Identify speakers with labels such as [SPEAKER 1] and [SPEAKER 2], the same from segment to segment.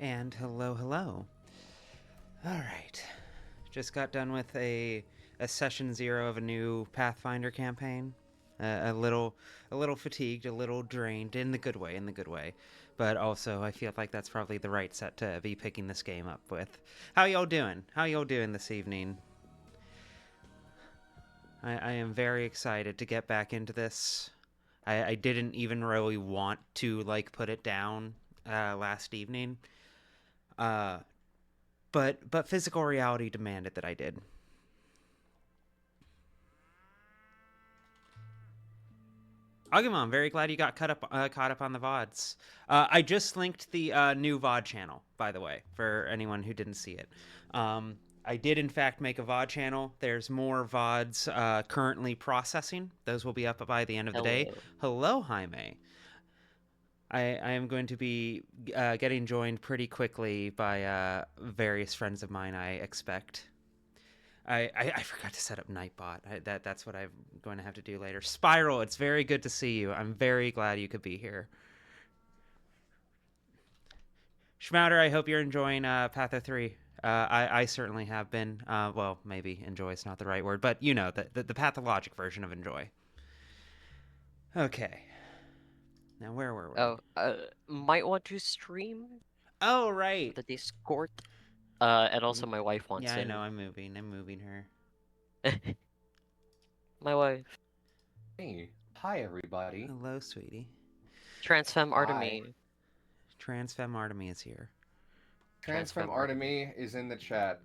[SPEAKER 1] And hello. Alright. Just got done with a session 0 of a new Pathfinder campaign. A little fatigued, a little drained, in the good way. But also, I feel like that's probably the right set to be picking this game up with. How y'all doing? This evening? I am very excited to get back into this. I didn't even really want to, put it down last evening. But physical reality demanded that I did. Agumon, very glad you got caught up on the VODs. I just linked the new VOD channel, by the way, for anyone who didn't see it. I did, in fact, make a VOD channel. There's more VODs currently processing. Those will be up by the end of the day. Hello, Jaime. I am going to be getting joined pretty quickly by various friends of mine, I expect. I forgot to set up Nightbot. That's what I'm going to have to do later. Spiral, it's very good to see you. I'm very glad you could be here. Schmouder, I hope you're enjoying Patho 3. I certainly have been. Well, maybe enjoy is not the right word, but you know, the Pathologic version of enjoy. Okay. Now, where were we?
[SPEAKER 2] Oh, might want to stream.
[SPEAKER 1] Oh, right.
[SPEAKER 2] The Discord. And also my wife wants
[SPEAKER 1] it.
[SPEAKER 2] it.
[SPEAKER 1] Yeah, I know. I'm moving her.
[SPEAKER 2] My wife.
[SPEAKER 3] Hey. Hi, everybody.
[SPEAKER 1] Hello, sweetie.
[SPEAKER 2] Transfem Artemy.
[SPEAKER 1] Transfem Artemy is here.
[SPEAKER 3] Transfem Artemy is in the chat.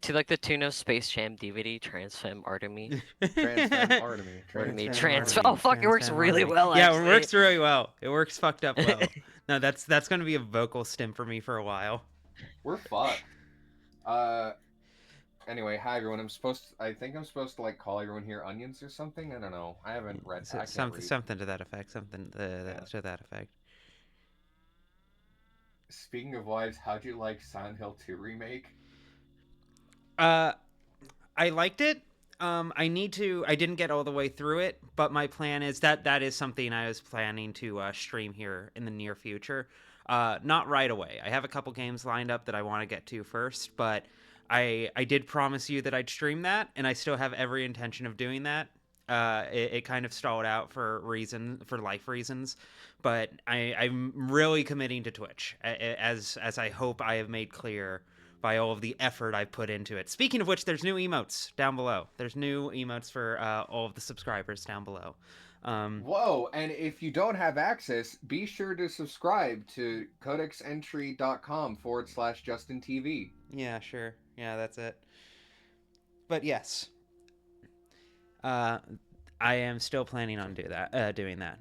[SPEAKER 2] To like the tune of Space Jam DVD, Transfem Artemy.
[SPEAKER 3] Transfem Artemy.
[SPEAKER 2] Oh fuck, it works really well.
[SPEAKER 1] Yeah, it works really well. It works fucked up well. No, that's gonna be a vocal stim for me for a while.
[SPEAKER 3] We're fucked. Anyway, hi everyone. I think I'm supposed to call everyone here onions or something. I don't know. I haven't read.
[SPEAKER 1] Something to that effect. To that effect.
[SPEAKER 3] Speaking of wives, how'd you like Silent Hill 2 remake?
[SPEAKER 1] I liked it. I didn't get all the way through it, but my plan is that is something I was planning to stream here in the near future. Not right away. I have a couple games lined up that I want to get to first, but I did promise you that I'd stream that, and I still have every intention of doing that. It kind of stalled out for life reasons, but I'm really committing to Twitch, as I hope I have made clear by all of the effort I've put into it. Speaking of which, there's new emotes down below. There's new emotes for all of the subscribers down below.
[SPEAKER 3] Whoa, and if you don't have access, be sure to subscribe to codexentry.com/JustinTV.
[SPEAKER 1] Yeah, sure. Yeah, that's it. But yes. I am still planning on doing that.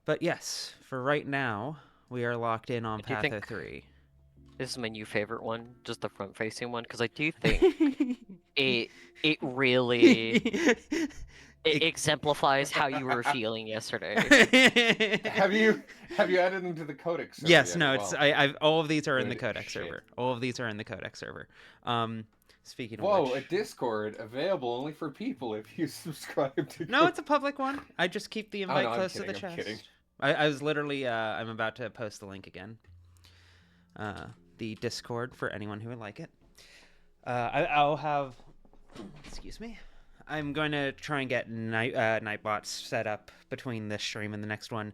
[SPEAKER 1] But yes, for right now, we are locked in on Patho 3.
[SPEAKER 2] This is my new favorite one, just the front-facing one, because I do think it really it exemplifies how you were feeling yesterday.
[SPEAKER 3] Have you added them to the codex server?
[SPEAKER 1] Yes, no, it's all of these are in the codex server. All of these are in the codex server. Speaking of which...
[SPEAKER 3] a Discord available only for people if you subscribe to.
[SPEAKER 1] No, it's a public one. I just keep the invite close to the chest.
[SPEAKER 3] I'm kidding.
[SPEAKER 1] I was literally I'm about to post the link again. The Discord for anyone who would like it. I'll have. Excuse me. I'm going to try and get Nightbots set up between this stream and the next one,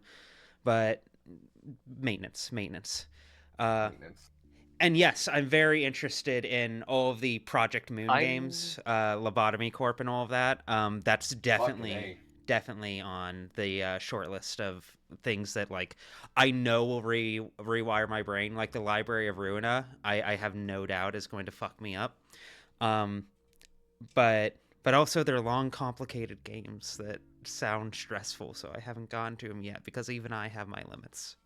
[SPEAKER 1] but maintenance. And yes, I'm very interested in all of the Project Moon games, Lobotomy Corp, and all of that. That's definitely on the short list of things that I know will rewire my brain. Like the Library of Ruina, I have no doubt is going to fuck me up. But also they're long, complicated games that sound stressful, so I haven't gotten to them yet because even I have my limits.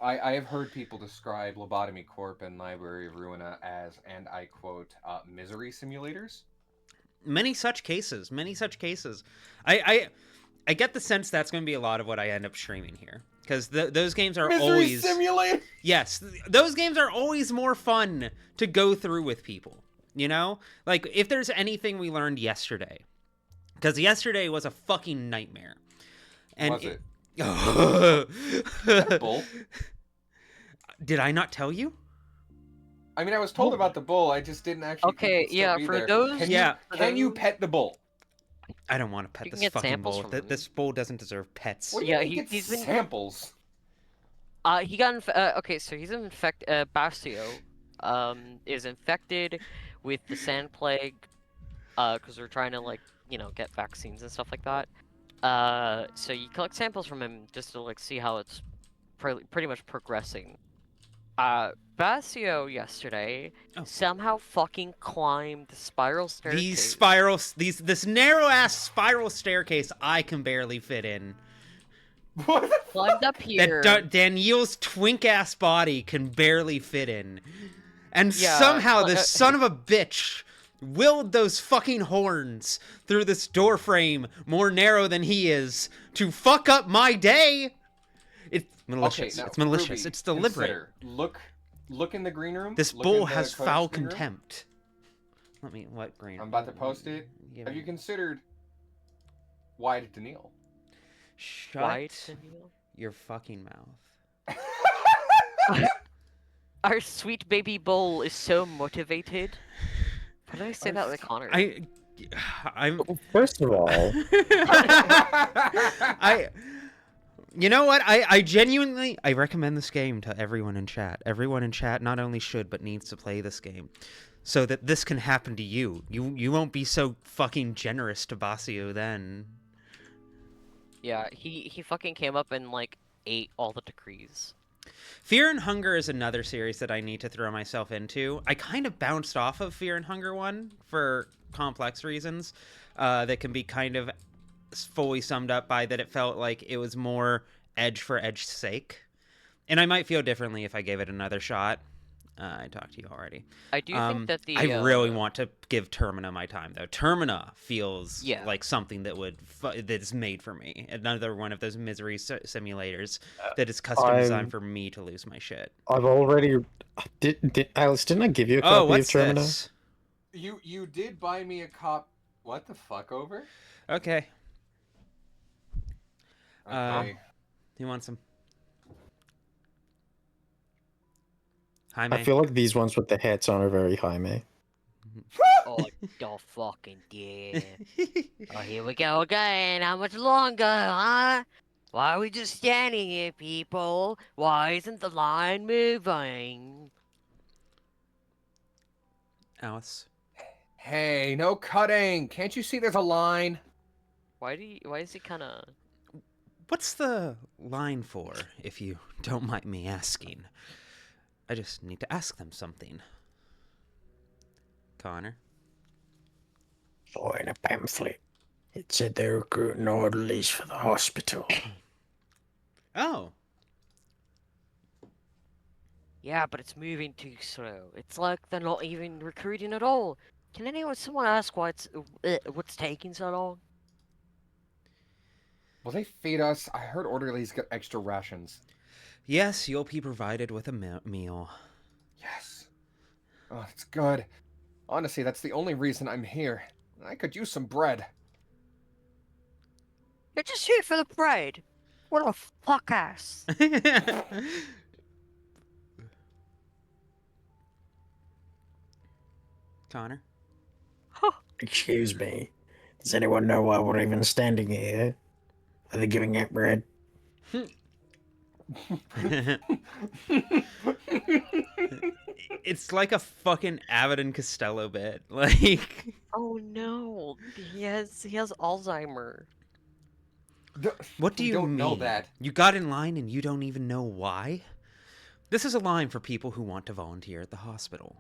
[SPEAKER 3] I have heard people describe Lobotomy Corp and Library of Ruina as, and I quote, misery simulators.
[SPEAKER 1] Many such cases. I get the sense that's going to be a lot of what I end up streaming here. Because those games are always...
[SPEAKER 3] Misery Simulator?
[SPEAKER 1] Yes. Those games are always more fun to go through with people. You know? If there's anything we learned yesterday. Because yesterday was a fucking nightmare. And
[SPEAKER 3] was it? Bull?
[SPEAKER 1] Did I not tell you?
[SPEAKER 3] I mean, I was told about the bull. I just didn't actually.
[SPEAKER 2] Okay,
[SPEAKER 3] think it'd still
[SPEAKER 2] yeah,
[SPEAKER 3] be
[SPEAKER 2] for
[SPEAKER 3] there.
[SPEAKER 2] those-
[SPEAKER 3] Can
[SPEAKER 1] Yeah.
[SPEAKER 3] you pet the bull?
[SPEAKER 1] I don't want to pet
[SPEAKER 2] You can
[SPEAKER 1] this
[SPEAKER 2] get
[SPEAKER 1] fucking
[SPEAKER 2] samples
[SPEAKER 1] bull.
[SPEAKER 2] from him.
[SPEAKER 1] This bull doesn't deserve pets.
[SPEAKER 3] What do you
[SPEAKER 2] Yeah,
[SPEAKER 3] mean
[SPEAKER 2] he-
[SPEAKER 3] get
[SPEAKER 2] he's been-
[SPEAKER 3] samples?
[SPEAKER 2] He got okay, so he's infected. Basio, is infected with the sand plague. Because we're trying to like, get vaccines and stuff like that. So you collect samples from him just to like see how it's pretty much progressing. Basio yesterday somehow fucking climbed the spiral staircase.
[SPEAKER 1] This narrow ass spiral staircase I can barely fit in.
[SPEAKER 3] What the
[SPEAKER 2] Climbed up here.
[SPEAKER 1] That Daniil's twink ass body can barely fit in. And
[SPEAKER 2] Yeah,
[SPEAKER 1] somehow this son of a bitch willed those fucking horns through this door frame more narrow than he is to fuck up my day. It's malicious.
[SPEAKER 3] Okay, now,
[SPEAKER 1] it's malicious.
[SPEAKER 3] Ruby,
[SPEAKER 1] It's deliberate.
[SPEAKER 3] consider. Look in the green room.
[SPEAKER 1] This
[SPEAKER 3] Look
[SPEAKER 1] bull
[SPEAKER 3] in the
[SPEAKER 1] has
[SPEAKER 3] codex
[SPEAKER 1] foul
[SPEAKER 3] green room.
[SPEAKER 1] contempt. What green?
[SPEAKER 3] I'm about to post it.
[SPEAKER 1] Give
[SPEAKER 3] Have
[SPEAKER 1] me-
[SPEAKER 3] you considered why did Daniil?
[SPEAKER 1] Shut
[SPEAKER 2] Why, Daniil?
[SPEAKER 1] your fucking mouth.
[SPEAKER 2] Our sweet baby bull is so motivated. How did I say that like Connor?
[SPEAKER 1] I'm.
[SPEAKER 4] First of all,
[SPEAKER 1] You know what? I genuinely recommend this game to everyone in chat. Everyone in chat not only should but needs to play this game, so that this can happen to you. You won't be so fucking generous to Basio then.
[SPEAKER 2] Yeah, he fucking came up and like ate all the decrees.
[SPEAKER 1] Fear and Hunger is another series that I need to throw myself into. I kind of bounced off of Fear and Hunger 1 for complex reasons that can be kind of fully summed up by that it felt like it was more edge for edge's sake. And I might feel differently if I gave it another shot. I talked to you already.
[SPEAKER 2] I do think that the
[SPEAKER 1] I really want to give Termina my time, though. Termina feels
[SPEAKER 2] Yeah.
[SPEAKER 1] like something that that is made for me. Another one of those misery simulators that is custom designed for me to lose my shit.
[SPEAKER 4] I've already did Alice, didn't I give you a copy
[SPEAKER 1] Oh,
[SPEAKER 4] of
[SPEAKER 1] what's
[SPEAKER 4] Termina?
[SPEAKER 1] this?
[SPEAKER 3] You did buy me a cop. What the fuck over?
[SPEAKER 1] Okay,
[SPEAKER 3] Okay.
[SPEAKER 1] he wants some. Hi,
[SPEAKER 4] I
[SPEAKER 1] May.
[SPEAKER 4] feel like these ones with the hats on are very Jaime.
[SPEAKER 2] Oh, don't fucking dare. Oh, here we go again. How much longer, huh? Why are we just standing here, people? Why isn't the line moving?
[SPEAKER 1] Alice.
[SPEAKER 3] Hey, no cutting. Can't you see there's a line?
[SPEAKER 2] Why is he kind of...
[SPEAKER 1] What's the line for, if you don't mind me asking? I just need to ask them something. Connor?
[SPEAKER 4] Oh, in a pamphlet. It said they were recruiting orderlies for the hospital.
[SPEAKER 1] Oh.
[SPEAKER 2] Yeah, but it's moving too slow. It's like they're not even recruiting at all. Can someone ask what's taking so long?
[SPEAKER 3] Will they feed us? I heard orderlies get extra rations.
[SPEAKER 1] Yes, you'll be provided with a meal.
[SPEAKER 3] Yes. Oh, that's good. Honestly, that's the only reason I'm here. I could use some bread.
[SPEAKER 2] You're just here for the bread. What a fuck ass.
[SPEAKER 1] Connor?
[SPEAKER 4] Excuse me. Does anyone know why we're even standing here? Are they giving out bread?
[SPEAKER 1] It's like a fucking Abbott and Costello bit. Like,
[SPEAKER 2] Oh no, he has Alzheimer.
[SPEAKER 1] what do
[SPEAKER 3] We
[SPEAKER 1] you
[SPEAKER 3] don't
[SPEAKER 1] mean?
[SPEAKER 3] know that.
[SPEAKER 1] You got in line and you don't even know why? This is a line for people who want to volunteer at the hospital.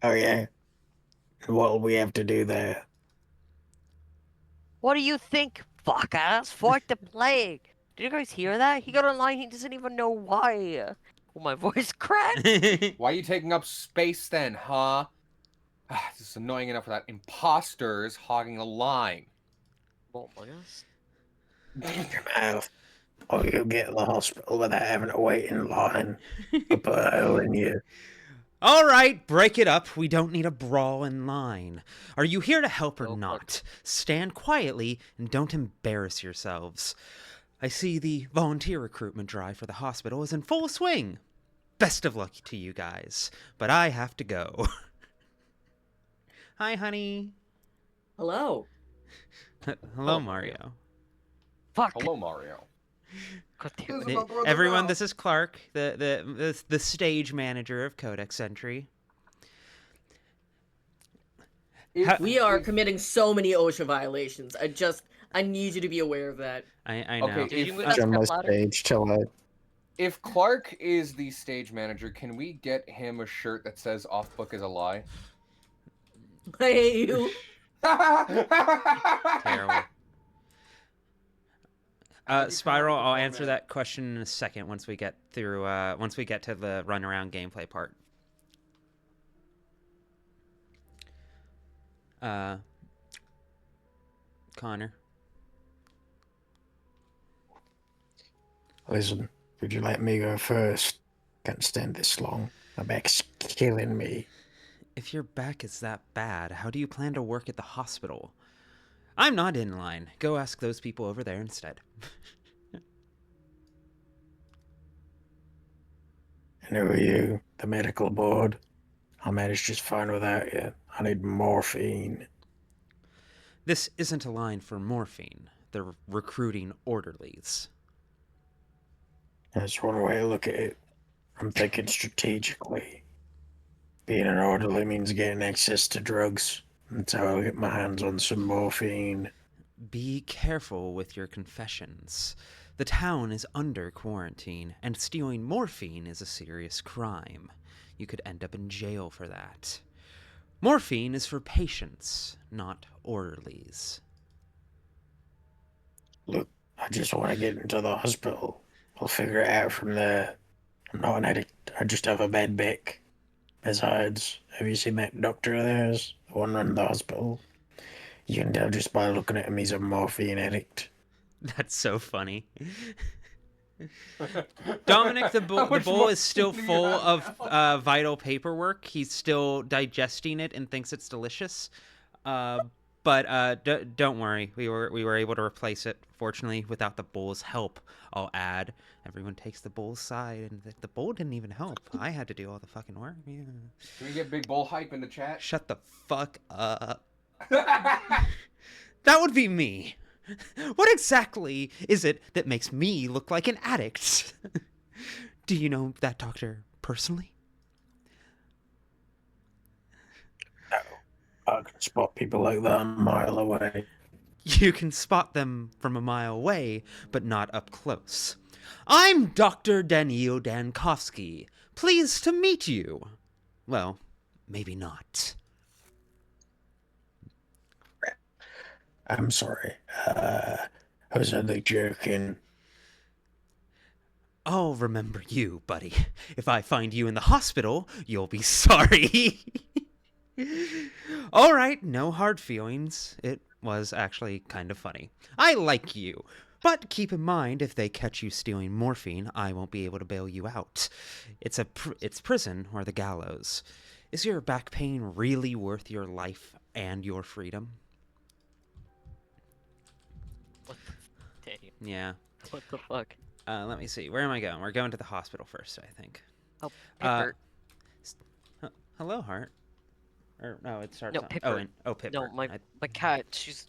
[SPEAKER 4] Oh, yeah? What'll we have to do there?
[SPEAKER 2] What do you think, fuck ass? Fight the plague. Did you guys hear that? He got online, he doesn't even know why. Oh, my voice cracked.
[SPEAKER 3] Why are you taking up space then, huh? This is annoying enough without imposters hogging the line.
[SPEAKER 2] Well, I guess.
[SPEAKER 4] Your mouth. Or you'll get to the hospital without having to wait in line. I'll put a hole in you.
[SPEAKER 1] All right, break it up. We don't need a brawl in line. Are you here to help or
[SPEAKER 2] No,
[SPEAKER 1] not? Stand quietly and don't embarrass yourselves. I see the volunteer recruitment drive for the hospital is in full swing. Best of luck to you guys, but I have to go. Hi, honey.
[SPEAKER 5] Hello.
[SPEAKER 1] Hello, Mario.
[SPEAKER 2] Fuck.
[SPEAKER 3] Hello, Mario.
[SPEAKER 2] God damn it.
[SPEAKER 3] My brother
[SPEAKER 1] Everyone,
[SPEAKER 3] now.
[SPEAKER 1] this is Clark, the stage manager of Codex Entry.
[SPEAKER 5] We are committing so many OSHA violations. I need you to be aware of that.
[SPEAKER 1] I know.
[SPEAKER 3] Okay,
[SPEAKER 2] Did you
[SPEAKER 3] if,
[SPEAKER 2] move that
[SPEAKER 4] on my
[SPEAKER 2] step ladder?
[SPEAKER 4] stage till I.
[SPEAKER 3] if Clark is the stage manager, can we get him a shirt that says "Off book is a lie"?
[SPEAKER 5] I hate you.
[SPEAKER 1] Terrible. Spiral, I'll answer that question in a second once we get through. Once we get to the run around gameplay part. Connor.
[SPEAKER 4] Listen, could you let me go first? Can't stand this long. My back's killing me.
[SPEAKER 1] If your back is that bad, how do you plan to work at the hospital? I'm not in line. Go ask those people over there instead.
[SPEAKER 4] And who are you? The medical board? I'll manage just fine without you. I need morphine.
[SPEAKER 1] This isn't a line for morphine. They're recruiting orderlies.
[SPEAKER 4] That's one way to look at it. I'm thinking strategically. Being an orderly means getting access to drugs. That's how I'll get my hands on some morphine.
[SPEAKER 1] Be careful with your confessions. The town is under quarantine, and stealing morphine is a serious crime. You could end up in jail for that. Morphine is for patients, not orderlies.
[SPEAKER 4] Look, I just want to get into the hospital. I'll figure it out from there. I'm not an addict. I just have a bad back. Besides, have you seen that doctor of theirs? The one running the hospital? You can tell just by looking at him he's a morphine addict.
[SPEAKER 1] That's so funny. Dominic, the bowl is still full of vital paperwork. He's still digesting it and thinks it's delicious. But don't worry, we were able to replace it. Fortunately, without the bowl's help, I'll add. Everyone takes the bowl's side, and the bowl didn't even help. I had to do all the fucking work. Yeah.
[SPEAKER 3] Can we get Big Bull hype in the chat?
[SPEAKER 1] Shut the fuck up. That would be me. What exactly is it that makes me look like an addict? Do you know that doctor personally?
[SPEAKER 4] I can spot people like that a mile away.
[SPEAKER 1] You can spot them from a mile away, but not up close. I'm Dr. Daniil Dankovsky. Pleased to meet you. Well, maybe not.
[SPEAKER 4] I'm sorry. I was only joking.
[SPEAKER 1] I'll remember you, buddy. If I find you in the hospital, you'll be sorry. All right, no hard feelings. It was actually kind of funny. I like you. But keep in mind, if they catch you stealing morphine, I won't be able to bail you out. It's prison or the gallows. Is your back pain really worth your life and your freedom?
[SPEAKER 2] What the damn.
[SPEAKER 1] Yeah.
[SPEAKER 2] What the fuck?
[SPEAKER 1] Let me see. Where am I going? We're going to the hospital first, I think.
[SPEAKER 2] Oh, Pipper.
[SPEAKER 1] Hello, Hart. Or no, it starts.
[SPEAKER 2] No,
[SPEAKER 1] on...
[SPEAKER 2] Pipper.
[SPEAKER 1] Pipper.
[SPEAKER 2] No, my cat, she's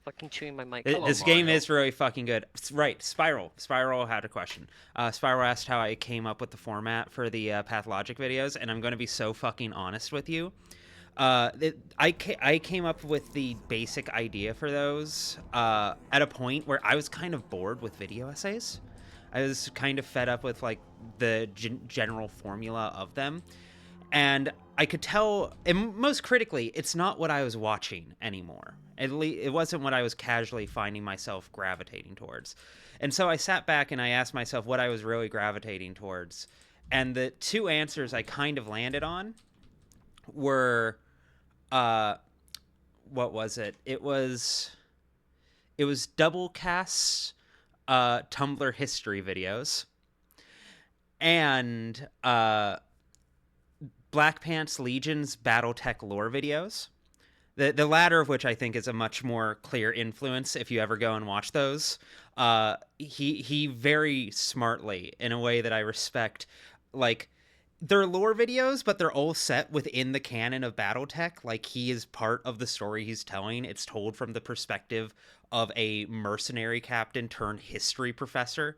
[SPEAKER 2] fucking chewing my mic.
[SPEAKER 3] Hello,
[SPEAKER 1] This game
[SPEAKER 3] Mario.
[SPEAKER 1] is really fucking good. Right, Spiral. Spiral had a question. Spiral asked how I came up with the format for the Pathologic videos, and I'm going to be so fucking honest with you. I came up with the basic idea for those at a point where I was kind of bored with video essays. I was kind of fed up with like the general formula of them. And I could tell, and most critically, it's not what I was watching anymore. At least it wasn't what I was casually finding myself gravitating towards. And so I sat back and I asked myself what I was really gravitating towards. And the two answers I kind of landed on were, what was it? It was double casts, Tumblr history videos, and Black Pants Legion's BattleTech lore videos. The latter of which I think is a much more clear influence if you ever go and watch those. He very smartly, in a way that I respect, like, they're lore videos, but they're all set within the canon of BattleTech. Like, he is part of the story he's telling. It's told from the perspective of a mercenary captain turned history professor.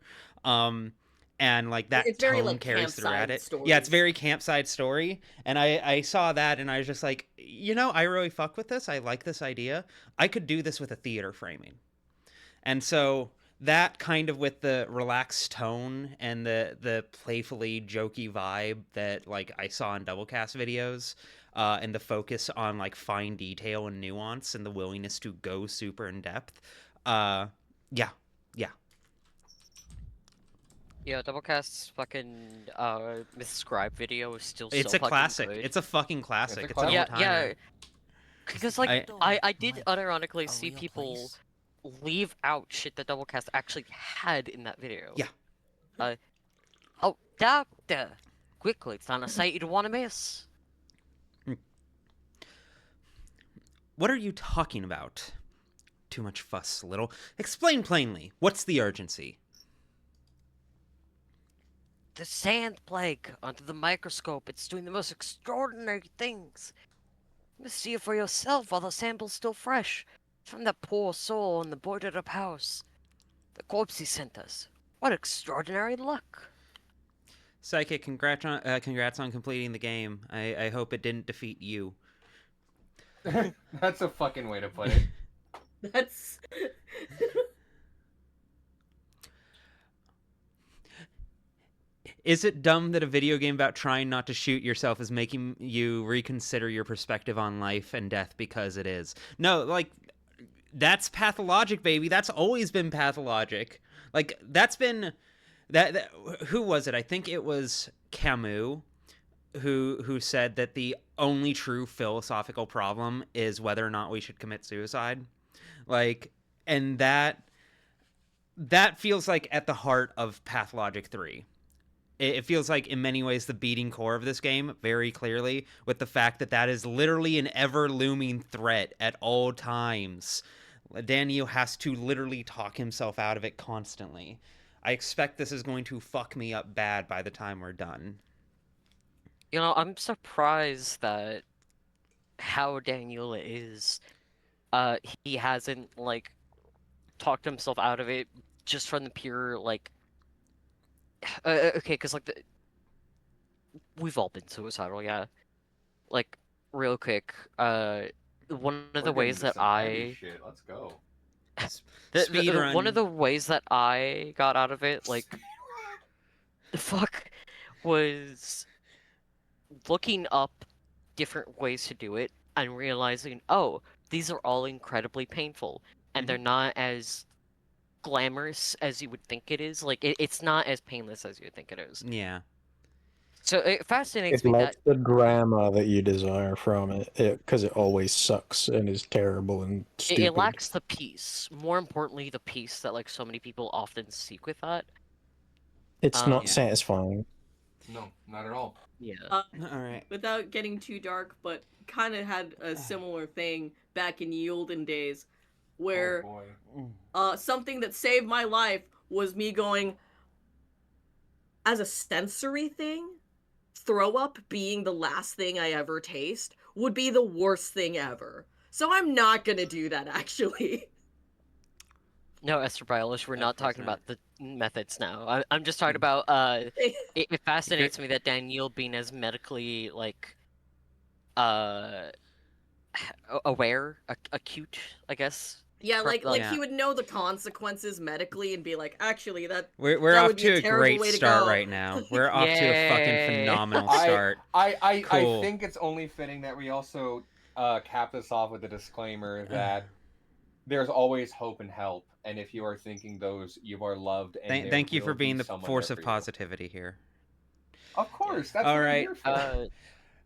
[SPEAKER 1] And like that
[SPEAKER 5] It's very,
[SPEAKER 1] tone
[SPEAKER 5] like,
[SPEAKER 1] carries throughout
[SPEAKER 5] campsite
[SPEAKER 1] it.
[SPEAKER 5] stories.
[SPEAKER 1] Yeah, it's very campsite story. And I saw that and I was just like, I really fuck with this. I like this idea. I could do this with a theater framing. And so that kind of with the relaxed tone and the playfully jokey vibe that like I saw in Doublecast videos, and the focus on like fine detail and nuance and the willingness to go super in depth. Yeah.
[SPEAKER 2] Yeah, Doublecast's fucking Misscribe video is still
[SPEAKER 1] It's
[SPEAKER 2] so
[SPEAKER 1] a
[SPEAKER 2] fucking
[SPEAKER 1] classic.
[SPEAKER 2] good.
[SPEAKER 1] It's a fucking classic.
[SPEAKER 3] It's a
[SPEAKER 1] It's an
[SPEAKER 3] classic.
[SPEAKER 1] all-timer.
[SPEAKER 2] Yeah. Because like I did unironically see people leave out shit that Doublecast actually had in that video.
[SPEAKER 1] Yeah.
[SPEAKER 2] Oh, doctor! Quickly, it's on a site you don't want to miss.
[SPEAKER 1] What are you talking about? Too much fuss, little. Explain plainly. What's the urgency?
[SPEAKER 2] The sand plague under the microscope. It's doing the most extraordinary things. You must see it for yourself while the sample's still fresh. From that poor soul in the boarded up house. The corpse he sent us. What extraordinary luck.
[SPEAKER 1] Psychic, congrats on completing the game. I hope it didn't defeat you.
[SPEAKER 3] That's a fucking way to put it.
[SPEAKER 5] That's
[SPEAKER 1] Is it dumb that a video game about trying not to shoot yourself is making you reconsider your perspective on life and death? Because it is. No, like, that's Pathologic, baby. That's always been Pathologic. Like, that's been... That who was it? I think it was Camus who said that the only true philosophical problem is whether or not we should commit suicide. Like, and that feels like at the heart of Pathologic 3. It feels like in many ways the beating core of this game, very clearly, with the fact that that is literally an ever-looming threat at all times. Daniil has to literally talk himself out of it constantly. I expect this is going to fuck me up bad by the time we're done.
[SPEAKER 2] You know, I'm surprised that how Daniil is. He hasn't, like, talked himself out of it just from the pure, like... okay, because, like, we've all been suicidal, yeah. Like, real quick, one of the ways that
[SPEAKER 3] Shit. Let's go.
[SPEAKER 2] one of the ways that I got out of it, like, the fuck, was looking up different ways to do it and realizing, oh, these are all incredibly painful, and they're not as glamorous as you would think it is. Like, it's not as painless as you think it is.
[SPEAKER 1] Yeah.
[SPEAKER 2] So it fascinates
[SPEAKER 4] It
[SPEAKER 2] me
[SPEAKER 4] lacks
[SPEAKER 2] that
[SPEAKER 4] the drama that you desire from it, because it always sucks and is terrible and stupid.
[SPEAKER 2] it lacks the peace. More importantly, the peace that, like, so many people often seek with that.
[SPEAKER 4] It's not
[SPEAKER 1] Yeah.
[SPEAKER 4] satisfying.
[SPEAKER 3] No, not at all.
[SPEAKER 2] Yeah.
[SPEAKER 1] All right.
[SPEAKER 5] without getting too dark, but kind of had a similar thing back in the olden days, where
[SPEAKER 3] Oh boy.
[SPEAKER 5] something that saved my life was me going, as a sensory thing, throw up being the last thing I ever taste would be the worst thing ever. So I'm not gonna do that, actually.
[SPEAKER 2] No, Esther Biolish, we're not talking about the methods now. I'm just talking about, it fascinates me that Daniil being as medically, like, aware, acute, I guess.
[SPEAKER 5] Yeah, like
[SPEAKER 1] Yeah.
[SPEAKER 5] he would know the consequences medically and be like, actually, that
[SPEAKER 1] We're
[SPEAKER 5] that
[SPEAKER 1] off
[SPEAKER 5] would be
[SPEAKER 1] to
[SPEAKER 5] a
[SPEAKER 1] a
[SPEAKER 5] terrible
[SPEAKER 1] great
[SPEAKER 5] way to
[SPEAKER 1] start
[SPEAKER 5] go.
[SPEAKER 1] right now. We're off to a fucking
[SPEAKER 2] Yay.
[SPEAKER 1] phenomenal start.
[SPEAKER 3] I
[SPEAKER 1] Cool.
[SPEAKER 3] think it's only fitting that we also cap this off with a disclaimer that there's always hope and help, and if you are thinking those, you are loved. And there
[SPEAKER 1] Thank you
[SPEAKER 3] will
[SPEAKER 1] for
[SPEAKER 3] be
[SPEAKER 1] being the
[SPEAKER 3] someone
[SPEAKER 1] force
[SPEAKER 3] there
[SPEAKER 1] of
[SPEAKER 3] for you.
[SPEAKER 1] positivity here.
[SPEAKER 3] Of course, that's
[SPEAKER 1] All
[SPEAKER 3] what I'm
[SPEAKER 1] right.
[SPEAKER 3] here for.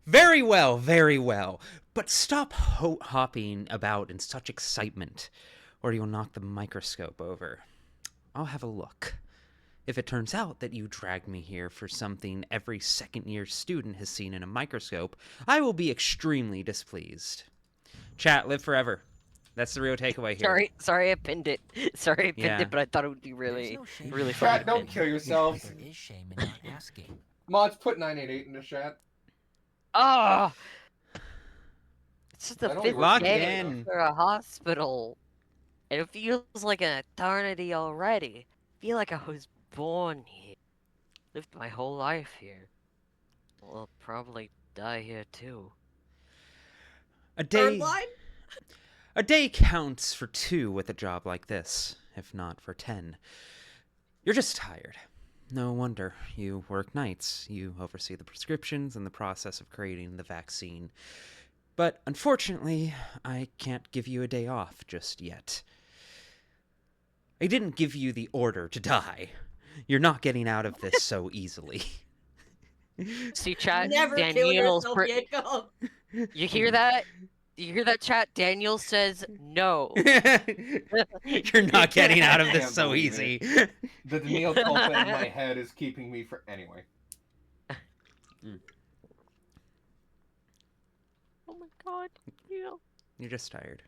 [SPEAKER 1] Very well, very well. But stop hopping about in such excitement, or you'll knock the microscope over. I'll have a look. If it turns out that you dragged me here for something every second-year student has seen in a microscope, I will be extremely displeased. Chat, live forever. That's the real takeaway here.
[SPEAKER 2] Sorry, I pinned it. Sorry, I pinned
[SPEAKER 1] Yeah.
[SPEAKER 2] it, but I thought it would be really, really funny.
[SPEAKER 3] Chat,
[SPEAKER 2] to
[SPEAKER 3] don't
[SPEAKER 2] pin.
[SPEAKER 3] kill yourselves.
[SPEAKER 6] There is shame in not asking.
[SPEAKER 3] Mods, put 988 in the chat.
[SPEAKER 2] Oh! It's just the
[SPEAKER 3] That only
[SPEAKER 2] fifth
[SPEAKER 3] works
[SPEAKER 1] Locked
[SPEAKER 2] day
[SPEAKER 1] in.
[SPEAKER 2] after a hospital. And it feels like an eternity already. I feel like I was born here. Lived my whole life here. Well, I'll probably die here too.
[SPEAKER 1] A
[SPEAKER 5] Third
[SPEAKER 1] day.
[SPEAKER 5] line?
[SPEAKER 1] A day counts for 2 with a job like this, if not for 10. You're just tired. No wonder. You work nights. You oversee the prescriptions and the process of creating the vaccine. But unfortunately, I can't give you a day off just yet. I didn't give you the order to die. You're not getting out of this so easily.
[SPEAKER 2] See, chat,
[SPEAKER 5] Never kill
[SPEAKER 2] Daniil's
[SPEAKER 5] yourself, Jacob.
[SPEAKER 2] You hear that? You hear that, chat? Daniil says no.
[SPEAKER 1] You're not getting out of
[SPEAKER 3] I
[SPEAKER 1] this
[SPEAKER 3] can't
[SPEAKER 1] so
[SPEAKER 3] believe
[SPEAKER 1] easy.
[SPEAKER 3] The Daniil Tulpa in my head is keeping me for... Anyway.
[SPEAKER 2] Oh my god, Daniil.
[SPEAKER 1] You're just tired.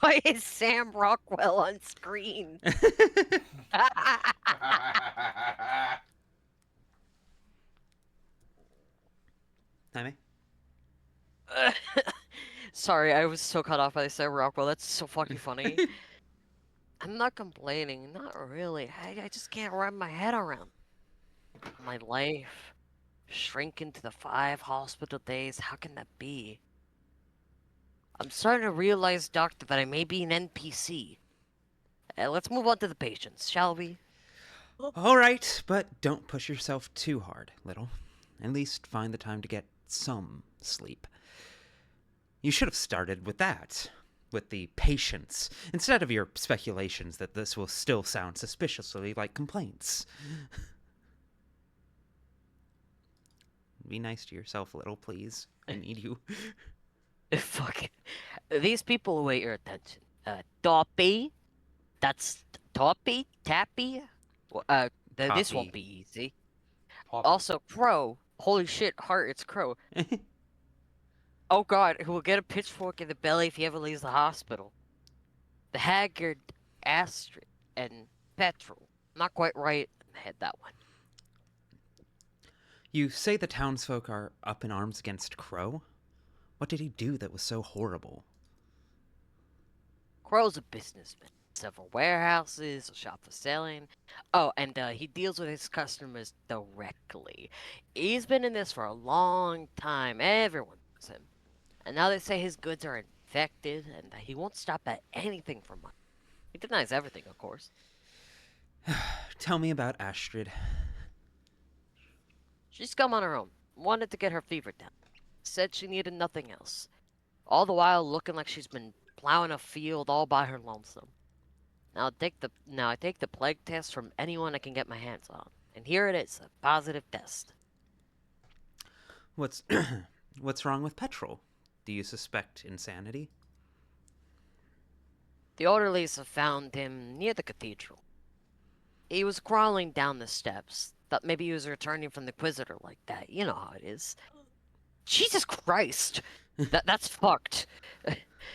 [SPEAKER 2] Why is Sam Rockwell on screen?
[SPEAKER 1] Jaime?
[SPEAKER 2] Sorry, I was so caught off by Sam Rockwell. That's so fucking funny. I'm not complaining, not really. I just can't wrap my head around my life. Shrink into the 5 hospital days. How can that be? I'm starting to realize, Doctor, that I may be an NPC. Let's move on to the patients, shall we?
[SPEAKER 1] All right, but don't push yourself too hard, little. At least find the time to get some sleep. You should have started with that, with the patients, instead of your speculations that this will still sound suspiciously like complaints. Be nice to yourself a little, please. I need you.
[SPEAKER 2] Fuck. These people await your attention. Tawpie. That's Tawpie? Tappy? This won't
[SPEAKER 1] Tawpie.
[SPEAKER 2] be easy.
[SPEAKER 3] Pop-
[SPEAKER 2] Also, Crow. Holy shit, Heart, it's Crow. Oh god, who will get a pitchfork in the belly if he ever leaves the hospital. The Haggard, Astrid, and Petrol. Not quite right in the head, that one.
[SPEAKER 1] You say the townsfolk are up in arms against Crow? What did he do that was so horrible?
[SPEAKER 2] Crow's a businessman. Several warehouses, a shop for selling. Oh, and he deals with his customers directly. He's been in this for a long time. Everyone knows him. And now they say his goods are infected and that he won't stop at anything for money. He denies everything, of course.
[SPEAKER 1] Tell me about Astrid.
[SPEAKER 2] She's come on her own. Wanted to get her fever down. Said she needed nothing else. All the while looking like she's been plowing a field all by her lonesome. Now I take the plague test from anyone I can get my hands on. And here it is, a positive test.
[SPEAKER 1] What's what's wrong with Petrol? Do you suspect insanity?
[SPEAKER 2] The orderlies have found him near the Cathedral. He was crawling down the steps. Thought maybe he was returning from the Inquisitor like that. You know how it is. Jesus Christ! That's fucked.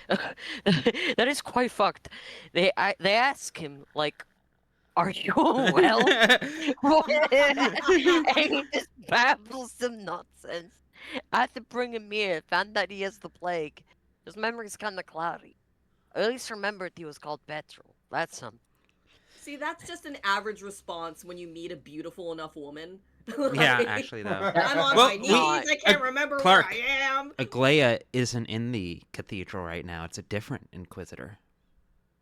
[SPEAKER 2] That is quite fucked. They ask him, like, are you well? And he just babbles some nonsense. I had to bring him here. Found that he has the plague. His memory's kind of cloudy. I at least remembered he was called Petrol. That's something.
[SPEAKER 5] See, that's just an average response when you meet a beautiful enough woman.
[SPEAKER 1] Yeah,
[SPEAKER 5] Like,
[SPEAKER 1] actually, though.
[SPEAKER 5] I'm on
[SPEAKER 1] Well,
[SPEAKER 5] my knees.
[SPEAKER 1] we-
[SPEAKER 5] I can't remember
[SPEAKER 1] Clark.
[SPEAKER 5] where I am.
[SPEAKER 1] Aglaya isn't in the cathedral right now. It's a different Inquisitor.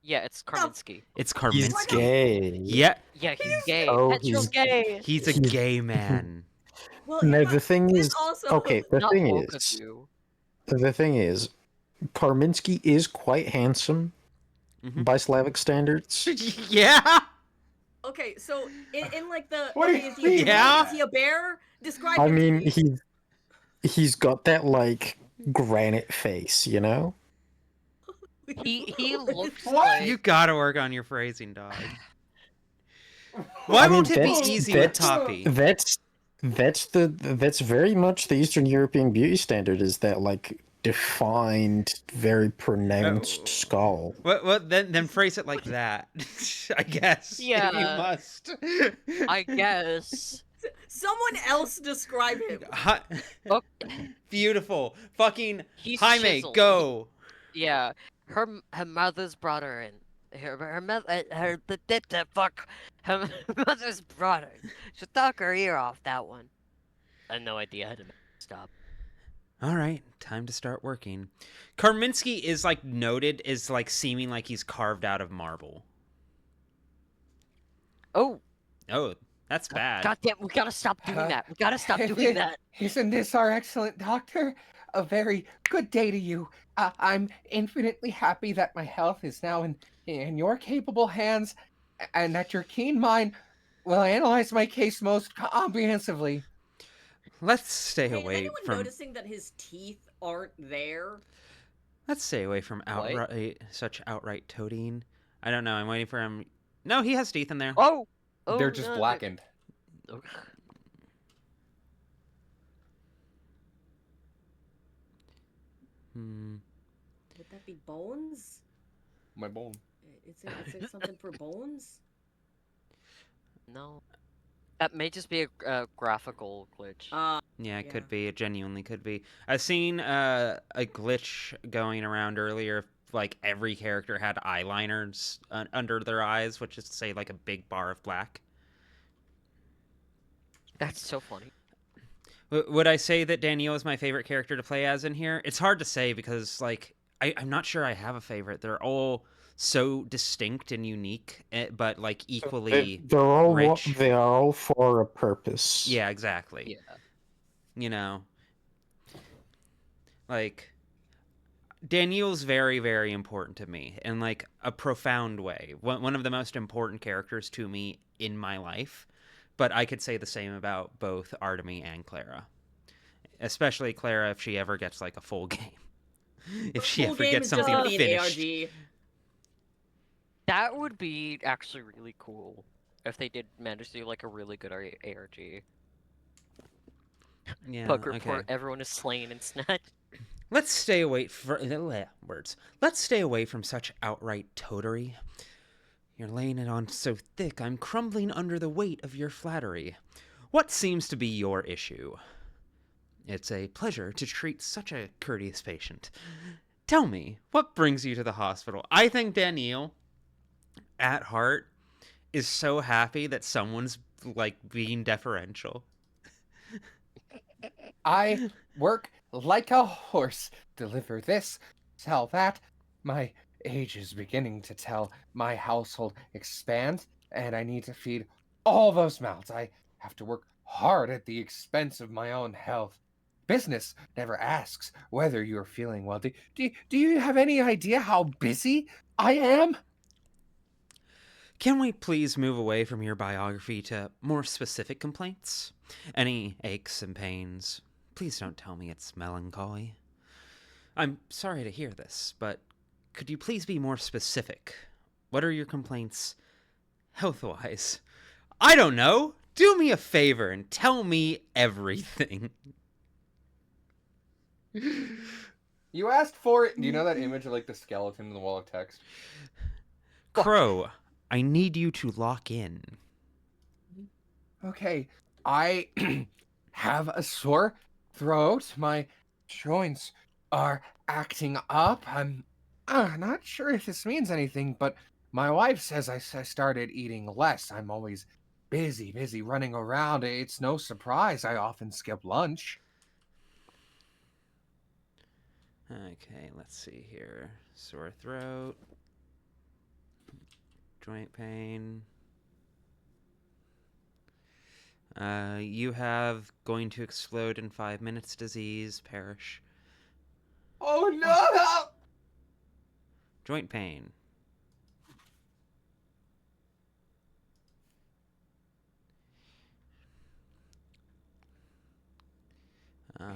[SPEAKER 2] Yeah, it's Karminski.
[SPEAKER 1] It's
[SPEAKER 4] He's
[SPEAKER 1] Karminski.
[SPEAKER 4] gay.
[SPEAKER 1] Yeah,
[SPEAKER 2] Yeah, he's gay.
[SPEAKER 4] Oh,
[SPEAKER 2] Petrol's gay.
[SPEAKER 1] he's a
[SPEAKER 4] He's-
[SPEAKER 1] gay man.
[SPEAKER 5] Well,
[SPEAKER 4] No,
[SPEAKER 5] yeah,
[SPEAKER 4] the thing
[SPEAKER 5] this
[SPEAKER 4] is,
[SPEAKER 5] also...
[SPEAKER 4] okay, the
[SPEAKER 2] Not
[SPEAKER 4] thing
[SPEAKER 2] woke of
[SPEAKER 4] is,
[SPEAKER 2] you.
[SPEAKER 4] Karminski is quite handsome
[SPEAKER 1] Mhm.
[SPEAKER 4] by Slavic standards.
[SPEAKER 1] Yeah.
[SPEAKER 5] Okay, so in like the...
[SPEAKER 3] What do
[SPEAKER 5] okay,
[SPEAKER 3] you
[SPEAKER 5] is
[SPEAKER 3] mean?
[SPEAKER 1] Yeah?
[SPEAKER 5] Is he a bear? Describe
[SPEAKER 4] I
[SPEAKER 5] him to
[SPEAKER 4] mean,
[SPEAKER 5] me.
[SPEAKER 4] he's got that like granite face, you know?
[SPEAKER 2] He looks
[SPEAKER 3] What?
[SPEAKER 2] like
[SPEAKER 1] You gotta work on your phrasing, dog. Why
[SPEAKER 4] I mean,
[SPEAKER 1] won't it be
[SPEAKER 4] that's-
[SPEAKER 1] easy with
[SPEAKER 4] that's-
[SPEAKER 1] Tawpie?
[SPEAKER 4] That's very much the Eastern European beauty standard, is that like defined, very pronounced skull.
[SPEAKER 1] What? Then phrase it like that. I guess. If you
[SPEAKER 2] Yeah.
[SPEAKER 1] must.
[SPEAKER 2] I guess.
[SPEAKER 5] Someone else describe him.
[SPEAKER 2] Oh,
[SPEAKER 1] Beautiful. Fucking
[SPEAKER 2] he's
[SPEAKER 1] Jaime,
[SPEAKER 2] chiseled.
[SPEAKER 1] go.
[SPEAKER 2] Yeah, her mother's brought her in. Her mother, fuck. Her mother's brought her. She took her ear off that one. I had no idea how to stop.
[SPEAKER 1] All right, time to start working. Karminski is like noted as like seeming like he's carved out of marble.
[SPEAKER 2] Oh,
[SPEAKER 1] Oh, that's bad.
[SPEAKER 2] goddamn! We gotta stop doing that. We gotta stop doing that.
[SPEAKER 3] Isn't this our excellent doctor? A very good day to you. I'm infinitely happy that my health is now in your capable hands, and that your keen mind will analyze my case most comprehensively.
[SPEAKER 1] Let's stay
[SPEAKER 5] Hey, is
[SPEAKER 1] away
[SPEAKER 5] anyone
[SPEAKER 1] from.
[SPEAKER 5] noticing that his teeth aren't there?
[SPEAKER 1] Let's stay away from
[SPEAKER 2] What?
[SPEAKER 1] such outright toadying. I don't know. I'm waiting for him. No, he has teeth in there.
[SPEAKER 2] Oh,
[SPEAKER 3] They're just
[SPEAKER 2] no,
[SPEAKER 3] blackened.
[SPEAKER 1] Hmm.
[SPEAKER 5] Would that be bones?
[SPEAKER 3] My bone.
[SPEAKER 5] Is it something for bones?
[SPEAKER 2] No, that may just be a graphical glitch.
[SPEAKER 1] Yeah, it
[SPEAKER 5] Yeah.
[SPEAKER 1] could be. It genuinely could be. I've seen a glitch going around earlier. Like every character had eyeliners under their eyes, which is to say, like a big bar of black.
[SPEAKER 2] That's so funny.
[SPEAKER 1] Would I say that Daniil is my favorite character to play as in here? It's hard to say because, like, I'm not sure I have a favorite. They're all so distinct and unique, but like equally
[SPEAKER 4] They're all
[SPEAKER 1] rich.
[SPEAKER 4] they are all for a purpose.
[SPEAKER 1] Yeah, exactly.
[SPEAKER 2] Yeah.
[SPEAKER 1] You know, like Daniil's very, very important to me in like a profound way. One of the most important characters to me in my life. But I could say the same about both Artemy and Clara. Especially Clara if she ever gets like a full game. If she
[SPEAKER 5] Full
[SPEAKER 1] ever
[SPEAKER 5] game
[SPEAKER 1] gets
[SPEAKER 5] is just
[SPEAKER 1] something
[SPEAKER 5] gonna be an
[SPEAKER 1] finished.
[SPEAKER 5] ARG.
[SPEAKER 2] That would be actually really cool if they did manage to do like a really good ARG.
[SPEAKER 1] Yeah,
[SPEAKER 2] Bug
[SPEAKER 1] okay.
[SPEAKER 2] report, everyone is slain and snatched.
[SPEAKER 1] Let's stay away words. Let's stay away from such outright totery. You're laying it on so thick, I'm crumbling under the weight of your flattery. What seems to be your issue? It's a pleasure to treat such a courteous patient. Tell me, what brings you to the hospital? I think Daniil, at heart, is so happy that someone's, like, being deferential.
[SPEAKER 3] I work like a horse. Deliver this, tell that. My age is beginning to tell. My household expand, and I need to feed all those mouths. I have to work hard at the expense of my own health. Business never asks whether you're feeling well. Do you have any idea how busy I am?
[SPEAKER 1] Can we please move away from your biography to more specific complaints? Any aches and pains? Please don't tell me it's melancholy. I'm sorry to hear this, but could you please be more specific? What are your complaints health-wise? I don't know. Do me a favor and tell me everything.
[SPEAKER 3] You asked for it. Do you know that image of like the skeleton in the wall of text?
[SPEAKER 1] Crow, I need you to lock in.
[SPEAKER 3] Okay, I have a sore throat. My joints are acting up. I'm not sure if this means anything, but my wife says I started eating less. I'm always busy running around. It's no surprise I often skip lunch.
[SPEAKER 1] Okay, let's see here. Sore throat. Joint pain. You have going to explode in 5 minutes disease, perish.
[SPEAKER 3] Oh no!
[SPEAKER 1] Joint pain.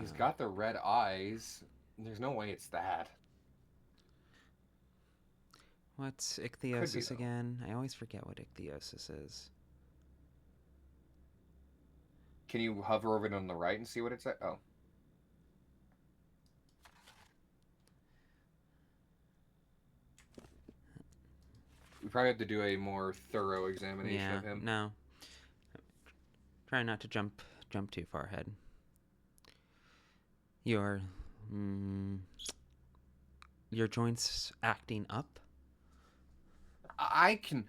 [SPEAKER 3] He's got the red eyes. There's no way it's that.
[SPEAKER 1] What's ichthyosis
[SPEAKER 3] though.
[SPEAKER 1] again? I always forget what ichthyosis is.
[SPEAKER 3] Can you hover over it on the right and see what it's at? Oh. We probably have to do a more thorough examination
[SPEAKER 1] Yeah,
[SPEAKER 3] of him.
[SPEAKER 1] no. Try not to jump too far ahead. Your joints acting up?
[SPEAKER 3] I can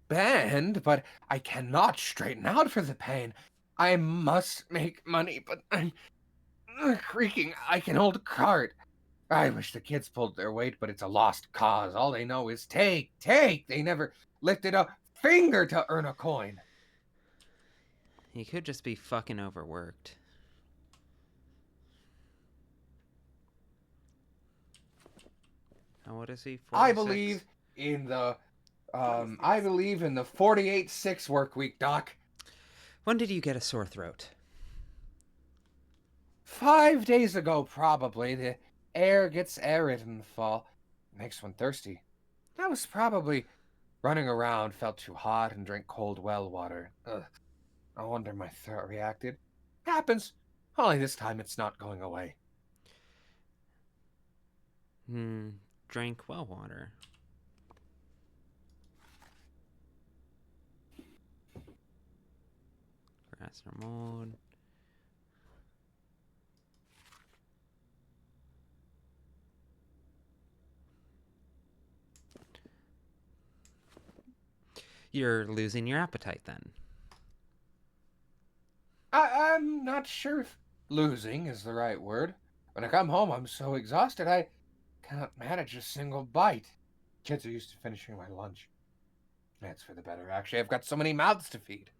[SPEAKER 3] bend, but I cannot straighten out for the pain. I must make money, but I'm creaking. I can hold a cart. I wish the kids pulled their weight, but it's a lost cause. All they know is take, take. They never lifted a finger to earn a coin.
[SPEAKER 1] He could just be fucking overworked. Now what is he? 46?
[SPEAKER 3] I believe in the 48-6 work week, Doc.
[SPEAKER 1] When did you get a sore throat?
[SPEAKER 3] 5 days ago, probably. The air gets arid in the fall. Makes one thirsty. I was probably running around, felt too hot, and drank cold well water. Ugh. No wonder my throat reacted. Happens. Only this time it's not going away.
[SPEAKER 1] Drank well water. Grass or mold. You're losing your appetite then.
[SPEAKER 3] I'm not sure if losing is the right word. When I come home, I'm so exhausted I cannot manage a single bite. Kids are used to finishing my lunch. That's for the better, actually. I've got so many mouths to feed.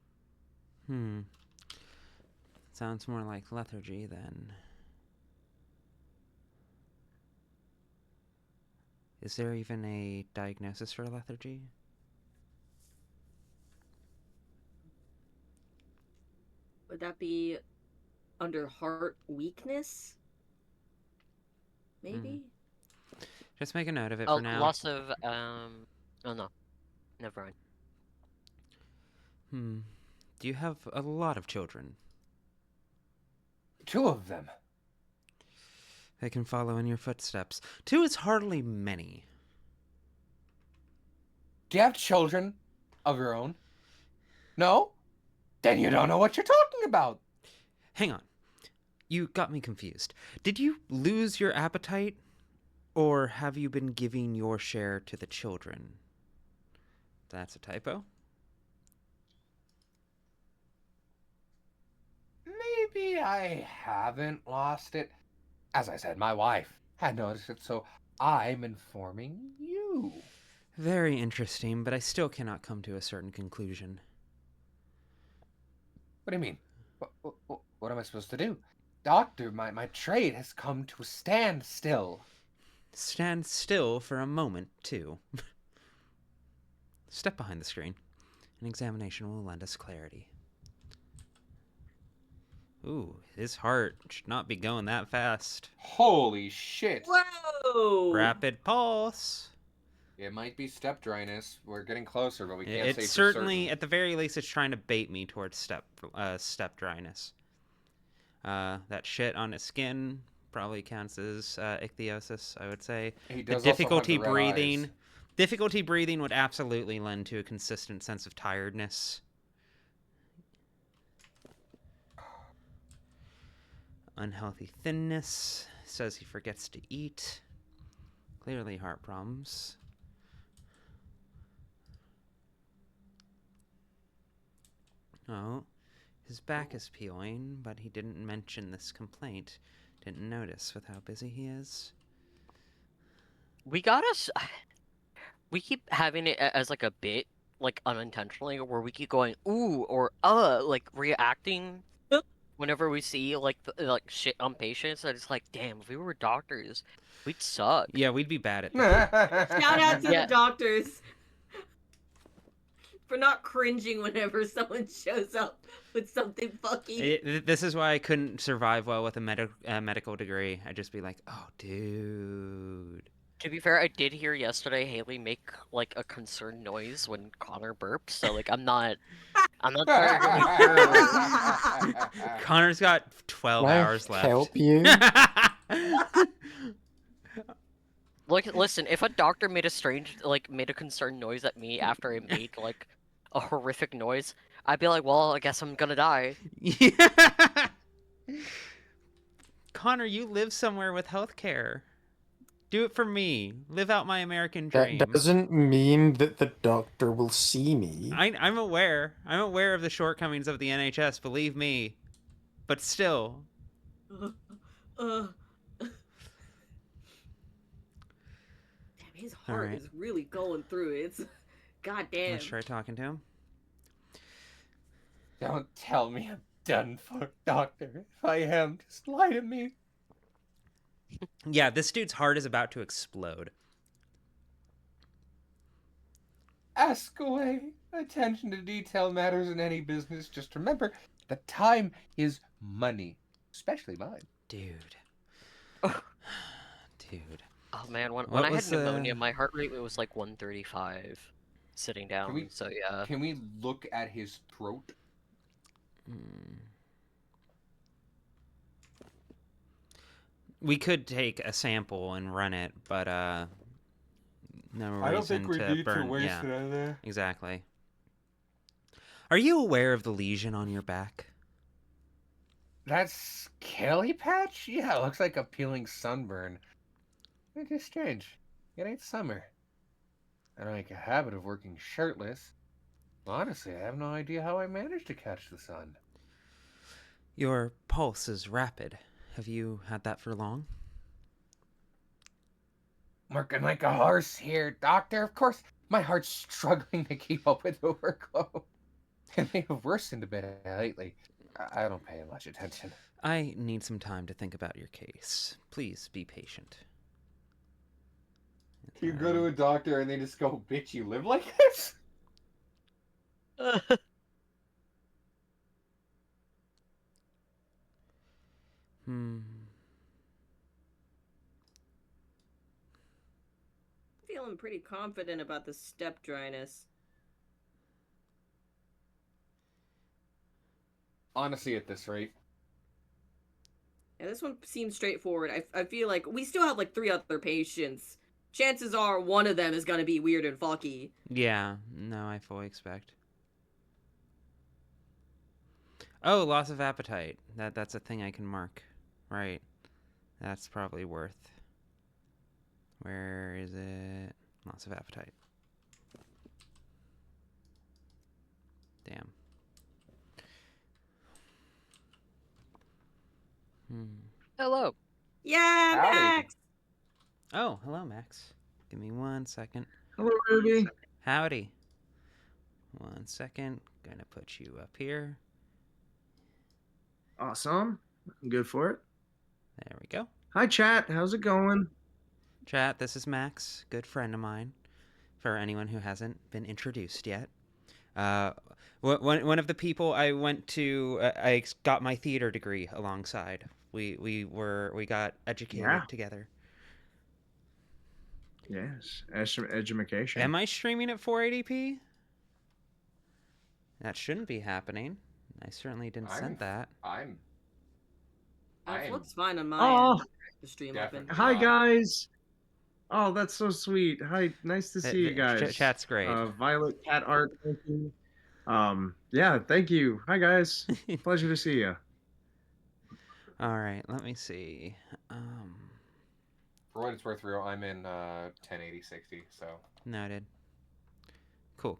[SPEAKER 1] Sounds more like lethargy then. Is there even a diagnosis for lethargy?
[SPEAKER 5] Would that be under heart weakness? Maybe?
[SPEAKER 1] Just make a note of it
[SPEAKER 2] Oh,
[SPEAKER 1] for now.
[SPEAKER 2] loss of oh no, never mind.
[SPEAKER 1] Do you have a lot of children?
[SPEAKER 3] 2 of them.
[SPEAKER 1] They can follow in your footsteps. 2 is hardly many.
[SPEAKER 3] Do you have children of your own? No? Then you don't know what you're talking about.
[SPEAKER 1] Hang on. You got me confused. Did you lose your appetite? Or have you been giving your share to the children? That's a typo.
[SPEAKER 3] Maybe I haven't lost it. As I said, my wife had noticed it, so I'm informing you.
[SPEAKER 1] Very interesting, but I still cannot come to a certain conclusion.
[SPEAKER 3] What do you mean? What am I supposed to do? Doctor, my trade has come to a standstill.
[SPEAKER 1] Stand still for a moment, too. Step behind the screen. An examination will lend us clarity. Ooh, his heart should not be going that fast.
[SPEAKER 3] Holy shit.
[SPEAKER 5] Whoa!
[SPEAKER 1] Rapid pulse.
[SPEAKER 3] It might be step dryness. We're getting closer, but we can't say
[SPEAKER 1] It's
[SPEAKER 3] for
[SPEAKER 1] certainly,
[SPEAKER 3] certain.
[SPEAKER 1] at the very least, it's trying to bait me towards step dryness. That shit on his skin probably counts as ichthyosis, I would say.
[SPEAKER 3] He
[SPEAKER 1] The
[SPEAKER 3] does also have
[SPEAKER 1] difficulty
[SPEAKER 3] the red
[SPEAKER 1] breathing.
[SPEAKER 3] eyes.
[SPEAKER 1] Difficulty breathing would absolutely lend to a consistent sense of tiredness. Unhealthy thinness. Says he forgets to eat. Clearly heart problems. Oh, his back is peeling, but he didn't mention this complaint. Didn't notice with how busy he is.
[SPEAKER 2] We keep having it as like a bit, like unintentionally, where we keep going ooh or like reacting whenever we see like like shit on patients. And it's like, damn, if we were doctors, we'd suck.
[SPEAKER 1] Yeah, we'd be bad at that.
[SPEAKER 5] Shout out to
[SPEAKER 2] Yeah.
[SPEAKER 5] the doctors for not cringing whenever someone shows up with something fucky.
[SPEAKER 1] This is why I couldn't survive well with a medical degree. I'd just be like, oh, dude.
[SPEAKER 2] To be fair, I did hear yesterday Haley make like a concerned noise when Connor burped, so like I'm not entirely sure.
[SPEAKER 1] Connor's got 12
[SPEAKER 4] Can I
[SPEAKER 1] hours left.
[SPEAKER 4] help you?
[SPEAKER 2] Like, listen, if a doctor made a concerned noise at me after I made, like, a horrific noise, I'd be like, well, I guess I'm gonna die.
[SPEAKER 1] Yeah. Connor, you live somewhere with healthcare. Do it for me. Live out my American dream.
[SPEAKER 4] That doesn't mean that the doctor will see me.
[SPEAKER 1] I'm aware. I'm aware of the shortcomings of the NHS, believe me. But still.
[SPEAKER 5] Damn, his heart
[SPEAKER 1] right.
[SPEAKER 5] is really going through it. It's goddamn.
[SPEAKER 1] Let's try talking to him.
[SPEAKER 3] Don't tell me I'm done for, doctor. If I am, just lie to me.
[SPEAKER 1] Yeah, this dude's heart is about to explode.
[SPEAKER 3] Ask away. Attention to detail matters in any business. Just remember that time is money, especially mine.
[SPEAKER 1] Dude. Dude.
[SPEAKER 2] Oh man, when
[SPEAKER 1] What
[SPEAKER 2] I had
[SPEAKER 1] was,
[SPEAKER 2] pneumonia, my heart rate was like 135 sitting down.
[SPEAKER 3] we-
[SPEAKER 2] So yeah.
[SPEAKER 3] Can we look at his throat?
[SPEAKER 1] We could take a sample and run it, but no reason
[SPEAKER 3] I don't think we
[SPEAKER 1] to
[SPEAKER 3] need
[SPEAKER 1] burn.
[SPEAKER 3] to waste
[SPEAKER 1] Yeah,
[SPEAKER 3] it out there.
[SPEAKER 1] exactly. Are you aware of the lesion on your back?
[SPEAKER 3] That scaly patch? Yeah, it looks like a peeling sunburn. It's just strange. It ain't summer. I don't make a habit of working shirtless. Honestly, I have no idea how I managed to catch the sun.
[SPEAKER 1] Your pulse is rapid. Have you had that for long?
[SPEAKER 3] Working like a horse here, doctor. Of course, my heart's struggling to keep up with the workload. It may have worsened a bit lately. I don't pay much attention.
[SPEAKER 1] I need some time to think about your case. Please be patient.
[SPEAKER 3] You go to a doctor and they just go, bitch, you live like this?
[SPEAKER 5] Feeling pretty confident about the step dryness.
[SPEAKER 3] Honestly, at this rate.
[SPEAKER 5] Yeah, this one seems straightforward. I feel like we still have like 3 other patients. Chances are one of them is gonna be weird and fucky.
[SPEAKER 1] Yeah, no, I fully expect. Oh, loss of appetite. That's a thing I can mark. Right. That's probably worth. Where is it? Loss of appetite. Damn.
[SPEAKER 2] Hello.
[SPEAKER 5] Yeah,
[SPEAKER 3] Howdy.
[SPEAKER 5] Max!
[SPEAKER 1] Oh, hello, Max. Give me 1 second.
[SPEAKER 7] Hello, Ruby.
[SPEAKER 1] Howdy. 1 second. Gonna put you up here.
[SPEAKER 7] Awesome. I'm good for it.
[SPEAKER 1] There we go.
[SPEAKER 7] Hi, chat. How's it going?
[SPEAKER 1] Chat, this is Max, good friend of mine. For anyone who hasn't been introduced yet. One of the people I went to, I got my theater degree alongside. We got educated together.
[SPEAKER 7] Yes, education.
[SPEAKER 1] Am I streaming at 480p? That shouldn't be happening. I certainly didn't send that.
[SPEAKER 5] It looks fine on my
[SPEAKER 7] Oh,
[SPEAKER 5] end. The stream open.
[SPEAKER 3] definitely.
[SPEAKER 7] hi guys. Oh, that's so sweet. Hi, nice to see you guys.
[SPEAKER 1] Chat's great.
[SPEAKER 7] Violet cat art. Thank you. Yeah, thank you. Hi guys. Pleasure to see you.
[SPEAKER 1] All right, let me see.
[SPEAKER 3] For what it's worth, Rio, I'm in 1080/60, so.
[SPEAKER 1] Noted. Cool.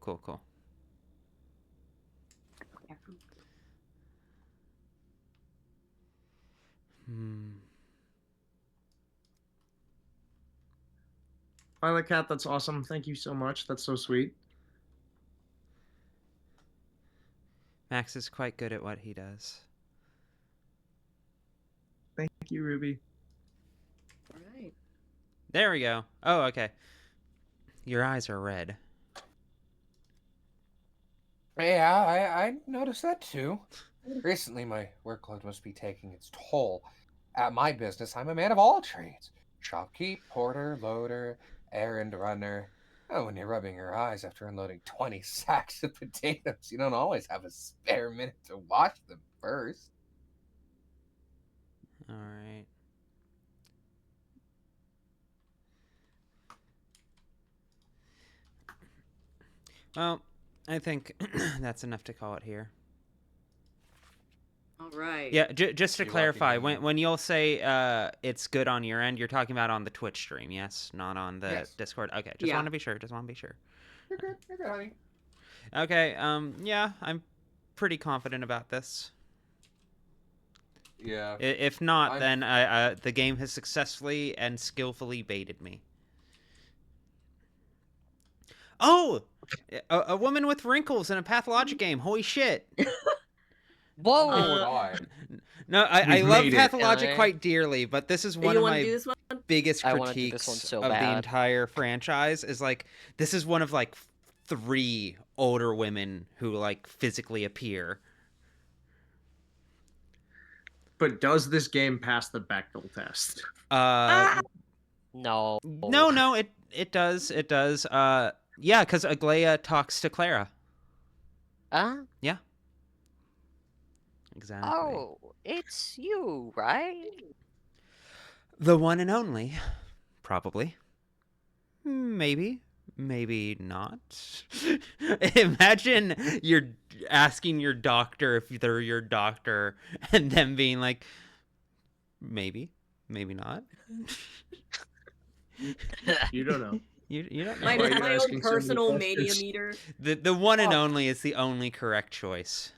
[SPEAKER 7] Violet cat, that's awesome. Thank you so much. That's so sweet.
[SPEAKER 1] Max is quite good at what he does.
[SPEAKER 7] Thank you, Ruby.
[SPEAKER 5] All right.
[SPEAKER 1] There we go. Oh, okay. Your eyes are red.
[SPEAKER 3] Yeah, I noticed that too. Recently, my workload must be taking its toll. At my business, I'm a man of all trades. Shopkeep, porter, loader, errand runner. Oh, when you're rubbing your eyes after unloading 20 sacks of potatoes, you don't always have a spare minute to wash them first.
[SPEAKER 1] All right. Well, I think that's enough to call it here.
[SPEAKER 5] All right.
[SPEAKER 1] Yeah, just to
[SPEAKER 3] You lucky
[SPEAKER 1] clarify,
[SPEAKER 3] me.
[SPEAKER 1] when you'll say it's good on your end, you're talking about on the Twitch stream, yes? Not on the
[SPEAKER 3] Yes.
[SPEAKER 1] Discord? Okay, just
[SPEAKER 5] Yeah.
[SPEAKER 1] want to be sure, just want to be sure.
[SPEAKER 3] You're good, honey.
[SPEAKER 1] Okay, yeah, I'm pretty confident about this.
[SPEAKER 3] Yeah.
[SPEAKER 1] If not,
[SPEAKER 3] I'm-
[SPEAKER 1] then the game has successfully and skillfully baited me. Oh! A woman with wrinkles in a Pathologic game. Holy shit.
[SPEAKER 2] Whoa!
[SPEAKER 3] Oh God.
[SPEAKER 1] No, I
[SPEAKER 7] We've
[SPEAKER 1] love
[SPEAKER 7] made it.
[SPEAKER 1] Pathologic
[SPEAKER 2] Yeah.
[SPEAKER 1] quite dearly, but this is one
[SPEAKER 5] you
[SPEAKER 1] of
[SPEAKER 5] want
[SPEAKER 1] my
[SPEAKER 5] to do this one?
[SPEAKER 1] biggest
[SPEAKER 2] I wanna do this
[SPEAKER 1] critiques
[SPEAKER 2] one so
[SPEAKER 1] of the
[SPEAKER 2] bad.
[SPEAKER 1] entire franchise is like this is one of like 3 older women who like physically appear.
[SPEAKER 7] But does this game pass the Bechdel test?
[SPEAKER 2] No.
[SPEAKER 1] No, it does. Yeah, because Aglaia talks to Clara. Exactly.
[SPEAKER 2] Oh, it's you, right?
[SPEAKER 1] The one and only. Probably. Maybe. Maybe not. Imagine you're asking your doctor if they're your doctor and them being like, maybe. Maybe not.
[SPEAKER 7] You don't know.
[SPEAKER 1] You don't know.
[SPEAKER 5] My,
[SPEAKER 7] Why are you
[SPEAKER 5] my own
[SPEAKER 7] asking so many
[SPEAKER 5] personal
[SPEAKER 7] questions?
[SPEAKER 5] mania meter.
[SPEAKER 1] The one and only is the only correct choice.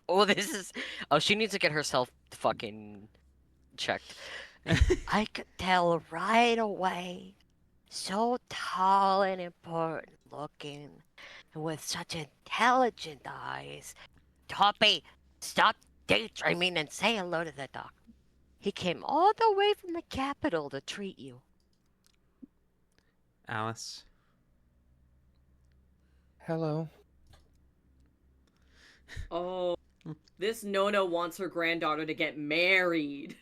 [SPEAKER 2] Oh, this is. Oh, she needs to get herself fucking checked. I could tell right away. So tall and important looking, and with such intelligent eyes. Tawpie, stop daydreaming and say hello to the doctor. He came all the way from the capital to treat you.
[SPEAKER 1] Alice.
[SPEAKER 3] Hello.
[SPEAKER 5] Oh, this Nona wants her granddaughter to get married.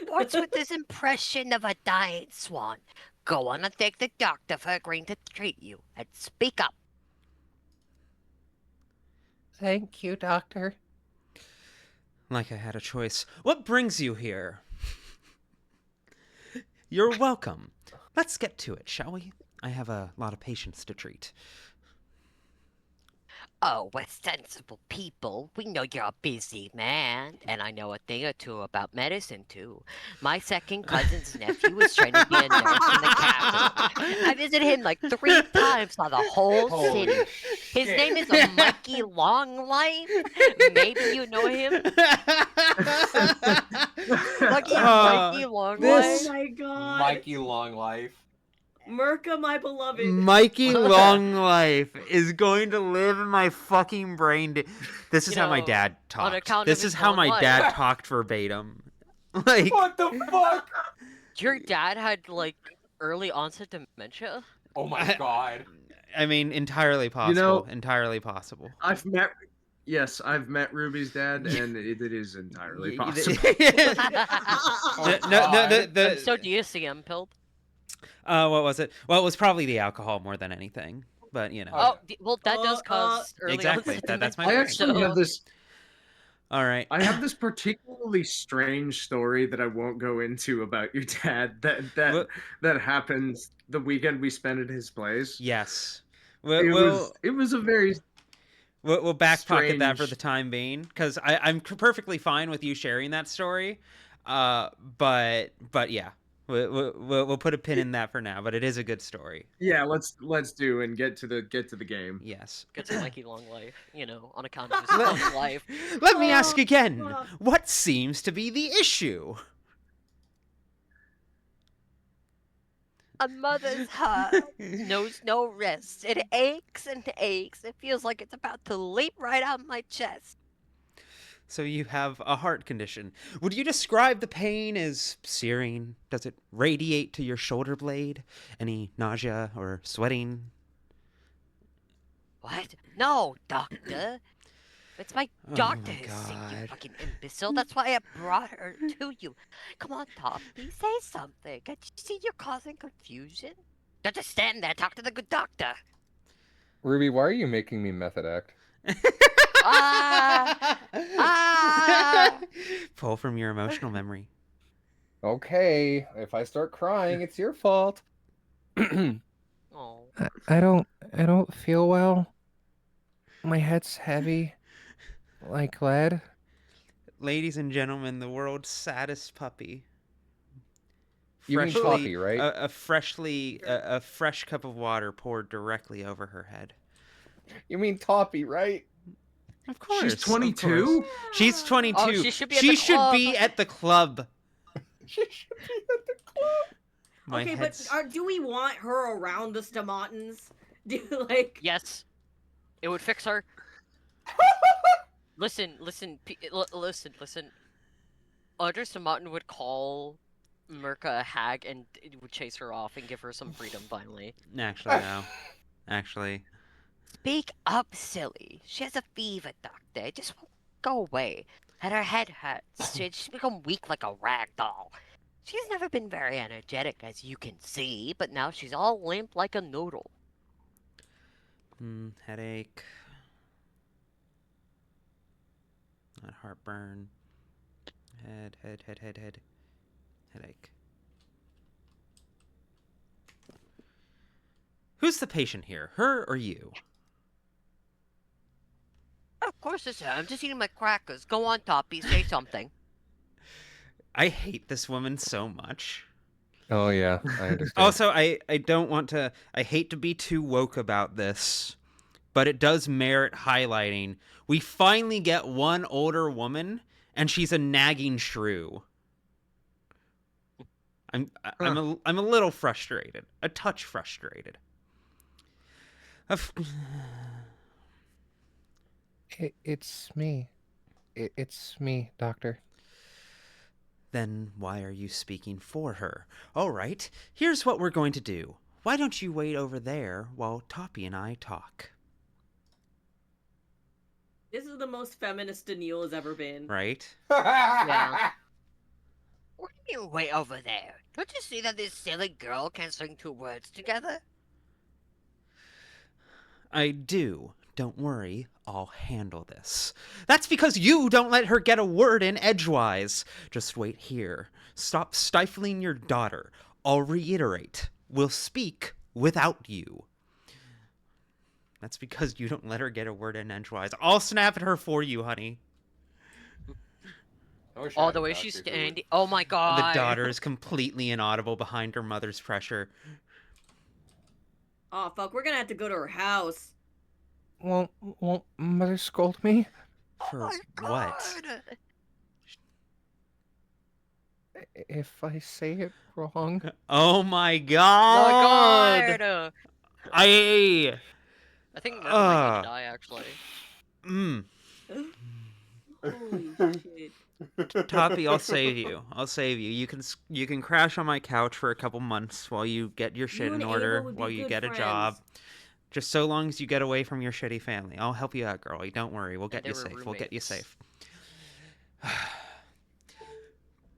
[SPEAKER 2] What's with this impression of a dying swan? Go on and thank the doctor for agreeing to treat you, and speak up.
[SPEAKER 3] Thank you, doctor.
[SPEAKER 1] Like I had a choice. What brings you here? You're welcome. Let's get to it, shall we? I have a lot of patients to treat.
[SPEAKER 2] Oh, we're sensible people. We know you're a busy man, and I know a thing or two about medicine, too. My second cousin's nephew is trying to be a nurse in the capital. I visited him like 3 times, saw the whole
[SPEAKER 3] Holy
[SPEAKER 2] city. His
[SPEAKER 3] shit.
[SPEAKER 2] name is Mikey Longlife. Maybe you know him. Mikey
[SPEAKER 1] this-
[SPEAKER 5] Oh
[SPEAKER 2] Longlife.
[SPEAKER 5] my god.
[SPEAKER 3] Mikey Long Life.
[SPEAKER 5] Merca, my beloved.
[SPEAKER 1] Mikey Long Life is going to live in my fucking brain. This is
[SPEAKER 2] You
[SPEAKER 1] how my
[SPEAKER 2] know,
[SPEAKER 1] dad
[SPEAKER 2] on
[SPEAKER 1] talked.
[SPEAKER 2] account of
[SPEAKER 1] This
[SPEAKER 2] his
[SPEAKER 1] is how
[SPEAKER 2] long
[SPEAKER 1] my
[SPEAKER 2] life.
[SPEAKER 1] dad talked verbatim. Like,
[SPEAKER 3] What the fuck?
[SPEAKER 2] Your dad had like early onset dementia?
[SPEAKER 3] Oh my God.
[SPEAKER 1] I mean, entirely possible.
[SPEAKER 7] know-
[SPEAKER 1] Entirely possible.
[SPEAKER 7] I've met Ruby's dad, and it is entirely possible.
[SPEAKER 3] Oh, God.
[SPEAKER 2] So do you see him, Pilt?
[SPEAKER 1] What was it? Well, it was probably the alcohol more than anything. But you know.
[SPEAKER 2] Oh, well, that does cause early
[SPEAKER 1] exactly.
[SPEAKER 2] onset
[SPEAKER 1] That's my
[SPEAKER 7] I
[SPEAKER 2] dementia,
[SPEAKER 7] actually
[SPEAKER 2] so-
[SPEAKER 7] have this.
[SPEAKER 1] All right.
[SPEAKER 7] I have this particularly strange story that I won't go into about your dad.
[SPEAKER 1] What-
[SPEAKER 7] That happened the weekend we spent at his place.
[SPEAKER 1] Yes.
[SPEAKER 7] It was a very
[SPEAKER 1] We'll back pocket that for
[SPEAKER 7] strange-
[SPEAKER 1] the time being, because I'm perfectly fine with you sharing that story. But yeah, we'll put a pin in that for now. But it is a good story.
[SPEAKER 7] yeah. Let's do and get to the game.
[SPEAKER 1] Yes.
[SPEAKER 2] Gets a Mikey long life, on account of his long life.
[SPEAKER 1] Let me ask again.
[SPEAKER 5] fuck.
[SPEAKER 1] What seems to be the issue?
[SPEAKER 2] A mother's heart knows no rest. It aches and aches. It feels like it's about to leap right out my chest.
[SPEAKER 1] So you have a heart condition. Would you describe the pain as searing? Does it radiate to your shoulder blade? Any nausea or sweating?
[SPEAKER 2] What? No, doctor. It's my
[SPEAKER 1] Oh
[SPEAKER 2] doctor
[SPEAKER 1] my
[SPEAKER 2] who's sick, you
[SPEAKER 1] God.
[SPEAKER 2] fucking imbecile. That's why I brought her to you. Come on, Tawpie, say something. Can't you see you're causing confusion? Don't just stand there. Talk to the good doctor.
[SPEAKER 3] Ruby, why are you making me method act?
[SPEAKER 2] Ah!
[SPEAKER 1] Pull from your emotional memory.
[SPEAKER 3] Okay, if I start crying, it's your fault.
[SPEAKER 2] Oh.
[SPEAKER 3] I don't feel well. My head's heavy, like lead.
[SPEAKER 1] Ladies and gentlemen, the world's saddest puppy.
[SPEAKER 3] You mean Tawpie, right?
[SPEAKER 1] A fresh cup of water poured directly over her head.
[SPEAKER 3] You mean Tawpie, right?
[SPEAKER 1] Of course.
[SPEAKER 7] She's
[SPEAKER 1] of
[SPEAKER 7] 22?
[SPEAKER 1] course. She's 22.
[SPEAKER 2] Oh, she should be at the club.
[SPEAKER 3] She should be at the club.
[SPEAKER 1] My
[SPEAKER 5] Okay,
[SPEAKER 1] head's...
[SPEAKER 5] but do we want her around the Stomatans? Do like?
[SPEAKER 2] Yes. It would fix her. Listen. Audrey Martin would call Mirka a hag and it would chase her off and give her some freedom finally.
[SPEAKER 1] Actually, no. Actually.
[SPEAKER 8] Speak up, silly. She has a fever, doctor. It just won't go away. And her head hurts. She's become weak like a rag doll. She's never been very energetic, as you can see, but now she's all limp like a noodle.
[SPEAKER 1] Headache. Not heartburn. Head. Headache. Who's the patient here? Her or you?
[SPEAKER 8] Of course it's her. I'm just eating my crackers. Go on, Tawpie. Say something.
[SPEAKER 1] I hate this woman so much.
[SPEAKER 3] Oh yeah, I understand.
[SPEAKER 1] Also, I don't want to... I hate to be too woke about this, but it does merit highlighting. We finally get one older woman, and she's a nagging shrew. I'm a little frustrated. A touch frustrated.
[SPEAKER 3] It's me. It's me, doctor.
[SPEAKER 1] Then why are you speaking for her? All right, here's what we're going to do. Why don't you wait over there while Tawpie and I talk?
[SPEAKER 5] This is the most feminist Daniil has ever been.
[SPEAKER 1] Right?
[SPEAKER 2] Yeah.
[SPEAKER 8] What do you wait over there? Don't you see that this silly girl can't string two words together?
[SPEAKER 1] I do. Don't worry, I'll handle this. That's because you don't let her get a word in edgewise. Just wait here. Stop stifling your daughter. I'll reiterate. We'll speak without you. That's because you don't let her get a word in edgewise. I'll snap at her for you, honey.
[SPEAKER 2] Oh, the way she's standing. Oh my god.
[SPEAKER 1] The daughter is completely inaudible behind her mother's pressure.
[SPEAKER 5] Oh fuck, we're gonna have to go to her house.
[SPEAKER 3] Won't mother scold me?
[SPEAKER 1] For what?
[SPEAKER 3] If I say it wrong?
[SPEAKER 1] Oh my
[SPEAKER 2] Oh my
[SPEAKER 1] god!
[SPEAKER 2] god.
[SPEAKER 1] I
[SPEAKER 2] think Mirka might need to die, actually.
[SPEAKER 5] Holy shit.
[SPEAKER 1] Tawpie, I'll save you. I'll save you. You can crash on my couch for a couple months while you get your shit
[SPEAKER 5] You
[SPEAKER 1] in
[SPEAKER 5] and
[SPEAKER 1] order,
[SPEAKER 5] Ava would be
[SPEAKER 1] while you
[SPEAKER 5] good
[SPEAKER 1] get a
[SPEAKER 5] friends.
[SPEAKER 1] job. Just so long as you get away from your shitty family. I'll help you out, girlie. Don't worry. We'll get
[SPEAKER 2] they
[SPEAKER 1] you
[SPEAKER 2] were
[SPEAKER 1] safe. We'll get you
[SPEAKER 2] roommates.
[SPEAKER 1] safe.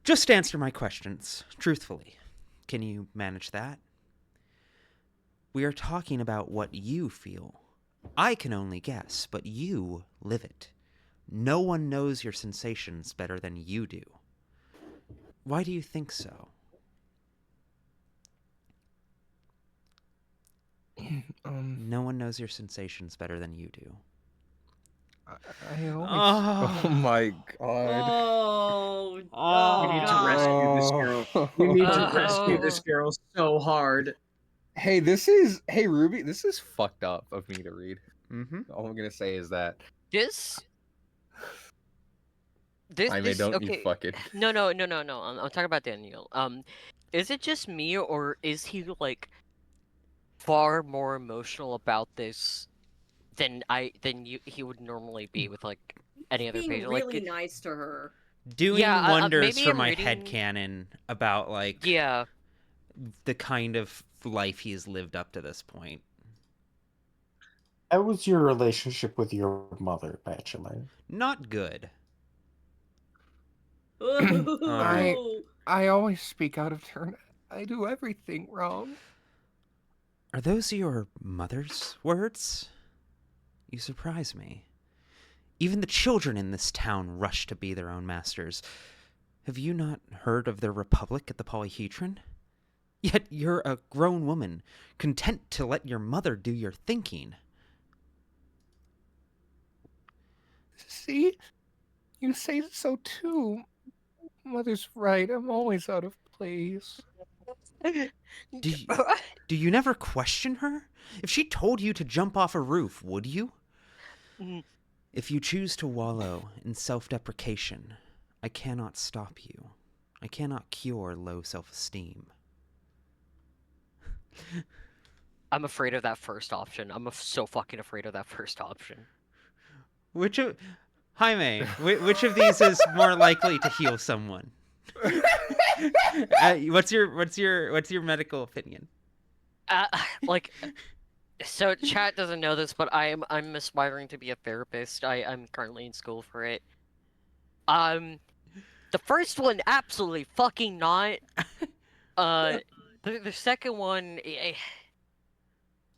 [SPEAKER 1] Just answer my questions, truthfully. Can you manage that? We are talking about what you feel. I can only guess, but you live it. No one knows your sensations better than you do. Why do you think so? No one knows your sensations better than you do.
[SPEAKER 3] I always... Oh my god.
[SPEAKER 5] Oh,
[SPEAKER 7] We need to rescue this girl. We need to rescue this girl so hard.
[SPEAKER 3] Hey, hey Ruby, this is fucked up of me to read.
[SPEAKER 1] Mm-hmm.
[SPEAKER 3] All I'm gonna say is that.
[SPEAKER 2] This,
[SPEAKER 3] Don't
[SPEAKER 2] okay.
[SPEAKER 3] you fucking.
[SPEAKER 2] No. I'm talking about Daniil. Is it just me, or is he like far more emotional about this than he would normally be with like any other
[SPEAKER 5] being
[SPEAKER 2] patient?
[SPEAKER 5] really
[SPEAKER 2] Like,
[SPEAKER 5] nice to her.
[SPEAKER 1] Doing wonders
[SPEAKER 2] maybe
[SPEAKER 1] for
[SPEAKER 2] I'm
[SPEAKER 1] my
[SPEAKER 2] reading-
[SPEAKER 1] headcanon about, like,
[SPEAKER 2] yeah,
[SPEAKER 1] the kind of life he's lived up to this point.
[SPEAKER 4] How was your relationship with your mother, Bachelor?
[SPEAKER 1] Not good.
[SPEAKER 3] I always speak out of turn. I do everything wrong.
[SPEAKER 1] Are those your mother's words? You surprise me. Even the children in this town rush to be their own masters. Have you not heard of the Republic at the Polyhedron? Yet you're a grown woman, content to let your mother do your thinking.
[SPEAKER 3] See? You say so too. Mother's right. I'm always out of place.
[SPEAKER 1] Do you never question her? If she told you to jump off a roof, would you? If you choose to wallow in self-deprecation, I cannot stop you. I cannot cure low self-esteem.
[SPEAKER 2] I'm afraid of that first option. I'm so fucking afraid of that first option.
[SPEAKER 1] Which of Jaime, which of these is more likely to heal someone? What's your medical opinion?
[SPEAKER 2] Like, so chat doesn't know this, but I'm aspiring to be a therapist. I'm currently in school for it. The first one, absolutely fucking not. The second one,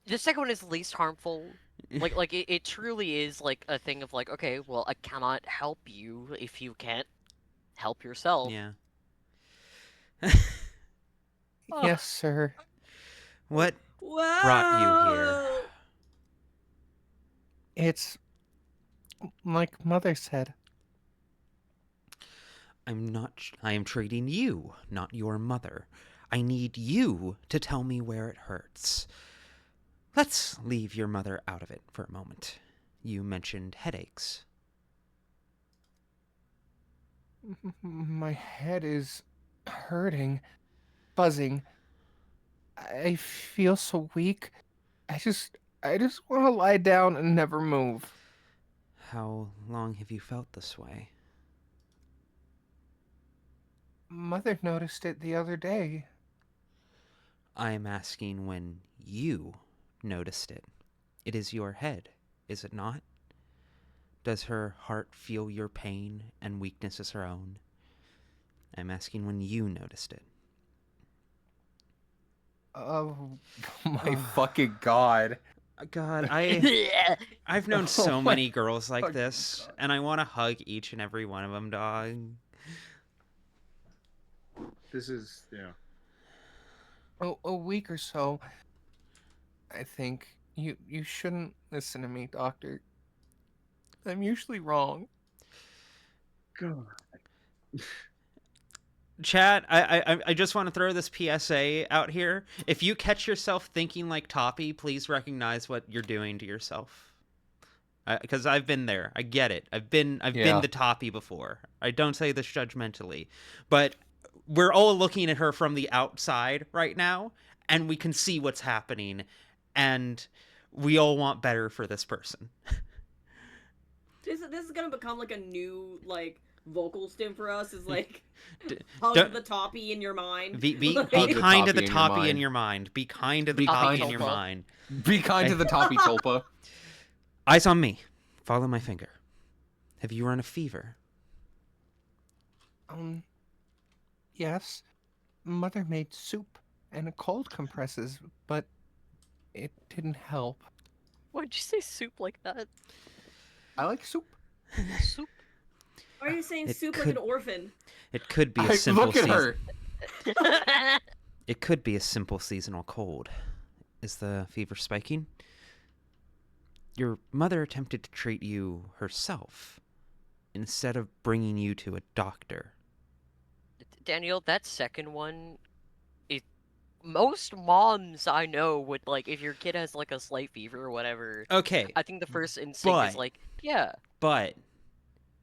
[SPEAKER 2] the second one is least harmful. Like it truly is like a thing of like, okay, well, I cannot help you if you can't help yourself.
[SPEAKER 1] Yeah.
[SPEAKER 3] Yes, sir.
[SPEAKER 1] What
[SPEAKER 5] Wow.
[SPEAKER 1] brought you here?
[SPEAKER 3] It's like Mother said.
[SPEAKER 1] I am treating you, not your mother. I need you to tell me where it hurts. Let's leave your mother out of it for a moment. You mentioned headaches.
[SPEAKER 3] My head is hurting, buzzing. I feel so weak. I just want to lie down and never move.
[SPEAKER 1] How long have you felt this way?
[SPEAKER 3] Mother noticed it the other day.
[SPEAKER 1] I am asking when you noticed it. It is your head, is it not? Does her heart feel your pain and weakness as her own? I'm asking when you noticed it.
[SPEAKER 3] Oh my fucking god.
[SPEAKER 1] God, I've known so many girls like
[SPEAKER 3] fucking
[SPEAKER 1] this,
[SPEAKER 3] God.
[SPEAKER 1] and I want to hug each and every one of them, dog.
[SPEAKER 7] This is, yeah.
[SPEAKER 3] A week or so. I think you shouldn't listen to me, doctor. I'm usually wrong.
[SPEAKER 7] God.
[SPEAKER 1] Chat, I just want to throw this PSA out here. If you catch yourself thinking like Tawpie, please recognize what you're doing to yourself. Because I've been there. I get it. I've been the Tawpie before. I don't say this judgmentally, but we're all looking at her from the outside right now, and we can see what's happening, and we all want better for this person.
[SPEAKER 5] This is gonna become like a new like vocal stim for us. Is like
[SPEAKER 1] don't-
[SPEAKER 5] the Tawpie in your mind.
[SPEAKER 1] Be
[SPEAKER 5] Like-
[SPEAKER 1] kind to the
[SPEAKER 3] Tawpie in your
[SPEAKER 1] Tawpie in
[SPEAKER 3] mind.
[SPEAKER 1] your mind. Be kind to the
[SPEAKER 3] Be
[SPEAKER 1] Tawpie
[SPEAKER 3] kind
[SPEAKER 1] in your
[SPEAKER 2] to-
[SPEAKER 1] mind.
[SPEAKER 3] Be kind to the Tawpie Tulpa.
[SPEAKER 1] Eyes on me. Follow my finger. Have you run a fever?
[SPEAKER 3] Yes. Mother made soup and cold compresses, but it didn't help.
[SPEAKER 2] Why'd you say soup like that?
[SPEAKER 3] I like soup.
[SPEAKER 2] Soup?
[SPEAKER 5] Why are you saying
[SPEAKER 1] It
[SPEAKER 5] soup like
[SPEAKER 1] could-
[SPEAKER 5] an orphan?
[SPEAKER 1] It could be a simple
[SPEAKER 3] Look at her.
[SPEAKER 1] It could be a simple seasonal cold. Is the fever spiking? Your mother attempted to treat you herself instead of bringing you to a doctor.
[SPEAKER 2] Daniel, that second one, most moms I know would like if your kid has like a slight fever or whatever.
[SPEAKER 1] Okay,
[SPEAKER 2] I think the first instinct is
[SPEAKER 1] But-
[SPEAKER 2] like, yeah.
[SPEAKER 1] but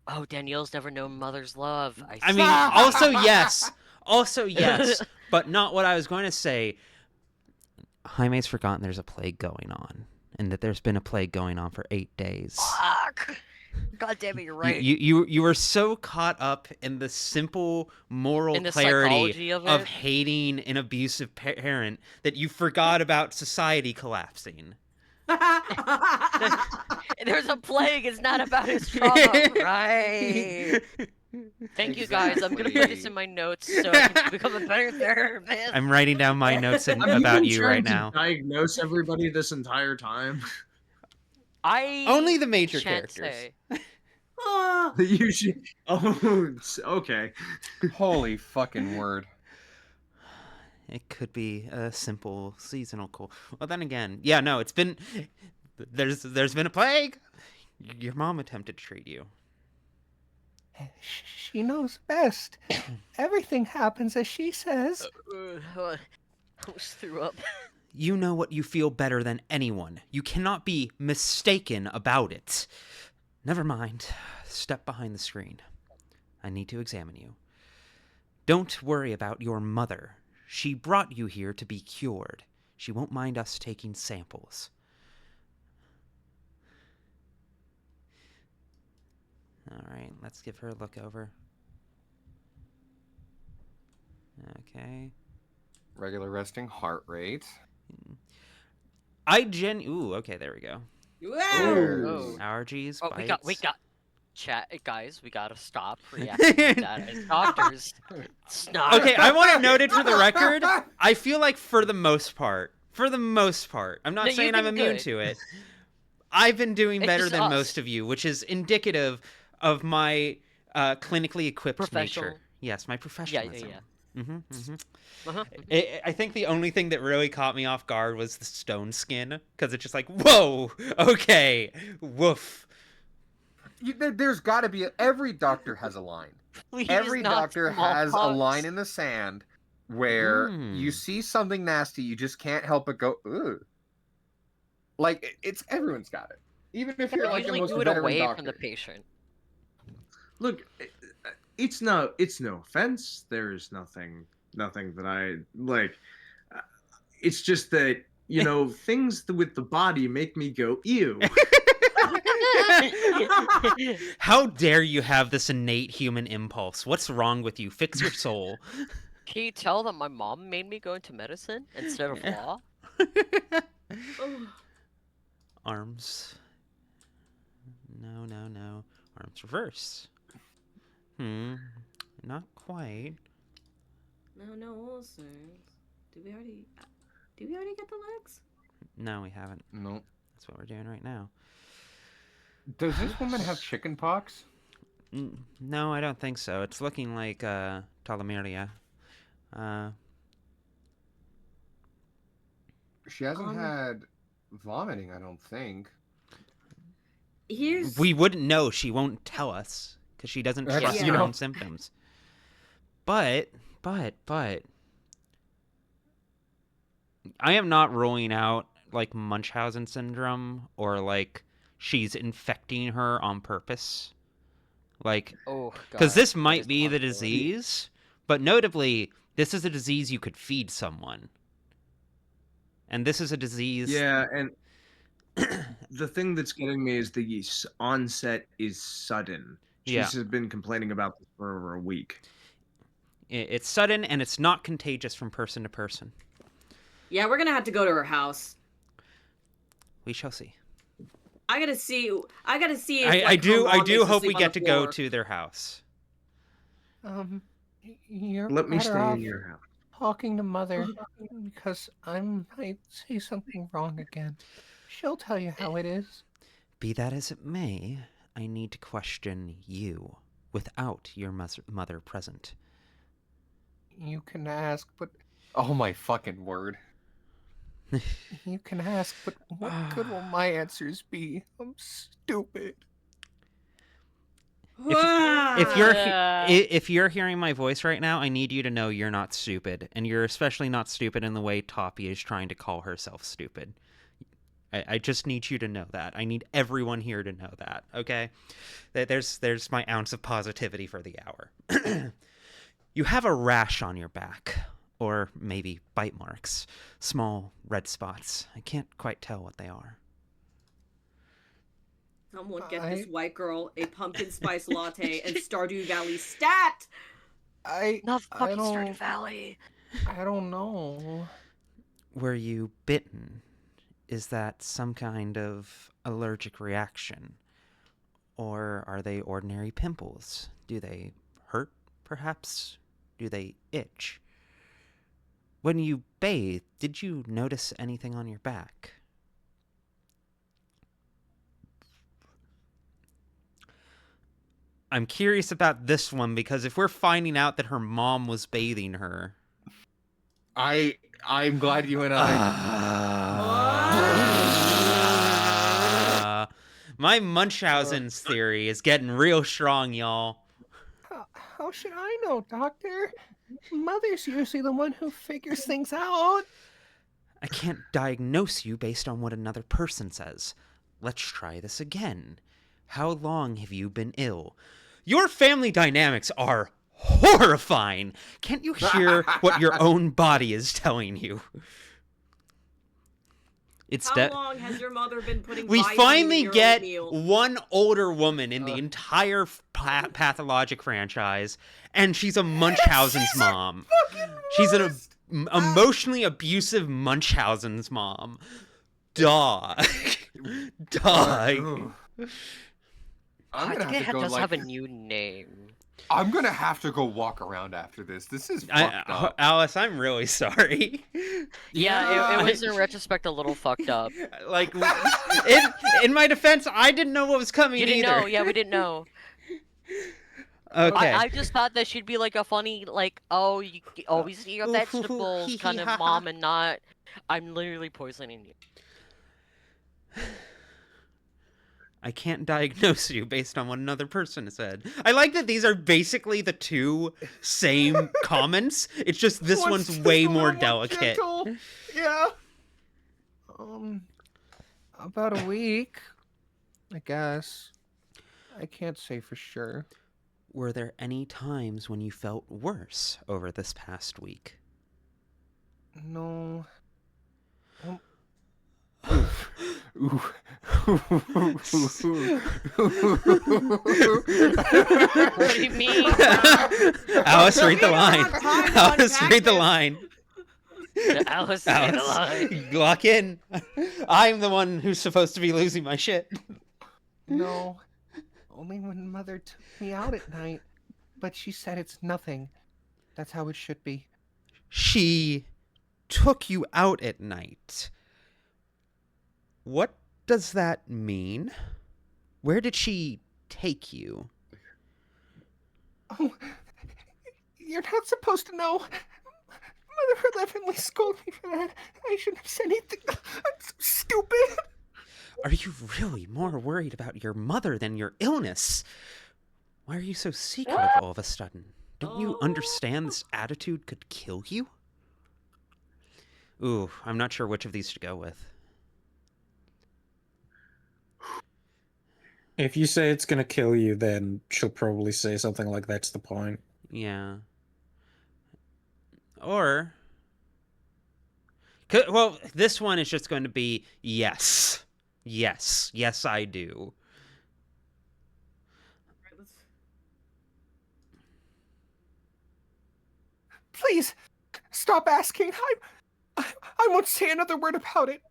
[SPEAKER 2] Oh, Danielle's never known mother's love.
[SPEAKER 1] I mean, also yes, but not what I was going to say. Jaime's forgotten there's a plague going on, and that there's been a plague going on for 8 days.
[SPEAKER 2] Fuck. God damn it, you're right.
[SPEAKER 1] You were so caught up in the simple moral
[SPEAKER 2] In the
[SPEAKER 1] clarity
[SPEAKER 2] psychology of it?
[SPEAKER 1] hating an abusive parent that you forgot about society collapsing.
[SPEAKER 2] There's a plague. It's not about his trauma, right? Thank you guys. I'm gonna put this in my notes so I can become a better therapist.
[SPEAKER 1] I'm writing down my notes
[SPEAKER 7] Have
[SPEAKER 1] about
[SPEAKER 7] been
[SPEAKER 1] you
[SPEAKER 7] trying
[SPEAKER 1] right
[SPEAKER 7] to
[SPEAKER 1] now.
[SPEAKER 7] Diagnose everybody this entire time.
[SPEAKER 2] I
[SPEAKER 1] Only the major
[SPEAKER 2] shan't
[SPEAKER 1] characters.
[SPEAKER 2] say.
[SPEAKER 5] Ah,
[SPEAKER 7] You should. Oh, okay.
[SPEAKER 3] Holy fucking word.
[SPEAKER 1] It could be a simple seasonal cold. Well, then again, yeah, no, it's been there's been a plague. Your mom attempted to treat you.
[SPEAKER 3] She knows best. Everything happens as she says.
[SPEAKER 2] I almost threw up.
[SPEAKER 1] You know what you feel better than anyone. You cannot be mistaken about it. Never mind. Step behind the screen. I need to examine you. Don't worry about your mother. She brought you here to be cured. She won't mind us taking samples. All right, let's give her a look over. Okay.
[SPEAKER 3] Regular resting heart rate.
[SPEAKER 1] Ooh, okay, there we go.
[SPEAKER 5] Whoa!
[SPEAKER 1] Allergies,
[SPEAKER 2] Oh,
[SPEAKER 1] bites.
[SPEAKER 2] we got. Chat, guys, we gotta stop reacting like that as doctors. It's not.
[SPEAKER 1] Okay, I want it noted for the record. I feel like for the most part, I'm not
[SPEAKER 2] No,
[SPEAKER 1] saying
[SPEAKER 2] you've
[SPEAKER 1] I'm
[SPEAKER 2] been
[SPEAKER 1] immune
[SPEAKER 2] good.
[SPEAKER 1] to it. I've been doing
[SPEAKER 2] It's
[SPEAKER 1] better
[SPEAKER 2] just
[SPEAKER 1] than
[SPEAKER 2] us.
[SPEAKER 1] most of you, which is indicative of my clinically equipped
[SPEAKER 2] Professional.
[SPEAKER 1] nature. Yes, my professionalism.
[SPEAKER 2] Uh-huh.
[SPEAKER 1] I think the only thing that really caught me off guard was the stone skin, because it's just like, whoa, okay, woof.
[SPEAKER 3] There's got to be every doctor has a line.
[SPEAKER 2] Please
[SPEAKER 3] Every
[SPEAKER 2] not
[SPEAKER 3] doctor has a
[SPEAKER 2] smallpox.
[SPEAKER 3] line in the sand where you see something nasty, you just can't help but go, ugh. Like, it's everyone's got it. Even if you're
[SPEAKER 2] They
[SPEAKER 3] like the
[SPEAKER 2] usually
[SPEAKER 3] most
[SPEAKER 2] do it
[SPEAKER 3] veteran
[SPEAKER 2] away
[SPEAKER 3] doctor.
[SPEAKER 2] from the patient.
[SPEAKER 7] Look, it's no offense. There's nothing that I like. It's just that things with the body make me go ew.
[SPEAKER 1] How dare you have this innate human impulse? What's wrong with you? Fix your soul.
[SPEAKER 2] Can you tell that my mom made me go into medicine instead of law?
[SPEAKER 1] Arms. No. Arms reverse. Not quite.
[SPEAKER 5] No ulcers. Did we already get the legs?
[SPEAKER 1] No, we haven't.
[SPEAKER 3] No.
[SPEAKER 1] That's what we're doing right now.
[SPEAKER 3] Does this woman have chicken pox?
[SPEAKER 1] No, I don't think so. It's looking like Tolomeria.
[SPEAKER 3] She hasn't had vomiting, I don't think.
[SPEAKER 1] We wouldn't know. She won't tell us because she doesn't trust her own symptoms. But I am not ruling out like Munchausen syndrome or like she's infecting her on purpose. Like, because this might be the disease, but notably, this is a disease you could feed someone. And this is a disease.
[SPEAKER 7] Yeah, and the thing that's getting me is the onset is sudden. She's been complaining about this for over a week.
[SPEAKER 1] It's sudden and it's not contagious from person to person.
[SPEAKER 5] Yeah, we're gonna have to go to her house.
[SPEAKER 1] We shall see.
[SPEAKER 5] I gotta see. If,
[SPEAKER 1] I do hope we
[SPEAKER 5] sleep on
[SPEAKER 1] get
[SPEAKER 5] the
[SPEAKER 1] to go
[SPEAKER 5] floor.
[SPEAKER 1] to their house.
[SPEAKER 3] You're
[SPEAKER 7] Let me
[SPEAKER 3] better
[SPEAKER 7] stay
[SPEAKER 3] off
[SPEAKER 7] in your house.
[SPEAKER 3] talking to Mother because I might say something wrong again. She'll tell you how it is.
[SPEAKER 1] Be that as it may, I need to question you without your mother present.
[SPEAKER 3] You can ask, but... Oh my fucking word. You can ask, but what good will my answers be? I'm stupid.
[SPEAKER 1] If you're hearing my voice right now, I need you to know you're not stupid, and you're especially not stupid in the way Tawpie is trying to call herself stupid. I just need you to know that. I need everyone here to know that. Okay, there's my ounce of positivity for the hour. You have a rash on your back, or maybe bite marks, small red spots. I can't quite tell what they are.
[SPEAKER 5] Someone get this white girl a pumpkin spice latte and Stardew Valley stat.
[SPEAKER 2] Not fucking Stardew Valley.
[SPEAKER 3] I don't know.
[SPEAKER 1] Were you bitten? Is that some kind of allergic reaction? Or are they ordinary pimples? Do they hurt, perhaps? Do they itch? When you bathed, did you notice anything on your back? I'm curious about this one because if we're finding out that her mom was bathing her...
[SPEAKER 3] I'm glad you and
[SPEAKER 1] My Munchausen's theory is getting real strong, y'all.
[SPEAKER 3] How should I know, Doctor? Mother's usually the one who figures things out.
[SPEAKER 1] I can't diagnose you based on what another person says. Let's try this again. How long have you been ill? Your family dynamics are horrifying. Can't you hear what your own body is telling you? It's
[SPEAKER 5] How long has your mother been putting
[SPEAKER 1] We
[SPEAKER 5] Visine
[SPEAKER 1] finally
[SPEAKER 5] in your
[SPEAKER 1] get
[SPEAKER 5] oatmeal?
[SPEAKER 1] one older woman in the entire Pathologic franchise, and she's a Munchausen's mom. She's an emotionally abusive Munchausen's mom. Die. Die.
[SPEAKER 3] I'm
[SPEAKER 2] I
[SPEAKER 3] gonna
[SPEAKER 2] think
[SPEAKER 3] have
[SPEAKER 2] it
[SPEAKER 3] to go
[SPEAKER 2] does
[SPEAKER 3] like.
[SPEAKER 2] have a new name.
[SPEAKER 3] I'm gonna have to go walk around after this. This is fucked up.
[SPEAKER 1] Alice, I'm really sorry.
[SPEAKER 2] Yeah, it was in retrospect a little fucked up.
[SPEAKER 1] Like, in my defense, I didn't know what was coming
[SPEAKER 2] You didn't
[SPEAKER 1] either.
[SPEAKER 2] know? Yeah, we didn't know.
[SPEAKER 1] Okay.
[SPEAKER 2] I just thought that she'd be like a funny, like, oh, you always eat your vegetables kind of mom, and not, I'm literally poisoning you.
[SPEAKER 1] I can't diagnose you based on what another person said. I like that these are basically the two same comments. It's just this one's
[SPEAKER 3] just
[SPEAKER 1] way
[SPEAKER 3] a little
[SPEAKER 1] more delicate.
[SPEAKER 3] gentle. Yeah. About a week, I guess. I can't say for sure.
[SPEAKER 1] Were there any times when you felt worse over this past week?
[SPEAKER 3] No.
[SPEAKER 2] What do you mean?
[SPEAKER 1] Alice, read the line.
[SPEAKER 5] time to
[SPEAKER 1] Alice,
[SPEAKER 5] unpack
[SPEAKER 1] read the
[SPEAKER 5] this.
[SPEAKER 1] line.
[SPEAKER 2] Alice, say the line.
[SPEAKER 1] Alice, lock in. I'm the one who's supposed to be losing my shit.
[SPEAKER 3] No. Only when Mother took me out at night. But she said it's nothing. That's how it should be.
[SPEAKER 1] She took you out at night. What does that mean? Where did she take you?
[SPEAKER 3] Oh, you're not supposed to know. Mother lovingly scolded me for that. I shouldn't have said anything. I'm so stupid.
[SPEAKER 1] Are you really more worried about your mother than your illness? Why are you so secretive all of a sudden? Don't you understand this attitude could kill you? Ooh, I'm not sure which of these to go with.
[SPEAKER 4] If you say it's gonna kill you, then she'll probably say something like that's the point.
[SPEAKER 1] Yeah. Or... well, this one is just going to be yes. Yes. Yes, I do.
[SPEAKER 3] Please, stop asking. I won't say another word about it.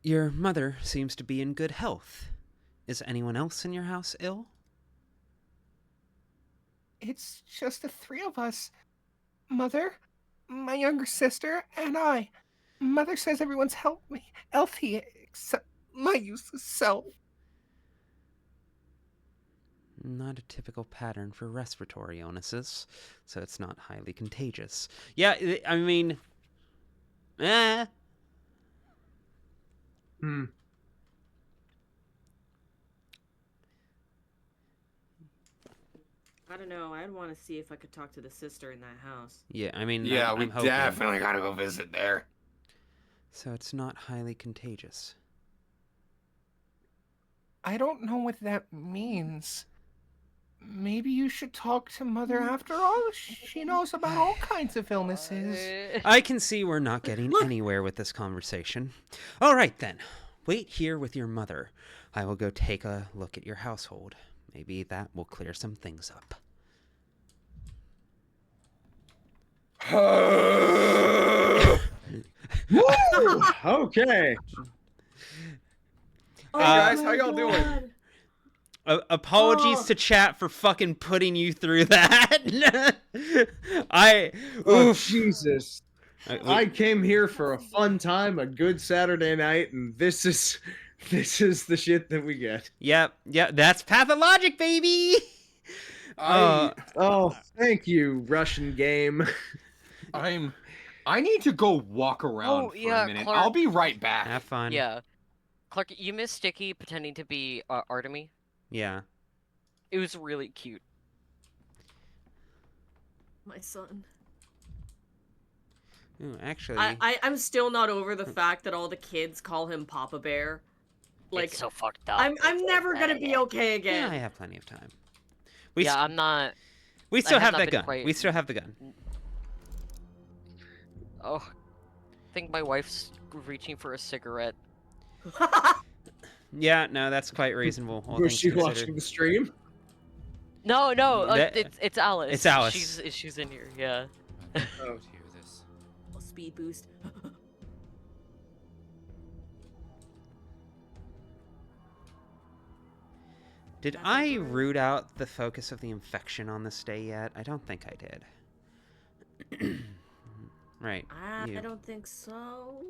[SPEAKER 1] Your mother seems to be in good health. Is anyone else in your house ill?
[SPEAKER 3] It's just the three of us. Mother, my younger sister, and I. Mother says everyone's healthy, except my useless self.
[SPEAKER 1] Not a typical pattern for respiratory illnesses, so it's not highly contagious. Yeah, I mean...
[SPEAKER 7] Hmm.
[SPEAKER 5] I don't know. I'd want to see if I could talk to the sister in that house.
[SPEAKER 1] Yeah, I mean,
[SPEAKER 3] Yeah,
[SPEAKER 1] I'm
[SPEAKER 3] we
[SPEAKER 1] hoping.
[SPEAKER 3] definitely gotta go visit there.
[SPEAKER 1] So it's not highly contagious.
[SPEAKER 3] I don't know what that means. Maybe you should talk to Mother after all. She knows about all kinds of illnesses.
[SPEAKER 1] I can see we're not getting anywhere with this conversation. All right, then. Wait here with your mother. I will go take a look at your household. Maybe that will clear some things up.
[SPEAKER 7] Okay.
[SPEAKER 5] Oh,
[SPEAKER 3] guys, how
[SPEAKER 5] my
[SPEAKER 3] y'all doing?
[SPEAKER 5] God.
[SPEAKER 1] Apologies
[SPEAKER 5] Oh.
[SPEAKER 1] to chat for fucking putting you through that.
[SPEAKER 7] Oh,
[SPEAKER 1] Oof.
[SPEAKER 7] Jesus. I came here for a fun time, a good Saturday night, and this is the shit that we get.
[SPEAKER 1] Yep, that's Pathologic, baby.
[SPEAKER 7] Oh, thank you, Russian game.
[SPEAKER 3] I need to go walk around for
[SPEAKER 2] yeah,
[SPEAKER 3] a minute.
[SPEAKER 2] Clark.
[SPEAKER 3] I'll be right back.
[SPEAKER 1] Have fun.
[SPEAKER 2] Yeah. Clark, you missed Sticky pretending to be Artemy.
[SPEAKER 1] Yeah.
[SPEAKER 2] It was really cute.
[SPEAKER 5] My son.
[SPEAKER 1] Ooh, actually,
[SPEAKER 5] I'm still not over the fact that all the kids call him Papa Bear. Like,
[SPEAKER 2] It's so fucked up.
[SPEAKER 5] I'm never gonna be okay
[SPEAKER 1] yeah,
[SPEAKER 5] again.
[SPEAKER 1] I have plenty of time.
[SPEAKER 2] Yeah, I'm not.
[SPEAKER 1] We still
[SPEAKER 2] have
[SPEAKER 1] have
[SPEAKER 2] not
[SPEAKER 1] that
[SPEAKER 2] been
[SPEAKER 1] gun.
[SPEAKER 2] quite-
[SPEAKER 1] We still have the gun.
[SPEAKER 2] Oh, I think my wife's reaching for a cigarette.
[SPEAKER 1] Yeah, no, that's quite reasonable. All
[SPEAKER 7] Was
[SPEAKER 1] things
[SPEAKER 7] she
[SPEAKER 1] considered.
[SPEAKER 7] watching the stream?
[SPEAKER 2] No,
[SPEAKER 1] That-
[SPEAKER 2] it's Alice.
[SPEAKER 1] It's Alice.
[SPEAKER 2] She's in here. Yeah.
[SPEAKER 6] I don't hear this.
[SPEAKER 5] Speed boost.
[SPEAKER 1] Did
[SPEAKER 5] That's
[SPEAKER 1] I
[SPEAKER 5] important.
[SPEAKER 1] root out the focus of the infection on this day yet? I don't think I did. Right.
[SPEAKER 5] I
[SPEAKER 1] you.
[SPEAKER 5] don't think so.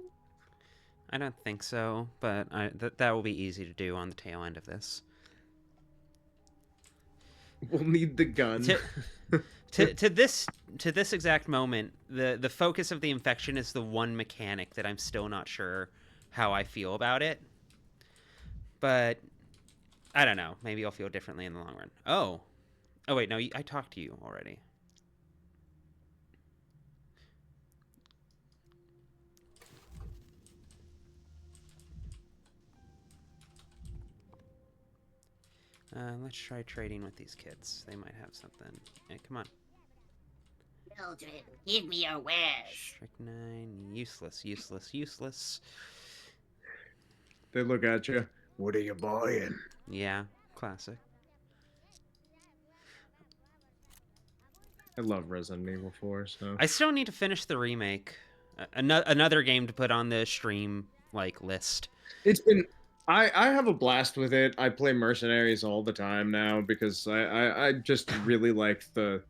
[SPEAKER 1] I don't think so, but that will be easy to do on the tail end of this.
[SPEAKER 7] We'll need the gun.
[SPEAKER 1] To this exact moment, the focus of the infection is the one mechanic that I'm still not sure how I feel about it. But I don't know. Maybe I'll feel differently in the long run. Oh wait, no, I talked to you already. Let's try trading with these kids. They might have something. Hey, come on.
[SPEAKER 8] Children, give me your wares.
[SPEAKER 1] Strychnine, useless, useless, useless.
[SPEAKER 7] They look at you. What are you buying?
[SPEAKER 1] Yeah, classic.
[SPEAKER 7] I love Resident Evil 4, so.
[SPEAKER 1] I still need to finish the remake. Another game to put on the stream list.
[SPEAKER 7] It's been. I have a blast with it. I play Mercenaries all the time now because I just really like the.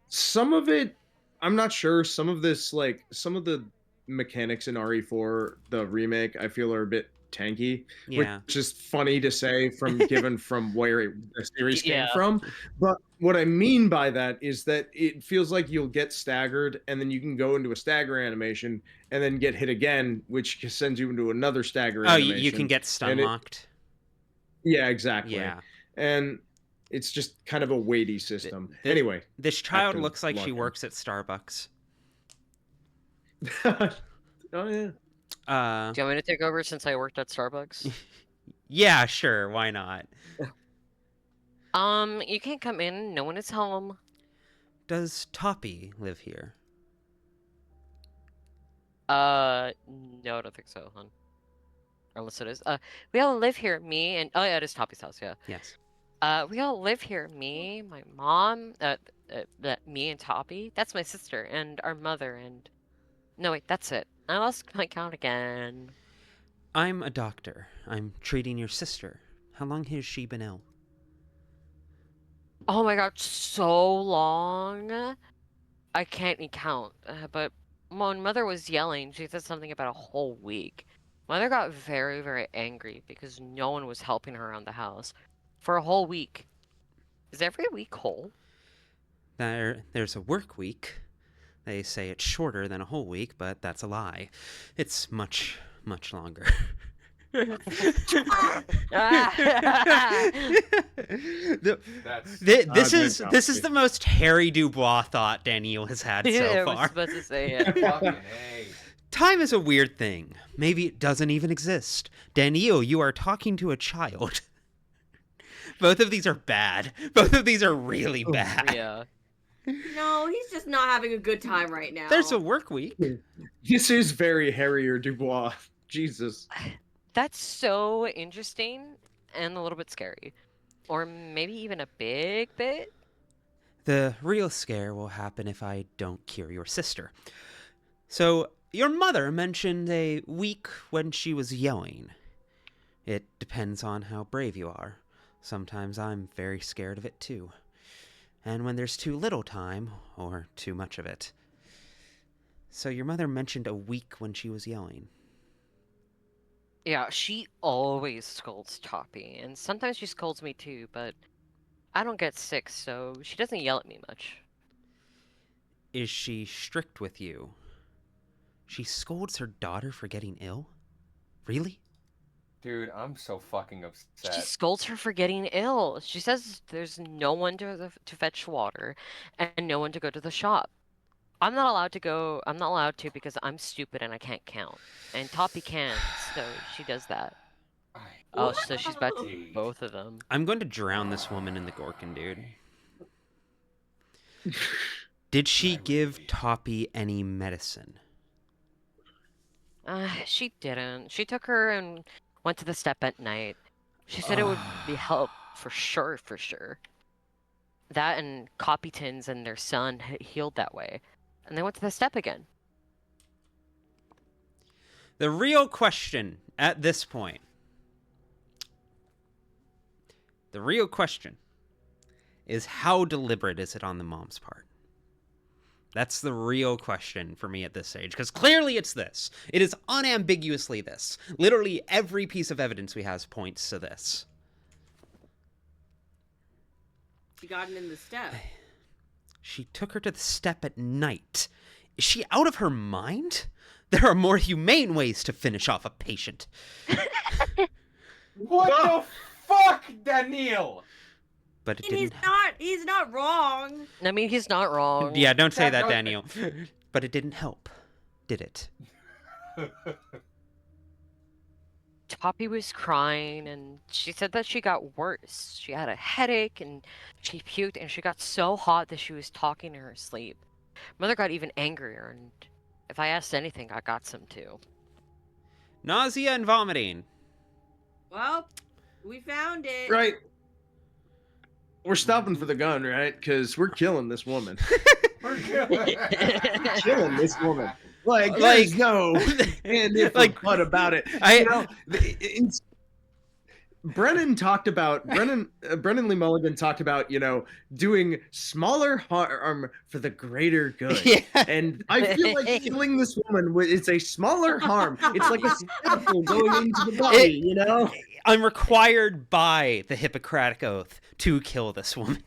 [SPEAKER 7] Some of it, I'm not sure. Some of this, some of the mechanics in RE4, the remake, I feel are a bit tanky,
[SPEAKER 1] Yeah.
[SPEAKER 7] which is funny to say given from where the series came
[SPEAKER 2] Yeah.
[SPEAKER 7] from. But what I mean by that is that it feels like you'll get staggered, and then you can go into a stagger animation, and then get hit again, which sends you into another stagger
[SPEAKER 1] Oh,
[SPEAKER 7] animation.
[SPEAKER 1] you can get stun locked.
[SPEAKER 7] Yeah, exactly.
[SPEAKER 1] Yeah.
[SPEAKER 7] And it's just kind of a weighty system.
[SPEAKER 1] The-
[SPEAKER 7] Anyway.
[SPEAKER 1] This child
[SPEAKER 7] to
[SPEAKER 1] looks like she
[SPEAKER 7] log in.
[SPEAKER 1] works at Starbucks.
[SPEAKER 7] Oh, yeah.
[SPEAKER 2] Do you want me to take over since I worked at Starbucks?
[SPEAKER 1] Yeah, sure. Why not?
[SPEAKER 2] You can't come in. No one is home.
[SPEAKER 1] Does Tawpie live here?
[SPEAKER 2] No, I don't think so, hon. Unless it is. We all live here. Me and oh yeah, it is Toppy's house. Yeah.
[SPEAKER 1] Yes.
[SPEAKER 2] We all live here. Me, my mom, me and Toppy. That's my sister and our mother and. No wait, that's it. I lost my count again.
[SPEAKER 1] I'm a doctor. I'm treating your sister. How long has she been ill?
[SPEAKER 2] Oh my god, so long. I can't even count. But when Mother was yelling, she said something about a whole week. Mother got very, very angry because no one was helping her around the house for a whole week. Is every week whole?
[SPEAKER 1] There's a work week. They say it's shorter than a whole week, but that's a lie. It's much, much longer. This is the most Harry Dubois thought Daniil has had so
[SPEAKER 2] I was
[SPEAKER 1] far.
[SPEAKER 2] supposed to say yeah.
[SPEAKER 3] Fucking A.
[SPEAKER 1] Time is a weird thing. Maybe it doesn't even exist. Daniil, you are talking to a child. Both of these are bad. Both of these are really bad.
[SPEAKER 2] Yeah.
[SPEAKER 5] No, he's just not having a good time right now.
[SPEAKER 1] There's a work week.
[SPEAKER 7] This is very Harry or Dubois. Jesus.
[SPEAKER 2] That's so interesting and a little bit scary. Or maybe even a big bit.
[SPEAKER 1] The real scare will happen if I don't cure your sister. So, your mother mentioned a week when she was yelling. It depends on how brave you are. Sometimes I'm very scared of it too. And when there's too little time, or too much of it. So your mother mentioned a week when she was yelling.
[SPEAKER 2] Yeah, she always scolds Toppy, and sometimes she scolds me too, but I don't get sick, so she doesn't yell at me much.
[SPEAKER 1] Is she strict with you? She scolds her daughter for getting ill? Really?
[SPEAKER 3] Dude, I'm so fucking
[SPEAKER 2] She
[SPEAKER 3] upset.
[SPEAKER 2] scolds her for getting ill. She says there's no one to fetch water and no one to go to the shop. I'm not allowed to go. I'm not allowed to because I'm stupid and I can't count. And Tawpie can, so she does that. Oh, so she's back to
[SPEAKER 3] hate-
[SPEAKER 2] both of them.
[SPEAKER 1] I'm going to drown this woman in the Gorkin, dude. Did she give Tawpie any medicine?
[SPEAKER 2] She didn't. She took her and went to the step at night. She said it would be help for sure, for sure. That and Copytons and their son healed that way. And they went to the step again.
[SPEAKER 1] The real question at this point. The real question is how deliberate is it on the mom's part? That's the real question for me at this stage, because clearly it's this. It is unambiguously this. Literally every piece of evidence we have points to this.
[SPEAKER 5] She got it in the step.
[SPEAKER 1] She took her to the step at night. Is she out of her mind? There are more humane ways to finish off a patient.
[SPEAKER 3] What the fuck, Daniil?
[SPEAKER 1] But it
[SPEAKER 5] And
[SPEAKER 1] didn't.
[SPEAKER 5] he's not wrong.
[SPEAKER 2] I mean, he's not wrong.
[SPEAKER 1] Yeah, don't say
[SPEAKER 3] That-
[SPEAKER 1] that, Daniil. But it didn't help, did it?
[SPEAKER 2] Tawpie was crying, and she said that she got worse. She had a headache, and she puked, and she got so hot that she was talking in her sleep. Mother got even angrier, and if I asked anything, I got some too.
[SPEAKER 1] Nausea and vomiting.
[SPEAKER 5] Well, we found it.
[SPEAKER 7] Right. We're stopping for the gun, right? Because we're killing this woman. Killing this woman. Like, there's no and if
[SPEAKER 1] like,
[SPEAKER 7] but about it.
[SPEAKER 1] I-
[SPEAKER 7] You know, Brennan Lee Mulligan talked about, doing smaller harm for the greater good.
[SPEAKER 1] Yeah.
[SPEAKER 7] And I feel like killing this woman, it's a smaller harm. It's like a scalpel going into the body,
[SPEAKER 1] I'm required by the Hippocratic Oath to kill this woman.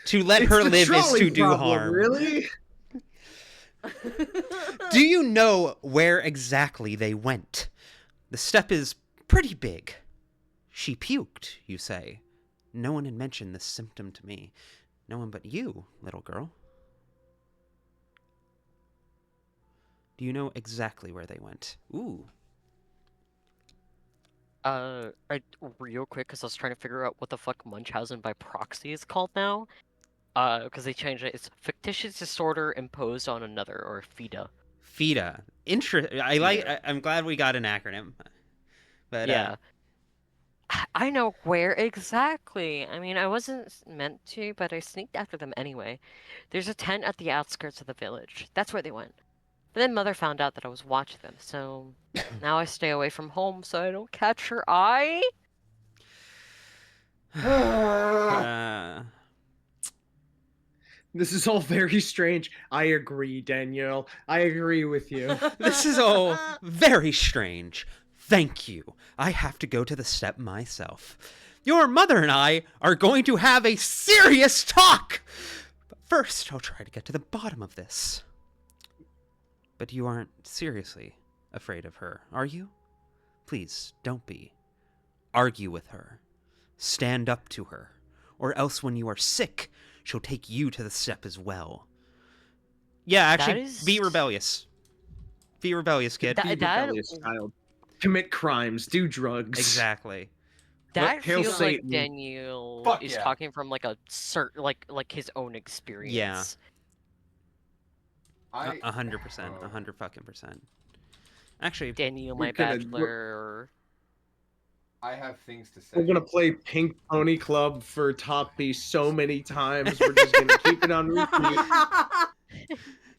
[SPEAKER 1] To let
[SPEAKER 7] It's
[SPEAKER 1] her
[SPEAKER 7] the
[SPEAKER 1] live is
[SPEAKER 7] trolley
[SPEAKER 1] to do
[SPEAKER 7] problem,
[SPEAKER 1] harm.
[SPEAKER 7] Really?
[SPEAKER 1] Do you know where exactly they went? The step is pretty big. She puked, you say. No one had mentioned this symptom to me. No one but you, little girl. Do you know exactly where they went? Ooh.
[SPEAKER 2] Real quick, because I was trying to figure out what the fuck Munchausen by proxy is called now. Because they changed it. It's fictitious disorder imposed on another, or FIDA.
[SPEAKER 1] FIDA. I'm glad we got an acronym. But
[SPEAKER 2] Yeah. I know where exactly. I mean, I wasn't meant to, but I sneaked after them anyway. There's a tent at the outskirts of the village. That's where they went. But then Mother found out that I was watching them, so now I stay away from home so I don't catch her eye.
[SPEAKER 7] This is all very strange. I agree, Danielle. I agree with you.
[SPEAKER 1] This is all very strange. Thank you. I have to go to the step myself. Your mother and I are going to have a serious talk. But first, I'll try to get to the bottom of this. But you aren't seriously afraid of her, are you? Please, don't be. Argue with her. Stand up to her. Or else when you are sick, she'll take you to the step as well. Yeah, actually, be rebellious. Be rebellious, kid.
[SPEAKER 2] That-
[SPEAKER 7] Rebellious child. Commit crimes, do drugs.
[SPEAKER 1] Exactly.
[SPEAKER 2] That
[SPEAKER 7] Hail
[SPEAKER 2] feels like
[SPEAKER 7] Satan.
[SPEAKER 2] Daniil
[SPEAKER 3] Fuck
[SPEAKER 2] is
[SPEAKER 3] yeah.
[SPEAKER 2] talking from like a like his own experience.
[SPEAKER 1] 100%. 100%. Actually,
[SPEAKER 2] Daniil,
[SPEAKER 7] We're
[SPEAKER 2] my
[SPEAKER 7] gonna-
[SPEAKER 2] bachelor.
[SPEAKER 3] I have things to say.
[SPEAKER 7] We're gonna play Pink Pony Club for Tawpie so many times. We're just gonna keep it on repeat.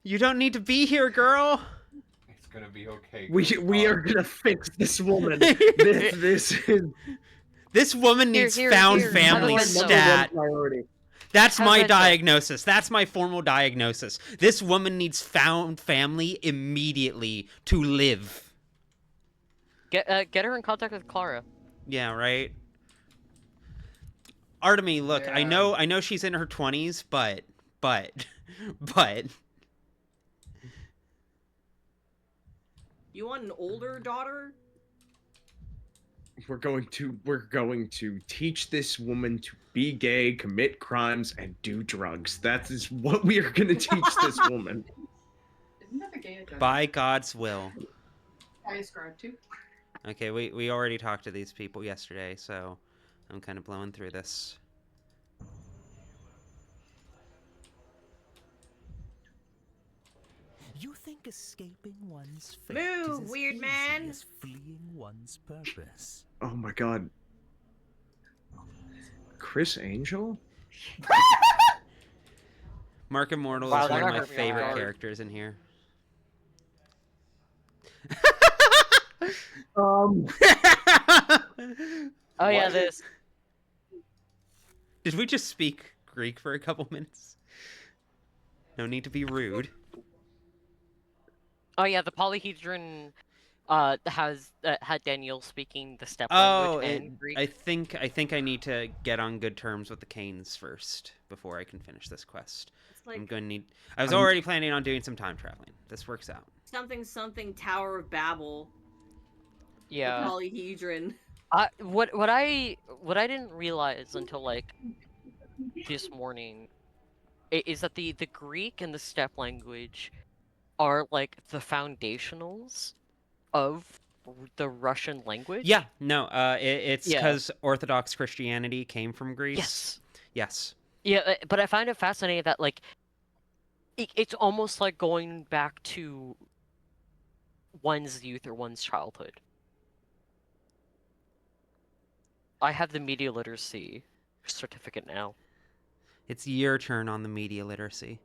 [SPEAKER 1] you don't need to be here, girl.
[SPEAKER 3] It's gonna be okay.
[SPEAKER 7] We are gonna fix this woman. This is
[SPEAKER 1] This woman
[SPEAKER 2] Here,
[SPEAKER 1] needs
[SPEAKER 2] here,
[SPEAKER 1] found
[SPEAKER 2] here.
[SPEAKER 1] family
[SPEAKER 2] Have a
[SPEAKER 7] number
[SPEAKER 1] stat.
[SPEAKER 7] one priority.
[SPEAKER 1] That's
[SPEAKER 2] Have
[SPEAKER 1] my
[SPEAKER 2] a-
[SPEAKER 1] diagnosis. That's my formal diagnosis. This woman needs found family immediately to live.
[SPEAKER 2] Get her in contact with Clara.
[SPEAKER 1] Yeah, right? Artemy, look, I
[SPEAKER 3] Yeah.
[SPEAKER 1] know she's in her 20s, but but
[SPEAKER 5] You want an older daughter?
[SPEAKER 7] We're going to teach this woman to be gay, commit crimes, and do drugs. That is what we are going to teach this woman.
[SPEAKER 9] Isn't that the gay agenda
[SPEAKER 1] by God's will.
[SPEAKER 9] I ascribe to?
[SPEAKER 1] Okay, we already talked to these people yesterday, so I'm kind of blowing through this.
[SPEAKER 10] You think escaping one's fate
[SPEAKER 5] Move,
[SPEAKER 10] is as
[SPEAKER 5] weird
[SPEAKER 10] easy
[SPEAKER 5] man.
[SPEAKER 10] as fleeing one's purpose.
[SPEAKER 7] Oh my god. Chris Angel?
[SPEAKER 1] Mark Immortal
[SPEAKER 2] Wow,
[SPEAKER 1] is one
[SPEAKER 2] that
[SPEAKER 1] of my
[SPEAKER 2] hurt me
[SPEAKER 1] favorite
[SPEAKER 2] hard.
[SPEAKER 1] characters in here.
[SPEAKER 7] Um.
[SPEAKER 2] Oh yeah,
[SPEAKER 7] What?
[SPEAKER 2] this.
[SPEAKER 1] Did we just speak Greek for a couple minutes? No need to be rude.
[SPEAKER 2] Oh yeah, the polyhedron has had Daniil speaking the step
[SPEAKER 1] Oh,
[SPEAKER 2] language and Greek.
[SPEAKER 1] I think I need to get on good terms with the Canes first before I can finish this quest.
[SPEAKER 5] It's like
[SPEAKER 1] I'm going to need. I was already planning on doing some time traveling. This works out.
[SPEAKER 5] something Tower of Babel.
[SPEAKER 2] Yeah.
[SPEAKER 5] The polyhedron.
[SPEAKER 2] What I didn't realize until like this morning is that the Greek and the step language are like the foundationals of the Russian language.
[SPEAKER 1] Yeah, no, it's
[SPEAKER 2] Yeah.
[SPEAKER 1] because Orthodox Christianity came from Greece.
[SPEAKER 2] Yes.
[SPEAKER 1] Yes.
[SPEAKER 2] Yeah, but I find it fascinating that like it's almost like going back to one's youth or one's childhood. I have the media literacy certificate now.
[SPEAKER 1] It's your turn on the media literacy.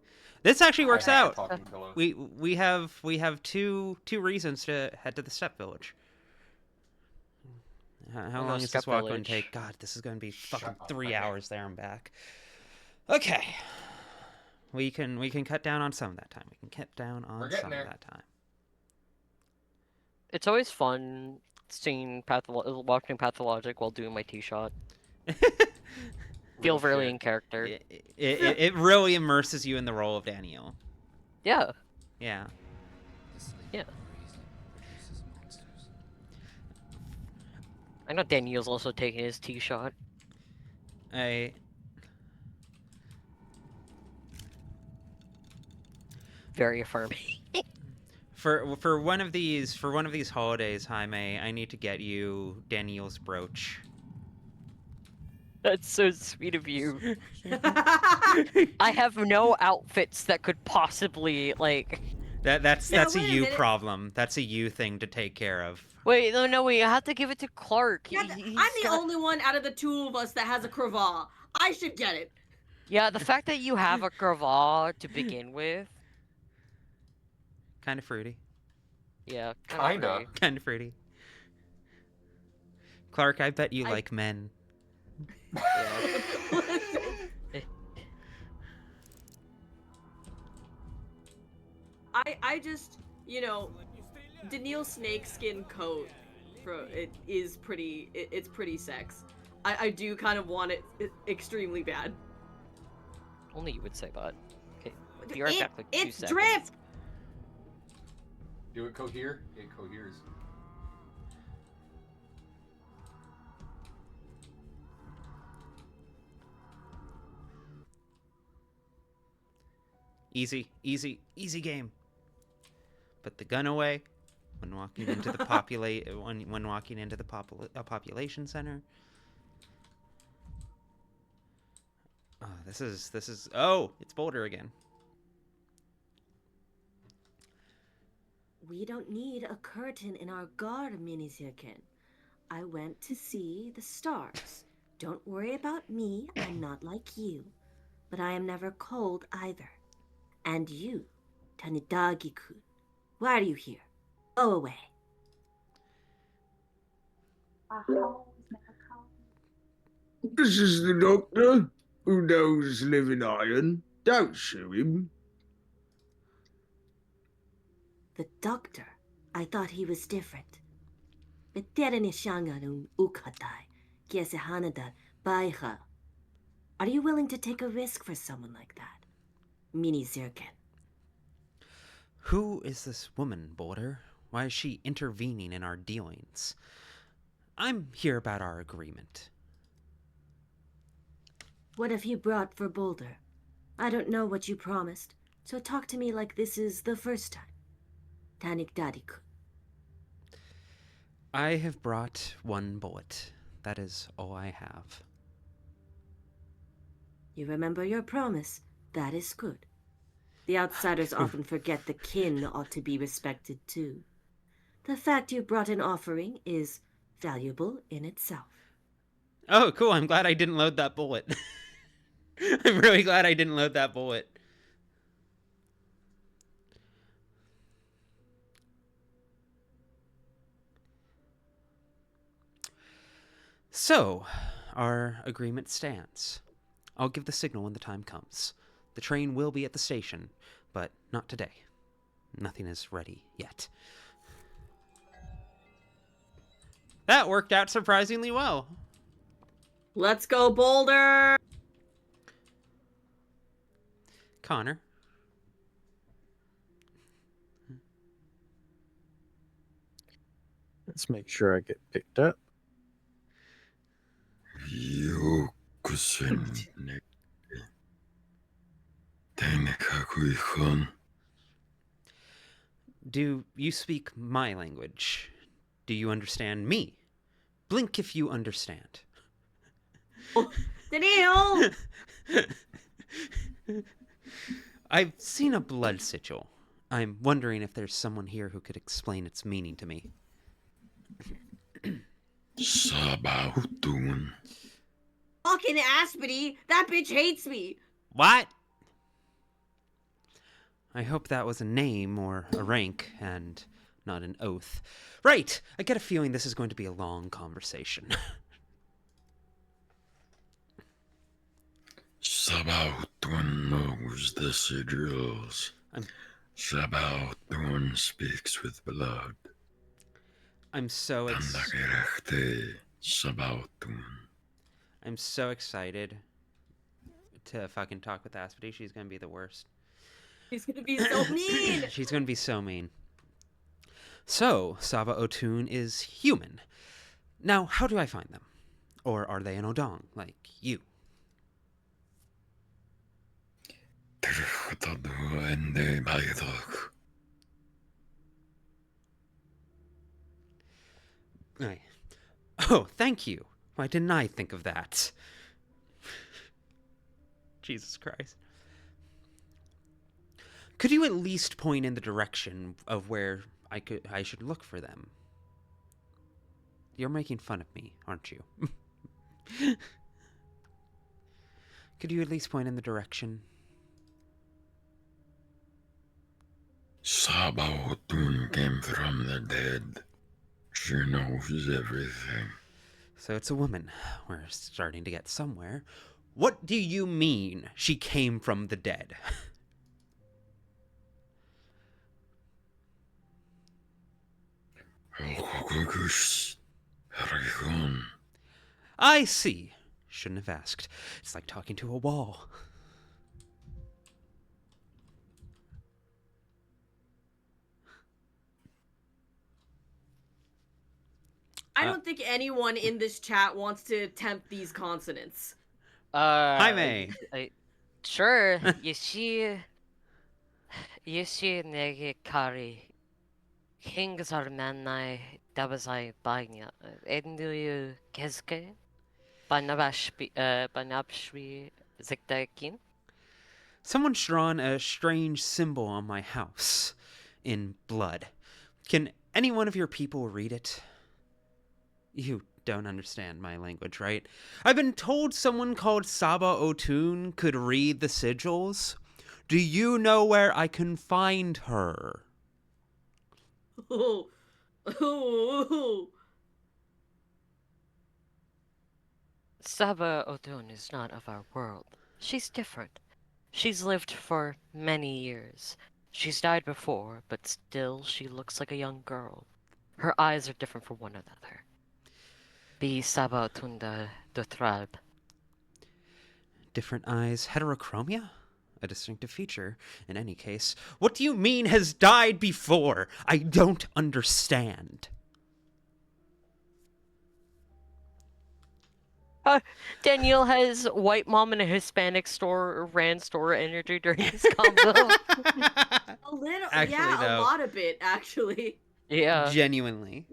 [SPEAKER 1] This actually works
[SPEAKER 3] I have
[SPEAKER 1] out.
[SPEAKER 3] talking pillows.
[SPEAKER 1] We have two reasons to head to the Step Village. How
[SPEAKER 2] We'll go
[SPEAKER 1] long is
[SPEAKER 2] Step
[SPEAKER 1] this walk going
[SPEAKER 2] Village.
[SPEAKER 1] to take? God, this is going to be fucking
[SPEAKER 3] up,
[SPEAKER 1] 3
[SPEAKER 3] okay.
[SPEAKER 1] hours there and back. Okay. We can cut down on some of that time. We can cut down
[SPEAKER 3] We're
[SPEAKER 1] on
[SPEAKER 3] getting
[SPEAKER 1] some
[SPEAKER 3] there.
[SPEAKER 1] of that time.
[SPEAKER 2] It's always fun seeing watching Pathologic while doing my tee shot. Feel
[SPEAKER 3] Real
[SPEAKER 2] really
[SPEAKER 3] shit.
[SPEAKER 2] in character.
[SPEAKER 1] It really immerses you in the role of Daniil.
[SPEAKER 2] Yeah.
[SPEAKER 1] Yeah.
[SPEAKER 2] Yeah. I know Daniel's also taking his tee shot. Very affirming.
[SPEAKER 1] For one of these holidays, Jaime, I need to get you Daniel's brooch.
[SPEAKER 2] That's so sweet of you. I have no outfits that could possibly like.
[SPEAKER 1] That's
[SPEAKER 5] Yeah,
[SPEAKER 1] a
[SPEAKER 5] wait a
[SPEAKER 1] you
[SPEAKER 5] minute.
[SPEAKER 1] problem. That's a you thing to take care of.
[SPEAKER 2] Wait, no, wait. I have to give it to Clark.
[SPEAKER 5] Yeah,
[SPEAKER 2] He's
[SPEAKER 5] I'm the
[SPEAKER 2] got-
[SPEAKER 5] only one out of the two of us that has a cravat. I should get it.
[SPEAKER 2] Yeah, the fact that you have a cravat to begin with.
[SPEAKER 1] Kind of fruity.
[SPEAKER 2] Yeah,
[SPEAKER 3] Kinda.
[SPEAKER 2] great.
[SPEAKER 1] Kind of fruity. Clark, I bet you like men.
[SPEAKER 2] Yeah.
[SPEAKER 5] I just, Daniil snakeskin coat, it's pretty sex. I do kind of want it extremely bad.
[SPEAKER 2] Only you would say that. Okay, be right back. Like
[SPEAKER 5] It's
[SPEAKER 2] 2
[SPEAKER 5] drip.
[SPEAKER 2] seconds.
[SPEAKER 3] Do it cohere? It coheres.
[SPEAKER 1] Easy game. Put the gun away when walking into the when walking into the population center. Oh, this is oh, it's Boulder again.
[SPEAKER 11] We don't need a curtain in our guard, Minizirkin. I went to see the stars. Don't worry about me, I'm not like you. But I am never cold either. And you, Tanidagi-kun, why are you here? Go away.
[SPEAKER 7] This is the doctor who knows living iron. Don't sue him.
[SPEAKER 11] The doctor, I thought he was different. Veterani shangarun ukatai, kiese hanada baiha. Are you willing to take a risk for someone like that? Mini Zirkin.
[SPEAKER 1] Who is this woman, Boulder? Why is she intervening in our dealings? I'm here about our agreement.
[SPEAKER 11] What have you brought for Boulder? I don't know what you promised, so talk to me like this is the first time. Tanik Dadiku.
[SPEAKER 1] I have brought one bullet. That is all I have.
[SPEAKER 11] You remember your promise. That is good. The outsiders often forget the kin ought to be respected too. The fact you brought an offering is valuable in itself.
[SPEAKER 1] Oh, cool. I'm glad I didn't load that bullet. I'm really glad I didn't load that bullet. So, our agreement stands. I'll give the signal when the time comes. The train will be at the station, but not today. Nothing is ready yet. That worked out surprisingly well.
[SPEAKER 5] Let's go, Boulder!
[SPEAKER 1] Connor.
[SPEAKER 4] Let's make sure I get picked up.
[SPEAKER 1] Do you speak my language? Do you understand me? Blink if you understand.
[SPEAKER 5] Daniil!
[SPEAKER 1] I've seen a blood sigil. I'm wondering if there's someone here who could explain its meaning to me.
[SPEAKER 12] Sabautun.
[SPEAKER 5] Fucking Aspy! That bitch hates me!
[SPEAKER 1] What? I hope that was a name or a rank and not an oath. Right! I get a feeling this is going to be a long conversation.
[SPEAKER 12] Sabautun knows the sigils. Sabautun speaks with blood.
[SPEAKER 1] I'm so I'm so excited to fucking talk with Aspy. She's gonna be the worst.
[SPEAKER 5] She's gonna be so mean!
[SPEAKER 1] She's gonna be so mean. So, Saba Otun is human. Now, how do I find them? Or are they an Odong, like you? Oh, thank you. Why didn't I think of that? Jesus Christ. Could you at least point in the direction of where I should look for them? You're making fun of me, aren't you? Could you at least point in the direction?
[SPEAKER 12] Sabautun came from the dead. She knows everything.
[SPEAKER 1] So it's a woman. We're starting to get somewhere. What do you mean she came from the dead? I see. Shouldn't have asked. It's like talking to a wall.
[SPEAKER 5] I don't think anyone in this chat wants to attempt these consonants.
[SPEAKER 1] Jaime.
[SPEAKER 2] Sure. Yeshi nege kari. Hingasar manai dabasai bagna. Enduyu keske. Banabashbi zikdakin.
[SPEAKER 1] Someone's drawn a strange symbol on my house in blood. Can any one of your people read it? You don't understand my language, right? I've been told someone called Saba Otun could read the sigils. Do you know where I can find her?
[SPEAKER 2] Saba Otun is not of our world. She's different. She's lived for many years. She's died before, but still she looks like a young girl. Her eyes are different from one another. Be Saba Otun de Trab.
[SPEAKER 1] Different eyes. Heterochromia? a distinctive feature in any case. What do you mean has died before? I don't understand.
[SPEAKER 2] Daniil has white mom in a Hispanic store ran store energy during this combo.
[SPEAKER 5] A little,
[SPEAKER 1] Actually,
[SPEAKER 5] yeah,
[SPEAKER 1] though,
[SPEAKER 5] a lot of it actually.
[SPEAKER 2] Yeah.
[SPEAKER 1] Genuinely.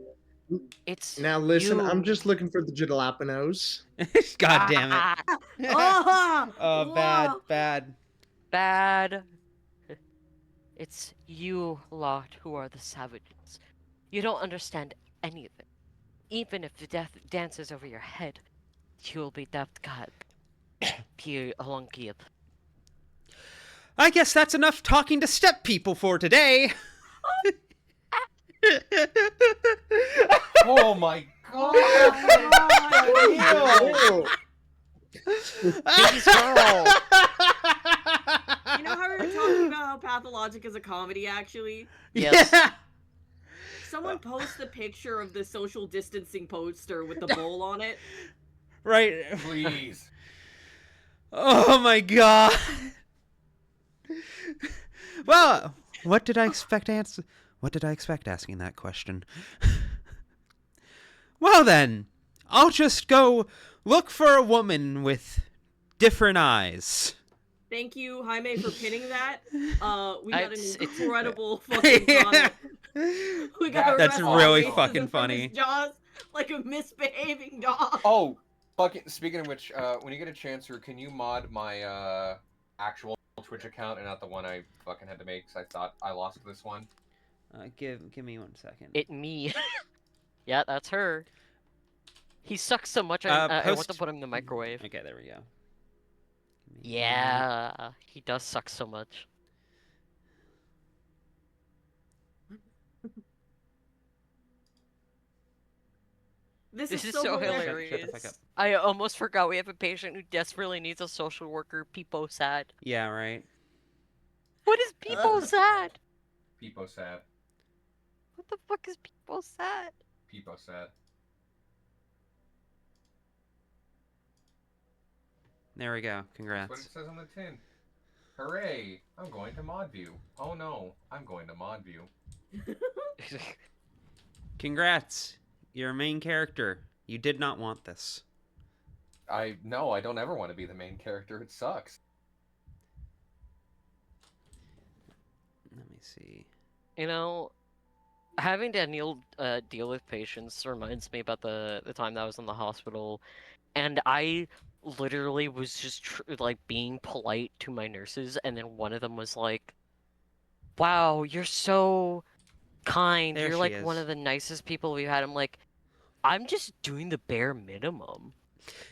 [SPEAKER 2] It's
[SPEAKER 7] Now listen, I'm
[SPEAKER 2] you.
[SPEAKER 7] just looking for the jalapenos.
[SPEAKER 1] God damn it.
[SPEAKER 5] Oh,
[SPEAKER 1] Oh, bad,
[SPEAKER 5] whoa.
[SPEAKER 1] bad.
[SPEAKER 2] Bad. It's you lot who are the savages. You don't understand anything. Even if the death dances over your head, you'll be death god. Pure alongkiet.
[SPEAKER 1] I guess that's enough talking to step people for today.
[SPEAKER 3] Oh my god!
[SPEAKER 2] Baby's girl.
[SPEAKER 5] You know how we were talking about how Pathologic is a comedy, actually?
[SPEAKER 2] Yes.
[SPEAKER 1] Yeah.
[SPEAKER 5] Someone post the picture of the social distancing poster with the bowl on it.
[SPEAKER 1] Right.
[SPEAKER 3] Please.
[SPEAKER 1] Oh my god. Well, what did I expect asking that question? Well then, I'll just go look for a woman with different eyes.
[SPEAKER 5] Thank you, Jaime, for pinning that. We got
[SPEAKER 2] It's-
[SPEAKER 5] an incredible fucking comment. We got
[SPEAKER 1] That's
[SPEAKER 5] arrested
[SPEAKER 1] really
[SPEAKER 5] racism
[SPEAKER 1] fucking
[SPEAKER 5] from
[SPEAKER 1] funny.
[SPEAKER 5] his jaws like a misbehaving dog.
[SPEAKER 3] Oh, fucking. Speaking of which, when you get a chance, or can you mod my actual Twitch account and not the one I fucking had to make because I thought I lost this one?
[SPEAKER 1] Give me 1 second.
[SPEAKER 2] It me. Yeah, that's her. He sucks so much. I want to
[SPEAKER 1] Post-
[SPEAKER 2] put him in the microwave.
[SPEAKER 1] Okay, there we go.
[SPEAKER 2] Yeah, he does suck so much.
[SPEAKER 5] This
[SPEAKER 2] This
[SPEAKER 5] is
[SPEAKER 2] is
[SPEAKER 5] so
[SPEAKER 2] so
[SPEAKER 5] hilarious.
[SPEAKER 1] Shut the fuck up.
[SPEAKER 2] I almost forgot we have a patient who desperately needs a social worker. Peepo sad.
[SPEAKER 1] Yeah, right.
[SPEAKER 2] What is Peepo sad?
[SPEAKER 3] Peepo sad.
[SPEAKER 2] What the fuck is Peepo sad?
[SPEAKER 3] Peepo sad.
[SPEAKER 1] There we go.
[SPEAKER 3] That's what
[SPEAKER 1] Congrats.
[SPEAKER 3] it says on the tin. Hooray! I'm going to mod view. Oh no, I'm going to mod view.
[SPEAKER 1] Congrats. You're a main character. You did not want this.
[SPEAKER 3] I don't ever want to be the main character. It sucks.
[SPEAKER 1] Let me see.
[SPEAKER 2] You know, having Daniil deal with patients reminds me about the time that I was in the hospital, and I literally was just like being polite to my nurses, and then one of them was like, "Wow, you're so kind.
[SPEAKER 1] There
[SPEAKER 2] You're
[SPEAKER 1] she
[SPEAKER 2] like one
[SPEAKER 1] is.
[SPEAKER 2] of the nicest people we've had." I'm like, I'm just doing the bare minimum.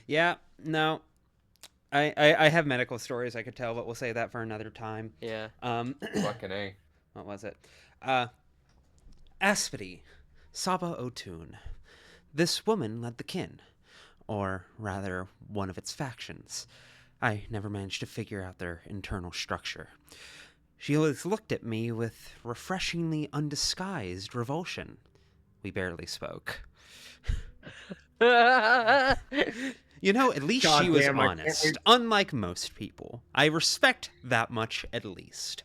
[SPEAKER 1] Yeah, no. I have medical stories I could tell, but we'll save that for another time.
[SPEAKER 2] Yeah.
[SPEAKER 3] Fucking A.
[SPEAKER 1] What was it? Aspy, Saba Otun. This woman led the kin, or rather, one of its factions. I never managed to figure out their internal structure. She always looked at me with refreshingly undisguised revulsion. We barely spoke. You know, at least she was
[SPEAKER 7] Goddamn, I can't
[SPEAKER 1] honest,
[SPEAKER 7] wait.
[SPEAKER 1] unlike most people. I respect that much, at least.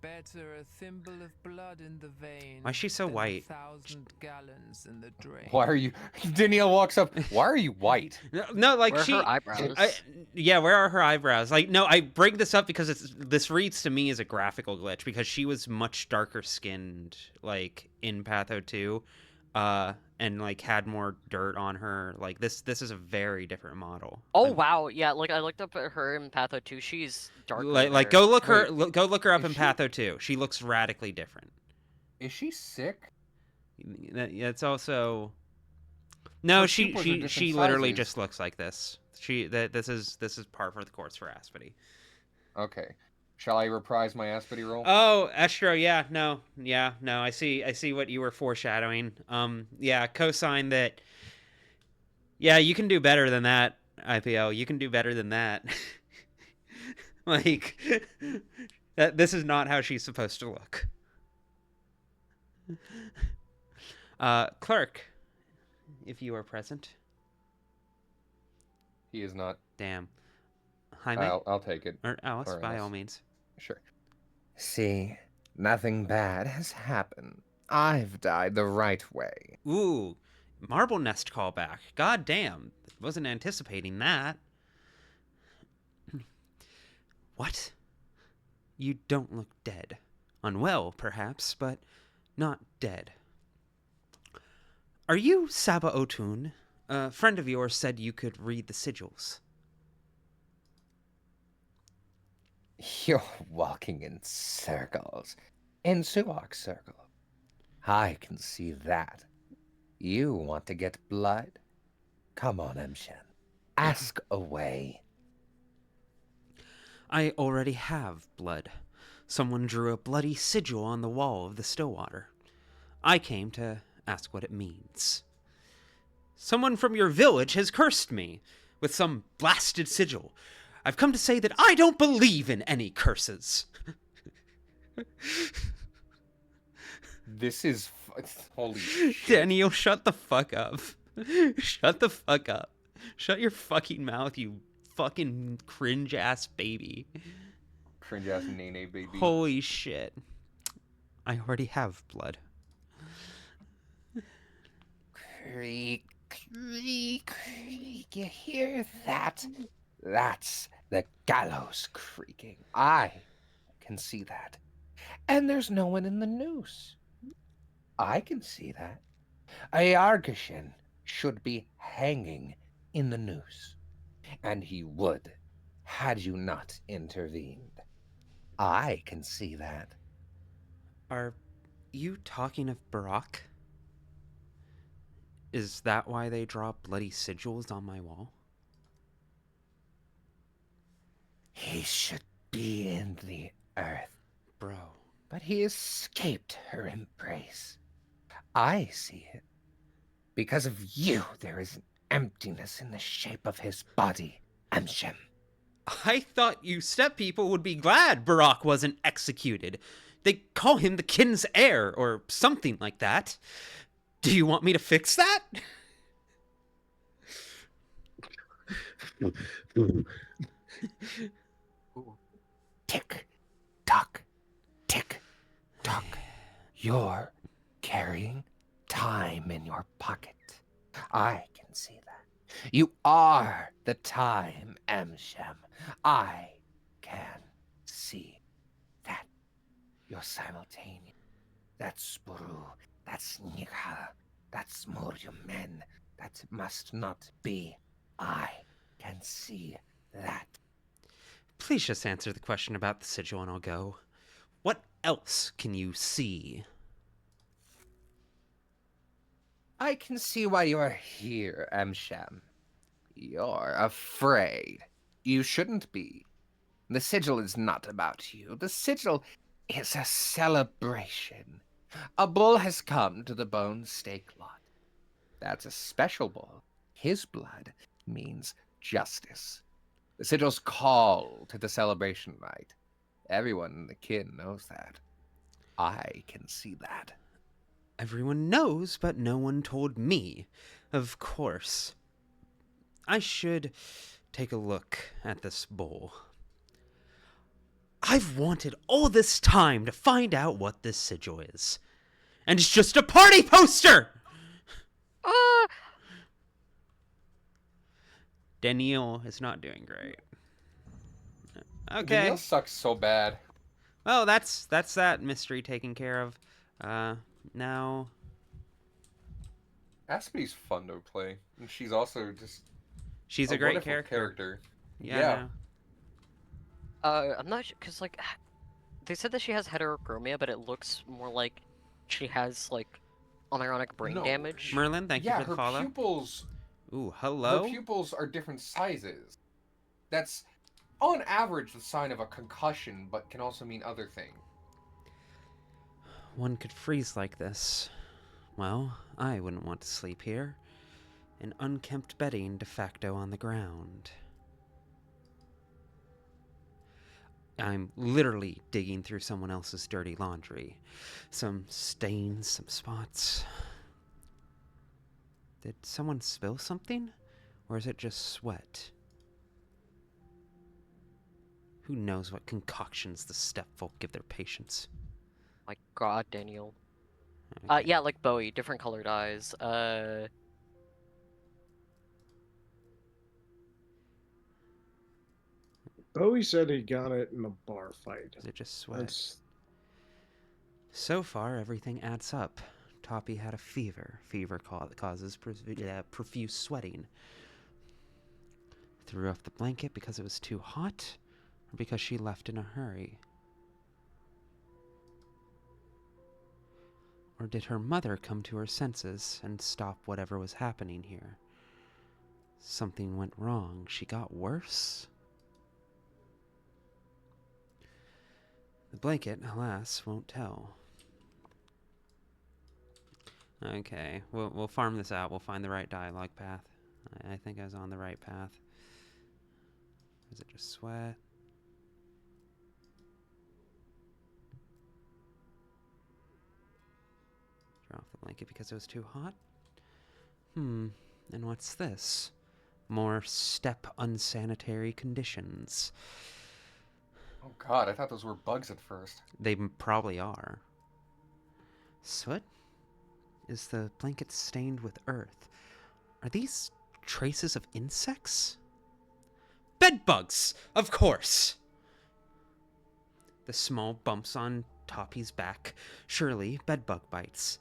[SPEAKER 6] Better a thimble of blood in the vein.
[SPEAKER 1] Why is she so
[SPEAKER 6] than
[SPEAKER 1] white?
[SPEAKER 6] 1,000 gallons in the drain.
[SPEAKER 3] Why are you? Daniil walks up. Why are you white?
[SPEAKER 1] No, like
[SPEAKER 2] Where are
[SPEAKER 1] she.
[SPEAKER 2] her eyebrows?
[SPEAKER 1] Yeah, where are her eyebrows? Like, no, I bring this up because this reads to me as a graphical glitch because she was much darker skinned, like in Patho 2, and like had more dirt on her. Like this is a very different model.
[SPEAKER 2] Oh wow, yeah. Like I looked up at her in Patho 2. She's darker.
[SPEAKER 1] Like
[SPEAKER 2] there.
[SPEAKER 1] go look her
[SPEAKER 3] Wait,
[SPEAKER 1] go look her up
[SPEAKER 3] is
[SPEAKER 1] in
[SPEAKER 3] she-
[SPEAKER 1] Patho 2. She looks radically different.
[SPEAKER 3] Is she sick?
[SPEAKER 1] It's also no,
[SPEAKER 3] Her
[SPEAKER 1] she
[SPEAKER 3] pupils are
[SPEAKER 1] she
[SPEAKER 3] different
[SPEAKER 1] she literally
[SPEAKER 3] sizes.
[SPEAKER 1] just looks like this. This is par for the course for Aspy.
[SPEAKER 3] Okay. Shall I reprise my Aspy roll?
[SPEAKER 1] Oh, Estro, yeah, no. I see what you were foreshadowing. Yeah, cosign that. Yeah, you can do better than that, IPO. You can do better than that. Like that. This is not how she's supposed to look. Clerk, if you are present.
[SPEAKER 3] He is not.
[SPEAKER 1] Damn. Jaime?
[SPEAKER 3] I'll take it.
[SPEAKER 1] Or Alice,
[SPEAKER 3] Or
[SPEAKER 1] by
[SPEAKER 3] Alice.
[SPEAKER 1] all means.
[SPEAKER 3] Sure. See, nothing bad has happened. I've died the right way.
[SPEAKER 1] Ooh, Marble Nest callback. God damn. Wasn't anticipating that. What? You don't look dead. Unwell, perhaps, but not dead. Are you Saba Otun? A friend of yours said you could read the sigils.
[SPEAKER 3] You're walking in circles. In Suok's circle. I can see that. You want to get blood? Come on, Emshen. Ask away.
[SPEAKER 1] I already have blood. Someone drew a bloody sigil on the wall of the Stillwater. I came to ask what it means. Someone from your village has cursed me with some blasted sigil. I've come to say that I don't believe in any curses.
[SPEAKER 3] This is holy shit.
[SPEAKER 1] Daniil, shut the fuck up. Shut the fuck up. Shut your fucking mouth, you fucking cringe-ass baby.
[SPEAKER 3] Cringe-ass nene baby.
[SPEAKER 1] Holy shit. I already have blood.
[SPEAKER 3] Creak, creak, creak. You hear that? That's the gallows creaking. I can see that. And there's no one in the noose. I can see that. A Argashin should be hanging in the noose. And he would, had you not intervened. I can see that.
[SPEAKER 1] Are you talking of Barak? Is that why they draw bloody sigils on my wall?
[SPEAKER 3] He should be in the earth.
[SPEAKER 1] Bro.
[SPEAKER 3] But he escaped her embrace. I see it. Because of you, there is an emptiness in the shape of his body, Emshem.
[SPEAKER 1] I thought you steppe people would be glad Barak wasn't executed. They call him the kin's heir, or something like that. Do you want me to fix that?
[SPEAKER 3] Tick, tock, tick, tock. You're carrying time in your pocket. I can see that. You are the time, Emshem. I can see that. You're simultaneous. That's Spuru. That's Nikha. That's Moryumen. That must not be. I can see that.
[SPEAKER 1] Please just answer the question about the sigil and I'll go. What else can you see?
[SPEAKER 3] I can see why you are here, Emshem. You're afraid. You shouldn't be. The sigil is not about you. The sigil is a celebration. A bull has come to the Bone Stake lot. That's a special bull. His blood means justice. The sigil's call to the celebration rite. Everyone in the kin knows that. I can see that.
[SPEAKER 1] Everyone knows, but no one told me. Of course. I should take a look at this bowl. I've wanted all this time to find out what this sigil is. And it's just a party poster! Daniil is not doing great. Okay.
[SPEAKER 3] Daniil sucks so bad.
[SPEAKER 1] Well, that's that mystery taken care of. Now...
[SPEAKER 3] Aspy's fun to play. And she's also just...
[SPEAKER 1] She's a great character. Yeah.
[SPEAKER 2] I'm not sure, because, like, they said that she has heterochromia, but it looks more like she has, like, unironic brain damage.
[SPEAKER 1] Merlin, thank you for the follow.
[SPEAKER 3] Yeah, her pupils...
[SPEAKER 1] Ooh, hello?
[SPEAKER 3] Her pupils are different sizes. That's, on average, the sign of a concussion, but can also mean other things.
[SPEAKER 1] One could freeze like this. Well, I wouldn't want to sleep here. An unkempt bedding de facto on the ground. I'm literally digging through someone else's dirty laundry. Some stains, some spots. Did someone spill something? Or is it just sweat? Who knows what concoctions the step folk give their patients?
[SPEAKER 2] My God, Daniil.
[SPEAKER 1] Okay.
[SPEAKER 2] Yeah, like Bowie, different colored eyes.
[SPEAKER 7] Bowie said he got it in a bar fight.
[SPEAKER 1] Is it just sweat?
[SPEAKER 7] That's
[SPEAKER 1] So far, everything adds up. Tawpie had a fever. Fever causes profuse sweating. Threw off the blanket because it was too hot, or because she left in a hurry. Or did her mother come to her senses and stop whatever was happening here? Something went wrong. She got worse? The blanket, alas, won't tell. Okay, we'll farm this out. We'll find the right dialogue path. I think I was on the right path. Is it just sweat? Draw off the blanket because it was too hot? And what's this? More step unsanitary conditions.
[SPEAKER 3] Oh god, I thought those were bugs at first.
[SPEAKER 1] They probably are. Soot? Is the blanket stained with earth? Are these traces of insects? Bed bugs, of course! The small bumps on Tawpie's back. Surely bedbug bites.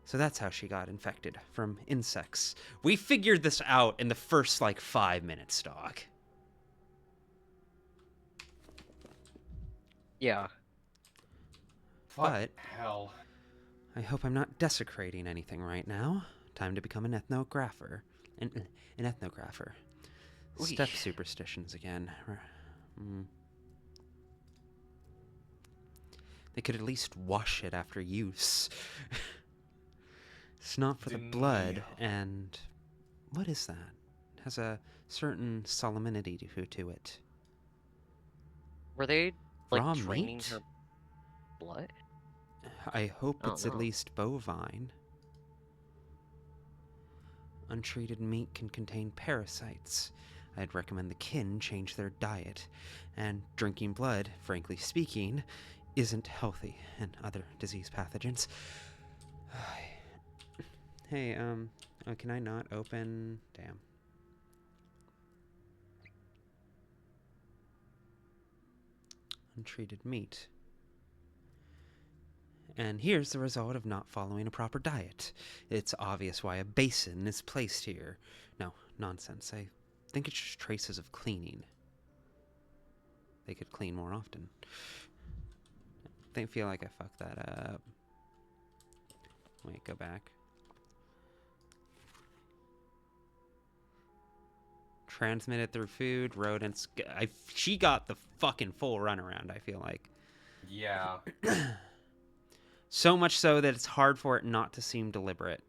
[SPEAKER 1] So that's how she got infected, from insects. We figured this out in the first, 5 minutes, dog.
[SPEAKER 2] Yeah.
[SPEAKER 1] But
[SPEAKER 3] hell.
[SPEAKER 1] I hope I'm not desecrating anything right now. Time to become an ethnographer. An ethnographer. Step superstitions again. They could at least wash it after use. It's not for the blood, and... What is that? It has a certain solemnity to it.
[SPEAKER 2] Were they,
[SPEAKER 1] Raw
[SPEAKER 2] draining
[SPEAKER 1] meat?
[SPEAKER 2] her blood?
[SPEAKER 1] I hope
[SPEAKER 2] Oh,
[SPEAKER 1] it's at
[SPEAKER 2] no.
[SPEAKER 1] least bovine. Untreated meat can contain parasites. I'd recommend the kin change their diet. And drinking blood, frankly speaking, isn't healthy, and other disease pathogens. Hey, oh, can I not open? Damn. Untreated meat. And here's the result of not following a proper diet. It's obvious why a basin is placed here. No, nonsense. I think it's just traces of cleaning. They could clean more often. I feel like I fucked that up. Wait, go back. Transmitted through food, rodents. She got the fucking full runaround, I feel like.
[SPEAKER 3] Yeah.
[SPEAKER 1] So much so that it's hard for it not to seem deliberate.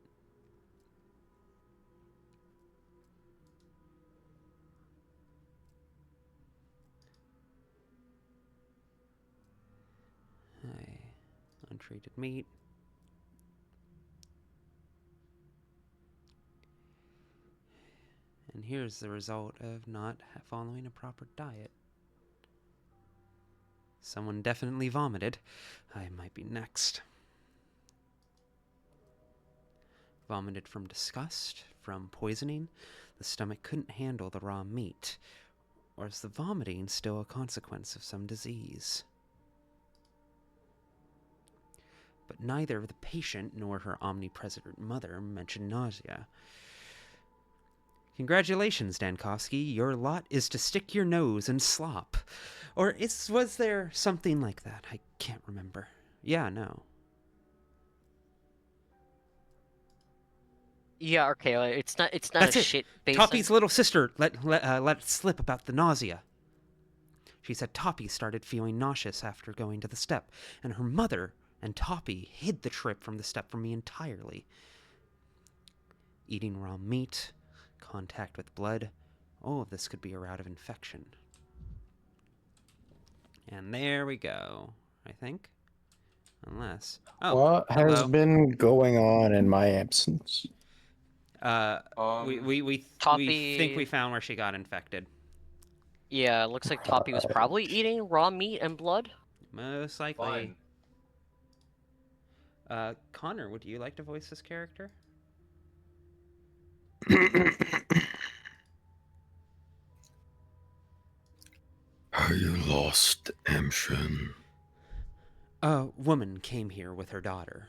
[SPEAKER 1] Untreated meat. And here's the result of not following a proper diet. Someone definitely vomited. I might be next. Vomited from disgust, from poisoning. The stomach couldn't handle the raw meat. Or is the vomiting still a consequence of some disease? But neither the patient nor her omnipresent mother mentioned nausea. Congratulations, Dankovsky. Your lot is to stick your nose in slop. Or was there something like that? I can't remember. Yeah, no.
[SPEAKER 2] Yeah, okay, it's not
[SPEAKER 1] That's
[SPEAKER 2] a
[SPEAKER 1] it.
[SPEAKER 2] shit basin.
[SPEAKER 1] Tawpie's little sister let it slip about the nausea. She said Tawpie started feeling nauseous after going to the step, and her mother and Tawpie hid the trip from the step from me entirely. Eating raw meat, contact with blood, all of this could be a route of infection. And there we go, I think. Unless... Oh,
[SPEAKER 4] what has
[SPEAKER 1] hello.
[SPEAKER 4] been going on in my absence?
[SPEAKER 1] We think we found where she got infected.
[SPEAKER 2] Yeah, it looks like Tawpie was probably eating raw meat and blood.
[SPEAKER 1] Most likely.
[SPEAKER 3] Fun.
[SPEAKER 1] Connor, would you like to voice this character?
[SPEAKER 12] Are you lost, Emshin?
[SPEAKER 1] A woman came here with her daughter.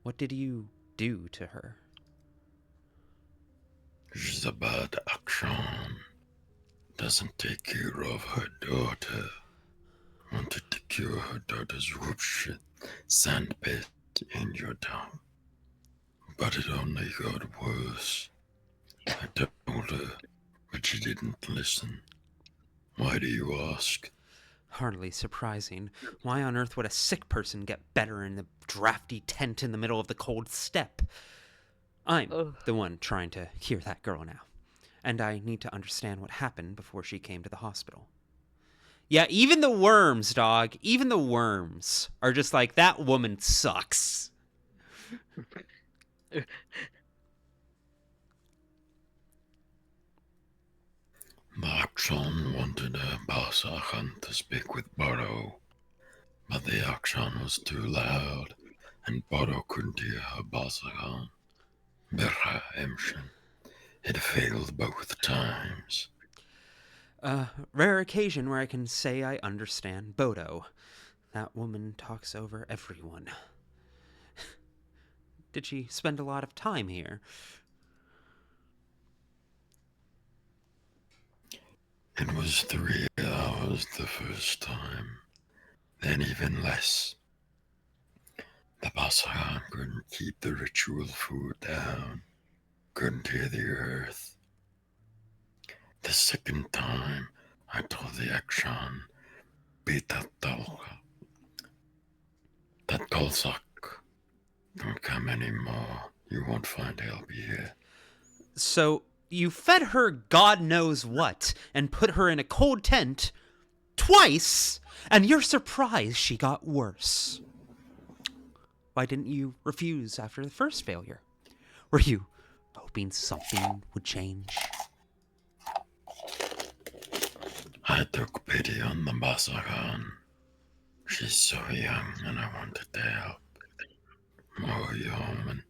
[SPEAKER 1] What did you do to her?
[SPEAKER 12] She's a bad action. Doesn't take care of her daughter. Wanted to cure her daughter's whoop shit, sandpit in your town. But it only got worse. I told her, but she didn't listen. Why do you ask?
[SPEAKER 1] Hardly surprising. Why on earth would a sick person get better in the drafty tent in the middle of the cold steppe? I'm the one trying to cure that girl now. And I need to understand what happened before she came to the hospital. Yeah, even the worms, dog. Even the worms are just like, that woman sucks.
[SPEAKER 12] The Akshan wanted Basachan to speak with Baro, but the Akshan was too loud, and Baro couldn't hear her Basachan. Berha Emshin. It failed both times.
[SPEAKER 1] Rare occasion where I can say I understand Bodo. That woman talks over everyone. Did she spend a lot of time here?
[SPEAKER 12] It was 3 hours the first time, then even less. The Basachan couldn't keep the ritual food down, couldn't hear the earth. The second time, I told the Akshan, Beta Talka, that Kolsak, don't come anymore. You won't find help here.
[SPEAKER 1] So, you fed her God knows what, and put her in a cold tent twice, and you're surprised she got worse. Why didn't you refuse after the first failure? Were you hoping something would change?
[SPEAKER 12] I took pity on the Basachan. She's so young and I wanted to help. Oh, Yeoman,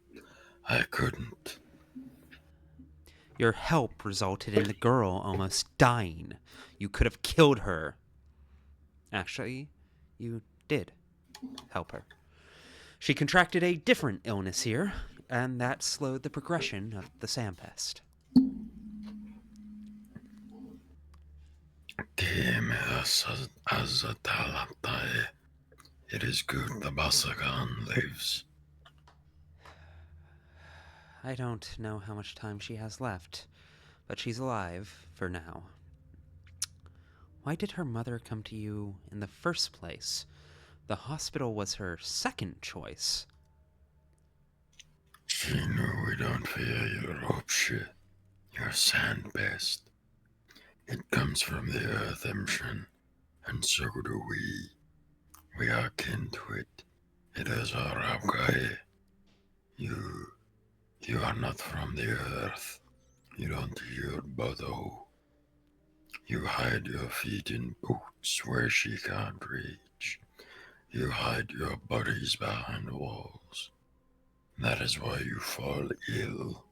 [SPEAKER 12] I couldn't.
[SPEAKER 1] Your help resulted in the girl almost dying. You could have killed her. Actually, you did help her. She contracted a different illness here, and that slowed the progression of the Sandpest.
[SPEAKER 12] It is good the Basachan lives.
[SPEAKER 1] I don't know how much time she has left, but she's alive for now. Why did her mother come to you in the first place? The hospital was her second choice.
[SPEAKER 12] She knew we don't fear your rope shit, your sandpest. It comes from the earth, Emshin, and so do we. We are kin to it. It is our Abgai. You are not from the earth. You don't hear Bodo. You hide your feet in boots where she can't reach. You hide your bodies behind walls. That is why you fall ill.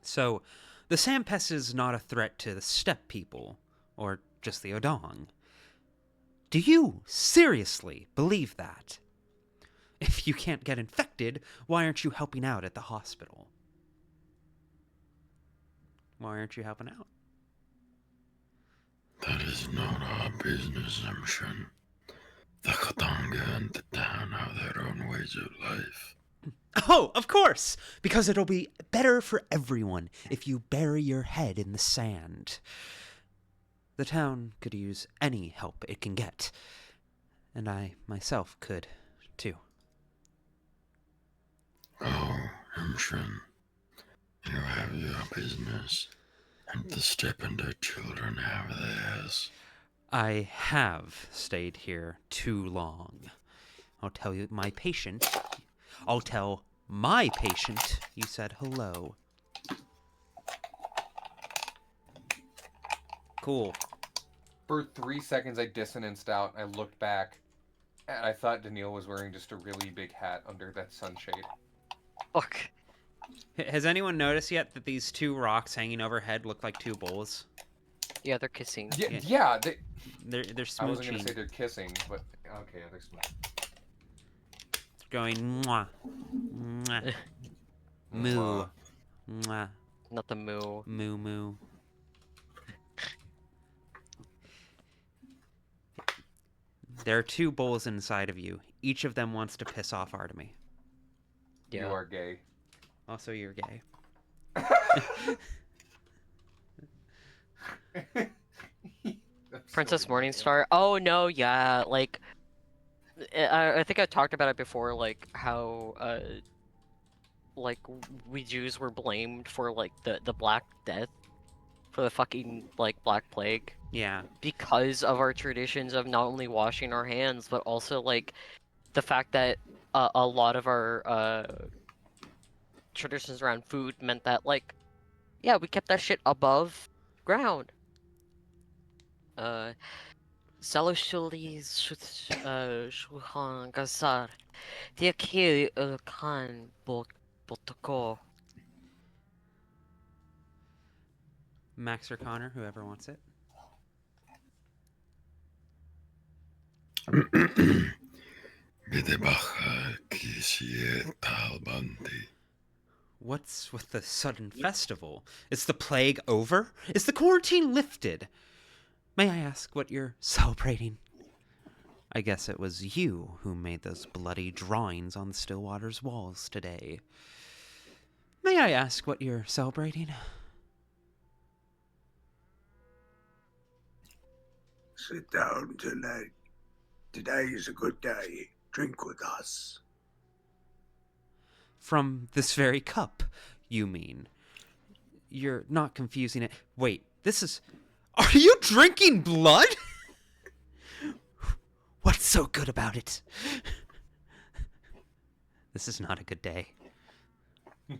[SPEAKER 1] So, the Sandpest is not a threat to the steppe people, or just the Odong. Do you seriously believe that? If you can't get infected, why aren't you helping out at the hospital? Why aren't you helping out?
[SPEAKER 12] That is not our business, Emshin. The Khatanga and the town have their own ways of life.
[SPEAKER 1] Oh, of course! Because it'll be better for everyone if you bury your head in the sand. The town could use any help it can get. And I myself could, too.
[SPEAKER 12] Oh, Emshin, you have your business, and the steppe and their children have theirs.
[SPEAKER 1] I have stayed here too long. I'll tell my patient you said hello. Cool.
[SPEAKER 3] For 3 seconds, I dissonanced out. I looked back, and I thought Daniil was wearing just a really big hat under that sunshade.
[SPEAKER 2] Fuck.
[SPEAKER 1] Has anyone noticed yet that these two rocks hanging overhead look like two bowls?
[SPEAKER 2] Yeah, they're kissing.
[SPEAKER 3] Yeah,
[SPEAKER 1] they're smooching.
[SPEAKER 3] I wasn't gonna say they're kissing, but okay, they're smooching.
[SPEAKER 1] Going mwah, mwah, moo, mwah,
[SPEAKER 2] Not the moo.
[SPEAKER 1] moo moo. There are two bowls inside of you. Each of them wants to piss off Artemy.
[SPEAKER 2] Yeah.
[SPEAKER 3] You are gay.
[SPEAKER 1] Also, you're gay.
[SPEAKER 2] Princess Morningstar. Oh no, yeah, like I think I talked about it before, like how like we Jews were blamed for like the Black Death, for the fucking like Black Plague.
[SPEAKER 1] Yeah.
[SPEAKER 2] Because of our traditions of not only washing our hands, but also like the fact that a lot of our traditions around food meant that, like, yeah, we kept that shit above ground. Salashuli Shuhan Gazar. Diakil Khan Botoko.
[SPEAKER 1] Max or Connor, whoever wants it. What's with the sudden festival? Is the plague over? Is the quarantine lifted? May I ask what you're celebrating? I guess it was you who made those bloody drawings on Stillwater's walls today. May I ask what you're celebrating?
[SPEAKER 13] Sit down tonight. Today is a good day. Drink with us.
[SPEAKER 1] From this very cup, you mean? You're not confusing it. Wait, this is... Are you drinking blood? What's so good about it? This is not a good day.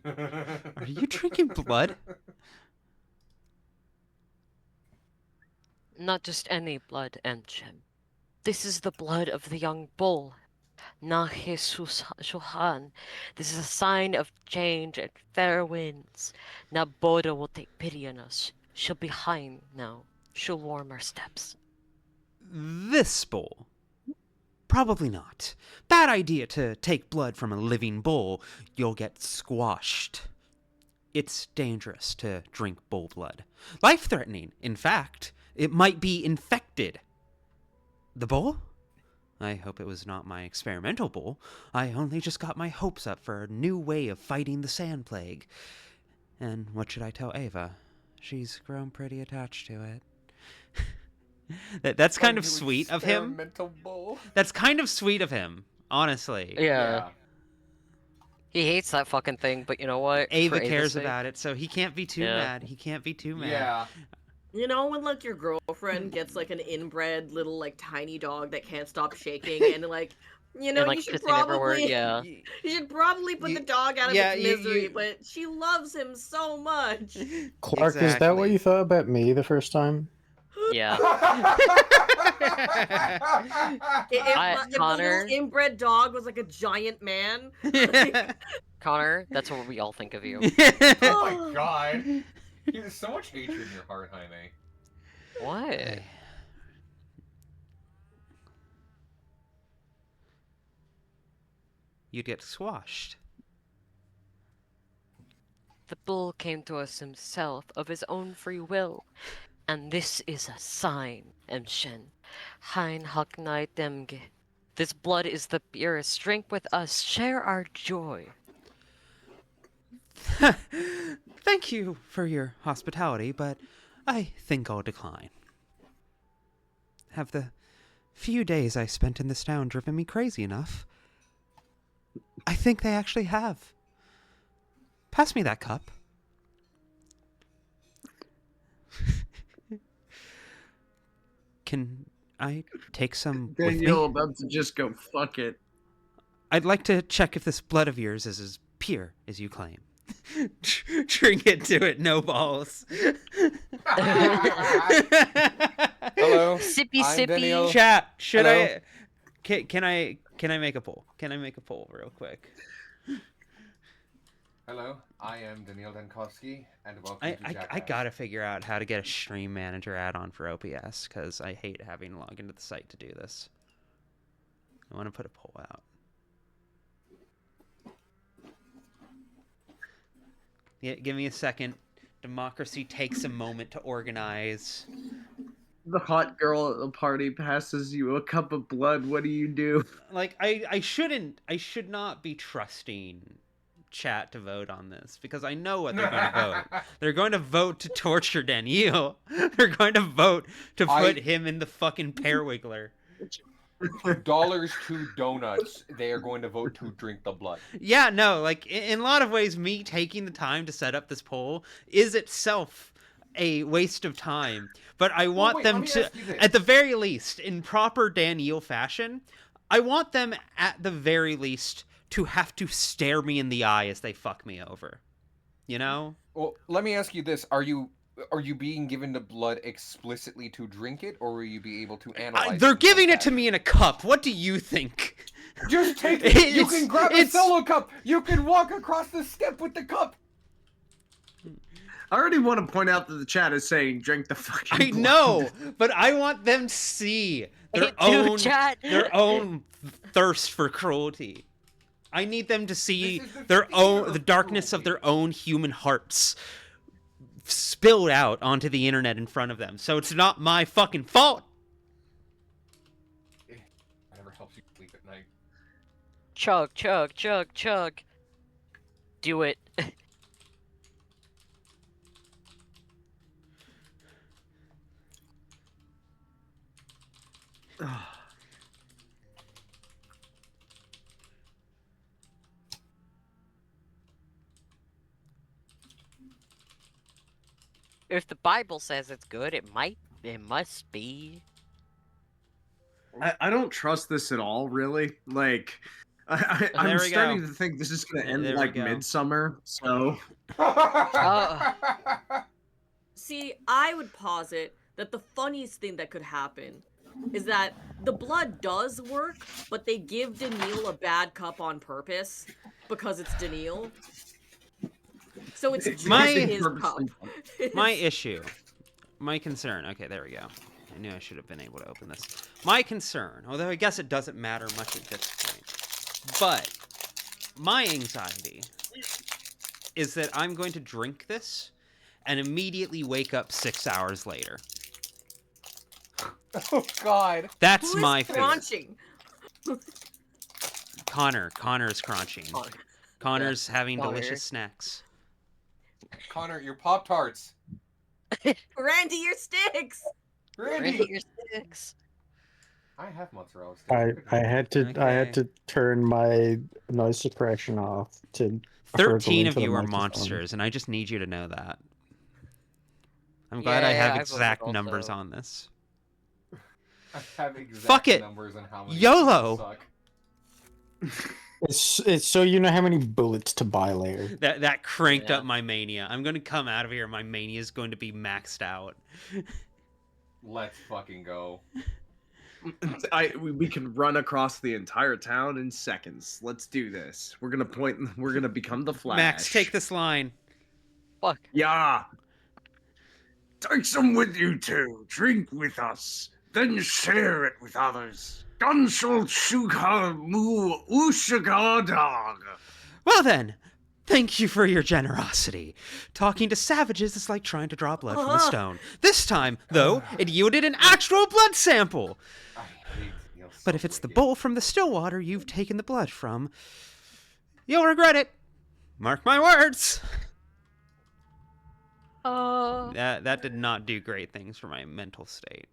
[SPEAKER 1] Are you drinking blood?
[SPEAKER 2] Not just any blood, Emchem. This is the blood of the young bull. Na Jesus Shohan. This is a sign of change and fair winds. Now Boda will take pity on us. She'll be high now. She'll warm our steps.
[SPEAKER 1] This bull? Probably not. Bad idea to take blood from a living bull. You'll get squashed. It's dangerous to drink bull blood. Life-threatening, in fact. It might be infected. The bull? I hope it was not my experimental bull. I only just got my hopes up for a new way of fighting the sand plague. And what should I tell Ava? She's grown pretty attached to it. That's kind of sweet of him.
[SPEAKER 3] Bull.
[SPEAKER 1] That's kind of sweet of him, honestly.
[SPEAKER 2] Yeah. He hates that fucking thing, but you know what?
[SPEAKER 1] Ava cares about it, so he can't be too
[SPEAKER 2] Yeah.
[SPEAKER 1] mad. He can't be too mad.
[SPEAKER 3] Yeah.
[SPEAKER 5] You know when like your girlfriend gets like an inbred little like tiny dog that can't stop shaking and like you know
[SPEAKER 2] And, like,
[SPEAKER 5] you should
[SPEAKER 2] pissing everywhere,
[SPEAKER 5] probably
[SPEAKER 2] yeah.
[SPEAKER 5] you should probably put the dog out of its misery, but she loves him so much.
[SPEAKER 4] Clark, is that what you thought about me the first time?
[SPEAKER 2] Yeah.
[SPEAKER 5] If the
[SPEAKER 2] Connor-
[SPEAKER 5] little inbred dog was like a giant man.
[SPEAKER 2] Connor, that's what we all think of you.
[SPEAKER 3] Oh my god. There's so much hatred in your heart, Jaime.
[SPEAKER 2] What?
[SPEAKER 1] You'd get squashed.
[SPEAKER 2] The bull came to us himself of his own free will. And this is a sign, Emshen. Hein Haknai Demge. This blood is the purest. Drink with us. Share our joy.
[SPEAKER 1] Thank you for your hospitality, but I think I'll decline. Have the few days I spent in this town driven me crazy enough? I think they actually have. Pass me that cup. Can I take some with me?
[SPEAKER 7] Daniel about to just go fuck it.
[SPEAKER 1] I'd like to check if this blood of yours is as pure as you claim. Drink it, do it, no balls.
[SPEAKER 3] Hello.
[SPEAKER 2] Sippy
[SPEAKER 3] I'm
[SPEAKER 2] sippy.
[SPEAKER 3] Daniil.
[SPEAKER 1] Chat, should
[SPEAKER 3] Hello?
[SPEAKER 1] can I make a poll? Can I make a poll real quick?
[SPEAKER 3] Hello, I am Daniil Dankowski, and welcome
[SPEAKER 1] I
[SPEAKER 3] to Jackass.
[SPEAKER 1] I gotta figure out how to get a stream manager add-on for OPS because I hate having to log into the site to do this. I want to put a poll out. Yeah, give me a second. Democracy takes a moment to organize.
[SPEAKER 7] The hot girl at the party passes you a cup of blood. What do you do?
[SPEAKER 1] Like I should not be trusting chat to vote on this because I know what they're going to vote. They're going to vote to torture Daniil. They're going to vote to put him in the fucking pear wiggler.
[SPEAKER 3] Dollars to donuts. They are going to vote to drink the blood.
[SPEAKER 1] Yeah, no, like in a lot of ways, me taking the time to set up this poll is itself a waste of time. But I want them to, at the very least, in proper Daniil fashion, I want them at the very least to have to stare me in the eye as they fuck me over. You know?
[SPEAKER 3] Well, let me ask you this: Are you being given the blood explicitly to drink it, or will you be able to analyze it?
[SPEAKER 1] They're giving it to me in a cup. What do you think?
[SPEAKER 3] Just take it. You can grab a solo cup. You can walk across the step with the cup.
[SPEAKER 7] I already want to point out that the chat is saying drink the fucking
[SPEAKER 1] I
[SPEAKER 7] blood.
[SPEAKER 1] know, but I want them to see their own thirst for cruelty. I need them to see the darkness of their own human hearts spilled out onto the internet in front of them. So it's not my fucking fault.
[SPEAKER 3] Whatever helps you sleep at night.
[SPEAKER 2] Chug, chug, chug, chug. Do it. If the Bible says it's good, it must be.
[SPEAKER 7] I don't trust this at all, really. Like, I'm
[SPEAKER 1] there we
[SPEAKER 7] starting
[SPEAKER 1] go.
[SPEAKER 7] to think this is going to
[SPEAKER 1] There
[SPEAKER 7] end
[SPEAKER 1] we
[SPEAKER 7] like
[SPEAKER 1] go.
[SPEAKER 7] Midsummer, so...
[SPEAKER 5] See, I would posit that the funniest thing that could happen is that the blood does work, but they give Daniil a bad cup on purpose because it's Daniil. So it's just his cup.
[SPEAKER 1] My issue, my concern. Okay, there we go. I knew I should have been able to open this. My concern, although I guess it doesn't matter much at this point, but my anxiety is that I'm going to drink this and immediately wake up 6 hours later.
[SPEAKER 3] Oh God!
[SPEAKER 1] That's
[SPEAKER 5] Who is
[SPEAKER 1] my fear.
[SPEAKER 5] crunching?
[SPEAKER 1] Connor's crunching. Connor's having
[SPEAKER 2] Connor.
[SPEAKER 1] delicious snacks.
[SPEAKER 3] Connor, your Pop-Tarts.
[SPEAKER 5] Randy, your sticks!
[SPEAKER 3] Randy!
[SPEAKER 2] Your sticks.
[SPEAKER 3] I have mozzarella sticks.
[SPEAKER 4] I had to turn my noise suppression off to
[SPEAKER 1] 13 of
[SPEAKER 4] to the
[SPEAKER 1] you are
[SPEAKER 4] microphone.
[SPEAKER 1] monsters, and I just need you to know that. I'm glad I have
[SPEAKER 2] I voted
[SPEAKER 1] exact numbers
[SPEAKER 2] also.
[SPEAKER 1] on this.
[SPEAKER 3] I have exact
[SPEAKER 1] Fuck it.
[SPEAKER 3] numbers on how many
[SPEAKER 1] YOLO.
[SPEAKER 3] suck.
[SPEAKER 4] It's so you know how many bullets to buy later.
[SPEAKER 1] That cranked
[SPEAKER 2] Yeah.
[SPEAKER 1] up my mania. I'm going to come out of here. My mania is going to be maxed out.
[SPEAKER 3] Let's fucking go.
[SPEAKER 7] We can run across the entire town in seconds. Let's do this. We're gonna become the Flash.
[SPEAKER 1] Max, take this line.
[SPEAKER 2] Fuck.
[SPEAKER 7] Yeah.
[SPEAKER 13] Take some with you too. Drink with us. Then share it with others. Gunsalt Shuka Mu Ushagadog.
[SPEAKER 1] Well then, thank you for your generosity. Talking to savages is like trying to draw blood from a stone. This time, though, it yielded an actual blood sample.
[SPEAKER 3] I hate Neil so
[SPEAKER 1] But if it's the
[SPEAKER 3] wicked.
[SPEAKER 1] bowl from the still water you've taken the blood from, you'll regret it. Mark my words. That did not do great things for my mental state.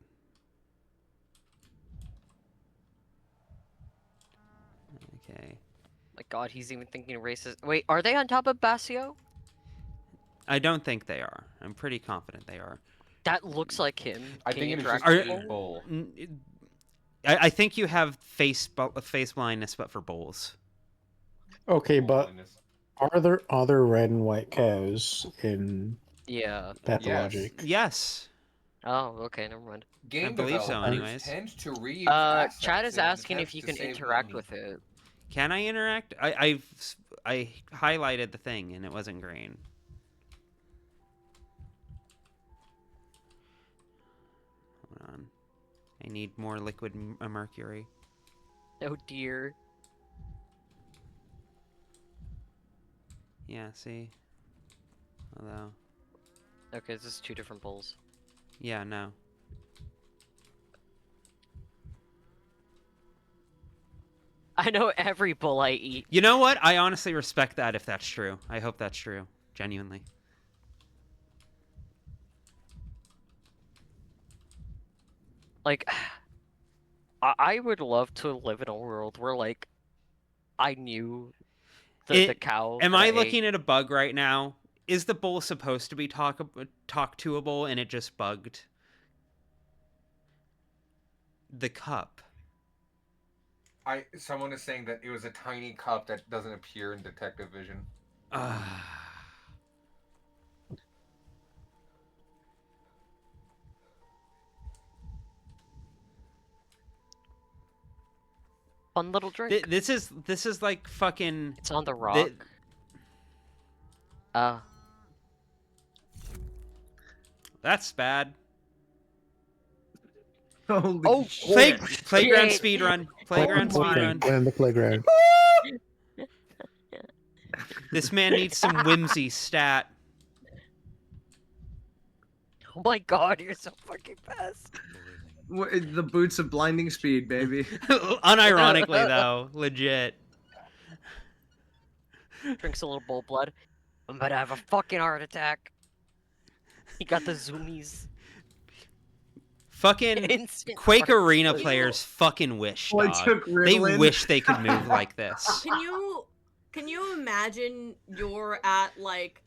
[SPEAKER 1] Okay.
[SPEAKER 2] My God, he's even thinking racist. Wait, are they on top of Basio?
[SPEAKER 1] I don't think they are. I'm pretty confident they are.
[SPEAKER 2] That looks like him.
[SPEAKER 3] I
[SPEAKER 2] Can
[SPEAKER 3] think
[SPEAKER 2] you
[SPEAKER 3] it is
[SPEAKER 2] interact
[SPEAKER 3] just
[SPEAKER 2] with
[SPEAKER 3] a
[SPEAKER 2] him?
[SPEAKER 3] bowl.
[SPEAKER 1] I think you have face blindness, but for bowls.
[SPEAKER 4] Okay, but Are there other red and white cows in
[SPEAKER 2] Yeah.
[SPEAKER 4] Pathologic?
[SPEAKER 1] Yes.
[SPEAKER 2] Oh, okay, never mind.
[SPEAKER 3] Game
[SPEAKER 1] believe so,
[SPEAKER 3] developers
[SPEAKER 1] anyways.
[SPEAKER 3] tend to reuse
[SPEAKER 2] Chad
[SPEAKER 3] assets
[SPEAKER 2] is
[SPEAKER 3] in an
[SPEAKER 2] asking if
[SPEAKER 3] attempt
[SPEAKER 2] you
[SPEAKER 3] to
[SPEAKER 2] can
[SPEAKER 3] save
[SPEAKER 2] interact
[SPEAKER 3] money.
[SPEAKER 2] with it.
[SPEAKER 1] Can I interact? I highlighted the thing and it wasn't green. Hold on. I need more liquid mercury.
[SPEAKER 2] Oh dear.
[SPEAKER 1] Yeah, see? Although...
[SPEAKER 2] Okay, this is 2 different bowls.
[SPEAKER 1] Yeah, no.
[SPEAKER 2] I know every bowl I eat.
[SPEAKER 1] You know what? I honestly respect that if that's true. I hope that's true. Genuinely.
[SPEAKER 2] Like, I would love to live in a world where, like, I knew the cow.
[SPEAKER 1] Am
[SPEAKER 2] that
[SPEAKER 1] I
[SPEAKER 2] ate.
[SPEAKER 1] looking at a bug right now? Is the bowl supposed to be talk-to-able and it just bugged? The cup.
[SPEAKER 3] Someone is saying that it was a tiny cup that doesn't appear in detective vision.
[SPEAKER 2] Fun little drink.
[SPEAKER 1] This is like fucking...
[SPEAKER 2] It's on the rock.
[SPEAKER 1] That's bad.
[SPEAKER 7] Holy
[SPEAKER 1] Playground
[SPEAKER 2] shit.
[SPEAKER 1] speedrun. Playground speedrun.
[SPEAKER 4] Play in the playground.
[SPEAKER 1] This man needs some whimsy stat.
[SPEAKER 2] Oh my god, you're so fucking fast.
[SPEAKER 7] The boots of blinding speed, baby.
[SPEAKER 1] Unironically, though. Legit.
[SPEAKER 2] Drinks a little bull blood. I'm about to have a fucking heart attack. He got the zoomies.
[SPEAKER 1] Fucking
[SPEAKER 2] Instant
[SPEAKER 1] Quake
[SPEAKER 2] heart
[SPEAKER 1] Arena
[SPEAKER 2] attack.
[SPEAKER 1] players fucking wish,
[SPEAKER 7] I
[SPEAKER 1] dog.
[SPEAKER 7] took
[SPEAKER 1] They
[SPEAKER 7] Ritalin.
[SPEAKER 1] wish they could move like this.
[SPEAKER 5] Can you imagine you're at like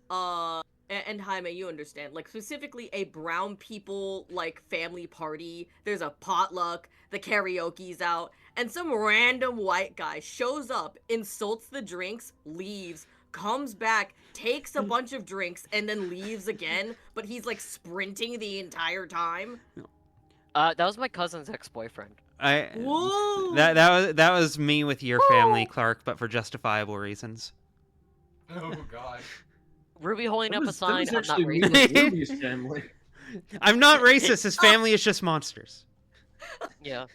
[SPEAKER 5] and Jaime, you understand, like specifically a brown people like family party, there's a potluck, the karaoke's out, and some random white guy shows up, insults the drinks, leaves, comes back, takes a bunch of drinks, and then leaves again, but he's like sprinting the entire time.
[SPEAKER 2] That was my cousin's ex-boyfriend.
[SPEAKER 5] Whoa!
[SPEAKER 1] That was me with your family, Clark, but for justifiable reasons.
[SPEAKER 3] Oh god.
[SPEAKER 2] Ruby holding up a
[SPEAKER 7] That
[SPEAKER 2] sign,
[SPEAKER 7] was
[SPEAKER 2] I'm not
[SPEAKER 7] actually me with
[SPEAKER 2] racist.
[SPEAKER 7] Ruby's family.
[SPEAKER 1] I'm not racist. His family is just monsters.
[SPEAKER 2] Yeah.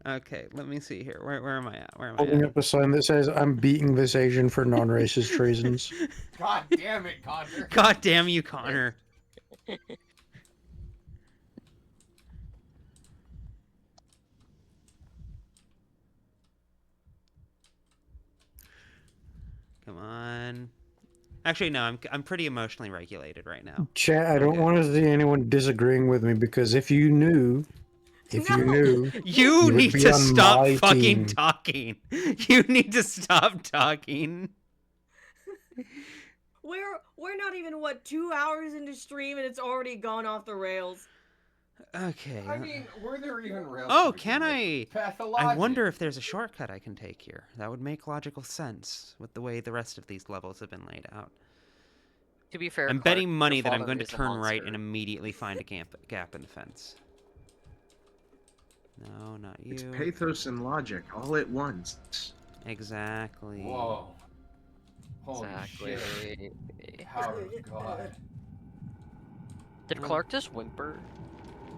[SPEAKER 1] Okay, let me see here. Where am I at? Where am I
[SPEAKER 4] Holding
[SPEAKER 1] at?
[SPEAKER 4] up a sign that says, "I'm beating this Asian for non-racist reasons."
[SPEAKER 3] God damn it, Connor.
[SPEAKER 1] God damn you, Connor. Come on. Actually, no. I'm pretty emotionally regulated right now.
[SPEAKER 4] Chat, I don't want to see anyone disagreeing with me because if you knew,
[SPEAKER 1] You
[SPEAKER 4] would
[SPEAKER 1] need
[SPEAKER 4] be
[SPEAKER 1] to
[SPEAKER 4] on
[SPEAKER 1] stop
[SPEAKER 4] my
[SPEAKER 1] fucking
[SPEAKER 4] team.
[SPEAKER 1] talking. You need to stop talking.
[SPEAKER 5] We're not even 2 hours into stream and it's already gone off the rails.
[SPEAKER 1] Okay.
[SPEAKER 3] I mean, were there even rails?
[SPEAKER 1] Oh,
[SPEAKER 3] to
[SPEAKER 1] can
[SPEAKER 3] begin with?
[SPEAKER 1] I?
[SPEAKER 3] Pathologic.
[SPEAKER 1] I wonder if there's a shortcut I can take here. That would make logical sense with the way the rest of these levels have been laid out.
[SPEAKER 2] To be fair,
[SPEAKER 1] I'm
[SPEAKER 2] Clark,
[SPEAKER 1] betting money
[SPEAKER 2] your
[SPEAKER 1] that I'm
[SPEAKER 2] father
[SPEAKER 1] going to
[SPEAKER 2] is a
[SPEAKER 1] turn right
[SPEAKER 2] monster.
[SPEAKER 1] and immediately find a gap in the fence. No, not you.
[SPEAKER 7] It's pathos and logic all at once.
[SPEAKER 1] Exactly.
[SPEAKER 3] Whoa. Holy
[SPEAKER 2] Exactly.
[SPEAKER 3] shit. Power of God.
[SPEAKER 2] Did Clark just whimper?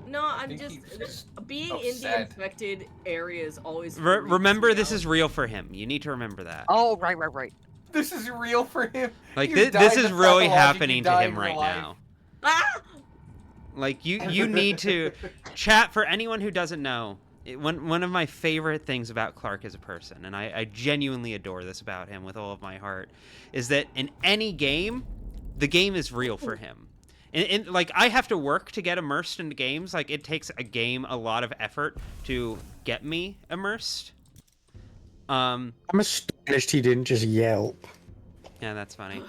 [SPEAKER 5] No, I'm
[SPEAKER 3] think
[SPEAKER 5] just
[SPEAKER 3] he's
[SPEAKER 5] being in the
[SPEAKER 3] upset.
[SPEAKER 5] infected area is always.
[SPEAKER 1] Remember,
[SPEAKER 5] freaks me
[SPEAKER 1] this
[SPEAKER 5] out.
[SPEAKER 1] is real for him. You need to remember that.
[SPEAKER 2] Oh, right.
[SPEAKER 3] This is real for him.
[SPEAKER 1] Like
[SPEAKER 3] You
[SPEAKER 1] this
[SPEAKER 3] died
[SPEAKER 1] is
[SPEAKER 3] to
[SPEAKER 1] really
[SPEAKER 3] pathologic, you
[SPEAKER 1] happening to
[SPEAKER 3] died
[SPEAKER 1] him
[SPEAKER 3] in
[SPEAKER 1] right
[SPEAKER 3] real life.
[SPEAKER 1] now.
[SPEAKER 5] Ah!
[SPEAKER 1] Like you need to chat. For anyone who doesn't know, one of my favorite things about Clark as a person, and I genuinely adore this about him with all of my heart, is that in any game, the game is real for him. And like I have to work to get immersed into games. Like it takes a game a lot of effort to get me immersed.
[SPEAKER 4] I'm astonished he didn't just yelp.
[SPEAKER 1] Yeah, that's funny.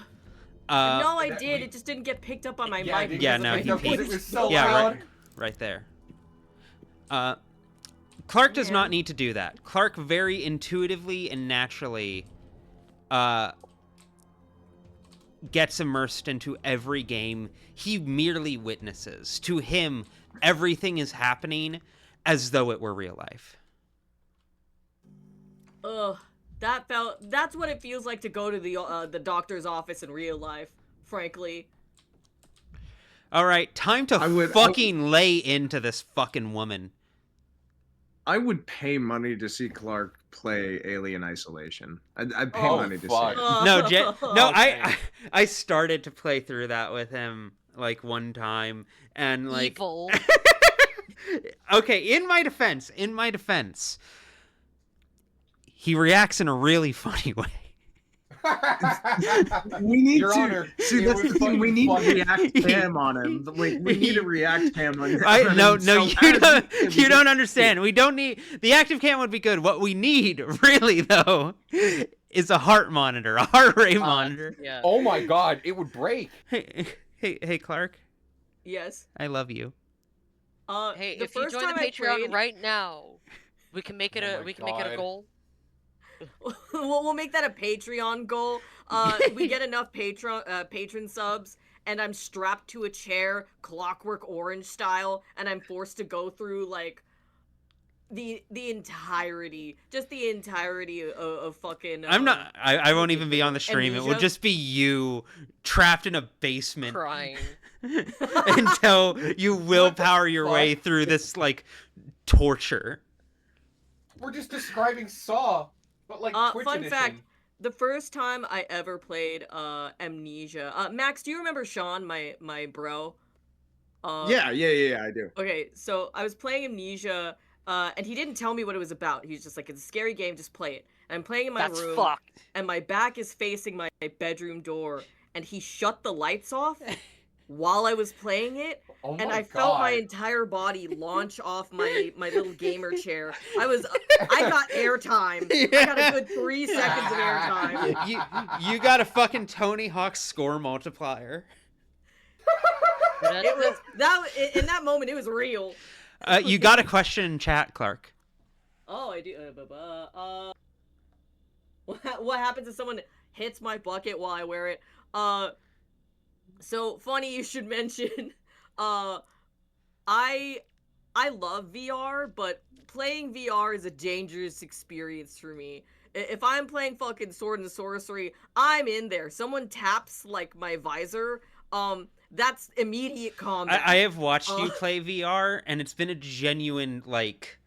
[SPEAKER 5] No, I did. It just didn't get picked up on my mic.
[SPEAKER 1] Yeah,
[SPEAKER 5] because
[SPEAKER 1] no,
[SPEAKER 5] of
[SPEAKER 1] he
[SPEAKER 5] my
[SPEAKER 1] peed.
[SPEAKER 5] voice.
[SPEAKER 3] It was so
[SPEAKER 1] Yeah,
[SPEAKER 3] loud.
[SPEAKER 1] right there. Clark does not need to do that. Clark very intuitively and naturally gets immersed into every game he merely witnesses. To him, everything is happening as though it were real life.
[SPEAKER 5] Ugh, that's what it feels like to go to the doctor's office in real life, frankly.
[SPEAKER 1] All right, time to lay into this fucking woman.
[SPEAKER 7] I would pay money to see Clark play Alien Isolation. I'd pay money to see it.
[SPEAKER 1] No, I started to play through that with him like one time, and like
[SPEAKER 2] Evil.
[SPEAKER 1] Okay, in my defense, he reacts in a really funny way.
[SPEAKER 7] We need
[SPEAKER 3] Your
[SPEAKER 7] to
[SPEAKER 3] Honor,
[SPEAKER 7] see. That's the thing. We need to react cam on him. Like we need to react cam on him.
[SPEAKER 1] No, you don't understand. We don't need the active cam would be good. What we need, really though, is a heart monitor, a heart rate monitor.
[SPEAKER 2] Yeah.
[SPEAKER 3] Oh my God, it would break.
[SPEAKER 1] Hey, Clark.
[SPEAKER 5] Yes.
[SPEAKER 1] I love you.
[SPEAKER 2] Hey,
[SPEAKER 5] the
[SPEAKER 2] if you
[SPEAKER 5] first
[SPEAKER 2] join the
[SPEAKER 5] time I
[SPEAKER 2] Patreon
[SPEAKER 5] played-
[SPEAKER 2] right now, we can make it
[SPEAKER 3] Oh
[SPEAKER 2] a
[SPEAKER 3] my
[SPEAKER 2] make it a
[SPEAKER 3] God.
[SPEAKER 2] goal.
[SPEAKER 5] we'll make that a Patreon goal. We get enough patron subs, and I'm strapped to a chair, Clockwork Orange style, and I'm forced to go through like the entirety of fucking.
[SPEAKER 1] I'm not. I won't even be on the stream. It will
[SPEAKER 5] Amnesia?
[SPEAKER 1] just be you trapped in a basement
[SPEAKER 2] Crying.
[SPEAKER 1] until you willpower your way
[SPEAKER 3] fuck?
[SPEAKER 1] through this like torture.
[SPEAKER 3] We're just describing Saw, but like Twitch
[SPEAKER 5] Fun
[SPEAKER 3] edition.
[SPEAKER 5] fact: the first time I ever played Amnesia. Max, do you remember Sean, my bro?
[SPEAKER 7] Yeah, I do.
[SPEAKER 5] Okay, so I was playing Amnesia, and he didn't tell me what it was about. He was just like, "It's a scary game, just play it." And I'm playing in my
[SPEAKER 2] That's
[SPEAKER 5] room,
[SPEAKER 2] fucked.
[SPEAKER 5] and my back is facing my bedroom door, and he shut the lights off while I was playing it,
[SPEAKER 3] Oh
[SPEAKER 5] and
[SPEAKER 3] my
[SPEAKER 5] I felt my
[SPEAKER 3] God.
[SPEAKER 5] entire body launch off my little gamer chair. I got airtime. I got a good 3 seconds of airtime.
[SPEAKER 1] You got a fucking Tony Hawk score multiplier.
[SPEAKER 5] It was in that moment. It was real.
[SPEAKER 1] You got a question in chat, Clark.
[SPEAKER 5] Oh, I do. What happens if someone hits my bucket while I wear it? So funny you should mention. I love VR, but playing VR is a dangerous experience for me. If I'm playing fucking Sword and Sorcery, I'm in there. Someone taps like my visor, that's immediate combat.
[SPEAKER 1] I have watched you play VR, and it's been a genuine like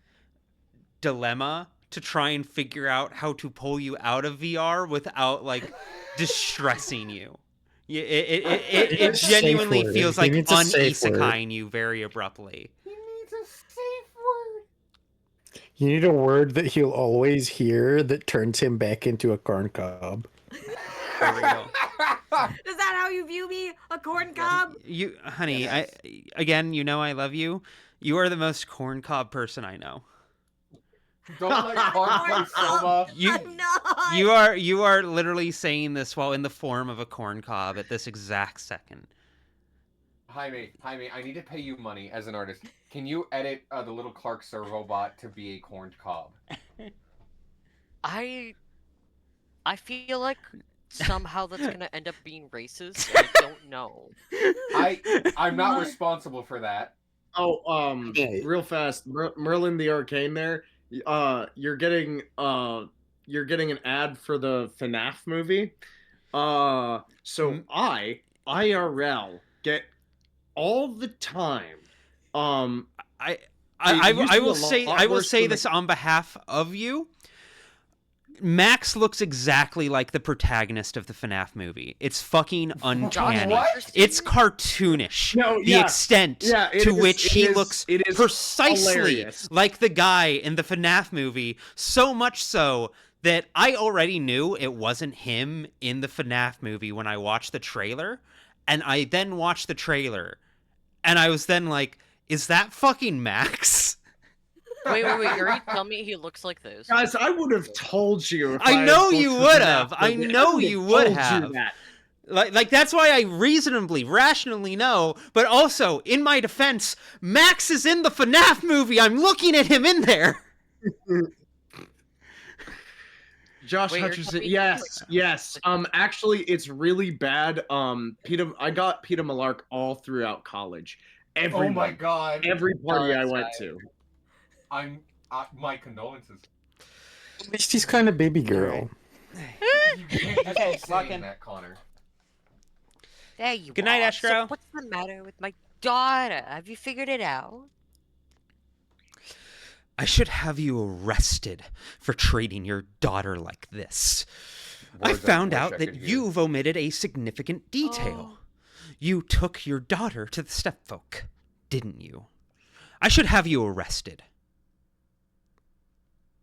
[SPEAKER 1] dilemma to try and figure out how to pull you out of VR without like distressing you. Yeah, it genuinely
[SPEAKER 4] word.
[SPEAKER 1] feels
[SPEAKER 4] He
[SPEAKER 1] like
[SPEAKER 4] needs a safe word.
[SPEAKER 1] un-isekai-ing you very abruptly.
[SPEAKER 3] He needs a safe word.
[SPEAKER 4] You need a word that he'll always hear that turns him back into a corn cob.
[SPEAKER 1] There we go.
[SPEAKER 5] Is that how you view me? A corn cob?
[SPEAKER 1] You, honey, again, you know I love you. You are the most corn cob person I know.
[SPEAKER 3] Don't let Clark play Soma.
[SPEAKER 5] I'm not.
[SPEAKER 1] You are literally saying this while in the form of a corn cob at this exact second.
[SPEAKER 3] Jaime, I need to pay you money as an artist. Can you edit the little Clark servo bot to be a corned cob?
[SPEAKER 2] I feel like somehow that's gonna end up being racist. I don't know.
[SPEAKER 3] I'm not responsible for that.
[SPEAKER 7] Oh, real fast, Merlin the Arcane there. You're getting an ad for the FNAF movie. So I IRL get all the time.
[SPEAKER 1] I will say this on behalf of you. Max looks exactly like the protagonist of the FNAF movie. It's fucking uncanny.
[SPEAKER 3] What?
[SPEAKER 1] It's cartoonish.
[SPEAKER 7] No,
[SPEAKER 1] the
[SPEAKER 7] yeah.
[SPEAKER 1] extent
[SPEAKER 7] Yeah, it
[SPEAKER 1] to
[SPEAKER 7] is-
[SPEAKER 1] which
[SPEAKER 7] it
[SPEAKER 1] he
[SPEAKER 7] is-
[SPEAKER 1] looks
[SPEAKER 7] it is
[SPEAKER 1] precisely
[SPEAKER 7] hilarious.
[SPEAKER 1] like the guy in the FNAF movie, so much so that I already knew it wasn't him in the FNAF movie when I watched the trailer, and I then watched the trailer, and I was then like, is that fucking Max?
[SPEAKER 2] Wait, are you telling me he looks like this?
[SPEAKER 7] Guys, I would have told you. If
[SPEAKER 1] I
[SPEAKER 7] had
[SPEAKER 1] know
[SPEAKER 7] booked
[SPEAKER 1] you
[SPEAKER 7] the
[SPEAKER 1] would
[SPEAKER 7] FNAF
[SPEAKER 1] have. I
[SPEAKER 7] movie.
[SPEAKER 1] know
[SPEAKER 7] would
[SPEAKER 1] you
[SPEAKER 7] have
[SPEAKER 1] would
[SPEAKER 7] told
[SPEAKER 1] have.
[SPEAKER 7] You that.
[SPEAKER 1] Like that's why I reasonably, rationally know, but also, in my defense, Max is in the FNAF movie. I'm looking at him in there.
[SPEAKER 7] Josh
[SPEAKER 2] Wait, you're
[SPEAKER 7] Hutcherson.
[SPEAKER 2] talking-
[SPEAKER 7] Yes. Actually, it's really bad. I got Peter Malark all throughout college.
[SPEAKER 3] Oh my god.
[SPEAKER 7] Every party I
[SPEAKER 2] that's
[SPEAKER 7] went
[SPEAKER 2] right.
[SPEAKER 7] to.
[SPEAKER 3] My condolences.
[SPEAKER 4] At least he's kind of baby girl.
[SPEAKER 3] You can't just
[SPEAKER 1] Okay,
[SPEAKER 3] keep
[SPEAKER 1] lock
[SPEAKER 3] saying
[SPEAKER 1] in.
[SPEAKER 3] that, Connor.
[SPEAKER 8] There you
[SPEAKER 1] Good night,
[SPEAKER 8] are.
[SPEAKER 1] Astro.
[SPEAKER 8] So what's the matter with my daughter? Have you figured it out?
[SPEAKER 1] I should have you arrested for treating your daughter like this. I
[SPEAKER 3] Words I
[SPEAKER 1] found
[SPEAKER 3] wish I
[SPEAKER 1] out that
[SPEAKER 3] could hear.
[SPEAKER 1] you've omitted a significant detail. You took your daughter to the stepfolk, didn't you? I should have you arrested.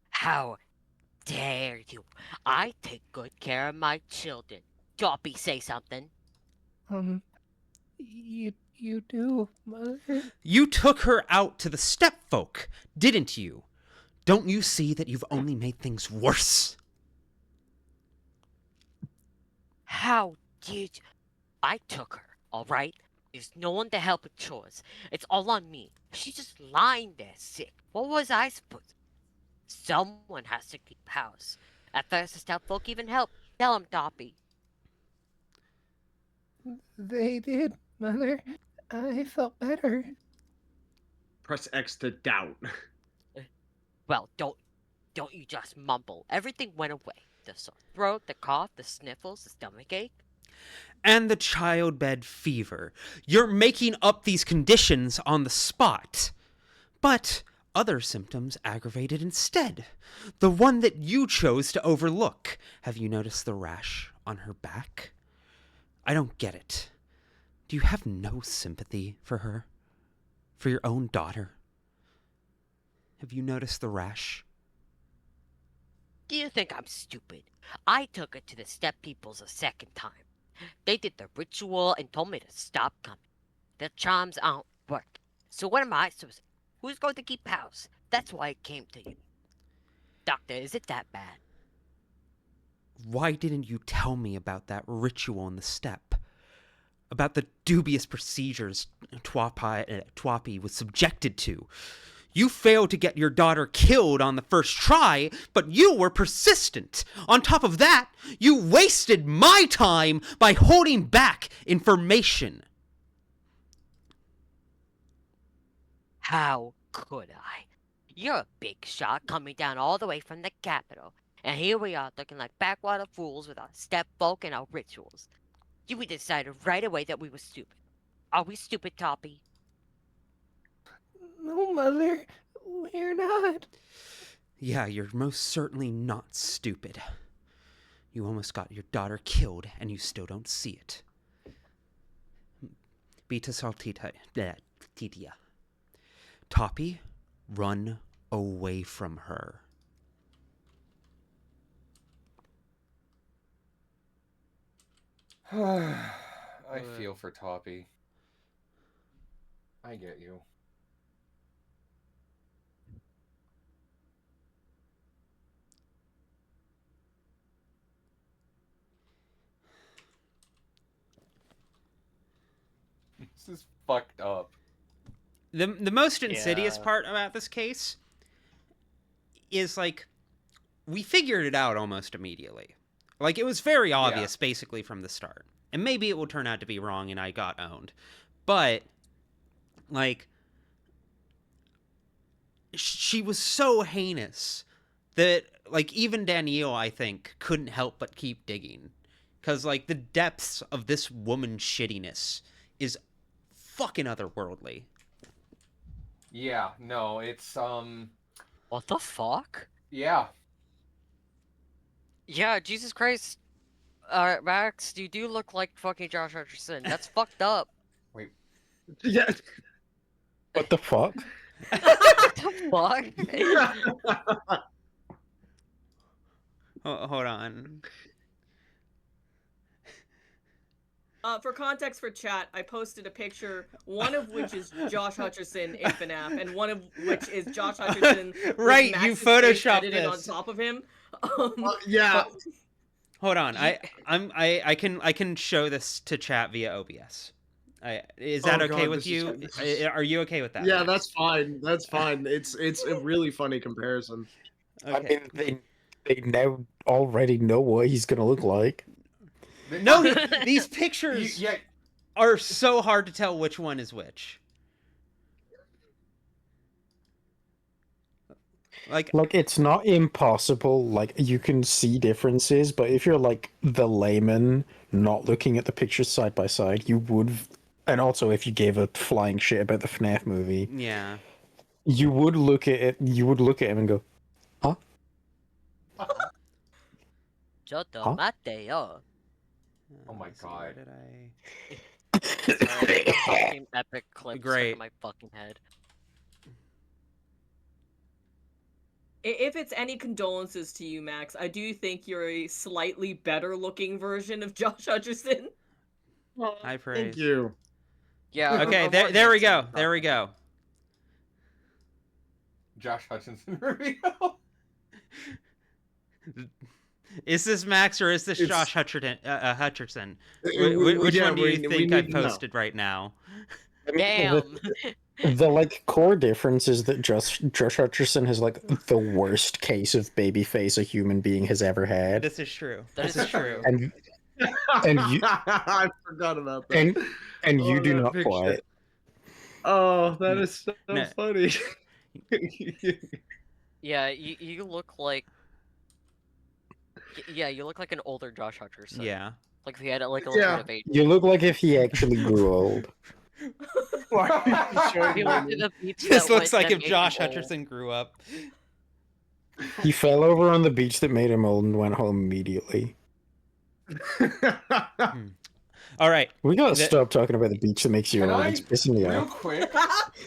[SPEAKER 8] How dare you? I take good care of my children. Tawpie, say something.
[SPEAKER 3] You do, Mother?
[SPEAKER 1] You took her out to the stepfolk, didn't you? Don't you see that you've only made things worse?
[SPEAKER 8] How did you? I took her, alright? There's no one to help with chores. It's all on me. She's just lying there sick. What was I supposed to? Someone has to keep house. At first, the stepfolk even helped. Tell him, Tawpie.
[SPEAKER 3] They did, Mother. I felt better.
[SPEAKER 7] Press X to doubt.
[SPEAKER 8] Well, don't you just mumble. Everything went away. The sore throat, the cough, the sniffles, the stomachache.
[SPEAKER 1] And the childbed fever. You're making up these conditions on the spot. But other symptoms aggravated instead. The one that you chose to overlook. Have you noticed the rash on her back? I don't get it. Do you have no sympathy for her? For your own daughter? Have you noticed the rash?
[SPEAKER 8] Do you think I'm stupid? I took her to the step peoples a second time. They did the ritual and told me to stop coming. The charms aren't working. So what am I supposed to do? Who's going to keep house? That's why I came to you. Doctor, is it that bad?
[SPEAKER 1] Why didn't you tell me about that ritual in the steppe? About the dubious procedures Tawpie was subjected to? You failed to get your daughter killed on the first try, but you were persistent. On top of that, you wasted my time by holding back information.
[SPEAKER 8] How could I? You're a big shot coming down all the way from the capital. And here we are looking like backwater fools with our stepfolk and our rituals. You decided right away that we were stupid. Are we stupid, Tawpie?
[SPEAKER 3] No, Mother. We're not.
[SPEAKER 1] Yeah, you're most certainly not stupid. You almost got your daughter killed, and you still don't see it. Beta saltita. Titia. Tawpie, run away from her.
[SPEAKER 3] I feel for Tawpie. I get you. This is fucked up.
[SPEAKER 1] The most insidious
[SPEAKER 2] Yeah.
[SPEAKER 1] part about this case is, like, we figured it out almost immediately. Like, it was very obvious basically from the start. And maybe it will turn out to be wrong and I got owned. But, like, she was so heinous that, like, even Daniil, I think, couldn't help but keep digging. Because, like, the depths of this woman's shittiness is fucking otherworldly.
[SPEAKER 3] Yeah, no, it's,
[SPEAKER 2] What the fuck?
[SPEAKER 3] yeah.
[SPEAKER 2] Yeah, Jesus Christ. Max, you do look like fucking Josh Hutcherson. That's fucked up.
[SPEAKER 3] Wait.
[SPEAKER 7] Yeah.
[SPEAKER 4] What the fuck?
[SPEAKER 2] What the fuck?
[SPEAKER 1] Hold on.
[SPEAKER 5] For context for chat, I posted a picture, one of which is Josh Hutcherson in FNAF, and one of which is Josh Hutcherson with
[SPEAKER 1] Right, you
[SPEAKER 5] Max's face
[SPEAKER 1] photoshopped
[SPEAKER 5] edited on
[SPEAKER 1] this.
[SPEAKER 5] top of him.
[SPEAKER 7] Yeah.
[SPEAKER 1] Hold on. I can show this to chat via OBS. Is that
[SPEAKER 7] Oh,
[SPEAKER 1] okay
[SPEAKER 7] God,
[SPEAKER 1] with
[SPEAKER 7] this
[SPEAKER 1] you?
[SPEAKER 7] is-
[SPEAKER 1] Are you okay with that?
[SPEAKER 7] Yeah,
[SPEAKER 1] Max?
[SPEAKER 7] that's fine. That's fine. It's a really funny comparison.
[SPEAKER 1] Okay.
[SPEAKER 4] I mean, they now already know what he's gonna look like.
[SPEAKER 1] No, these pictures
[SPEAKER 3] Yeah,
[SPEAKER 1] are so hard to tell which one is which. Like,
[SPEAKER 4] It's not impossible. Like, you can see differences, but if you're like the layman, not looking at the pictures side by side, you would. And also, if you gave a flying shit about the FNAF movie,
[SPEAKER 1] yeah.
[SPEAKER 4] you would look at it. You would look at him and go, "Huh?
[SPEAKER 8] Giotto
[SPEAKER 4] Huh?
[SPEAKER 8] Matteo.
[SPEAKER 3] Oh my
[SPEAKER 1] Let's see,
[SPEAKER 3] God.
[SPEAKER 1] where did I?
[SPEAKER 2] Sorry, a fucking epic clip stuck
[SPEAKER 1] Great.
[SPEAKER 2] in my fucking head.
[SPEAKER 5] If it's any condolences to you, Max, I do think you're a slightly better looking version of Josh Hutcherson.
[SPEAKER 1] High praise.
[SPEAKER 7] Thank you.
[SPEAKER 2] Yeah.
[SPEAKER 1] Okay,
[SPEAKER 5] I'm
[SPEAKER 1] there
[SPEAKER 5] more
[SPEAKER 1] we go.
[SPEAKER 5] handsome,
[SPEAKER 1] There we go.
[SPEAKER 3] Josh Hutcherson reveal.
[SPEAKER 1] Is this Max or is this
[SPEAKER 7] It's-
[SPEAKER 1] Josh Hutcherson?
[SPEAKER 7] we-
[SPEAKER 1] Which
[SPEAKER 7] yeah,
[SPEAKER 1] one do you
[SPEAKER 7] we
[SPEAKER 1] think I
[SPEAKER 7] need to know.
[SPEAKER 1] posted right now?
[SPEAKER 8] Damn.
[SPEAKER 4] The core difference is that Josh Hutcherson has the worst case of baby face a human being has ever had,
[SPEAKER 1] This is true.
[SPEAKER 2] That
[SPEAKER 1] This
[SPEAKER 2] is
[SPEAKER 1] is true.
[SPEAKER 4] and you
[SPEAKER 7] I forgot about that.
[SPEAKER 4] and you
[SPEAKER 7] Oh,
[SPEAKER 4] do
[SPEAKER 7] that
[SPEAKER 4] not
[SPEAKER 7] picture.
[SPEAKER 4] play it.
[SPEAKER 7] Oh, that is so
[SPEAKER 1] No.
[SPEAKER 7] funny.
[SPEAKER 2] Yeah, you look like. Yeah, you look like an older Josh Hutcherson.
[SPEAKER 1] Yeah.
[SPEAKER 2] Like if he had like a little
[SPEAKER 7] Yeah.
[SPEAKER 2] bit of age.
[SPEAKER 4] You look like if he actually grew old.
[SPEAKER 7] Why are you showing
[SPEAKER 2] He
[SPEAKER 7] me
[SPEAKER 2] went to
[SPEAKER 7] this?
[SPEAKER 2] the beach
[SPEAKER 1] This
[SPEAKER 2] that
[SPEAKER 1] looks
[SPEAKER 2] went-
[SPEAKER 1] like
[SPEAKER 2] that
[SPEAKER 1] if
[SPEAKER 2] made him
[SPEAKER 1] Josh
[SPEAKER 2] old.
[SPEAKER 1] Hutcherson grew up.
[SPEAKER 4] He fell over on the beach that made him old and went home immediately.
[SPEAKER 1] All right.
[SPEAKER 4] We gotta
[SPEAKER 1] The-
[SPEAKER 4] stop talking about the beach that makes you
[SPEAKER 3] Can
[SPEAKER 4] old.
[SPEAKER 3] I,
[SPEAKER 4] It's pissing me
[SPEAKER 3] real
[SPEAKER 4] off.
[SPEAKER 3] quick,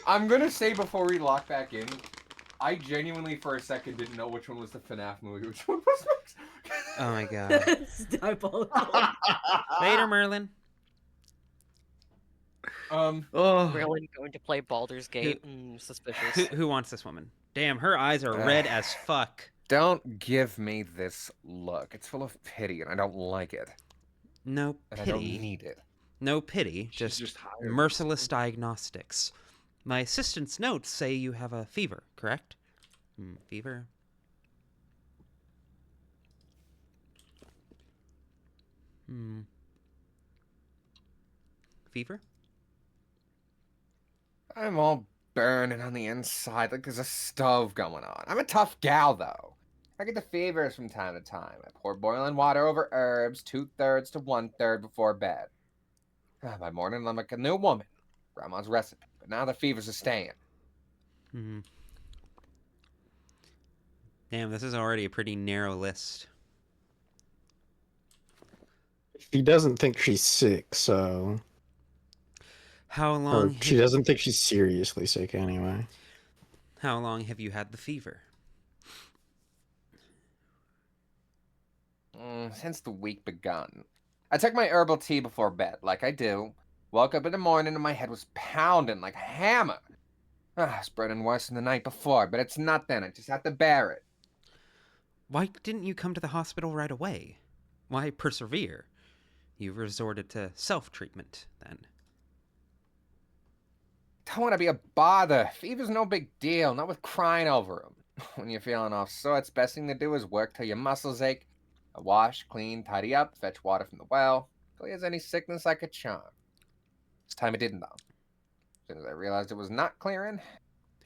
[SPEAKER 3] I'm gonna say before we lock back in, I genuinely for a second didn't know which one was the FNAF movie, which one was Max.
[SPEAKER 1] Oh my god.
[SPEAKER 5] It's diabolical.
[SPEAKER 1] Later, Merlin.
[SPEAKER 7] Oh,
[SPEAKER 2] Merlin going to play Baldur's Gate. Suspicious.
[SPEAKER 1] Who wants this woman? Damn, her eyes are red as fuck.
[SPEAKER 3] Don't give me this look. It's full of pity, and I don't like it.
[SPEAKER 1] No
[SPEAKER 3] And I don't
[SPEAKER 1] pity.
[SPEAKER 3] need it.
[SPEAKER 1] No pity.
[SPEAKER 7] She's
[SPEAKER 1] Just
[SPEAKER 7] just hired.
[SPEAKER 1] merciless diagnostics. My assistant's notes say you have a fever, correct? Fever? Fever?
[SPEAKER 3] I'm all burning on the inside like there's a stove going on. I'm a tough gal, though. I get the fevers from time to time. I pour boiling water over herbs, 2/3 to 1/3 before bed. By morning, I'm like a new woman. Grandma's recipe. But now the fevers are staying.
[SPEAKER 1] Damn, this is already a pretty narrow list.
[SPEAKER 4] She doesn't think she's sick, so.
[SPEAKER 1] How
[SPEAKER 4] Or
[SPEAKER 1] long?
[SPEAKER 4] she doesn't think she's seriously sick anyway.
[SPEAKER 1] How long have you had the fever?
[SPEAKER 3] Since the week begun. I took my herbal tea before bed, like I do. Woke up in the morning and my head was pounding like a hammer. It's burning worse than the night before, but it's nothing. I just have to bear it.
[SPEAKER 1] Why didn't you come to the hospital right away? Why persevere? You resorted to self-treatment, then.
[SPEAKER 3] Don't want to be a bother. Fever's no big deal, not with crying over 'em. When you're feeling off sorts, best thing to do is work till your muscles ache. I wash, clean, tidy up, fetch water from the well. Clears any sickness like a charm. This time it didn't, though. As soon as I realized it was not clearing,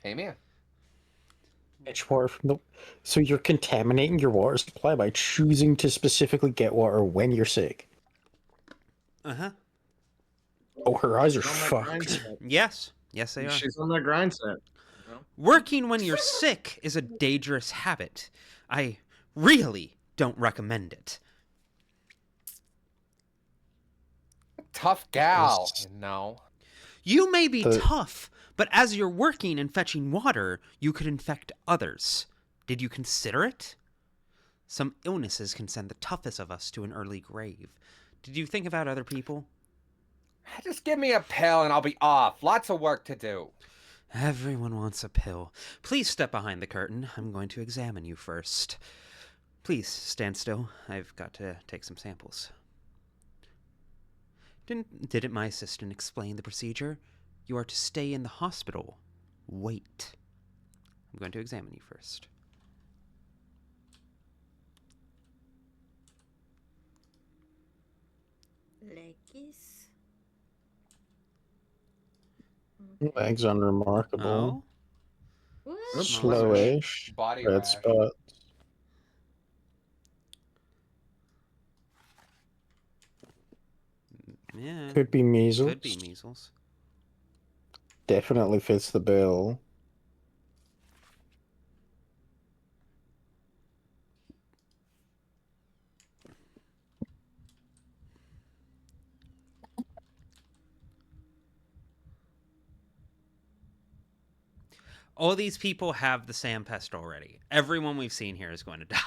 [SPEAKER 3] came here.
[SPEAKER 4] Fetch water from the. So you're contaminating your water supply by choosing to specifically get water when you're sick.
[SPEAKER 1] Uh-huh.
[SPEAKER 4] Oh, her eyes are
[SPEAKER 7] She's on that grind
[SPEAKER 4] fucked.
[SPEAKER 7] set.
[SPEAKER 1] Yes. Yes, they are.
[SPEAKER 7] She's on that grind set.
[SPEAKER 1] Working when you're sick is a dangerous habit. I really don't recommend it.
[SPEAKER 3] Tough gal, you know.
[SPEAKER 1] You may be
[SPEAKER 4] The-
[SPEAKER 1] tough, but as you're working and fetching water, you could infect others. Did you consider it? Some illnesses can send the toughest of us to an early grave. Did you think about other people?
[SPEAKER 3] Just give me a pill and I'll be off. Lots of work to do.
[SPEAKER 1] Everyone wants a pill. Please step behind the curtain. I'm going to examine you first. Please stand still. I've got to take some samples. Didn't my assistant explain the procedure? You are to stay in the hospital. Wait. I'm going to examine you first.
[SPEAKER 11] Legis.
[SPEAKER 4] Legs unremarkable.
[SPEAKER 1] Oh?
[SPEAKER 11] What?
[SPEAKER 4] Slowish.
[SPEAKER 3] Body
[SPEAKER 4] Red
[SPEAKER 3] rash.
[SPEAKER 4] spots.
[SPEAKER 1] Yeah.
[SPEAKER 4] Could be measles.
[SPEAKER 1] Could be measles.
[SPEAKER 4] Definitely fits the bill.
[SPEAKER 1] All these people have the SAM pest already. Everyone we've seen here is going to die.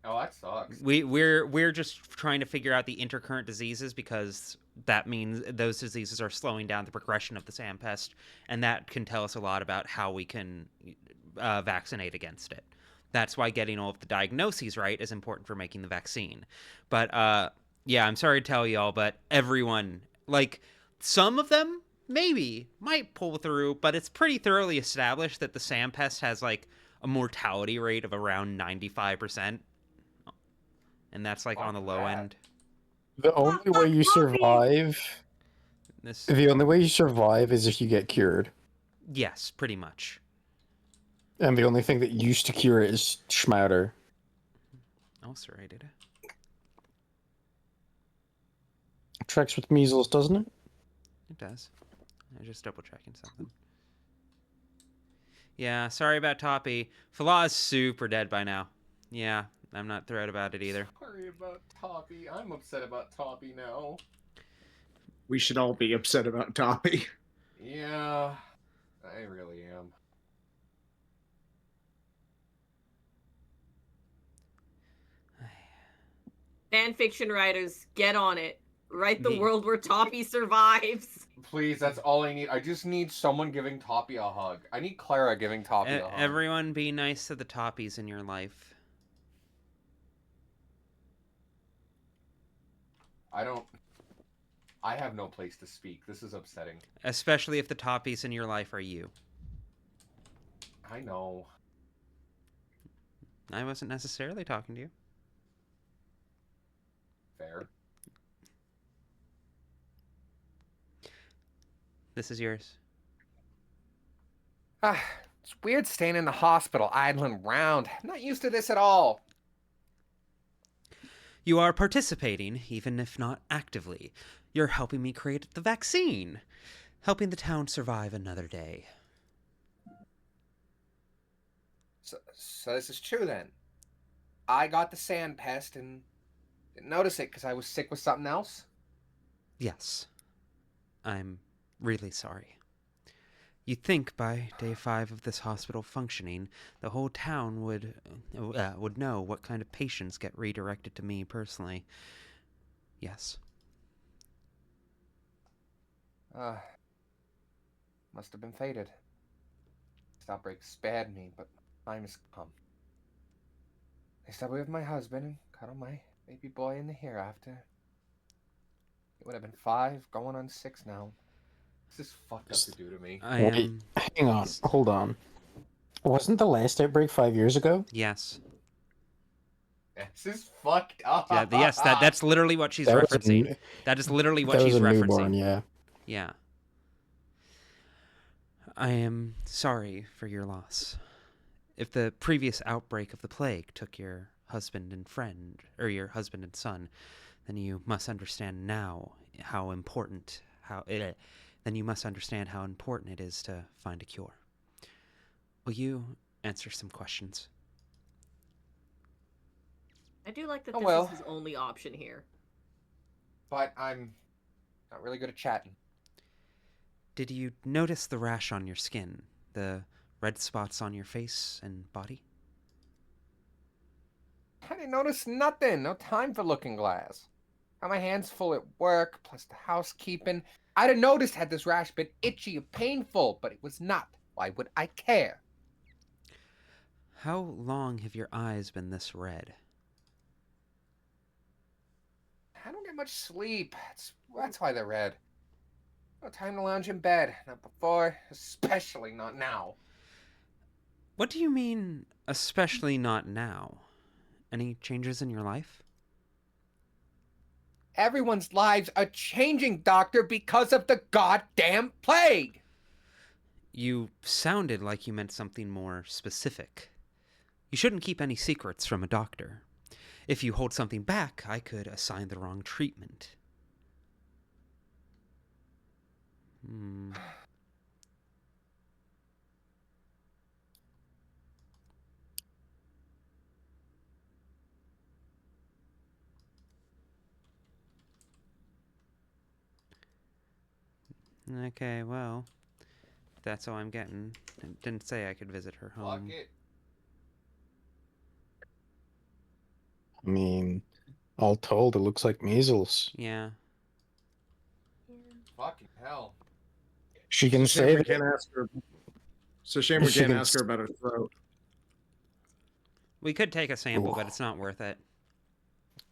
[SPEAKER 3] Oh, that sucks.
[SPEAKER 1] We're just trying to figure out the intercurrent diseases because that means those diseases are slowing down the progression of the SAM pest, and that can tell us a lot about how we can vaccinate against it. That's why getting all of the diagnoses right is important for making the vaccine. But yeah, I'm sorry to tell y'all, but everyone, like, some of them maybe might pull through, but it's pretty thoroughly established that the SAM pest has like a mortality rate of around 95%. And that's like on the low end.
[SPEAKER 4] The only way you survive. The only way you survive is if you get cured.
[SPEAKER 1] Yes, pretty much.
[SPEAKER 4] And the only thing that used to cure it is Schmouder.
[SPEAKER 1] Oh, serrated.
[SPEAKER 4] Tracks with measles, doesn't it?
[SPEAKER 1] It does. I'm just double checking something. Yeah, sorry about Tawpie. Falah is super dead by now. Yeah, I'm not thrilled about it either.
[SPEAKER 3] Sorry about Tawpie. I'm upset about Tawpie now.
[SPEAKER 7] We should all be upset about Tawpie.
[SPEAKER 3] Yeah, I really am.
[SPEAKER 5] Fanfiction writers, get on it. Write the
[SPEAKER 1] Me.
[SPEAKER 5] world where Tawpie survives.
[SPEAKER 3] Please, that's all I need. I just need someone giving Tawpie a hug. I need Clara giving Tawpie a hug.
[SPEAKER 1] Everyone be nice to the Tawpies in your life.
[SPEAKER 3] I have no place to speak. This is upsetting.
[SPEAKER 1] Especially if the Tawpies in your life are you.
[SPEAKER 3] I know.
[SPEAKER 1] I wasn't necessarily talking to you.
[SPEAKER 3] Fair.
[SPEAKER 1] This is yours.
[SPEAKER 3] It's weird staying in the hospital, idling around. I'm not used to this at all.
[SPEAKER 1] You are participating, even if not actively. You're helping me create the vaccine. Helping the town survive another day.
[SPEAKER 3] So this is true then. I got the sand pest and didn't notice it because I was sick with something else?
[SPEAKER 1] Yes. I'm really sorry. You'd think by day 5 of this hospital functioning, the whole town would know what kind of patients get redirected to me personally. Yes.
[SPEAKER 3] Must have been fated. This outbreak spared me, but time has come. At least I'll be with my husband and cuddle my baby boy in the hereafter. It would have been 5, going on 6 now. This is fucked up to do to me.
[SPEAKER 4] Wait, hang on, hold on. Wasn't the last outbreak 5 years ago?
[SPEAKER 1] Yes.
[SPEAKER 3] This is fucked up.
[SPEAKER 1] Yeah, yes, that's literally what she's referencing. That is literally what she's referencing.
[SPEAKER 4] Newborn, yeah.
[SPEAKER 1] Yeah. I am sorry for your loss. If the previous outbreak of the plague took your husband and friend, or your husband and son, then you must understand now how important it is to find a cure. Will you answer some questions?
[SPEAKER 5] I do like that
[SPEAKER 3] Oh,
[SPEAKER 5] this
[SPEAKER 3] well.
[SPEAKER 5] is his only option here.
[SPEAKER 3] But I'm not really good at chatting.
[SPEAKER 1] Did you notice the rash on your skin? The red spots on your face and body?
[SPEAKER 3] I didn't notice nothing. No time for looking glass. Got my hands full at work, plus the housekeeping. I'd have noticed had this rash been itchy or painful, but it was not. Why would I care?
[SPEAKER 1] How long have your eyes been this red?
[SPEAKER 3] I don't get much sleep. That's why they're red. No time to lounge in bed. Not before, especially not now.
[SPEAKER 1] What do you mean, especially not now? Any changes in your life?
[SPEAKER 3] Everyone's lives are changing, Doctor, because of the goddamn plague!
[SPEAKER 1] You sounded like you meant something more specific. You shouldn't keep any secrets from a doctor. If you hold something back, I could assign the wrong treatment. Okay, well, that's all I'm getting. Didn't say I could visit her home.
[SPEAKER 3] Fuck it.
[SPEAKER 4] I mean, all told, it looks like measles.
[SPEAKER 1] Yeah.
[SPEAKER 3] Fucking hell.
[SPEAKER 4] She can
[SPEAKER 7] Shame
[SPEAKER 4] say
[SPEAKER 7] we
[SPEAKER 4] that.
[SPEAKER 7] can't ask her. So shame we
[SPEAKER 4] She
[SPEAKER 7] can't
[SPEAKER 4] can
[SPEAKER 7] ask her about her throat.
[SPEAKER 1] We could take a sample,
[SPEAKER 4] Ooh.
[SPEAKER 1] but it's not worth it.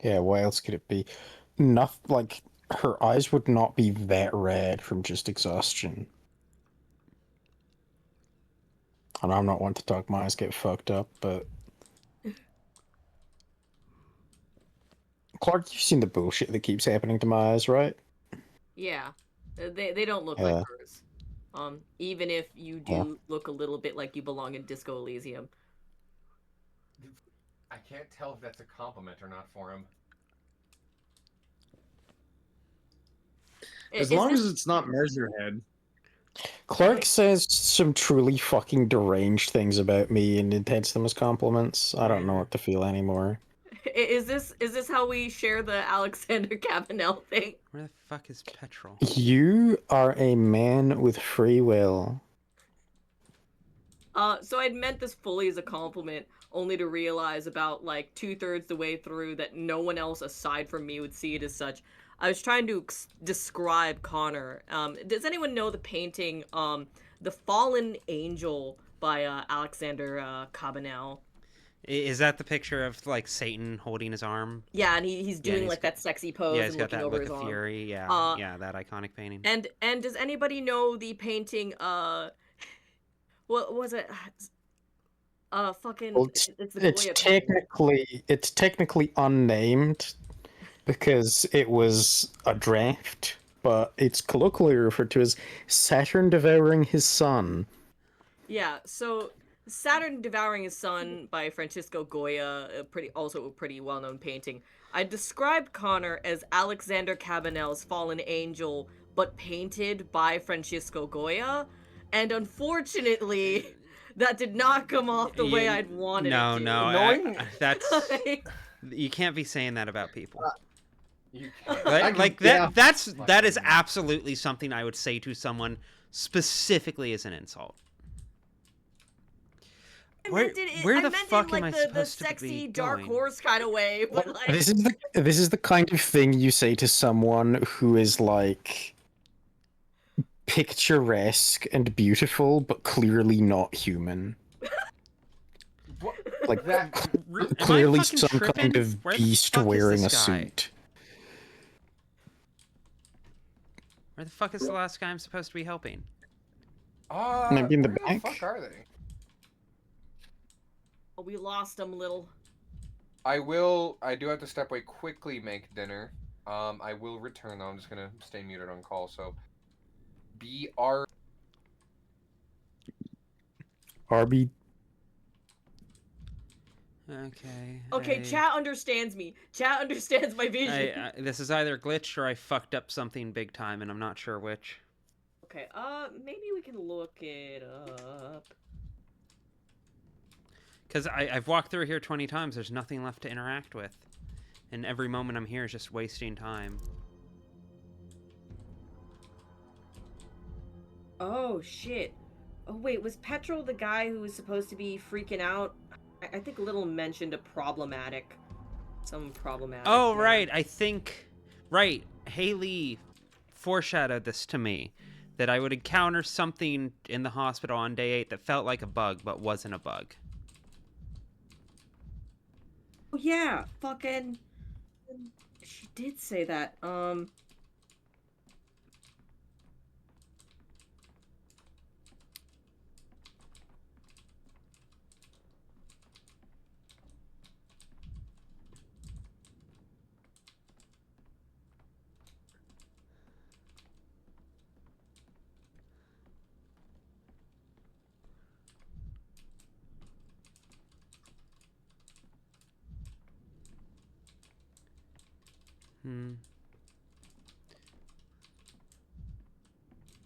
[SPEAKER 4] Yeah, what else could it be? Enough, like, her eyes would not be that red from just exhaustion. And I'm not one to talk my eyes get fucked up, but... Clark, you've seen the bullshit that keeps happening to my eyes, right?
[SPEAKER 5] Yeah, they don't look
[SPEAKER 4] Yeah.
[SPEAKER 5] like hers. Even if you do look a little bit like you belong in Disco Elysium.
[SPEAKER 3] I can't tell if that's a compliment or not for him.
[SPEAKER 7] As long as it's not Measurehead.
[SPEAKER 4] Clark says some truly fucking deranged things about me and intends them as compliments. I don't know what to feel anymore.
[SPEAKER 5] Is this how we share the Alexander Cabanel thing?
[SPEAKER 1] Where the fuck is Petrol?
[SPEAKER 4] You are a man with free will.
[SPEAKER 5] So I'd meant this fully as a compliment, only to realize about like 2/3 the way through that no one else aside from me would see it as such. I was trying to describe Connor. Does anyone know the painting, The Fallen Angel by Alexander Cabanel?
[SPEAKER 1] Is that the picture of like Satan holding his arm?
[SPEAKER 5] Yeah, and he's doing
[SPEAKER 1] he's
[SPEAKER 5] like that sexy pose
[SPEAKER 1] Yeah, he's
[SPEAKER 5] and
[SPEAKER 1] got
[SPEAKER 5] looking
[SPEAKER 1] that
[SPEAKER 5] over
[SPEAKER 1] look
[SPEAKER 5] his
[SPEAKER 1] of
[SPEAKER 5] arm.
[SPEAKER 1] fury. Yeah, yeah, that iconic painting.
[SPEAKER 5] And does anybody know the painting? What was it? Fucking.
[SPEAKER 4] Well,
[SPEAKER 5] It's the Goya painting.
[SPEAKER 4] it's technically unnamed because it was a draft, but it's colloquially referred to as Saturn devouring his son.
[SPEAKER 5] Yeah, so Saturn Devouring His Son by Francisco Goya, also a pretty well-known painting. I described Connor as Alexander Cabanel's Fallen Angel, but painted by Francisco Goya, and unfortunately, that did not come off the way I'd wanted it to.
[SPEAKER 1] No, that's you can't be saying that about people.
[SPEAKER 3] You can't.
[SPEAKER 1] That is absolutely something I would say to someone specifically as an insult. Where the fuck am I supposed
[SPEAKER 5] the
[SPEAKER 1] to
[SPEAKER 5] sexy
[SPEAKER 1] be
[SPEAKER 5] dark
[SPEAKER 1] going?
[SPEAKER 5] horse kind of way, but like
[SPEAKER 4] This is the kind of thing you say to someone who is like picturesque and beautiful, but clearly not human. Like clearly some kind of beast wearing a suit.
[SPEAKER 1] Where the fuck is the last guy I'm supposed to be helping?
[SPEAKER 4] Maybe in the
[SPEAKER 3] where
[SPEAKER 4] back?
[SPEAKER 3] the fuck are they?
[SPEAKER 5] oh, we lost him, little.
[SPEAKER 3] I do have to step away quickly, make dinner. I will return though. I'm just gonna stay muted on call, so
[SPEAKER 4] RB.
[SPEAKER 5] Okay, chat understands me. Chat understands my vision.
[SPEAKER 1] This is either glitched or I fucked up something big time, and I'm not sure which.
[SPEAKER 5] Okay, maybe we can look it up.
[SPEAKER 1] Because I've walked through here 20 times. There's nothing left to interact with. And every moment I'm here is just wasting time.
[SPEAKER 5] Oh, shit. Oh, wait, was Petrol the guy who was supposed to be freaking out? I think Little mentioned some problematic.
[SPEAKER 1] Oh, right. I think... Right. Haley foreshadowed this to me. That I would encounter something in the hospital on day 8 that felt like a bug, but wasn't a bug.
[SPEAKER 5] Oh, yeah. Fucking... She did say that.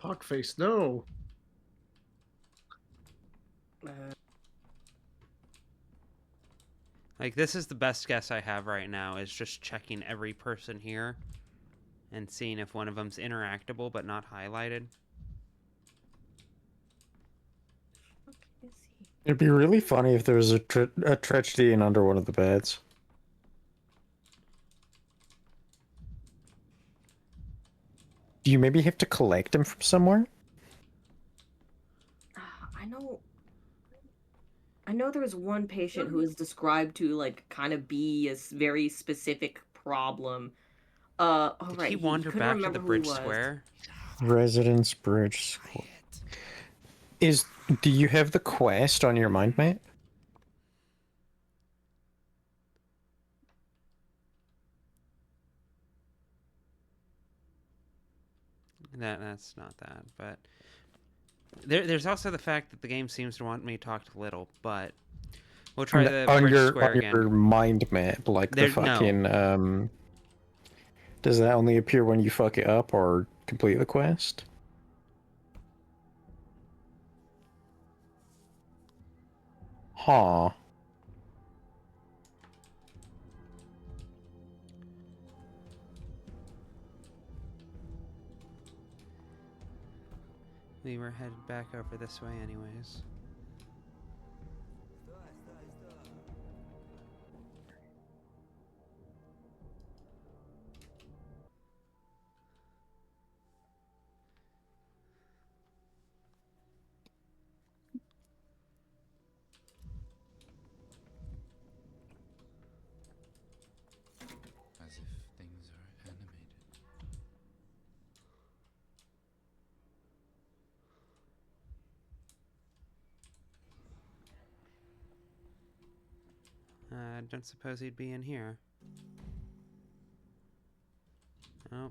[SPEAKER 7] Hawkface, no.
[SPEAKER 1] Like, this is the best guess I have right now, is just checking every person here and seeing if one of them's interactable but not highlighted.
[SPEAKER 4] It'd be really funny if there was a tragedy in under one of the beds. Do you maybe have to collect him from somewhere?
[SPEAKER 5] I know there was one patient who was described to like kind of be a very specific problem.
[SPEAKER 1] Did he wander back to the bridge square?
[SPEAKER 4] Residence Bridge Square. Do you have the quest on your mind map?
[SPEAKER 1] That's not that, but there's also the fact that the game seems to want me to talk to Little, but we'll try the bridge square again.
[SPEAKER 4] On your mind map, like the fucking does that only appear when you fuck it up or complete the quest? Huh.
[SPEAKER 1] We were headed back over this way anyways.
[SPEAKER 12] As if things are animated.
[SPEAKER 1] I don't suppose he'd be in here. Oh.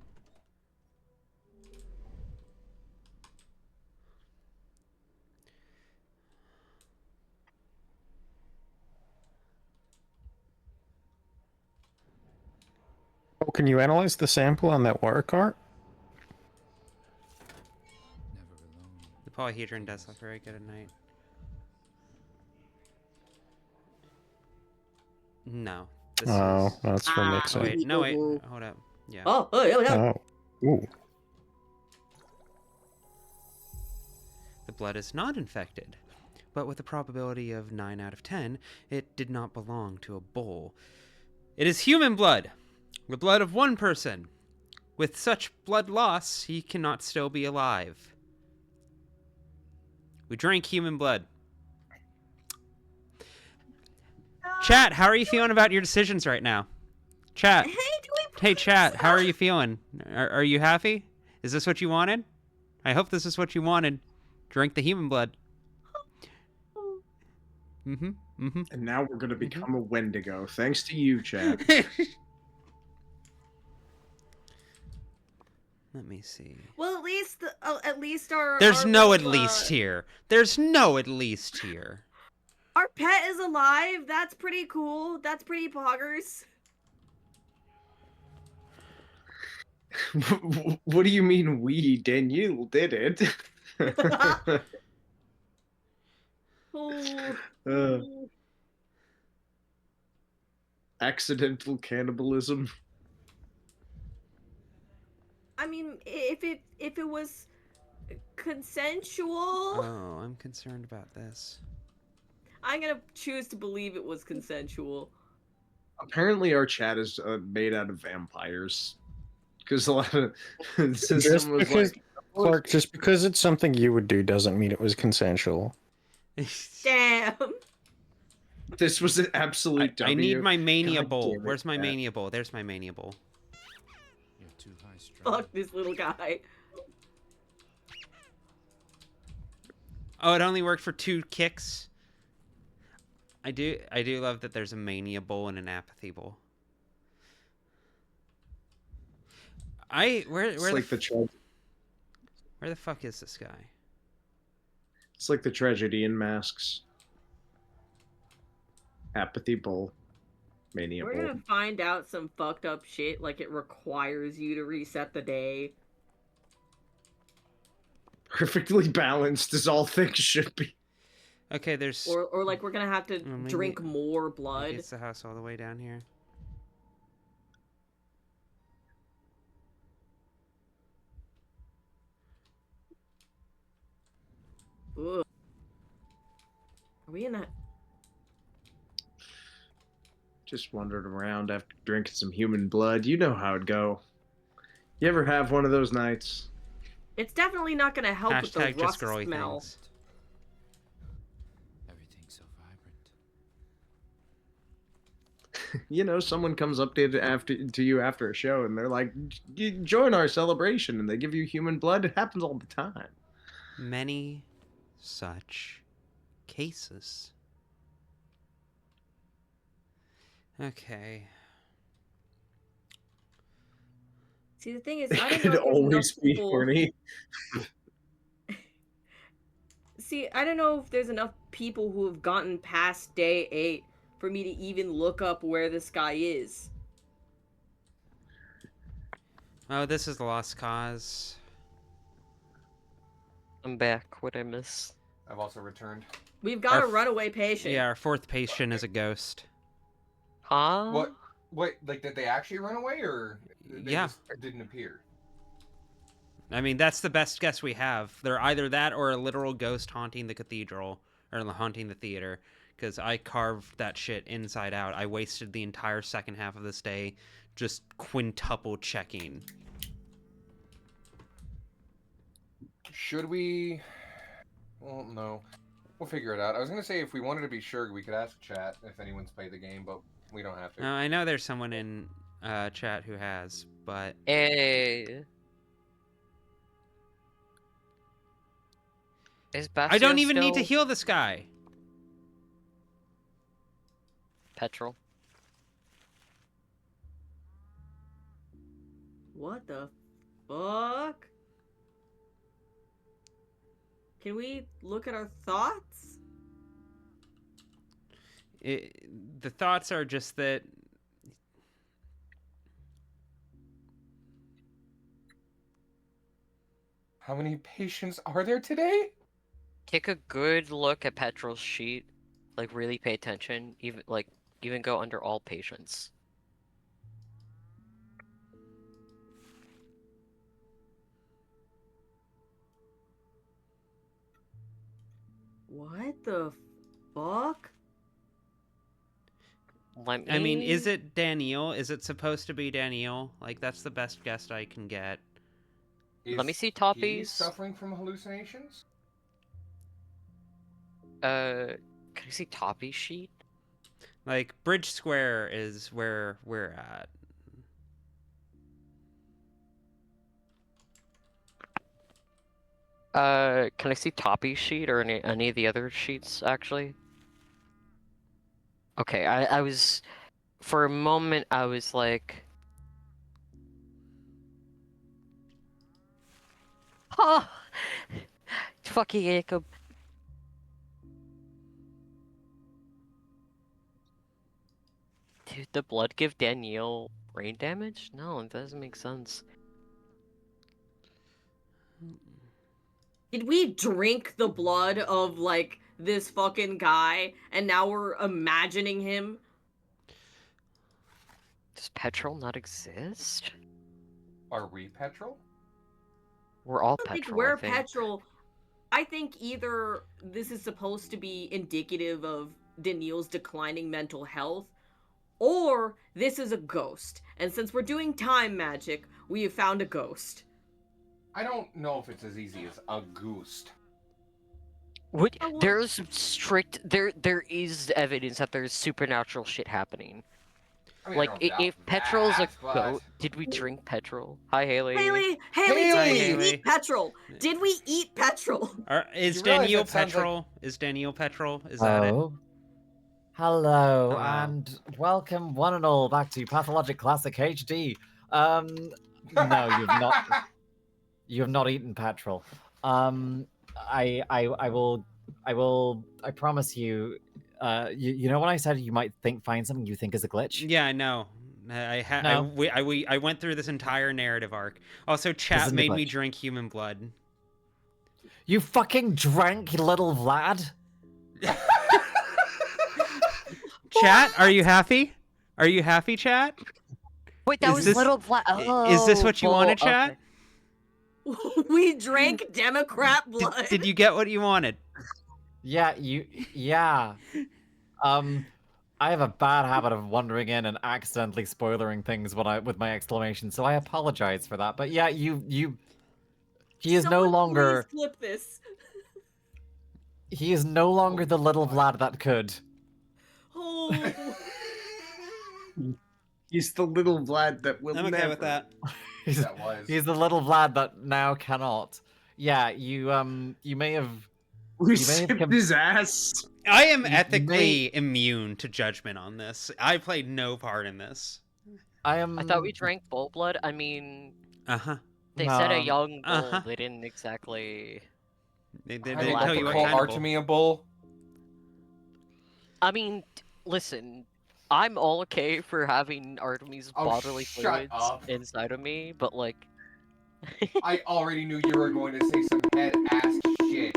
[SPEAKER 4] Oh, can you analyze the sample on that water cart?
[SPEAKER 1] The polyhedron does look very good at night. No.
[SPEAKER 4] That's what makes sense.
[SPEAKER 1] Wait, no, wait. Hold up. Yeah.
[SPEAKER 5] Oh.
[SPEAKER 4] Ooh.
[SPEAKER 1] The blood is not infected, but with a probability of 9 out of 10, it did not belong to a bowl. It is human blood, the blood of one person. With such blood loss, he cannot still be alive. We drank human blood. Chat, how are you feeling about your decisions right now? Chat. Hey, chat, how are you feeling? Are you happy? Is this what you wanted? I hope this is what you wanted. Drink the human blood.
[SPEAKER 7] And now we're going to become a Wendigo, thanks to you, Chad.
[SPEAKER 1] Let me see.
[SPEAKER 5] Well, at least our.
[SPEAKER 1] There's
[SPEAKER 5] our
[SPEAKER 1] no
[SPEAKER 5] little,
[SPEAKER 1] at least here. There's no at least here.
[SPEAKER 5] Our pet is alive. That's pretty cool. That's pretty poggers.
[SPEAKER 7] What do you mean we? Daniil did it. Accidental cannibalism.
[SPEAKER 5] I mean, if it was consensual.
[SPEAKER 1] Oh, I'm concerned about this.
[SPEAKER 5] I'm gonna choose to believe it was consensual.
[SPEAKER 7] Apparently, our chat is made out of vampires. Because a lot of
[SPEAKER 4] Clark, just because it's something you would do doesn't mean it was consensual.
[SPEAKER 5] Damn.
[SPEAKER 7] This was an absolute W.
[SPEAKER 1] I need my mania
[SPEAKER 7] God
[SPEAKER 1] bowl.
[SPEAKER 7] damn it,
[SPEAKER 1] Where's my
[SPEAKER 7] Cat.
[SPEAKER 1] mania bowl? There's my mania bowl.
[SPEAKER 5] fuck this little guy.
[SPEAKER 1] Oh, it only worked for 2 kicks. I do love that there's a mania bowl and an apathy bowl. Where the fuck is this guy?
[SPEAKER 7] It's like the tragedy in masks. Apathy bowl. Mania
[SPEAKER 5] We're
[SPEAKER 7] bowl.
[SPEAKER 5] gonna find out some fucked up shit, like it requires you to reset the day.
[SPEAKER 7] Perfectly balanced as all things should be.
[SPEAKER 1] Okay, there's...
[SPEAKER 5] Or like we're gonna have to
[SPEAKER 1] maybe-
[SPEAKER 5] drink more blood.
[SPEAKER 1] Maybe it's the house all the way down here.
[SPEAKER 5] Ugh. Are we in a...
[SPEAKER 7] Just wandered around after drinking some human blood. You know how it'd go. You ever have one of those nights?
[SPEAKER 5] It's definitely not gonna help with the
[SPEAKER 1] Hashtag just
[SPEAKER 5] rust
[SPEAKER 1] girly
[SPEAKER 5] smell.
[SPEAKER 1] things.
[SPEAKER 12] Everything's so vibrant.
[SPEAKER 7] You know, someone comes up to you after a show and they're like, join our celebration, and they give you human blood. It happens all the time.
[SPEAKER 1] Many such cases. Okay.
[SPEAKER 5] See, the thing is, I
[SPEAKER 7] It
[SPEAKER 5] don't know
[SPEAKER 7] could
[SPEAKER 5] if there's
[SPEAKER 7] always
[SPEAKER 5] enough
[SPEAKER 7] be
[SPEAKER 5] people...
[SPEAKER 7] horny.
[SPEAKER 5] See, I don't know if there's enough people who have gotten past day 8 for me to even look up where this guy is.
[SPEAKER 1] Oh, this is the Lost Cause.
[SPEAKER 2] I'm back. What'd I miss?
[SPEAKER 3] I've also returned.
[SPEAKER 5] We've got a runaway patient.
[SPEAKER 1] Yeah, our 4th patient is a ghost.
[SPEAKER 2] Huh?
[SPEAKER 3] What? Wait, like, did they actually run away, or they
[SPEAKER 1] Yeah.
[SPEAKER 3] just didn't appear?
[SPEAKER 1] I mean, that's the best guess we have. They're either that or a literal ghost haunting the cathedral, or haunting the theater, because I carved that shit inside out. I wasted the entire second half of this day just quintuple checking.
[SPEAKER 3] Should we... Well, no. We'll figure it out. I was going to say if we wanted to be sure, we could ask chat if anyone's played the game, but we don't have to.
[SPEAKER 1] I know there's someone in chat who has, but...
[SPEAKER 2] Hey. Is Basio
[SPEAKER 1] I don't even need to
[SPEAKER 2] still
[SPEAKER 1] heal this guy.
[SPEAKER 2] Petrol?
[SPEAKER 5] What the fuck? Can we look at our thoughts?
[SPEAKER 1] The thoughts are just that...
[SPEAKER 3] How many patients are there today?
[SPEAKER 2] Take a good look at Petrol's sheet. Like, really pay attention. Even go under all patients.
[SPEAKER 5] What the fuck?
[SPEAKER 1] I mean, is it Daniil? Is it supposed to be Daniil? Like, that's the best guess I can get.
[SPEAKER 2] Let me see
[SPEAKER 3] Is he
[SPEAKER 2] Tawpie's.
[SPEAKER 3] suffering from hallucinations?
[SPEAKER 2] Can I see Tawpie's sheet?
[SPEAKER 1] Like, Bridge Square is where we're at.
[SPEAKER 2] Can I see Tawpie's sheet or any of the other sheets, actually? Okay, I was... For a moment, I was like... Oh! Fucking Jacob. Did the blood give Daniil brain damage? No, it doesn't make sense.
[SPEAKER 5] Did we drink the blood of, like, this fucking guy, and now we're imagining him?
[SPEAKER 2] Does Petrol not exist?
[SPEAKER 3] Are we petrol?
[SPEAKER 2] We're all
[SPEAKER 5] I don't think
[SPEAKER 2] Petrol,
[SPEAKER 5] we're
[SPEAKER 2] I think.
[SPEAKER 5] petrol. I think either this is supposed to be indicative of Daniil's declining mental health, or this is a ghost. And since we're doing time magic, we have found a ghost.
[SPEAKER 3] I don't know if it's as easy as a ghost.
[SPEAKER 2] What? There's strict... There is evidence that there's supernatural shit happening.
[SPEAKER 3] I mean, I
[SPEAKER 2] Like,
[SPEAKER 3] don't doubt
[SPEAKER 2] if Petrol's a
[SPEAKER 3] that, but-
[SPEAKER 2] goat, did we drink Petrol? Hi, Haley.
[SPEAKER 5] Haley,
[SPEAKER 1] Hi,
[SPEAKER 5] did we
[SPEAKER 1] Haley.
[SPEAKER 5] eat petrol? Did we eat petrol?
[SPEAKER 1] Is
[SPEAKER 3] You realize
[SPEAKER 1] Daniil
[SPEAKER 3] that sounds like-
[SPEAKER 1] Petrol? Is Daniil Petrol? Is that it?
[SPEAKER 14] Oh. Hello,
[SPEAKER 1] Hello.
[SPEAKER 14] and welcome one and all back to Pathologic Classic HD. No, you've not. You have not eaten petrol. I promise you. You know when I said you might find something you think is a glitch?
[SPEAKER 1] Yeah, I know. I went through this entire narrative arc. Also, chat
[SPEAKER 14] isn't a
[SPEAKER 1] made me
[SPEAKER 14] glitch.
[SPEAKER 1] drink human blood.
[SPEAKER 14] You fucking drank, little Vlad.
[SPEAKER 1] Chat, are you happy? Are you happy, chat?
[SPEAKER 8] Wait, that
[SPEAKER 1] Is
[SPEAKER 8] was
[SPEAKER 1] this-
[SPEAKER 8] little black. Oh,
[SPEAKER 1] Is this what you wanted,
[SPEAKER 8] okay.
[SPEAKER 1] chat?
[SPEAKER 5] We drank Democrat blood.
[SPEAKER 1] Did you get what you wanted?
[SPEAKER 14] Yeah, yeah. I have a bad habit of wandering in and accidentally spoilering things with my exclamation, so I apologize for that. But yeah, he is no
[SPEAKER 5] Someone
[SPEAKER 14] longer
[SPEAKER 5] Please clip this.
[SPEAKER 14] he is no longer the little Vlad that could.
[SPEAKER 5] Oh.
[SPEAKER 7] He's the little Vlad that will
[SPEAKER 1] I'm okay
[SPEAKER 7] never.
[SPEAKER 1] with that.
[SPEAKER 14] He's the little Vlad that now cannot. Yeah, you may have.
[SPEAKER 7] We
[SPEAKER 14] you may have
[SPEAKER 7] sipped his ass.
[SPEAKER 1] I am
[SPEAKER 14] You
[SPEAKER 1] ethically immune to judgment on this. I played no part in this.
[SPEAKER 14] I am.
[SPEAKER 2] I thought we drank bull blood. I mean,
[SPEAKER 1] Uh-huh.
[SPEAKER 2] they said a
[SPEAKER 14] Um,
[SPEAKER 2] young bull.
[SPEAKER 1] uh-huh.
[SPEAKER 2] They didn't exactly.
[SPEAKER 1] They
[SPEAKER 3] I
[SPEAKER 1] didn't
[SPEAKER 3] mean,
[SPEAKER 1] tell
[SPEAKER 3] don't
[SPEAKER 1] you
[SPEAKER 3] they
[SPEAKER 1] what
[SPEAKER 3] call
[SPEAKER 1] kind of bull.
[SPEAKER 3] Artemy a bull?
[SPEAKER 2] I mean, listen. I'm all okay for having Artemis'
[SPEAKER 3] Oh,
[SPEAKER 2] bodily
[SPEAKER 3] shut
[SPEAKER 2] fluids
[SPEAKER 3] up.
[SPEAKER 2] inside of me, but like,
[SPEAKER 3] I already knew you were going to say some head ass shit.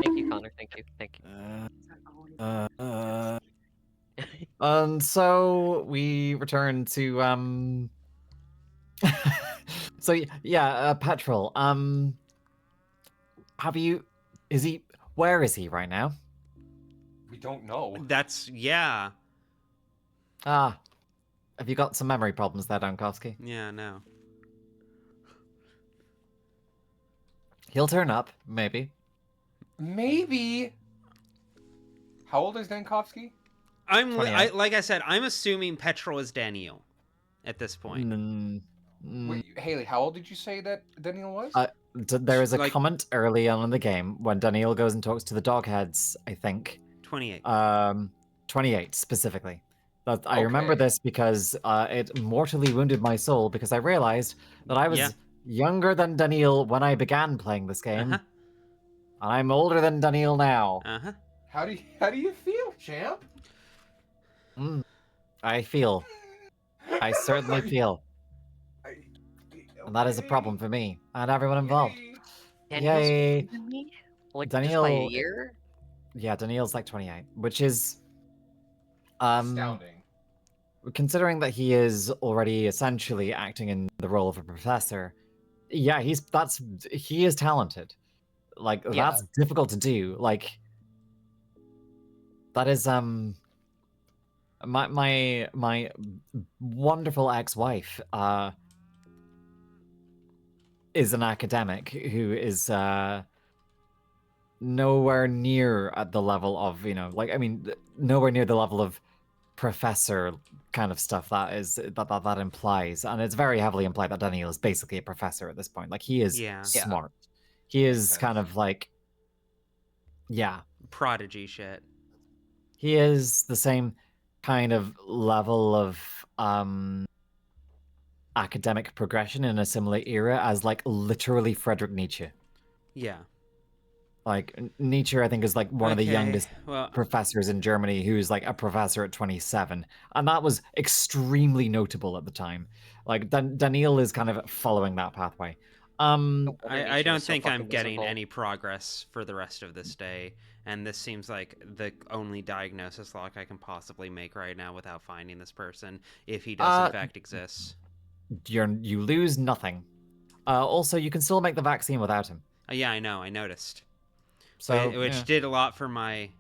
[SPEAKER 2] thank you, Connor. Thank you. Thank you.
[SPEAKER 14] And so we return to so yeah, Petrol. Have you? Is he? Where is he right now?
[SPEAKER 3] We don't know.
[SPEAKER 1] That's yeah.
[SPEAKER 14] Ah, have you got some memory problems there, Dankovsky?
[SPEAKER 1] Yeah, no.
[SPEAKER 14] He'll turn up, maybe.
[SPEAKER 3] Maybe. How old is Dankovsky?
[SPEAKER 1] Like I said, I'm assuming Petrol is Daniil at this point.
[SPEAKER 3] Wait, Haley, how old did you say that Daniil was?
[SPEAKER 14] There is a
[SPEAKER 1] Like-
[SPEAKER 14] comment early on in the game when Daniil goes and talks to the dogheads, I think.
[SPEAKER 1] 28.
[SPEAKER 14] 28 specifically. I remember this because it mortally wounded my soul because I realized that I was
[SPEAKER 1] Yeah.
[SPEAKER 14] younger than Daniil when I began playing this game.
[SPEAKER 1] Uh-huh.
[SPEAKER 14] And I'm older than Daniil now.
[SPEAKER 1] Uh-huh.
[SPEAKER 3] How do you feel, champ?
[SPEAKER 14] I feel. I certainly feel. And that is a problem for me and everyone involved.
[SPEAKER 2] Daniel's
[SPEAKER 14] Yay.
[SPEAKER 2] older than me? Like just by a
[SPEAKER 14] Daniil-
[SPEAKER 2] year?
[SPEAKER 14] Yeah, Daniil's like 28, which is
[SPEAKER 3] Astounding.
[SPEAKER 14] considering that he is already essentially acting in the role of a professor. Yeah, he is talented. Like
[SPEAKER 2] Yeah.
[SPEAKER 14] that's difficult to do. Like that is my wonderful ex-wife is an academic who is nowhere near at the level of, nowhere near the level of professor kind of stuff that implies, and it's very heavily implied that Daniil is basically a professor at this point. Like he is
[SPEAKER 1] Yeah.
[SPEAKER 14] smart. He is kind of like, yeah,
[SPEAKER 1] Prodigy shit.
[SPEAKER 14] he is the same kind of level of academic progression in a similar era as like literally Friedrich Nietzsche.
[SPEAKER 1] Yeah.
[SPEAKER 14] Like Nietzsche, I think, is like one of the
[SPEAKER 1] Okay,
[SPEAKER 14] youngest
[SPEAKER 1] well-
[SPEAKER 14] professors in Germany who's like a professor at 27. And that was extremely notable at the time. Like Daniil is kind of following that pathway.
[SPEAKER 1] I don't think I'm getting any progress for the rest of this day, and this seems like the only diagnosis lock I can possibly make right now without finding this person, if he does in fact exist.
[SPEAKER 14] You lose nothing. Also, you can still make the vaccine without him.
[SPEAKER 1] Yeah, I know. I noticed.
[SPEAKER 14] So,
[SPEAKER 1] which
[SPEAKER 14] yeah.
[SPEAKER 1] did a lot for my.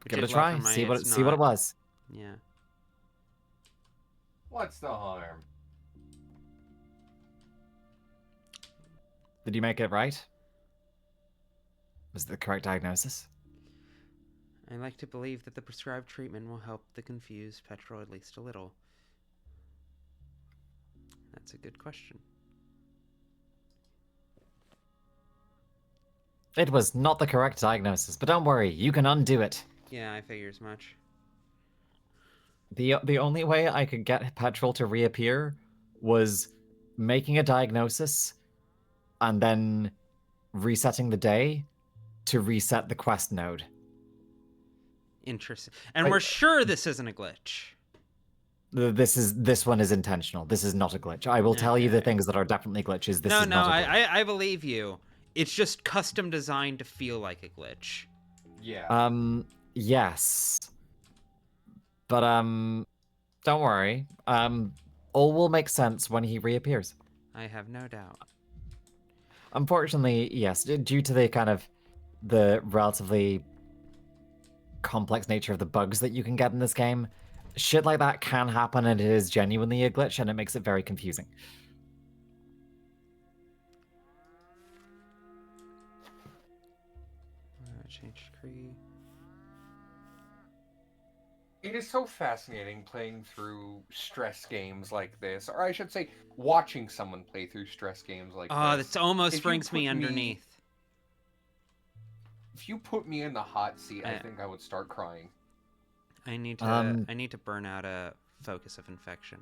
[SPEAKER 14] Give it a try. See what it was.
[SPEAKER 1] Yeah.
[SPEAKER 3] What's the harm?
[SPEAKER 14] Did you make it right? Was it the correct diagnosis?
[SPEAKER 1] I like to believe that the prescribed treatment will help the confused petrel at least a little. That's a good question.
[SPEAKER 14] It was not the correct diagnosis, but don't worry, you can undo it.
[SPEAKER 1] Yeah, I figure as much.
[SPEAKER 14] The only way I could get petrol to reappear was making a diagnosis and then resetting the day to reset the quest node.
[SPEAKER 1] Interesting. And we're sure this isn't a glitch.
[SPEAKER 14] This one is intentional. This is not a glitch. I will tell you the things that are definitely glitches. This is not a glitch.
[SPEAKER 1] I believe you. It's just custom designed to feel like a glitch.
[SPEAKER 3] Yeah.
[SPEAKER 14] Yes. But don't worry. All will make sense when he reappears.
[SPEAKER 1] I have no doubt.
[SPEAKER 14] Unfortunately, yes, due to the relatively complex nature of the bugs that you can get in this game, shit like that can happen, and it is genuinely a glitch, and it makes it very confusing.
[SPEAKER 1] Change tree.
[SPEAKER 3] It is so fascinating playing through stress games like this, or I should say, watching someone play through stress games like this.
[SPEAKER 1] Oh, that almost
[SPEAKER 3] If
[SPEAKER 1] brings
[SPEAKER 3] you
[SPEAKER 1] me
[SPEAKER 3] put
[SPEAKER 1] underneath.
[SPEAKER 3] If you put me in the hot seat, I think I would start crying.
[SPEAKER 1] I need to burn out a focus of infection.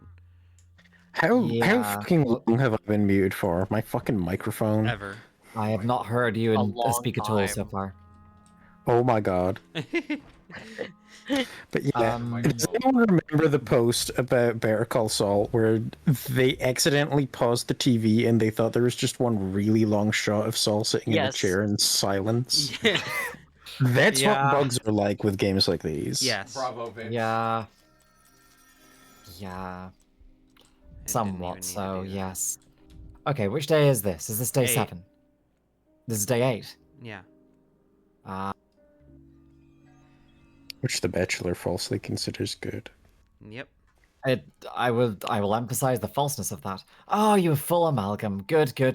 [SPEAKER 4] How fucking long have I been muted for? My fucking microphone.
[SPEAKER 1] Ever.
[SPEAKER 14] I have not heard you speak at all so far.
[SPEAKER 4] Oh my god. But yeah, does anyone remember the post about Better Call Saul where they accidentally paused the TV and they thought there was just one really long shot of Saul sitting in a chair in silence?
[SPEAKER 1] Yeah.
[SPEAKER 4] That's what bugs are like with games like these.
[SPEAKER 1] Yes.
[SPEAKER 3] Bravo, Vince.
[SPEAKER 14] Yeah. Yeah. Somewhat so, yes. Okay, which day is this? Is this day 7? This is day 8?
[SPEAKER 1] Yeah.
[SPEAKER 4] Which the Bachelor falsely considers good.
[SPEAKER 1] Yep.
[SPEAKER 14] I will emphasize the falseness of that. Oh, you full amalgam. Good.
[SPEAKER 1] Yeah,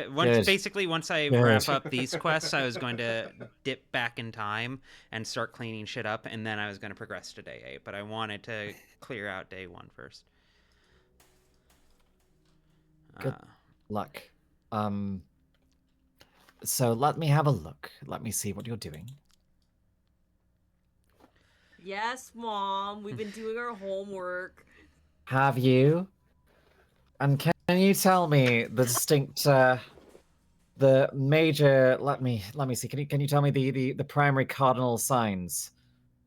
[SPEAKER 1] once I wrap up these quests, I was going to dip back in time and start cleaning shit up, and then I was going to progress to day 8. But I wanted to clear out day 1 first.
[SPEAKER 14] Good luck. So let me have a look. Let me see what you're doing.
[SPEAKER 5] Yes, Mom. We've been doing our homework.
[SPEAKER 14] Have you? And can you tell me the distinct, the major? Let me see. Can you tell me the primary cardinal signs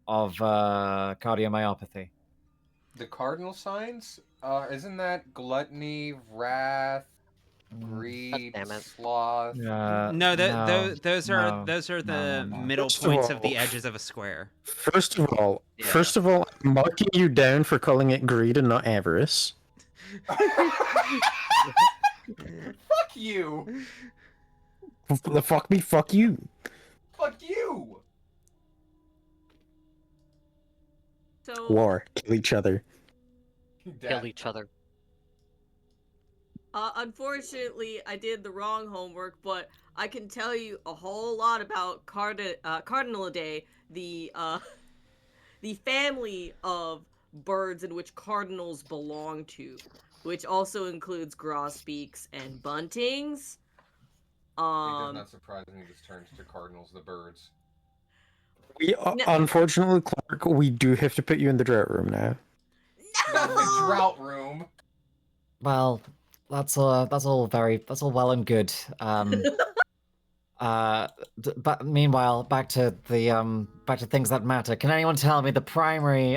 [SPEAKER 14] of cardiomyopathy?
[SPEAKER 3] The cardinal signs? Isn't that gluttony, wrath, greed, sloth?
[SPEAKER 1] No, those are the middle points of the edges of a square.
[SPEAKER 4] First of all, I'm marking you down for calling it greed and not avarice.
[SPEAKER 3] Fuck you!
[SPEAKER 4] Fuck me, fuck you.
[SPEAKER 3] Fuck you!
[SPEAKER 5] So
[SPEAKER 4] War, kill each other.
[SPEAKER 2] Kill each other.
[SPEAKER 5] Unfortunately, I did the wrong homework, but I can tell you a whole lot about Cardinalidae, the family of birds in which cardinals belong to, which also includes grosbeaks and buntings.
[SPEAKER 3] It does not surprise me this turns to cardinals, the birds.
[SPEAKER 4] Unfortunately, Clark, we do have to put you in the drought room now.
[SPEAKER 3] Not the drought room.
[SPEAKER 14] Well, that's all well and good. But meanwhile, back to things that matter. Can anyone tell me the primary,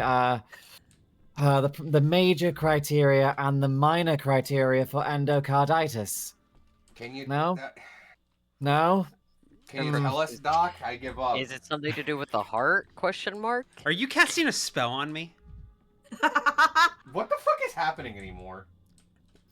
[SPEAKER 14] the major criteria and the minor criteria for endocarditis?
[SPEAKER 3] Can you?
[SPEAKER 14] No. No.
[SPEAKER 3] Can you tell us, Doc? I give up.
[SPEAKER 2] Is it something to do with the heart? Question mark.
[SPEAKER 1] Are you casting a spell on me?
[SPEAKER 3] What the fuck is happening anymore?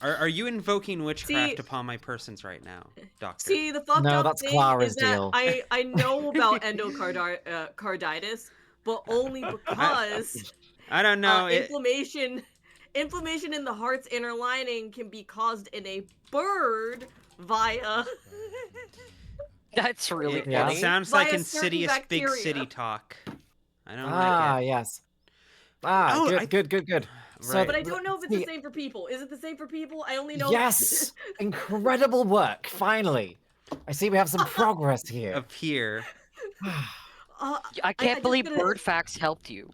[SPEAKER 1] Are you invoking witchcraft upon my persons right now, Doctor?
[SPEAKER 5] See, the fucked
[SPEAKER 14] No,
[SPEAKER 5] up
[SPEAKER 14] that's
[SPEAKER 5] thing
[SPEAKER 14] Clara's
[SPEAKER 5] is that
[SPEAKER 14] deal.
[SPEAKER 5] I know about endocarditis, but only because
[SPEAKER 1] I don't know.
[SPEAKER 5] Inflammation in the heart's inner lining can be caused in a bird via
[SPEAKER 2] That's really
[SPEAKER 1] It
[SPEAKER 2] funny.
[SPEAKER 1] sounds
[SPEAKER 5] By
[SPEAKER 1] like
[SPEAKER 5] a certain
[SPEAKER 1] insidious big
[SPEAKER 5] bacteria.
[SPEAKER 1] city talk. I don't
[SPEAKER 14] Ah,
[SPEAKER 1] like it.
[SPEAKER 14] yes. Ah,
[SPEAKER 1] Oh,
[SPEAKER 14] good. So,
[SPEAKER 1] Right.
[SPEAKER 5] But I don't know if it's
[SPEAKER 14] see,
[SPEAKER 5] the same for people. Is it the same for people? I only know.
[SPEAKER 14] yes! Incredible work, finally! I see we have some progress here.
[SPEAKER 1] Appear.
[SPEAKER 2] I can't
[SPEAKER 5] just
[SPEAKER 2] believe
[SPEAKER 5] gonna-
[SPEAKER 2] bird facts helped you.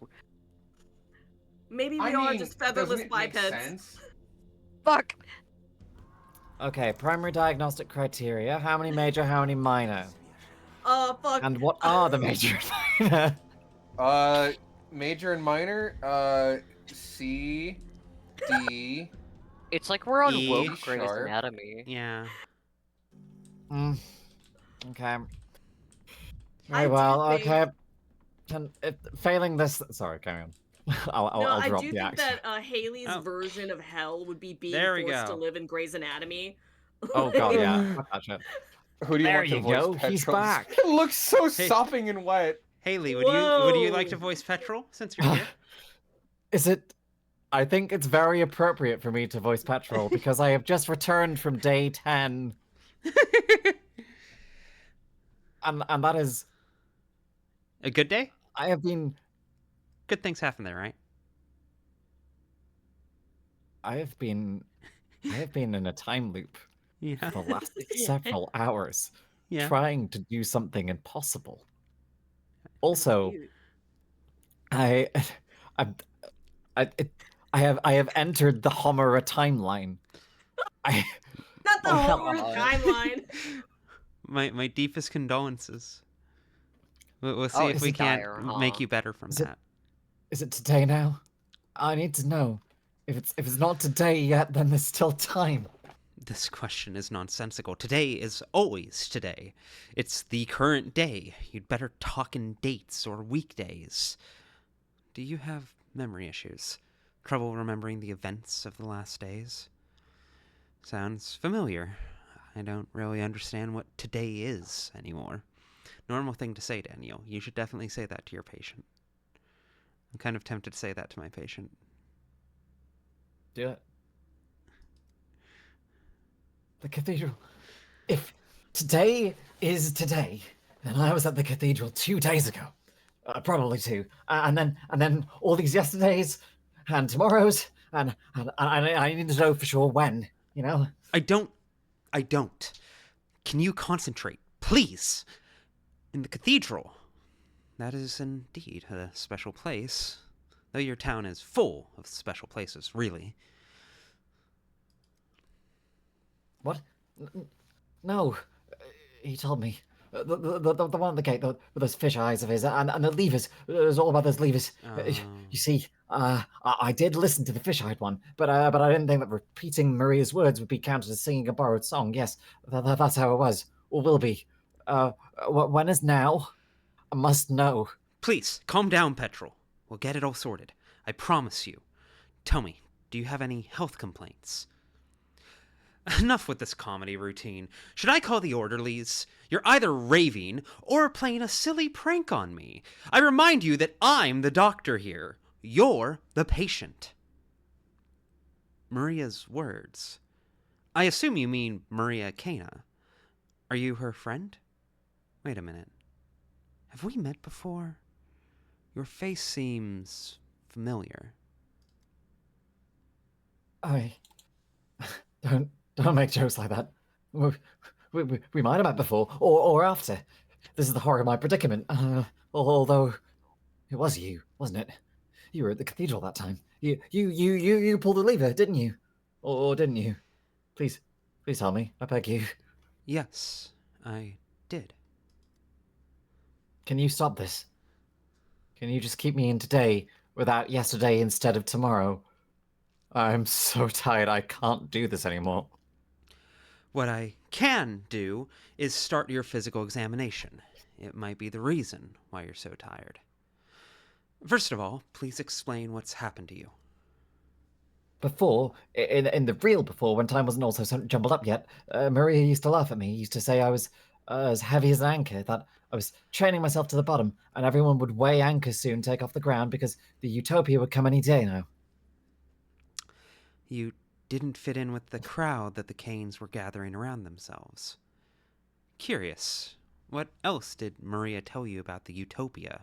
[SPEAKER 5] Maybe
[SPEAKER 3] I
[SPEAKER 5] we are
[SPEAKER 3] mean,
[SPEAKER 5] just
[SPEAKER 3] doesn't
[SPEAKER 5] featherless
[SPEAKER 3] it make
[SPEAKER 5] bipeds.
[SPEAKER 3] sense?
[SPEAKER 2] Fuck.
[SPEAKER 14] Okay, primary diagnostic criteria. How many major, how many minor?
[SPEAKER 5] Fuck.
[SPEAKER 14] And what are the major and minor?
[SPEAKER 3] Major and minor, C, D.
[SPEAKER 2] It's like we're on
[SPEAKER 1] E
[SPEAKER 2] woke Grey's
[SPEAKER 3] sharp.
[SPEAKER 2] Anatomy.
[SPEAKER 1] Yeah.
[SPEAKER 14] Okay.
[SPEAKER 5] I
[SPEAKER 14] Very
[SPEAKER 5] do
[SPEAKER 14] well,
[SPEAKER 5] think-
[SPEAKER 14] okay. Failing this... Sorry, carry on. I'll
[SPEAKER 5] I
[SPEAKER 14] drop
[SPEAKER 5] do
[SPEAKER 14] the
[SPEAKER 5] think
[SPEAKER 14] axe.
[SPEAKER 5] that Haley's version of hell would be being
[SPEAKER 1] There we
[SPEAKER 5] forced to
[SPEAKER 1] go.
[SPEAKER 5] live in Grey's Anatomy.
[SPEAKER 14] Oh god, yeah. Fuck that shit.
[SPEAKER 3] Who do you
[SPEAKER 14] There
[SPEAKER 3] want to
[SPEAKER 14] you
[SPEAKER 3] voice
[SPEAKER 14] go,
[SPEAKER 3] Petrol?
[SPEAKER 14] he's back.
[SPEAKER 3] It looks so
[SPEAKER 1] Hey.
[SPEAKER 3] sopping and wet.
[SPEAKER 1] Haley, would you like to voice Petrol since you're here?
[SPEAKER 14] Is it... I think it's very appropriate for me to voice Petrol because I have just returned from day 10. And that is...
[SPEAKER 1] A good day?
[SPEAKER 14] I have been...
[SPEAKER 1] Good things happen there, right?
[SPEAKER 14] I have been in a time loop
[SPEAKER 1] Yeah.
[SPEAKER 14] for the last several hours,
[SPEAKER 1] Yeah.
[SPEAKER 14] trying to do something impossible. Also, I have entered the Homera timeline.
[SPEAKER 5] Not the
[SPEAKER 14] Oh,
[SPEAKER 5] Homer
[SPEAKER 14] God.
[SPEAKER 5] timeline.
[SPEAKER 1] My deepest condolences. We'll see
[SPEAKER 2] Oh,
[SPEAKER 1] if
[SPEAKER 2] it's
[SPEAKER 1] we can't
[SPEAKER 2] dire,
[SPEAKER 1] make
[SPEAKER 2] huh?
[SPEAKER 1] you better from that.
[SPEAKER 14] Is it today now? I need to know. If it's not today yet, then there's still time.
[SPEAKER 1] This question is nonsensical. Today is always today. It's the current day. You'd better talk in dates or weekdays. Do you have memory issues? Trouble remembering the events of the last days? Sounds familiar. I don't really understand what today is anymore. Normal thing to say, Daniil. You should definitely say that to your patient. I'm kind of tempted to say that to my patient.
[SPEAKER 14] Do it. The cathedral. If today is today, then I was at the cathedral 2 days ago. Probably 2. And then all these yesterdays and tomorrows and I need to know for sure when, you know?
[SPEAKER 1] I don't. Can you concentrate, please? In the cathedral. That is indeed a special place. Though your town is full of special places, really.
[SPEAKER 14] What? No. He told me. The one at the gate, with those fish eyes of his, and the levers. It was all about those levers. You see, I did listen to the fish-eyed one, but I didn't think that repeating Maria's words would be counted as singing a borrowed song. Yes, that's how it was, or will be. When is now? I must know.
[SPEAKER 1] Please, calm down, Petrol. We'll get it all sorted. I promise you. Tell me, do you have any health complaints? Enough with this comedy routine. Should I call the orderlies? You're either raving or playing a silly prank on me. I remind you that I'm the doctor here. You're the patient. Maria's words. I assume you mean Maria Cana. Are you her friend? Wait a minute. Have we met before? Your face seems familiar.
[SPEAKER 14] Don't make jokes like that. We might have met before, or after. This is the horror of my predicament. Although, it was you, wasn't it? You were at the cathedral that time. You pulled the lever, didn't you? Or didn't you? Please tell me. I beg you.
[SPEAKER 1] Yes, I did.
[SPEAKER 14] Can you stop this? Can you just keep me in today without yesterday instead of tomorrow? I'm so tired. I can't do this anymore.
[SPEAKER 1] What I can do is start your physical examination. It might be the reason why you're so tired. First of all, please explain what's happened to you.
[SPEAKER 14] Before, in the real before, when time wasn't all so jumbled up yet, Maria used to laugh at me. Used to say I was as heavy as an anchor, that I was training myself to the bottom, and everyone would weigh anchor soon, take off the ground, because the utopia would come any day now.
[SPEAKER 1] You didn't fit in with the crowd that the Canes were gathering around themselves. Curious. What else did Maria tell you about the utopia?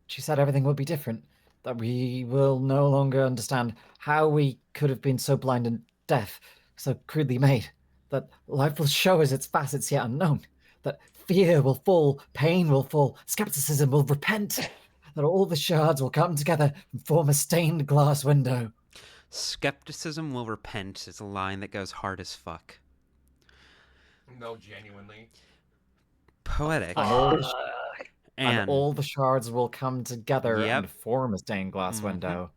[SPEAKER 14] She said everything will be different, that we will no longer understand how we could have been so blind and deaf, so crudely made, that life will show us its facets yet unknown, that fear will fall, pain will fall, skepticism will repent, that all the shards will come together and form a stained glass window.
[SPEAKER 1] Skepticism will repent is a line that goes hard as fuck.
[SPEAKER 3] No, genuinely.
[SPEAKER 1] Poetic.
[SPEAKER 14] And all the shards will come together
[SPEAKER 1] Yep.
[SPEAKER 14] and form a stained glass window.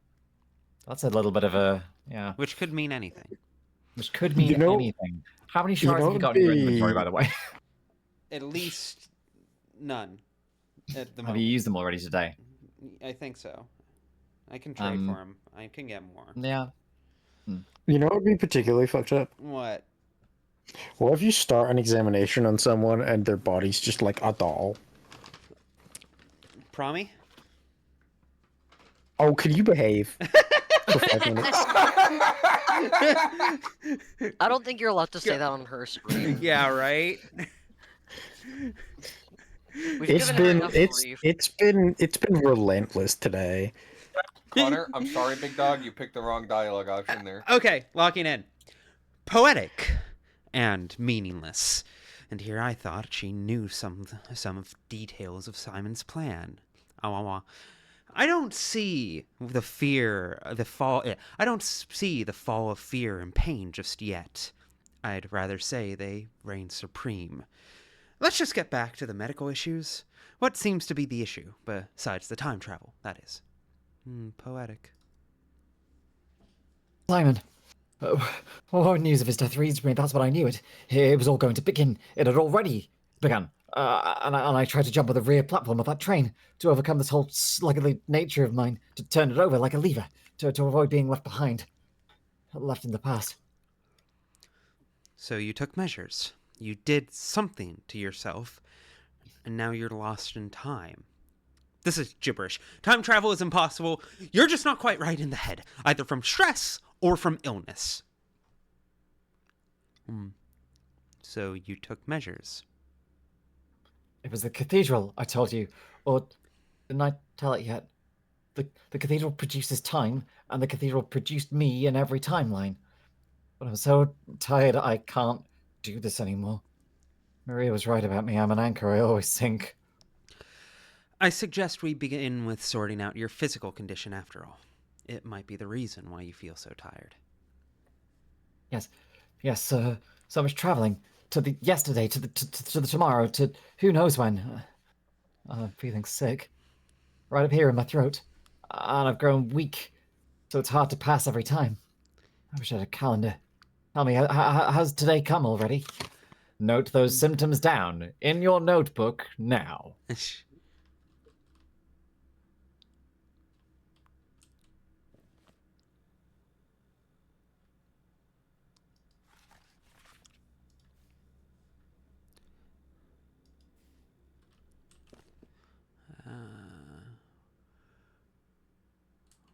[SPEAKER 14] That's a little bit of a, yeah.
[SPEAKER 1] Which could mean anything.
[SPEAKER 14] Which could mean anything. How many shards have you got in your inventory, by the way?
[SPEAKER 1] At least none. At the
[SPEAKER 14] Have
[SPEAKER 1] moment.
[SPEAKER 14] you used them already today?
[SPEAKER 1] I think so. I can trade for them. I can get more.
[SPEAKER 14] Yeah.
[SPEAKER 4] You know what would be particularly fucked up?
[SPEAKER 1] What?
[SPEAKER 4] What if you start an examination on someone and their body's just like a doll?
[SPEAKER 1] Promi?
[SPEAKER 4] Oh, could you behave? For 5 minutes.
[SPEAKER 2] I don't think you're allowed to say that on her screen.
[SPEAKER 1] Yeah, right?
[SPEAKER 4] It's been relentless today.
[SPEAKER 3] Connor, I'm sorry, big dog. You picked the wrong dialogue option there.
[SPEAKER 1] Okay, locking in. Poetic and meaningless. And here I thought she knew some of details of Simon's plan. I don't see the fall of fear and pain just yet. I'd rather say they reign supreme. Let's just get back to the medical issues. What seems to be the issue, besides the time travel, that is? Poetic.
[SPEAKER 14] Simon. Oh, news of his death reached me. That's what I knew. It was all going to begin. It had already begun. And I tried to jump on the rear platform of that train to overcome this whole sluggardly nature of mine, to turn it over like a lever, to avoid being left behind. Left in the past.
[SPEAKER 1] So you took measures. You did something to yourself, and now you're lost in time. This is gibberish. Time travel is impossible. You're just not quite right in the head, either from stress or from illness. So you took measures.
[SPEAKER 14] It was the cathedral, I told you. Or didn't I tell it yet? The cathedral produces time, and the cathedral produced me in every timeline. But I'm so tired I can't do this anymore. Maria was right about me. I'm an anchor. I always sink.
[SPEAKER 1] I suggest we begin with sorting out your physical condition after all. It might be the reason why you feel so tired.
[SPEAKER 14] Yes, so much traveling. To the yesterday, to the tomorrow, to who knows when. I'm feeling sick. Right up here in my throat. And I've grown weak, so it's hard to pass every time. I wish I had a calendar. Tell me, how's today come already? Note those symptoms down in your notebook now.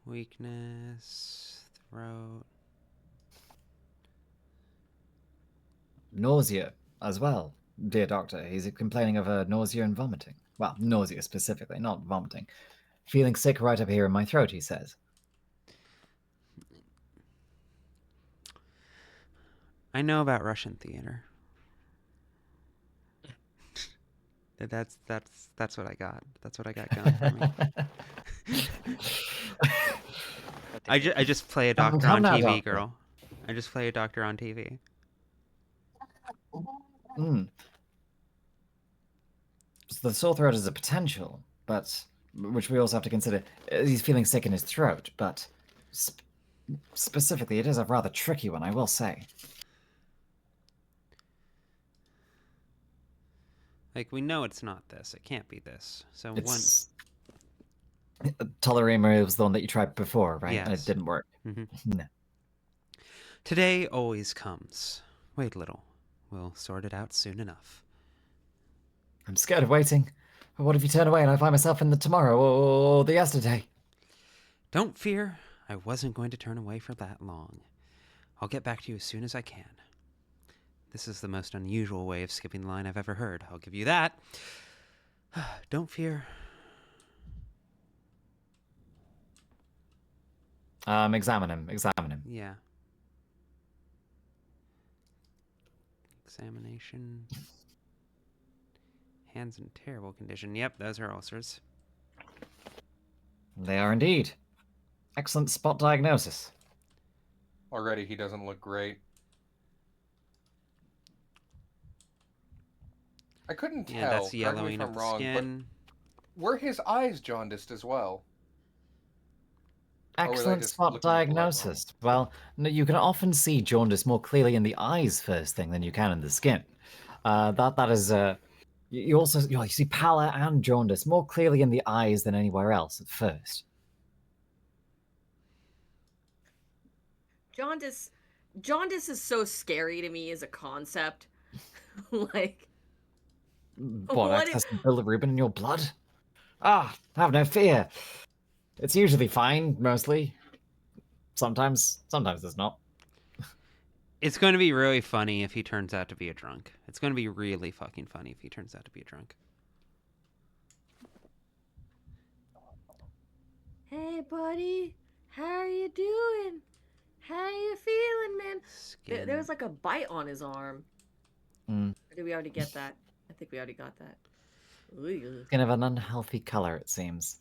[SPEAKER 1] Weakness, throat.
[SPEAKER 14] Nausea as well, dear doctor. He's complaining of nausea and vomiting. Well, nausea specifically, not vomiting. Feeling sick right up here in my throat, he says.
[SPEAKER 1] I know about Russian theater. That's what I got. That's what I got going for me. I just play a doctor on
[SPEAKER 14] now,
[SPEAKER 1] TV,
[SPEAKER 14] doctor.
[SPEAKER 1] girl. I just play a doctor on TV.
[SPEAKER 14] So the sore throat is a potential, but which we also have to consider. He's feeling sick in his throat, but specifically, it is a rather tricky one, I will say.
[SPEAKER 1] Like, we know it's not this. It can't be this. So
[SPEAKER 14] It's... Tolerema was the one that you tried before, right?
[SPEAKER 1] Yes.
[SPEAKER 14] And it didn't work. No.
[SPEAKER 1] Today always comes. Wait a little. We'll sort it out soon enough.
[SPEAKER 14] I'm scared of waiting. What if you turn away and I find myself in the tomorrow or the yesterday?
[SPEAKER 1] Don't fear. I wasn't going to turn away for that long. I'll get back to you as soon as I can. This is the most unusual way of skipping the line I've ever heard. I'll give you that. Don't fear.
[SPEAKER 14] Examine him.
[SPEAKER 1] Yeah. Examination. Hands in terrible condition. Yep, those are ulcers.
[SPEAKER 14] They are indeed. Excellent spot diagnosis.
[SPEAKER 3] Already, he doesn't look great. I couldn't tell.
[SPEAKER 1] Yeah, that's
[SPEAKER 3] correct me
[SPEAKER 1] yellowing
[SPEAKER 3] if
[SPEAKER 1] of
[SPEAKER 3] I'm
[SPEAKER 1] the
[SPEAKER 3] wrong,
[SPEAKER 1] skin.
[SPEAKER 3] but were his eyes jaundiced as well? Or were they
[SPEAKER 14] Excellent
[SPEAKER 3] just
[SPEAKER 14] spot
[SPEAKER 3] looking at the light wrong?
[SPEAKER 14] diagnosis. Well, no, you can often see jaundice more clearly in the eyes first thing than you can in the skin. That is you also you see pallor and jaundice more clearly in the eyes than anywhere else at first.
[SPEAKER 5] Jaundice is so scary to me as a concept. Like,
[SPEAKER 14] What, excess bilirubin in your blood? Ah, have no fear. It's usually fine, mostly. Sometimes it's not.
[SPEAKER 1] It's going to be really funny if he turns out to be a drunk. It's going to be really fucking funny if he turns out to be a drunk.
[SPEAKER 11] Hey, buddy. How are you doing? How you feeling, man?
[SPEAKER 5] There was like a bite on his arm.
[SPEAKER 14] Mm.
[SPEAKER 5] Or did we already get that? I think we already got that. Ooh.
[SPEAKER 14] Skin of an unhealthy color, it seems.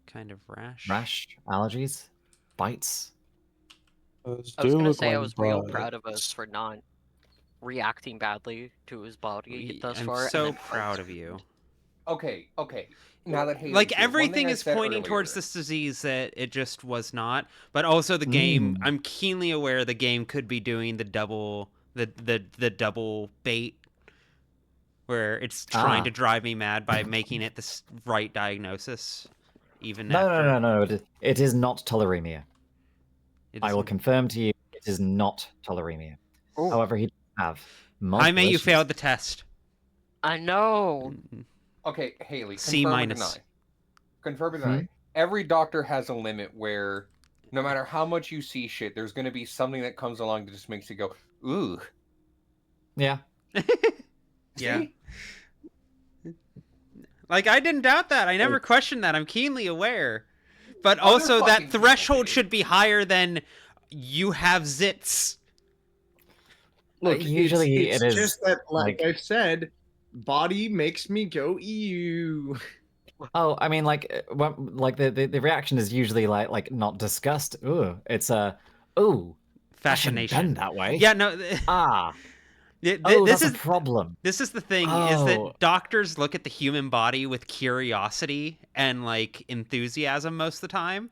[SPEAKER 1] Kind of rash.
[SPEAKER 14] Rash, allergies, bites.
[SPEAKER 2] I was gonna say I was real proud of us for not reacting badly to his body thus
[SPEAKER 1] I'm
[SPEAKER 2] far.
[SPEAKER 1] so
[SPEAKER 2] and then
[SPEAKER 1] proud of you.
[SPEAKER 3] Okay. Now that Haley's
[SPEAKER 1] Like
[SPEAKER 3] here, one thing
[SPEAKER 1] everything
[SPEAKER 3] I
[SPEAKER 1] is
[SPEAKER 3] said
[SPEAKER 1] pointing
[SPEAKER 3] earlier-
[SPEAKER 1] towards this disease that it just was not, but also the game.
[SPEAKER 14] Mm.
[SPEAKER 1] I'm keenly aware the game could be doing the double double bait, where it's trying to drive me mad by making it the right diagnosis. Even after
[SPEAKER 14] No. It is not tularemia.
[SPEAKER 1] It
[SPEAKER 14] I will
[SPEAKER 1] isn't?
[SPEAKER 14] confirm to you, it is not tularemia. However, he does have
[SPEAKER 1] I
[SPEAKER 14] multiple
[SPEAKER 1] may you
[SPEAKER 14] issues.
[SPEAKER 1] failed the test.
[SPEAKER 2] I know.
[SPEAKER 3] Okay, Haley,
[SPEAKER 1] C
[SPEAKER 3] confirm or
[SPEAKER 1] minus.
[SPEAKER 3] deny? Confirm or deny? Every doctor has a limit where no matter how much you see shit, there's going to be something that comes along that just makes you go, ooh.
[SPEAKER 14] Yeah.
[SPEAKER 1] Yeah.
[SPEAKER 3] See?
[SPEAKER 1] Like, I didn't doubt that. I never questioned that. I'm keenly aware. But
[SPEAKER 3] Other
[SPEAKER 1] also, that
[SPEAKER 3] fucking people
[SPEAKER 1] threshold should be higher than you have zits.
[SPEAKER 7] Look,
[SPEAKER 14] usually
[SPEAKER 7] it's
[SPEAKER 14] it is,
[SPEAKER 7] just that, like
[SPEAKER 14] like-
[SPEAKER 7] I've said, body makes me go ew.
[SPEAKER 14] Oh, I mean, like, the reaction is usually like not disgust. Ooh, it's ooh, that shouldn't have
[SPEAKER 1] Fascination.
[SPEAKER 14] been that way.
[SPEAKER 1] Yeah, no.
[SPEAKER 14] This
[SPEAKER 1] This
[SPEAKER 14] that's
[SPEAKER 1] is
[SPEAKER 14] a problem.
[SPEAKER 1] This is the thing, is
[SPEAKER 14] Oh.
[SPEAKER 1] that doctors look at the human body with curiosity and, like, enthusiasm most of the time.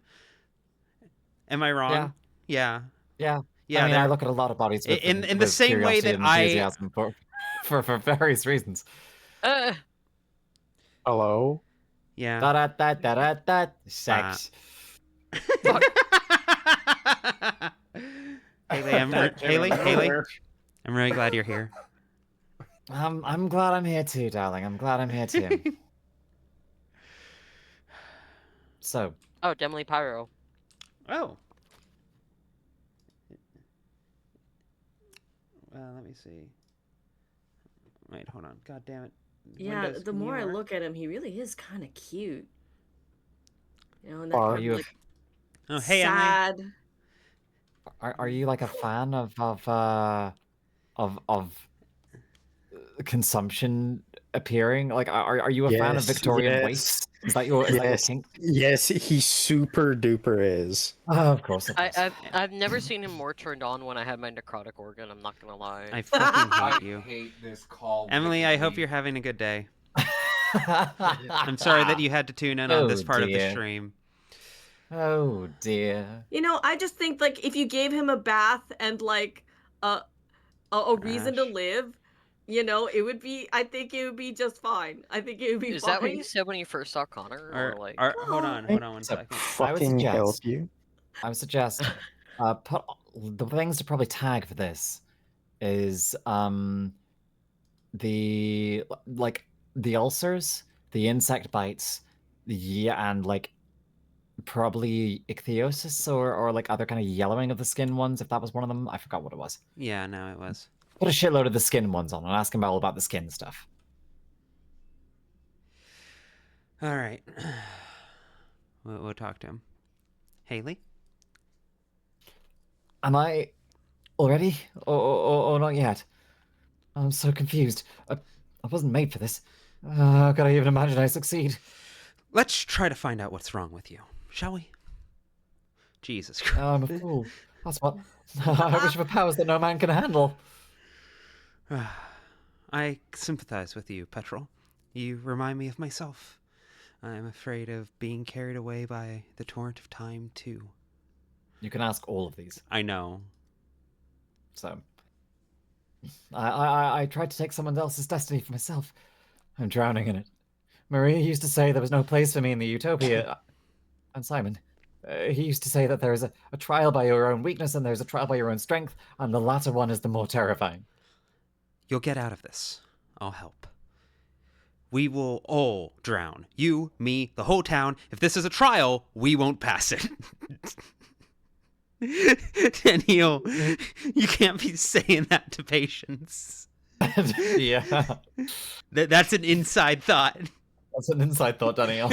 [SPEAKER 1] Am I wrong? Yeah.
[SPEAKER 14] Yeah.
[SPEAKER 1] Yeah,
[SPEAKER 14] I mean, I
[SPEAKER 1] they're-
[SPEAKER 14] look at a lot of bodies with,
[SPEAKER 1] in the
[SPEAKER 14] with
[SPEAKER 1] same way
[SPEAKER 14] curiosity
[SPEAKER 1] that
[SPEAKER 14] and
[SPEAKER 1] I-
[SPEAKER 14] enthusiasm for various reasons.
[SPEAKER 4] Hello?
[SPEAKER 1] Yeah.
[SPEAKER 14] Da sex.
[SPEAKER 1] Haley, Haley, I'm really glad you're here.
[SPEAKER 14] I'm glad I'm here too, darling. I'm glad I'm here too. So.
[SPEAKER 2] Oh, Demily Pyro.
[SPEAKER 1] Oh. Let me see. Wait, hold on. God damn it.
[SPEAKER 5] Yeah,
[SPEAKER 1] Windows,
[SPEAKER 5] the
[SPEAKER 1] can you
[SPEAKER 5] more I
[SPEAKER 1] work?
[SPEAKER 5] look at him, he really is kind of cute. You know, and
[SPEAKER 14] Are
[SPEAKER 5] that kind
[SPEAKER 14] you
[SPEAKER 5] of
[SPEAKER 14] a-
[SPEAKER 5] like
[SPEAKER 1] Oh, hey, Emily.
[SPEAKER 5] sad.
[SPEAKER 14] Are you like a fan of consumption appearing? Like, are you a fan of Victorian waste? Is that your kink?
[SPEAKER 4] Yes, he super duper is.
[SPEAKER 14] Oh, of course.
[SPEAKER 2] I've never seen him more turned on when I had my necrotic organ. I'm not gonna lie.
[SPEAKER 1] I fucking hate you.
[SPEAKER 3] I hate this call.
[SPEAKER 1] Emily, I hope you're having a good day. I'm sorry that you had to tune in on this part of the
[SPEAKER 14] dear.
[SPEAKER 1] stream.
[SPEAKER 14] Oh dear.
[SPEAKER 5] You know, I just think like if you gave him a bath and like a reason to live, you know, it would be. I think it would be just fine. I think it would be
[SPEAKER 2] Is
[SPEAKER 5] fine.
[SPEAKER 2] that what you said when you first saw Connor? Or like,
[SPEAKER 1] Hold on one second.
[SPEAKER 14] I would
[SPEAKER 4] Fucking
[SPEAKER 14] suggest.
[SPEAKER 4] help you.
[SPEAKER 14] I would suggest. Put the things to probably tag for this is the ulcers, the insect bites, and like probably ichthyosis or like other kind of yellowing of the skin ones, if that was one of them. I forgot what it was.
[SPEAKER 1] Yeah, no, it was.
[SPEAKER 14] Put a shitload of the skin ones on and ask him all about the skin stuff.
[SPEAKER 1] All right. We'll talk to him. Haley?
[SPEAKER 14] Am I already? Or not yet? I'm so confused. I wasn't made for this. How could I even imagine I succeed?
[SPEAKER 1] Let's try to find out what's wrong with you, shall we? Jesus Christ.
[SPEAKER 14] I'm a fool. That's what. I wish for powers that no man can handle.
[SPEAKER 1] I sympathize with you, Petrol. You remind me of myself. I'm afraid of being carried away by the torrent of time, too.
[SPEAKER 14] You can ask all of these.
[SPEAKER 1] I know.
[SPEAKER 14] So, I tried to take someone else's destiny for myself. I'm drowning in it. Maria used to say there was no place for me in the utopia. And Simon, he used to say that there is a trial by your own weakness and there's a trial by your own strength, and the latter one is the more terrifying.
[SPEAKER 1] You'll get out of this. I'll help. We will all drown. You, me, the whole town. If this is a trial, we won't pass it. Daniil, you can't be saying that to patients.
[SPEAKER 14] Yeah.
[SPEAKER 1] That's an inside thought.
[SPEAKER 14] That's an inside thought, Daniil.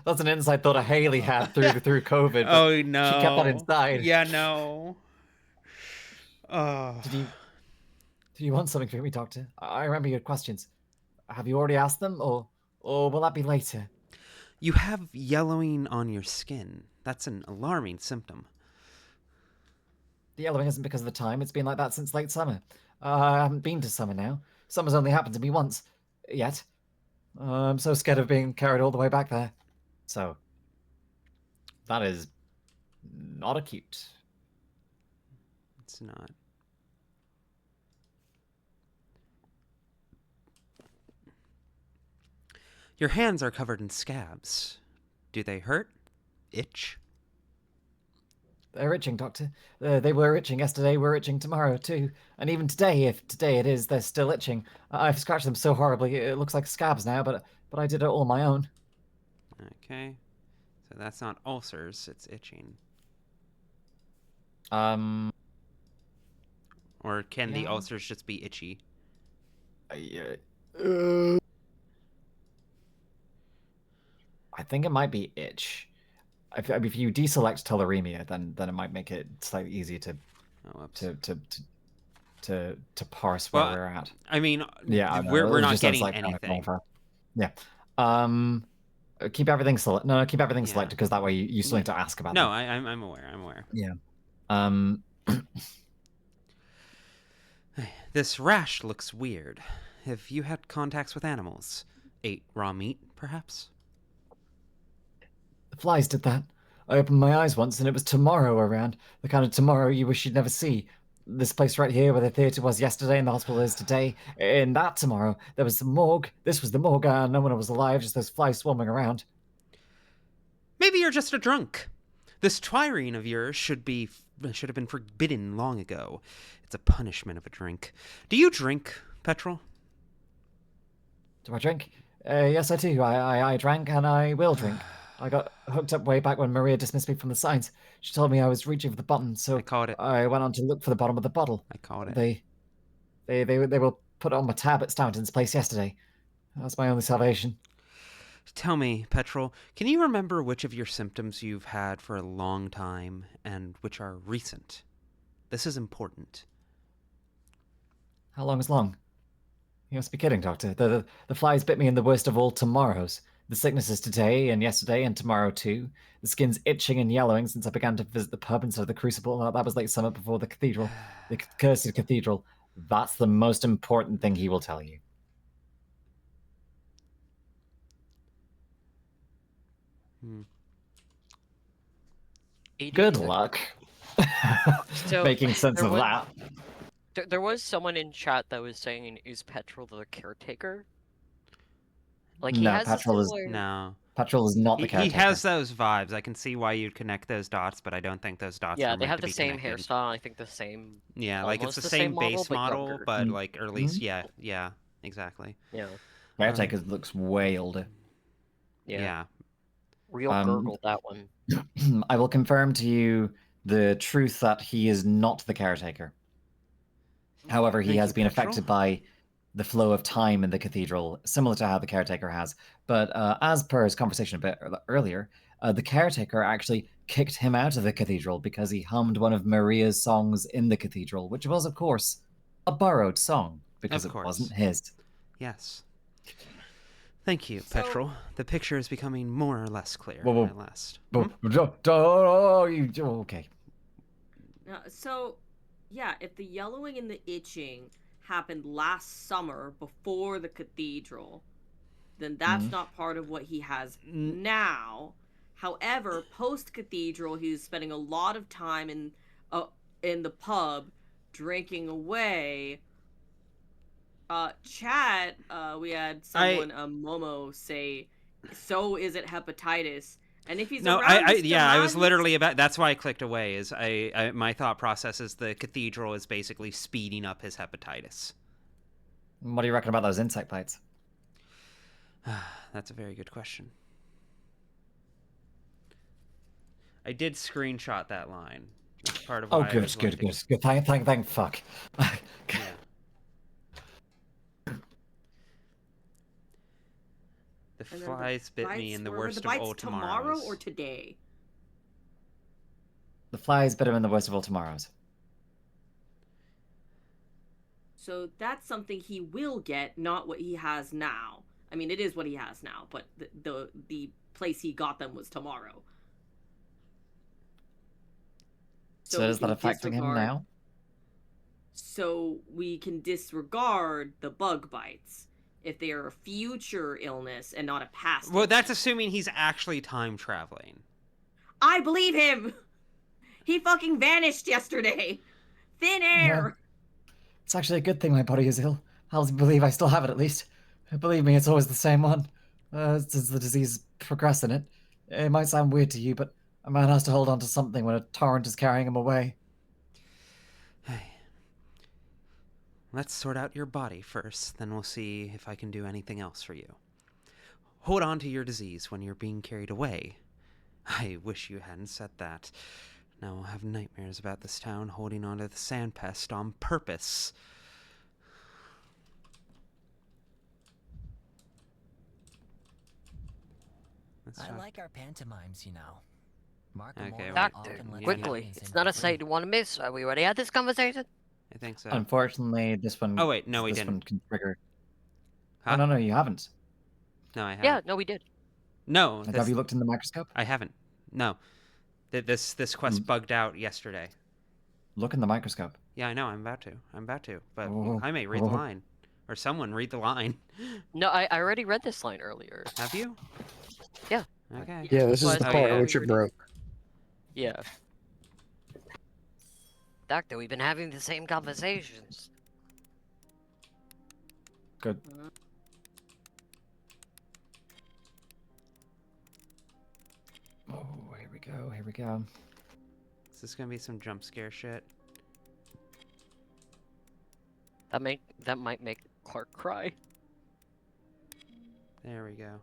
[SPEAKER 14] That's an inside thought Haley had through COVID.
[SPEAKER 1] Oh no.
[SPEAKER 14] She kept that inside.
[SPEAKER 1] Yeah, no. Oh.
[SPEAKER 14] Did you want something from me, Doctor? I remember your questions. Have you already asked them, or will that be later?
[SPEAKER 1] You have yellowing on your skin. That's an alarming symptom.
[SPEAKER 14] The yellowing isn't because of the time. It's been like that since late summer. I haven't been to summer now. Summer's only happened to me once. Yet. I'm so scared of being carried all the way back there. So. That is not acute.
[SPEAKER 1] It's not. Your hands are covered in scabs. Do they hurt? Itch?
[SPEAKER 14] They're itching, Doctor. They were itching yesterday, we're itching tomorrow, too. And even today, if today it is, they're still itching. I've scratched them so horribly, it looks like scabs now, but I did it all on my own.
[SPEAKER 1] Okay. So that's not ulcers, it's itching. Or can the ulcers just be itchy?
[SPEAKER 14] I think it might be itch. If you deselect toleremia, then it might make it slightly easier to parse where we're at.
[SPEAKER 1] I mean,
[SPEAKER 14] yeah,
[SPEAKER 1] we're not getting anything.
[SPEAKER 14] Yeah. Keep everything select. No, keep everything selected because that way you still need to ask about.
[SPEAKER 1] No,
[SPEAKER 14] them.
[SPEAKER 1] I'm aware. I'm aware.
[SPEAKER 14] Yeah.
[SPEAKER 1] This rash looks weird. Have you had contacts with animals? Ate raw meat, perhaps?
[SPEAKER 14] The flies did that. I opened my eyes once and it was tomorrow around. The kind of tomorrow you wish you'd never see. This place right here where the theatre was yesterday and the hospital is today. In that tomorrow, there was the morgue. This was the morgue and no one was alive, just those flies swarming around.
[SPEAKER 1] Maybe you're just a drunk. This twirling of yours should have been forbidden long ago. It's a punishment of a drink. Do you drink, Petrol?
[SPEAKER 14] Do I drink? Yes, I do. I drank and I will drink. I got hooked up way back when Maria dismissed me from the science. She told me I was reaching for the button, so
[SPEAKER 1] I caught it.
[SPEAKER 14] I went on to look for the bottom of the bottle.
[SPEAKER 1] I caught it.
[SPEAKER 14] They will put it on my tab at Staunton's place yesterday. That's my only salvation.
[SPEAKER 1] Tell me, Petrol, can you remember which of your symptoms you've had for a long time and which are recent? This is important.
[SPEAKER 14] How long is long? You must be kidding, Doctor. The flies bit me in the worst of all tomorrows. The sickness is today and yesterday and tomorrow too. The skin's itching and yellowing since I began to visit the pub instead of the crucible. That was late summer before the cathedral. The cursed cathedral. That's the most important thing he will tell you. Good luck.
[SPEAKER 2] So,
[SPEAKER 14] making sense of that.
[SPEAKER 2] There was someone in chat that was saying, "Is Petrol the caretaker?" Like he has
[SPEAKER 14] Petrol is Petrol is not the caretaker.
[SPEAKER 1] He has those vibes. I can see why you'd connect those dots, but I don't think those dots.
[SPEAKER 2] Yeah,
[SPEAKER 1] are
[SPEAKER 2] they
[SPEAKER 1] meant
[SPEAKER 2] have
[SPEAKER 1] to
[SPEAKER 2] the
[SPEAKER 1] be
[SPEAKER 2] same
[SPEAKER 1] connected.
[SPEAKER 2] hairstyle. I think the same.
[SPEAKER 1] Yeah, like it's the same base model, but like, or at least, yeah, exactly.
[SPEAKER 2] Yeah.
[SPEAKER 14] Caretaker looks way older.
[SPEAKER 1] Yeah.
[SPEAKER 2] Real gurgle, that one.
[SPEAKER 14] I will confirm to you the truth that he is not the caretaker. However, he
[SPEAKER 1] Thank
[SPEAKER 14] has
[SPEAKER 1] you,
[SPEAKER 14] been
[SPEAKER 1] Petrol.
[SPEAKER 14] affected by the flow of time in the cathedral, similar to how the caretaker has. But as per his conversation a bit earlier, the caretaker actually kicked him out of the cathedral because he hummed one of Maria's songs in the cathedral, which was, of course, a borrowed song because
[SPEAKER 1] Of
[SPEAKER 14] it
[SPEAKER 1] course.
[SPEAKER 14] wasn't his.
[SPEAKER 1] Yes. Thank you, Petrol. The picture is becoming more or less clear
[SPEAKER 14] Whoa.
[SPEAKER 1] at last.
[SPEAKER 14] Okay.
[SPEAKER 5] So, yeah, if the yellowing and the itching happened last summer before the cathedral, then that's not part of what he has now. However, post cathedral, he's spending a lot of time in the pub drinking away. Chat, we had someone, Momo, say, "So is it hepatitis?" And if he's around
[SPEAKER 1] I was literally about. That's why I clicked away. Is my thought process is the cathedral is basically speeding up his hepatitis.
[SPEAKER 14] What do you reckon about those insect bites?
[SPEAKER 1] That's a very good question. I did screenshot that line. That's part of why
[SPEAKER 14] Good. Thank fuck.
[SPEAKER 1] Yeah. The flies bit me in the worst of all
[SPEAKER 5] tomorrow or today?
[SPEAKER 14] The flies bit him in the worst of all tomorrows.
[SPEAKER 5] So that's something he will get, not what he has now. I mean, it is what he has now, but the place he got them was tomorrow.
[SPEAKER 14] So is that affecting him now?
[SPEAKER 5] So we can disregard the bug bites if they are a future illness and not a past.
[SPEAKER 1] Well, that's assuming he's actually time traveling.
[SPEAKER 5] I believe him. He fucking vanished yesterday. Thin air.
[SPEAKER 14] It's actually a good thing my body is ill. I'll believe I still have it at least. Believe me, it's always the same one. Since the disease progressed in it. It might sound weird to you, but a man has to hold on to something when a torrent is carrying him away.
[SPEAKER 1] Let's sort out your body first, then we'll see if I can do anything else for you. Hold on to your disease when you're being carried away. I wish you hadn't said that. Now I'll have nightmares about this town holding on to the sand pest on purpose.
[SPEAKER 10] I like our pantomimes, you know.
[SPEAKER 1] Okay,
[SPEAKER 2] Doctor, quickly. It's not a sight you want to miss. Are we already had this conversation?
[SPEAKER 1] I think so.
[SPEAKER 14] Unfortunately, this one...
[SPEAKER 1] Oh, wait, no, we
[SPEAKER 14] this
[SPEAKER 1] didn't.
[SPEAKER 14] one can trigger...
[SPEAKER 1] Huh?
[SPEAKER 14] Oh, no, you haven't.
[SPEAKER 1] No, I haven't.
[SPEAKER 2] Yeah, no, we did.
[SPEAKER 1] No.
[SPEAKER 14] Have you looked in the microscope?
[SPEAKER 1] I haven't. No. This quest bugged out yesterday.
[SPEAKER 14] Look in the microscope.
[SPEAKER 1] Yeah, I know. I'm about to. But
[SPEAKER 14] Oh.
[SPEAKER 1] I may read the line. Or someone read the line.
[SPEAKER 2] No, I already read this line earlier.
[SPEAKER 1] Have you?
[SPEAKER 2] Yeah.
[SPEAKER 1] Okay.
[SPEAKER 4] Yeah, this is the part
[SPEAKER 2] yeah.
[SPEAKER 4] which it broke.
[SPEAKER 2] Yeah. Doctor, we've been having the same conversations.
[SPEAKER 14] Good. Oh, here we go.
[SPEAKER 1] Is this gonna be some jump scare shit?
[SPEAKER 2] That might make Clark cry.
[SPEAKER 1] There we go.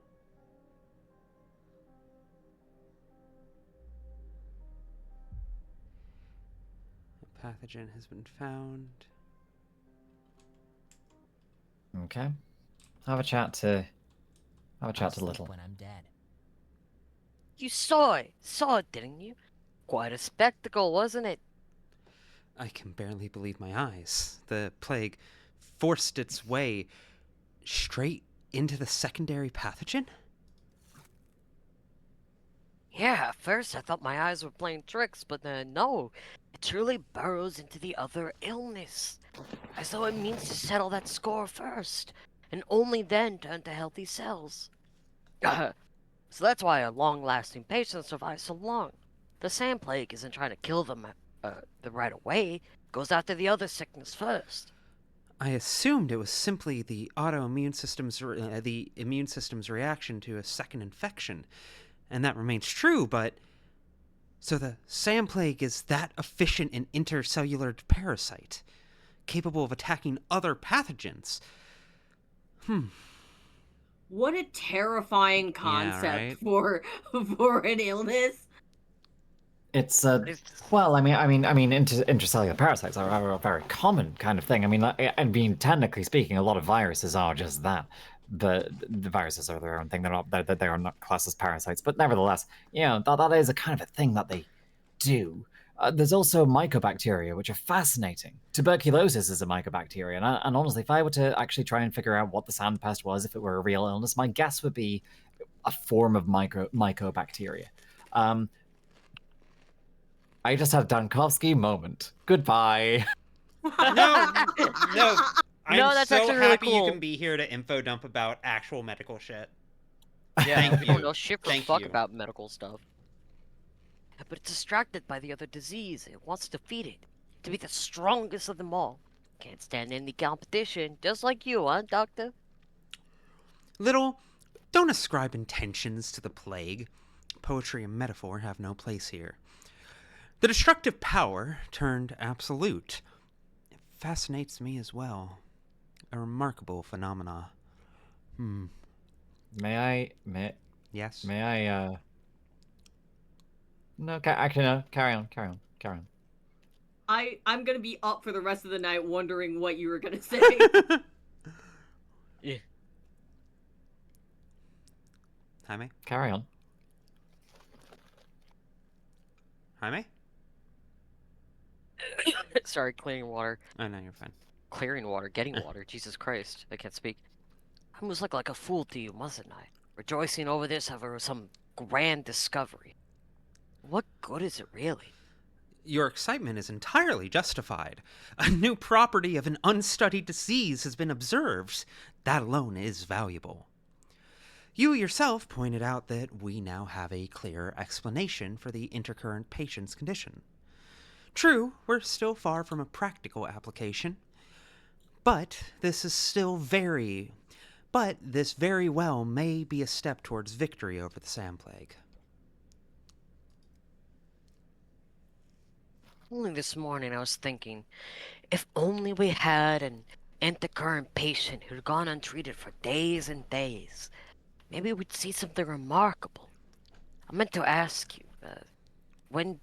[SPEAKER 1] A pathogen has been found.
[SPEAKER 14] Okay. Have a chat to Little.
[SPEAKER 10] When I'm dead.
[SPEAKER 2] You saw it, didn't you? Quite a spectacle, wasn't it?
[SPEAKER 1] I can barely believe my eyes. The plague forced its way straight into the secondary pathogen?
[SPEAKER 2] Yeah, at first I thought my eyes were playing tricks, but no. It truly burrows into the other illness. As though it means to settle that score first, and only then turn to healthy cells. So that's why a long-lasting patient survives so long. The sand plague isn't trying to kill them right away. It goes after the other sickness first.
[SPEAKER 1] I assumed it was simply the immune system's reaction to a second infection, and that remains true, but... So the sand plague is that efficient an intercellular parasite, capable of attacking other pathogens.
[SPEAKER 5] What a terrifying concept
[SPEAKER 1] right?
[SPEAKER 5] for an illness.
[SPEAKER 14] It's well, I mean, intracellular parasites are a very common kind of thing. I mean, technically speaking, a lot of viruses are just that. The viruses are their own thing. They are not classed as parasites, but nevertheless, that is a kind of a thing that they do. There's also mycobacteria, which are fascinating. Tuberculosis is a mycobacteria, and honestly, if I were to actually try and figure out what the sand pest was, if it were a real illness, my guess would be a form of mycobacteria. I just had Dankovsky moment. Goodbye.
[SPEAKER 1] No. I'm
[SPEAKER 2] No, that's
[SPEAKER 1] so
[SPEAKER 2] actually really
[SPEAKER 1] happy
[SPEAKER 2] cool.
[SPEAKER 1] you can be here to info dump about actual medical shit.
[SPEAKER 2] Yeah,
[SPEAKER 1] Thank
[SPEAKER 2] we don't
[SPEAKER 1] you.
[SPEAKER 2] know shit for
[SPEAKER 1] Thank
[SPEAKER 2] fuck
[SPEAKER 1] you.
[SPEAKER 2] about medical stuff. But it's distracted by the other disease. It wants to defeat it. To be the strongest of them all. Can't stand any competition. Just like you, huh, Doctor?
[SPEAKER 1] Little, don't ascribe intentions to the plague. Poetry and metaphor have no place here. The destructive power turned absolute. It fascinates me as well. A remarkable phenomena.
[SPEAKER 14] May
[SPEAKER 1] Yes?
[SPEAKER 14] I, No, actually, no. Carry on.
[SPEAKER 5] I'm gonna be up for the rest of the night wondering what you were gonna say.
[SPEAKER 2] Yeah.
[SPEAKER 1] Jaime?
[SPEAKER 14] Carry on.
[SPEAKER 1] Jaime?
[SPEAKER 2] Sorry, clearing water.
[SPEAKER 1] Oh, no, you're fine.
[SPEAKER 2] Clearing water, getting water. Jesus Christ, I can't speak. I must look like a fool to you, mustn't I? Rejoicing over this over some grand discovery. What good is it really?
[SPEAKER 1] Your excitement is entirely justified. A new property of an unstudied disease has been observed. That alone is valuable. You yourself pointed out that we now have a clear explanation for the intercurrent patient's condition. True, we're still far from a practical application. But this very well may be a step towards victory over the sand plague.
[SPEAKER 2] Only this morning I was thinking, if only we had an intercurrent patient who'd gone untreated for days and days, maybe we'd see something remarkable. I meant to ask you, when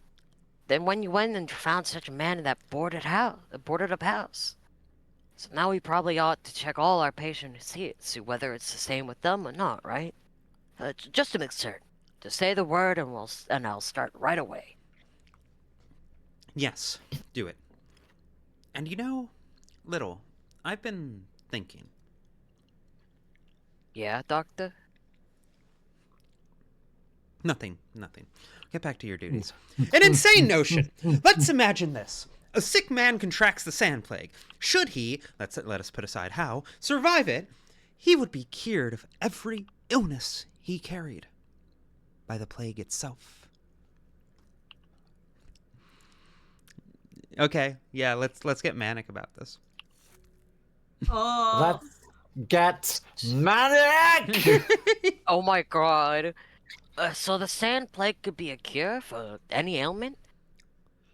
[SPEAKER 2] you went and found such a man in that boarded up house. So now we probably ought to check all our patients here, see whether it's the same with them or not, right? Just to make certain. Just say the word and I'll start right away.
[SPEAKER 1] Yes, do it. And Little, I've been thinking.
[SPEAKER 2] Yeah, Doctor?
[SPEAKER 1] Nothing. Get back to your duties. An insane notion! Let's imagine this. A sick man contracts the sand plague. Should he, let us put aside how, survive it, he would be cured of every illness he carried by the plague itself. Okay, yeah, let's get manic about this.
[SPEAKER 5] Oh.
[SPEAKER 14] Let's get manic!
[SPEAKER 2] Oh my god. So the sand plague could be a cure for any ailment?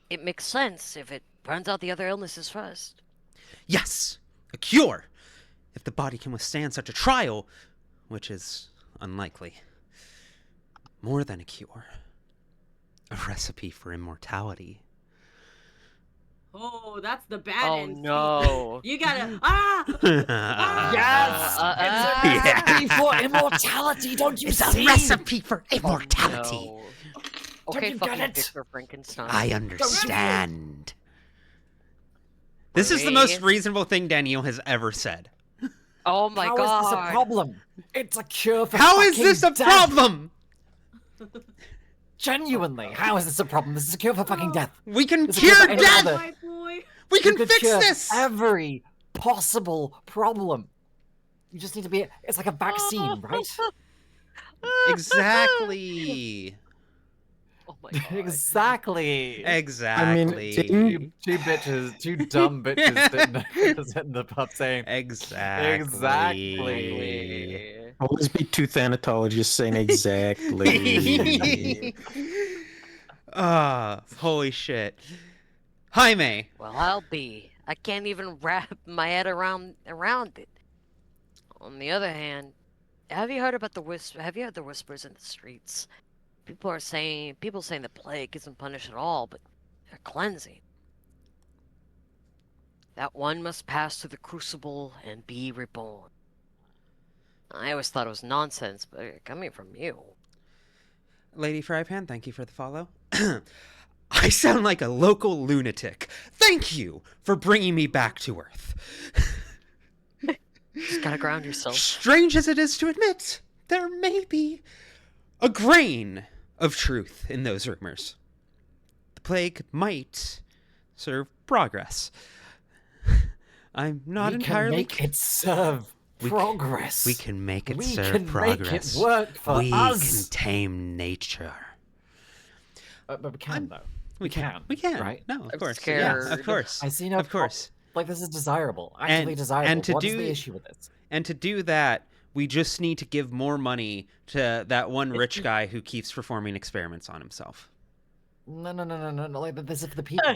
[SPEAKER 2] It makes sense if it burns out the other illnesses first.
[SPEAKER 1] Yes, a cure! If the body can withstand such a trial, which is unlikely. More than a cure. A recipe for immortality.
[SPEAKER 5] Oh, that's the bad end.
[SPEAKER 2] No.
[SPEAKER 5] You gotta
[SPEAKER 14] Yes! It's a recipe for immortality, don't you see?
[SPEAKER 1] A recipe for immortality.
[SPEAKER 2] No. Okay,
[SPEAKER 14] you
[SPEAKER 2] fucking
[SPEAKER 14] get it?
[SPEAKER 2] Victor Frankenstein.
[SPEAKER 1] I understand. This is the most reasonable thing Daniil has ever said.
[SPEAKER 2] Oh my god.
[SPEAKER 14] How is this a problem? It's a cure for
[SPEAKER 1] How is
[SPEAKER 14] fucking
[SPEAKER 1] this a
[SPEAKER 14] death.
[SPEAKER 1] problem?
[SPEAKER 14] Genuinely, how is this a problem? This is a cure for fucking death.
[SPEAKER 1] We can
[SPEAKER 14] This is a cure
[SPEAKER 1] cure
[SPEAKER 14] for any
[SPEAKER 1] death!
[SPEAKER 14] other-
[SPEAKER 1] We can
[SPEAKER 14] could
[SPEAKER 1] fix
[SPEAKER 14] cure
[SPEAKER 1] this!
[SPEAKER 14] every possible problem. You just need to be. It's like a vaccine, right?
[SPEAKER 1] Exactly.
[SPEAKER 2] Oh my god.
[SPEAKER 14] Exactly.
[SPEAKER 1] Exactly.
[SPEAKER 14] Two dumb bitches sitting in the pub saying
[SPEAKER 1] Exactly.
[SPEAKER 4] Always be two thanatologists saying exactly.
[SPEAKER 1] Holy shit. Jaime.
[SPEAKER 2] Well, I'll be. I can't even wrap my head around it. On the other hand, Have you heard about the Have you heard the whispers in the streets? People saying the plague isn't punished at all, but they're cleansing. That one must pass through the crucible and be reborn. I always thought it was nonsense, but coming from you.
[SPEAKER 1] Lady Frypan, thank you for the follow. I sound like a local lunatic. Thank you for bringing me back to Earth.
[SPEAKER 2] Just gotta ground yourself.
[SPEAKER 1] Strange as it is to admit, there may be a grain of truth in those rumors. The plague might serve progress. I'm not entirely...
[SPEAKER 14] We can make it serve progress.
[SPEAKER 1] We can make it
[SPEAKER 14] we
[SPEAKER 1] serve
[SPEAKER 14] can
[SPEAKER 1] progress.
[SPEAKER 14] Make it work for
[SPEAKER 1] we
[SPEAKER 14] us.
[SPEAKER 1] can tame nature.
[SPEAKER 14] But we can, though.
[SPEAKER 1] We can. We can.
[SPEAKER 14] Right?
[SPEAKER 1] No, of
[SPEAKER 2] I'm
[SPEAKER 1] course.
[SPEAKER 2] scared.
[SPEAKER 1] Yeah, of course.
[SPEAKER 14] I see no
[SPEAKER 1] Of course.
[SPEAKER 14] Like, this is desirable. Actually desirable.
[SPEAKER 1] And to
[SPEAKER 14] What is
[SPEAKER 1] do,
[SPEAKER 14] the issue with this?
[SPEAKER 1] And to do that, we just need to give more money to that one rich guy who keeps performing experiments on himself.
[SPEAKER 14] No. Like, this is for the people.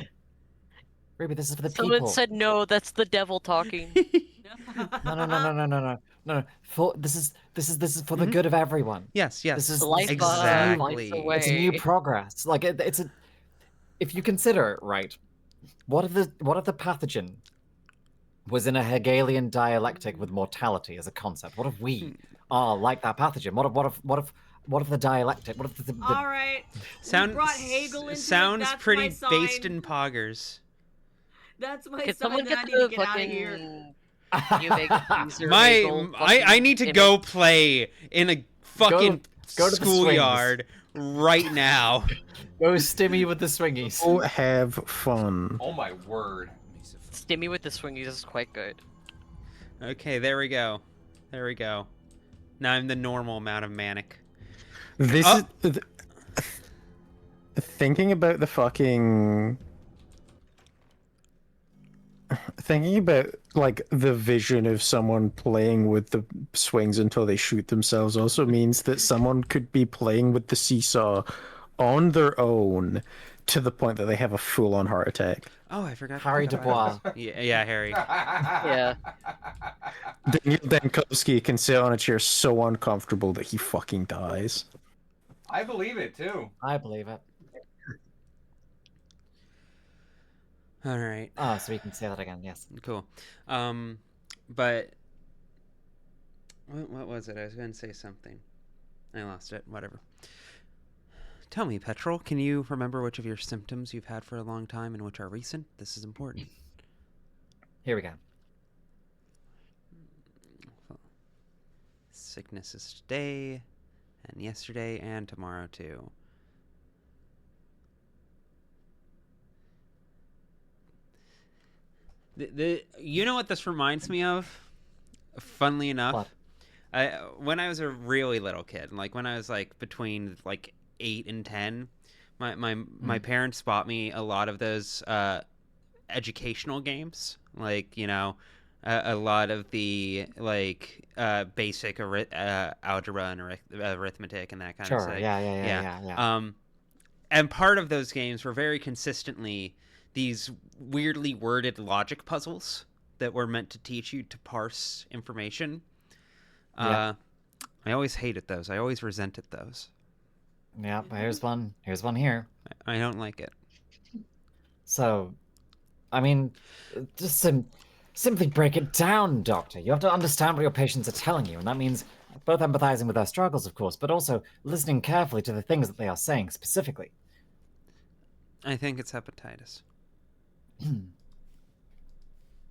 [SPEAKER 14] Ruby, this is for the people.
[SPEAKER 2] Someone said no, that's the devil talking.
[SPEAKER 14] No. This is for the good of everyone.
[SPEAKER 1] Yes.
[SPEAKER 14] This is
[SPEAKER 1] exactly.
[SPEAKER 14] It's a new progress. Like it's a. If you consider it, right, what if the pathogen was in a Hegelian dialectic with mortality as a concept? What if we are like that pathogen? What if the dialectic? What if the
[SPEAKER 5] All right.
[SPEAKER 1] Sounds
[SPEAKER 5] brought Hegel into
[SPEAKER 1] sounds
[SPEAKER 5] it. That's
[SPEAKER 1] pretty
[SPEAKER 5] my sign.
[SPEAKER 1] based in poggers.
[SPEAKER 5] That's my
[SPEAKER 2] Can
[SPEAKER 5] sign
[SPEAKER 2] someone
[SPEAKER 5] that
[SPEAKER 2] get
[SPEAKER 5] I need
[SPEAKER 2] the
[SPEAKER 5] to get out of here.
[SPEAKER 2] You make user
[SPEAKER 1] My
[SPEAKER 2] Hegel
[SPEAKER 1] I need to
[SPEAKER 2] fucking
[SPEAKER 1] go play in a fucking
[SPEAKER 14] go to the
[SPEAKER 1] schoolyard right now.
[SPEAKER 14] Go stimmy with the swingies.
[SPEAKER 4] Go have fun.
[SPEAKER 3] Oh my word.
[SPEAKER 2] Stimmy with the swingies is quite good.
[SPEAKER 1] Okay, there we go. Now I'm the normal amount of manic.
[SPEAKER 4] This is thinking about the fucking. Thinking about like the vision of someone playing with the swings until they shoot themselves also means that someone could be playing with the seesaw on their own to the point that they have a full-on heart attack.
[SPEAKER 1] Oh, I forgot.
[SPEAKER 14] Harry Dubois.
[SPEAKER 1] Yeah, Harry.
[SPEAKER 2] Yeah.
[SPEAKER 4] Daniil Dankovsky can sit on a chair so uncomfortable that he fucking dies.
[SPEAKER 3] I believe it too.
[SPEAKER 14] I believe it.
[SPEAKER 1] All right.
[SPEAKER 14] Oh, so we can say that again. Yes.
[SPEAKER 1] Cool. But what was it? I was going to say something. I lost it. Whatever. Tell me, Petrol, can you remember which of your symptoms you've had for a long time and which are recent? This is important.
[SPEAKER 14] Here we go.
[SPEAKER 1] Sickness is today, and yesterday, and tomorrow, too. You know what this reminds me of? Funnily enough, when I was a really little kid, like when I was like between like 8 and 10, my parents bought me a lot of those educational games, like a lot of the like basic algebra and arithmetic and that kind of thing.
[SPEAKER 14] Yeah.
[SPEAKER 1] And part of those games were very consistently these weirdly worded logic puzzles that were meant to teach you to parse information. I always hated those. I always resented those.
[SPEAKER 14] Yeah, here's one. Here's one here.
[SPEAKER 1] I don't like it.
[SPEAKER 14] So, I mean, just simply break it down, Doctor. You have to understand what your patients are telling you, and that means both empathizing with their struggles, of course, but also listening carefully to the things that they are saying specifically.
[SPEAKER 1] I think it's hepatitis.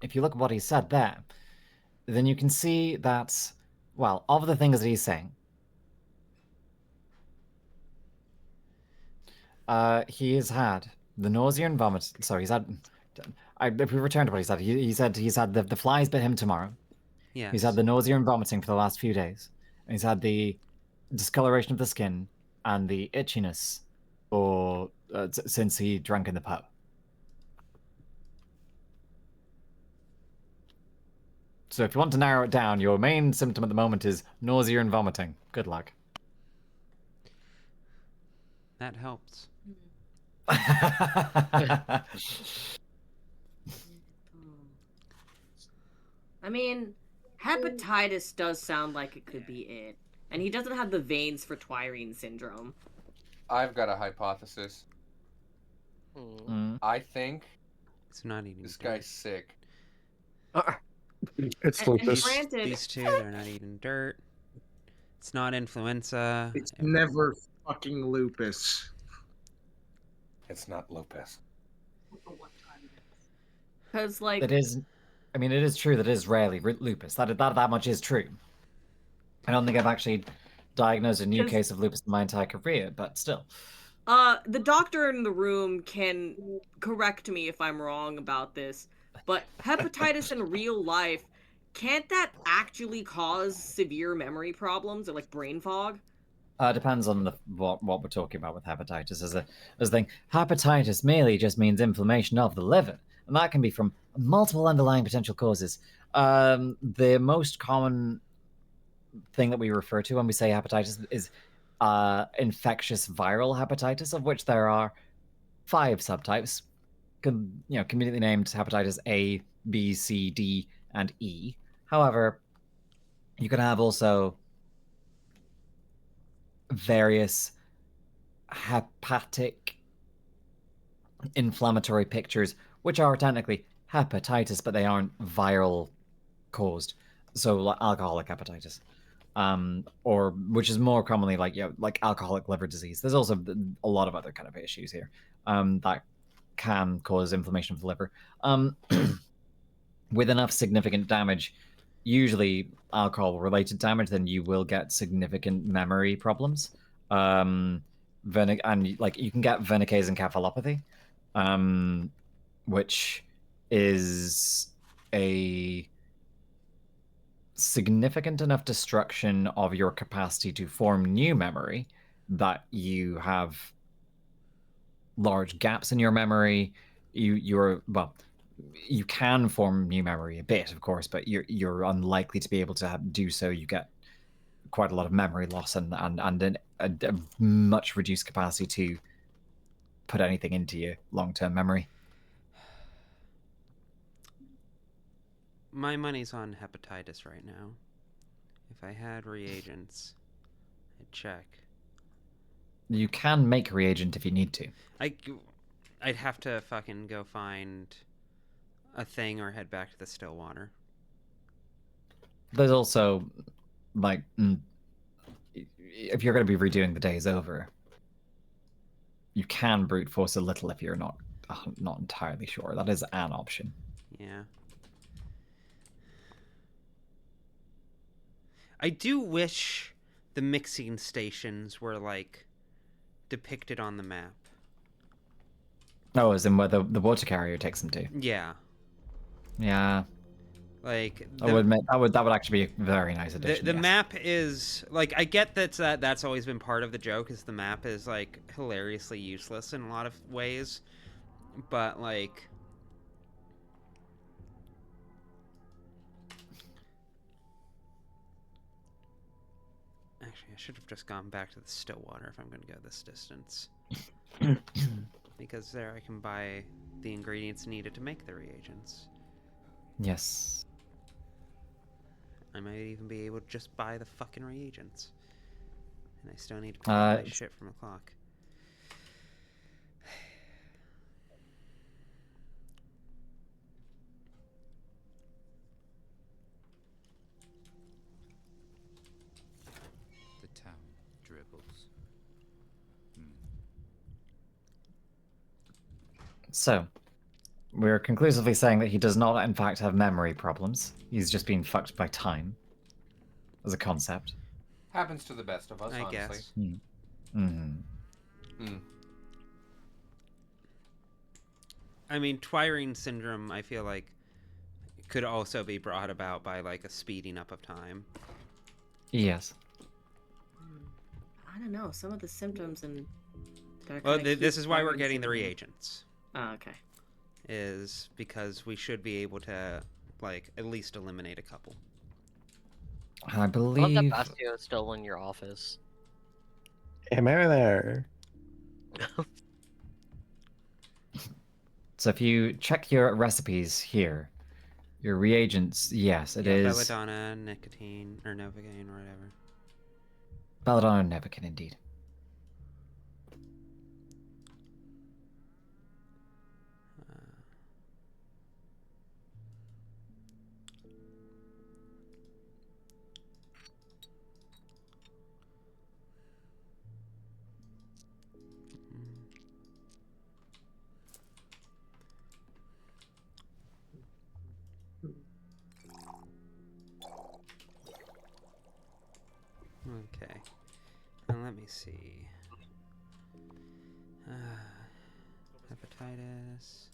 [SPEAKER 14] If you look at what he said there, then you can see that, well, of the things that he's saying, he has had the nausea and vomit. Sorry, he's had. If we return to what he said he's had the flies bit him tomorrow.
[SPEAKER 1] Yeah.
[SPEAKER 14] He's had the nausea and vomiting for the last few days. And he's had the discoloration of the skin and the itchiness, since he drank in the pub. So if you want to narrow it down, your main symptom at the moment is nausea and vomiting. Good luck.
[SPEAKER 1] That helps.
[SPEAKER 11] I mean,
[SPEAKER 5] Hepatitis does sound like it could be it. And he doesn't have the veins for Twirine syndrome.
[SPEAKER 3] I've got a hypothesis. I think
[SPEAKER 1] It's not eating
[SPEAKER 3] this
[SPEAKER 1] dirt.
[SPEAKER 3] guy's sick.
[SPEAKER 4] It's
[SPEAKER 5] And
[SPEAKER 4] lupus.
[SPEAKER 5] granted,
[SPEAKER 1] These two, they're not eating dirt. It's not influenza.
[SPEAKER 7] It's never fucking lupus.
[SPEAKER 3] It's not lupus.
[SPEAKER 5] because like
[SPEAKER 14] It is. I mean, it is true that it is rarely lupus. That much is true. I don't think I've actually diagnosed a new case of lupus in my entire career, but still.
[SPEAKER 5] the doctor in the room can correct me if I'm wrong about this, but hepatitis in real life, can't that actually cause severe memory problems or like brain fog?
[SPEAKER 14] Depends on what we're talking about with hepatitis. As a thing, hepatitis merely just means inflammation of the liver, and that can be from multiple underlying potential causes. The most common thing that we refer to when we say hepatitis is infectious viral hepatitis, of which there are 5 subtypes, conveniently named hepatitis A, B, C, D, and E. However, you can have also various hepatic inflammatory pictures, which are technically hepatitis, but they aren't viral caused. So like alcoholic hepatitis, or which is more commonly like like alcoholic liver disease. There's also a lot of other kind of issues here that can cause inflammation of the liver. With enough significant damage, usually alcohol-related damage, then you will get significant memory problems. And like you can get venicase encephalopathy, which is a significant enough destruction of your capacity to form new memory that you have large gaps in your memory. You can form new memory a bit, of course, but you're unlikely to be able to do so. You get quite a lot of memory loss and a much reduced capacity to put anything into your long-term memory.
[SPEAKER 1] My money's on hepatitis right now. If I had reagents, I'd check.
[SPEAKER 14] You can make reagent if you need to.
[SPEAKER 1] I'd have to fucking go find a thing or head back to the Stillwater.
[SPEAKER 14] There's also, like, if you're going to be redoing the days over, you can brute force a little if you're not entirely sure. That is an option.
[SPEAKER 1] Yeah. I do wish the mixing stations were, like, depicted on the map.
[SPEAKER 14] Oh, as in where the water carrier takes them to?
[SPEAKER 1] Yeah.
[SPEAKER 14] Yeah.
[SPEAKER 1] Like,
[SPEAKER 14] I would admit that would actually be a very nice addition.
[SPEAKER 1] The
[SPEAKER 14] yes.
[SPEAKER 1] map is like, I get that's always been part of the joke, is the map is like hilariously useless in a lot of ways, but like actually I should have just gone back to the Stillwater if I'm going to go this distance. Because there I can buy the ingredients needed to make the reagents.
[SPEAKER 14] Yes.
[SPEAKER 1] I might even be able to just buy the fucking reagents. And I still need to buy my shit from a clock.
[SPEAKER 15] The town dribbles.
[SPEAKER 14] So, we're conclusively saying that he does not, in fact, have memory problems. He's just been fucked by time, as a concept.
[SPEAKER 3] Happens to the best of us,
[SPEAKER 1] I
[SPEAKER 3] honestly.
[SPEAKER 1] guess. I mean, Twirine syndrome, I feel like, could also be brought about by, like, a speeding up of time.
[SPEAKER 14] Yes.
[SPEAKER 5] I don't know. Some of the symptoms and.
[SPEAKER 1] Well, this is why we're getting the reagents.
[SPEAKER 5] Oh, okay.
[SPEAKER 1] Is because we should be able to, like, at least eliminate a couple.
[SPEAKER 14] I believe.
[SPEAKER 2] I love that Basio is still in your office.
[SPEAKER 4] Am I there?
[SPEAKER 14] So if you check your recipes here, Your reagents, yes, it
[SPEAKER 1] Yeah,
[SPEAKER 14] is.
[SPEAKER 1] belladonna, nicotine, or novocaine, or whatever.
[SPEAKER 14] Belladonna and Nebuchadnezzar, indeed.
[SPEAKER 1] Okay. Now let me see. Hepatitis.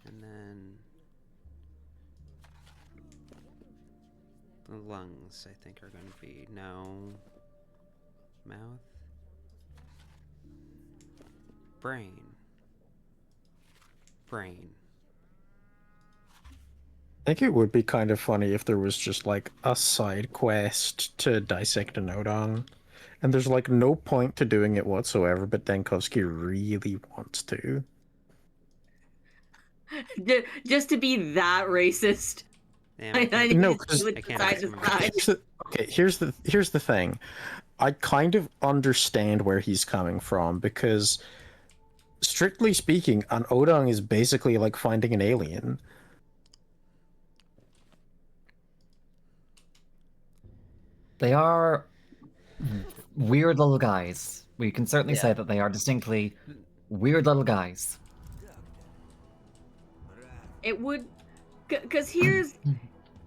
[SPEAKER 1] And then the lungs, I think, are going to be no. Mouth. Brain. Brain.
[SPEAKER 4] I think it would be kind of funny if there was just like a side quest to dissect an Odon, and there's like no point to doing it whatsoever, but Dankovsky really wants to.
[SPEAKER 5] Just to be that racist.
[SPEAKER 1] Damn,
[SPEAKER 5] I need
[SPEAKER 4] No,
[SPEAKER 5] to
[SPEAKER 4] 'cause-
[SPEAKER 5] do it side to side.
[SPEAKER 4] Here's the thing. I kind of understand where he's coming from, because strictly speaking, an Odon is basically like finding an alien.
[SPEAKER 14] They are weird little guys. We can certainly say that they are distinctly weird little guys.
[SPEAKER 5] It would, because here's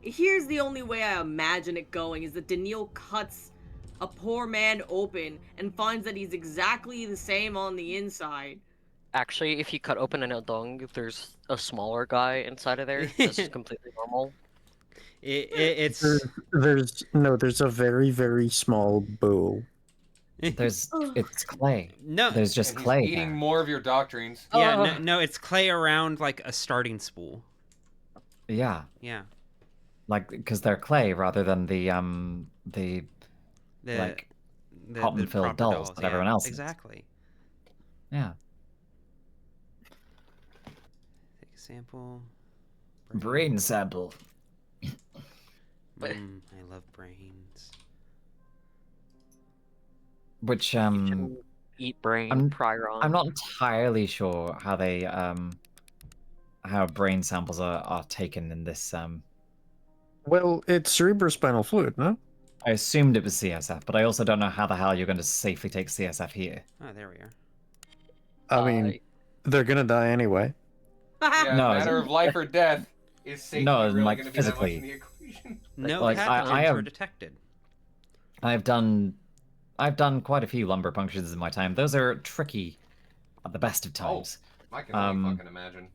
[SPEAKER 5] the only way I imagine it going is that Daniil cuts a poor man open and finds that he's exactly the same on the inside.
[SPEAKER 2] Actually, if you cut open an Odong, there's a smaller guy inside of there. This is completely normal.
[SPEAKER 1] It's
[SPEAKER 4] There's a very, very small bull.
[SPEAKER 14] It's clay.
[SPEAKER 1] No,
[SPEAKER 14] there's just
[SPEAKER 3] And he's
[SPEAKER 14] clay.
[SPEAKER 3] eating more of your doctrines.
[SPEAKER 1] Yeah, no, it's clay around like a starting spool.
[SPEAKER 14] Yeah.
[SPEAKER 1] Yeah.
[SPEAKER 14] Like, because they're clay rather than the like
[SPEAKER 1] the
[SPEAKER 14] cotton-filled
[SPEAKER 1] proper
[SPEAKER 14] dolls that everyone else is.
[SPEAKER 1] Exactly.
[SPEAKER 14] Yeah.
[SPEAKER 1] Take a sample.
[SPEAKER 14] Brain sample.
[SPEAKER 1] I love brains.
[SPEAKER 14] Which
[SPEAKER 2] eat brain prior on.
[SPEAKER 14] I'm not entirely sure how they how brain samples are taken in this
[SPEAKER 4] Well, it's cerebrospinal fluid, no?
[SPEAKER 14] I assumed it was CSF, but I also don't know how the hell you're going to safely take CSF here.
[SPEAKER 1] Oh, there we are.
[SPEAKER 4] I mean, they're gonna die anyway.
[SPEAKER 3] Yeah,
[SPEAKER 14] No,
[SPEAKER 3] matter of life or death is safety
[SPEAKER 14] No,
[SPEAKER 3] really
[SPEAKER 14] like,
[SPEAKER 3] going to be that much in
[SPEAKER 14] physically.
[SPEAKER 3] the equation?
[SPEAKER 1] No
[SPEAKER 14] Like, I have
[SPEAKER 1] were detected.
[SPEAKER 14] I've done quite a few lumbar punctures in my time. Those are tricky at the best of times.
[SPEAKER 3] I can only fucking imagine.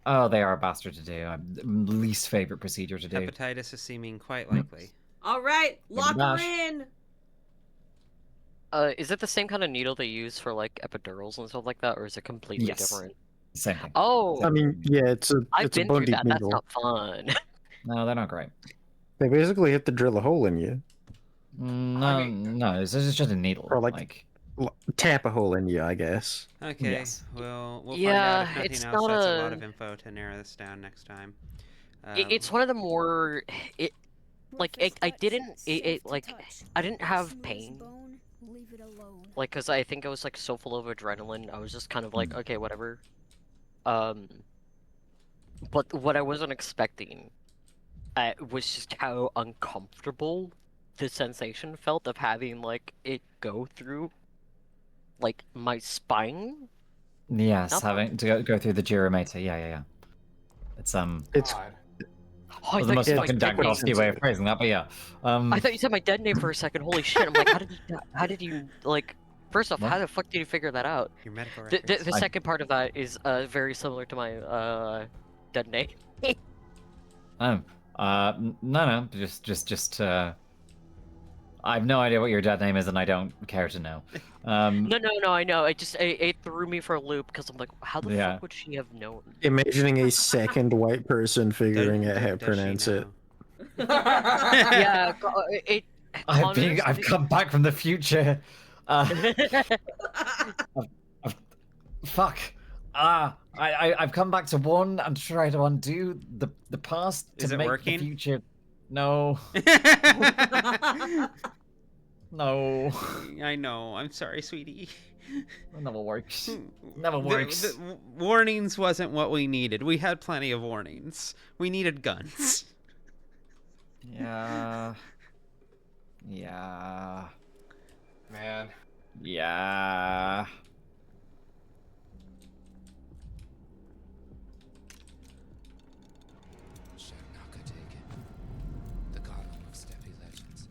[SPEAKER 14] Oh, they are a bastard to do. Least favorite procedure to do.
[SPEAKER 1] Hepatitis is seeming quite likely.
[SPEAKER 5] All right, lock her
[SPEAKER 14] Dash.
[SPEAKER 5] in.
[SPEAKER 2] Is it the same kind of needle they use for like epidurals and stuff like that, or is it completely
[SPEAKER 14] Yes.
[SPEAKER 2] different?
[SPEAKER 14] Same thing.
[SPEAKER 2] Oh,
[SPEAKER 4] I mean, yeah, it's a
[SPEAKER 2] I've
[SPEAKER 4] it's a
[SPEAKER 2] been through
[SPEAKER 4] bone deep
[SPEAKER 2] that. That's
[SPEAKER 4] needle.
[SPEAKER 2] not fun.
[SPEAKER 14] No, they're not great.
[SPEAKER 4] They basically have to drill a hole in you,
[SPEAKER 14] No, no, it's just a needle.
[SPEAKER 4] or like tap a hole in you, I guess.
[SPEAKER 1] Okay,
[SPEAKER 14] Yes.
[SPEAKER 1] we'll
[SPEAKER 2] Yeah,
[SPEAKER 1] find out if
[SPEAKER 2] it's
[SPEAKER 1] nothing else.
[SPEAKER 2] not
[SPEAKER 1] That's a
[SPEAKER 2] a-
[SPEAKER 1] lot of info to narrow this down next time.
[SPEAKER 2] It's one of the more I didn't have pain. Like, cause I think I was like so full of adrenaline, I was just kind of like, okay, whatever. But what I wasn't expecting was just how uncomfortable the sensation felt of having like it go through like my spine.
[SPEAKER 14] Yes,
[SPEAKER 2] Not
[SPEAKER 14] having to go through the gyrometer. Yeah. It's
[SPEAKER 4] It's
[SPEAKER 2] Oh, I
[SPEAKER 14] the
[SPEAKER 2] thought
[SPEAKER 14] most
[SPEAKER 2] you said
[SPEAKER 14] fucking
[SPEAKER 2] my dead name.
[SPEAKER 14] Dankovsky way of phrasing that, but yeah.
[SPEAKER 2] I thought you said my dead name for a second. Holy shit! I'm like, how did you like? First off, how the fuck did you figure that out?
[SPEAKER 1] Your medical
[SPEAKER 2] The
[SPEAKER 1] records.
[SPEAKER 2] second part of that is very similar to my dead name.
[SPEAKER 14] No, just I have no idea what your dead name is, and I don't care to know.
[SPEAKER 2] No, I know. It threw me for a loop because I'm like, how the
[SPEAKER 14] Yeah.
[SPEAKER 2] fuck would she have known?
[SPEAKER 4] imagining a second white person figuring out how to pronounce it.
[SPEAKER 2] Yeah,
[SPEAKER 14] I've come back from the future. Fuck. I've come back to 1 and try to undo the past
[SPEAKER 1] Is
[SPEAKER 14] to
[SPEAKER 1] it
[SPEAKER 14] make
[SPEAKER 1] working?
[SPEAKER 14] the future. No. No.
[SPEAKER 1] I know. I'm sorry, sweetie.
[SPEAKER 14] It never works. Never works.
[SPEAKER 1] The warnings wasn't what we needed. We had plenty of warnings. We needed guns.
[SPEAKER 14] Yeah. Yeah.
[SPEAKER 3] Man.
[SPEAKER 14] Yeah.
[SPEAKER 15] Shabnack taken. The garden of steppe legends.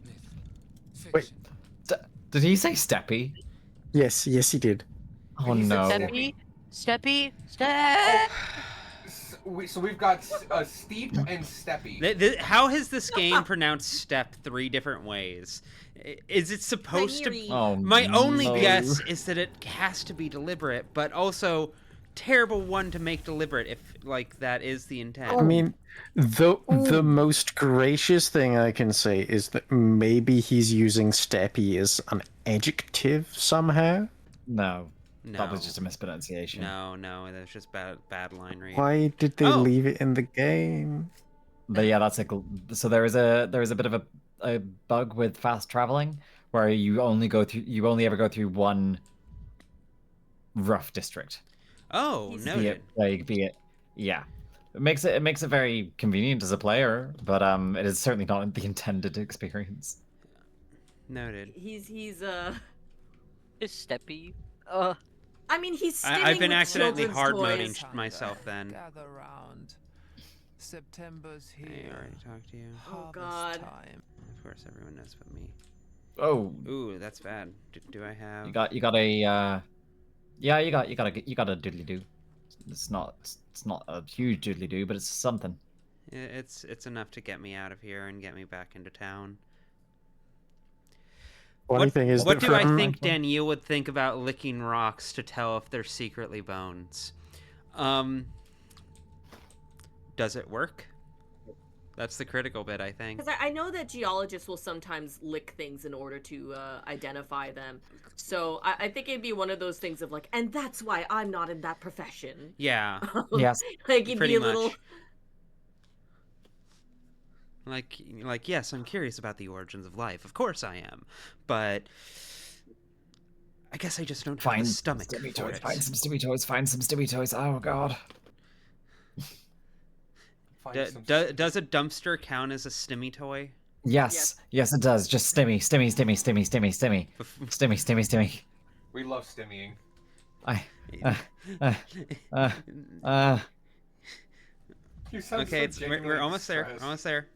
[SPEAKER 15] Myth.
[SPEAKER 4] Wait.
[SPEAKER 14] Did he say steppy?
[SPEAKER 4] Yes, he did.
[SPEAKER 14] Oh no.
[SPEAKER 8] Steppy, steppy, step.
[SPEAKER 3] So we've got steep and steppy.
[SPEAKER 1] How has this game pronounced step 3 different ways? Is it supposed to?
[SPEAKER 14] Oh,
[SPEAKER 1] My only
[SPEAKER 14] no.
[SPEAKER 1] guess is that it has to be deliberate, but also terrible one to make deliberate if like that is the intent.
[SPEAKER 4] I mean, the most gracious thing I can say is that maybe he's using steppy as an adjective somehow.
[SPEAKER 14] No.
[SPEAKER 1] No.
[SPEAKER 14] That was just a mispronunciation.
[SPEAKER 1] No, that was just bad line read.
[SPEAKER 4] Why did they leave it in the game?
[SPEAKER 14] But yeah, that's like so there is a bit of a bug with fast traveling where you only ever go through one rough district.
[SPEAKER 1] Oh,
[SPEAKER 14] Be
[SPEAKER 1] noted.
[SPEAKER 14] it plague, be it yeah. It makes it very convenient as a player, but it is certainly not the intended experience.
[SPEAKER 1] Noted.
[SPEAKER 5] He's
[SPEAKER 2] Is steppy.
[SPEAKER 5] I mean, he's
[SPEAKER 1] I've been
[SPEAKER 5] with
[SPEAKER 1] accidentally
[SPEAKER 5] children's
[SPEAKER 1] hard
[SPEAKER 5] toys.
[SPEAKER 1] moding myself then.
[SPEAKER 6] Gather round. September's here.
[SPEAKER 1] I already talked to you.
[SPEAKER 5] Oh God.
[SPEAKER 6] Time.
[SPEAKER 1] Of course, everyone knows but me.
[SPEAKER 14] Oh.
[SPEAKER 1] Ooh, that's bad. Do I have?
[SPEAKER 14] You got a yeah, you got a doodly doo. It's not a huge doodly doo, but it's something.
[SPEAKER 1] It's enough to get me out of here and get me back into town.
[SPEAKER 4] Funny thing is
[SPEAKER 1] what
[SPEAKER 4] that
[SPEAKER 1] do I
[SPEAKER 4] from-
[SPEAKER 1] think Daniil would think about licking rocks to tell if they're secretly bones? Does it work? That's the critical bit, I think.
[SPEAKER 5] Because I know that geologists will sometimes lick things in order to identify them. So I think it'd be one of those things of like, and that's why I'm not in that profession.
[SPEAKER 1] Yeah.
[SPEAKER 14] Yes.
[SPEAKER 5] Like it'd
[SPEAKER 1] Pretty
[SPEAKER 5] be a
[SPEAKER 1] much.
[SPEAKER 5] little.
[SPEAKER 1] Like, yes, I'm curious about the origins of life. Of course I am. But I guess I just don't have the stomach for it.
[SPEAKER 14] Find some stimmy toys. Find some stimmy toys. Oh god.
[SPEAKER 1] Does a dumpster count as a stimmy toy?
[SPEAKER 14] Yes, it does. Just stimmy.
[SPEAKER 3] We love stimmying. You sound
[SPEAKER 1] Okay,
[SPEAKER 3] so
[SPEAKER 1] we're
[SPEAKER 3] genuinely
[SPEAKER 1] almost there.
[SPEAKER 3] distressed.
[SPEAKER 1] Almost there.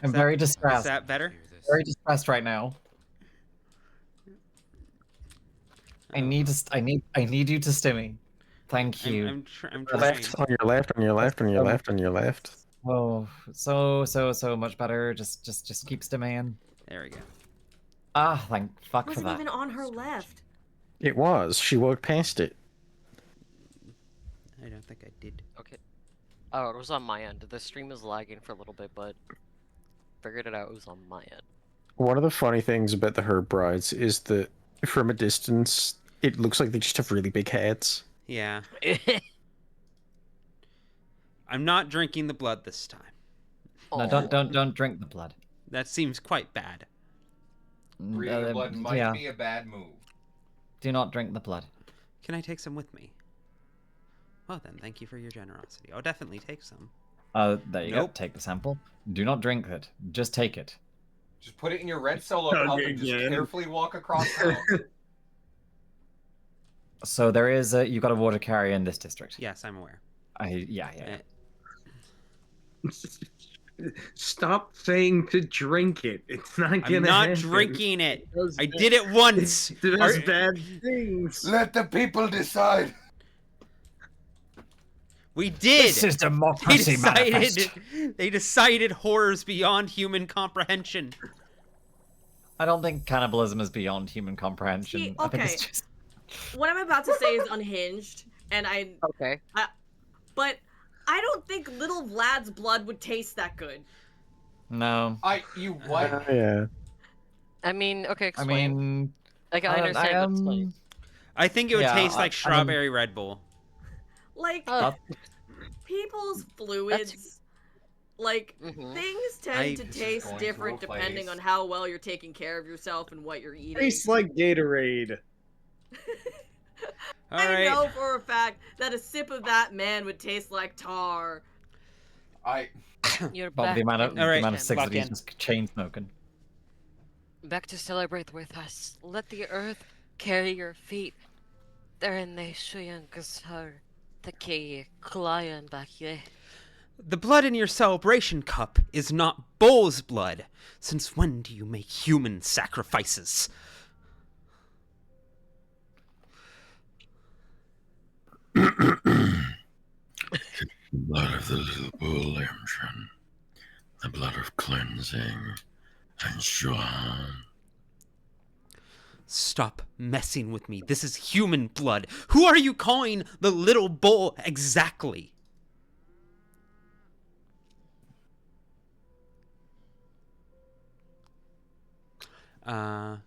[SPEAKER 14] I'm very distressed.
[SPEAKER 1] Is that better?
[SPEAKER 14] Very distressed right now. I need you to stimmy. Thank you.
[SPEAKER 1] I'm trying.
[SPEAKER 4] Left, on your left, on your left, on your left, on your left.
[SPEAKER 14] Oh, so much better. Just keep stimming.
[SPEAKER 1] There we go.
[SPEAKER 14] Ah, thank fuck
[SPEAKER 5] It
[SPEAKER 14] for
[SPEAKER 5] wasn't
[SPEAKER 14] that.
[SPEAKER 5] even on her left.
[SPEAKER 4] It was. She walked past it.
[SPEAKER 1] I don't think I did.
[SPEAKER 2] Okay. Oh, it was on my end. The stream was lagging for a little bit, but figured it out. It was on my end.
[SPEAKER 4] One of the funny things about the Herb Brides is that from a distance, it looks like they just have really big heads.
[SPEAKER 1] Yeah. I'm not drinking the blood this time.
[SPEAKER 14] No, don't drink the blood.
[SPEAKER 1] That seems quite bad.
[SPEAKER 3] Breeding blood might be a bad move.
[SPEAKER 14] Do not drink the blood.
[SPEAKER 1] Can I take some with me? Well then, thank you for your generosity. I'll definitely take some.
[SPEAKER 14] There you go. Take the sample. Do not drink it. Just take it.
[SPEAKER 3] Just put it in your red solo cup and just carefully walk across town.
[SPEAKER 14] So there is you got a water carrier in this district.
[SPEAKER 1] Yes, I'm aware.
[SPEAKER 14] Yeah.
[SPEAKER 7] Stop saying to drink it. It's not gonna
[SPEAKER 1] I'm not
[SPEAKER 7] happen.
[SPEAKER 1] drinking it. I did it once.
[SPEAKER 7] It does bad things.
[SPEAKER 3] Let the people decide.
[SPEAKER 1] We did.
[SPEAKER 14] This is democracy manifest.
[SPEAKER 1] They decided horrors beyond human comprehension.
[SPEAKER 14] I don't think cannibalism is beyond human comprehension.
[SPEAKER 5] See,
[SPEAKER 14] I think
[SPEAKER 5] okay.
[SPEAKER 14] it's just...
[SPEAKER 5] What I'm about to say is unhinged, and
[SPEAKER 2] Okay.
[SPEAKER 5] But I don't think little Vlad's blood would taste that good.
[SPEAKER 14] No.
[SPEAKER 3] You what?
[SPEAKER 4] Yeah.
[SPEAKER 2] I mean, okay,
[SPEAKER 14] I
[SPEAKER 2] explain.
[SPEAKER 14] mean...
[SPEAKER 2] Like, I understand, but explain.
[SPEAKER 1] I think it would
[SPEAKER 14] Yeah,
[SPEAKER 1] taste like
[SPEAKER 14] I mean-
[SPEAKER 1] strawberry Red Bull.
[SPEAKER 5] Like,
[SPEAKER 2] Oh,
[SPEAKER 5] people's fluids, like,
[SPEAKER 2] Mhm.
[SPEAKER 5] things tend
[SPEAKER 1] I-
[SPEAKER 5] to
[SPEAKER 1] This
[SPEAKER 3] is
[SPEAKER 5] taste
[SPEAKER 3] going to
[SPEAKER 5] different
[SPEAKER 3] a
[SPEAKER 5] depending
[SPEAKER 3] place.
[SPEAKER 5] on how well you're taking care of yourself and what you're eating.
[SPEAKER 7] Tastes like Gatorade.
[SPEAKER 1] All
[SPEAKER 5] I
[SPEAKER 1] right.
[SPEAKER 5] know for a fact that a sip of that man would taste like tar.
[SPEAKER 2] You're
[SPEAKER 14] Bob,
[SPEAKER 2] back
[SPEAKER 14] the amount of
[SPEAKER 2] in
[SPEAKER 14] the amount of
[SPEAKER 2] Chen.
[SPEAKER 14] cigs that
[SPEAKER 1] Lock
[SPEAKER 14] he's
[SPEAKER 1] in.
[SPEAKER 14] just chain smoking.
[SPEAKER 2] Back to celebrate with us. Let the earth carry your feet. They're in the Shuyan Gazar. The Kay Klayan back here.
[SPEAKER 1] The blood in your celebration cup is not bull's blood. Since when do you make human sacrifices?
[SPEAKER 12] The blood of the little bull, Emshan. The blood of cleansing and Shuan.
[SPEAKER 1] Stop messing with me. This is human blood. Who are you calling the little bull exactly?
[SPEAKER 7] Oh,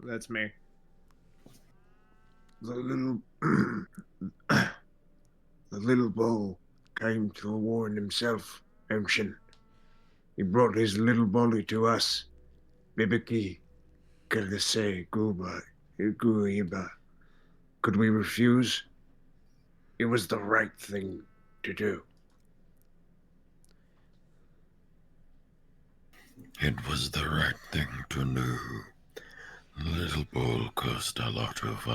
[SPEAKER 7] that's me.
[SPEAKER 13] The little the little bull came to warn himself, Emshin. He brought his little bully to us. Bibiki, Kerdase, Guba, Guiba. Could we refuse? It was the right thing to do.
[SPEAKER 12] It was the right thing to do. The little bull caused a lot of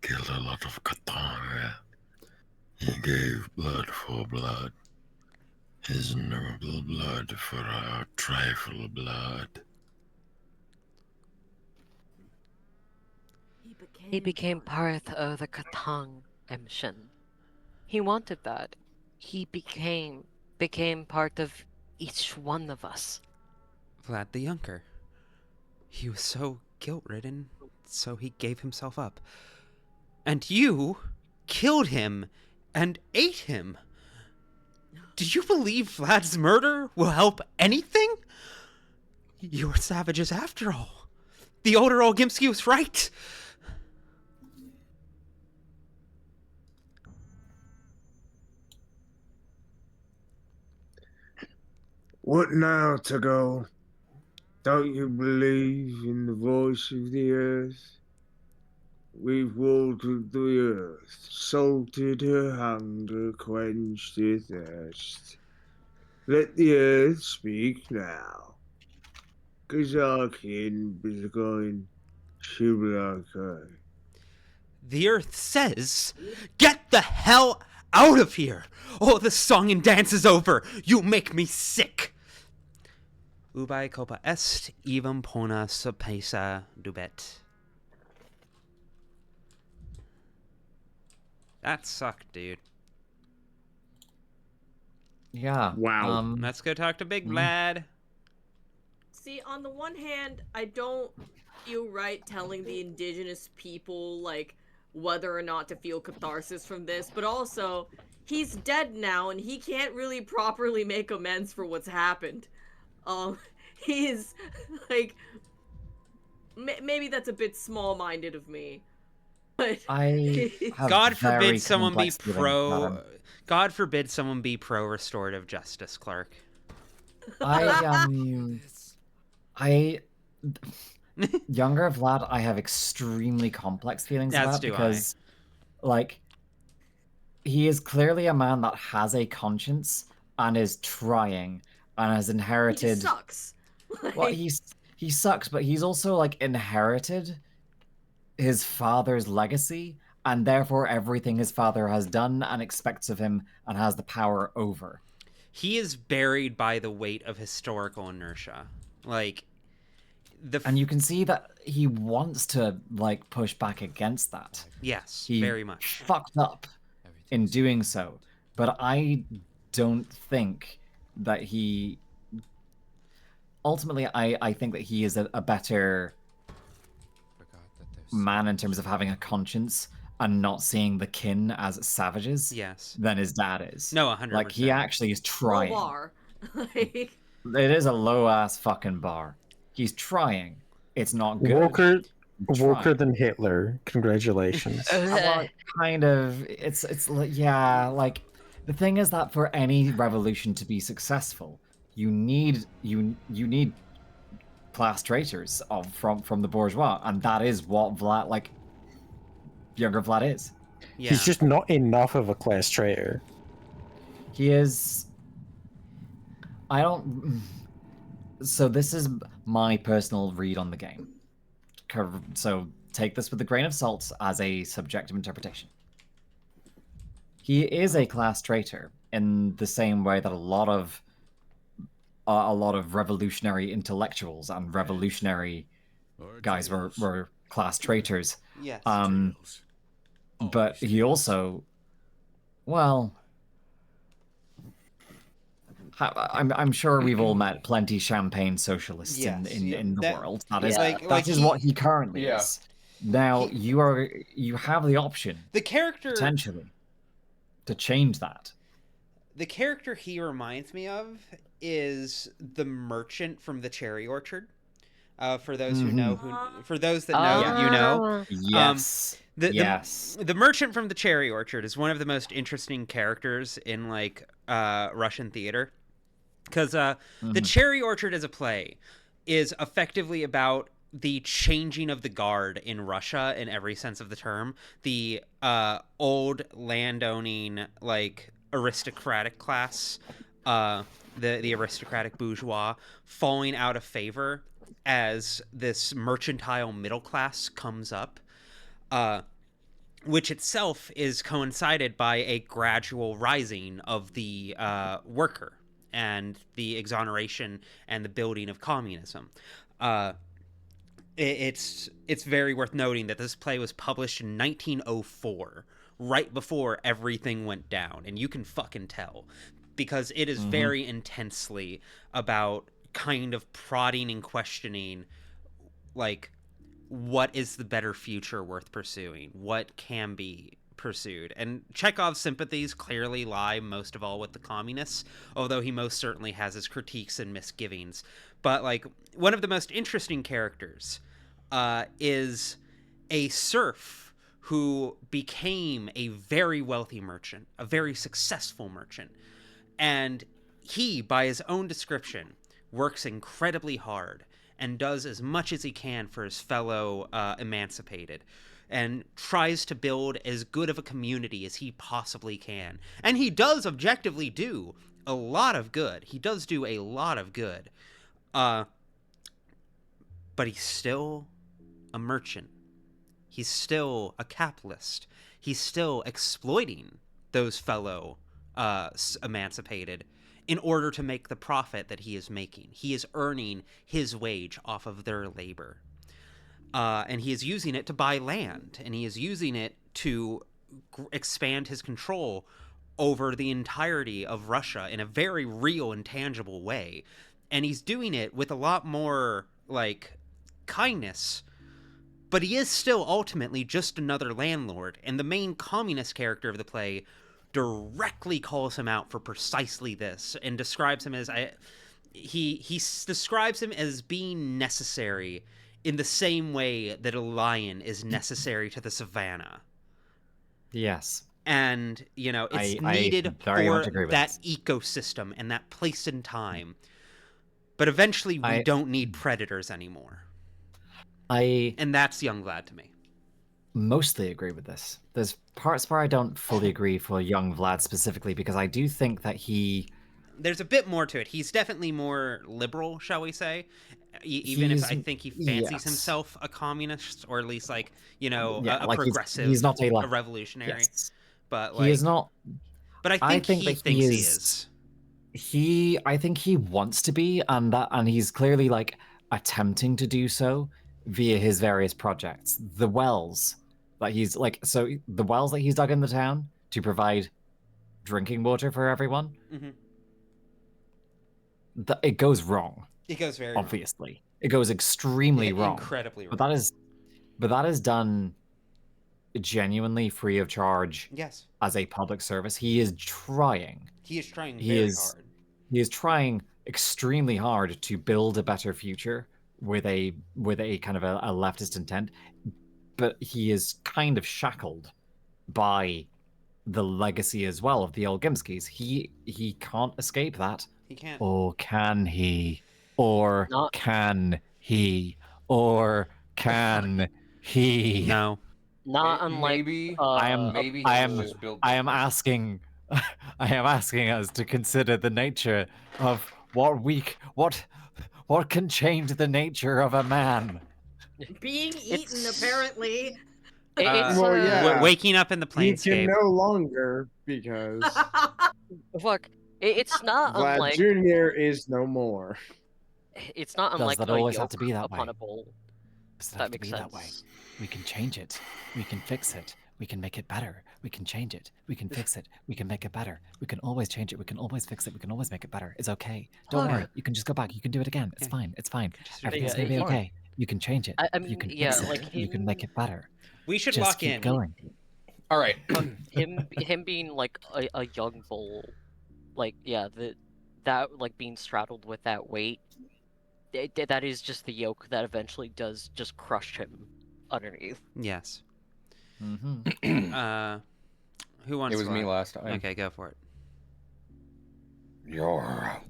[SPEAKER 12] killed a lot of Katara. He gave blood for blood. His noble blood for our trifle blood.
[SPEAKER 2] He became part of the Katang Emshin. He wanted that. He became part of each one of us.
[SPEAKER 1] Vlad the Younger. He was so guilt-ridden, so he gave himself up. And you killed him and ate him. Do you believe Vlad's murder will help anything? You're savages after all. The older Olgimsky was right.
[SPEAKER 13] What now, Tago? Don't you believe in the voice of the earth? We've watered the earth, salted her hunger, quenched her thirst. Let the earth speak now. 'Cause our kin is going Shabnack.
[SPEAKER 1] The earth says, get the hell out of here. Oh, the song and dance is over. You make me sick. Ubai copa est, evam pona sapesa dubet. That sucked, dude.
[SPEAKER 14] Yeah.
[SPEAKER 7] Wow.
[SPEAKER 1] Let's go talk to Big Vlad.
[SPEAKER 5] See, on the one hand, I don't feel right telling the indigenous people, like, whether or not to feel catharsis from this, but also, he's dead now, and he can't really properly make amends for what's happened. He's, like, maybe that's a bit small-minded of me, but...
[SPEAKER 14] I have
[SPEAKER 1] God
[SPEAKER 14] very
[SPEAKER 1] forbid someone be
[SPEAKER 14] complex feelings about him.
[SPEAKER 1] God forbid someone be pro restorative justice, Clark.
[SPEAKER 14] Younger Vlad, I have extremely complex feelings
[SPEAKER 1] As
[SPEAKER 14] about
[SPEAKER 1] do
[SPEAKER 14] because, like, he is clearly a man that has a conscience and is trying and has inherited.
[SPEAKER 5] He just sucks.
[SPEAKER 14] Well, he sucks, but he's also like inherited his father's legacy, and therefore everything his father has done and expects of him and has the power over.
[SPEAKER 1] He is buried by the weight of historical inertia. Like,
[SPEAKER 14] and you can see that he wants to like push back against that.
[SPEAKER 1] Yes,
[SPEAKER 14] he
[SPEAKER 1] very much.
[SPEAKER 14] Fucked up in doing so, but I don't think that he. Ultimately, I think that he is a better man in terms of having a conscience and not seeing the kin as savages.
[SPEAKER 1] Yes.
[SPEAKER 14] Than his dad is.
[SPEAKER 1] No, 100%.
[SPEAKER 14] Like he actually is trying.
[SPEAKER 5] Low bar. Like...
[SPEAKER 14] It is a low ass fucking bar. He's trying. It's not good.
[SPEAKER 4] Woker than Hitler. Congratulations.
[SPEAKER 14] Well, kind of. It's yeah. Like the thing is that for any revolution to be successful, you need class traitors from the bourgeois, and that is what Vlad, like younger Vlad, is.
[SPEAKER 1] Yeah.
[SPEAKER 4] He's just not enough of a class traitor.
[SPEAKER 14] He is. I don't. So this is my personal read on the game. So take this with a grain of salt as a subjective interpretation. He is a class traitor in the same way that a lot of revolutionary intellectuals and revolutionary guys were class traitors.
[SPEAKER 1] Yes.
[SPEAKER 14] But he also, well, I'm sure we've all met plenty champagne socialists in the world. That is what he currently is. Now you have the option,
[SPEAKER 1] the character
[SPEAKER 14] potentially, to change that.
[SPEAKER 1] The character he reminds me of is the merchant from the Cherry Orchard. For those who know, for those that know, you know.
[SPEAKER 14] Yes.
[SPEAKER 1] The merchant from the Cherry Orchard is one of the most interesting characters in like Russian theater, because the Cherry Orchard as a play is effectively about the changing of the guard in Russia in every sense of the term. The old landowning, like aristocratic class, the aristocratic bourgeois, falling out of favor as this mercantile middle class comes up, which itself is coincided by a gradual rising of the worker and the exoneration and the building of communism. It's very worth noting that this play was published in 1904, right before everything went down, and you can fucking tell, because it is very intensely about kind of prodding and questioning, like, what is the better future worth pursuing? What can be pursued? And Chekhov's sympathies clearly lie most of all with the communists, although he most certainly has his critiques and misgivings. But, like, one of the most interesting characters is a serf who became a very wealthy merchant, a very successful merchant. And he, by his own description, works incredibly hard and does as much as he can for his fellow emancipated, and tries to build as good of a community as he possibly can. And he does objectively do a lot of good. He does do a lot of good. But he's still a merchant. He's still a capitalist. He's still exploiting those fellow emancipated in order to make the profit that he is making. He is earning his wage off of their labor. And he is using it to buy land, and he is using it to expand his control over the entirety of Russia in a very real and tangible way. And he's doing it with a lot more, like, kindness, but he is still ultimately just another landlord. And the main communist character of the play directly calls him out for precisely this, and describes him as he describes him as being necessary in the same way that a lion is necessary to the savannah.
[SPEAKER 14] Yes.
[SPEAKER 1] And, you know, it's needed for that
[SPEAKER 14] this
[SPEAKER 1] ecosystem and that place and time. But eventually we don't need predators anymore. And that's young Vlad to me.
[SPEAKER 14] Mostly agree with this. There's parts where I don't fully agree for young Vlad specifically, because I do think that
[SPEAKER 1] there's a bit more to it. He's definitely more liberal, shall we say, even if I think he fancies himself a communist, or at least, like, you know, a like progressive,
[SPEAKER 14] he's not
[SPEAKER 1] a revolutionary.
[SPEAKER 14] Yes.
[SPEAKER 1] But, like,
[SPEAKER 14] he is not.
[SPEAKER 1] But I think he thinks he is.
[SPEAKER 14] I think he wants to be, and he's clearly, like, attempting to do so via his various projects. The wells that he's the wells that he's dug in the town to provide drinking water for everyone. It goes wrong.
[SPEAKER 1] It goes very
[SPEAKER 14] obviously wrong. It goes extremely wrong.
[SPEAKER 1] Incredibly wrong.
[SPEAKER 14] But that is done genuinely free of charge.
[SPEAKER 1] Yes.
[SPEAKER 14] As a public service. He is trying.
[SPEAKER 1] He is trying very hard.
[SPEAKER 14] He is trying extremely hard to build a better future with a kind of a leftist intent, but he is kind of shackled by the legacy as well of the old Gimskis. He can't escape that.
[SPEAKER 1] He can't.
[SPEAKER 14] Or can he? Or
[SPEAKER 2] Not-
[SPEAKER 14] can he? Or can he?
[SPEAKER 1] No.
[SPEAKER 2] Not unlike
[SPEAKER 3] maybe
[SPEAKER 14] I am
[SPEAKER 3] maybe
[SPEAKER 14] I
[SPEAKER 3] he's
[SPEAKER 14] am
[SPEAKER 3] just built
[SPEAKER 14] I am
[SPEAKER 3] different.
[SPEAKER 14] asking I am asking us to consider the nature of what can change the nature of a man.
[SPEAKER 5] Being eaten, apparently.
[SPEAKER 2] It's
[SPEAKER 7] Well, yeah.
[SPEAKER 1] Waking up in the
[SPEAKER 7] He can
[SPEAKER 1] planescape.
[SPEAKER 7] no longer because
[SPEAKER 2] look. It's not
[SPEAKER 7] Vlad
[SPEAKER 2] unlike.
[SPEAKER 7] Jr. is no more.
[SPEAKER 2] It's not
[SPEAKER 14] Does
[SPEAKER 2] unlike
[SPEAKER 14] that
[SPEAKER 2] a
[SPEAKER 14] always have
[SPEAKER 2] yoke
[SPEAKER 14] to be that
[SPEAKER 2] upon
[SPEAKER 14] way?
[SPEAKER 2] a bull.
[SPEAKER 14] Does it
[SPEAKER 2] That
[SPEAKER 14] have to
[SPEAKER 2] makes
[SPEAKER 14] be
[SPEAKER 2] sense.
[SPEAKER 14] that way? We can change it. We can fix it. We can make it better. We can change it. We can fix it. We can make it better. We can always change it. We can always fix it. We can always make it better. It's okay. Don't
[SPEAKER 2] Look.
[SPEAKER 14] worry. You can just go back. You can do it again. It's fine. It's fine. Everything's
[SPEAKER 2] Yeah,
[SPEAKER 14] gonna be
[SPEAKER 2] he-
[SPEAKER 14] okay. You can change it.
[SPEAKER 2] I
[SPEAKER 14] You
[SPEAKER 2] mean,
[SPEAKER 14] can
[SPEAKER 2] yeah,
[SPEAKER 14] fix it.
[SPEAKER 2] like
[SPEAKER 14] You can make it better.
[SPEAKER 1] We should
[SPEAKER 14] Just
[SPEAKER 1] lock
[SPEAKER 14] keep
[SPEAKER 1] in.
[SPEAKER 14] going.
[SPEAKER 3] All right.
[SPEAKER 2] him being like a young bull, like that like being straddled with that weight. That is just the yoke that eventually does just crush him underneath.
[SPEAKER 1] Yes.
[SPEAKER 14] Mm-hmm.
[SPEAKER 1] Who wants?
[SPEAKER 3] It was
[SPEAKER 1] to
[SPEAKER 3] me
[SPEAKER 1] rock?
[SPEAKER 3] last time.
[SPEAKER 1] Okay, go for it.
[SPEAKER 12] You're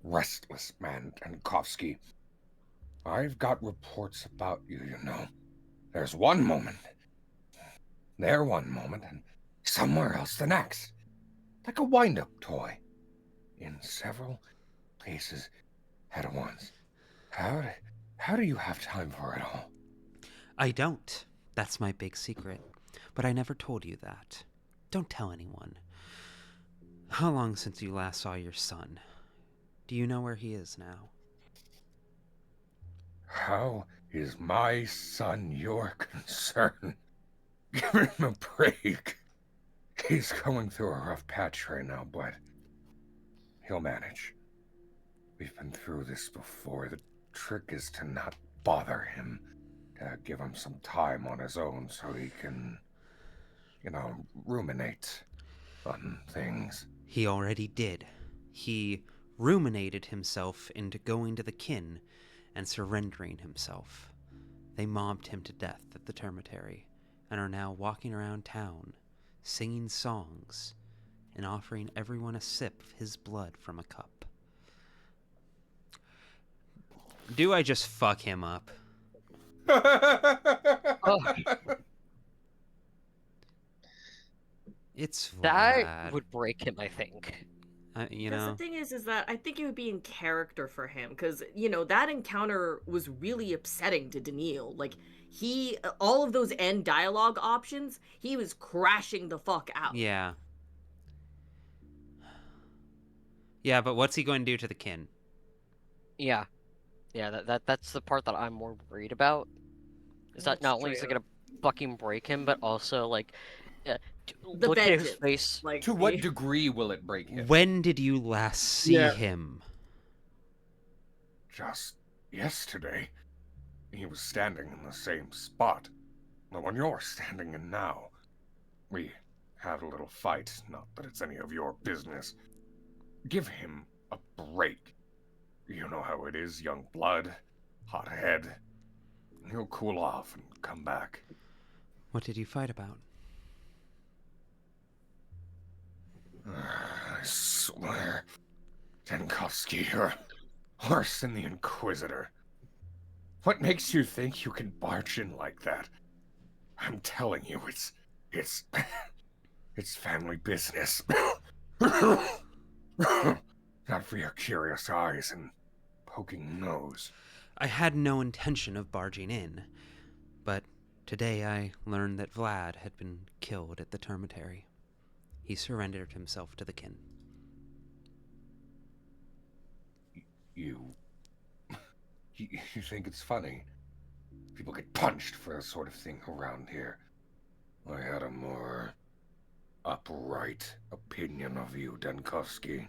[SPEAKER 12] restless man, Dankovsky. I've got reports about you, you know. There's one moment, there one moment, and somewhere else the next. Like a wind-up toy. In several places at once. How do you have time for it all?
[SPEAKER 1] I don't. That's my big secret. But I never told you that. Don't tell anyone. How long since you last saw your son? Do you know where he is now?
[SPEAKER 12] How is my son your concern? Give him a break. He's going through a rough patch right now, but he'll manage. We've been through this before. The trick is to not bother him. To give him some time on his own so he can, ruminate on things.
[SPEAKER 1] He already did. He ruminated himself into going to the kin and surrendering himself. They mobbed him to death at the termitary and are now walking around town, singing songs and offering everyone a sip of his blood from a cup. Do I just fuck him up? It's Vlad.
[SPEAKER 2] That would break him, I think.
[SPEAKER 5] The thing is that I think it would be in character for him because that encounter was really upsetting to Daniil. Like all of those end dialogue options, he was crashing the fuck out.
[SPEAKER 1] Yeah. Yeah, but what's he going to do to the kin?
[SPEAKER 2] Yeah, that's the part that I'm more worried about. Is that not only is it gonna fucking break him, but also like, look at his face.
[SPEAKER 5] Like,
[SPEAKER 3] to what degree will it break him?
[SPEAKER 1] When did you last see him?
[SPEAKER 12] Just yesterday. He was standing in the same spot. The one you're standing in now. We had a little fight, not that it's any of your business. Give him a break. You know how it is, young blood, hot head. He'll cool off and come back.
[SPEAKER 1] What did you fight about?
[SPEAKER 12] I swear, Dankovsky, you're worse than the Inquisitor. What makes you think you can barge in like that? I'm telling you, it's family business. Not for your curious eyes and poking nose.
[SPEAKER 1] I had no intention of barging in, but today I learned that Vlad had been killed at the termitary. He surrendered himself to the kin.
[SPEAKER 12] You think it's funny? People get punched for that sort of thing around here. I had a more upright opinion of you, Dankovsky.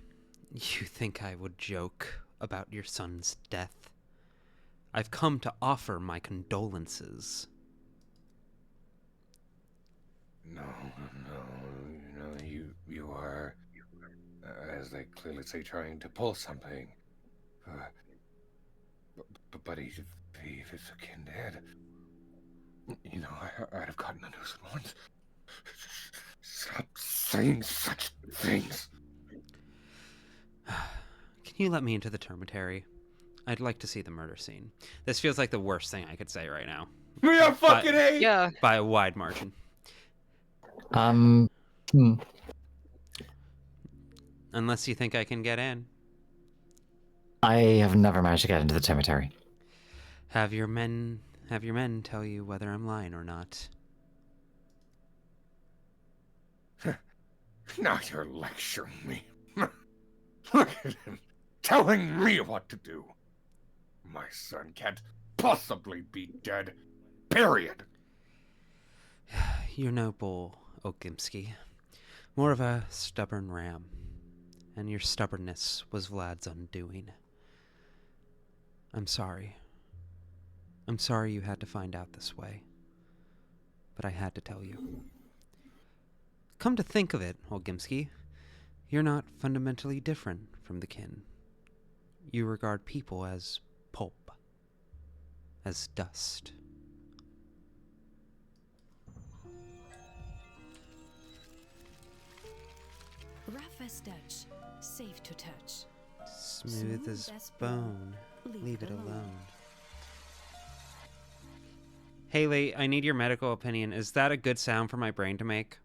[SPEAKER 1] You think I would joke about your son's death? I've come to offer my condolences.
[SPEAKER 12] No, you are, as they clearly say, trying to pull something.
[SPEAKER 3] buddy to be if a kid dead. You know, I'd have gotten the news at once. Stop saying such things.
[SPEAKER 1] Can you let me into the termitary? I'd like to see the murder scene. This feels like the worst thing I could say right now.
[SPEAKER 3] We are fucking A!
[SPEAKER 2] Yeah.
[SPEAKER 1] By a wide margin. Unless you think I can get in.
[SPEAKER 14] I have never managed to get into the cemetery.
[SPEAKER 1] Have your men tell you whether I'm lying or not.
[SPEAKER 3] Now you're lecturing me. Look at him, telling me what to do. My son can't possibly be dead. Period.
[SPEAKER 1] You're no bull, Ogimsky. More of a stubborn ram. And your stubbornness was Vlad's undoing. I'm sorry. I'm sorry you had to find out this way. But I had to tell you. Come to think of it, Ogimsky, you're not fundamentally different from the kin. You regard people as pulp, as dust.
[SPEAKER 16] Rough as Dutch, safe to touch.
[SPEAKER 1] Smooth as bone, leave it alone. Haley, I need your medical opinion. Is that a good sound for my brain to make?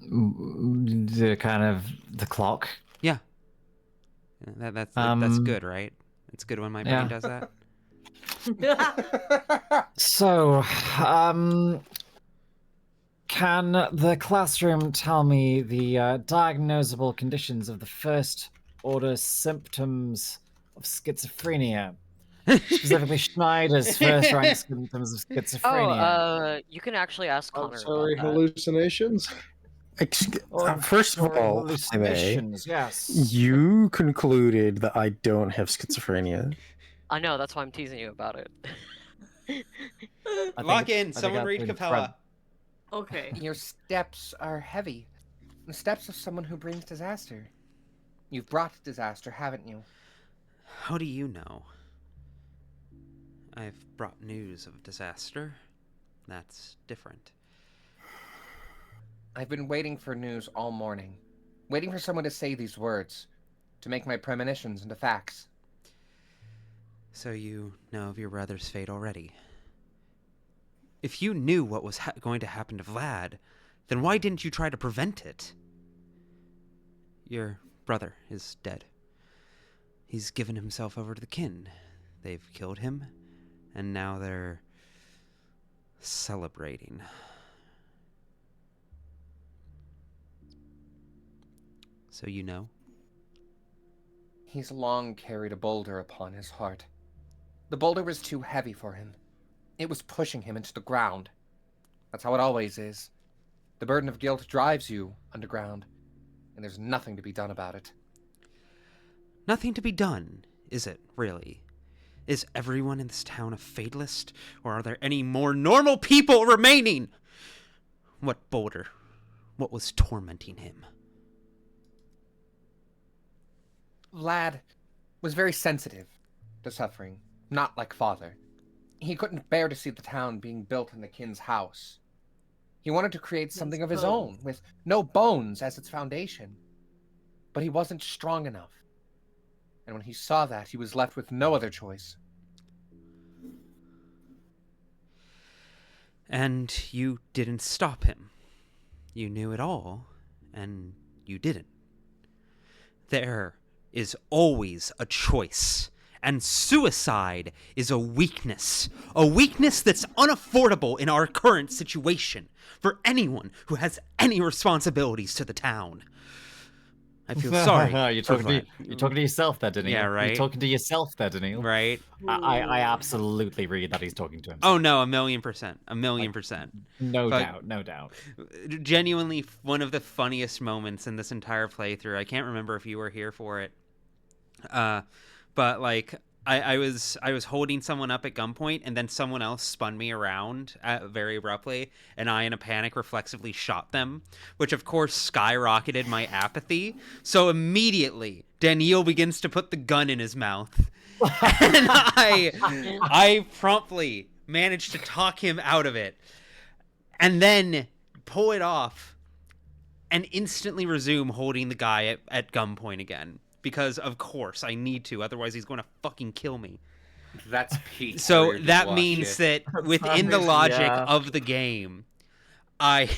[SPEAKER 14] The kind of the clock.
[SPEAKER 1] Yeah. That's good, right? It's good when my brain does that.
[SPEAKER 14] So, can the classroom tell me the diagnosable conditions of the first order symptoms of schizophrenia? Specifically, Schneider's first rank symptoms of schizophrenia.
[SPEAKER 2] You can actually ask Connor
[SPEAKER 17] Auditory
[SPEAKER 2] about that.
[SPEAKER 17] hallucinations?
[SPEAKER 4] First of all,
[SPEAKER 14] hallucinations, yes.
[SPEAKER 4] You concluded that I don't have schizophrenia.
[SPEAKER 2] I know, that's why I'm teasing you about it.
[SPEAKER 1] Lock in. Someone read Capella.
[SPEAKER 5] Okay.
[SPEAKER 3] Your steps are heavy. The steps of someone who brings disaster. You've brought disaster, haven't you?
[SPEAKER 1] How do you know? I've brought news of disaster. That's different.
[SPEAKER 3] I've been waiting for news all morning. Waiting for someone to say these words. To make my premonitions into facts.
[SPEAKER 1] So you know of your brother's fate already. If you knew what was going to happen to Vlad, then why didn't you try to prevent it? Your brother is dead. He's given himself over to the kin. They've killed him, and now they're celebrating. So you know?
[SPEAKER 3] He's long carried a boulder upon his heart. The boulder was too heavy for him. It was pushing him into the ground. That's how it always is. The burden of guilt drives you underground, and there's nothing to be done about it.
[SPEAKER 1] Nothing to be done, is it, really? Is everyone in this town a fatalist, or are there any more normal people remaining? What boulder? What was tormenting him?
[SPEAKER 3] Vlad was very sensitive to suffering, not like father. He couldn't bear to see the town being built in the kin's house. He wanted to create something of his own, with no bones as its foundation. But he wasn't strong enough. And when he saw that, he was left with no other choice.
[SPEAKER 1] And you didn't stop him. You knew it all, and you didn't. There is always a choice. And suicide is a weakness that's unaffordable in our current situation for anyone who has any responsibilities to the town. I feel sorry.
[SPEAKER 14] You're talking to yourself there, Daniil.
[SPEAKER 1] Yeah, right.
[SPEAKER 14] You're talking to yourself there, Daniil.
[SPEAKER 1] Right.
[SPEAKER 14] I absolutely read that he's talking to himself.
[SPEAKER 1] Oh no, 1,000,000%. 1,000,000%.
[SPEAKER 14] No doubt.
[SPEAKER 1] Genuinely one of the funniest moments in this entire playthrough. I can't remember if you were here for it. But like I was holding someone up at gunpoint, and then someone else spun me around very abruptly, and I, in a panic, reflexively shot them, which of course skyrocketed my apathy. So immediately, Daniil begins to put the gun in his mouth, And I promptly managed to talk him out of it, and then pull it off, and instantly resume holding the guy at gunpoint again. Because, of course, I need to, otherwise he's going to fucking kill me.
[SPEAKER 3] That's Pete.
[SPEAKER 1] So that means that within the logic of the game, I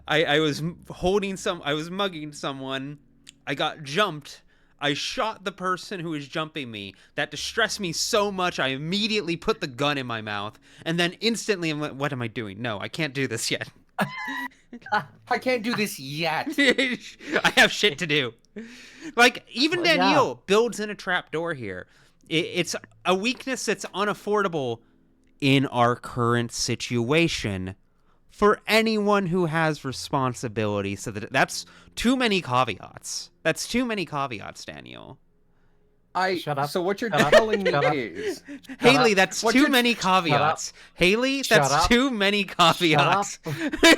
[SPEAKER 1] was I was mugging someone, I got jumped, I shot the person who was jumping me. That distressed me so much, I immediately put the gun in my mouth, and then instantly I'm like, what am I doing? No, I can't do this yet.
[SPEAKER 3] I can't do this yet.
[SPEAKER 1] I have shit to do. Like, even Daniil builds in a trapdoor here. It's a weakness that's unaffordable in our current situation for anyone who has responsibility. So that's too many caveats. That's too many caveats, Daniil.
[SPEAKER 3] Shut up. So what you're telling me is...
[SPEAKER 1] Haley, that's too many caveats. Haley, that's too many caveats.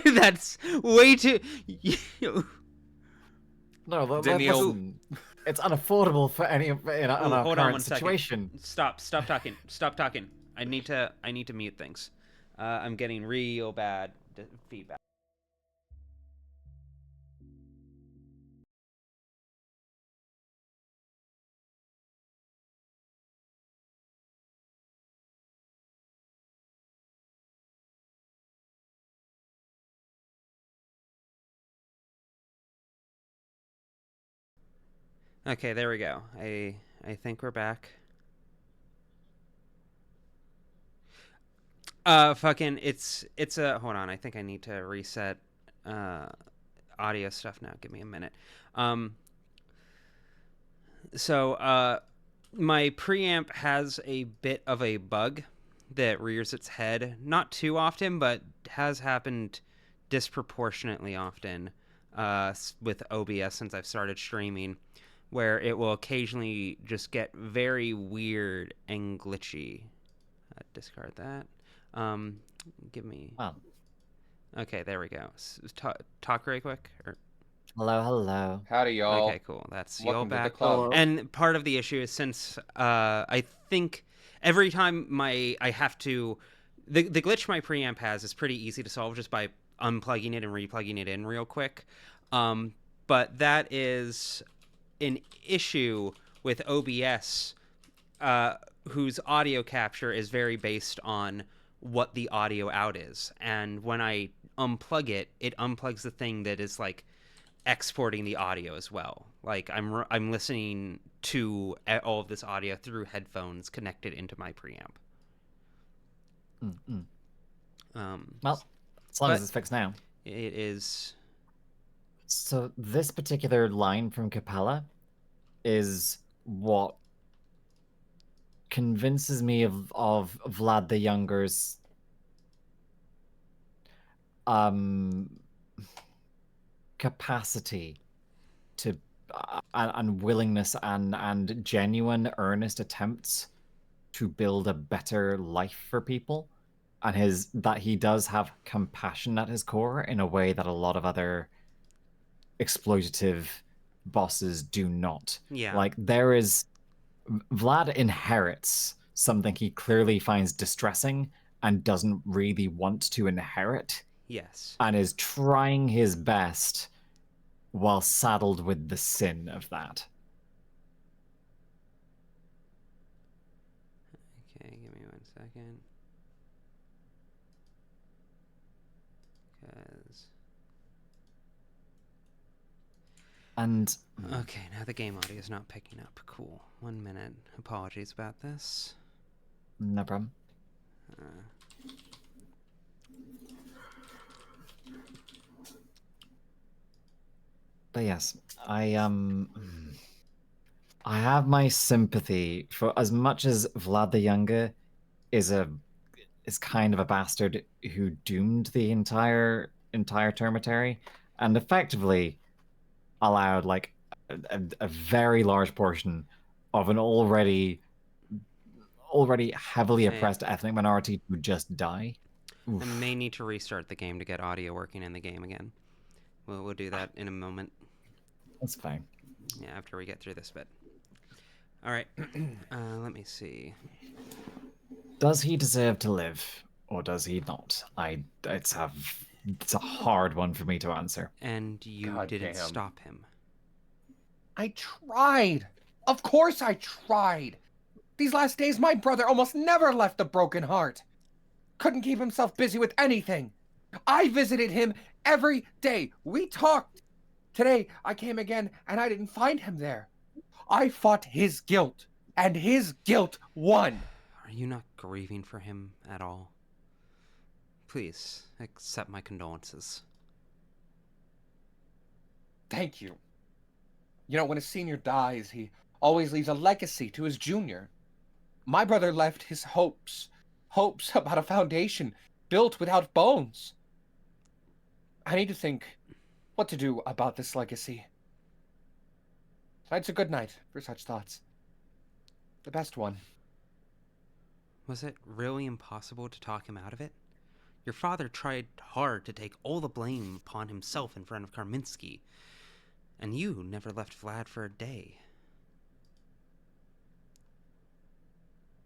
[SPEAKER 1] That's way too...
[SPEAKER 14] No,
[SPEAKER 1] Daniil.
[SPEAKER 14] It's unaffordable for any in our
[SPEAKER 1] hold
[SPEAKER 14] current
[SPEAKER 1] on one
[SPEAKER 14] situation.
[SPEAKER 1] Second. Stop talking. Stop talking. I need to mute things. I'm getting real bad feedback. Okay, there we go. I think we're back. Fucking, it's a, hold on, I think I need to reset, audio stuff now. Give me a minute. So, my preamp has a bit of a bug that rears its head. Not too often, but has happened disproportionately often, with OBS since I've started streaming, where it will occasionally just get very weird and glitchy. Discard that. Give me...
[SPEAKER 14] Wow.
[SPEAKER 1] Okay, there we go. Talk very quick? Or...
[SPEAKER 14] Hello.
[SPEAKER 3] Howdy, y'all.
[SPEAKER 1] Okay, cool. That's
[SPEAKER 3] Welcome
[SPEAKER 1] y'all
[SPEAKER 3] to the
[SPEAKER 1] back.
[SPEAKER 3] club.
[SPEAKER 1] And part of the issue is since I think every time I have to... The glitch my preamp has is pretty easy to solve just by unplugging it and replugging it in real quick. But that is an issue with OBS, whose audio capture is very based on what the audio out is. And when I unplug it, it unplugs the thing that is like exporting the audio as well. Like I'm listening to all of this audio through headphones connected into my preamp.
[SPEAKER 14] Well, as long as it's fixed now.
[SPEAKER 1] It is.
[SPEAKER 14] So this particular line from Capella is what convinces me of Vlad the Younger's capacity to and willingness and genuine earnest attempts to build a better life for people, and that he does have compassion at his core in a way that a lot of other exploitative bosses do not.
[SPEAKER 1] Yeah.
[SPEAKER 14] Like Vlad inherits something he clearly finds distressing and doesn't really want to inherit.
[SPEAKER 1] Yes.
[SPEAKER 14] And is trying his best while saddled with the sin of that.
[SPEAKER 1] Okay, give me 1 second.
[SPEAKER 14] And
[SPEAKER 1] okay, now the game audio is not picking up. Cool. 1 minute. Apologies about this.
[SPEAKER 14] No problem. But yes, I have my sympathy for, as much as Vlad the Younger is kind of a bastard who doomed the entire Termitary and effectively allowed like a very large portion of an already heavily oppressed ethnic minority to just die.
[SPEAKER 1] I may need to restart the game to get audio working in the game again. We'll do that in a moment.
[SPEAKER 14] That's fine.
[SPEAKER 1] Yeah, after we get through this bit. All right. Let me see.
[SPEAKER 14] Does he deserve to live, or does he not? It's a hard one for me to answer.
[SPEAKER 1] And you
[SPEAKER 3] God
[SPEAKER 1] didn't
[SPEAKER 3] damn.
[SPEAKER 1] stop him.
[SPEAKER 3] I tried. Of course I tried. These last days, my brother almost never left a broken heart. Couldn't keep himself busy with anything. I visited him every day. We talked. Today, I came again, and I didn't find him there. I fought his guilt, and his guilt won.
[SPEAKER 1] Are you not grieving for him at all? Please, accept my condolences.
[SPEAKER 3] Thank you. You know, when a senior dies, he always leaves a legacy to his junior. My brother left his hopes about a foundation built without bones. I need to think what to do about this legacy. Tonight's a good night for such thoughts. The best one.
[SPEAKER 1] Was it really impossible to talk him out of it? Your father tried hard to take all the blame upon himself in front of Karminski, and you never left Vlad for a day.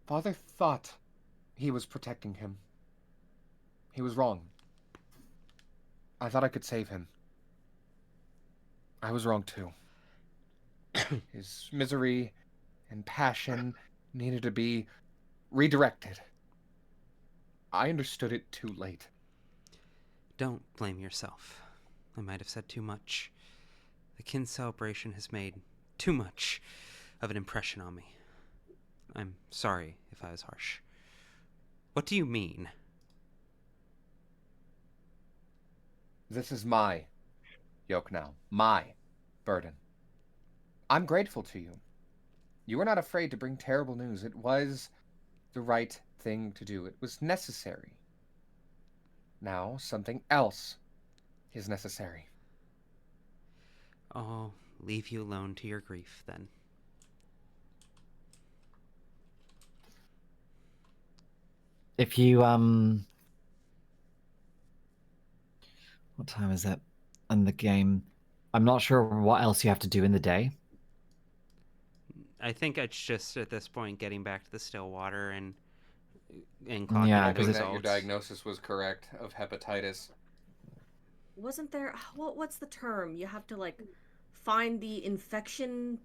[SPEAKER 3] Father thought he was protecting him. He was wrong. I thought I could save him. I was wrong too. His misery and passion needed to be redirected. I understood it too late.
[SPEAKER 1] Don't blame yourself. I might have said too much. The kin celebration has made too much of an impression on me. I'm sorry if I was harsh. What do you mean?
[SPEAKER 3] This is my yoke now. My burden. I'm grateful to you. You were not afraid to bring terrible news. It was the right thing to do. It was necessary. Now, something else is necessary.
[SPEAKER 1] I'll leave you alone to your grief, then.
[SPEAKER 14] If you, what time is it in the game? I'm not sure what else you have to do in the day.
[SPEAKER 1] I think it's just at this point getting back to the still water and clocking
[SPEAKER 14] Yeah,
[SPEAKER 1] the
[SPEAKER 3] Hoping
[SPEAKER 1] results.
[SPEAKER 3] that your diagnosis was correct of hepatitis.
[SPEAKER 5] Wasn't there what's the term? You have to like find the infection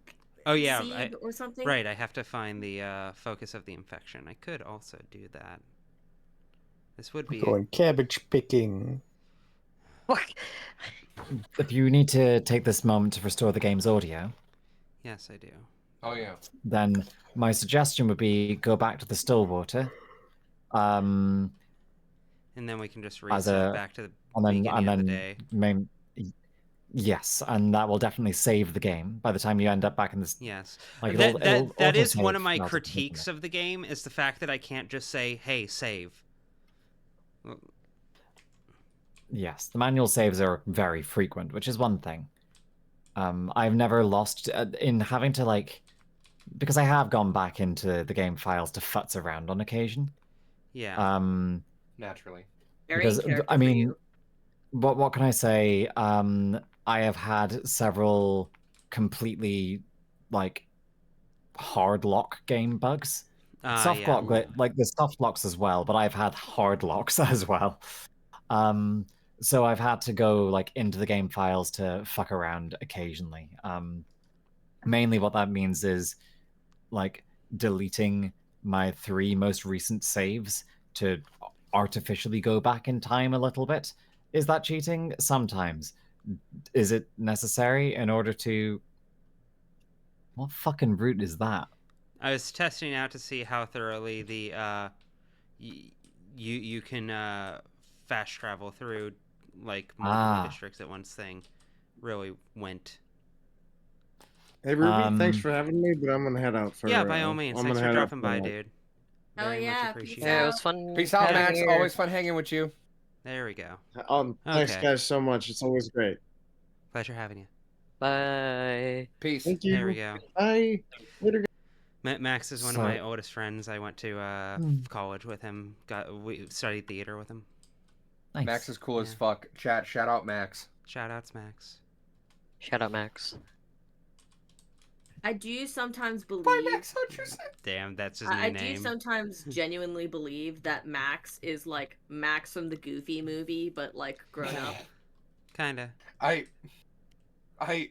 [SPEAKER 1] Oh yeah,
[SPEAKER 5] seed or something?
[SPEAKER 1] Right, I have to find the focus of the infection. I could also do that. This would be
[SPEAKER 4] Going cabbage picking.
[SPEAKER 14] If you need to take this moment to restore the game's audio,
[SPEAKER 1] Yes, I do.
[SPEAKER 3] Oh yeah.
[SPEAKER 14] then my suggestion would be go back to the still water.
[SPEAKER 1] And then we can just reset back to the beginning of the day.
[SPEAKER 14] Yes, and that will definitely save the game by the time you end up back in this.
[SPEAKER 1] Yes,
[SPEAKER 14] like
[SPEAKER 1] that is one of
[SPEAKER 14] auto-save
[SPEAKER 1] my
[SPEAKER 14] rather than
[SPEAKER 1] critiques of the game is the fact that I can't just say, "Hey, save."
[SPEAKER 14] Yes, the manual saves are very frequent, which is one thing. I've never lost in having to because I have gone back into the game files to futz around on occasion.
[SPEAKER 1] Yeah.
[SPEAKER 3] Naturally.
[SPEAKER 14] Because I mean, what can I say? I have had several completely hard lock game bugs. Soft
[SPEAKER 1] yeah.
[SPEAKER 14] lock, like the soft locks as well, but I've had hard locks as well. So I've had to go into the game files to fuck around occasionally. Mainly what that means is deleting my 3 most recent saves to artificially go back in time a little bit. Is that cheating? Sometimes. Is it necessary in order to... What fucking route is that?
[SPEAKER 1] I was testing out to see how thoroughly the you can fast travel through multiple districts at once thing really went.
[SPEAKER 7] Hey Ruby, thanks for having me, but I'm gonna head out for.
[SPEAKER 1] Yeah, by all means. Thanks for dropping by, dude.
[SPEAKER 5] Hell
[SPEAKER 1] Very
[SPEAKER 5] yeah,
[SPEAKER 1] much appreciated.
[SPEAKER 2] Yeah, it was fun.
[SPEAKER 3] Peace out, Max.
[SPEAKER 2] here.
[SPEAKER 3] Always fun hanging with you.
[SPEAKER 1] There we go.
[SPEAKER 7] Thanks,
[SPEAKER 1] Okay.
[SPEAKER 7] guys, so much. It's always great.
[SPEAKER 1] Pleasure having you.
[SPEAKER 2] Bye.
[SPEAKER 3] Peace.
[SPEAKER 7] Thank you.
[SPEAKER 1] There we go.
[SPEAKER 7] Bye. Later.
[SPEAKER 1] Max is one of my oldest friends. I went to college with him. We studied theater with him.
[SPEAKER 14] Nice.
[SPEAKER 3] Max is cool as fuck. Chat, shout out Max.
[SPEAKER 1] Shout outs, Max.
[SPEAKER 2] Shout out, Max.
[SPEAKER 5] I do sometimes believe.
[SPEAKER 3] Max Hutcherson.
[SPEAKER 1] Damn, that's his new
[SPEAKER 5] I
[SPEAKER 1] name.
[SPEAKER 5] do sometimes genuinely believe that Max is like Max from the Goofy movie, but like grown up.
[SPEAKER 1] Kinda.
[SPEAKER 3] I.
[SPEAKER 4] That's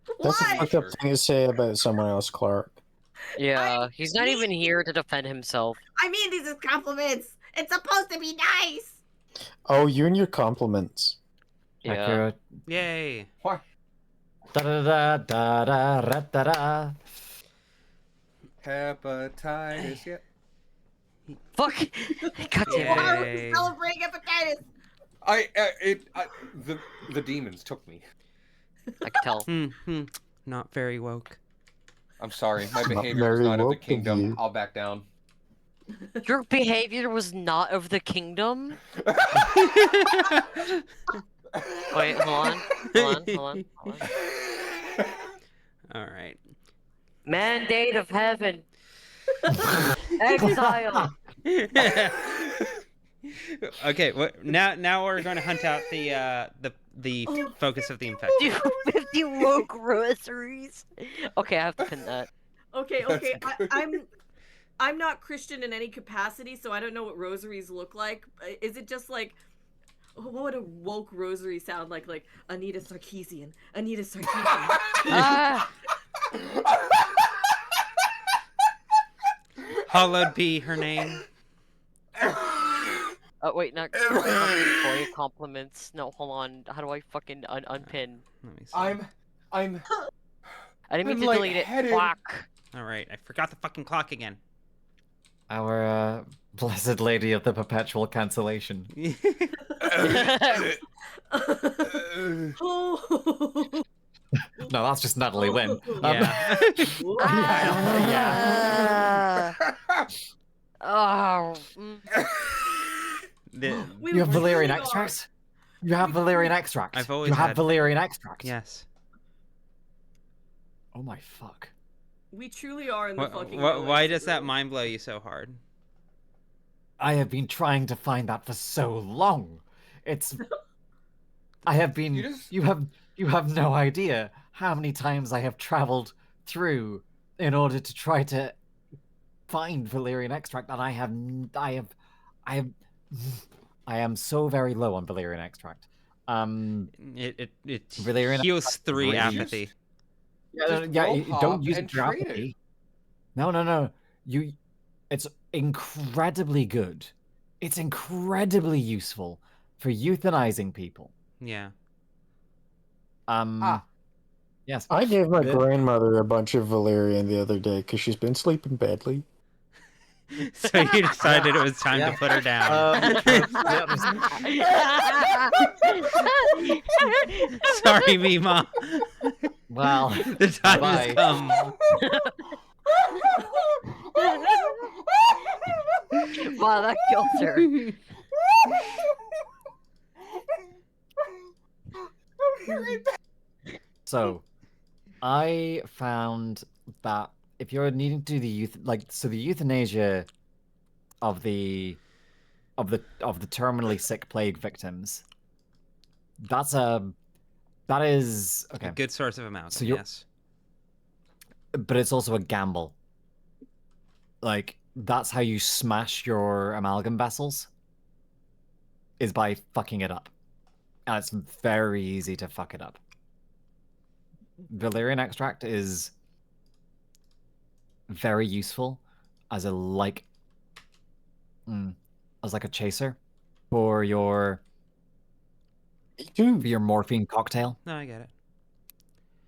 [SPEAKER 4] a
[SPEAKER 5] Why?
[SPEAKER 4] fucked up thing to say about someone else, Clark.
[SPEAKER 2] Yeah, he's not even here to defend himself.
[SPEAKER 5] I mean, these are compliments. It's supposed to be nice.
[SPEAKER 4] Oh, you and your compliments.
[SPEAKER 2] Yeah.
[SPEAKER 14] Accurate.
[SPEAKER 1] Yay.
[SPEAKER 3] What?
[SPEAKER 14] Da da da da da da da da.
[SPEAKER 3] Hepatitis. Yeah.
[SPEAKER 2] Fuck! God damn it.
[SPEAKER 5] Why would we celebrate hepatitis?
[SPEAKER 3] The demons took me.
[SPEAKER 2] I can tell.
[SPEAKER 1] Not very woke.
[SPEAKER 3] I'm sorry, my
[SPEAKER 4] Not
[SPEAKER 3] behavior was
[SPEAKER 4] very
[SPEAKER 3] not of the
[SPEAKER 4] woke of
[SPEAKER 3] kingdom.
[SPEAKER 4] you.
[SPEAKER 3] I'll back down.
[SPEAKER 2] Your behavior was not of the kingdom? Wait, hold on.
[SPEAKER 1] Alright.
[SPEAKER 2] Mandate of heaven. Exile.
[SPEAKER 1] Okay, now we're going to hunt out the focus of the infection.
[SPEAKER 2] 50 woke rosaries. Okay, I have to pin that.
[SPEAKER 5] Okay. I'm not Christian in any capacity, so I don't know what rosaries look like. Is it just like, what would a woke rosary sound like? Like Anita Sarkeesian.
[SPEAKER 1] Hallowed be her name.
[SPEAKER 2] Oh wait, not employee compliments. No, hold on. How do I fucking unpin?
[SPEAKER 1] Let me see.
[SPEAKER 2] I didn't mean
[SPEAKER 3] I'm
[SPEAKER 2] to delete it.
[SPEAKER 3] lightheaded.
[SPEAKER 2] Fuck.
[SPEAKER 1] Alright, I forgot the fucking clock again.
[SPEAKER 14] Our blessed lady of the perpetual cancellation. No, that's just Natalie Wynn.
[SPEAKER 1] Yeah.
[SPEAKER 14] Yeah.
[SPEAKER 2] Oh.
[SPEAKER 14] You have valerian extract? You have valerian extract.
[SPEAKER 1] I've always
[SPEAKER 14] You have
[SPEAKER 1] had-
[SPEAKER 14] valerian extract.
[SPEAKER 1] Yes.
[SPEAKER 14] Oh my fuck.
[SPEAKER 5] We truly are in the fucking.
[SPEAKER 1] Why does that mind blow you so hard?
[SPEAKER 14] I have been trying to find that for so long. It's I have been you have no idea how many times I have traveled through in order to try to find valerian extract, and I am so very low on valerian extract.
[SPEAKER 1] It
[SPEAKER 14] valerian
[SPEAKER 1] heals
[SPEAKER 14] extract
[SPEAKER 1] 3
[SPEAKER 14] really-
[SPEAKER 1] apathy.
[SPEAKER 14] Don't use it for apathy. No. It's incredibly good. It's incredibly useful for euthanizing people.
[SPEAKER 1] Yeah.
[SPEAKER 14] Yes.
[SPEAKER 4] I gave my grandmother a bunch of valerian the other day because she's been sleeping badly.
[SPEAKER 1] So you decided it was time to put her down. Sorry, Mima.
[SPEAKER 14] Well,
[SPEAKER 1] the time
[SPEAKER 14] bye.
[SPEAKER 1] has come.
[SPEAKER 2] Wow, that killed her.
[SPEAKER 14] So, I found that if you're needing to do the the euthanasia of the terminally sick plague victims, that is okay.
[SPEAKER 1] A good source of amalgam.
[SPEAKER 14] So
[SPEAKER 1] yes.
[SPEAKER 14] But it's also a gamble. Like, that's how you smash your amalgam vessels, is by fucking it up. And it's very easy to fuck it up. Valerian extract is very useful as a as a chaser for your morphine cocktail.
[SPEAKER 1] No, I get it.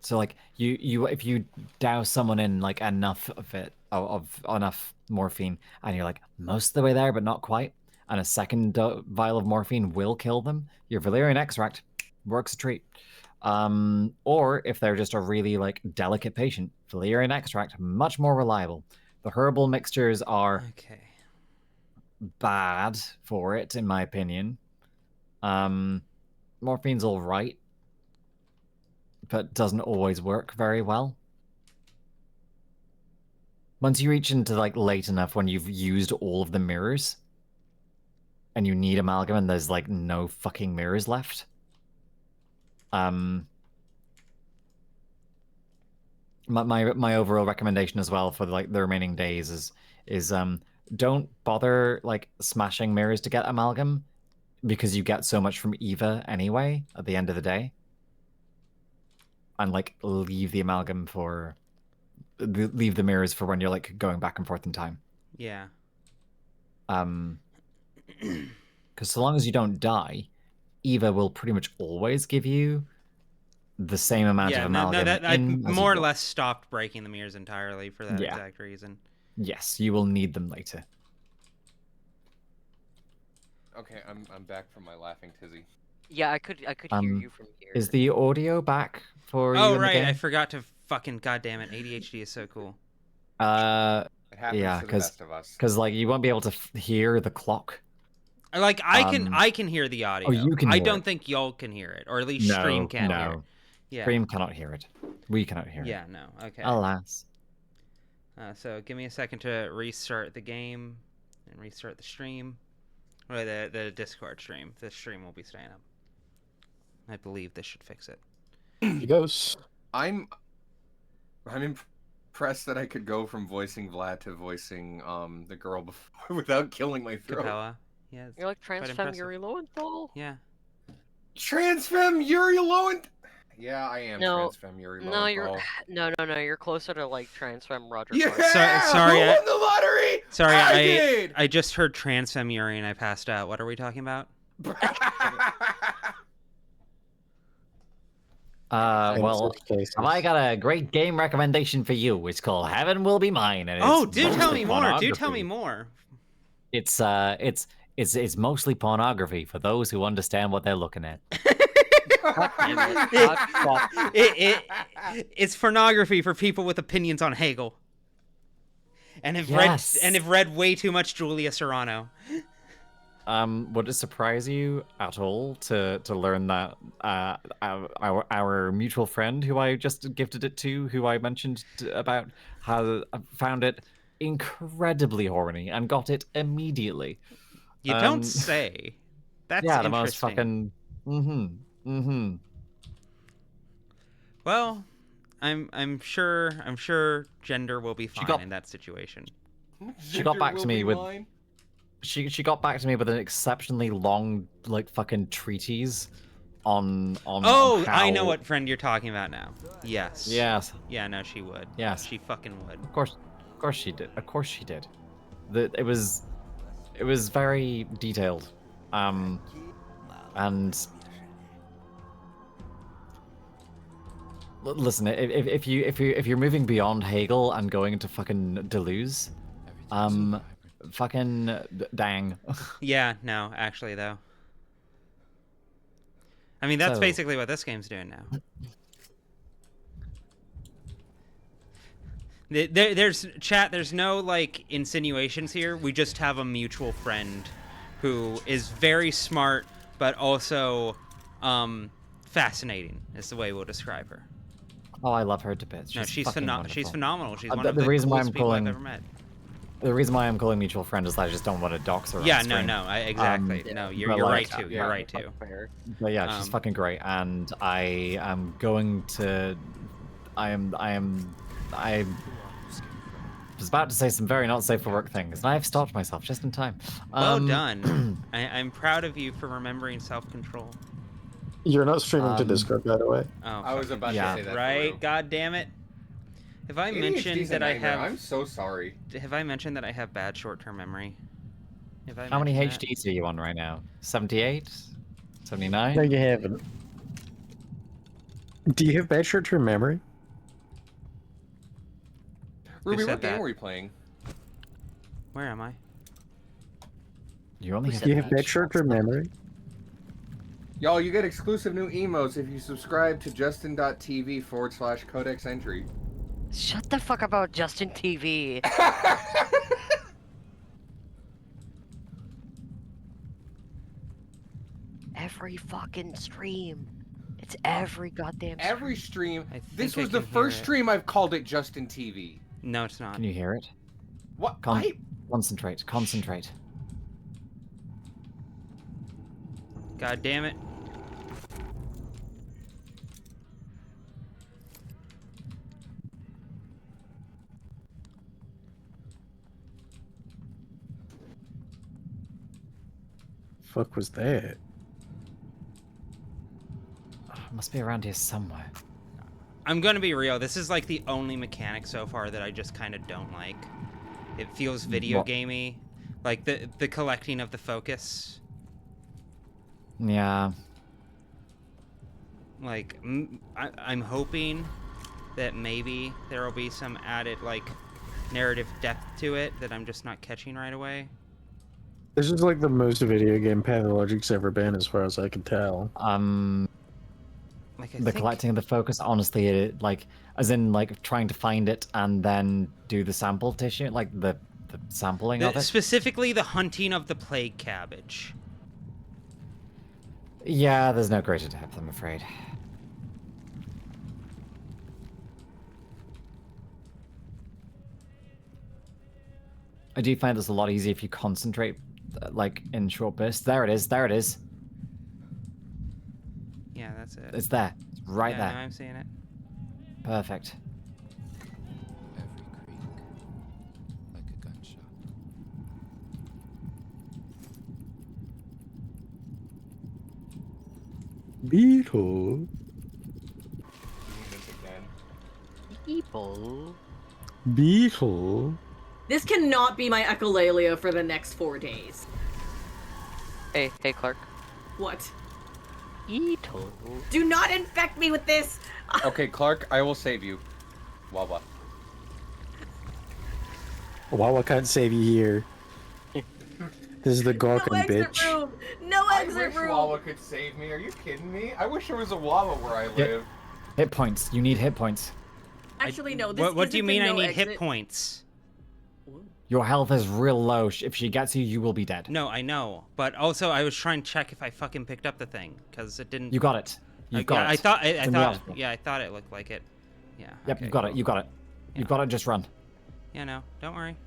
[SPEAKER 14] So like you if you douse someone in like enough of it of enough morphine and you're like most of the way there but not quite, and a second vial of morphine will kill them, your valerian extract works a treat. Or if they're just a really like delicate patient, valerian extract much more reliable. The herbal mixtures are bad for it in my opinion. Morphine's all right, but doesn't always work very well. Once you reach into like late enough when you've used all of the mirrors and you need amalgam and there's like no fucking mirrors left, my overall recommendation as well for like the remaining days is don't bother like smashing mirrors to get amalgam, because you get so much from Eva anyway at the end of the day, and like leave the mirrors for when you're like going back and forth in time.
[SPEAKER 1] Yeah.
[SPEAKER 14] Because so long as you don't die, Eva will pretty much always give you the same amount of amalgam.
[SPEAKER 1] I more or less stopped breaking the mirrors entirely for that exact reason.
[SPEAKER 14] Yes, you will need them later.
[SPEAKER 3] Okay, I'm back from my laughing tizzy.
[SPEAKER 2] Yeah, I could hear you from here.
[SPEAKER 14] Is the audio back for you?
[SPEAKER 1] Oh
[SPEAKER 14] in
[SPEAKER 1] right,
[SPEAKER 14] the game?
[SPEAKER 1] I forgot to fucking goddamn it. ADHD is so cool.
[SPEAKER 3] It happens
[SPEAKER 14] yeah,
[SPEAKER 3] to the best of us.
[SPEAKER 14] because like you won't be able to hear the clock.
[SPEAKER 1] Like I can hear the audio.
[SPEAKER 14] Oh, you can
[SPEAKER 1] I
[SPEAKER 14] hear
[SPEAKER 1] don't
[SPEAKER 14] it.
[SPEAKER 1] think y'all can hear it, or at least Stream can hear it. Yeah.
[SPEAKER 14] Stream cannot hear it. We cannot hear it.
[SPEAKER 1] Yeah, no. Okay.
[SPEAKER 14] Alas.
[SPEAKER 1] So give me a second to restart the game and restart the stream. Or the Discord stream. The stream will be staying up. I believe this should fix it.
[SPEAKER 12] He goes.
[SPEAKER 3] I'm impressed that I could go from voicing Vlad to voicing the girl before without killing my throat.
[SPEAKER 1] Capella. Yeah.
[SPEAKER 2] You're like Transfem Yuri Lowenthal?
[SPEAKER 1] Yeah.
[SPEAKER 3] Transfem Yuri Lowenthal. Yeah, I am Transfem Yuri Lowenthal.
[SPEAKER 2] No, you're closer to like Transfem Roger.
[SPEAKER 3] Yeah,
[SPEAKER 1] sorry,
[SPEAKER 3] who won the lottery?
[SPEAKER 1] Sorry,
[SPEAKER 3] I did.
[SPEAKER 1] I just heard Transfem Yuri and I passed out. What are we talking about?
[SPEAKER 14] Well, I got a great game recommendation for you. It's called Heaven Will Be Mine. And it's
[SPEAKER 1] do tell me more. Do
[SPEAKER 14] pornography.
[SPEAKER 1] tell me more.
[SPEAKER 14] It's mostly pornography for those who understand what they're looking at.
[SPEAKER 1] It's pornography for people with opinions on Hegel. And have read way too much Julia Serrano.
[SPEAKER 14] Would it surprise you at all to learn that our mutual friend, who I just gifted it to, who I mentioned about, has found it incredibly horny and got it immediately?
[SPEAKER 1] You don't say. That's
[SPEAKER 14] the
[SPEAKER 1] interesting.
[SPEAKER 14] most fucking.
[SPEAKER 1] Well, I'm sure gender will be fine in that situation.
[SPEAKER 14] She got back to me with. She got back to me with an exceptionally long, like, fucking treatise on
[SPEAKER 1] Oh,
[SPEAKER 14] how...
[SPEAKER 1] I know what friend you're talking about now. Yes.
[SPEAKER 14] Yes.
[SPEAKER 1] Yeah, no, she would.
[SPEAKER 14] Yes.
[SPEAKER 1] She fucking would.
[SPEAKER 14] Of course she did. Of course she did. It was very detailed. And listen, if you're moving beyond Hegel and going into fucking Deleuze, fucking dang.
[SPEAKER 1] Yeah, no, actually though. I mean, that's basically what this game's doing now. There's chat. There's no like insinuations here. We just have a mutual friend who is very smart, but also fascinating. Is the way we'll describe her.
[SPEAKER 14] Oh, I love her to bits.
[SPEAKER 1] No, she's phenomenal. She's phenomenal. She's one
[SPEAKER 14] the
[SPEAKER 1] of the
[SPEAKER 14] reason why
[SPEAKER 1] coolest
[SPEAKER 14] I'm
[SPEAKER 1] people
[SPEAKER 14] calling,
[SPEAKER 1] I've ever met.
[SPEAKER 14] The reason why I'm calling mutual friend is that I just don't want to dox her.
[SPEAKER 1] Yeah,
[SPEAKER 14] on screen.
[SPEAKER 1] exactly. No, you're right too. You're right too.
[SPEAKER 14] But yeah, she's fucking great, and I am going to. I was about to say some very not safe for work things, and I've stopped myself just in time.
[SPEAKER 1] Well done. I'm proud of you for remembering self-control.
[SPEAKER 12] You're not streaming to Discord, by the way.
[SPEAKER 1] Oh,
[SPEAKER 3] I was about to say that.
[SPEAKER 1] Right? God damn it. Have I mentioned that I have?
[SPEAKER 3] I'm so sorry.
[SPEAKER 1] Have I mentioned that I have bad short-term memory?
[SPEAKER 14] How many HDs are you on right now? 78? 79?
[SPEAKER 12] No, you haven't. Do you have bad short-term memory?
[SPEAKER 3] Ruby, what game are we playing?
[SPEAKER 1] Where am I?
[SPEAKER 14] You only
[SPEAKER 12] Do you have bad short-term memory?
[SPEAKER 3] Y'all, you get exclusive new emotes if you subscribe to justin.tv/codex entry.
[SPEAKER 2] Shut the fuck up about Justin TV. Every fucking stream. It's every goddamn stream.
[SPEAKER 3] Every stream. This was the first stream I've called it Justin TV.
[SPEAKER 1] No, it's not.
[SPEAKER 14] Can you hear it?
[SPEAKER 3] What?
[SPEAKER 14] Concentrate. Concentrate.
[SPEAKER 1] God damn it.
[SPEAKER 4] fuck was that?
[SPEAKER 14] Must be around here somewhere.
[SPEAKER 1] I'm gonna be real. This is like the only mechanic so far that I just kind of don't like. It feels video gamey, like the collecting of the focus.
[SPEAKER 14] Yeah.
[SPEAKER 1] Like I'm hoping that maybe there will be some added like narrative depth to it that I'm just not catching right away.
[SPEAKER 4] This is like the most video game Pathologic's ever been, as far as I can tell.
[SPEAKER 1] Like
[SPEAKER 14] The collecting of the focus, honestly, like, as in, like, trying to find it and then do the sample tissue, like, the sampling of it?
[SPEAKER 1] Specifically the hunting of the plague cabbage.
[SPEAKER 14] Yeah, there's no greater depth, I'm afraid. I do find this a lot easier if you concentrate, like, in short bursts. There it is, there it is.
[SPEAKER 1] Yeah, that's it.
[SPEAKER 14] It's there. It's right there.
[SPEAKER 1] No, I'm seeing it.
[SPEAKER 14] Perfect.
[SPEAKER 15] Every creak, like a gunshot.
[SPEAKER 4] Beetle.
[SPEAKER 2] People.
[SPEAKER 4] Beetle.
[SPEAKER 5] This cannot be my echolalia for the next 4 days.
[SPEAKER 2] Hey, Clark.
[SPEAKER 5] What?
[SPEAKER 2] Beetle.
[SPEAKER 5] Do not infect me with this!
[SPEAKER 3] Okay, Clark, I will save you. Wawa.
[SPEAKER 4] Wawa can't save you here. This is the Gorkin bitch.
[SPEAKER 5] Room. No exit room!
[SPEAKER 3] Wawa could save me. Are you kidding me? I wish there was a Wawa where I live.
[SPEAKER 14] Hit points. You need hit points.
[SPEAKER 5] Actually, no. This
[SPEAKER 1] What do you mean I need
[SPEAKER 5] exit.
[SPEAKER 1] hit points?
[SPEAKER 14] Your health is real low. If she gets you, you will be dead.
[SPEAKER 1] No, I know. But also, I was trying to check if I fucking picked up the thing, because it didn't...
[SPEAKER 14] You got it. You got
[SPEAKER 1] it.
[SPEAKER 14] I
[SPEAKER 1] thought it looked like it. Yeah.
[SPEAKER 14] Yep,
[SPEAKER 1] okay,
[SPEAKER 14] you got
[SPEAKER 1] cool.
[SPEAKER 14] it. You got it. You got it. Just run.
[SPEAKER 1] Yeah, no, don't worry.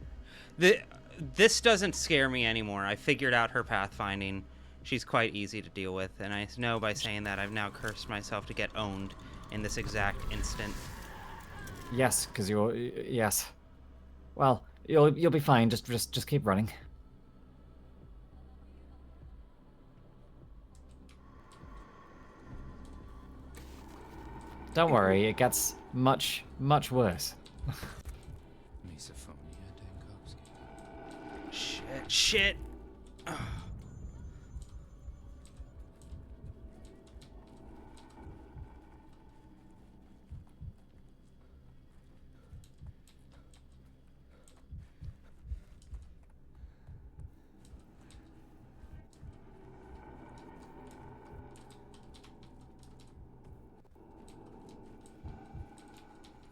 [SPEAKER 1] This doesn't scare me anymore. I figured out her pathfinding. She's quite easy to deal with, and I know by saying that I've now cursed myself to get owned in this exact instant.
[SPEAKER 14] Yes, because you're... Yes. Well, you'll be fine. Just keep running. Don't worry, it gets much worse.
[SPEAKER 15] Misophonia, Dankovsky.
[SPEAKER 1] Shit. Ugh.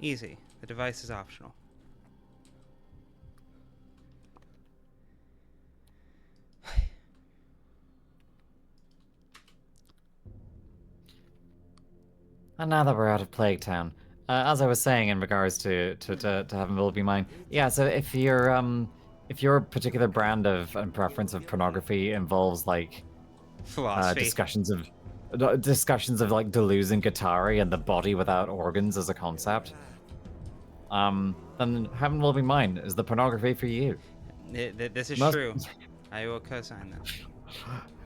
[SPEAKER 1] Easy. The device is optional.
[SPEAKER 14] And now that we're out of Plague Town, as I was saying in regards to having Will Be Mine, yeah. So if your particular brand of and preference of pornography involves like
[SPEAKER 1] philosophy
[SPEAKER 14] discussions of like Deleuze and Guattari and the body without organs as a concept, then Heaven Will Be Mine is the pornography for you.
[SPEAKER 1] This is true. I will co-sign that.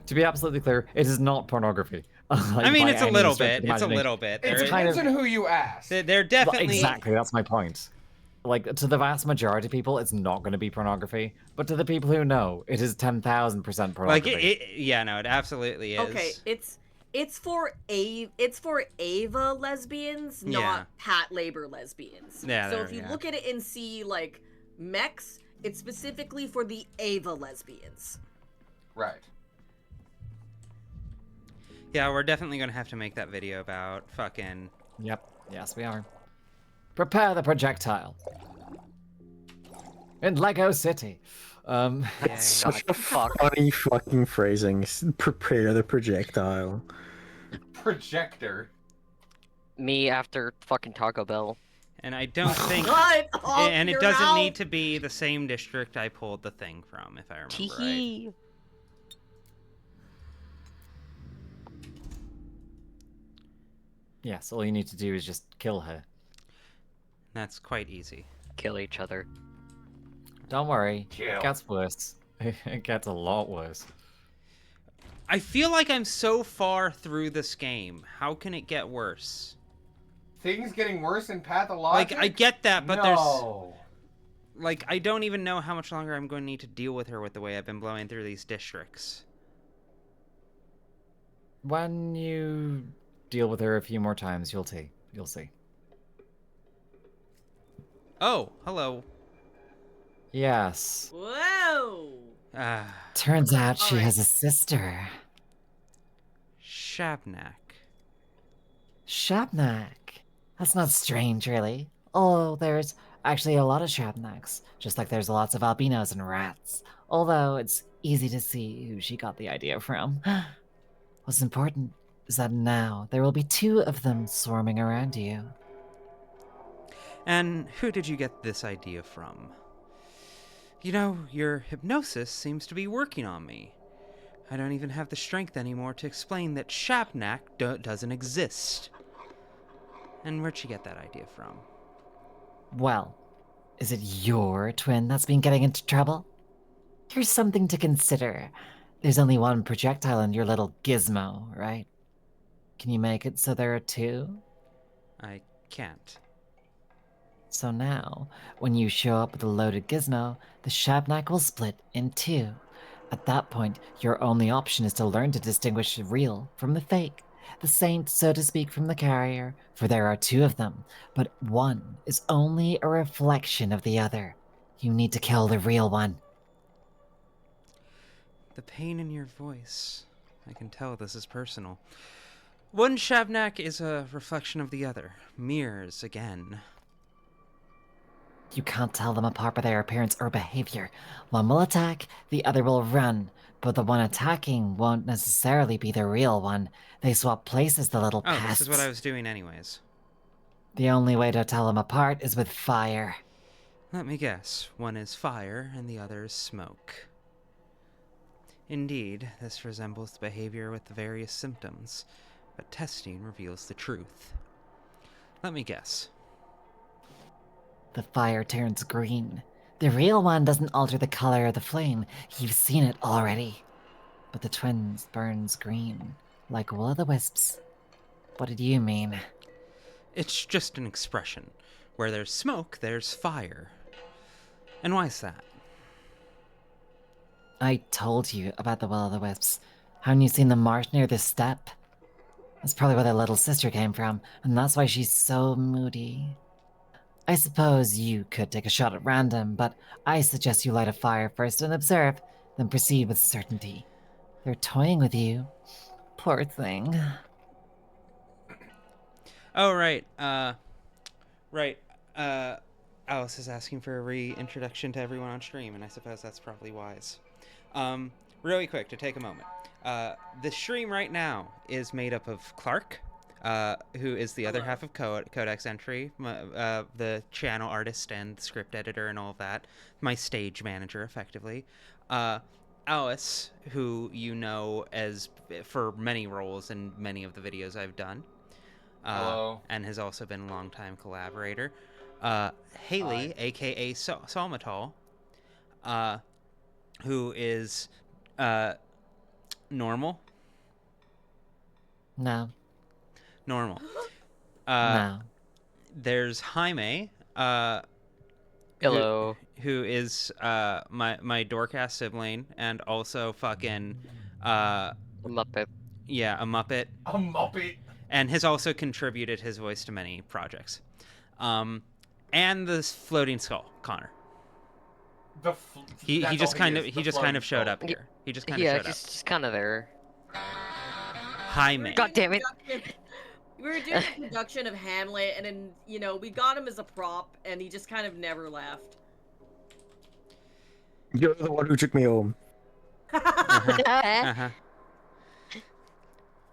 [SPEAKER 14] To be absolutely clear, it is not pornography. Like,
[SPEAKER 1] I mean, it's a little
[SPEAKER 14] stretch of
[SPEAKER 1] bit. It's a
[SPEAKER 14] imagining.
[SPEAKER 1] little bit.
[SPEAKER 3] It depends on who you ask.
[SPEAKER 1] They're definitely...
[SPEAKER 14] Exactly, that's my point. Like, to the vast majority of people, it's not going to be pornography. But to the people who know, it is 10,000% pornography.
[SPEAKER 1] Like, yeah, no, it absolutely is.
[SPEAKER 5] Okay, it's for Ava lesbians, not Pat labor lesbians.
[SPEAKER 1] Yeah,
[SPEAKER 5] so if you look at it and see like mechs, it's specifically for the Ava lesbians.
[SPEAKER 3] Right.
[SPEAKER 1] Yeah, we're definitely gonna have to make that video about fucking...
[SPEAKER 14] Yep. Yes, we are. Prepare the projectile. In Lego City.
[SPEAKER 4] That's such a funny fucking phrasing. Prepare the projectile.
[SPEAKER 3] Projector.
[SPEAKER 2] Me after fucking Taco Bell.
[SPEAKER 1] And I don't think... and it doesn't need to be the same district I pulled the thing from, if I remember right.
[SPEAKER 14] Yes, all you need to do is just kill her.
[SPEAKER 1] That's quite easy.
[SPEAKER 2] Kill each other.
[SPEAKER 14] Don't worry.
[SPEAKER 3] Kill.
[SPEAKER 14] It gets worse. It gets a lot worse.
[SPEAKER 1] I feel like I'm so far through this game. How can it get worse?
[SPEAKER 3] Things getting worse in Pathologic?
[SPEAKER 1] Like, I get that, but
[SPEAKER 3] no.
[SPEAKER 1] there's... Like, I don't even know how much longer I'm going to need to deal with her with the way I've been blowing through these districts.
[SPEAKER 14] When you deal with her a few more times, you'll see. You'll see.
[SPEAKER 1] Oh, hello.
[SPEAKER 14] Yes.
[SPEAKER 5] Whoa!
[SPEAKER 14] Turns out she
[SPEAKER 5] Alright.
[SPEAKER 14] has a sister.
[SPEAKER 1] Shabnack.
[SPEAKER 10] Shabnack. That's not strange, really. Oh, there's actually a lot of Shabnacks, just like there's lots of albinos and rats. Although it's easy to see who she got the idea from. What's important is that now there will be 2 of them swarming around you.
[SPEAKER 1] And who did you get this idea from? You know, your hypnosis seems to be working on me. I don't even have the strength anymore to explain that Shabnack doesn't exist. And where'd she get that idea from?
[SPEAKER 10] Well, is it your twin that's been getting into trouble? Here's something to consider. There's only one projectile in your little gizmo, right? Can you make it so there are 2?
[SPEAKER 1] I can't.
[SPEAKER 10] So now, when you show up with a loaded gizmo, the Shabnack will split in 2. At that point, your only option is to learn to distinguish the real from the fake, the saint, so to speak, from the carrier, for there are 2 of them, but one is only a reflection of the other. You need to kill the real one.
[SPEAKER 1] The pain in your voice. I can tell this is personal. One Shabnack is a reflection of the other. Mirrors again.
[SPEAKER 10] You can't tell them apart by their appearance or behavior. One will attack, the other will run, but the one attacking won't necessarily be the real one. They swap places, the little
[SPEAKER 1] Oh,
[SPEAKER 10] pests.
[SPEAKER 1] this is what I was doing anyways.
[SPEAKER 10] The only way to tell them apart is with fire.
[SPEAKER 1] Let me guess. One is fire and the other is smoke. Indeed, this resembles the behavior with the various symptoms, but testing reveals the truth. Let me guess.
[SPEAKER 10] The fire turns green. The real one doesn't alter the color of the flame. You've seen it already. But the twins burns green, like will-o'-the-wisps. What did you mean?
[SPEAKER 1] It's just an expression. Where there's smoke, there's fire. And why is that?
[SPEAKER 10] I told you about the will-o'-the-wisps. Haven't you seen the marsh near the step? That's probably where their little sister came from, and that's why she's so moody. I suppose you could take a shot at random, but I suggest you light a fire first and observe, then proceed with certainty. They're toying with you. Poor thing.
[SPEAKER 1] Oh, right. Alice is asking for a reintroduction to everyone on stream, and I suppose that's probably wise. Really quick, to take a moment. The stream right now is made up of Clark, who is the other half of Codex Entry, the channel artist and script editor and all of that, my stage manager, effectively. Alice, who you know as for many roles in many of the videos I've done, and has also been a longtime collaborator. Haley, aka Solmatol, who is normal.
[SPEAKER 10] No.
[SPEAKER 1] Normal.
[SPEAKER 10] No.
[SPEAKER 1] There's Jaime.
[SPEAKER 2] Hello.
[SPEAKER 1] Who is my Dorcas sibling and also fucking
[SPEAKER 2] a Muppet.
[SPEAKER 1] Yeah, a Muppet.
[SPEAKER 3] A Muppet.
[SPEAKER 1] And has also contributed his voice to many projects. And the floating skull, Connor. He just kind of showed up here. He just kind of showed up.
[SPEAKER 2] Yeah, just kind of there.
[SPEAKER 1] Jaime.
[SPEAKER 2] God damn it.
[SPEAKER 5] We were doing a production of Hamlet, and then, you know, we got him as a prop, and he just kind of never left.
[SPEAKER 4] You're the one who took me home.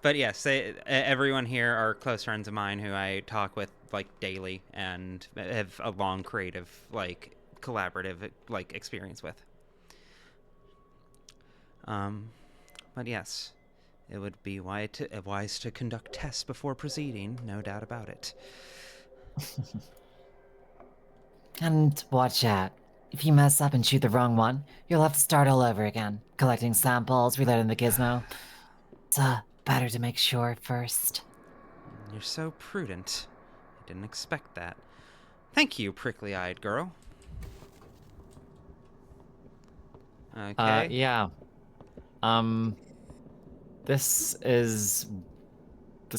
[SPEAKER 1] But yes, everyone here are close friends of mine who I talk with like daily and have a long creative, like collaborative, like experience with. But yes, it would be wise to conduct tests before proceeding, no doubt about it.
[SPEAKER 10] And watch out. If you mess up and shoot the wrong one, you'll have to start all over again, collecting samples, reloading the gizmo. It's better to make sure first.
[SPEAKER 1] You're so prudent. I didn't expect that. Thank you, prickly-eyed girl. Okay.
[SPEAKER 14] Yeah. This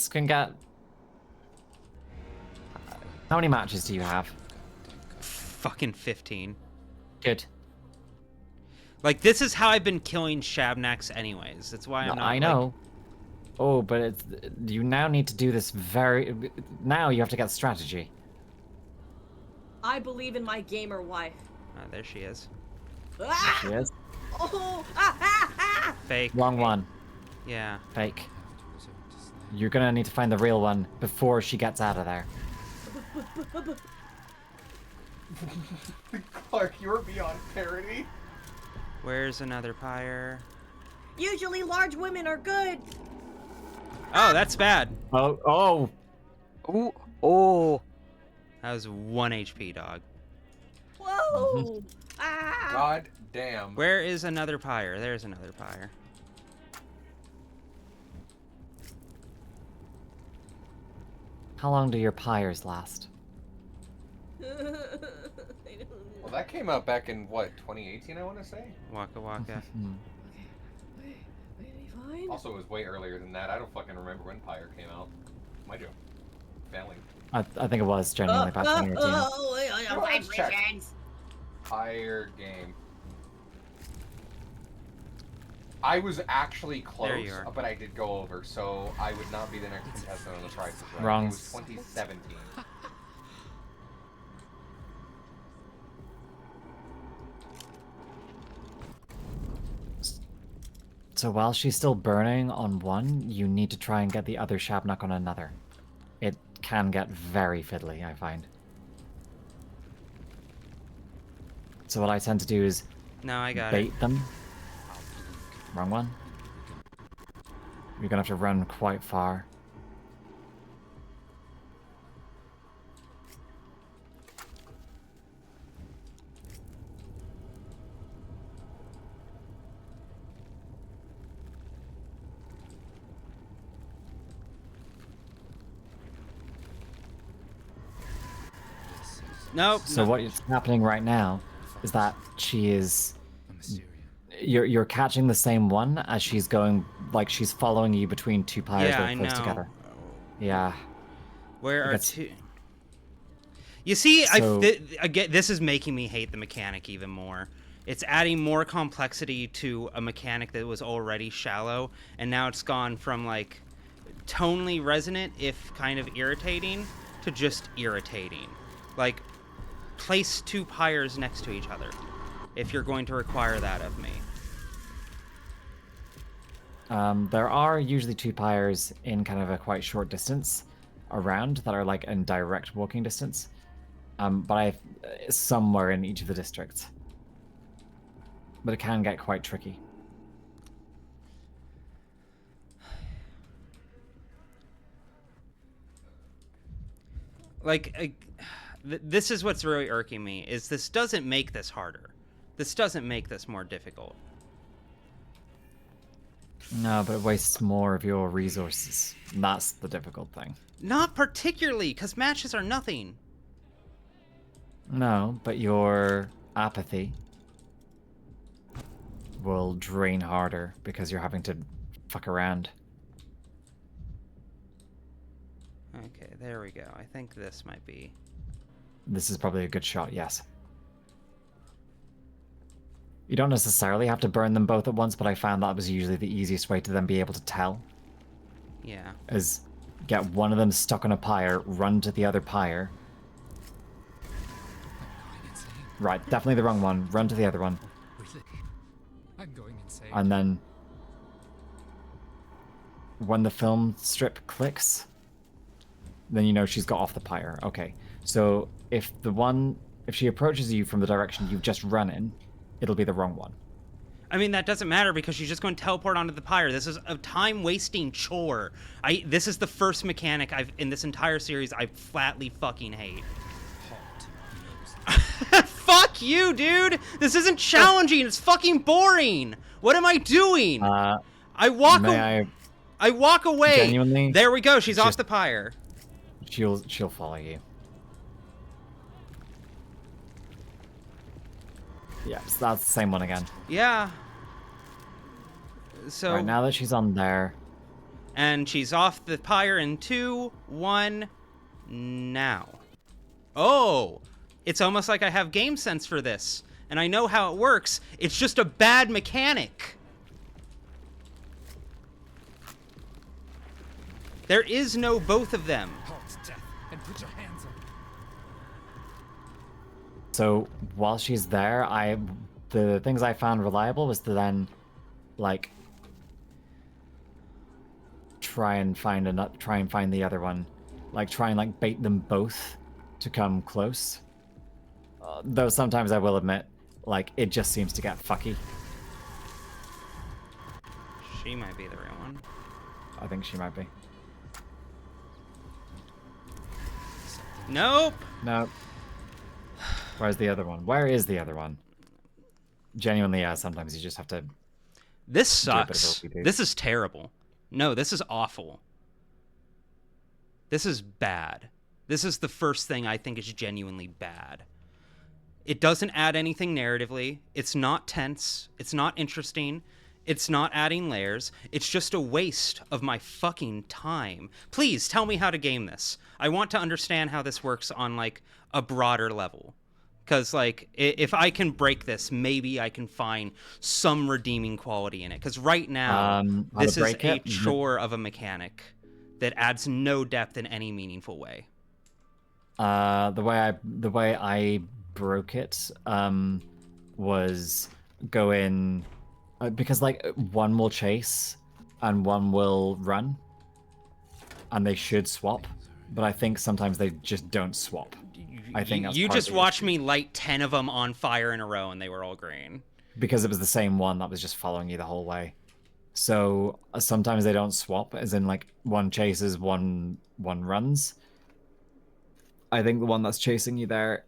[SPEAKER 14] can get... How many matches do you have?
[SPEAKER 1] Fucking 15.
[SPEAKER 14] Good.
[SPEAKER 1] Like, this is how I've been killing Shabnacks anyways. That's why I'm not,
[SPEAKER 14] I know. Oh, but it's... You now need to do this very... Now you have to get strategy.
[SPEAKER 5] I believe in my gamer wife.
[SPEAKER 1] There she is.
[SPEAKER 5] Ah!
[SPEAKER 14] She is.
[SPEAKER 5] Oh!
[SPEAKER 1] Fake.
[SPEAKER 14] Wrong one.
[SPEAKER 1] Yeah.
[SPEAKER 14] Fake. You're gonna need to find the real one before she gets out of there.
[SPEAKER 3] Clark, you're beyond parody.
[SPEAKER 1] Where's another pyre?
[SPEAKER 5] Usually large women are good.
[SPEAKER 1] Oh, that's bad.
[SPEAKER 14] Oh.
[SPEAKER 1] That was 1 HP, dog.
[SPEAKER 5] Whoa! Ah!
[SPEAKER 3] God damn.
[SPEAKER 1] Where is another pyre? There's another pyre.
[SPEAKER 14] How long do your pyres last?
[SPEAKER 3] Well, that came out back in, what, 2018, I want to say?
[SPEAKER 1] Waka waka.
[SPEAKER 5] Fine.
[SPEAKER 3] Also, it was way earlier than that. I don't fucking remember when Pyre came out. My joke. Family.
[SPEAKER 14] I think it was genuinely about 2018.
[SPEAKER 3] Pyre game. I was actually
[SPEAKER 1] There you
[SPEAKER 3] close,
[SPEAKER 1] are.
[SPEAKER 3] but I did go over, so I would not be the next contestant on the Price is Right.
[SPEAKER 14] Wrong.
[SPEAKER 3] It was 2017.
[SPEAKER 14] So while she's still burning on one, you need to try and get the other Shabnack on another. It can get very fiddly, I find. So what I tend to do is
[SPEAKER 1] No, I got
[SPEAKER 14] bait
[SPEAKER 1] it.
[SPEAKER 14] them. Wrong one. You're gonna have to run quite far.
[SPEAKER 1] Nope.
[SPEAKER 14] So
[SPEAKER 1] no.
[SPEAKER 14] what is happening right now is that she is... You're catching the same one as she's going, like she's following you between two pyres
[SPEAKER 1] Yeah,
[SPEAKER 14] that
[SPEAKER 1] I
[SPEAKER 14] are close
[SPEAKER 1] know.
[SPEAKER 14] together. Yeah.
[SPEAKER 1] Where are
[SPEAKER 14] That's-
[SPEAKER 1] two? You see,
[SPEAKER 14] So-
[SPEAKER 1] again, this is making me hate the mechanic even more. It's adding more complexity to a mechanic that was already shallow, and now it's gone from like tonally resonant, if kind of irritating, to just irritating. Like, place two pyres next to each other if you're going to require that of me.
[SPEAKER 14] There are usually two pyres in kind of a quite short distance around that are like in direct walking distance. But I've somewhere in each of the districts. But it can get quite tricky.
[SPEAKER 1] Like, this is what's really irking me, is this doesn't make this harder. This doesn't make this more difficult.
[SPEAKER 14] No, but it wastes more of your resources. That's the difficult thing.
[SPEAKER 1] Not particularly, because matches are nothing.
[SPEAKER 14] No, but your apathy will drain harder because you're having to fuck around.
[SPEAKER 1] Okay, there we go. I think this might be...
[SPEAKER 14] This is probably a good shot, yes. You don't necessarily have to burn them both at once, but I found that was usually the easiest way to then be able to tell.
[SPEAKER 1] Yeah.
[SPEAKER 14] Is get one of them stuck on a pyre, run to the other pyre. Right, definitely the wrong one. Run to the other one.
[SPEAKER 15] Really? I'm going insane.
[SPEAKER 14] And then when the film strip clicks, then you know she's got off the pyre. Okay. So if she approaches you from the direction you've just run in, it'll be the wrong one.
[SPEAKER 1] I mean, that doesn't matter because she's just going to teleport onto the pyre. This is a time-wasting chore. This is the first mechanic in this entire series I flatly fucking hate. Fuck you, dude! This isn't challenging. It's fucking boring. What am I doing? I walk. I walk away.
[SPEAKER 14] Genuinely,
[SPEAKER 1] There we go. She's off
[SPEAKER 14] just-
[SPEAKER 1] the pyre.
[SPEAKER 14] She'll follow you. Yeah, so that's the same one again.
[SPEAKER 1] Yeah. So.
[SPEAKER 14] Right, now that she's on there.
[SPEAKER 1] And she's off the pyre in 2, 1, now. Oh! It's almost like I have game sense for this. And I know how it works. It's just a bad mechanic. There is no both of them.
[SPEAKER 15] Halt, death, and put your hands up.
[SPEAKER 14] So while she's there, the things I found reliable was to then, like, try and find the other one, like try and like bait them both to come close. Though sometimes I will admit, like it just seems to get fucky.
[SPEAKER 1] She might be the real one.
[SPEAKER 14] I think she might be.
[SPEAKER 1] Nope.
[SPEAKER 14] Nope. Where's the other one? Where is the other one? Genuinely, yeah. Sometimes you just have to.
[SPEAKER 1] This
[SPEAKER 14] do a bit of
[SPEAKER 1] sucks.
[SPEAKER 14] ropey-doo.
[SPEAKER 1] This is terrible. No, this is awful. This is bad. This is the first thing I think is genuinely bad. It doesn't add anything narratively. It's not tense. It's not interesting. It's not adding layers. It's just a waste of my fucking time. Please tell me how to game this. I want to understand how this works on like a broader level. Because like if I can break this, maybe I can find some redeeming quality in it. Because right now, this is a chore of a mechanic that adds no depth in any meaningful way.
[SPEAKER 14] The way I broke it was go in because like one will chase and one will run, and they should swap, but I think sometimes they just don't swap. I think that's
[SPEAKER 1] You
[SPEAKER 14] part of
[SPEAKER 1] just
[SPEAKER 14] the
[SPEAKER 1] watched
[SPEAKER 14] issue.
[SPEAKER 1] me light 10 of them on fire in a row, and they were all green.
[SPEAKER 14] Because it was the same one that was just following you the whole way. So sometimes they don't swap, as in like one chases, one runs. I think the one that's chasing you there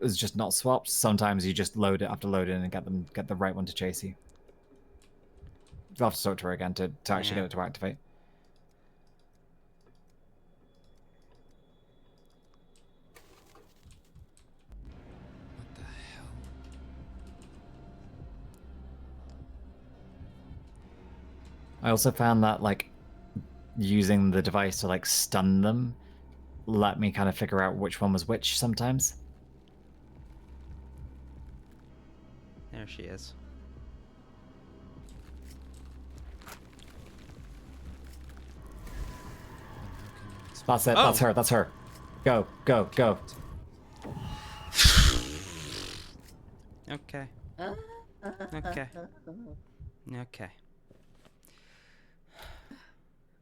[SPEAKER 14] is just not swapped. Sometimes you just have to load in and get the right one to chase you. You'll have to talk to her again to actually get it to activate. I also found that like using the device to like stun them let me kind of figure out which one was which sometimes.
[SPEAKER 1] There she is.
[SPEAKER 14] That's it.
[SPEAKER 1] Oh.
[SPEAKER 14] That's her. That's her. Go, go, go.
[SPEAKER 1] Okay. Okay. Okay.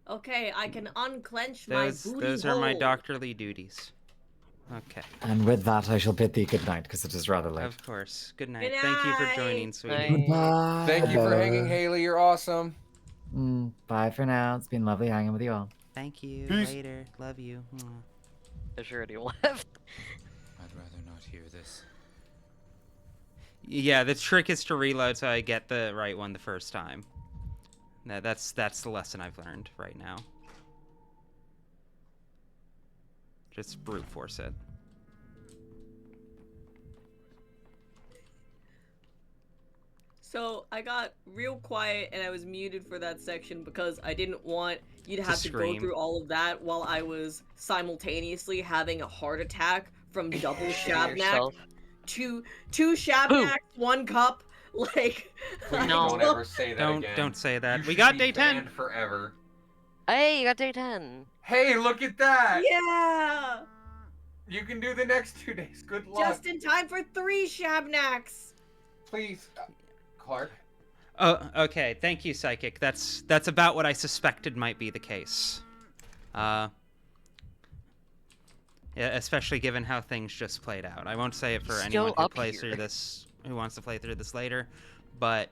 [SPEAKER 5] Okay, I can unclench my booty
[SPEAKER 1] Those are my
[SPEAKER 5] hole.
[SPEAKER 1] doctorly duties. Okay.
[SPEAKER 14] And with that, I shall bid thee good night because it is rather late.
[SPEAKER 1] Of course. Good night.
[SPEAKER 5] Good
[SPEAKER 1] Thank you for
[SPEAKER 5] night.
[SPEAKER 1] joining, sweetie.
[SPEAKER 14] Goodbye.
[SPEAKER 3] Thank you for hanging, Haley. You're awesome.
[SPEAKER 14] Bye for now. It's been lovely hanging with you all.
[SPEAKER 1] Thank you.
[SPEAKER 3] Peace.
[SPEAKER 1] Later. Love you. Mwah.
[SPEAKER 2] There's already left.
[SPEAKER 15] I'd rather not hear this.
[SPEAKER 1] Yeah, the trick is to reload so I get the right one the first time. That's the lesson I've learned right now. Just brute force it.
[SPEAKER 5] So I got real quiet and I was muted for that section because I didn't want you to have to go
[SPEAKER 1] scream.
[SPEAKER 5] through all of that while I was simultaneously having a heart attack from double Shabnack.
[SPEAKER 2] yourself.
[SPEAKER 5] Two Shabnacks, one cup. Like,
[SPEAKER 3] Please
[SPEAKER 2] No.
[SPEAKER 3] don't ever say that again.
[SPEAKER 1] Don't say that.
[SPEAKER 3] You
[SPEAKER 1] We
[SPEAKER 3] should
[SPEAKER 1] got
[SPEAKER 3] be
[SPEAKER 1] day 10.
[SPEAKER 3] banned forever.
[SPEAKER 2] Hey, you got day 10.
[SPEAKER 3] Hey, look at that!
[SPEAKER 5] yeah,
[SPEAKER 3] You can do the next 2 days. Good luck.
[SPEAKER 5] just in time for 3 Shabnacks.
[SPEAKER 3] Please, Clark.
[SPEAKER 1] Oh, okay. Thank you, Psychic. That's about what I suspected might be the case. Yeah, especially given how things just played out. I won't say it for
[SPEAKER 2] He's
[SPEAKER 1] anyone
[SPEAKER 2] still
[SPEAKER 1] who
[SPEAKER 2] up
[SPEAKER 1] plays
[SPEAKER 2] here.
[SPEAKER 1] through this, who wants to play through this later, but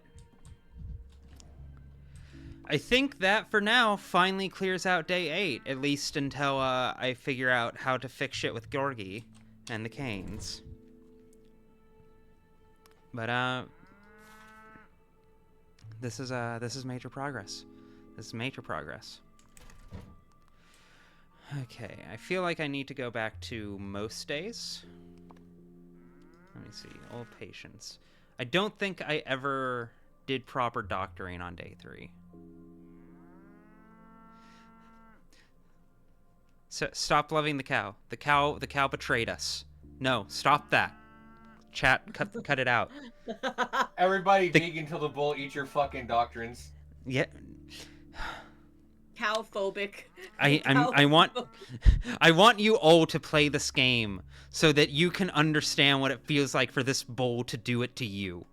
[SPEAKER 1] I think that for now finally clears out day 8, at least until I figure out how to fix shit with Gorgie and the Canes. But this is major progress. This is major progress. Okay, I feel like I need to go back to most days. Let me see, all patients. I don't think I ever did proper doctoring on day 3. So, stop loving the cow. The cow betrayed us. No, stop that. Chat, cut it out.
[SPEAKER 3] Everybody vegan till the bull eats your fucking doctrines.
[SPEAKER 1] Yeah.
[SPEAKER 5] Cowphobic.
[SPEAKER 1] I want you all to play this game so that you can understand what it feels like for this bull to do it to you.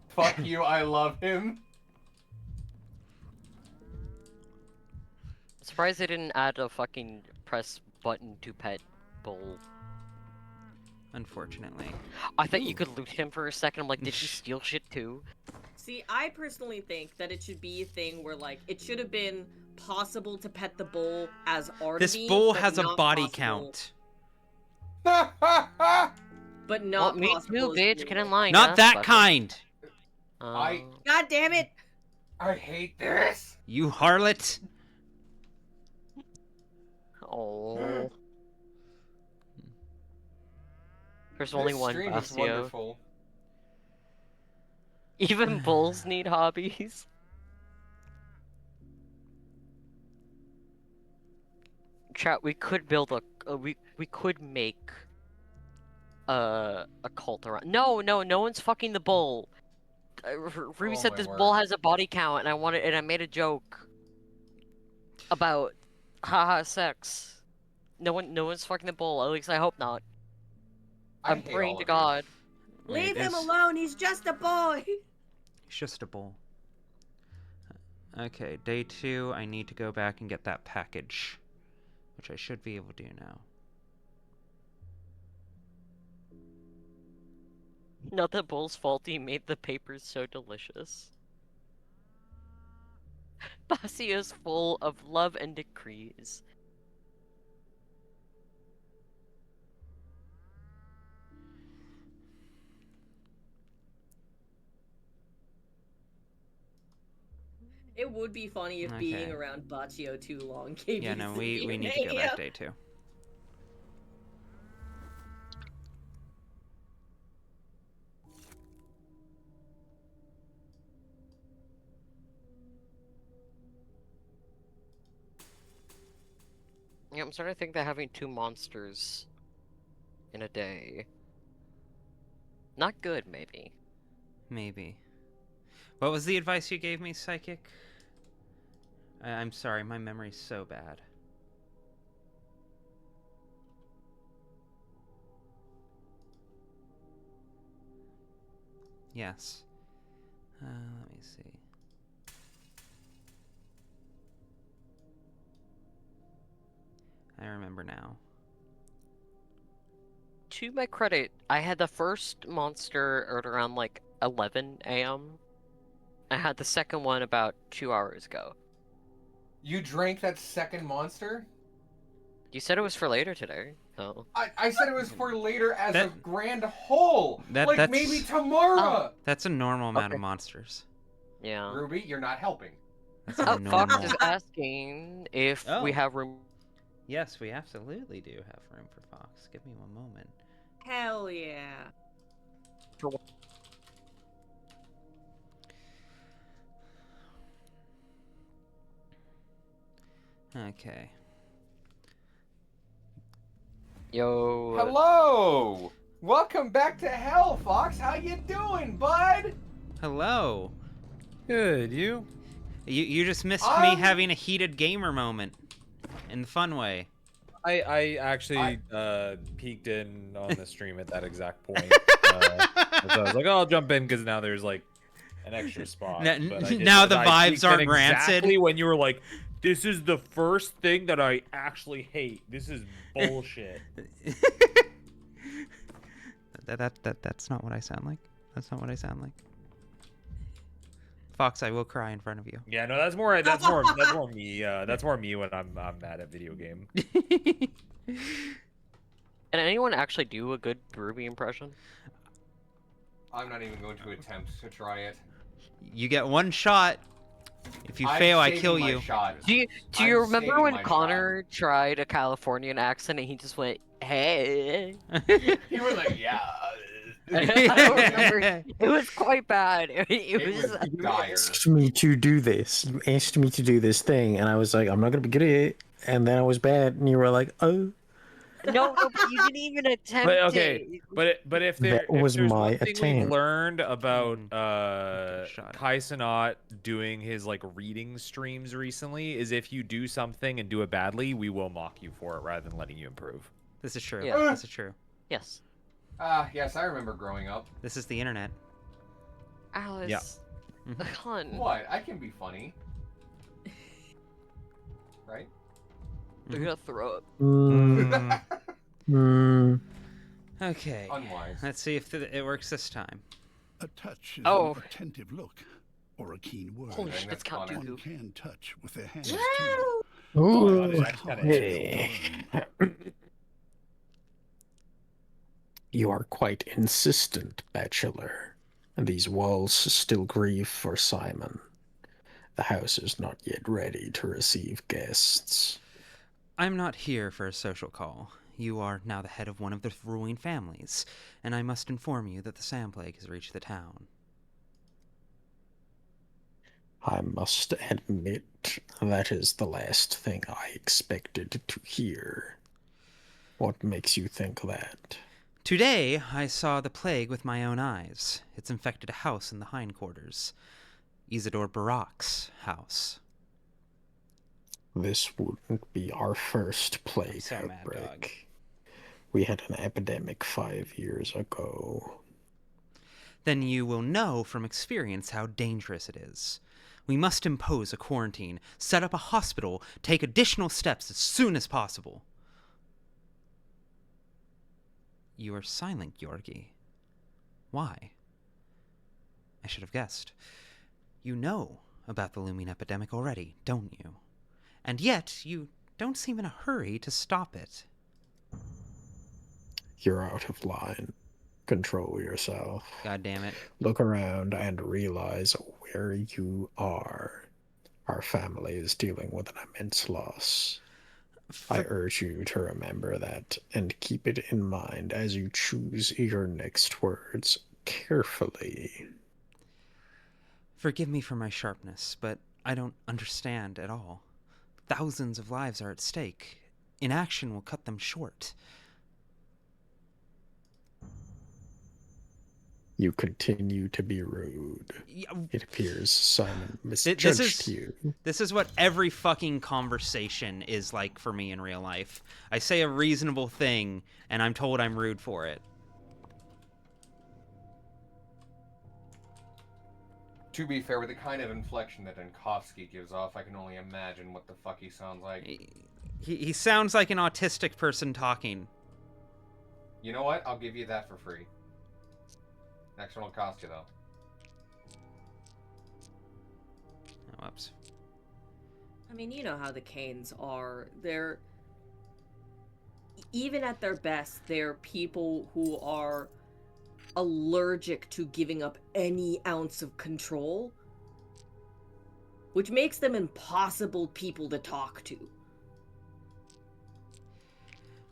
[SPEAKER 3] Fuck you, I love him.
[SPEAKER 2] Surprised they didn't add a fucking press button to pet bull.
[SPEAKER 1] Unfortunately.
[SPEAKER 2] I thought you could loot him for a second. I'm like, did you steal shit too?
[SPEAKER 5] See, I personally think that it should be a thing where, like, it should have been possible to pet the bull as Artemis.
[SPEAKER 1] This bull
[SPEAKER 5] but
[SPEAKER 1] has a
[SPEAKER 5] not
[SPEAKER 1] body
[SPEAKER 5] possible-
[SPEAKER 1] count.
[SPEAKER 5] But not
[SPEAKER 2] Me
[SPEAKER 5] possible
[SPEAKER 2] too,
[SPEAKER 5] as
[SPEAKER 2] bitch. Get in line.
[SPEAKER 1] Not
[SPEAKER 2] huh?
[SPEAKER 1] that
[SPEAKER 2] Fuck it.
[SPEAKER 1] kind.
[SPEAKER 5] God damn it!
[SPEAKER 3] I hate this.
[SPEAKER 1] You harlot.
[SPEAKER 2] Oh. There's
[SPEAKER 3] This
[SPEAKER 2] only one
[SPEAKER 3] stream is
[SPEAKER 2] Basio.
[SPEAKER 3] wonderful.
[SPEAKER 2] Even bulls need hobbies. Chat, we could build we could make a cult around. No one's fucking the bull. Ruby
[SPEAKER 3] Oh
[SPEAKER 2] said
[SPEAKER 3] my
[SPEAKER 2] this
[SPEAKER 3] word.
[SPEAKER 2] bull has a body count, and I made a joke about haha sex. No one's fucking the bull. At least I hope not. I'm
[SPEAKER 3] hate
[SPEAKER 2] praying
[SPEAKER 3] all
[SPEAKER 2] to
[SPEAKER 3] of you.
[SPEAKER 2] God.
[SPEAKER 5] Leave him
[SPEAKER 1] is-
[SPEAKER 5] alone, he's just a boy!
[SPEAKER 1] It's just a bull. Okay, day 2, I need to go back and get that package, which I should be able to do now.
[SPEAKER 2] Not that bull's fault he made the papers so delicious. Basio's full of love and decrees.
[SPEAKER 5] It would be funny if being
[SPEAKER 1] Okay.
[SPEAKER 5] around Basio too long gave
[SPEAKER 1] Yeah,
[SPEAKER 5] you
[SPEAKER 1] no,
[SPEAKER 5] the
[SPEAKER 1] we need to go back day 2.
[SPEAKER 2] Yeah, I'm starting to think that having 2 monsters in a day. Not good, maybe.
[SPEAKER 1] Maybe. What was the advice you gave me, Psychic? I'm sorry, my memory's so bad. Yes. Let me see. I remember now.
[SPEAKER 2] To my credit, I had the first monster at around like 11 a.m. I had the second one about 2 hours ago.
[SPEAKER 3] You drank that second monster?
[SPEAKER 2] You said it was for later today. Oh.
[SPEAKER 3] I said it was for later as a
[SPEAKER 1] That-
[SPEAKER 3] grand whole. Like
[SPEAKER 1] that's-
[SPEAKER 3] maybe tomorrow.
[SPEAKER 1] That's a normal amount of monsters.
[SPEAKER 2] Yeah.
[SPEAKER 3] Ruby, you're not helping.
[SPEAKER 1] That's a
[SPEAKER 2] Fox
[SPEAKER 1] normal.
[SPEAKER 2] is asking if we
[SPEAKER 1] Oh.
[SPEAKER 2] have room.
[SPEAKER 1] Yes, we absolutely do have room for Fox. Give me one moment.
[SPEAKER 5] Hell yeah.
[SPEAKER 1] Okay.
[SPEAKER 2] Yo.
[SPEAKER 3] Hello. Welcome back to hell, Fox. How you doing, bud?
[SPEAKER 1] Hello.
[SPEAKER 6] Good, you?
[SPEAKER 1] You just missed me having a heated gamer moment. In the fun way.
[SPEAKER 17] I actually peeked in on the stream at that exact point. So I was like, oh, I'll jump in because now there's like an extra spot.
[SPEAKER 1] N-
[SPEAKER 17] But I didn't-
[SPEAKER 1] now the
[SPEAKER 17] I
[SPEAKER 1] vibes
[SPEAKER 17] peeked
[SPEAKER 1] are
[SPEAKER 17] in
[SPEAKER 1] rancid.
[SPEAKER 17] Exactly when you were like, this is the first thing that I actually hate. This is bullshit.
[SPEAKER 1] That's not what I sound like. That's not what I sound like. Fox, I will cry in front of you.
[SPEAKER 17] Yeah, no, that's more me. That's more me when I'm mad at video game.
[SPEAKER 2] Can anyone actually do a good Ruby impression?
[SPEAKER 3] I'm not even going to attempt to try it.
[SPEAKER 1] You get one shot. If you
[SPEAKER 3] I'm
[SPEAKER 1] fail, I
[SPEAKER 3] saving
[SPEAKER 1] kill
[SPEAKER 3] my
[SPEAKER 1] you.
[SPEAKER 3] shot.
[SPEAKER 2] Do you
[SPEAKER 3] I'm
[SPEAKER 2] remember
[SPEAKER 3] saving
[SPEAKER 2] when
[SPEAKER 3] my
[SPEAKER 2] Connor tried a Californian accent and he just went, "Hey"?
[SPEAKER 3] You were like, yeah.
[SPEAKER 2] I don't remember. It was quite bad. It was
[SPEAKER 3] dire.
[SPEAKER 4] Asked me to do this. You asked me to do this thing, and I was like, I'm not gonna be good at it. And then I was bad, and you were like, oh.
[SPEAKER 2] No, but you didn't even attempt
[SPEAKER 17] But okay,
[SPEAKER 2] it.
[SPEAKER 17] but if
[SPEAKER 4] That
[SPEAKER 17] if
[SPEAKER 4] was
[SPEAKER 17] there's
[SPEAKER 4] my
[SPEAKER 17] one thing we've
[SPEAKER 4] attempt.
[SPEAKER 17] learned about Kai Cenat doing his like reading streams recently is if you do something and do it badly, we will mock you for it rather than letting you improve.
[SPEAKER 1] This is true.
[SPEAKER 2] Yeah.
[SPEAKER 1] This is true.
[SPEAKER 2] Yes.
[SPEAKER 3] Yes, I remember growing up.
[SPEAKER 1] This is the internet.
[SPEAKER 2] Alice.
[SPEAKER 1] Yeah.
[SPEAKER 2] Con.
[SPEAKER 3] What? I can be funny. Right?
[SPEAKER 2] You're gonna throw up.
[SPEAKER 1] Okay.
[SPEAKER 3] Unwise.
[SPEAKER 1] Let's see if it works this time.
[SPEAKER 18] A touch is
[SPEAKER 2] Oh.
[SPEAKER 18] an attentive look or a keen word.
[SPEAKER 2] Holy shit, it's Count
[SPEAKER 18] One
[SPEAKER 2] Dooku.
[SPEAKER 18] can touch with their hands
[SPEAKER 2] Woo!
[SPEAKER 18] too.
[SPEAKER 4] Ooh,
[SPEAKER 18] But it's hard to
[SPEAKER 4] hey.
[SPEAKER 18] learn.
[SPEAKER 4] You are quite insistent, bachelor. These walls still grieve for Simon. The house is not yet ready to receive guests.
[SPEAKER 1] I'm not here for a social call. You are now the head of one of the ruling families, and I must inform you that the sand plague has reached the town.
[SPEAKER 4] I must admit, that is the last thing I expected to hear. What makes you think that?
[SPEAKER 1] Today, I saw the plague with my own eyes. It's infected a house in the hindquarters. Isidore Barak's house.
[SPEAKER 4] This wouldn't be our first plague outbreak. We had an epidemic 5 years ago.
[SPEAKER 1] Then you will know from experience how dangerous it is. We must impose a quarantine, set up a hospital, take additional steps as soon as possible. You are silent, Yorgi. Why? I should have guessed. You know about the looming epidemic already, don't you? And yet, you don't seem in a hurry to stop it.
[SPEAKER 4] You're out of line. Control yourself.
[SPEAKER 1] God damn it.
[SPEAKER 4] Look around and realize where you are. Our family is dealing with an immense loss. I urge you to remember that and keep it in mind as you choose your next words carefully.
[SPEAKER 1] Forgive me for my sharpness, but I don't understand at all. Thousands of lives are at stake. Inaction will cut them short.
[SPEAKER 4] You continue to be rude. It appears Simon
[SPEAKER 1] This
[SPEAKER 4] misjudged you.
[SPEAKER 1] is what every fucking conversation is like for me in real life. I say a reasonable thing, and I'm told I'm rude for it.
[SPEAKER 3] To be fair, with the kind of inflection that Dankovsky gives off, I can only imagine what the fuck he sounds like.
[SPEAKER 1] He sounds like an autistic person talking.
[SPEAKER 3] You know what? I'll give you that for free. Next one will cost you, though.
[SPEAKER 1] Oh, whoops.
[SPEAKER 5] I mean, you know how the Canes are. They're... Even at their best, they're people who are allergic to giving up any ounce of control, which makes them impossible people to talk to.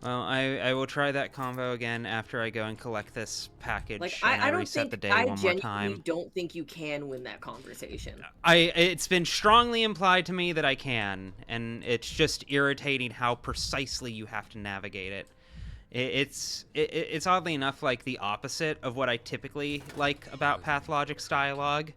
[SPEAKER 1] Well, I will try that combo again after I go and collect this package
[SPEAKER 5] Like,
[SPEAKER 1] and
[SPEAKER 5] I don't
[SPEAKER 1] reset
[SPEAKER 5] think
[SPEAKER 1] the day
[SPEAKER 5] I
[SPEAKER 1] one more
[SPEAKER 5] genuinely
[SPEAKER 1] time.
[SPEAKER 5] don't think you can win that conversation.
[SPEAKER 1] It's been strongly implied to me that I can, and it's just irritating how precisely you have to navigate it. It's oddly enough like the opposite of what I typically like about Pathologic's dialogue.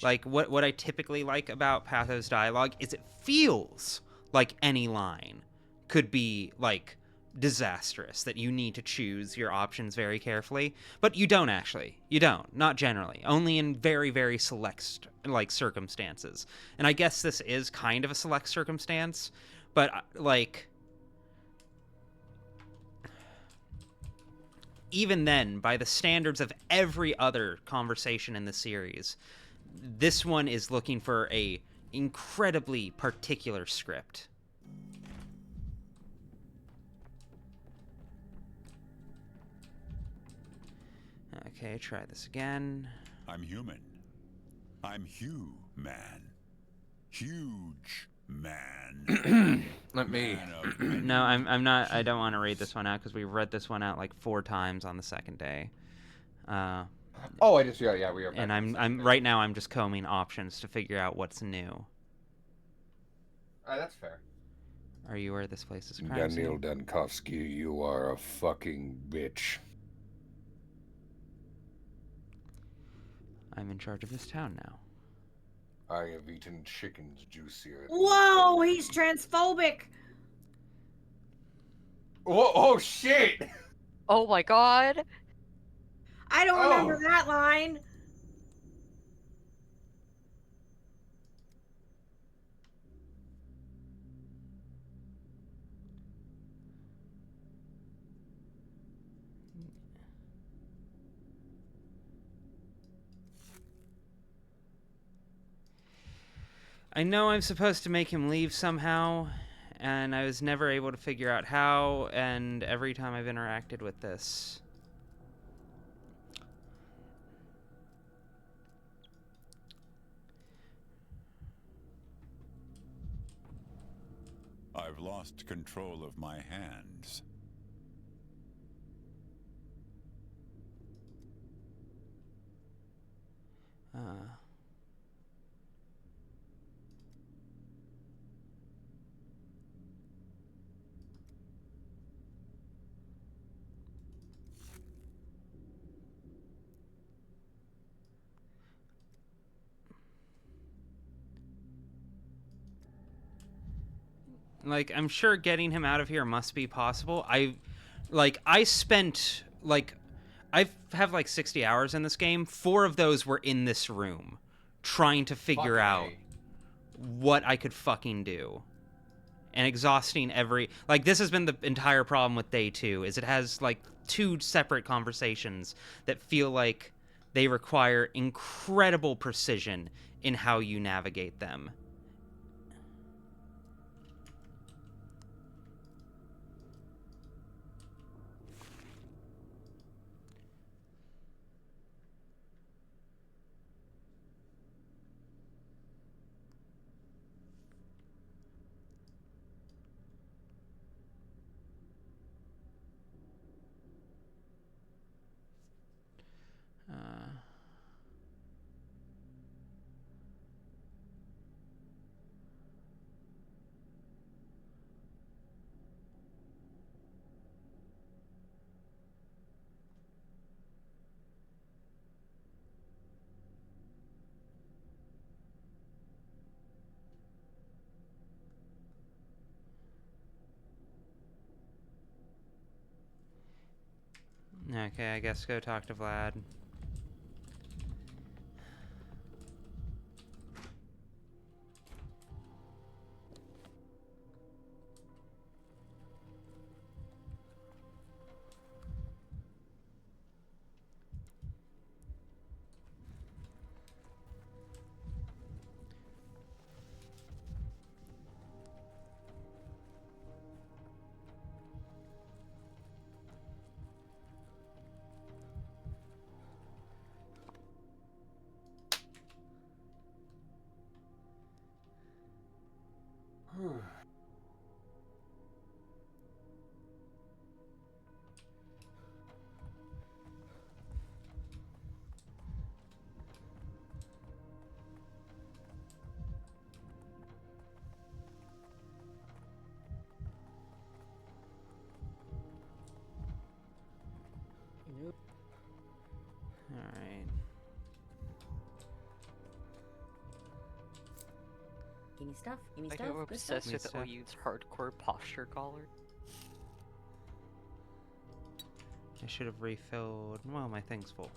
[SPEAKER 1] Like what I typically like about Patho's dialogue is it feels like any line could be like disastrous, that you need to choose your options very carefully, but you don't actually. You don't. Not generally. Only in very, very select like circumstances. And I guess this is kind of a select circumstance, but like even then, by the standards of every other conversation in the series, this one is looking for a incredibly particular script. Okay, try this again.
[SPEAKER 18] I'm human. I'm man. Huge man.
[SPEAKER 3] Let me.
[SPEAKER 1] No, I'm not. I don't want to read this one out because we read this one out like 4 times on the second day.
[SPEAKER 3] Oh, I just yeah we are.
[SPEAKER 1] And I'm right now. I'm just combing options to figure out what's new.
[SPEAKER 3] That's fair.
[SPEAKER 1] Are you aware this place is a crime
[SPEAKER 12] Daniil
[SPEAKER 1] scene?
[SPEAKER 12] Dankovsky, you are a fucking bitch.
[SPEAKER 1] I'm in charge of this town now.
[SPEAKER 12] I have eaten chicken's juicier.
[SPEAKER 5] Whoa, he's transphobic.
[SPEAKER 3] Oh shit!
[SPEAKER 2] Oh my god!
[SPEAKER 5] I don't remember that line.
[SPEAKER 1] I know I'm supposed to make him leave somehow, and I was never able to figure out how, and every time I've interacted with this.
[SPEAKER 18] I've lost control of my hands.
[SPEAKER 1] Like, I'm sure getting him out of here must be possible. I spent, I have like 60 hours in this game. 4 of those were in this room, trying to figure out what I could fucking do. And exhausting every... Like, this has been the entire problem with Day 2, is it has, like, 2 separate conversations that feel like they require incredible precision in how you navigate them. Okay, I guess go talk to Vlad. Alright.
[SPEAKER 11] Give me stuff. Give me
[SPEAKER 2] Like,
[SPEAKER 11] stuff.
[SPEAKER 2] I'm
[SPEAKER 11] Good
[SPEAKER 2] obsessed
[SPEAKER 11] stuff.
[SPEAKER 2] with Oyud's hardcore posture collar.
[SPEAKER 1] I should have refilled... Well, my thing's full.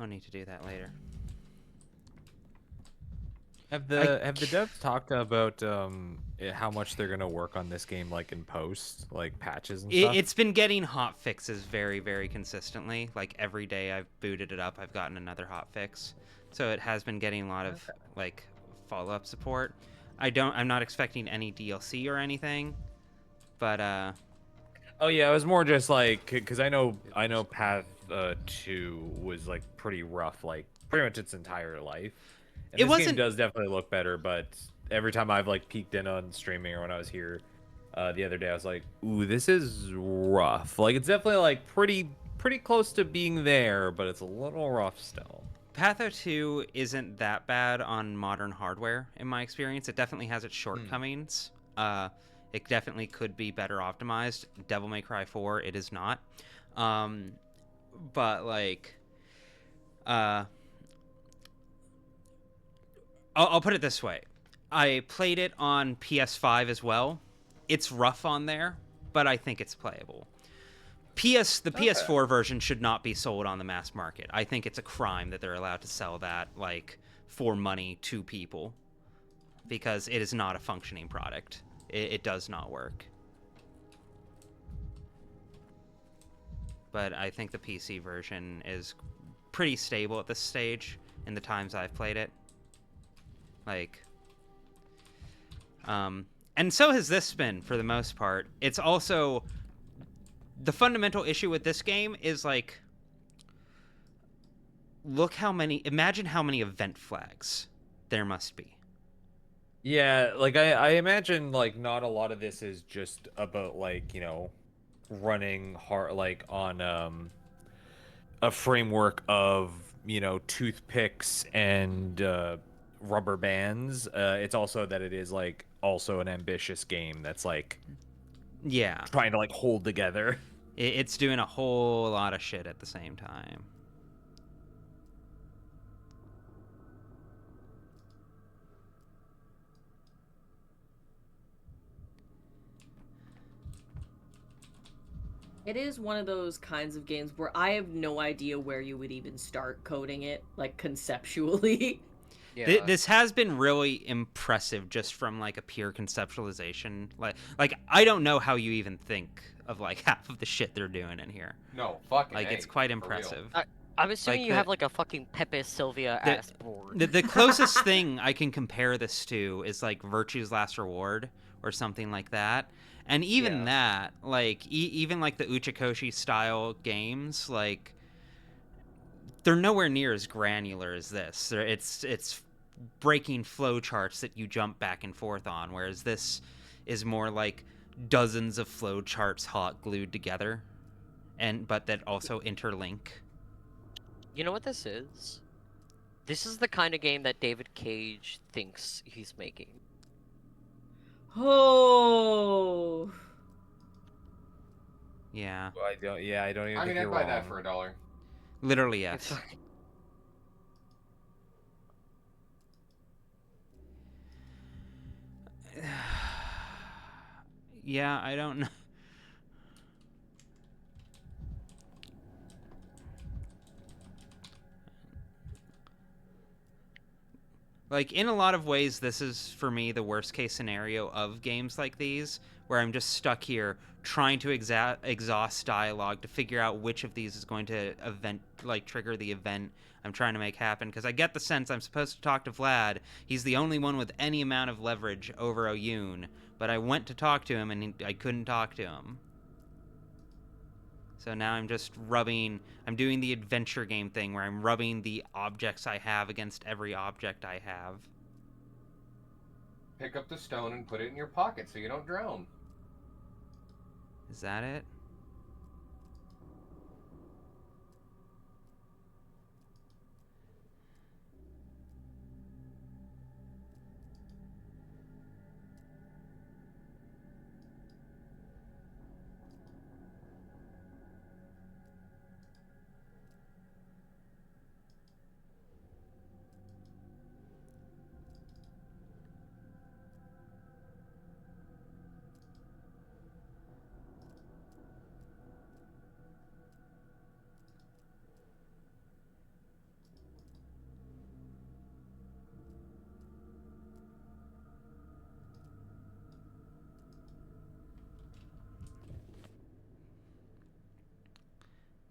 [SPEAKER 1] I'll need to do that later.
[SPEAKER 17] Have the devs talked about how much they're gonna work on this game, like in post, like patches and stuff?
[SPEAKER 1] It's been getting hot fixes very, very consistently. Like every day I've booted it up, I've gotten another hot fix. So it has been getting a lot of like follow-up support. I'm not expecting any DLC or anything, but
[SPEAKER 17] Oh yeah, it was more just like because I know 2 was like pretty rough, like pretty much its entire life. And
[SPEAKER 1] It
[SPEAKER 17] this
[SPEAKER 1] wasn't-
[SPEAKER 17] game does definitely look better, but every time I've like peeked in on streaming or when I was here the other day, I was like, ooh, this is rough. Like it's definitely like pretty close to being there, but it's a little rough still.
[SPEAKER 1] Patho 2 isn't that bad on modern hardware, in my experience. It definitely has its shortcomings. It definitely could be better optimized. Devil May Cry 4, it is not. But, like... I'll put it this way. I played it on PS5 as well. It's rough on there, but I think it's playable. The PS4 version should not be sold on the mass market. I think it's a crime that they're allowed to sell that like for money to people because it is not a functioning product. It does not work. But I think the PC version is pretty stable at this stage in the times I've played it. Like, and so has this been for the most part. It's also... The fundamental issue with this game is, like, imagine how many event flags there must be.
[SPEAKER 17] Yeah, like I imagine like not a lot of this is just about like, you know, running hard like on a framework of, you know, toothpicks and rubber bands. It's also that it is like also an ambitious game that's like trying to like hold together.
[SPEAKER 1] It's doing a whole lot of shit at the same time.
[SPEAKER 5] It is one of those kinds of games where I have no idea where you would even start coding it, like conceptually.
[SPEAKER 2] Yeah.
[SPEAKER 1] This has been really impressive just from like a pure conceptualization. Like I don't know how you even think of like half of the shit they're doing in here.
[SPEAKER 3] No, fucking
[SPEAKER 1] like
[SPEAKER 3] A,
[SPEAKER 1] it's quite
[SPEAKER 3] for real.
[SPEAKER 1] impressive.
[SPEAKER 2] I'm assuming
[SPEAKER 1] Like
[SPEAKER 2] you have like a fucking Pepe Sylvia ass board.
[SPEAKER 1] The closest thing I can compare this to is like Virtue's Last Reward or something like that. And even that, like even like the Uchikoshi style games, like they're nowhere near as granular as this. It's breaking flow charts that you jump back and forth on, whereas this is more like dozens of flow charts hot glued together, but that also interlink.
[SPEAKER 2] You know what this is? This is the kind of game that David Cage thinks he's making.
[SPEAKER 5] Oh.
[SPEAKER 1] Yeah.
[SPEAKER 17] I don't even
[SPEAKER 3] I
[SPEAKER 17] think
[SPEAKER 3] mean,
[SPEAKER 17] you're
[SPEAKER 3] I'd buy
[SPEAKER 17] wrong.
[SPEAKER 3] that for $1.
[SPEAKER 1] Literally, yes. Yeah, I don't know. Like, in a lot of ways, this is, for me, the worst case scenario of games like these, where I'm just stuck here trying to exhaust dialogue to figure out which of these is going to trigger the event I'm trying to make happen. Because I get the sense I'm supposed to talk to Vlad. He's the only one with any amount of leverage over Oyun. But I went to talk to him, and I couldn't talk to him. So now I'm just I'm doing the adventure game thing where I'm rubbing the objects I have against every object I have.
[SPEAKER 3] Pick up the stone and put it in your pocket so you don't drown.
[SPEAKER 1] Is that it?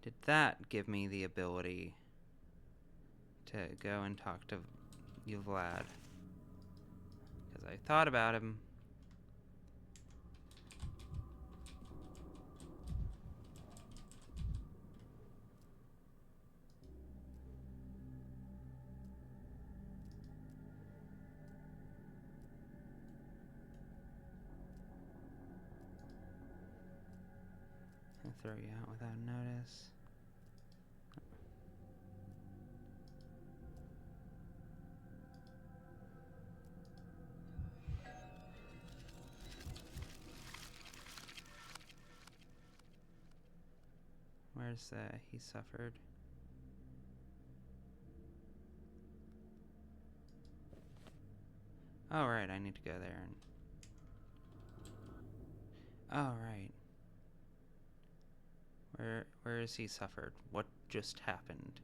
[SPEAKER 1] Did that give me the ability to go and talk to you, Vlad? Because I thought about him. I'll throw you out without notice. Where's he suffered? Oh, right, I need to go there and... Oh, right. Where is he suffered? What just happened?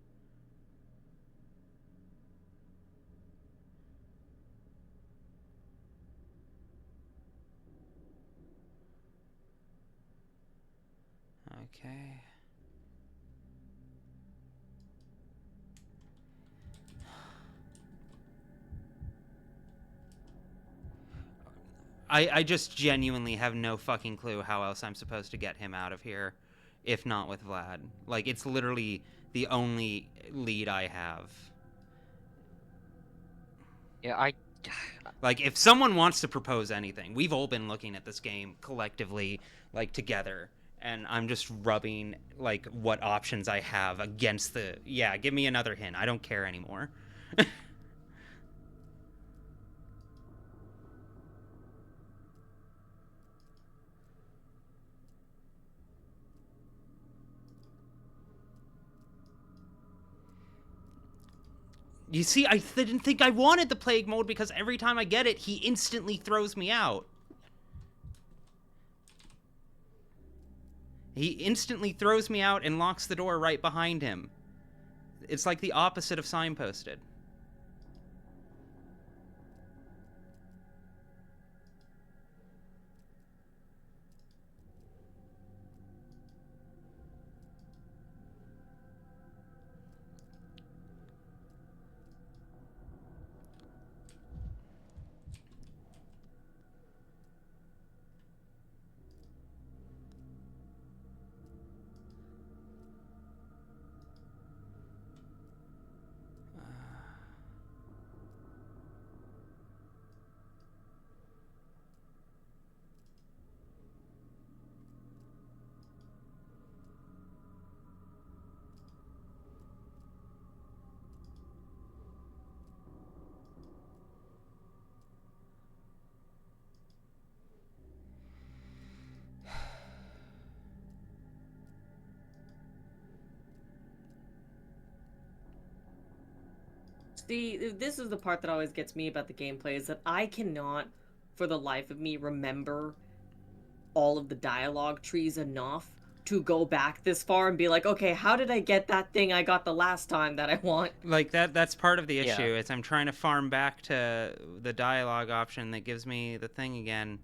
[SPEAKER 1] Okay. I just genuinely have no fucking clue how else I'm supposed to get him out of here, if not with Vlad. Like, it's literally the only lead I have.
[SPEAKER 2] Yeah,
[SPEAKER 1] Like, if someone wants to propose anything, we've all been looking at this game collectively, like, together, and I'm just rubbing, like, what options I have against the... Yeah, give me another hint. I don't care anymore. You see, I didn't think I wanted the plague mode because every time I get it, he instantly throws me out. He instantly throws me out and locks the door right behind him. It's like the opposite of signposted.
[SPEAKER 5] See, this is the part that always gets me about the gameplay, is that I cannot, for the life of me, remember all of the dialogue trees enough to go back this far and be like, okay, how did I get that thing I got the last time that I want?
[SPEAKER 1] Like, that's part of the issue.
[SPEAKER 5] Yeah.
[SPEAKER 1] Is I'm trying to farm back to the dialogue option that gives me the thing again.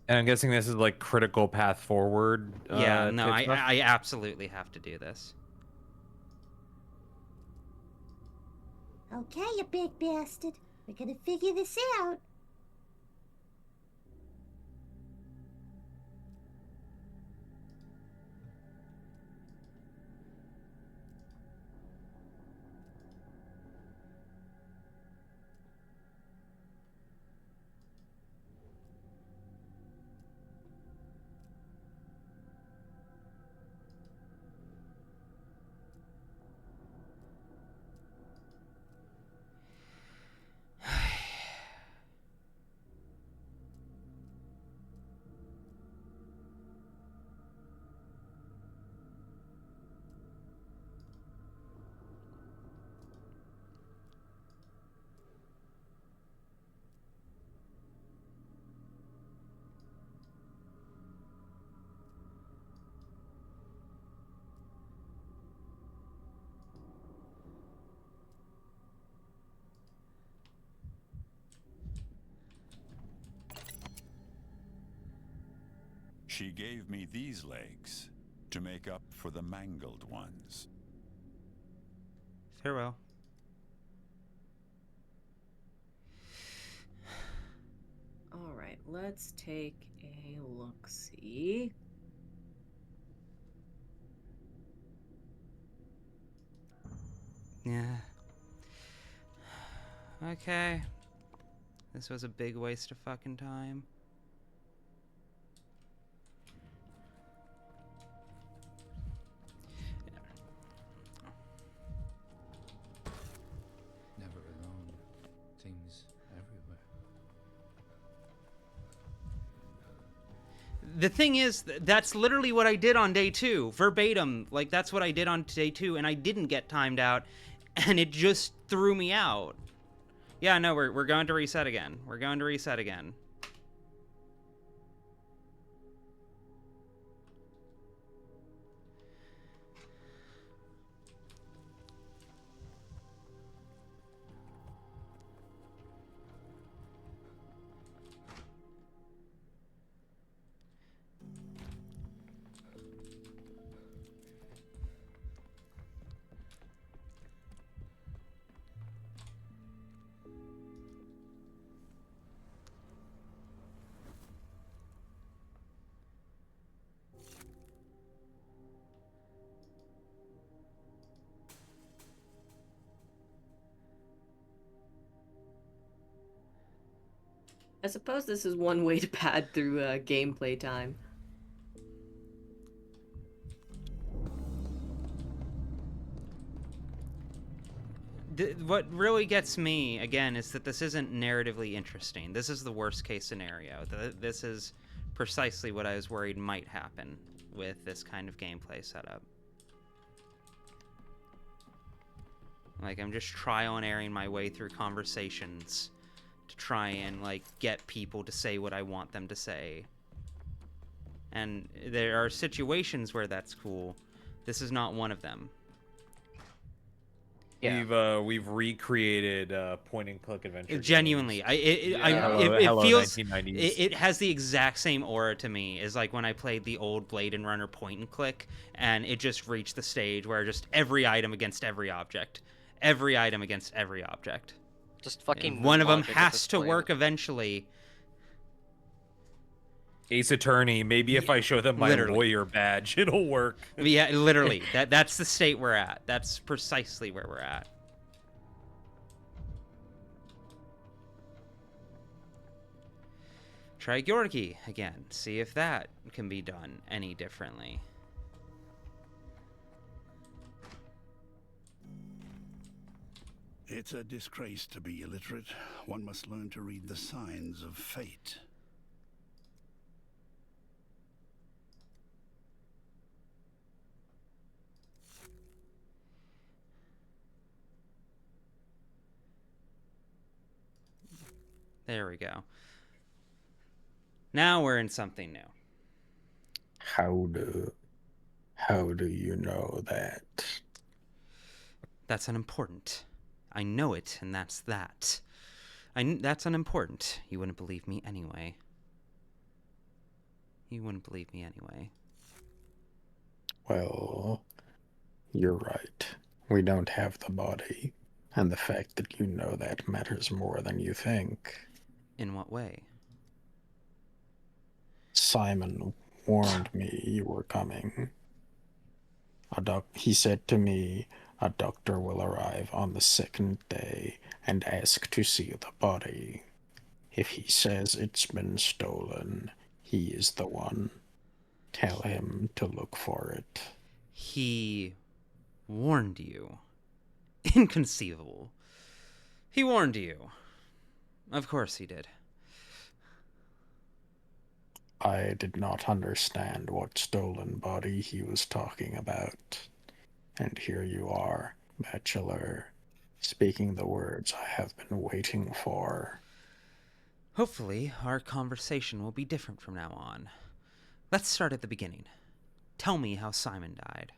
[SPEAKER 17] And I'm guessing this is like critical path forward.
[SPEAKER 1] Yeah, no,
[SPEAKER 17] type stuff?
[SPEAKER 1] I absolutely have to do this.
[SPEAKER 11] Okay, you big bastard. We're gonna figure this out.
[SPEAKER 18] She gave me these legs to make up for the mangled ones.
[SPEAKER 1] Farewell.
[SPEAKER 5] All right, let's take a look-see.
[SPEAKER 1] Yeah. Okay. This was a big waste of fucking time.
[SPEAKER 15] Never alone. Things everywhere.
[SPEAKER 1] The thing is, that's literally what I did on day 2. Verbatim. Like, that's what I did on day 2, and I didn't get timed out, and it just threw me out. Yeah, no, we're going to reset again. We're going to reset again.
[SPEAKER 5] I suppose this is one way to pad through gameplay time.
[SPEAKER 1] What really gets me, again, is that this isn't narratively interesting. This is the worst case scenario. This is precisely what I was worried might happen with this kind of gameplay setup. Like, I'm just trial and erroring my way through conversations to try and, like, get people to say what I want them to say. And there are situations where that's cool. This is not one of them.
[SPEAKER 2] Yeah.
[SPEAKER 17] We've recreated point and click adventure.
[SPEAKER 1] Genuinely,
[SPEAKER 17] games.
[SPEAKER 1] it feels
[SPEAKER 17] 1990s.
[SPEAKER 1] it has the exact same aura to me as like when I played the old Blade and Runner point and click, and it just reached the stage where just every item against every object, every item against every object.
[SPEAKER 2] Just fucking.
[SPEAKER 1] One of them
[SPEAKER 2] logic at
[SPEAKER 1] has
[SPEAKER 2] this
[SPEAKER 1] to
[SPEAKER 2] point.
[SPEAKER 1] work eventually.
[SPEAKER 17] Ace Attorney. Maybe if I show them my
[SPEAKER 1] Literally.
[SPEAKER 17] lawyer badge, it'll work.
[SPEAKER 1] Yeah, literally. That's the state we're at. That's precisely where we're at. Try Gyorki again. See if that can be done any differently.
[SPEAKER 19] It's a disgrace to be illiterate. One must learn to read the signs of fate.
[SPEAKER 1] There we go. Now we're in something new.
[SPEAKER 12] How do you know that?
[SPEAKER 1] That's unimportant. I know it, and that's that. That's unimportant. You wouldn't believe me anyway. You wouldn't believe me anyway.
[SPEAKER 12] Well, you're right. We don't have the body, and the fact that you know that matters more than you think.
[SPEAKER 1] In what way?
[SPEAKER 12] Simon warned me you were coming. He said to me, a doctor will arrive on the second day and ask to see the body. If he says it's been stolen, he is the one. Tell him to look for it.
[SPEAKER 1] He warned you. Inconceivable. He warned you. Of course he did.
[SPEAKER 12] I did not understand what stolen body he was talking about. And here you are, Bachelor, speaking the words I have been waiting for.
[SPEAKER 1] Hopefully, our conversation will be different from now on. Let's start at the beginning. Tell me how Simon died.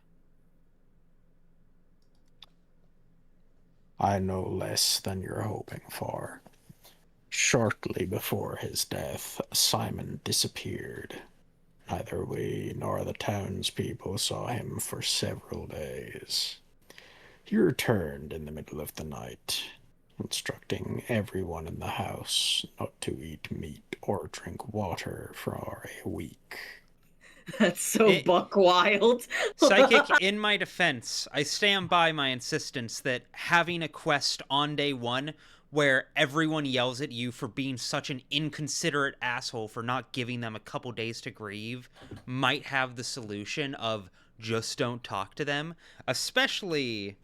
[SPEAKER 12] I know less than you're hoping for. Shortly before his death, Simon disappeared. Neither we nor the townspeople saw him for several days. He returned in the middle of the night, instructing everyone in the house not to eat meat or drink water for a week.
[SPEAKER 5] That's so buck wild.
[SPEAKER 1] Psychic, in my defense, I stand by my insistence that having a quest on day one where everyone yells at you for being such an inconsiderate asshole for not giving them a couple days to grieve might have the solution of just don't talk to them, especially...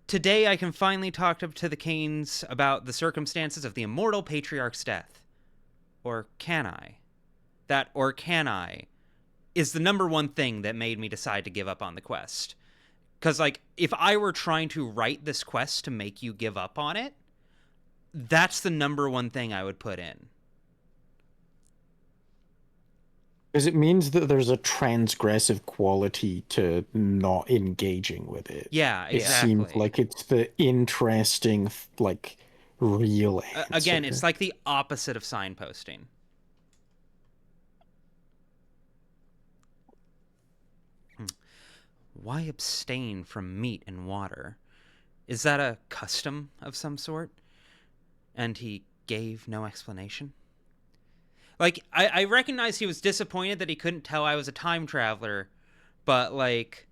[SPEAKER 1] Today I can finally talk to the Canes about the circumstances of the immortal patriarch's death. Or can I? That "or can I" is the number one thing that made me decide to give up on the quest. Because, like, if I were trying to write this quest to make you give up on it, that's the number one thing I would put in.
[SPEAKER 4] Because it means that there's a transgressive quality to not engaging with it.
[SPEAKER 1] Yeah,
[SPEAKER 4] It seems
[SPEAKER 1] exactly.
[SPEAKER 4] like it's the interesting, like, real answer.
[SPEAKER 1] Again, it's like the opposite of signposting. Why abstain from meat and water? Is that a custom of some sort? And he gave no explanation? Like, I recognize he was disappointed that he couldn't tell I was a time traveler, but, like,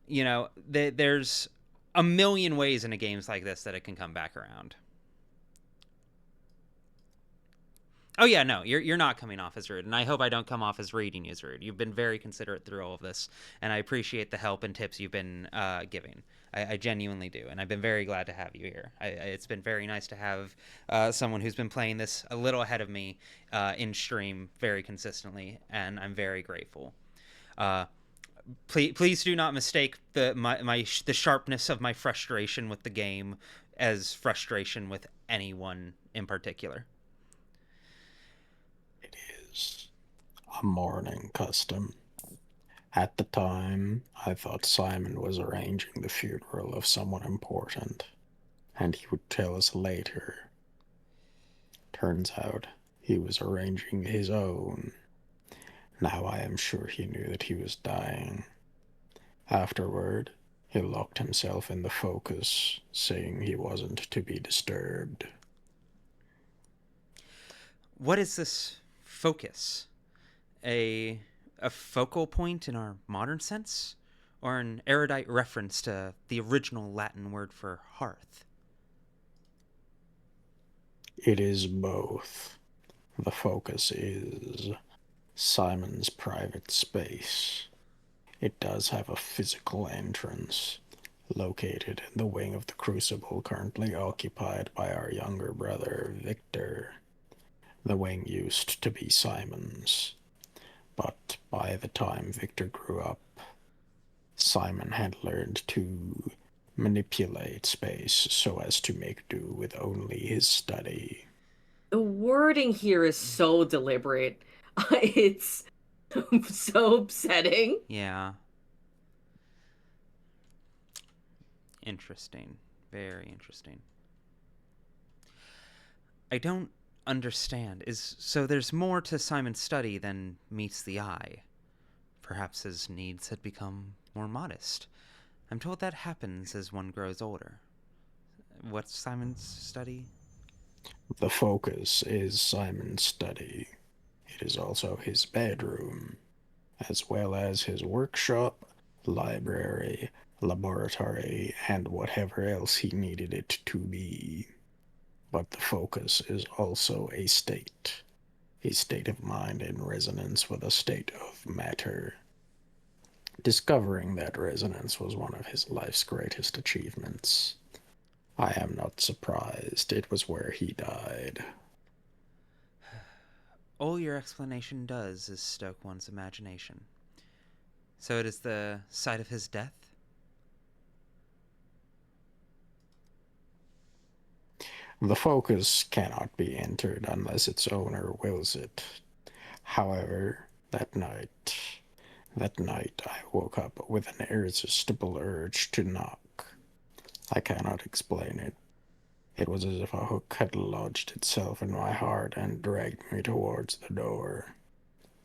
[SPEAKER 1] you know, there's a million ways in a games like this that it can come back around. Oh yeah, no, you're not coming off as rude, and I hope I don't come off as reading you as rude. You've been very considerate through all of this, and I appreciate the help and tips you've been giving. I genuinely do, and I've been very glad to have you here. It's been very nice to have someone who's been playing this a little ahead of me in stream very consistently, and I'm very grateful. Please do not mistake the sharpness of my frustration with the game as frustration with anyone in particular.
[SPEAKER 4] A mourning custom. At the time, I thought Simon was arranging the funeral of someone important, and he would tell us later. Turns out, he was arranging his own. Now I am sure he knew that he was dying. Afterward, he locked himself in the focus, saying he wasn't to be disturbed.
[SPEAKER 1] What is this focus? A focal point in our modern sense? Or an erudite reference to the original Latin word for hearth?
[SPEAKER 4] It is both. The focus is Simon's private space. It does have a physical entrance, located in the wing of the Crucible currently occupied by our younger brother, Victor. The wing used to be Simon's, but by the time Victor grew up, Simon had learned to manipulate space so as to make do with only his study.
[SPEAKER 5] The wording here is so deliberate. It's so upsetting.
[SPEAKER 1] Yeah. Interesting. Very interesting. I don't understand. So there's more to Simon's study than meets the eye. Perhaps his needs had become more modest. I'm told that happens as one grows older. What's Simon's study?
[SPEAKER 4] The focus is Simon's study. It is also his bedroom, as well as his workshop, library, laboratory, and whatever else he needed it to be. But the focus is also a state of mind in resonance with a state of matter. Discovering that resonance was one of his life's greatest achievements. I am not surprised. It was where he died.
[SPEAKER 1] All your explanation does is stoke one's imagination. So it is the site of his death?
[SPEAKER 4] The focus cannot be entered unless its owner wills it. However, that night I woke up with an irresistible urge to knock. I cannot explain it. It was as if a hook had lodged itself in my heart and dragged me towards the door.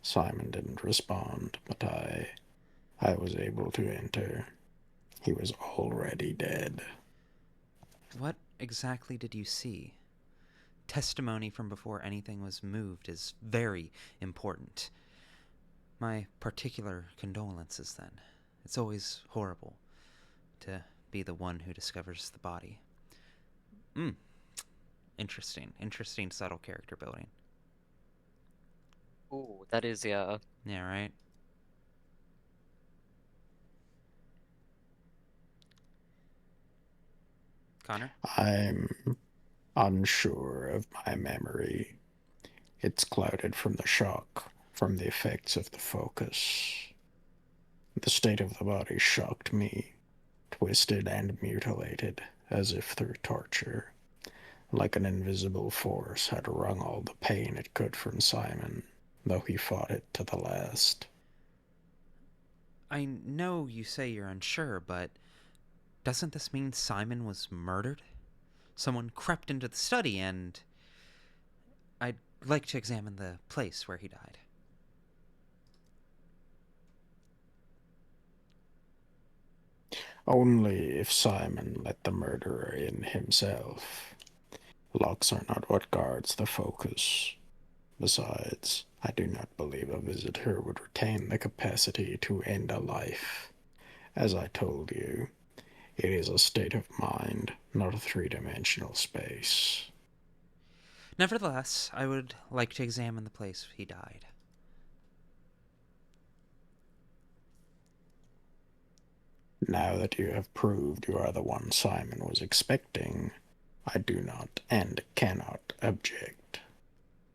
[SPEAKER 4] Simon didn't respond, but I was able to enter. He was already dead.
[SPEAKER 1] What exactly did you see? Testimony from before anything was moved is very important. My particular condolences, then. It's always horrible to be the one who discovers the body. Interesting. Interesting subtle character building.
[SPEAKER 2] Ooh, that is, yeah.
[SPEAKER 1] Yeah, right? Connor?
[SPEAKER 4] I'm unsure of my memory. It's clouded from the shock, from the effects of the focus. The state of the body shocked me, twisted and mutilated, as if through torture. Like an invisible force had wrung all the pain it could from Simon, though he fought it to the last.
[SPEAKER 1] I know you say you're unsure, but doesn't this mean Simon was murdered? Someone crept into the study and... I'd like to examine the place where he died.
[SPEAKER 4] Only if Simon let the murderer in himself. Locks are not what guards the focus. Besides, I do not believe a visitor would retain the capacity to end a life. As I told you, it is a state of mind, not a three-dimensional space.
[SPEAKER 1] Nevertheless, I would like to examine the place he died.
[SPEAKER 4] Now that you have proved you are the one Simon was expecting, I do not and cannot object.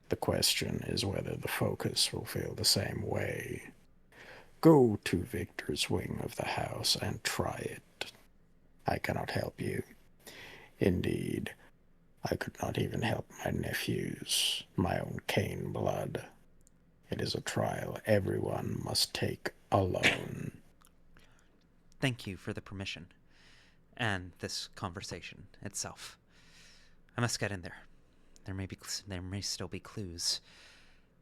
[SPEAKER 4] The question is whether the focus will feel the same way. Go to Victor's wing of the house and try it. I cannot help you. Indeed, I could not even help my nephews, my own Cain blood. It is a trial everyone must take alone.
[SPEAKER 1] Thank you for the permission. And this conversation itself. I must get in there. There may still be clues.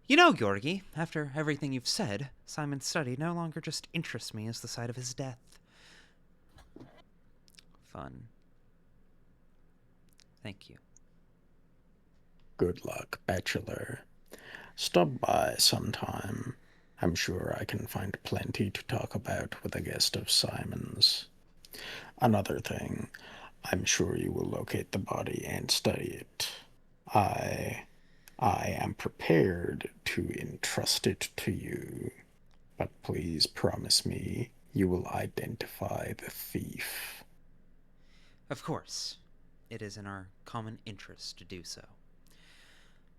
[SPEAKER 1] You know, Georgi, after everything you've said, Simon's study no longer just interests me as the site of his death. Fun. Thank you.
[SPEAKER 4] Good luck, Bachelor. Stop by sometime. I'm sure I can find plenty to talk about with a guest of Simon's. Another thing, I'm sure you will locate the body and study it. I am prepared to entrust it to you, but please promise me you will identify the thief.
[SPEAKER 1] Of course. It is in our common interest to do so.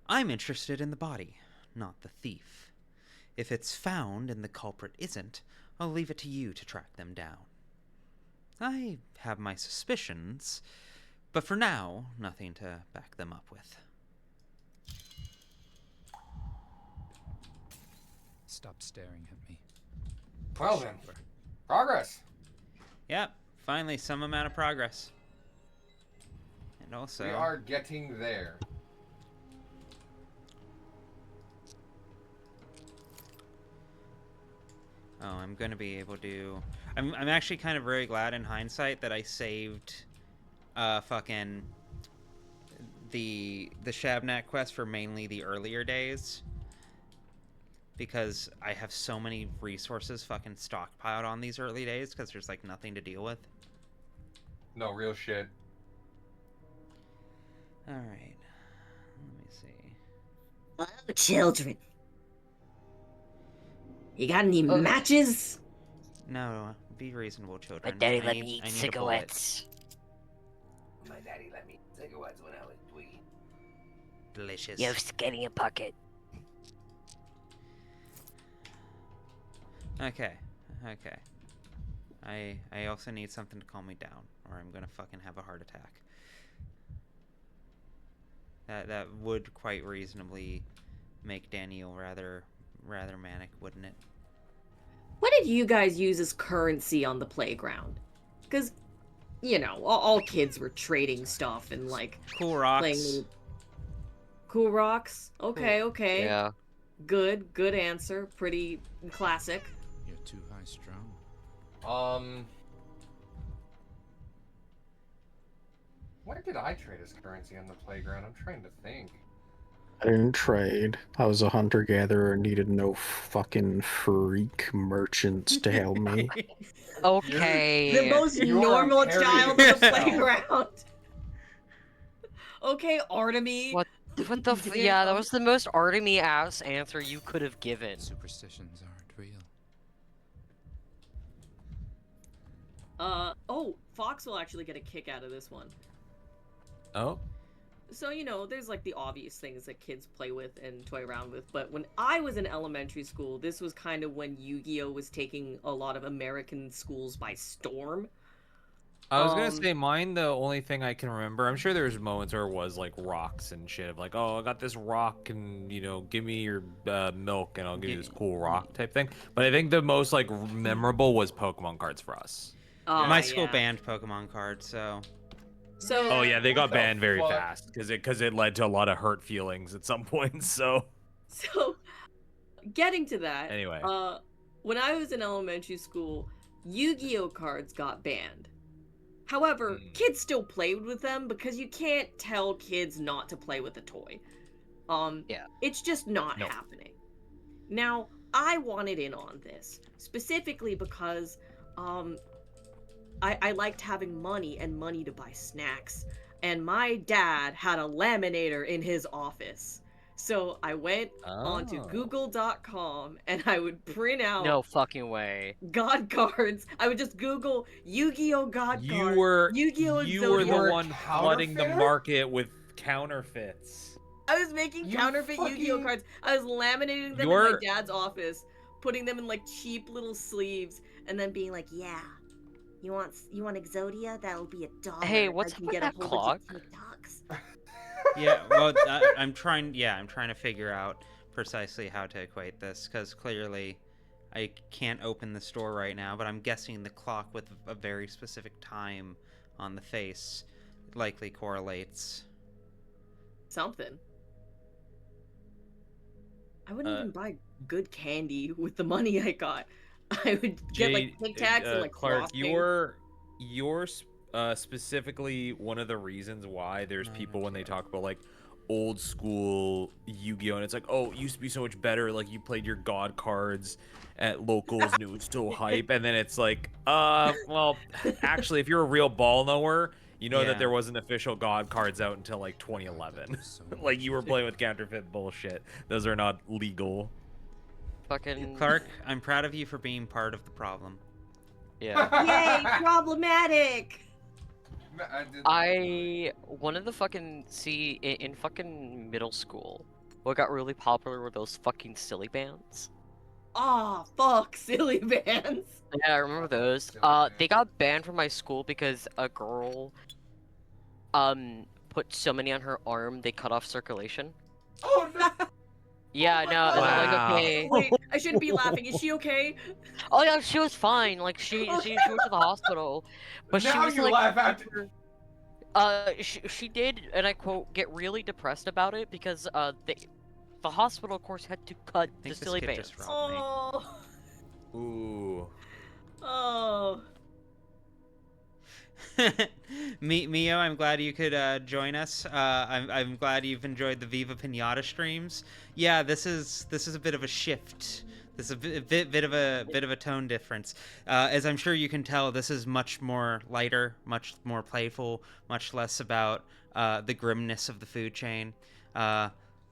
[SPEAKER 1] I'm interested in the body, not the thief. If it's found and the culprit isn't, I'll leave it to you to track them down. I have my suspicions, but for now, nothing to back them up with.
[SPEAKER 15] Stop staring at me.
[SPEAKER 3] Well then, progress.
[SPEAKER 1] Yep, finally some amount of progress. And also...
[SPEAKER 3] We are getting there.
[SPEAKER 1] Oh, I'm gonna be able to... I'm actually kind of very glad in hindsight that I saved fucking the Shabnack quest for mainly the earlier days. Because I have so many resources fucking stockpiled on these early days because there's like nothing to deal with.
[SPEAKER 3] No, real shit.
[SPEAKER 1] Alright. Let me see.
[SPEAKER 11] Oh, children. You got any matches?
[SPEAKER 1] No, be reasonable, children.
[SPEAKER 8] My daddy
[SPEAKER 1] I
[SPEAKER 8] let
[SPEAKER 1] need-
[SPEAKER 8] me eat
[SPEAKER 1] I need a
[SPEAKER 8] cigarettes.
[SPEAKER 3] My daddy let me eat cigarettes when I was 3.
[SPEAKER 1] bullet. Delicious.
[SPEAKER 8] You have skin in your pocket.
[SPEAKER 1] Okay. Okay. I also need something to calm me down, or I'm gonna fucking have a heart attack. That would quite reasonably make Daniil rather manic, wouldn't it?
[SPEAKER 5] What did you guys use as currency on the playground? Because, you know, all kids were trading stuff and, like...
[SPEAKER 1] Cool rocks.
[SPEAKER 5] Playing... Cool rocks? Okay, okay.
[SPEAKER 2] Yeah.
[SPEAKER 5] Good answer. Pretty classic.
[SPEAKER 15] You're too high strung.
[SPEAKER 3] Where did I trade as currency on the playground? I'm trying to think.
[SPEAKER 4] I didn't trade. I was a hunter-gatherer and needed no fucking freak merchants to help me.
[SPEAKER 2] Okay.
[SPEAKER 5] The most
[SPEAKER 3] You're
[SPEAKER 5] normal
[SPEAKER 3] a parody
[SPEAKER 5] child
[SPEAKER 3] of
[SPEAKER 5] on the
[SPEAKER 3] yourself.
[SPEAKER 5] playground. Okay, Artemis.
[SPEAKER 2] What the yeah, that was the most Artemy ass answer you could have given.
[SPEAKER 15] Superstitions aren't real.
[SPEAKER 5] Oh, Fox will actually get a kick out of this one.
[SPEAKER 17] Oh.
[SPEAKER 5] So, you know, there's like the obvious things that kids play with and toy around with, but when I was in elementary school, this was kind of when Yu-Gi-Oh was taking a lot of American schools by storm.
[SPEAKER 17] I was gonna say mine. The only thing I can remember, I'm sure there's moments where it was like rocks and shit. Of like, oh, I got this rock, and you know, give me your milk, and I'll give you this cool rock type thing. But I think the most like memorable was Pokemon cards for us.
[SPEAKER 1] My school banned Pokemon cards, so.
[SPEAKER 17] Oh yeah, they got
[SPEAKER 3] the
[SPEAKER 17] banned very
[SPEAKER 3] fuck?
[SPEAKER 17] fast because it led to a lot of hurt feelings at some point. So
[SPEAKER 5] Getting to that.
[SPEAKER 17] Anyway.
[SPEAKER 5] When I was in elementary school, Yu-Gi-Oh cards got banned. However, kids still played with them because you can't tell kids not to play with a toy.
[SPEAKER 2] Yeah.
[SPEAKER 5] It's just not happening. Now, I wanted in on this, specifically because I liked having money and money to buy snacks. And my dad had a laminator in his office. So I went onto google.com and I would print out
[SPEAKER 2] No fucking way.
[SPEAKER 5] God cards. I would just Google Yu-Gi-Oh God cards. Yu-Gi-Oh
[SPEAKER 17] You were the
[SPEAKER 5] Exodia.
[SPEAKER 17] one flooding the market with counterfeits.
[SPEAKER 5] I was making counterfeit Yu-Gi-Oh cards. I was laminating them in my dad's office, putting them in like cheap little sleeves, and then being like, "Yeah, you want Exodia? That'll be $1.
[SPEAKER 2] Hey, what's
[SPEAKER 5] I
[SPEAKER 2] up
[SPEAKER 5] can
[SPEAKER 2] with
[SPEAKER 5] get
[SPEAKER 2] that
[SPEAKER 5] a whole
[SPEAKER 2] clock?
[SPEAKER 5] bunch of TikToks."
[SPEAKER 1] Yeah, well, I'm trying to figure out precisely how to equate this, because clearly I can't open the store right now, but I'm guessing the clock with a very specific time on the face likely correlates.
[SPEAKER 5] Something. I wouldn't even buy good candy with the money I got. I would get like Tic Tacs and like
[SPEAKER 17] Clark,
[SPEAKER 5] frosting.
[SPEAKER 17] you're specifically one of the reasons why there's people when they talk about like old school Yu-Gi-Oh, and it's like, oh, it used to be so much better, like you played your god cards at locals and it was so hype, and then it's like, well, actually, if you're a real ball knower, you know that there wasn't official god cards out until like 2011. Like you were playing with counterfeit bullshit. Those are not legal.
[SPEAKER 2] Fucking
[SPEAKER 1] Clark, I'm proud of you for being part of the problem.
[SPEAKER 2] Yeah.
[SPEAKER 5] Yay, problematic.
[SPEAKER 2] One of the fucking in fucking middle school, what got really popular were those fucking silly bands.
[SPEAKER 5] Ah, fuck, silly bands.
[SPEAKER 2] Yeah, I remember those. They got banned from my school because a girl put so many on her arm they cut off circulation.
[SPEAKER 5] Oh no.
[SPEAKER 2] Yeah, no, like, okay.
[SPEAKER 5] Wait, I shouldn't be laughing. Is she okay?
[SPEAKER 2] Oh yeah, she was fine. Like she went to the hospital, but she
[SPEAKER 3] Now
[SPEAKER 2] was
[SPEAKER 3] you
[SPEAKER 2] like,
[SPEAKER 3] laugh at.
[SPEAKER 2] she did, and I quote, get really depressed about it because the hospital of course had to cut the silly bands.
[SPEAKER 5] Oh.
[SPEAKER 17] Ooh.
[SPEAKER 5] Oh.
[SPEAKER 1] Mio, I'm glad you could join us. I'm glad you've enjoyed the Viva Pinata streams. Yeah, this is a bit of a shift. This is a bit of a tone difference. As I'm sure you can tell, this is much more lighter, much more playful, much less about the grimness of the food chain.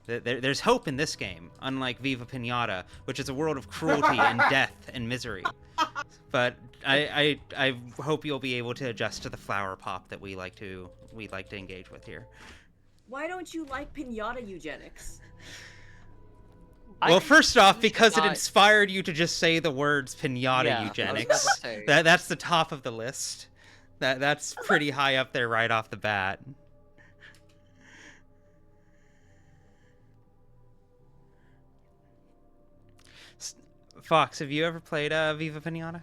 [SPEAKER 1] There's hope in this game, unlike Viva Pinata, which is a world of cruelty and death and misery. But I hope you'll be able to adjust to the flower pop that we like to engage with here.
[SPEAKER 5] Why don't you like pinata eugenics?
[SPEAKER 1] Well, first off, because it inspired you to just say the words pinata eugenics. That's the top of the list. That's pretty high up there right off the bat. Fox, have you ever played Viva Pinata?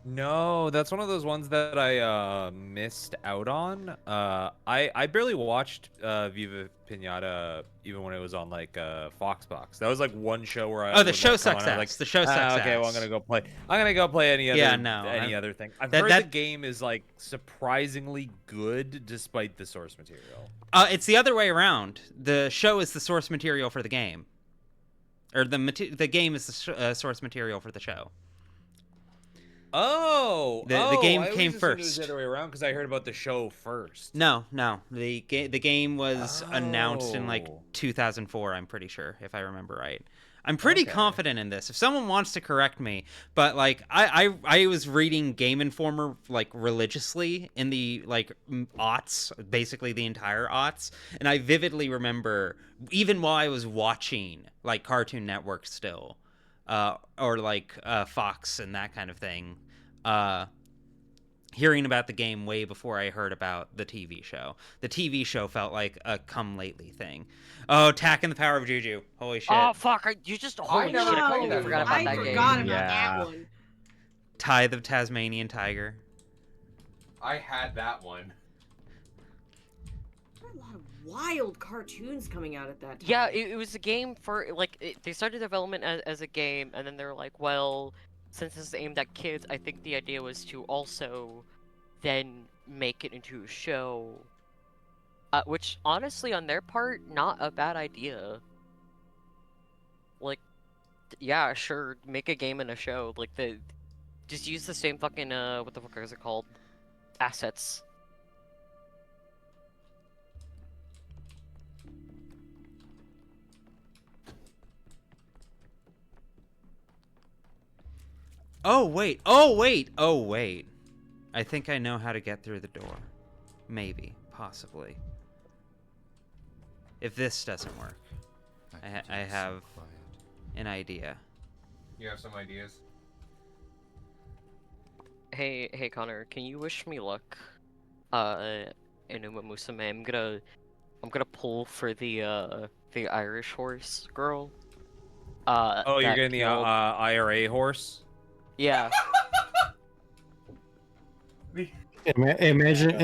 [SPEAKER 17] No, that's one of those ones that I missed out on. I barely watched Viva Pinata even when it was on like Foxbox. That was like one show where
[SPEAKER 1] the show sucks ass. The show sucks
[SPEAKER 17] okay, well I'm
[SPEAKER 1] ass.
[SPEAKER 17] gonna go play. I'm gonna go play any other other thing. I've heard the game is like surprisingly good despite the source material.
[SPEAKER 1] It's the other way around. The show is the source material for the game, or the game is the source material for the show. The game came first.
[SPEAKER 17] It was the other way around because I heard about the show first.
[SPEAKER 1] No. The game was announced in like 2004. I'm pretty sure, if I remember right. I'm pretty confident in this. If someone wants to correct me, but like I was reading Game Informer like religiously in the like aughts, basically the entire aughts, and I vividly remember even while I was watching like Cartoon Network still, or like Fox and that kind of thing. Hearing about the game way before I heard about the TV show. The TV show felt like a come lately thing. Oh, Tack and the Power of Juju. Holy shit.
[SPEAKER 2] Oh, fuck. You just... Holy shit, I completely forgot about that game.
[SPEAKER 5] I forgot about that one.
[SPEAKER 1] Tithe of Tasmanian Tiger.
[SPEAKER 3] I had that one.
[SPEAKER 5] There were a lot of wild cartoons coming out at that time.
[SPEAKER 2] Yeah, it was a game for... Like, they started development as a game, and then they're like, well... Since this is aimed at kids, I think the idea was to also then make it into a show. Which, honestly, on their part, not a bad idea. Like, yeah, sure, make a game and a show. Like, just use the same fucking, what the fuck is it called? Assets.
[SPEAKER 1] Oh, wait. I think I know how to get through the door. Maybe. Possibly. If this doesn't work, I have an idea.
[SPEAKER 3] You have some ideas?
[SPEAKER 2] Hey Connor, can you wish me luck? In Uma Musume, I'm gonna pull for the Irish horse girl.
[SPEAKER 17] Oh, you're getting the IRA horse?
[SPEAKER 2] Yeah.
[SPEAKER 4] Imagine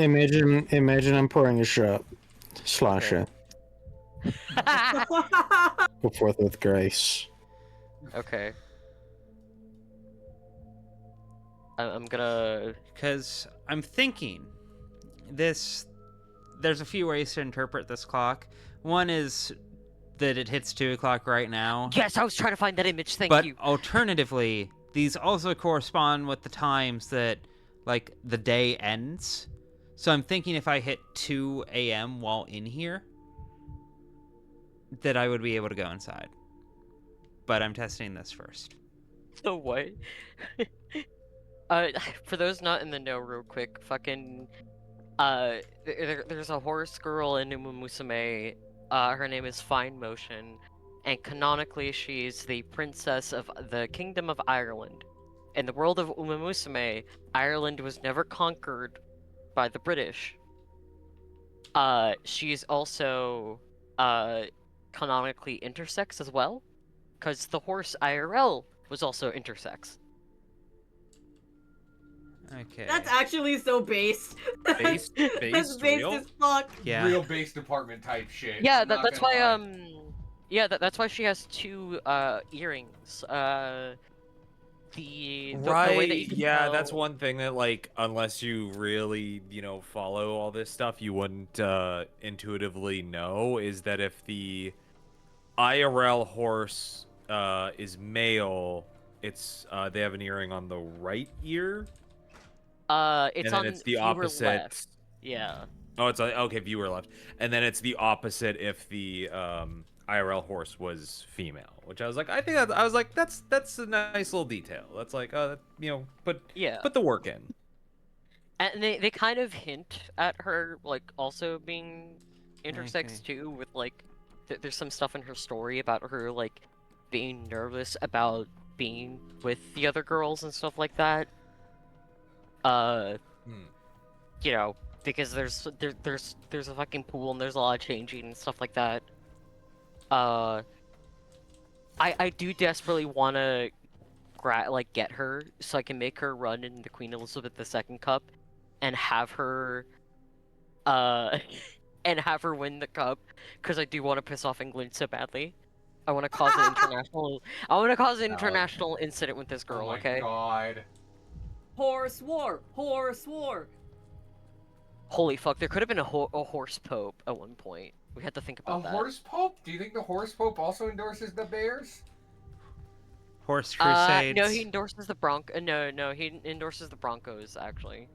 [SPEAKER 4] I'm pouring a shot. Slosh it. Go forth with grace.
[SPEAKER 2] Okay. I'm gonna...
[SPEAKER 1] Because I'm thinking, there's a few ways to interpret this clock. One is that it hits 2 o'clock right now.
[SPEAKER 2] Yes, I was trying to find that image, thank you.
[SPEAKER 1] But alternatively, these also correspond with the times that, like, the day ends. So I'm thinking if I hit 2 a.m. while in here, that I would be able to go inside. But I'm testing this first.
[SPEAKER 2] So what? For those not in the know, real quick, fucking, there's a horse girl in Uma Musume. Her name is Fine Motion, and canonically she's the princess of the Kingdom of Ireland. In the world of Uma Musume, Ireland was never conquered by the British. She's also canonically intersex as well, because the horse IRL was also intersex.
[SPEAKER 1] Okay.
[SPEAKER 5] That's actually so based.
[SPEAKER 17] Based?
[SPEAKER 5] That's based
[SPEAKER 17] real?
[SPEAKER 5] as fuck.
[SPEAKER 1] Yeah.
[SPEAKER 3] Real base department type shit.
[SPEAKER 2] Yeah,
[SPEAKER 3] Not
[SPEAKER 2] that's
[SPEAKER 3] gonna
[SPEAKER 2] why
[SPEAKER 3] lie.
[SPEAKER 2] yeah, that's why she has 2 earrings. The way that you can
[SPEAKER 17] yeah,
[SPEAKER 2] tell...
[SPEAKER 17] that's one thing that, like, unless you really, follow all this stuff, you wouldn't intuitively know, is that if the IRL horse is male, it's they have an earring on the right ear.
[SPEAKER 2] It's
[SPEAKER 17] and then
[SPEAKER 2] on
[SPEAKER 17] it's the
[SPEAKER 2] viewer
[SPEAKER 17] opposite.
[SPEAKER 2] left. Yeah.
[SPEAKER 17] Oh, it's okay, viewer left, and then it's the opposite if the IRL horse was female, which I was like, that's a nice little detail. That's like, put the work in.
[SPEAKER 2] And they kind of hint at her like also being intersex too, with like there's some stuff in her story about her like being nervous about being with the other girls and stuff like that. Because there's a fucking pool and there's a lot of changing and stuff like that. I do desperately want to get her so I can make her run in the Queen Elizabeth II Cup, and have her, and have her win the cup, because I do want to piss off England so badly. I want to cause an international. I want to cause an international incident with this girl.
[SPEAKER 3] Oh my
[SPEAKER 2] okay.
[SPEAKER 3] God.
[SPEAKER 5] Horse war. Horse war.
[SPEAKER 2] Holy fuck! There could have been a horse pope at one point. We had to think about that.
[SPEAKER 3] A horse pope? Do you think the horse pope also endorses the Bears?
[SPEAKER 1] Horse Crusades.
[SPEAKER 2] No, he endorses the No, he endorses the Broncos actually.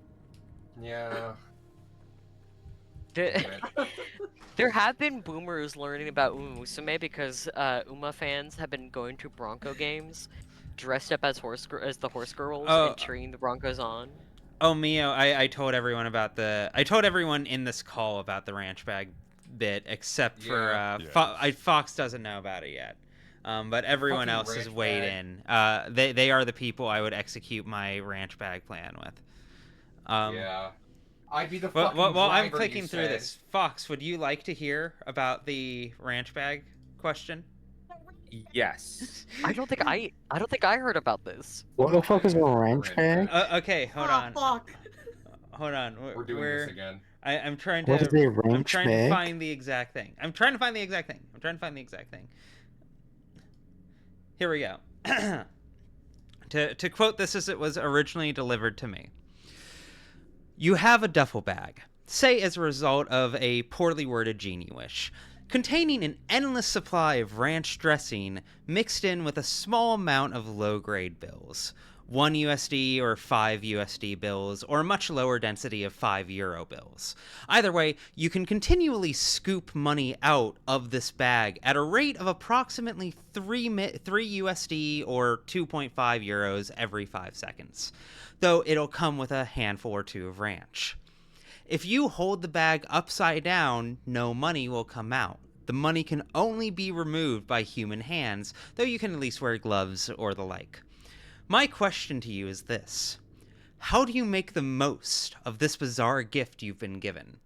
[SPEAKER 3] Yeah.
[SPEAKER 2] There have been boomers learning about Uma Musume because Uma fans have been going to Bronco games, dressed up as the horse girls and cheering the Broncos on.
[SPEAKER 1] Oh, Mio, I told everyone I told everyone in this call about the ranch bag bit, except for Fox doesn't know about it yet. But everyone
[SPEAKER 3] Fucking
[SPEAKER 1] else is
[SPEAKER 3] ranch
[SPEAKER 1] weighed
[SPEAKER 3] bag.
[SPEAKER 1] in. They are the people I would execute my ranch bag plan with.
[SPEAKER 3] Yeah. I'd be the
[SPEAKER 1] well,
[SPEAKER 3] fucking
[SPEAKER 1] well, I'm
[SPEAKER 3] driver,
[SPEAKER 1] clicking
[SPEAKER 3] you
[SPEAKER 1] through
[SPEAKER 3] said.
[SPEAKER 1] this. Fox, would you like to hear about the ranch bag question?
[SPEAKER 17] Yes.
[SPEAKER 2] I don't think I heard about this.
[SPEAKER 4] What the fuck is a ranch bag?
[SPEAKER 1] Okay, hold on.
[SPEAKER 5] Fuck.
[SPEAKER 1] Hold on.
[SPEAKER 3] We're doing this again.
[SPEAKER 1] I'm trying
[SPEAKER 4] What is a
[SPEAKER 1] to. I'm
[SPEAKER 4] ranch
[SPEAKER 1] trying
[SPEAKER 4] bag?
[SPEAKER 1] to find the exact thing. Here we go. To quote this as it was originally delivered to me. You have a duffel bag, say as a result of a poorly worded genie wish, containing an endless supply of ranch dressing mixed in with a small amount of low-grade bills, 1 USD or 5 USD bills, or a much lower density of 5 euro bills. Either way, you can continually scoop money out of this bag at a rate of approximately 3 USD or 2.5 euros every 5 seconds, though it'll come with a handful or two of ranch. If you hold the bag upside down, no money will come out. The money can only be removed by human hands, though you can at least wear gloves or the like. My question to you is this. How do you make the most of this bizarre gift you've been given?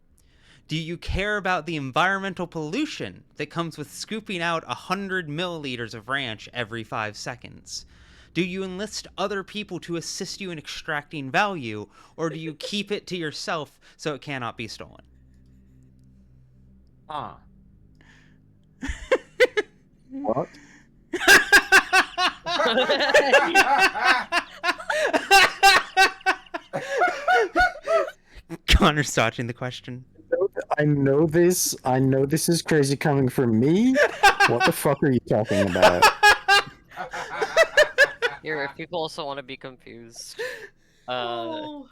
[SPEAKER 1] Do you care about the environmental pollution that comes with scooping out 100 milliliters of ranch every 5 seconds? Do you enlist other people to assist you in extracting value, or do you keep it to yourself so it cannot be stolen?
[SPEAKER 4] What?
[SPEAKER 1] Connor's dodging the question.
[SPEAKER 4] I know this is crazy coming from me. What the fuck are you talking about?
[SPEAKER 2] Here, if people also want to be confused,
[SPEAKER 1] I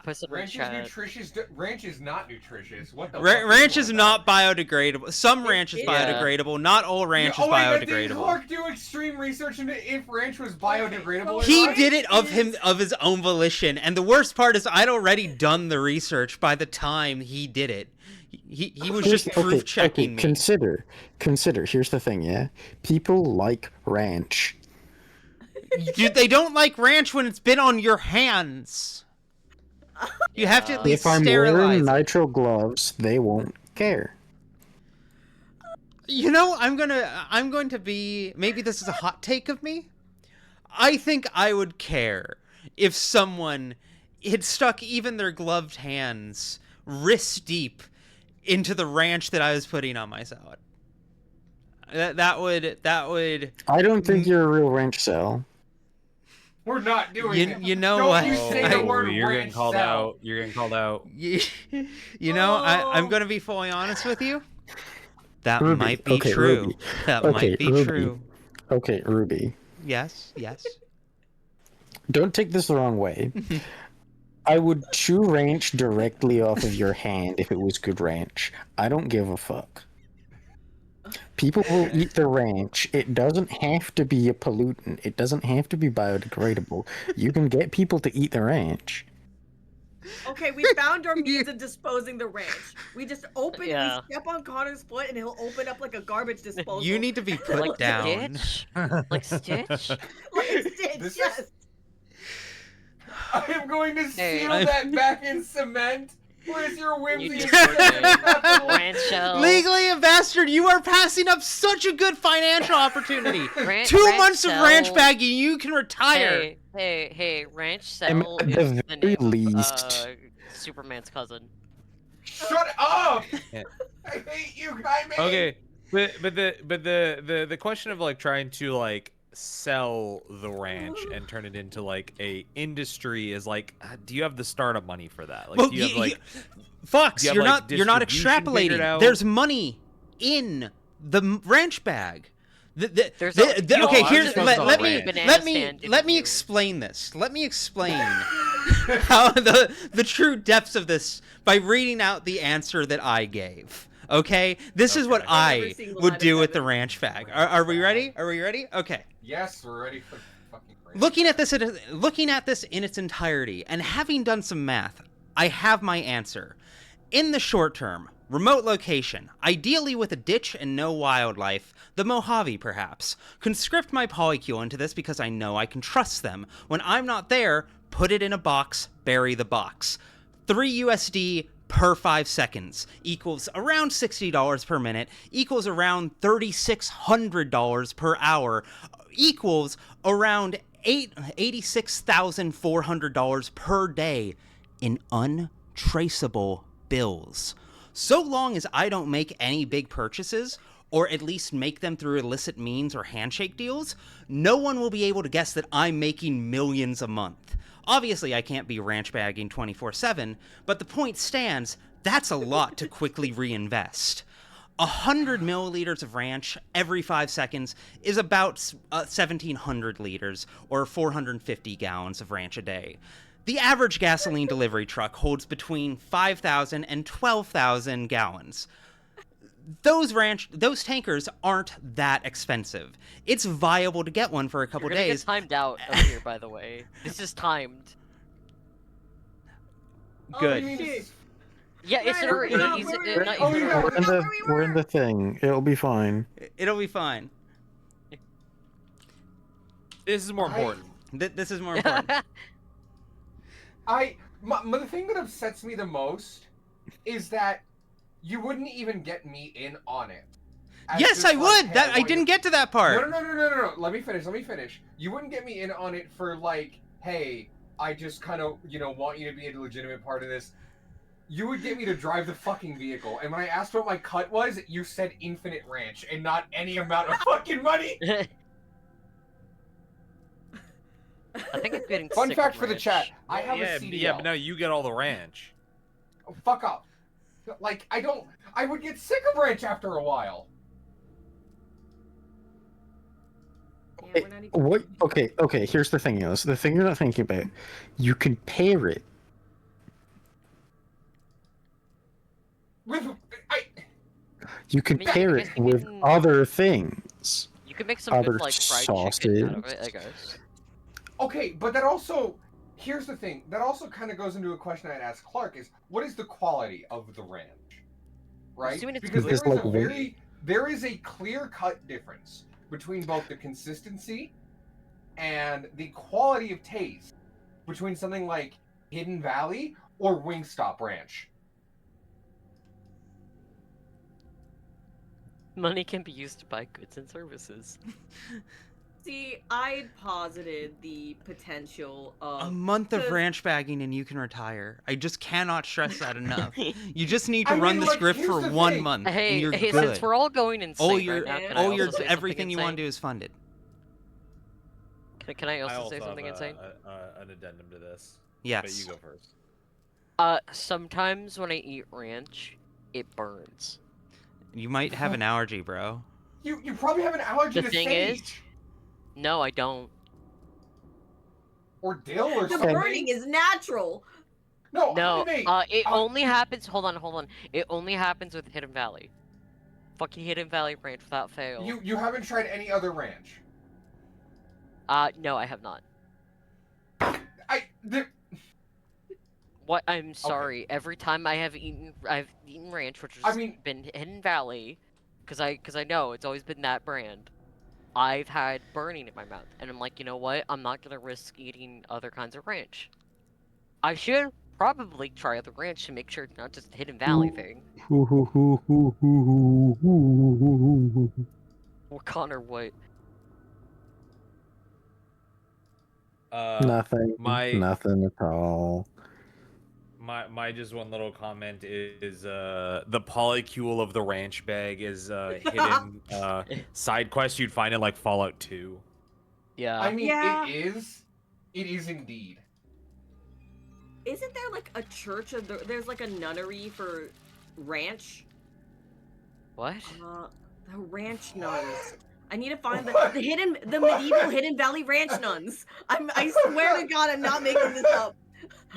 [SPEAKER 2] put some in
[SPEAKER 3] Ranch is
[SPEAKER 2] chat.
[SPEAKER 3] nutritious. Ranch is not nutritious. What the
[SPEAKER 1] Ranch is not biodegradable. Some ranch is
[SPEAKER 3] is.
[SPEAKER 1] biodegradable. Not all ranch is
[SPEAKER 3] Did
[SPEAKER 1] biodegradable.
[SPEAKER 3] Clark do extreme research into if ranch was biodegradable? or
[SPEAKER 1] He
[SPEAKER 3] not?
[SPEAKER 1] did it of his own volition, and the worst part is I'd already done the research by the time he did it. He was just proof checking me.
[SPEAKER 4] Consider. Here's the thing, yeah. People like ranch.
[SPEAKER 1] They don't like ranch when it's been on your hands. You have to at least
[SPEAKER 4] If I'm
[SPEAKER 1] sterilize
[SPEAKER 4] wearing
[SPEAKER 1] it.
[SPEAKER 4] nitro gloves, they won't care.
[SPEAKER 1] You know, I'm going to be, maybe this is a hot take of me. I think I would care if someone had stuck even their gloved hands wrist deep into the ranch that I was putting on my salad. That would.
[SPEAKER 4] I don't think you're a real ranch cell.
[SPEAKER 3] We're not doing it.
[SPEAKER 1] You know
[SPEAKER 3] Don't
[SPEAKER 1] what?
[SPEAKER 3] you say the word
[SPEAKER 17] You're getting
[SPEAKER 3] ranch
[SPEAKER 17] called
[SPEAKER 3] cell.
[SPEAKER 17] out. You're getting called out.
[SPEAKER 1] You know, I'm going to be fully honest with you. That
[SPEAKER 4] Ruby,
[SPEAKER 1] might be
[SPEAKER 4] okay,
[SPEAKER 1] true.
[SPEAKER 4] Ruby.
[SPEAKER 1] That
[SPEAKER 4] Okay,
[SPEAKER 1] might be
[SPEAKER 4] Ruby.
[SPEAKER 1] true.
[SPEAKER 4] Okay, Ruby.
[SPEAKER 1] Yes.
[SPEAKER 4] Don't take this the wrong way. I would chew ranch directly off of your hand if it was good ranch. I don't give a fuck. People will eat the ranch. It doesn't have to be a pollutant. It doesn't have to be biodegradable. You can get people to eat the ranch.
[SPEAKER 5] Okay, we found our means of disposing the ranch. We just we step on Connor's foot and he'll open up like a garbage disposal.
[SPEAKER 1] You need to be put down.
[SPEAKER 2] Stitch? Like Stitch?
[SPEAKER 5] Like Stitch, yes.
[SPEAKER 3] I am going to seal
[SPEAKER 1] I'm-
[SPEAKER 3] that back in cement. Where's your whimsy?
[SPEAKER 2] Ranch shell.
[SPEAKER 1] Legally a bastard, you are are passing up such a good financial opportunity.
[SPEAKER 2] Ranch
[SPEAKER 1] 2 months of ranch
[SPEAKER 2] sell-
[SPEAKER 1] bagging, you can retire.
[SPEAKER 2] Hey, Ranch
[SPEAKER 12] And
[SPEAKER 2] Cell
[SPEAKER 12] at
[SPEAKER 2] is
[SPEAKER 12] the
[SPEAKER 2] the
[SPEAKER 12] very
[SPEAKER 2] name of
[SPEAKER 12] least-
[SPEAKER 2] Superman's cousin.
[SPEAKER 3] Shut up!
[SPEAKER 17] Yeah.
[SPEAKER 3] I hate you, Jaime.
[SPEAKER 17] Okay, but the question of like trying to like sell the ranch and turn it into like a industry is like, do you have the startup money for that? Like,
[SPEAKER 1] Well,
[SPEAKER 17] do you have like,
[SPEAKER 1] Fox,
[SPEAKER 17] do you have,
[SPEAKER 1] you're
[SPEAKER 17] like,
[SPEAKER 1] not
[SPEAKER 17] distribution figured
[SPEAKER 1] extrapolating.
[SPEAKER 17] out?
[SPEAKER 1] There's money in the ranch bag.
[SPEAKER 2] There's
[SPEAKER 1] Okay,
[SPEAKER 17] I'm
[SPEAKER 1] here's
[SPEAKER 17] just
[SPEAKER 1] let
[SPEAKER 17] focused on
[SPEAKER 1] me
[SPEAKER 17] ranch.
[SPEAKER 1] let me explain this. Let me explain how the true depths of this by reading out the answer that I gave. Okay, this is what I would do with the ranch bag. Are we ready? Are we ready? Okay.
[SPEAKER 3] Yes, we're ready for fucking ranch.
[SPEAKER 1] Looking at this in its entirety and having done some math, I have my answer. In the short term, remote location, ideally with a ditch and no wildlife, the Mojave perhaps. Conscript my polycule into this because I know I can trust them. When I'm not there, put it in a box, bury the box. 3 USD per 5 seconds equals around $60 per minute, equals around $3,600 per hour, equals around $86,400 per day in untraceable bills. So long as I don't make any big purchases, or at least make them through illicit means or handshake deals, no one will be able to guess that I'm making millions a month. Obviously, I can't be ranch bagging 24/7, but the point stands, that's a lot to quickly reinvest. 100 milliliters of ranch every 5 seconds is about 1,700 liters, or 450 gallons of ranch a day. The average gasoline delivery truck holds between 5,000 and 12,000 gallons. Those tankers aren't that expensive. It's viable to get one for a couple
[SPEAKER 2] You're gonna
[SPEAKER 1] days.
[SPEAKER 2] get timed out over here, by the way. This is timed.
[SPEAKER 1] Good.
[SPEAKER 2] Yeah, it's
[SPEAKER 5] Right,
[SPEAKER 2] already.
[SPEAKER 5] we're
[SPEAKER 2] He's,
[SPEAKER 5] not-
[SPEAKER 2] not-
[SPEAKER 5] oh,
[SPEAKER 2] he's
[SPEAKER 5] yeah,
[SPEAKER 2] already-
[SPEAKER 12] We're in the thing. It'll be fine.
[SPEAKER 1] It'll be fine.
[SPEAKER 17] This is more important.
[SPEAKER 1] This is more important.
[SPEAKER 3] The thing that upsets me the most is that you wouldn't even get me in on it. As
[SPEAKER 1] Yes,
[SPEAKER 3] just
[SPEAKER 1] I
[SPEAKER 3] like,
[SPEAKER 1] would.
[SPEAKER 3] hey,
[SPEAKER 1] That I
[SPEAKER 3] want
[SPEAKER 1] didn't
[SPEAKER 3] you-
[SPEAKER 1] get to that part.
[SPEAKER 3] No. Let me finish. You wouldn't get me in on it for like, hey, I just kind of, want you to be a legitimate part of this. You would get me to drive the fucking vehicle, and when I asked what my cut was, you said infinite ranch and not any amount of fucking money.
[SPEAKER 2] I think it's getting
[SPEAKER 3] Fun
[SPEAKER 2] sick
[SPEAKER 3] fact
[SPEAKER 2] of
[SPEAKER 3] for the
[SPEAKER 2] ranch.
[SPEAKER 3] chat: I have a CDL.
[SPEAKER 17] Yeah, but now you get all the ranch.
[SPEAKER 3] Oh, fuck off. Like, I would get sick of ranch after a while.
[SPEAKER 12] What? Okay. Here's the thing, Alice. The thing you're not thinking about. You can pair it. You can pair it with other things.
[SPEAKER 2] You can make some
[SPEAKER 12] other
[SPEAKER 2] good like fried chicken out of it, I guess.
[SPEAKER 3] Okay, but that also, here's the thing. That also kind of goes into a question I'd ask Clark: is what is the quality of the ranch, right?
[SPEAKER 2] Assuming it's
[SPEAKER 3] Because
[SPEAKER 2] good.
[SPEAKER 3] there is a clear-cut difference between both the consistency and the quality of taste between something like Hidden Valley or Wingstop Ranch.
[SPEAKER 2] Money can be used to buy goods and services.
[SPEAKER 5] See, I'd posited the potential of
[SPEAKER 1] A month of
[SPEAKER 5] the-
[SPEAKER 1] ranch bagging and you can retire. I just cannot stress that enough. You just need to
[SPEAKER 5] I
[SPEAKER 1] run
[SPEAKER 5] mean,
[SPEAKER 1] the
[SPEAKER 5] like,
[SPEAKER 1] script
[SPEAKER 5] here's
[SPEAKER 1] for
[SPEAKER 5] the
[SPEAKER 1] 1
[SPEAKER 5] thing.
[SPEAKER 1] month
[SPEAKER 2] Hey,
[SPEAKER 1] and you're
[SPEAKER 2] hey,
[SPEAKER 1] good.
[SPEAKER 2] since we're all going insane
[SPEAKER 1] all your,
[SPEAKER 2] right now, can I also say
[SPEAKER 1] everything
[SPEAKER 2] something
[SPEAKER 1] you want to
[SPEAKER 2] insane?
[SPEAKER 1] do is funded.
[SPEAKER 2] Can I also say
[SPEAKER 17] have,
[SPEAKER 2] something insane?
[SPEAKER 17] An addendum to this.
[SPEAKER 1] Yes.
[SPEAKER 17] But you go first.
[SPEAKER 2] Sometimes when I eat ranch, it burns.
[SPEAKER 1] You might have an allergy, bro.
[SPEAKER 3] You probably have an allergy
[SPEAKER 2] The
[SPEAKER 3] to
[SPEAKER 2] thing
[SPEAKER 3] sage.
[SPEAKER 2] is, no, I don't.
[SPEAKER 3] Or dill or
[SPEAKER 5] the
[SPEAKER 3] something.
[SPEAKER 5] burning is natural.
[SPEAKER 3] No,
[SPEAKER 2] No,
[SPEAKER 3] wait.
[SPEAKER 2] it only happens. Hold on. It only happens with Hidden Valley. Fucking Hidden Valley ranch without fail.
[SPEAKER 3] You haven't tried any other ranch.
[SPEAKER 2] No, I have not.
[SPEAKER 3] The
[SPEAKER 2] What? I'm sorry. Every time I've eaten ranch, which has been Hidden Valley, because I know it's always been that brand. I've had burning in my mouth, and I'm like, you know what? I'm not gonna risk eating other kinds of ranch. I should probably try the ranch to make sure it's not just a Hidden Valley thing. Or Connor White.
[SPEAKER 4] Nothing.
[SPEAKER 17] My
[SPEAKER 4] Nothing at all.
[SPEAKER 17] my just one little comment is the polycule of the ranch bag is hidden side quest you'd find in like Fallout 2.
[SPEAKER 2] Yeah.
[SPEAKER 3] I mean,
[SPEAKER 5] Yeah.
[SPEAKER 3] it is. It is indeed.
[SPEAKER 5] Isn't there like a church of there's like a nunnery for ranch?
[SPEAKER 2] What?
[SPEAKER 5] The ranch nuns. I need to find the medieval Hidden Valley ranch nuns. I swear to God, I'm not making this up.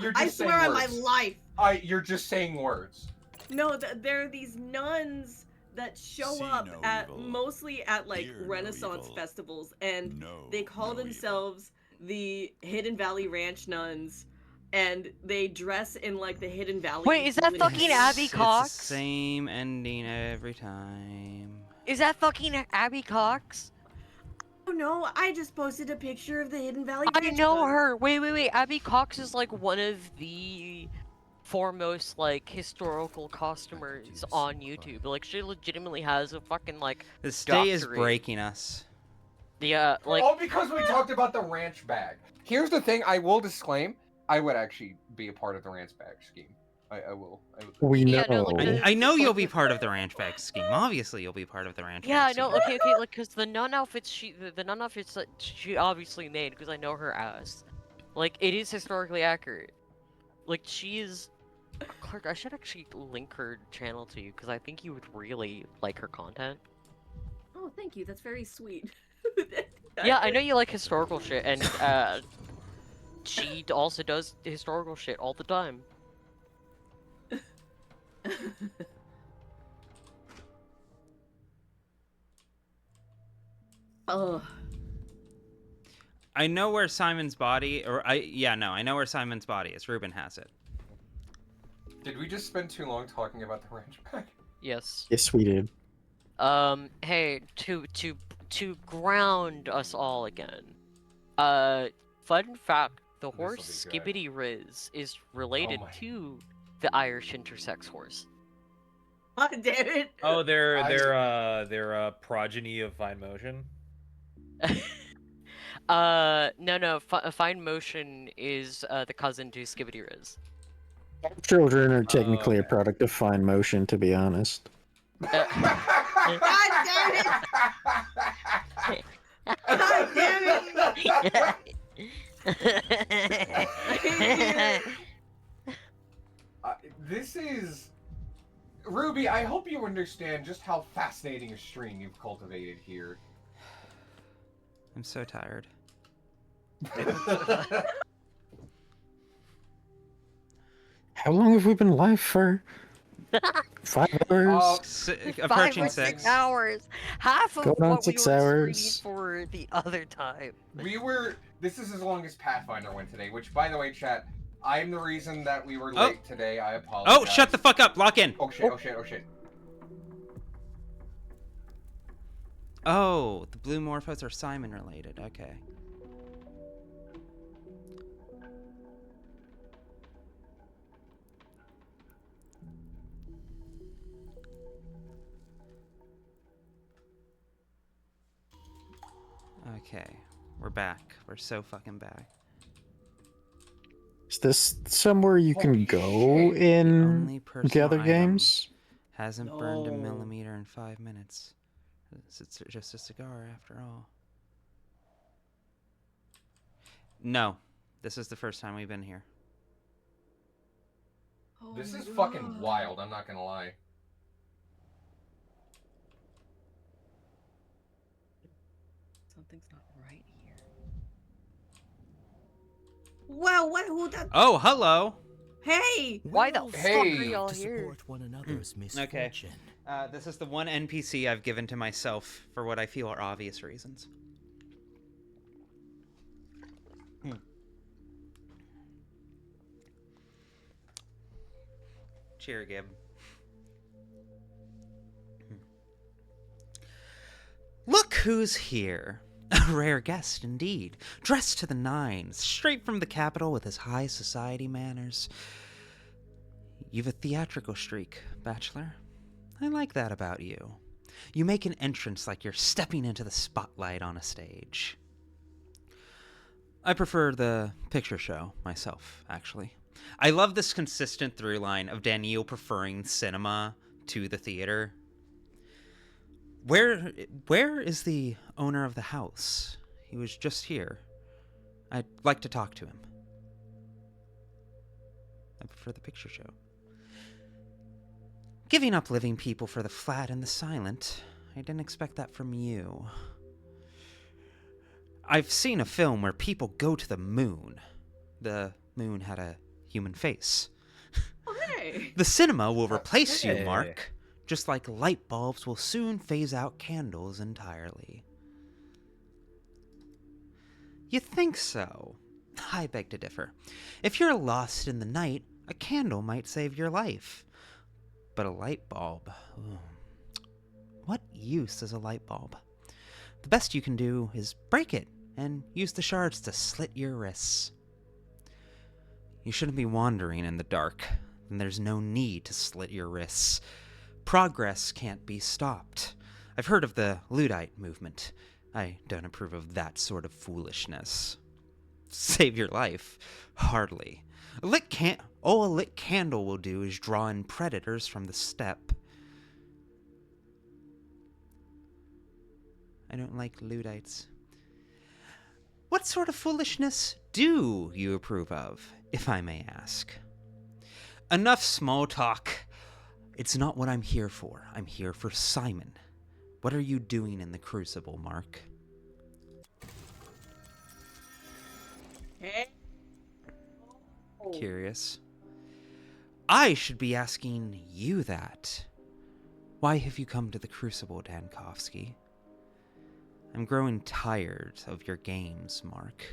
[SPEAKER 3] You're just
[SPEAKER 5] I
[SPEAKER 3] saying
[SPEAKER 5] swear on my
[SPEAKER 3] words.
[SPEAKER 5] life.
[SPEAKER 3] You're just saying words.
[SPEAKER 5] No, there are these nuns that show up at mostly at like Renaissance festivals, and they call themselves the Hidden Valley Ranch Nuns, and they dress in like the Hidden Valley.
[SPEAKER 2] Wait, is that fucking Abby Cox?
[SPEAKER 1] It's the same ending every time.
[SPEAKER 2] Is that fucking Abby Cox?
[SPEAKER 5] Oh no, I just posted a picture of the Hidden Valley.
[SPEAKER 2] I know her. Wait. Abby Cox is like one of the foremost like historical costumers on YouTube. Like she legitimately has a fucking like.
[SPEAKER 1] This day is
[SPEAKER 2] doctorate.
[SPEAKER 1] breaking us.
[SPEAKER 2] Yeah, like.
[SPEAKER 3] All because we talked about the ranch bag. Here's the thing: I will disclaim, I would actually be a part of the ranch bag scheme. I will.
[SPEAKER 4] We know.
[SPEAKER 1] I know you'll be part of the ranch bag scheme. Obviously, you'll be part of the ranch.
[SPEAKER 2] Yeah,
[SPEAKER 1] bag
[SPEAKER 2] no,
[SPEAKER 1] scheme.
[SPEAKER 2] okay, like, cause the nun outfits the nun outfits that she obviously made, because I know her ass. Like, it is historically accurate. Like, she's. Clark, I should actually link her channel to you, because I think you would really like her content.
[SPEAKER 5] Oh, thank you. That's very sweet.
[SPEAKER 2] Yeah, I know you like historical shit, and she also does historical shit all the time.
[SPEAKER 5] Oh.
[SPEAKER 1] I know where Simon's body, I know where Simon's body is. Ruben has it.
[SPEAKER 3] Did we just spend too long talking about the ranch bag?
[SPEAKER 2] Yes.
[SPEAKER 4] Yes, we did.
[SPEAKER 2] Hey, to ground us all again. Fun fact: the horse Skibbity Riz is related to the Irish intersex horse.
[SPEAKER 5] God damn it!
[SPEAKER 17] Oh, they're a progeny of Fine Motion.
[SPEAKER 2] No. Fine Motion is the cousin to Skibbity Riz.
[SPEAKER 4] Children are technically a product of fine motion, to be honest.
[SPEAKER 5] God damn it! God damn it!
[SPEAKER 3] This is Ruby. I hope you understand just how fascinating a stream you've cultivated here.
[SPEAKER 1] I'm so tired.
[SPEAKER 4] How long have we been live for? 5 hours?
[SPEAKER 1] Approaching
[SPEAKER 2] 5 or
[SPEAKER 1] 6
[SPEAKER 2] hours. Half of
[SPEAKER 4] Going on
[SPEAKER 2] what we
[SPEAKER 4] 6
[SPEAKER 2] were
[SPEAKER 4] hours.
[SPEAKER 2] streaming for the other time.
[SPEAKER 3] This is as long as Pathfinder went today, which, by the way, chat, I'm the reason that we were
[SPEAKER 1] Oh.
[SPEAKER 3] late today. I apologize.
[SPEAKER 1] Oh, shut the fuck up! Lock in!
[SPEAKER 3] Oh shit, oh shit, oh shit.
[SPEAKER 1] Oh, the blue morphos are Simon related. Okay. Okay, we're back. We're so fucking back.
[SPEAKER 4] Is this somewhere you can go in
[SPEAKER 1] Only personal
[SPEAKER 4] the other
[SPEAKER 1] item
[SPEAKER 4] games?
[SPEAKER 1] hasn't burned a millimeter in 5 minutes. It's just a cigar after all. No, this is the first time we've been here.
[SPEAKER 3] This is fucking wild, I'm not gonna lie.
[SPEAKER 5] Something's not right here. Wow, what? Who that?
[SPEAKER 1] Oh, hello!
[SPEAKER 5] Hey!
[SPEAKER 2] Why the fuck are y'all
[SPEAKER 20] to
[SPEAKER 2] here?
[SPEAKER 20] support one another's
[SPEAKER 1] Okay.
[SPEAKER 20] misfortune.
[SPEAKER 1] This is the one NPC I've given to myself for what I feel are obvious reasons. Cheer, Gib. Look who's here. A rare guest indeed. Dressed to the nines, straight from the capital with his high society manners. You've a theatrical streak, Bachelor. I like that about you. You make an entrance like you're stepping into the spotlight on a stage. I prefer the picture show myself, actually. I love this consistent through line of Daniil preferring cinema to the theater. Where is the owner of the house? He was just here. I'd like to talk to him. I prefer the picture show. Giving up living people for the flat and the silent. I didn't expect that from you. I've seen a film where people go to the moon. The moon had a human face.
[SPEAKER 5] Oh, hey.
[SPEAKER 1] The cinema will replace you,
[SPEAKER 17] Hey.
[SPEAKER 1] Mark. Just like light bulbs will soon phase out candles entirely. You think so? I beg to differ. If you're lost in the night, a candle might save your life. But a light bulb... ooh. What use is a light bulb? The best you can do is break it and use the shards to slit your wrists. You shouldn't be wandering in the dark, and there's no need to slit your wrists. Progress can't be stopped. I've heard of the Luddite movement. I don't approve of that sort of foolishness. Save your life? Hardly. All a lit candle will do is draw in predators from the steppe. I don't like Luddites. What sort of foolishness do you approve of, if I may ask? Enough small talk. It's not what I'm here for. I'm here for Simon. What are you doing in the Crucible, Mark?
[SPEAKER 5] Hey.
[SPEAKER 1] Curious. I should be asking you that. Why have you come to the Crucible, Dankovsky? I'm growing tired of your games, Mark.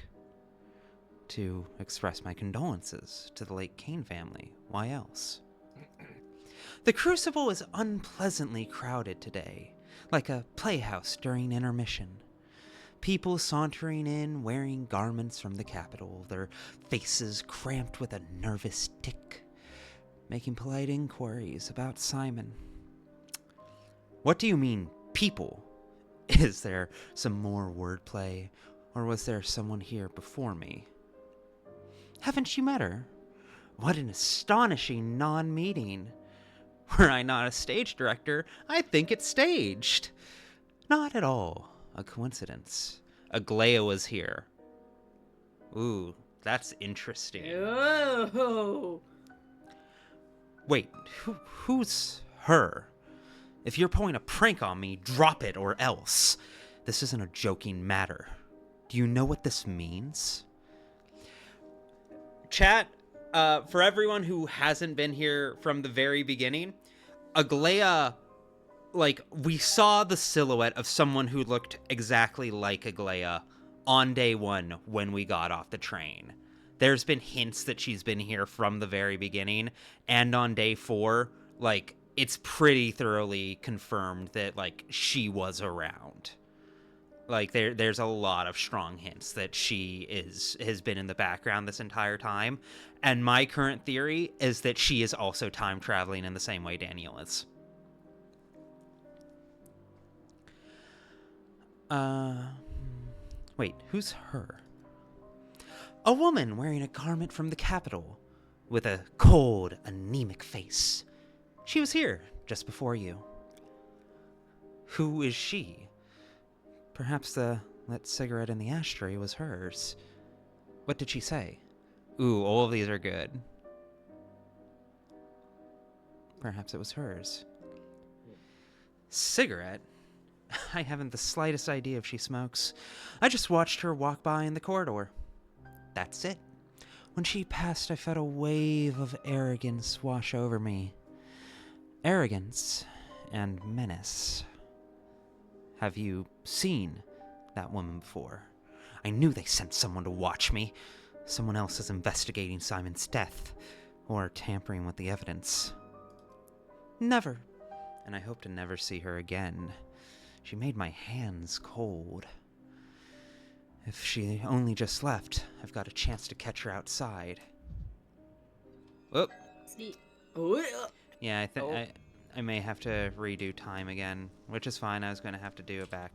[SPEAKER 1] To express my condolences to the late Kane family. Why else? The Crucible is unpleasantly crowded today, like a playhouse during intermission. People sauntering in, wearing garments from the capital, their faces cramped with a nervous tick, making polite inquiries about Simon. What do you mean, people? Is there some more wordplay, or was there someone here before me? Haven't you met her? What an astonishing non-meeting. Were I not a stage director, I think it's staged. Not at all a coincidence. Aglaya was here. Ooh, that's interesting.
[SPEAKER 5] Oh.
[SPEAKER 1] Wait, who's her? If you're pulling a prank on me, drop it or else. This isn't a joking matter. Do you know what this means? Chat, for everyone who hasn't been here from the very beginning, Aglaya, like, we saw the silhouette of someone who looked exactly like Aglaya on day one when we got off the train. There's been hints that she's been here from the very beginning, and on day 4, like, it's pretty thoroughly confirmed that, like, she was around. Like, there's a lot of strong hints that she has been in the background this entire time. And my current theory is that she is also time traveling in the same way Daniil is. Wait, who's her? A woman wearing a garment from the capital, with a cold, anemic face. She was here just before you. Who is she? Perhaps the lit cigarette in the ashtray was hers. What did she say? Ooh, all of these are good. Perhaps it was hers. Cigarette? I haven't the slightest idea if she smokes. I just watched her walk by in the corridor. That's it. When she passed, I felt a wave of arrogance wash over me. Arrogance and menace. Have you seen that woman before? I knew they sent someone to watch me. Someone else is investigating Simon's death, or tampering with the evidence. Never. And I hope to never see her again. She made my hands cold. If she only just left, I've got a chance to catch her outside. Whoop.
[SPEAKER 5] See,
[SPEAKER 1] Yeah, I think I may have to redo time again, which is fine. I was going to have to do a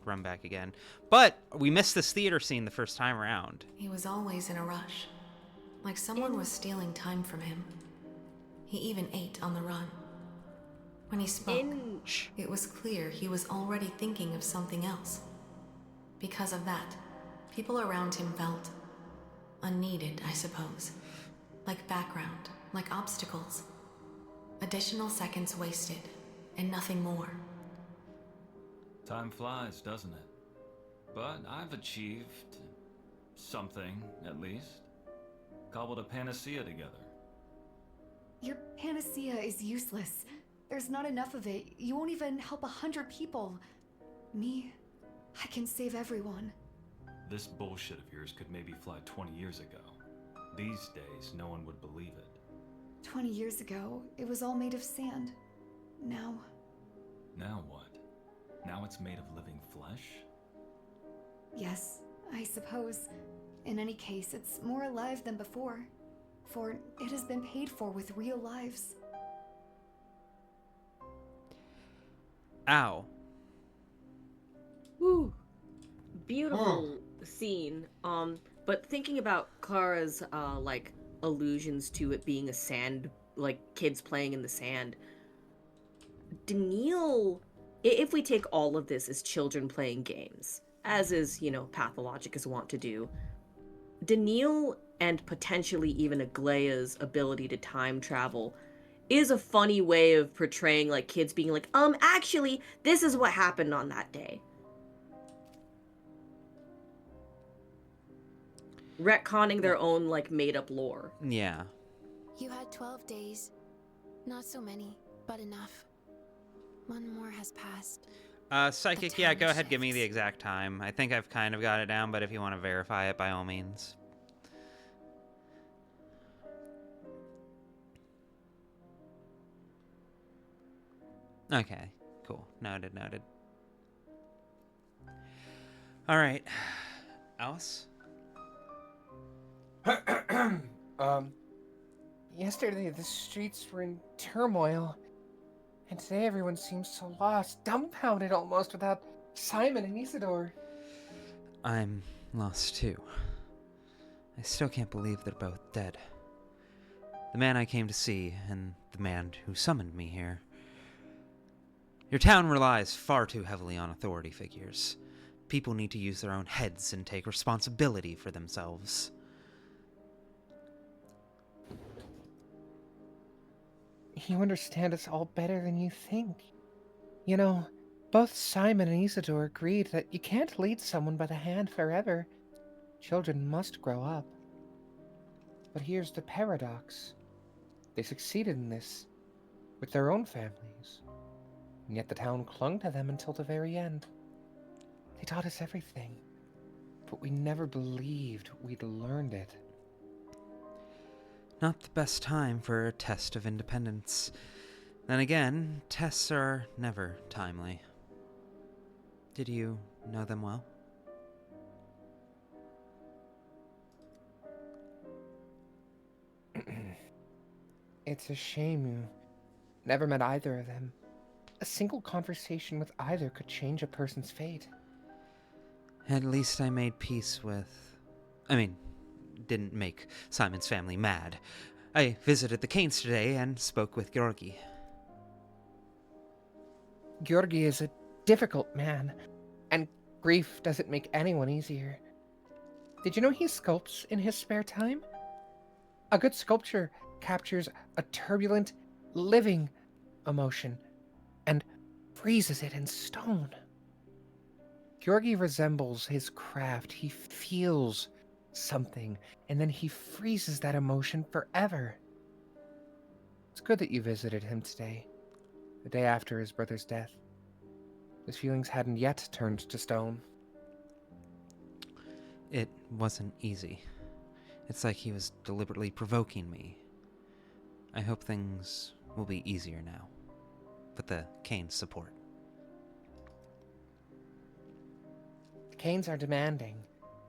[SPEAKER 1] run back again. But we missed this theater scene the first time around.
[SPEAKER 20] He was always in a rush, like someone was stealing time from him. He even ate on the run. When he spoke, it was clear he was already thinking of something else. Because of that, people around him felt unneeded, I suppose. Like background, like obstacles. Additional seconds wasted, and nothing more.
[SPEAKER 21] Time flies, doesn't it? But I've achieved something, at least. Cobbled a panacea together.
[SPEAKER 22] Your panacea is useless. There's not enough of it. You won't even help 100 people. Me, I can save everyone.
[SPEAKER 21] This bullshit of yours could maybe fly 20 years ago. These days, no one would believe it.
[SPEAKER 22] 20 years ago, it was all made of sand. Now...
[SPEAKER 21] Now what? Now it's made of living flesh?
[SPEAKER 22] Yes, I suppose. In any case, it's more alive than before. For it has been paid for with real lives.
[SPEAKER 1] Ow.
[SPEAKER 5] Woo. Beautiful scene. But thinking about Clara's like allusions to it being a sand, like kids playing in the sand. Daniil, if we take all of this as children playing games, as is, Pathologic is wont to do, Daniil and potentially even Aglaya's ability to time travel is a funny way of portraying like kids being like, actually, this is what happened on that day. Retconning their own like made up lore.
[SPEAKER 1] Yeah.
[SPEAKER 23] You had 12 days. Not so many, but enough. One more has passed.
[SPEAKER 1] Psychic, yeah, go ahead, give me the exact time. I think I've kind of got it down, but if you want to verify it, by all means. Okay, cool. Noted. All right. Alice?
[SPEAKER 3] Yesterday the streets were in turmoil, and today everyone seems so lost, dumbfounded almost without Simon and Isidore.
[SPEAKER 1] I'm lost too. I still can't believe they're both dead. The man I came to see, and the man who summoned me here. Your town relies far too heavily on authority figures. People need to use their own heads and take responsibility for themselves.
[SPEAKER 3] You understand us all better than you think. Both Simon and Isidore agreed that you can't lead someone by the hand forever. Children must grow up. But here's the paradox. They succeeded in this, with their own families. And yet the town clung to them until the very end. They taught us everything, but we never believed we'd learned it.
[SPEAKER 1] Not the best time for a test of independence. Then again, tests are never timely. Did you know them well?
[SPEAKER 3] It's a shame you never met either of them. A single conversation with either could change a person's fate.
[SPEAKER 1] At least I made peace with... didn't make Simon's family mad. I visited the Canes today and spoke with Georgi.
[SPEAKER 3] Georgi is a difficult man, and grief doesn't make anyone easier. Did you know he sculpts in his spare time? A good sculpture captures a turbulent, living emotion and freezes it in stone. Georgi resembles his craft. He feels something, and then he freezes that emotion forever. It's good that you visited him today, the day after his brother's death. His feelings hadn't yet turned to stone.
[SPEAKER 1] It wasn't easy. It's like he was deliberately provoking me. I hope things will be easier now, with the Canes' support.
[SPEAKER 3] The Canes are demanding,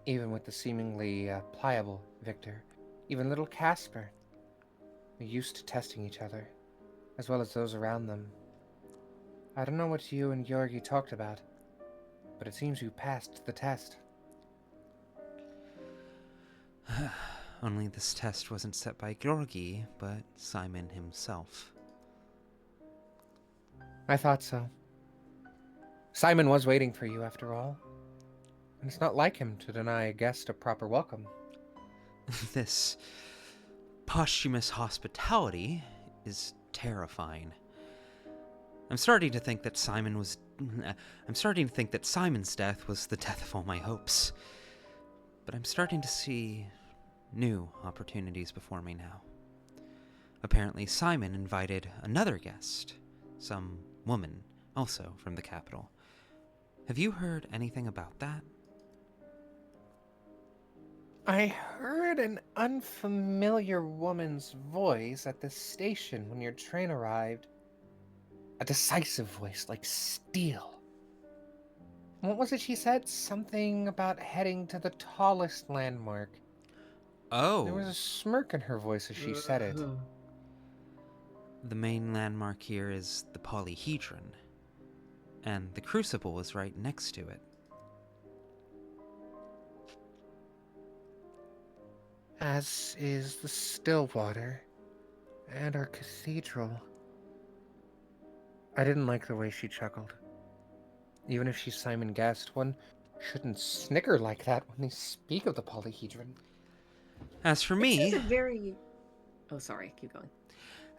[SPEAKER 3] even with the seemingly pliable Victor, even little Casper. used to testing each other, as well as those around them. I don't know what you and Georgi talked about, but it seems you passed the test.
[SPEAKER 1] Only this test wasn't set by Georgi, but Simon himself.
[SPEAKER 3] I thought so. Simon was waiting for you, after all. And it's not like him to deny a guest a proper welcome.
[SPEAKER 1] This posthumous hospitality is terrifying. I'm starting to think that Simon's death was the death of all my hopes. But I'm starting to see new opportunities before me now. Apparently, Simon invited another guest, some woman, also from the capital. Have you heard anything about that?
[SPEAKER 3] I heard an unfamiliar woman's voice at the station when your train arrived. A decisive voice like steel. What was it she said? Something about heading to the tallest landmark.
[SPEAKER 1] Oh.
[SPEAKER 3] There was a smirk in her voice as she said it.
[SPEAKER 1] The main landmark here is the polyhedron, and the crucible is right next to it.
[SPEAKER 3] As is the Stillwater and our cathedral. I didn't like the way she chuckled. Even if she's Simon Guest, one shouldn't snicker like that when they speak of the polyhedron.
[SPEAKER 1] As for me...
[SPEAKER 5] This is a very... Oh, sorry, keep going.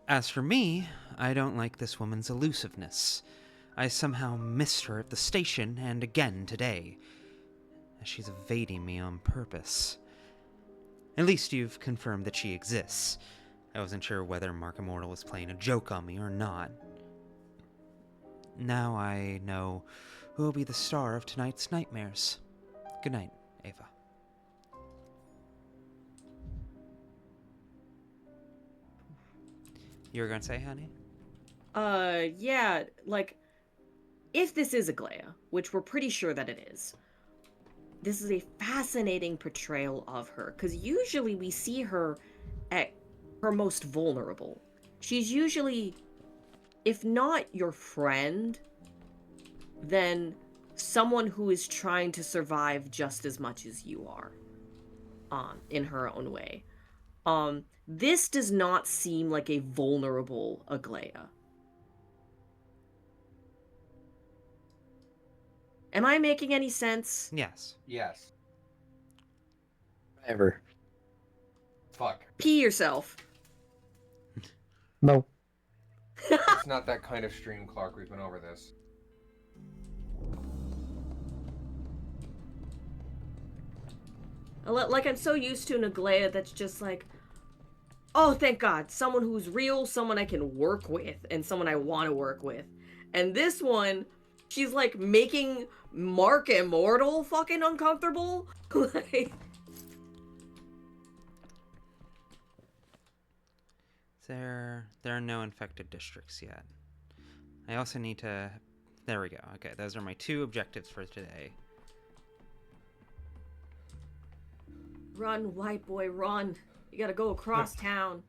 [SPEAKER 1] As for me, I don't like this woman's elusiveness. I somehow missed her at the station and again today. She's evading me on purpose. At least you've confirmed that she exists. I wasn't sure whether Mark Immortal was playing a joke on me or not. Now I know who will be the star of tonight's nightmares. Good night, Ava. You were gonna say, honey?
[SPEAKER 5] Yeah, like, if this is Aglaia, which we're pretty sure that it is, this is a fascinating portrayal of her, because usually we see her at her most vulnerable. She's usually, if not your friend, then someone who is trying to survive just as much as you are, in her own way. This does not seem like a vulnerable Aglaia. Am I making any sense?
[SPEAKER 1] Yes.
[SPEAKER 3] Yes.
[SPEAKER 4] Whatever.
[SPEAKER 3] Fuck.
[SPEAKER 5] Pee yourself.
[SPEAKER 4] No.
[SPEAKER 3] It's not that kind of stream, Clark. We've been over this.
[SPEAKER 5] Like, I'm so used to an Aglaia that's just like, oh, thank God, someone who's real, someone I can work with, and someone I want to work with. And this one, she's like making Mark Immortal fucking uncomfortable. Like...
[SPEAKER 1] There are no infected districts yet. I also need to... There we go. Okay, those are my 2 objectives for today.
[SPEAKER 5] Run, white boy, run. You gotta go across town.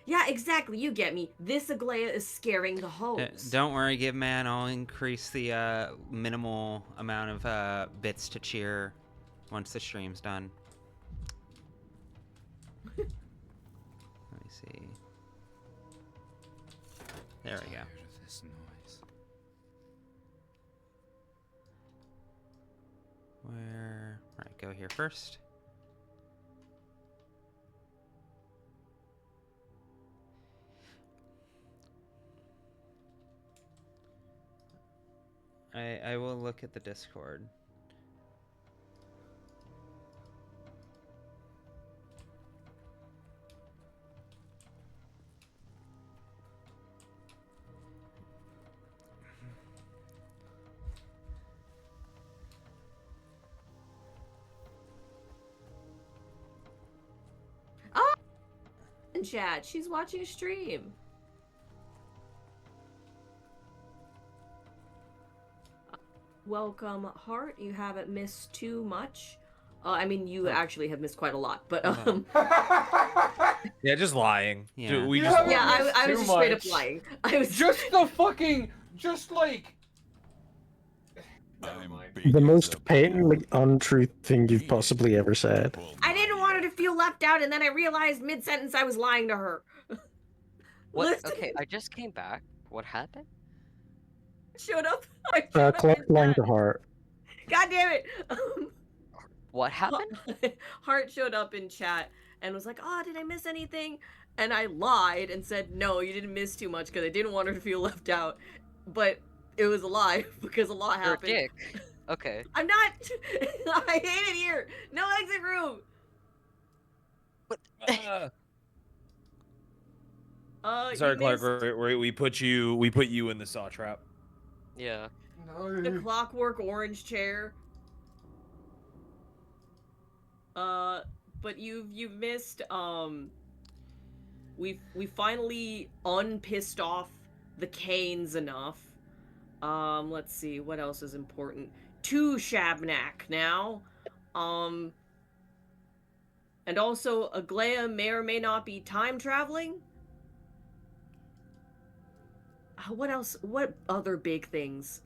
[SPEAKER 5] Yeah, exactly. You get me. This Aglaia is scaring the hoes.
[SPEAKER 1] Don't worry, Give Man. I'll increase the minimal amount of bits to cheer once the stream's done. Let me see. There we go.
[SPEAKER 15] This noise.
[SPEAKER 1] Where? Right, go here first. I will look at the Discord.
[SPEAKER 5] Oh! In chat, she's watching a stream. Welcome, Heart. You haven't missed too much. I mean, you actually have missed quite a lot, but
[SPEAKER 17] Yeah, just lying.
[SPEAKER 1] Yeah.
[SPEAKER 17] Dude, we
[SPEAKER 3] You
[SPEAKER 17] just
[SPEAKER 3] haven't
[SPEAKER 17] lied.
[SPEAKER 3] missed
[SPEAKER 5] I
[SPEAKER 3] too
[SPEAKER 5] was just straight up
[SPEAKER 3] much.
[SPEAKER 5] lying. I was
[SPEAKER 3] just the fucking, just like.
[SPEAKER 12] The most patently untrue thing you've possibly ever said.
[SPEAKER 5] I didn't want her to feel left out, and then I realized mid-sentence I was lying to her.
[SPEAKER 2] What?
[SPEAKER 5] Listen.
[SPEAKER 2] Okay, I just came back. What happened?
[SPEAKER 5] Showed up. I showed up
[SPEAKER 12] Collect
[SPEAKER 5] in
[SPEAKER 12] long
[SPEAKER 5] chat.
[SPEAKER 12] to heart.
[SPEAKER 5] God damn it.
[SPEAKER 2] What happened?
[SPEAKER 5] Heart showed up in chat and was like, "Oh, did I miss anything?" And I lied and said, "No, you didn't miss too much," because I didn't want her to feel left out. But it was a lie because a lot
[SPEAKER 2] You're a
[SPEAKER 5] happened.
[SPEAKER 2] dick. Okay.
[SPEAKER 5] I'm not. I hate it here. No exit room.
[SPEAKER 17] Sorry,
[SPEAKER 5] you
[SPEAKER 17] Clark.
[SPEAKER 5] missed
[SPEAKER 17] We put you in the saw trap.
[SPEAKER 2] Yeah.
[SPEAKER 5] the clockwork orange chair. But you've missed we finally unpissed off the Canes enough. Let's see what else is important. 2 Shabnack now. And also Aglaya may or may not be time traveling. What else? What other big things?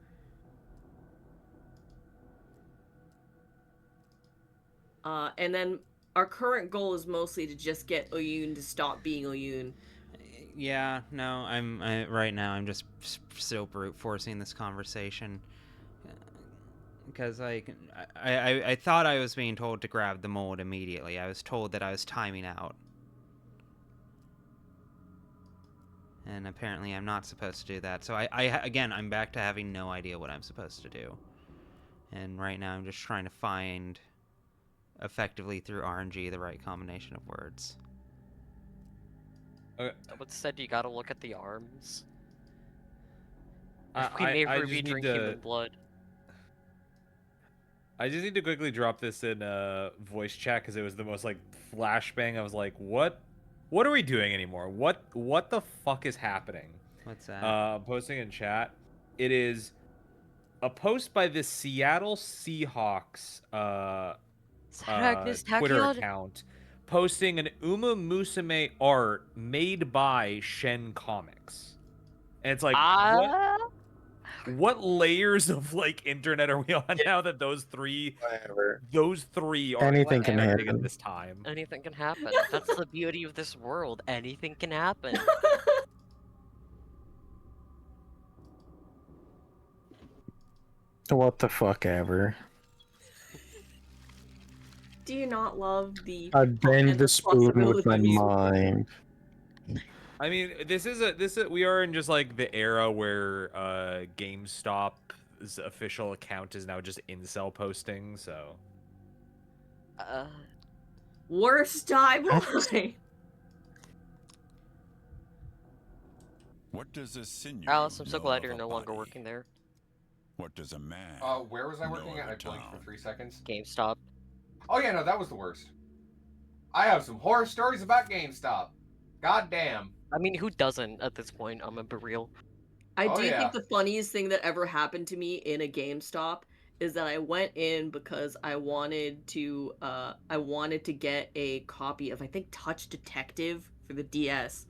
[SPEAKER 5] And then our current goal is mostly to just get Oyun to stop being Oyun.
[SPEAKER 1] Yeah, no, right now I'm just still brute forcing this conversation because like I thought I was being told to grab the mold immediately. I was told that I was timing out, and apparently I'm not supposed to do that. So again, I'm back to having no idea what I'm supposed to do, and right now I'm just trying to find effectively through RNG the right combination of words.
[SPEAKER 2] Someone said you gotta look at the arms.
[SPEAKER 17] I
[SPEAKER 2] We made
[SPEAKER 17] just
[SPEAKER 2] Ruby
[SPEAKER 17] need
[SPEAKER 2] drink
[SPEAKER 17] to-
[SPEAKER 2] human blood.
[SPEAKER 17] I just need to quickly drop this in voice chat because it was the most like flashbang. I was like, what are we doing anymore? What the fuck is happening?
[SPEAKER 1] What's that?
[SPEAKER 17] I'm posting in chat. It is a post by the Seattle Seahawks Twitter account posting an Uma Musume art made by Shen Comics. And it's like, what layers of like internet are we on now that those three are
[SPEAKER 12] Anything can
[SPEAKER 17] connecting
[SPEAKER 12] happen.
[SPEAKER 17] at this time?
[SPEAKER 2] Anything can happen. That's the beauty of this world. Anything can happen.
[SPEAKER 12] What the fuck ever.
[SPEAKER 5] Do you not love the
[SPEAKER 12] I bend the spoon with my
[SPEAKER 5] possibilities?
[SPEAKER 12] mind.
[SPEAKER 17] I mean, we are in just like the era where GameStop's official account is now just incel posting, so
[SPEAKER 5] Worst timeline.
[SPEAKER 18] What does a sinew
[SPEAKER 2] Alice, I'm so
[SPEAKER 18] know
[SPEAKER 2] glad
[SPEAKER 18] of
[SPEAKER 2] you're
[SPEAKER 18] a
[SPEAKER 2] no longer
[SPEAKER 18] body?
[SPEAKER 2] working there.
[SPEAKER 18] What does a man
[SPEAKER 3] Where was I working
[SPEAKER 18] know
[SPEAKER 3] at?
[SPEAKER 18] of
[SPEAKER 3] I
[SPEAKER 18] a
[SPEAKER 3] blinked for
[SPEAKER 18] town?
[SPEAKER 3] 3 seconds.
[SPEAKER 2] GameStop.
[SPEAKER 3] Oh yeah, no, that was the worst. I have some horror stories about GameStop. God damn.
[SPEAKER 2] I mean, who doesn't at this point? I'm gonna be real.
[SPEAKER 5] I
[SPEAKER 3] Oh,
[SPEAKER 5] do
[SPEAKER 3] yeah.
[SPEAKER 5] think the funniest thing that ever happened to me in a GameStop is that I went in because I wanted to get a copy of, I think, Touch Detective for the DS,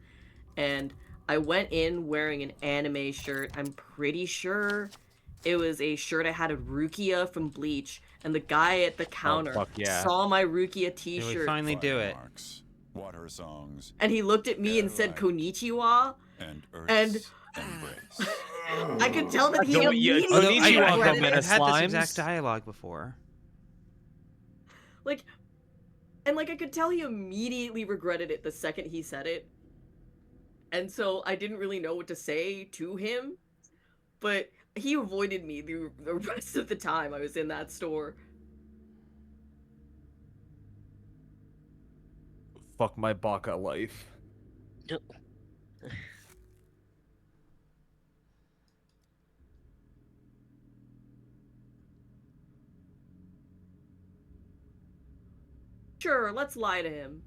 [SPEAKER 5] and I went in wearing an anime shirt. I'm pretty sure it was a shirt I had of Rukia from Bleach, and the guy at the counter
[SPEAKER 17] fuck yeah.
[SPEAKER 5] saw my Rukia
[SPEAKER 1] Did we
[SPEAKER 5] t-shirt
[SPEAKER 1] finally do it?
[SPEAKER 18] Fireworks, water songs,
[SPEAKER 5] and he looked at me and said konnichiwa,
[SPEAKER 18] and
[SPEAKER 5] and
[SPEAKER 18] Earth's embrace.
[SPEAKER 5] I could tell that he
[SPEAKER 17] Don't- yeah,
[SPEAKER 5] immediately
[SPEAKER 17] konnichiwa,
[SPEAKER 5] regretted
[SPEAKER 17] come in
[SPEAKER 5] it.
[SPEAKER 17] a
[SPEAKER 1] I've had this
[SPEAKER 17] slimes.
[SPEAKER 1] exact dialogue before.
[SPEAKER 5] Like, and like I could tell he immediately regretted it the second he said it. And so I didn't really know what to say to him, but he avoided me the rest of the time I was in that store.
[SPEAKER 17] Fuck my baka life.
[SPEAKER 5] Sure, let's lie to him.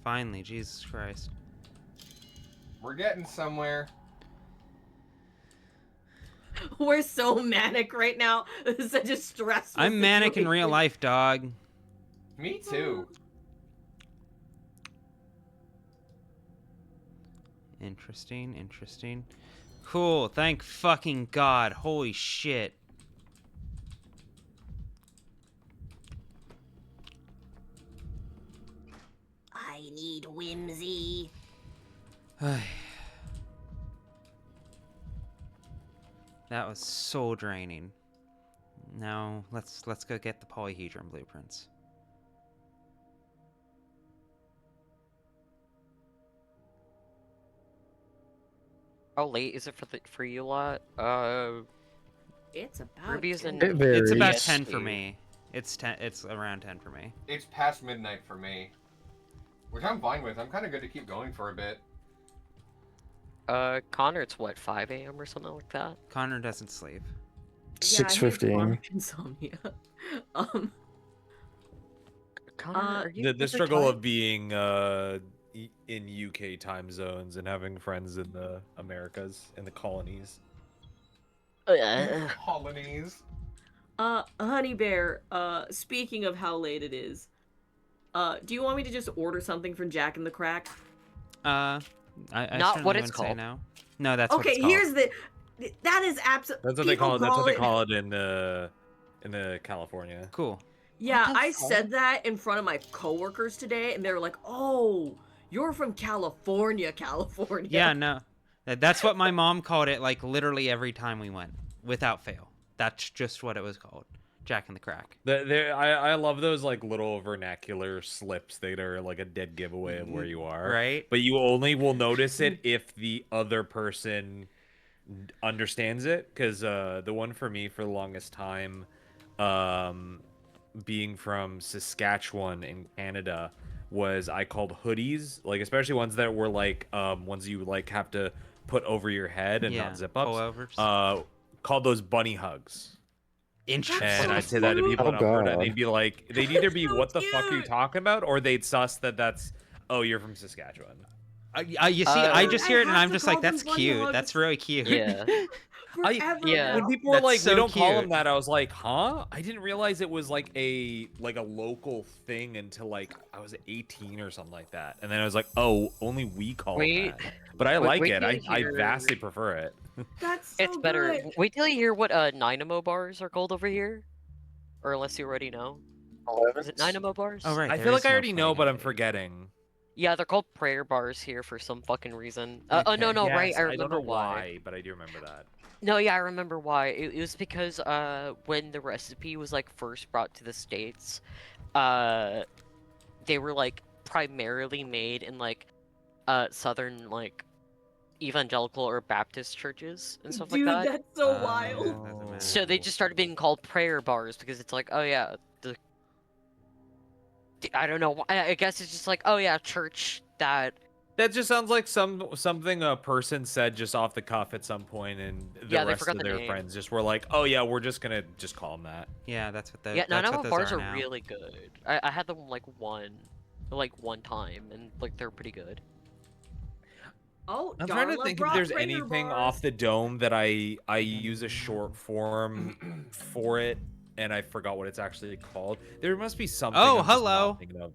[SPEAKER 1] Finally, Jesus Christ.
[SPEAKER 3] We're getting somewhere.
[SPEAKER 5] We're so manic right now. This is such a stressful
[SPEAKER 1] I'm manic in real
[SPEAKER 5] situation.
[SPEAKER 1] life, dog.
[SPEAKER 3] Me too.
[SPEAKER 1] Interesting, interesting. Cool, thank fucking God. Holy shit.
[SPEAKER 11] I need whimsy.
[SPEAKER 1] That was so draining. Now, let's go get the polyhedron blueprints.
[SPEAKER 2] How late is it for you lot?
[SPEAKER 5] It's about
[SPEAKER 2] Ruby's
[SPEAKER 5] 10.
[SPEAKER 2] in
[SPEAKER 1] It's about
[SPEAKER 2] EST.
[SPEAKER 1] 10 for me. It's around 10 for me.
[SPEAKER 3] It's past midnight for me. Which I'm fine with. I'm kind of good to keep going for a bit.
[SPEAKER 2] Connor, it's what, 5 a.m. or something like that?
[SPEAKER 1] Connor doesn't sleep.
[SPEAKER 5] Yeah, I have
[SPEAKER 4] 6:15.
[SPEAKER 5] chronic insomnia.
[SPEAKER 2] Connor, are you
[SPEAKER 17] The struggle of being in UK time zones and having friends in the Americas, in the colonies.
[SPEAKER 3] Colonies.
[SPEAKER 5] Honey Bear, speaking of how late it is, do you want me to just order something from Jack in the Crack?
[SPEAKER 1] I
[SPEAKER 2] Not what
[SPEAKER 1] certainly
[SPEAKER 2] it's
[SPEAKER 1] wouldn't say
[SPEAKER 2] called.
[SPEAKER 1] no. No, that's what
[SPEAKER 5] Okay,
[SPEAKER 1] it's called.
[SPEAKER 5] here's the. That is absolutely.
[SPEAKER 17] That's what they call it. That's what they call it in the California.
[SPEAKER 1] Cool.
[SPEAKER 5] Yeah,
[SPEAKER 2] What the
[SPEAKER 5] I
[SPEAKER 2] fuck?
[SPEAKER 5] said that in front of my coworkers today, and they were like, "Oh, you're from California, California."
[SPEAKER 1] Yeah, no. That's what my mom called it, like, literally every time we went, without fail. That's just what it was called. Jack in the Crack.
[SPEAKER 17] I love those like little vernacular slips that are like a dead giveaway of where you are.
[SPEAKER 1] Right.
[SPEAKER 17] But you only will notice it if the other person understands it. Because the one for me for the longest time, being from Saskatchewan in Canada, was I called hoodies, like especially ones that were like ones you like have to put over your head and not zip ups.
[SPEAKER 1] pullovers.
[SPEAKER 17] Called those bunny hugs.
[SPEAKER 1] Interesting.
[SPEAKER 17] And I'd say that to people in
[SPEAKER 4] Oh,
[SPEAKER 17] Alberta, and
[SPEAKER 4] God.
[SPEAKER 17] they'd be like, they'd either be,
[SPEAKER 5] so
[SPEAKER 17] what the fuck are you
[SPEAKER 5] cute.
[SPEAKER 17] talking about? Or they'd suss that that's, oh, you're from Saskatchewan.
[SPEAKER 1] You see, I just hear it and
[SPEAKER 5] have
[SPEAKER 1] I'm
[SPEAKER 5] to
[SPEAKER 1] just like,
[SPEAKER 5] call them
[SPEAKER 1] that's
[SPEAKER 5] bunny
[SPEAKER 1] cute.
[SPEAKER 5] hugs.
[SPEAKER 1] That's really cute.
[SPEAKER 2] Yeah.
[SPEAKER 5] Forever
[SPEAKER 2] yeah.
[SPEAKER 17] When
[SPEAKER 5] now.
[SPEAKER 17] people were
[SPEAKER 1] That's
[SPEAKER 17] like,
[SPEAKER 1] so
[SPEAKER 17] we don't call
[SPEAKER 1] cute.
[SPEAKER 17] them that, I was like, huh? I didn't realize it was like a local thing until like I was 18 or something like that. And then I was like, oh, only we call
[SPEAKER 2] Wait.
[SPEAKER 17] it that. But I like
[SPEAKER 2] wait
[SPEAKER 17] it.
[SPEAKER 2] till
[SPEAKER 17] I
[SPEAKER 2] you hear-
[SPEAKER 17] vastly prefer it.
[SPEAKER 5] That's so
[SPEAKER 2] It's better.
[SPEAKER 5] good.
[SPEAKER 2] Wait till you hear what Dynamo bars are called over here. Or unless you already know. Is it Dynamo bars?
[SPEAKER 1] Oh, right.
[SPEAKER 17] I
[SPEAKER 1] there
[SPEAKER 17] feel
[SPEAKER 1] is
[SPEAKER 17] like I
[SPEAKER 1] no
[SPEAKER 17] already know,
[SPEAKER 1] flag
[SPEAKER 17] but
[SPEAKER 1] in
[SPEAKER 17] I'm
[SPEAKER 1] it.
[SPEAKER 17] forgetting.
[SPEAKER 2] Yeah, they're called prayer bars here for some fucking reason. Oh, no, right.
[SPEAKER 17] Yes,
[SPEAKER 2] I
[SPEAKER 17] don't
[SPEAKER 2] remember
[SPEAKER 17] know
[SPEAKER 2] why.
[SPEAKER 17] but I do remember that.
[SPEAKER 2] No, yeah, I remember why. It was because when the recipe was like first brought to the States, they were like primarily made in like southern like evangelical or Baptist churches and stuff
[SPEAKER 5] Dude,
[SPEAKER 2] like that.
[SPEAKER 5] that's so wild.
[SPEAKER 2] So they just started being called prayer bars because it's like, oh yeah, I don't know. I guess it's just like, oh yeah, church that.
[SPEAKER 17] That just sounds like something a person said just off the cuff at some point, and the
[SPEAKER 2] Yeah, they
[SPEAKER 17] rest
[SPEAKER 2] forgot
[SPEAKER 17] of
[SPEAKER 2] the
[SPEAKER 17] their
[SPEAKER 2] name.
[SPEAKER 17] friends just were like, "Oh yeah, we're just gonna just call them that."
[SPEAKER 1] Yeah, that's what
[SPEAKER 2] Yeah,
[SPEAKER 1] that's
[SPEAKER 2] Nanaimo
[SPEAKER 1] what those
[SPEAKER 2] bars
[SPEAKER 1] are
[SPEAKER 2] are
[SPEAKER 1] now.
[SPEAKER 2] really good. I had them like one time, and like they're pretty good.
[SPEAKER 5] Oh,
[SPEAKER 17] I'm trying to
[SPEAKER 5] Darla
[SPEAKER 17] think if
[SPEAKER 5] brought
[SPEAKER 17] there's
[SPEAKER 5] prayer
[SPEAKER 17] anything
[SPEAKER 5] bars.
[SPEAKER 17] off the dome that I use a short form for it, and I forgot what it's actually called. There must be something.
[SPEAKER 1] Oh,
[SPEAKER 17] I'm just not
[SPEAKER 1] hello.
[SPEAKER 17] thinking of.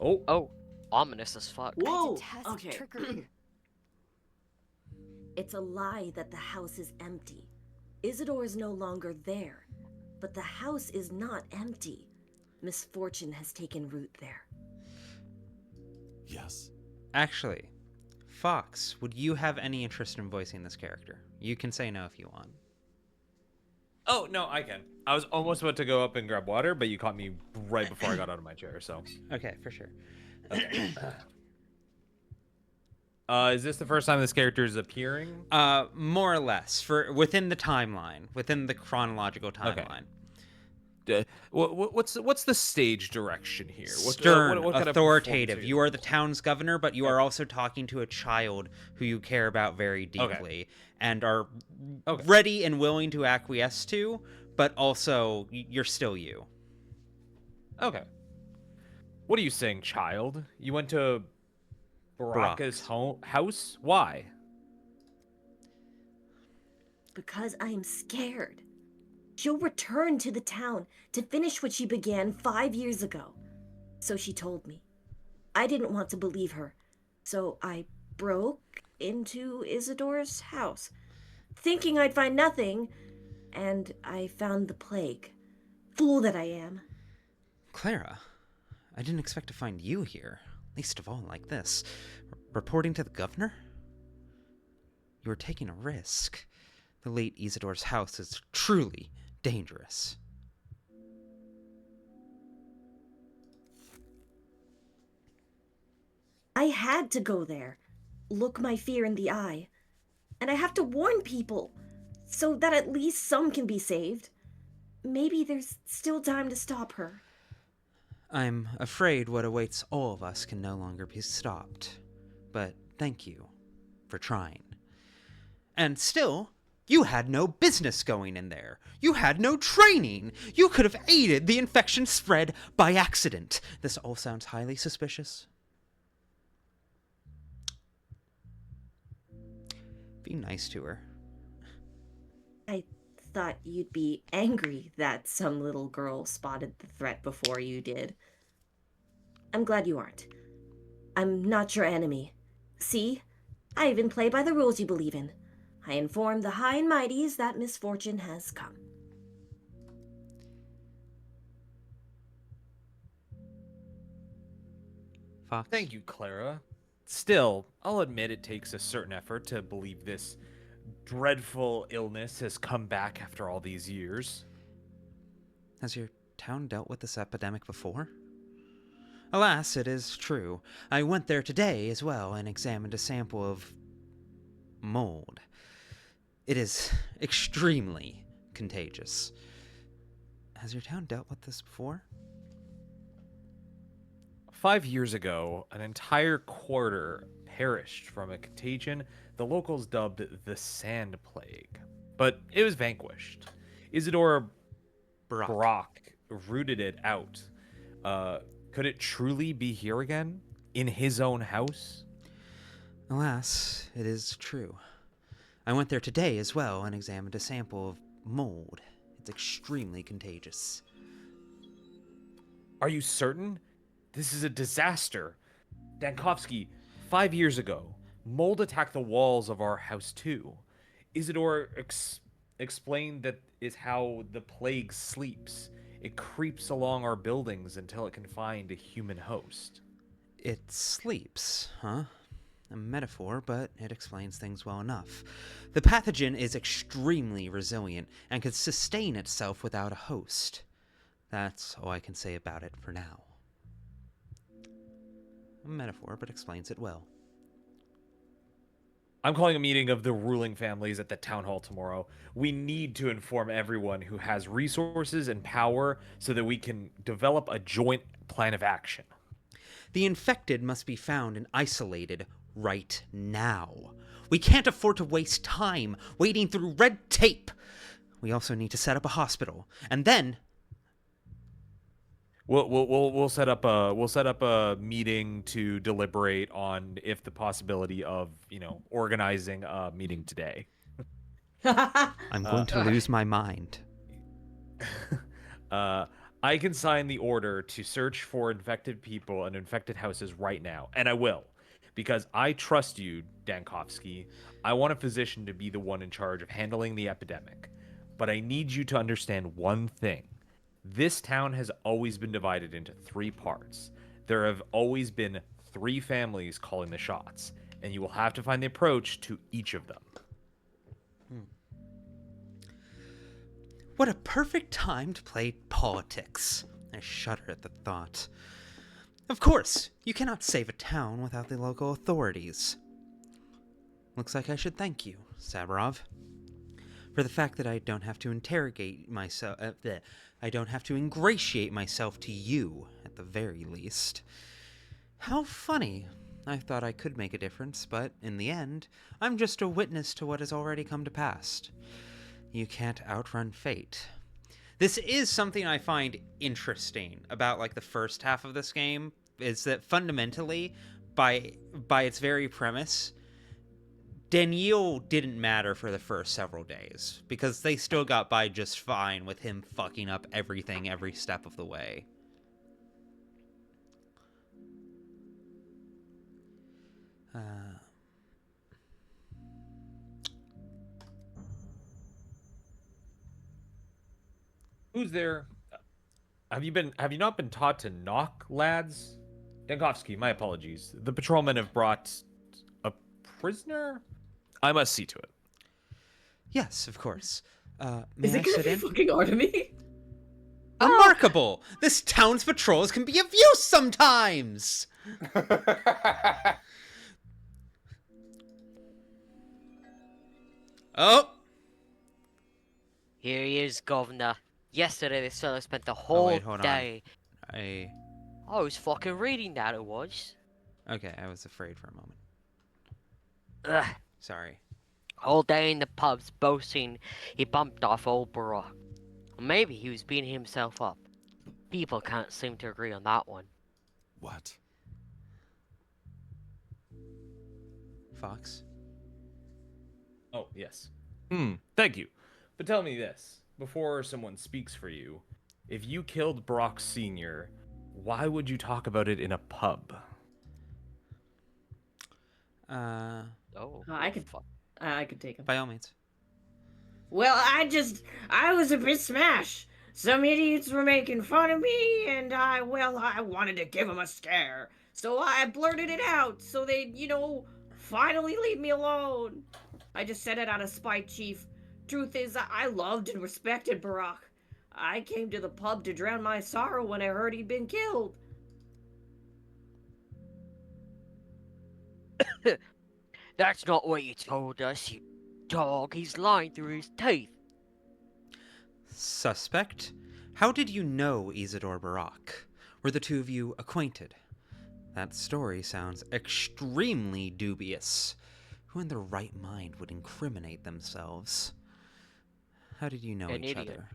[SPEAKER 17] Oh,
[SPEAKER 2] ominous as fuck.
[SPEAKER 5] Whoa.
[SPEAKER 22] Detest
[SPEAKER 5] Okay.
[SPEAKER 22] trickery.
[SPEAKER 11] It's a lie that the house is empty. Isidore is no longer there, but the house is not empty. Misfortune has taken root there.
[SPEAKER 18] Yes.
[SPEAKER 1] Actually, Fox, would you have any interest in voicing this character? You can say no if you want.
[SPEAKER 17] Oh no, I can. I was almost about to go up and grab water, but you caught me right before I got out of my chair. So.
[SPEAKER 1] Okay, for sure.
[SPEAKER 17] Okay. Is this the first time this character is appearing?
[SPEAKER 1] More or less, for within the timeline, within the chronological timeline.
[SPEAKER 17] What's the stage direction here?
[SPEAKER 1] Stern,
[SPEAKER 17] what kind of
[SPEAKER 1] authoritative.
[SPEAKER 17] performance are
[SPEAKER 1] You are the town's governor, but you are also talking to a child who you care about very deeply and are ready and willing to acquiesce to, but also you're still you.
[SPEAKER 17] Okay. What are you saying, child? You went to Baraka's house? Why?
[SPEAKER 11] Because I am scared. She'll return to the town to finish what she began 5 years ago. So she told me. I didn't want to believe her, so I broke into Isidore's house, thinking I'd find nothing, and I found the plague. Fool that I am.
[SPEAKER 1] Clara, I didn't expect to find you here, least of all like this. Reporting to the governor? You were taking a risk. The late Isidore's house is truly dangerous.
[SPEAKER 11] I had to go there, look my fear in the eye, and I have to warn people, so that at least some can be saved. Maybe there's still time to stop her.
[SPEAKER 1] I'm afraid what awaits all of us can no longer be stopped. But thank you for trying. And still, you had no business going in there. You had no training. You could have aided the infection spread by accident. This all sounds highly suspicious. Be nice to her.
[SPEAKER 11] I thought you'd be angry that some little girl spotted the threat before you did. I'm glad you aren't. I'm not your enemy. See? I even play by the rules you believe in. I inform the high and mighties that misfortune has come.
[SPEAKER 1] Fox?
[SPEAKER 17] Thank you, Clara. Still, I'll admit it takes a certain effort to believe this dreadful illness has come back after all these years.
[SPEAKER 1] Has your town dealt with this epidemic before? Alas, it is true. I went there today as well and examined a sample of mold. It is extremely contagious. Has your town dealt with this before?
[SPEAKER 17] 5 years ago, an entire quarter perished from a contagion the locals dubbed the Sand Plague. But it was vanquished. Isidore Brock rooted it out. Could it truly be here again? In his own house?
[SPEAKER 1] Alas, it is true. I went there today as well and examined a sample of mold. It's extremely contagious.
[SPEAKER 17] Are you certain? This is a disaster. Dankovsky, 5 years ago, mold attacked the walls of our house too. Isidore explained that is how the plague sleeps. It creeps along our buildings until it can find a human host.
[SPEAKER 1] It sleeps, huh? A metaphor, but it explains things well enough. The pathogen is extremely resilient and can sustain itself without a host. That's all I can say about it for now. A metaphor, but explains it well.
[SPEAKER 17] I'm calling a meeting of the ruling families at the town hall tomorrow. We need to inform everyone who has resources and power so that we can develop a joint plan of action.
[SPEAKER 1] The infected must be found and isolated right now. We can't afford to waste time wading through red tape. We also need to set up a hospital, and then
[SPEAKER 17] we'll set up a meeting to deliberate on if the possibility of organizing a meeting today.
[SPEAKER 1] I'm going to lose my mind.
[SPEAKER 17] I can sign the order to search for infected people and infected houses right now, and I will. Because I trust you, Dankovsky. I want a physician to be the one in charge of handling the epidemic. But I need you to understand one thing. This town has always been divided into 3 parts. There have always been 3 families calling the shots, and you will have to find the approach to each of them.
[SPEAKER 1] What a perfect time to play politics. I shudder at the thought. Of course, you cannot save a town without the local authorities. Looks like I should thank you, Saburov, for the fact that I don't have to interrogate myself. I don't have to ingratiate myself to you, at the very least. How funny. I thought I could make a difference, but in the end, I'm just a witness to what has already come to pass. You can't outrun fate. This is something I find interesting about the first half of this game, is that fundamentally by its very premise, Daniil didn't matter for the first several days, because they still got by just fine with him fucking up everything every step of the way.
[SPEAKER 17] Who's there? Have you not been taught to knock, lads? Dankovsky, my apologies. The patrolmen have brought a prisoner? I must see to it.
[SPEAKER 1] Yes, of course. May
[SPEAKER 5] Is
[SPEAKER 1] I
[SPEAKER 5] it gonna
[SPEAKER 1] sit
[SPEAKER 5] be
[SPEAKER 1] in?
[SPEAKER 5] fucking Artemy?
[SPEAKER 1] Remarkable! This town's patrols can be of use sometimes! Oh!
[SPEAKER 8] Here he is, Governor. Yesterday, this fellow spent the whole
[SPEAKER 1] hold on.
[SPEAKER 8] day.
[SPEAKER 1] I
[SPEAKER 8] was fucking reading that, it was.
[SPEAKER 1] Okay, I was afraid for a moment.
[SPEAKER 8] Ugh.
[SPEAKER 1] Sorry.
[SPEAKER 8] Whole day in the pubs boasting he bumped off old Barack. Maybe he was beating himself up. People can't seem to agree on that one.
[SPEAKER 19] What?
[SPEAKER 1] Fox?
[SPEAKER 17] Oh, yes. Thank you. But tell me this, before someone speaks for you, if you killed Brock Sr., why would you talk about it in a pub?
[SPEAKER 5] I could take him.
[SPEAKER 1] By all means.
[SPEAKER 5] Well, I was a bit smashed. Some idiots were making fun of me, and I wanted to give them a scare. So I blurted it out, so they'd, finally leave me alone. I just said it out of spite, Chief. Truth is, I loved and respected Barack. I came to the pub to drown my sorrow when I heard he'd been killed.
[SPEAKER 8] That's not what you told us, you dog. He's lying through his teeth.
[SPEAKER 1] Suspect? How did you know Isidore Barak? Were the two of you acquainted? That story sounds extremely dubious. Who in their right mind would incriminate themselves? How did you know each other?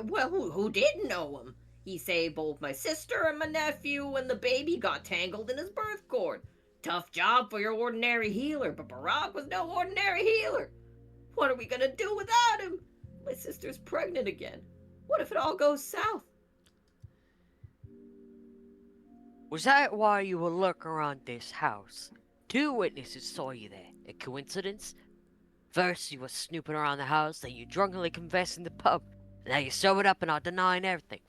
[SPEAKER 5] Well, who didn't know him? He saved both my sister and my nephew when the baby got tangled in his birth cord. Tough job for your ordinary healer, but Barack was no ordinary healer. What are we gonna do without him? My sister's pregnant again. What if it all goes south?
[SPEAKER 8] Was that why you were lurking around this house? 2 witnesses saw you there. A coincidence? First you were snooping around the house, then you drunkenly confessed in the pub. And now you're sobered up and are denying everything.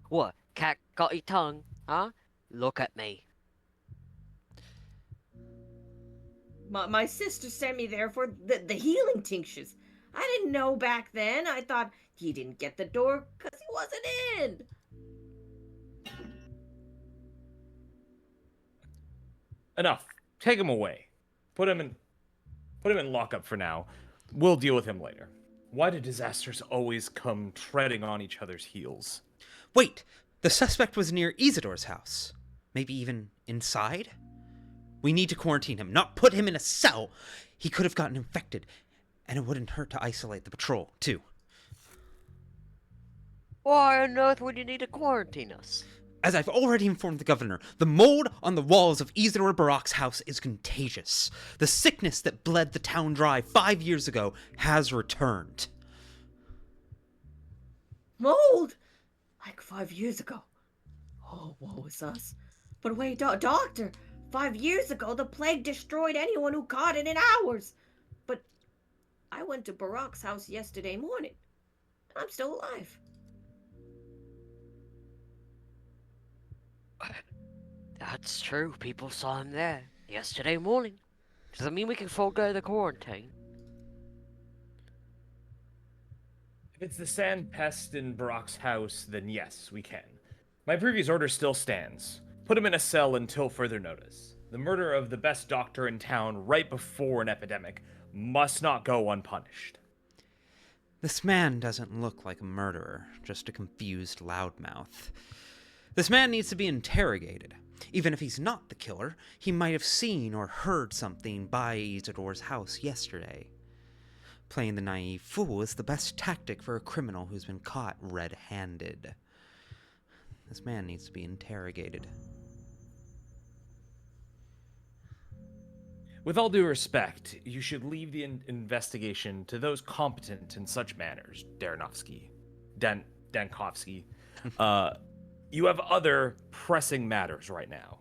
[SPEAKER 8] What, cat got your tongue, huh? Look at me.
[SPEAKER 5] My sister sent me there for the healing tinctures. I didn't know back then. I thought he didn't get the door because he wasn't in.
[SPEAKER 17] Enough. Take him away. Put him in lockup for now. We'll deal with him later. Why do disasters always come treading on each other's heels?
[SPEAKER 1] Wait! The suspect was near Isidore's house. Maybe even inside? We need to quarantine him, not put him in a cell. He could have gotten infected, and it wouldn't hurt to isolate the patrol, too.
[SPEAKER 8] Why on earth would you need to quarantine us?
[SPEAKER 1] As I've already informed the governor, the mold on the walls of Isidore Barak's house is contagious. The sickness that bled the town dry 5 years ago has returned.
[SPEAKER 5] Mold? Like 5 years ago? Oh, woe is us. But wait, doctor, 5 years ago the plague destroyed anyone who caught it in hours. But I went to Barak's house yesterday morning. I'm still alive.
[SPEAKER 8] That's true. People saw him there yesterday morning. Does that mean we can forego the quarantine?
[SPEAKER 17] If it's the sand pest in Barak's house, then yes, we can. My previous order still stands. Put him in a cell until further notice. The murder of the best doctor in town right before an epidemic must not go unpunished.
[SPEAKER 1] This man doesn't look like a murderer, just a confused loudmouth. This man needs to be interrogated. Even if he's not the killer, he might have seen or heard something by Isidore's house yesterday. Playing the naive fool is the best tactic for a criminal who's been caught red-handed. This man needs to be interrogated.
[SPEAKER 17] With all due respect, you should leave the investigation to those competent in such matters, Dankovsky. You have other pressing matters right now.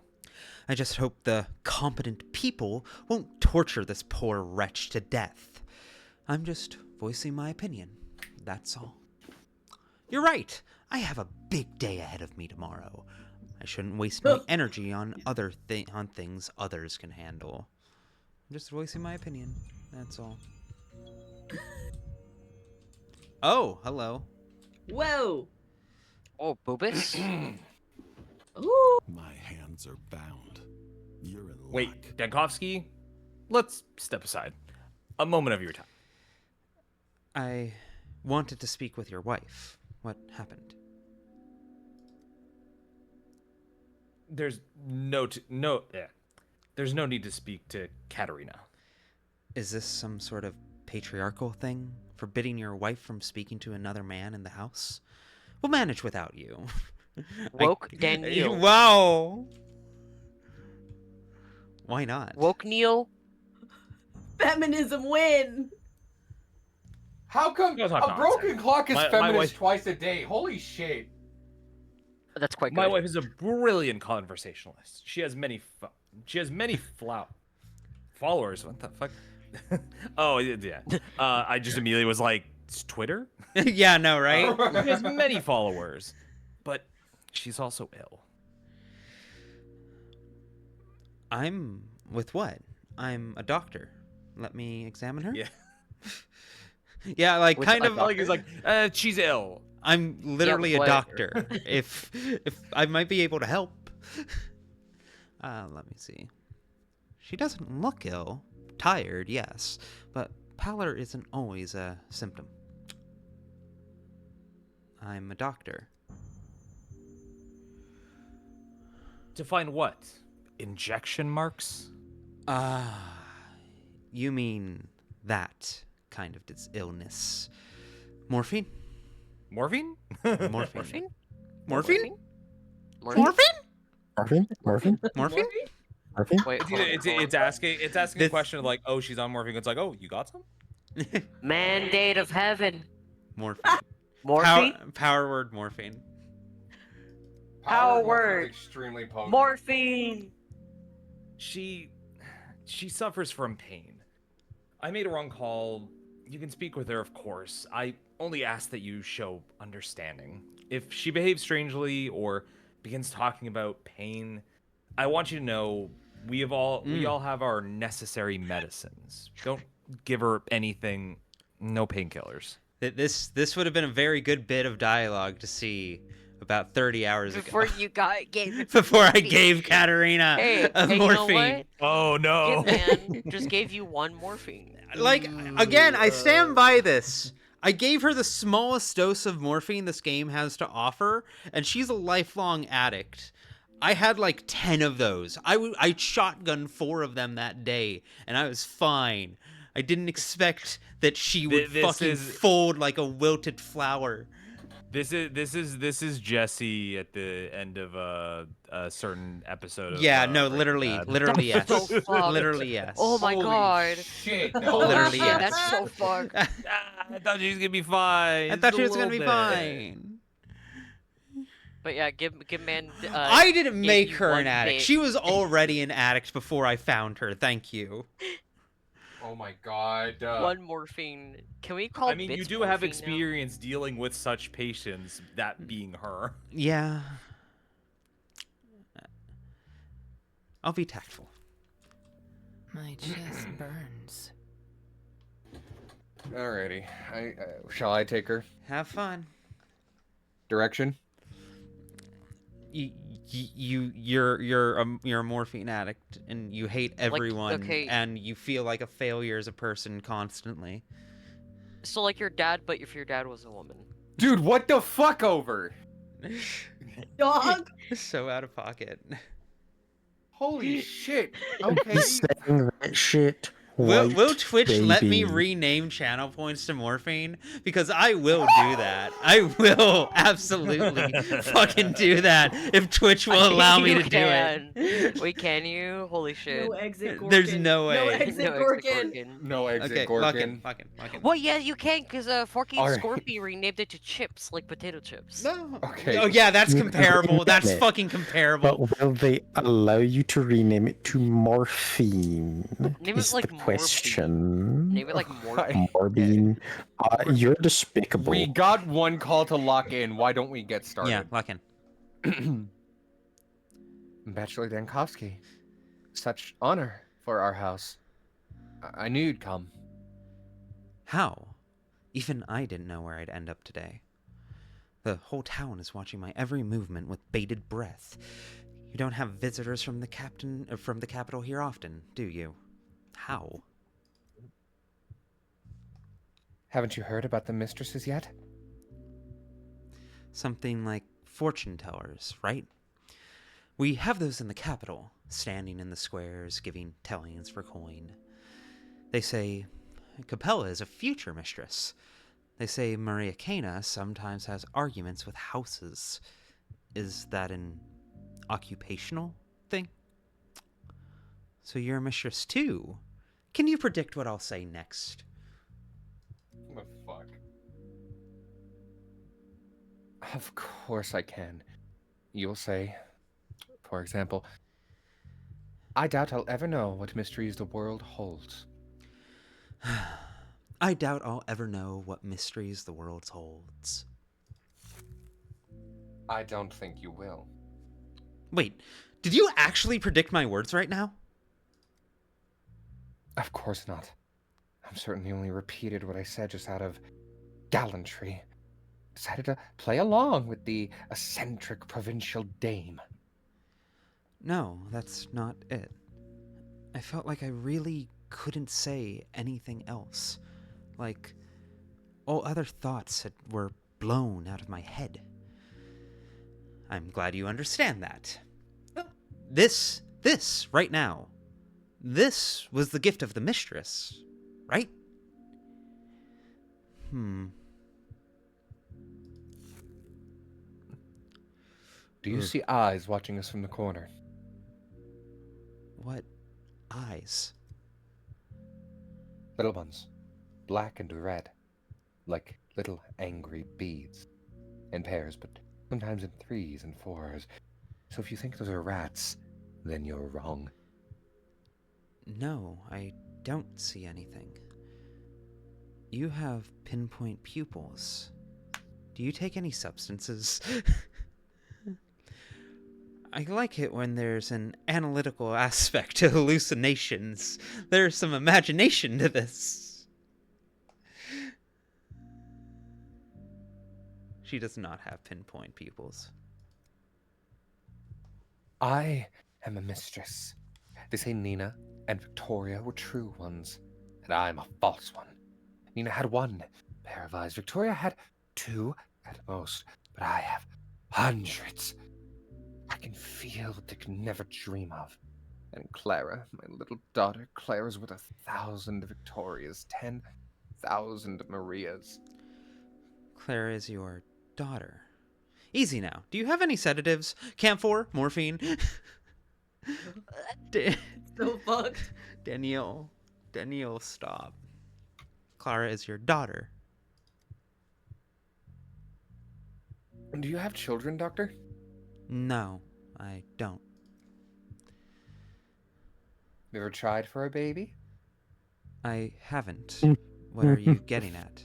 [SPEAKER 1] I just hope the competent people won't torture this poor wretch to death. I'm just voicing my opinion, that's all. You're right. I have a big day ahead of me tomorrow. I shouldn't waste my energy on on things others can handle. I'm just voicing my opinion, that's all. Oh, hello.
[SPEAKER 5] Whoa.
[SPEAKER 2] Oh, Boobus.
[SPEAKER 5] Ooh.
[SPEAKER 18] My hands are bound. You're in luck.
[SPEAKER 17] Wait, Dankovsky, let's step aside. A moment of your time.
[SPEAKER 1] I wanted to speak with your wife. What happened?
[SPEAKER 17] There's no need to speak to Katerina.
[SPEAKER 1] Is this some sort of patriarchal thing? Forbidding your wife from speaking to another man in the house? We'll manage without you.
[SPEAKER 2] Woke Daniil.
[SPEAKER 1] Wow. Why not?
[SPEAKER 2] Woke Neil.
[SPEAKER 5] Feminism win.
[SPEAKER 3] How come
[SPEAKER 17] That's
[SPEAKER 3] a
[SPEAKER 17] not
[SPEAKER 3] broken
[SPEAKER 17] nonsense.
[SPEAKER 3] clock is
[SPEAKER 17] My
[SPEAKER 3] feminist
[SPEAKER 17] wife-
[SPEAKER 3] twice a day? Holy shit.
[SPEAKER 2] That's quite good.
[SPEAKER 17] My wife is a brilliant conversationalist. She has many followers. What the fuck? Oh yeah. I just immediately was like, it's Twitter?
[SPEAKER 1] Yeah, no, right?
[SPEAKER 17] She has many followers, but she's also ill.
[SPEAKER 1] I'm with what? I'm a doctor. Let me examine her?
[SPEAKER 17] Yeah.
[SPEAKER 1] Yeah, like
[SPEAKER 17] With
[SPEAKER 1] kind
[SPEAKER 17] a
[SPEAKER 1] of
[SPEAKER 17] doctor. Like he's like, she's ill.
[SPEAKER 1] I'm literally
[SPEAKER 2] Yeah,
[SPEAKER 1] a
[SPEAKER 2] what?
[SPEAKER 1] doctor. if I might be able to help. Let me see. She doesn't look ill. Tired, yes, but pallor isn't always a symptom. I'm a doctor.
[SPEAKER 17] To find what? Injection marks?
[SPEAKER 1] You mean that kind of illness. Morphine?
[SPEAKER 17] Morphine?
[SPEAKER 1] Morphine?
[SPEAKER 2] Morphine?
[SPEAKER 1] Morphine?
[SPEAKER 2] Morphine?
[SPEAKER 4] Morphine?
[SPEAKER 1] Morphine?
[SPEAKER 4] Morphine?
[SPEAKER 2] Wait, hold on, hold
[SPEAKER 17] It's asking
[SPEAKER 1] This-
[SPEAKER 17] a question of like, oh, she's on morphine. It's like, oh, you got some?
[SPEAKER 2] on. Mandate of heaven.
[SPEAKER 1] Morphine.
[SPEAKER 2] Morphine?
[SPEAKER 1] Power word morphine.
[SPEAKER 2] Power
[SPEAKER 3] Morphine is
[SPEAKER 2] word.
[SPEAKER 3] extremely potent.
[SPEAKER 2] Morphine.
[SPEAKER 17] She suffers from pain. I made a wrong call. You can speak with her, of course. I only ask that you show understanding. If she behaves strangely or begins talking about pain, I want you to know we all have our necessary medicines. Don't give her anything. No painkillers.
[SPEAKER 1] This would have been a very good bit of dialogue to see about 30 hours
[SPEAKER 8] Before
[SPEAKER 1] ago.
[SPEAKER 8] you gave
[SPEAKER 1] Before I gave Katerina
[SPEAKER 2] Hey,
[SPEAKER 1] a
[SPEAKER 2] hey, you know
[SPEAKER 1] morphine.
[SPEAKER 2] what?
[SPEAKER 17] Oh no!
[SPEAKER 2] Man, just gave you one morphine.
[SPEAKER 1] Like, again, I stand by this. I gave her the smallest dose of morphine this game has to offer, and she's a lifelong addict. I had like 10 of those. I shotgunned 4 of them that day, and I was fine. I didn't expect that she would fold like a wilted flower.
[SPEAKER 17] This is Jesse at the end of a certain episode.
[SPEAKER 1] Yeah,
[SPEAKER 17] of,
[SPEAKER 1] no,
[SPEAKER 17] Breaking
[SPEAKER 1] literally
[SPEAKER 17] Bad.
[SPEAKER 1] yes.
[SPEAKER 2] So fucked.
[SPEAKER 1] Literally yes.
[SPEAKER 2] Oh my
[SPEAKER 3] Holy
[SPEAKER 2] god.
[SPEAKER 3] shit.
[SPEAKER 2] Holy
[SPEAKER 1] Literally,
[SPEAKER 2] shit,
[SPEAKER 1] yes.
[SPEAKER 2] that's so fucked.
[SPEAKER 17] I thought she was gonna be fine.
[SPEAKER 1] I thought
[SPEAKER 17] Just
[SPEAKER 1] she
[SPEAKER 17] a
[SPEAKER 1] was gonna be
[SPEAKER 17] little bit.
[SPEAKER 1] fine.
[SPEAKER 2] But yeah, give man.
[SPEAKER 1] I didn't
[SPEAKER 2] gave
[SPEAKER 1] make
[SPEAKER 2] you
[SPEAKER 1] her
[SPEAKER 2] one
[SPEAKER 1] an addict.
[SPEAKER 2] bit.
[SPEAKER 1] She was already an addict before I found her. Thank you.
[SPEAKER 3] Oh my god.
[SPEAKER 2] One morphine. Can we call?
[SPEAKER 17] I mean, you
[SPEAKER 2] bits
[SPEAKER 17] do have
[SPEAKER 2] morphine now?
[SPEAKER 17] experience dealing with such patients, that being her.
[SPEAKER 1] Yeah. I'll be tactful.
[SPEAKER 8] My chest burns.
[SPEAKER 3] Alrighty. Shall I take her?
[SPEAKER 1] Have fun.
[SPEAKER 3] Direction?
[SPEAKER 1] You're a morphine addict and you hate everyone
[SPEAKER 2] okay.
[SPEAKER 1] and you feel like a failure as a person constantly.
[SPEAKER 2] So like your dad, but if your dad was a woman.
[SPEAKER 3] Dude, what the fuck over?
[SPEAKER 5] Dog.
[SPEAKER 1] So out of pocket.
[SPEAKER 3] Holy shit. Okay.
[SPEAKER 4] He's saying that shit
[SPEAKER 1] Will Twitch let me
[SPEAKER 12] baby.
[SPEAKER 1] rename channel points to morphine? Because I will do that. I will absolutely fucking do that if Twitch will allow me to do it.
[SPEAKER 2] Wait, can you? Holy shit.
[SPEAKER 5] No exit Gorkin.
[SPEAKER 1] There's no way.
[SPEAKER 5] No exit
[SPEAKER 2] No
[SPEAKER 5] Gorkin.
[SPEAKER 2] Gorkin.
[SPEAKER 3] No exit
[SPEAKER 1] Okay,
[SPEAKER 3] Gorkin.
[SPEAKER 1] fucking.
[SPEAKER 2] Well, yeah, you can, because Forky and
[SPEAKER 3] Alright.
[SPEAKER 2] Scorpy renamed it to chips, like potato chips.
[SPEAKER 1] No.
[SPEAKER 3] Okay.
[SPEAKER 1] Oh yeah, that's
[SPEAKER 12] You
[SPEAKER 1] comparable.
[SPEAKER 12] can
[SPEAKER 1] That's
[SPEAKER 12] rename it,
[SPEAKER 1] fucking comparable.
[SPEAKER 12] But will they allow you to rename it to morphine?
[SPEAKER 2] Name
[SPEAKER 12] is
[SPEAKER 2] it like
[SPEAKER 12] the question.
[SPEAKER 2] Name it like Morphine.
[SPEAKER 12] Morbine. You're despicable.
[SPEAKER 3] We got one call to lock in. Why don't we get started?
[SPEAKER 1] Yeah, lock in.
[SPEAKER 3] Bachelor Dankovsky. Such honor for our house. I knew you'd come.
[SPEAKER 1] How? Even I didn't know where I'd end up today. The whole town is watching my every movement with bated breath. You don't have visitors from the capital here often, do you? How?
[SPEAKER 3] Haven't you heard about the mistresses yet?
[SPEAKER 1] Something like fortune tellers, right? We have those in the capital, standing in the squares, giving tellings for coin. They say Capella is a future mistress. They say Maria Cana sometimes has arguments with houses. Is that an occupational thing? So you're a mistress too? Can you predict what I'll say next?
[SPEAKER 3] What the fuck? Of course I can. You'll say, for example, I doubt I'll ever know what mysteries the world holds.
[SPEAKER 1] I doubt I'll ever know what mysteries the world holds.
[SPEAKER 3] I don't think you will.
[SPEAKER 1] Wait, did you actually predict my words right now?
[SPEAKER 3] Of course not. I'm certainly only repeated what I said just out of gallantry. Decided to play along with the eccentric provincial dame.
[SPEAKER 1] No, that's not it. I felt like I really couldn't say anything else. Like, all other thoughts were blown out of my head. I'm glad you understand that. This, right now, this was the gift of the mistress, right?
[SPEAKER 3] Do you see eyes watching us from the corner?
[SPEAKER 1] What eyes?
[SPEAKER 3] Little ones, black and red, like little angry beads. In pairs, but sometimes in threes and fours. So if you think those are rats, then you're wrong.
[SPEAKER 1] No, I don't see anything. You have pinpoint pupils. Do you take any substances? I like it when there's an analytical aspect to hallucinations. There's some imagination to this. She does not have pinpoint pupils.
[SPEAKER 3] I am a mistress. They say Nina and Victoria were true ones, and I'm a false one. Nina had one pair of eyes. Victoria had two at most, but I have hundreds. I can feel what they could never dream of. And Clara, my little daughter, Clara's with 1,000 Victorias, 10,000 Marias.
[SPEAKER 1] Clara is your daughter. Easy now. Do you have any sedatives? Camphor? Morphine?
[SPEAKER 5] So fucked.
[SPEAKER 1] Daniil, stop. Clara is your daughter.
[SPEAKER 3] Do you have children, Doctor?
[SPEAKER 1] No, I don't.
[SPEAKER 3] You ever tried for a baby?
[SPEAKER 1] I haven't. What are you getting at?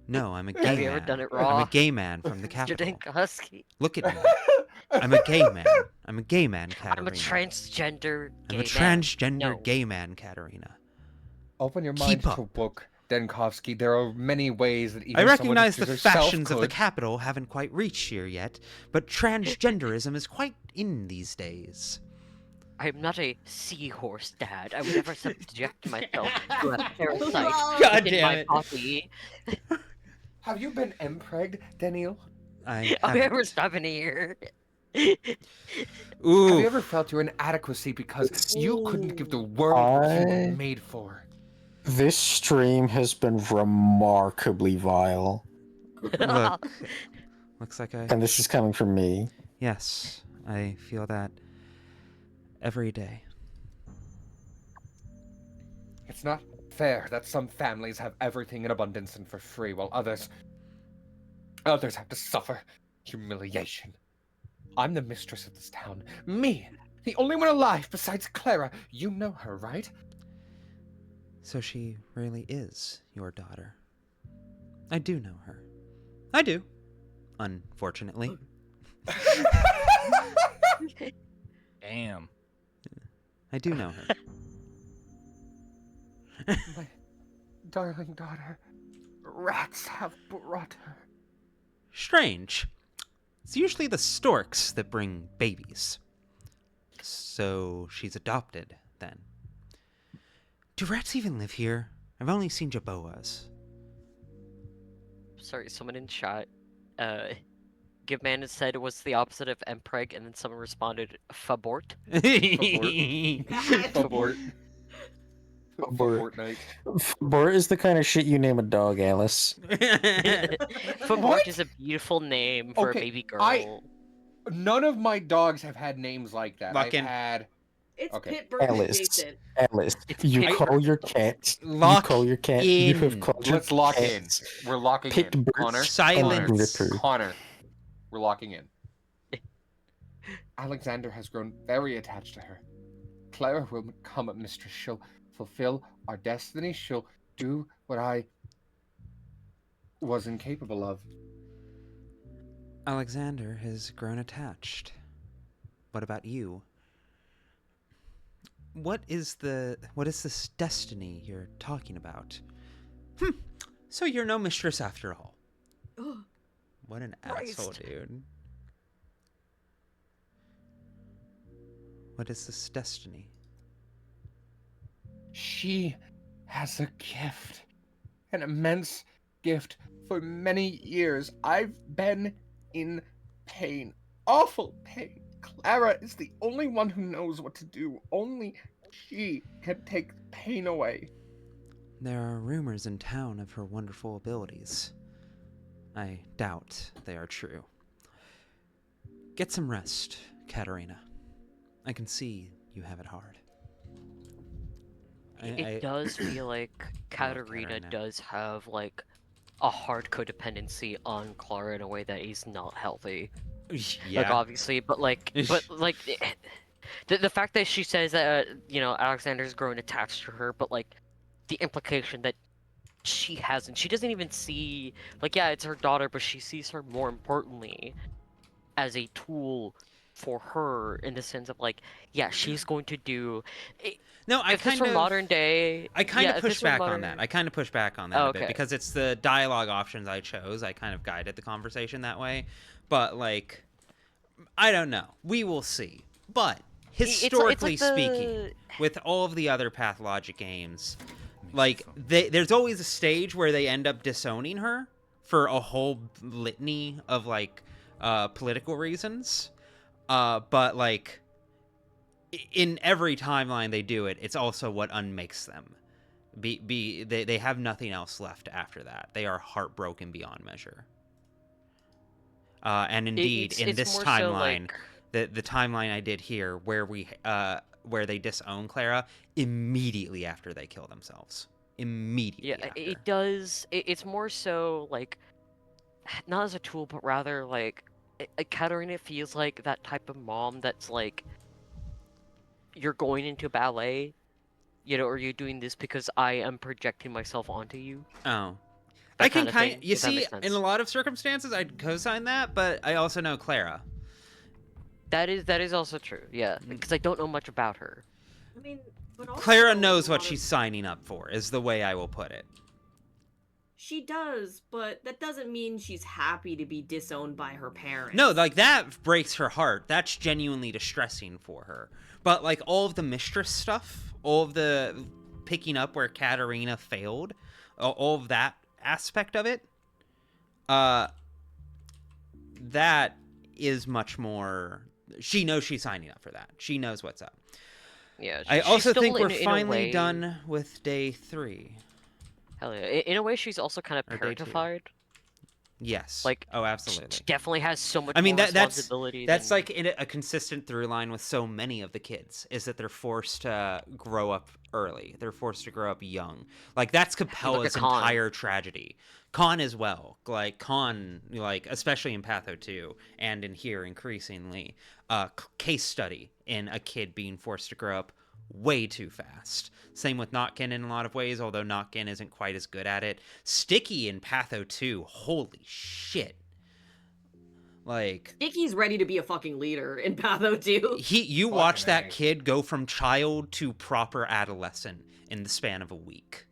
[SPEAKER 1] No, I'm a gay man.
[SPEAKER 2] Have you ever done it raw?
[SPEAKER 1] I'm a gay man from the capital.
[SPEAKER 2] Husky.
[SPEAKER 1] Look at me. I'm a gay man. I'm a gay man, Katerina.
[SPEAKER 2] I'm a transgender gay
[SPEAKER 1] I'm a transgender gay man, Katerina.
[SPEAKER 3] Open your mind
[SPEAKER 1] Keep
[SPEAKER 3] to
[SPEAKER 1] up.
[SPEAKER 3] book, Dankovsky. There are many ways that even
[SPEAKER 1] I recognize the
[SPEAKER 3] someone who herself
[SPEAKER 1] fashions of the
[SPEAKER 3] could.
[SPEAKER 1] capital haven't quite reached here yet, but transgenderism is quite in these days.
[SPEAKER 2] I'm not a seahorse, Dad. I would never subject myself to a parasite
[SPEAKER 1] God
[SPEAKER 2] within
[SPEAKER 1] damn
[SPEAKER 2] my
[SPEAKER 1] it.
[SPEAKER 2] body.
[SPEAKER 3] Have you been impregned, Daniil?
[SPEAKER 1] I
[SPEAKER 2] I've
[SPEAKER 1] haven't.
[SPEAKER 2] never stopped in here.
[SPEAKER 1] Ooh.
[SPEAKER 3] Have you ever felt your inadequacy because you couldn't give the world what you were made for?
[SPEAKER 4] This stream has been remarkably vile.
[SPEAKER 1] Look, looks like
[SPEAKER 4] And this is coming from me.
[SPEAKER 1] Yes, I feel that every day.
[SPEAKER 3] It's not fair that some families have everything in abundance and for free, while others have to suffer humiliation. I'm the mistress of this town. Me, the only one alive besides Clara. You know her, right?
[SPEAKER 1] So she really is your daughter. I do know her. I do. Unfortunately.
[SPEAKER 6] Damn.
[SPEAKER 1] I do know her.
[SPEAKER 3] My darling daughter. Rats have brought her.
[SPEAKER 1] Strange. It's usually the storks that bring babies. So she's adopted, then. Do rats even live here? I've only seen jaboas.
[SPEAKER 2] Sorry, someone in chat. Gibman said it was the opposite of Empreg, and then someone responded, Fabort.
[SPEAKER 3] Fabort.
[SPEAKER 4] Fortnite. Bort is the kind of shit you name a dog, Alice.
[SPEAKER 2] Fabort is a beautiful name for a baby girl.
[SPEAKER 3] None of my dogs have had names like that.
[SPEAKER 1] Lock in.
[SPEAKER 3] I've had...
[SPEAKER 5] It's
[SPEAKER 3] Okay.
[SPEAKER 5] Pit Bird
[SPEAKER 4] Alice.
[SPEAKER 5] adjacent.
[SPEAKER 4] Alice. You call your cat.
[SPEAKER 1] Lock
[SPEAKER 4] you call your cat. You have
[SPEAKER 1] in.
[SPEAKER 4] called your
[SPEAKER 3] Let's lock in.
[SPEAKER 4] cats
[SPEAKER 3] We're locking
[SPEAKER 4] Pit
[SPEAKER 3] in.
[SPEAKER 4] Bird
[SPEAKER 3] Connor.
[SPEAKER 1] Silence.
[SPEAKER 4] and Gripper.
[SPEAKER 3] Connor. We're locking in. Alexander has grown very attached to her. Clara will become a mistress. She'll fulfill our destiny. She'll do what I was incapable of.
[SPEAKER 1] Alexander has grown attached. What about you? What is this destiny you're talking about? So you're no mistress after all. What an asshole, dude. What is this destiny?
[SPEAKER 3] She has a gift. An immense gift. For many years, I've been in pain. Awful pain. Clara is the only one who knows what to do. Only she can take the pain away.
[SPEAKER 1] There are rumors in town of her wonderful abilities. I doubt they are true. Get some rest, Katerina. I can see you have it hard.
[SPEAKER 2] It does feel like Katerina does have, like, a hard codependency on Clara in a way that is not healthy.
[SPEAKER 1] Yeah.
[SPEAKER 2] Like, obviously, but, like, the fact that she says that, Alexander's grown attached to her, but, like, the implication that she hasn't. She doesn't even see, like, yeah, it's her daughter, but she sees her more importantly as a tool for her in the sense of, like, yeah, she's going to do...
[SPEAKER 1] No, I
[SPEAKER 2] if this were modern day...
[SPEAKER 1] I kind of
[SPEAKER 2] yeah,
[SPEAKER 1] push back on that. I kind of push back on that a bit
[SPEAKER 2] okay.
[SPEAKER 1] because it's the dialogue options I chose. I kind of guided the conversation that way. But, like, I don't know. We will see. But, historically speaking, with all of the other Pathologic games, like, there's always a stage where they end up disowning her for a whole litany of, like, political reasons. But, like, in every timeline they do it, it's also what unmakes them. They have nothing else left after that. They are heartbroken beyond measure. And indeed, in this timeline, the timeline I did here, where they disown Clara immediately after they kill themselves. Immediately.
[SPEAKER 2] Yeah,
[SPEAKER 1] after.
[SPEAKER 2] it does. It's more so like, not as a tool, but rather like, Katerina feels like that type of mom that's like, you're going into ballet, or you're doing this because I am projecting myself onto you.
[SPEAKER 1] Oh.
[SPEAKER 2] That
[SPEAKER 1] I can
[SPEAKER 2] kind of
[SPEAKER 1] kind
[SPEAKER 2] thing,
[SPEAKER 1] you
[SPEAKER 2] if that
[SPEAKER 1] see,
[SPEAKER 2] makes sense.
[SPEAKER 1] in a lot of circumstances, I'd co-sign that, but I also know Clara.
[SPEAKER 2] That is also true, yeah, because I don't know much about her.
[SPEAKER 5] I mean, but also
[SPEAKER 1] Clara knows what she's signing up for, is the way I will put it.
[SPEAKER 5] She does, but that doesn't mean she's happy to be disowned by her parents.
[SPEAKER 1] No, like, that breaks her heart. That's genuinely distressing for her. But, like, all of the mistress stuff, all of the picking up where Katerina failed, all of that aspect of it, that is much more... She knows she's signing up for that. She knows what's up.
[SPEAKER 2] Yeah.
[SPEAKER 1] I
[SPEAKER 2] she's
[SPEAKER 1] also
[SPEAKER 2] still
[SPEAKER 1] think we're
[SPEAKER 2] in a
[SPEAKER 1] finally
[SPEAKER 2] way-
[SPEAKER 1] done with day 3.
[SPEAKER 2] Hell yeah. In a way, she's also kind of
[SPEAKER 1] Or day 2.
[SPEAKER 2] parentified.
[SPEAKER 1] Yes.
[SPEAKER 2] Like,
[SPEAKER 1] oh, absolutely.
[SPEAKER 2] she definitely has so much
[SPEAKER 1] I mean,
[SPEAKER 2] more
[SPEAKER 1] that's
[SPEAKER 2] responsibility
[SPEAKER 1] that's
[SPEAKER 2] than...
[SPEAKER 1] like a consistent through line with so many of the kids is that they're forced to grow up early. They're forced to grow up young. Like that's
[SPEAKER 2] Look at
[SPEAKER 1] Capella's
[SPEAKER 2] Khan.
[SPEAKER 1] entire tragedy. Khan as well. Like Khan, like especially in Patho 2 and in here increasingly, case study in a kid being forced to grow up way too fast. Same with Notkin in a lot of ways, although Notkin isn't quite as good at it. Sticky in Patho 2, holy shit. Like
[SPEAKER 5] Sticky's ready to be a fucking leader in Patho 2.
[SPEAKER 1] you watch that kid go from child to proper adolescent in the span of a week.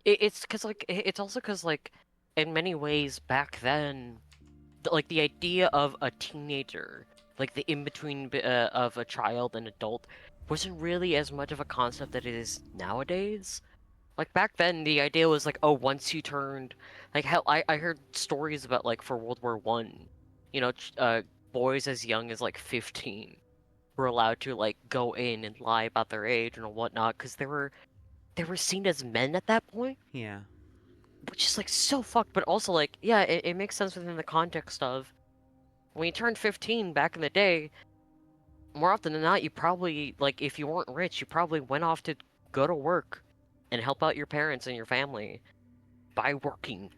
[SPEAKER 2] It's because, like, it's also because, like, in many ways back then, like, the idea of a teenager, like, the in-between of a child and adult, wasn't really as much of a concept that it is nowadays. Like, back then, the idea was, like, oh, once you turned... Like, hell, I heard stories about, like, for World War One, you know, boys as young as, like, 15 were allowed to, like, go in and lie about their age and whatnot, because they were seen as men at that point.
[SPEAKER 1] Yeah.
[SPEAKER 2] Which is, like, so fucked, but also, like, yeah, it makes sense within the context of when you turned 15 back in the day, more often than not, you probably, like, if you weren't rich, you probably went off to go to work and help out your parents and your family by working.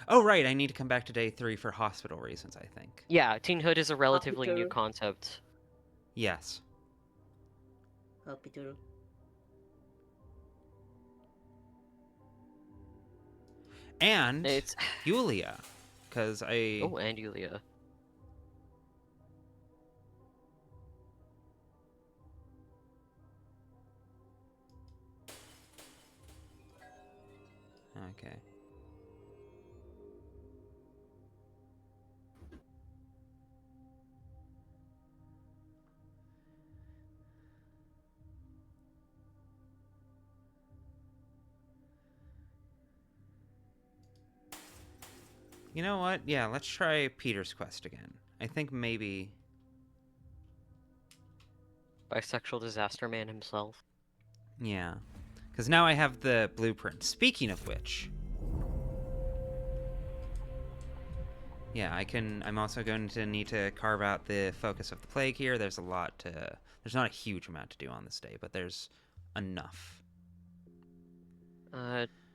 [SPEAKER 1] Oh, right, I need to come back to day 3 for hospital reasons, I think.
[SPEAKER 2] Yeah, teenhood is a relatively new
[SPEAKER 5] Hospital.
[SPEAKER 2] concept.
[SPEAKER 1] Yes.
[SPEAKER 5] Hospital.
[SPEAKER 1] And
[SPEAKER 2] It's...
[SPEAKER 1] Yulia, because I...
[SPEAKER 2] Oh, and Yulia.
[SPEAKER 1] Okay. You know what? Yeah, let's try Peter's quest again. I think maybe...
[SPEAKER 2] Bisexual disaster man himself.
[SPEAKER 1] Yeah. Because now I have the blueprint. Speaking of which... Yeah, I'm also going to need to carve out the focus of the plague here. There's a lot to... There's not a huge amount to do on this day, but there's enough.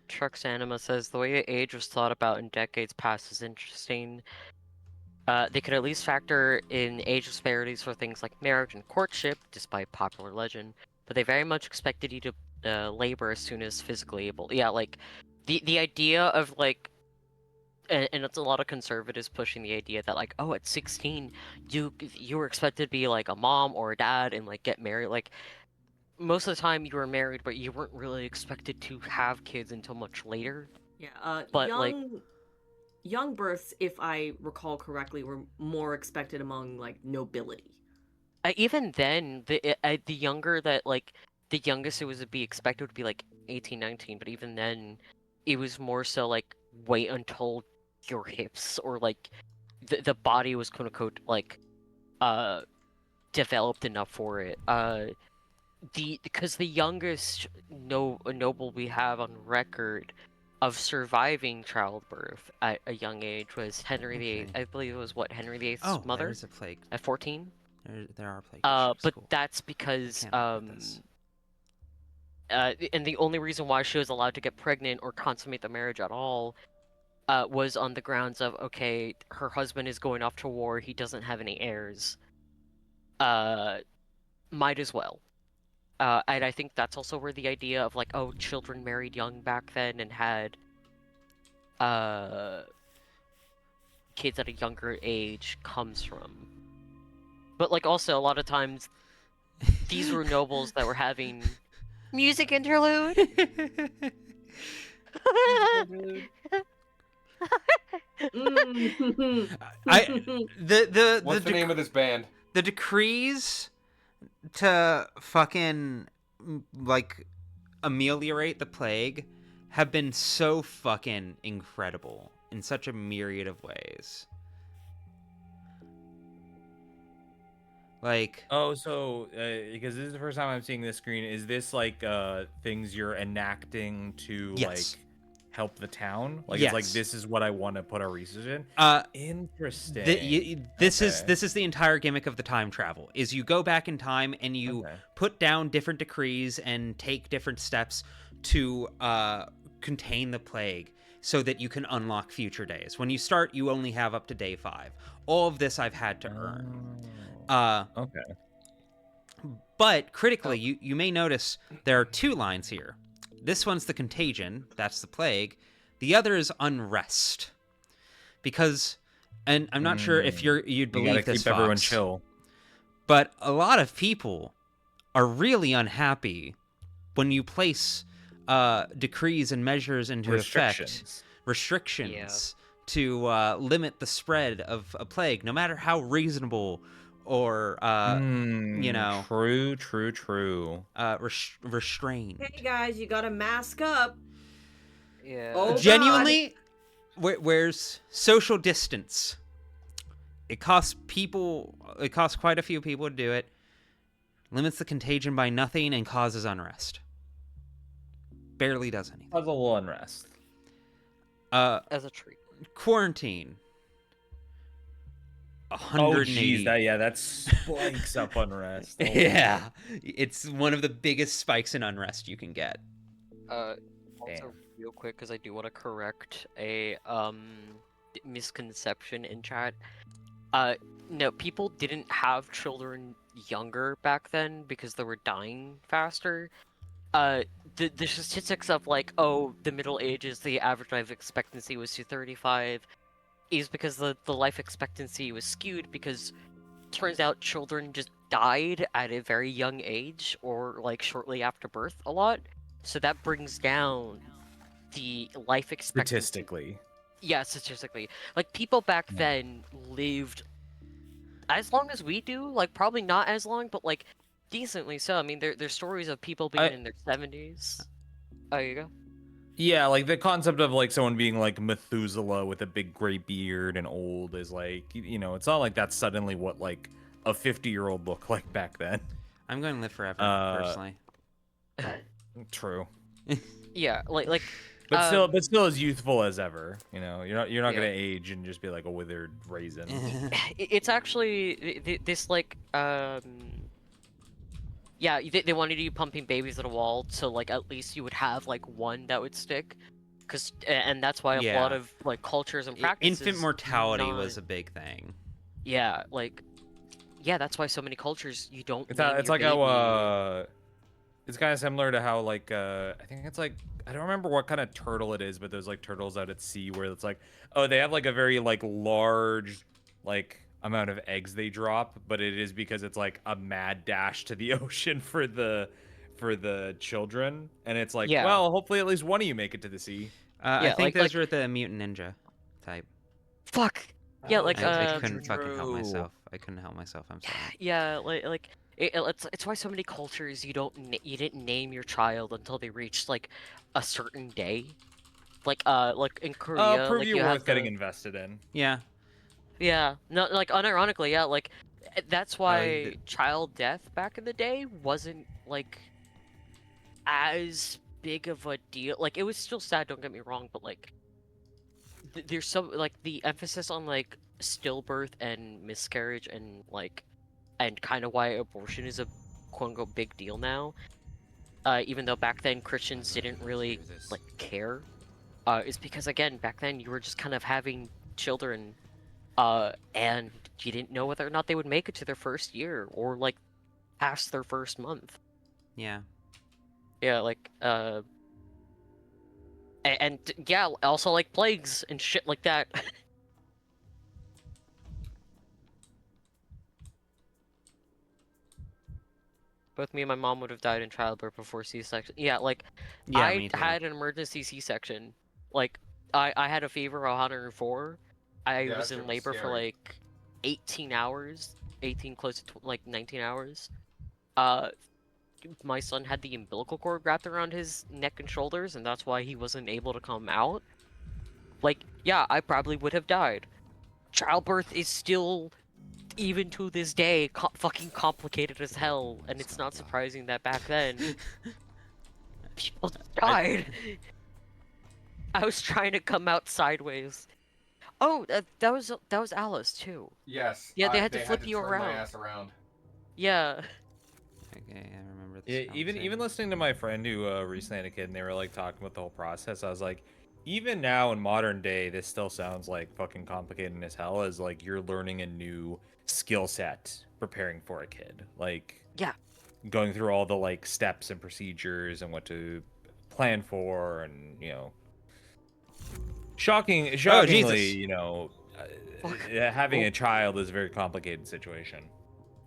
[SPEAKER 2] Trux Anima says, the way age was thought about in decades past is interesting. They could at least factor in age disparities for things like marriage and courtship, despite popular legend, but they very much expected you to labor as soon as physically able. Yeah, like, the idea of, like, and it's a lot of conservatives pushing the idea that, like, oh, at 16, you were expected to be, like, a mom or a dad and, like, get married. Like, most of the time you were married, but you weren't really expected to have kids until much later.
[SPEAKER 5] Yeah,
[SPEAKER 2] but, like...
[SPEAKER 5] Young births, if I recall correctly, were more expected among, like, nobility.
[SPEAKER 2] Even then, the younger that, like, the youngest it was to be expected would be, like, 18, 19, but even then, it was more so, like, wait until your hips, or, like, the body was, quote-unquote, like, developed enough for it. Because the youngest noble we have on record of surviving childbirth at a young age was Henry VIII. I believe it was Henry VIII's mother?
[SPEAKER 1] There's a plague.
[SPEAKER 2] At 14?
[SPEAKER 1] There are plague
[SPEAKER 2] but
[SPEAKER 1] cool.
[SPEAKER 2] that's because and the only reason why she was allowed to get pregnant or consummate the marriage at all was on the grounds of, okay, her husband is going off to war, he doesn't have any heirs. Might as well. And I think that's also where the idea of, like, oh, children married young back then and had kids at a younger age comes from. But, like, also, a lot of times, these were nobles that were having... Music interlude?
[SPEAKER 3] What's the name of this band?
[SPEAKER 1] The decrees to fucking, like, ameliorate the plague have been so fucking incredible in such a myriad of ways. Like,
[SPEAKER 17] Oh, so because this is the first time I'm seeing this screen, is this like things you're enacting to
[SPEAKER 1] Yes.
[SPEAKER 17] like help the town? Like
[SPEAKER 1] Yes.
[SPEAKER 17] it's like this is what I want to put our research in. Interesting.
[SPEAKER 1] This
[SPEAKER 17] Okay.
[SPEAKER 1] is the entire gimmick of the time travel. Is you go back in time and you put down different decrees and take different steps to contain the plague, so that you can unlock future days. When you start, you only have up to day 5. All of this I've had to earn.
[SPEAKER 17] Okay.
[SPEAKER 1] But critically, you may notice there are 2 lines here. This one's the contagion, that's the plague. The other is unrest. Because, and I'm not sure if you'd believe
[SPEAKER 17] gotta
[SPEAKER 1] this,
[SPEAKER 17] keep everyone
[SPEAKER 1] Fox,
[SPEAKER 17] chill.
[SPEAKER 1] but a lot of people are really unhappy when you place decrees and measures into effect. Restrictions to limit the spread of a plague, no matter how reasonable or you know,
[SPEAKER 17] true.
[SPEAKER 1] Restrained.
[SPEAKER 5] Hey guys, you gotta mask up.
[SPEAKER 2] Yeah.
[SPEAKER 5] Oh,
[SPEAKER 1] Genuinely, where's social distance? It costs quite a few people to do it. Limits the contagion by nothing and causes unrest. Barely does anything.
[SPEAKER 17] Cause a little unrest.
[SPEAKER 2] As a treat.
[SPEAKER 1] Quarantine.
[SPEAKER 17] Oh
[SPEAKER 1] 180.
[SPEAKER 17] geez, that spikes up unrest. Oh,
[SPEAKER 1] yeah, it's one of the biggest spikes in unrest you can get.
[SPEAKER 2] Also, real quick, because I do want to correct a misconception in chat. No, people didn't have children younger back then because they were dying faster. The statistics of like, oh, the Middle Ages, the average life expectancy was 235, is because the life expectancy was skewed because turns out children just died at a very young age or like shortly after birth a lot. So that brings down the life expectancy.
[SPEAKER 17] Statistically.
[SPEAKER 2] Yeah, statistically. Like, people back then lived as long as we do. Like, probably not as long, but, like, decently so. I mean, there's stories of people being in their 70s. Oh, you go.
[SPEAKER 17] Yeah, like, the concept of, like, someone being, like, Methuselah with a big gray beard and old is, like, you know, it's not like that's suddenly what, like, a 50-year-old looked like back then.
[SPEAKER 1] I'm going to live forever, personally.
[SPEAKER 17] True.
[SPEAKER 2] Yeah, like
[SPEAKER 17] but still as youthful as ever. You know, you're not gonna age and just be like a withered raisin.
[SPEAKER 2] It's actually this like yeah, they wanted you pumping babies at a wall, so like at least you would have like one that would stick, and that's why a lot of like cultures and practices.
[SPEAKER 1] Infant mortality was a big thing.
[SPEAKER 2] Yeah, like that's why so many cultures you don't.
[SPEAKER 17] It's like how it's kind of similar to how like I think it's like I don't remember what kind of turtle it is, but there's like turtles out at sea where it's like, oh, they have like a very like large like amount of eggs they drop, but it is because it's like a mad dash to the ocean for the children, and it's like, well, hopefully at least one of you make it to the sea.
[SPEAKER 1] I think those were the mutant ninja type.
[SPEAKER 2] Fuck. Yeah, like
[SPEAKER 1] I couldn't fucking help myself. I couldn't help myself. I'm sorry.
[SPEAKER 2] Yeah, like it's why so many cultures you didn't name your child until they reached like a certain day. Like in Korea,
[SPEAKER 17] prove
[SPEAKER 2] like,
[SPEAKER 17] you're
[SPEAKER 2] you
[SPEAKER 17] worth getting invested in.
[SPEAKER 1] Yeah.
[SPEAKER 2] Yeah, no, like unironically, yeah, like that's why child death back in the day wasn't like as big of a deal. Like, it was still sad, don't get me wrong, but like there's some like the emphasis on like stillbirth and miscarriage and kind of why abortion is a quote-unquote big deal now, even though back then Christians didn't really like care, is because again back then you were just kind of having children, and you didn't know whether or not they would make it to their first year or like past their first month.
[SPEAKER 1] Yeah.
[SPEAKER 2] Yeah, like and yeah, also like plagues and shit like that. Both me and my mom would have died in childbirth before C-section. Yeah, like,
[SPEAKER 1] yeah,
[SPEAKER 2] I had an emergency C-section. Like, I had a fever of 104. I was in labor for like 18 hours. 18, close to like 19 hours. My son had the umbilical cord wrapped around his neck and shoulders, and that's why he wasn't able to come out. Like, yeah, I probably would have died. Childbirth is still even to this day, fucking complicated as hell, and it's not surprising that back then people died. I was trying to come out sideways. Oh, that was Alice too.
[SPEAKER 3] Yes.
[SPEAKER 2] Yeah, they had to
[SPEAKER 3] they
[SPEAKER 2] flip
[SPEAKER 3] had to
[SPEAKER 2] you
[SPEAKER 3] turn
[SPEAKER 2] around.
[SPEAKER 3] my ass around.
[SPEAKER 2] Yeah.
[SPEAKER 1] Okay, I remember this.
[SPEAKER 17] Yeah, even listening to my friend who recently had a kid, and they were like talking about the whole process, I was like, even now in modern day, this still sounds like fucking complicated as hell. As like you're learning a new skill set preparing for a kid, like
[SPEAKER 2] yeah,
[SPEAKER 17] going through all the like steps and procedures and what to plan for, and shockingly,
[SPEAKER 1] Jesus.
[SPEAKER 17] having a child is a very complicated situation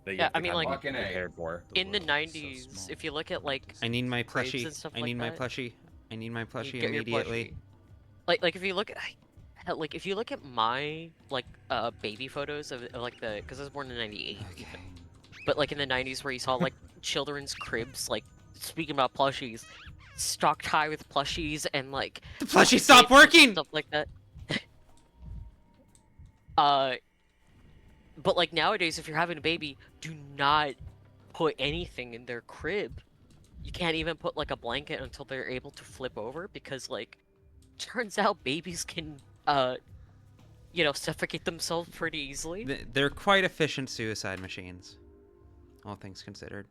[SPEAKER 17] that you
[SPEAKER 2] Yeah,
[SPEAKER 17] have to
[SPEAKER 2] I mean,
[SPEAKER 17] kind
[SPEAKER 2] like,
[SPEAKER 17] of be prepared for.
[SPEAKER 2] in the 90s, if you look at like
[SPEAKER 1] I need my
[SPEAKER 2] graves
[SPEAKER 1] plushie.
[SPEAKER 2] and stuff
[SPEAKER 1] I
[SPEAKER 2] like
[SPEAKER 1] need my
[SPEAKER 2] that,
[SPEAKER 1] plushie. I need my plushie
[SPEAKER 2] get your
[SPEAKER 1] immediately.
[SPEAKER 2] plushie. Like if you look at if you look at my like baby photos of like because I was born in '98, but like in the '90s where you saw like children's cribs, like speaking about plushies, stocked high with plushies and like
[SPEAKER 1] The plushie stopped working.
[SPEAKER 2] Stuff like that. But like nowadays, if you're having a baby, do not put anything in their crib. You can't even put like a blanket until they're able to flip over, because like turns out babies can suffocate themselves pretty easily.
[SPEAKER 1] They're quite efficient suicide machines, all things considered.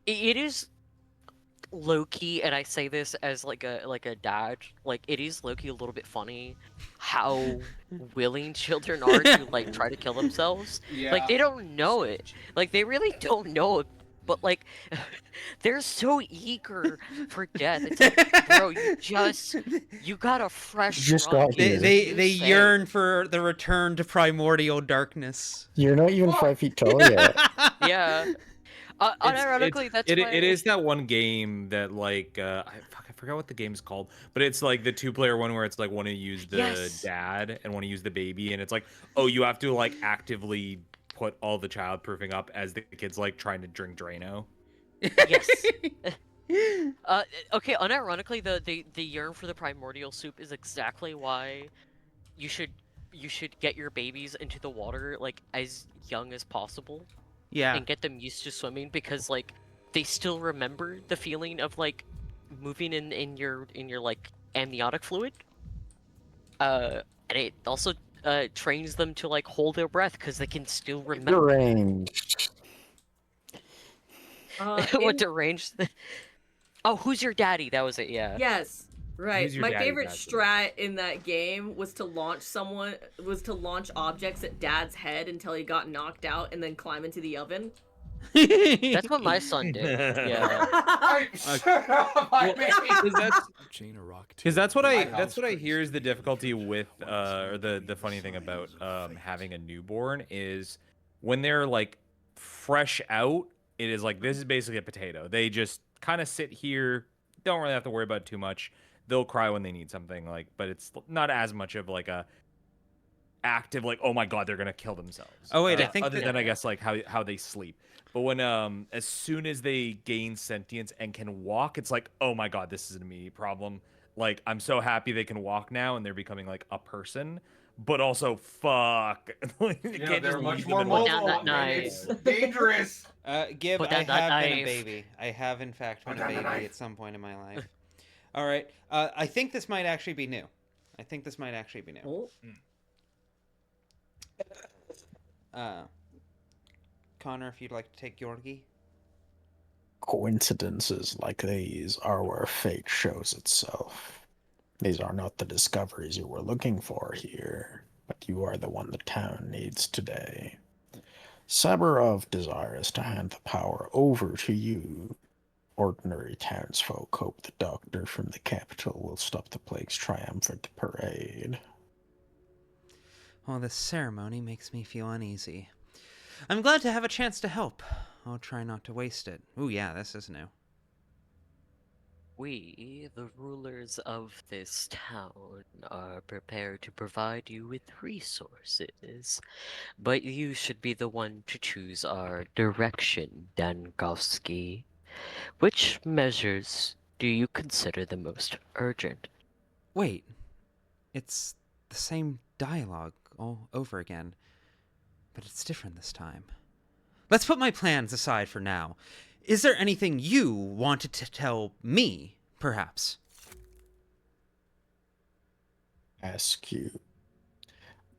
[SPEAKER 2] It is low-key, and I say this as like a dad, like it is low-key a little bit funny how willing children are to like try to kill themselves.
[SPEAKER 3] Yeah.
[SPEAKER 2] Like they don't know it. Like they really don't know it, but like they're so eager for death. It's like, bro, you got a fresh
[SPEAKER 4] Just
[SPEAKER 2] run.
[SPEAKER 4] got here.
[SPEAKER 1] They yearn for the return to primordial darkness.
[SPEAKER 4] You're not even 5 feet tall yet.
[SPEAKER 2] Yeah. Unironically, that's why
[SPEAKER 17] it is that one game that like I forgot what the game's called, but it's like the 2-player one where it's like want to use the dad and want to use the baby, and it's like, oh, you have to like actively put all the childproofing up as the kid's like trying to drink Drano.
[SPEAKER 2] Yes. Okay, unironically, the yearn for the primordial soup is exactly why you should get your babies into the water like as young as possible.
[SPEAKER 1] Yeah.
[SPEAKER 2] And get them used to swimming, because like they still remember the feeling of like moving in your like amniotic fluid. And it also trains them to like hold their breath because they can still remember.
[SPEAKER 4] Deranged.
[SPEAKER 2] What deranged? Oh, who's your daddy? That was it. Yeah.
[SPEAKER 5] Yes. Right.
[SPEAKER 17] Who's your
[SPEAKER 5] My
[SPEAKER 17] daddy,
[SPEAKER 5] favorite
[SPEAKER 17] Daddy?
[SPEAKER 5] strat in that game was to launch objects at Dad's head until he got knocked out, and then climb into the oven.
[SPEAKER 2] That's what my son did. Yeah.
[SPEAKER 17] Because that's what I hear is the difficulty with or the funny thing about having a newborn is when they're like fresh out, it is like this is basically a potato. They just kind of sit here, don't really have to worry about it too much. They'll cry when they need something, like, but it's not as much of like a active like, oh my god, they're gonna kill themselves.
[SPEAKER 1] Oh wait, I think
[SPEAKER 17] other than I guess like how they sleep. But when as soon as they gain sentience and can walk, it's like, oh my god, this is an immediate problem. Like I'm so happy they can walk now and they're becoming like a person. But also, fuck. Like, you can't
[SPEAKER 3] they're
[SPEAKER 17] just
[SPEAKER 3] much
[SPEAKER 17] leave
[SPEAKER 3] more
[SPEAKER 17] them in, like,
[SPEAKER 3] mobile. It's dangerous.
[SPEAKER 1] Gib,
[SPEAKER 2] Put
[SPEAKER 1] I
[SPEAKER 2] down that
[SPEAKER 1] have been a
[SPEAKER 2] knife.
[SPEAKER 1] baby. I have in fact been
[SPEAKER 3] Put
[SPEAKER 1] a
[SPEAKER 3] down the
[SPEAKER 1] baby
[SPEAKER 3] knife.
[SPEAKER 1] at some point in my life. All right. I think this might actually be new. Connor, if you'd like to take Yorgi.
[SPEAKER 4] Coincidences like these are where fate shows itself. These are not the discoveries you were looking for here, but you are the one the town needs today. Saburov desires to hand the power over to you. Ordinary townsfolk hope the doctor from the capital will stop the plague's triumphant parade.
[SPEAKER 1] Well, this ceremony makes me feel uneasy. I'm glad to have a chance to help. I'll try not to waste it. Ooh, yeah, this is new.
[SPEAKER 2] We, the rulers of this town, are prepared to provide you with resources, but you should be the one to choose our direction, Dankovsky. Which measures do you consider the most urgent?
[SPEAKER 1] Wait, it's the same dialogue all over again. But it's different this time. Let's put my plans aside for now. Is there anything you wanted to tell me, perhaps?
[SPEAKER 4] Ask you.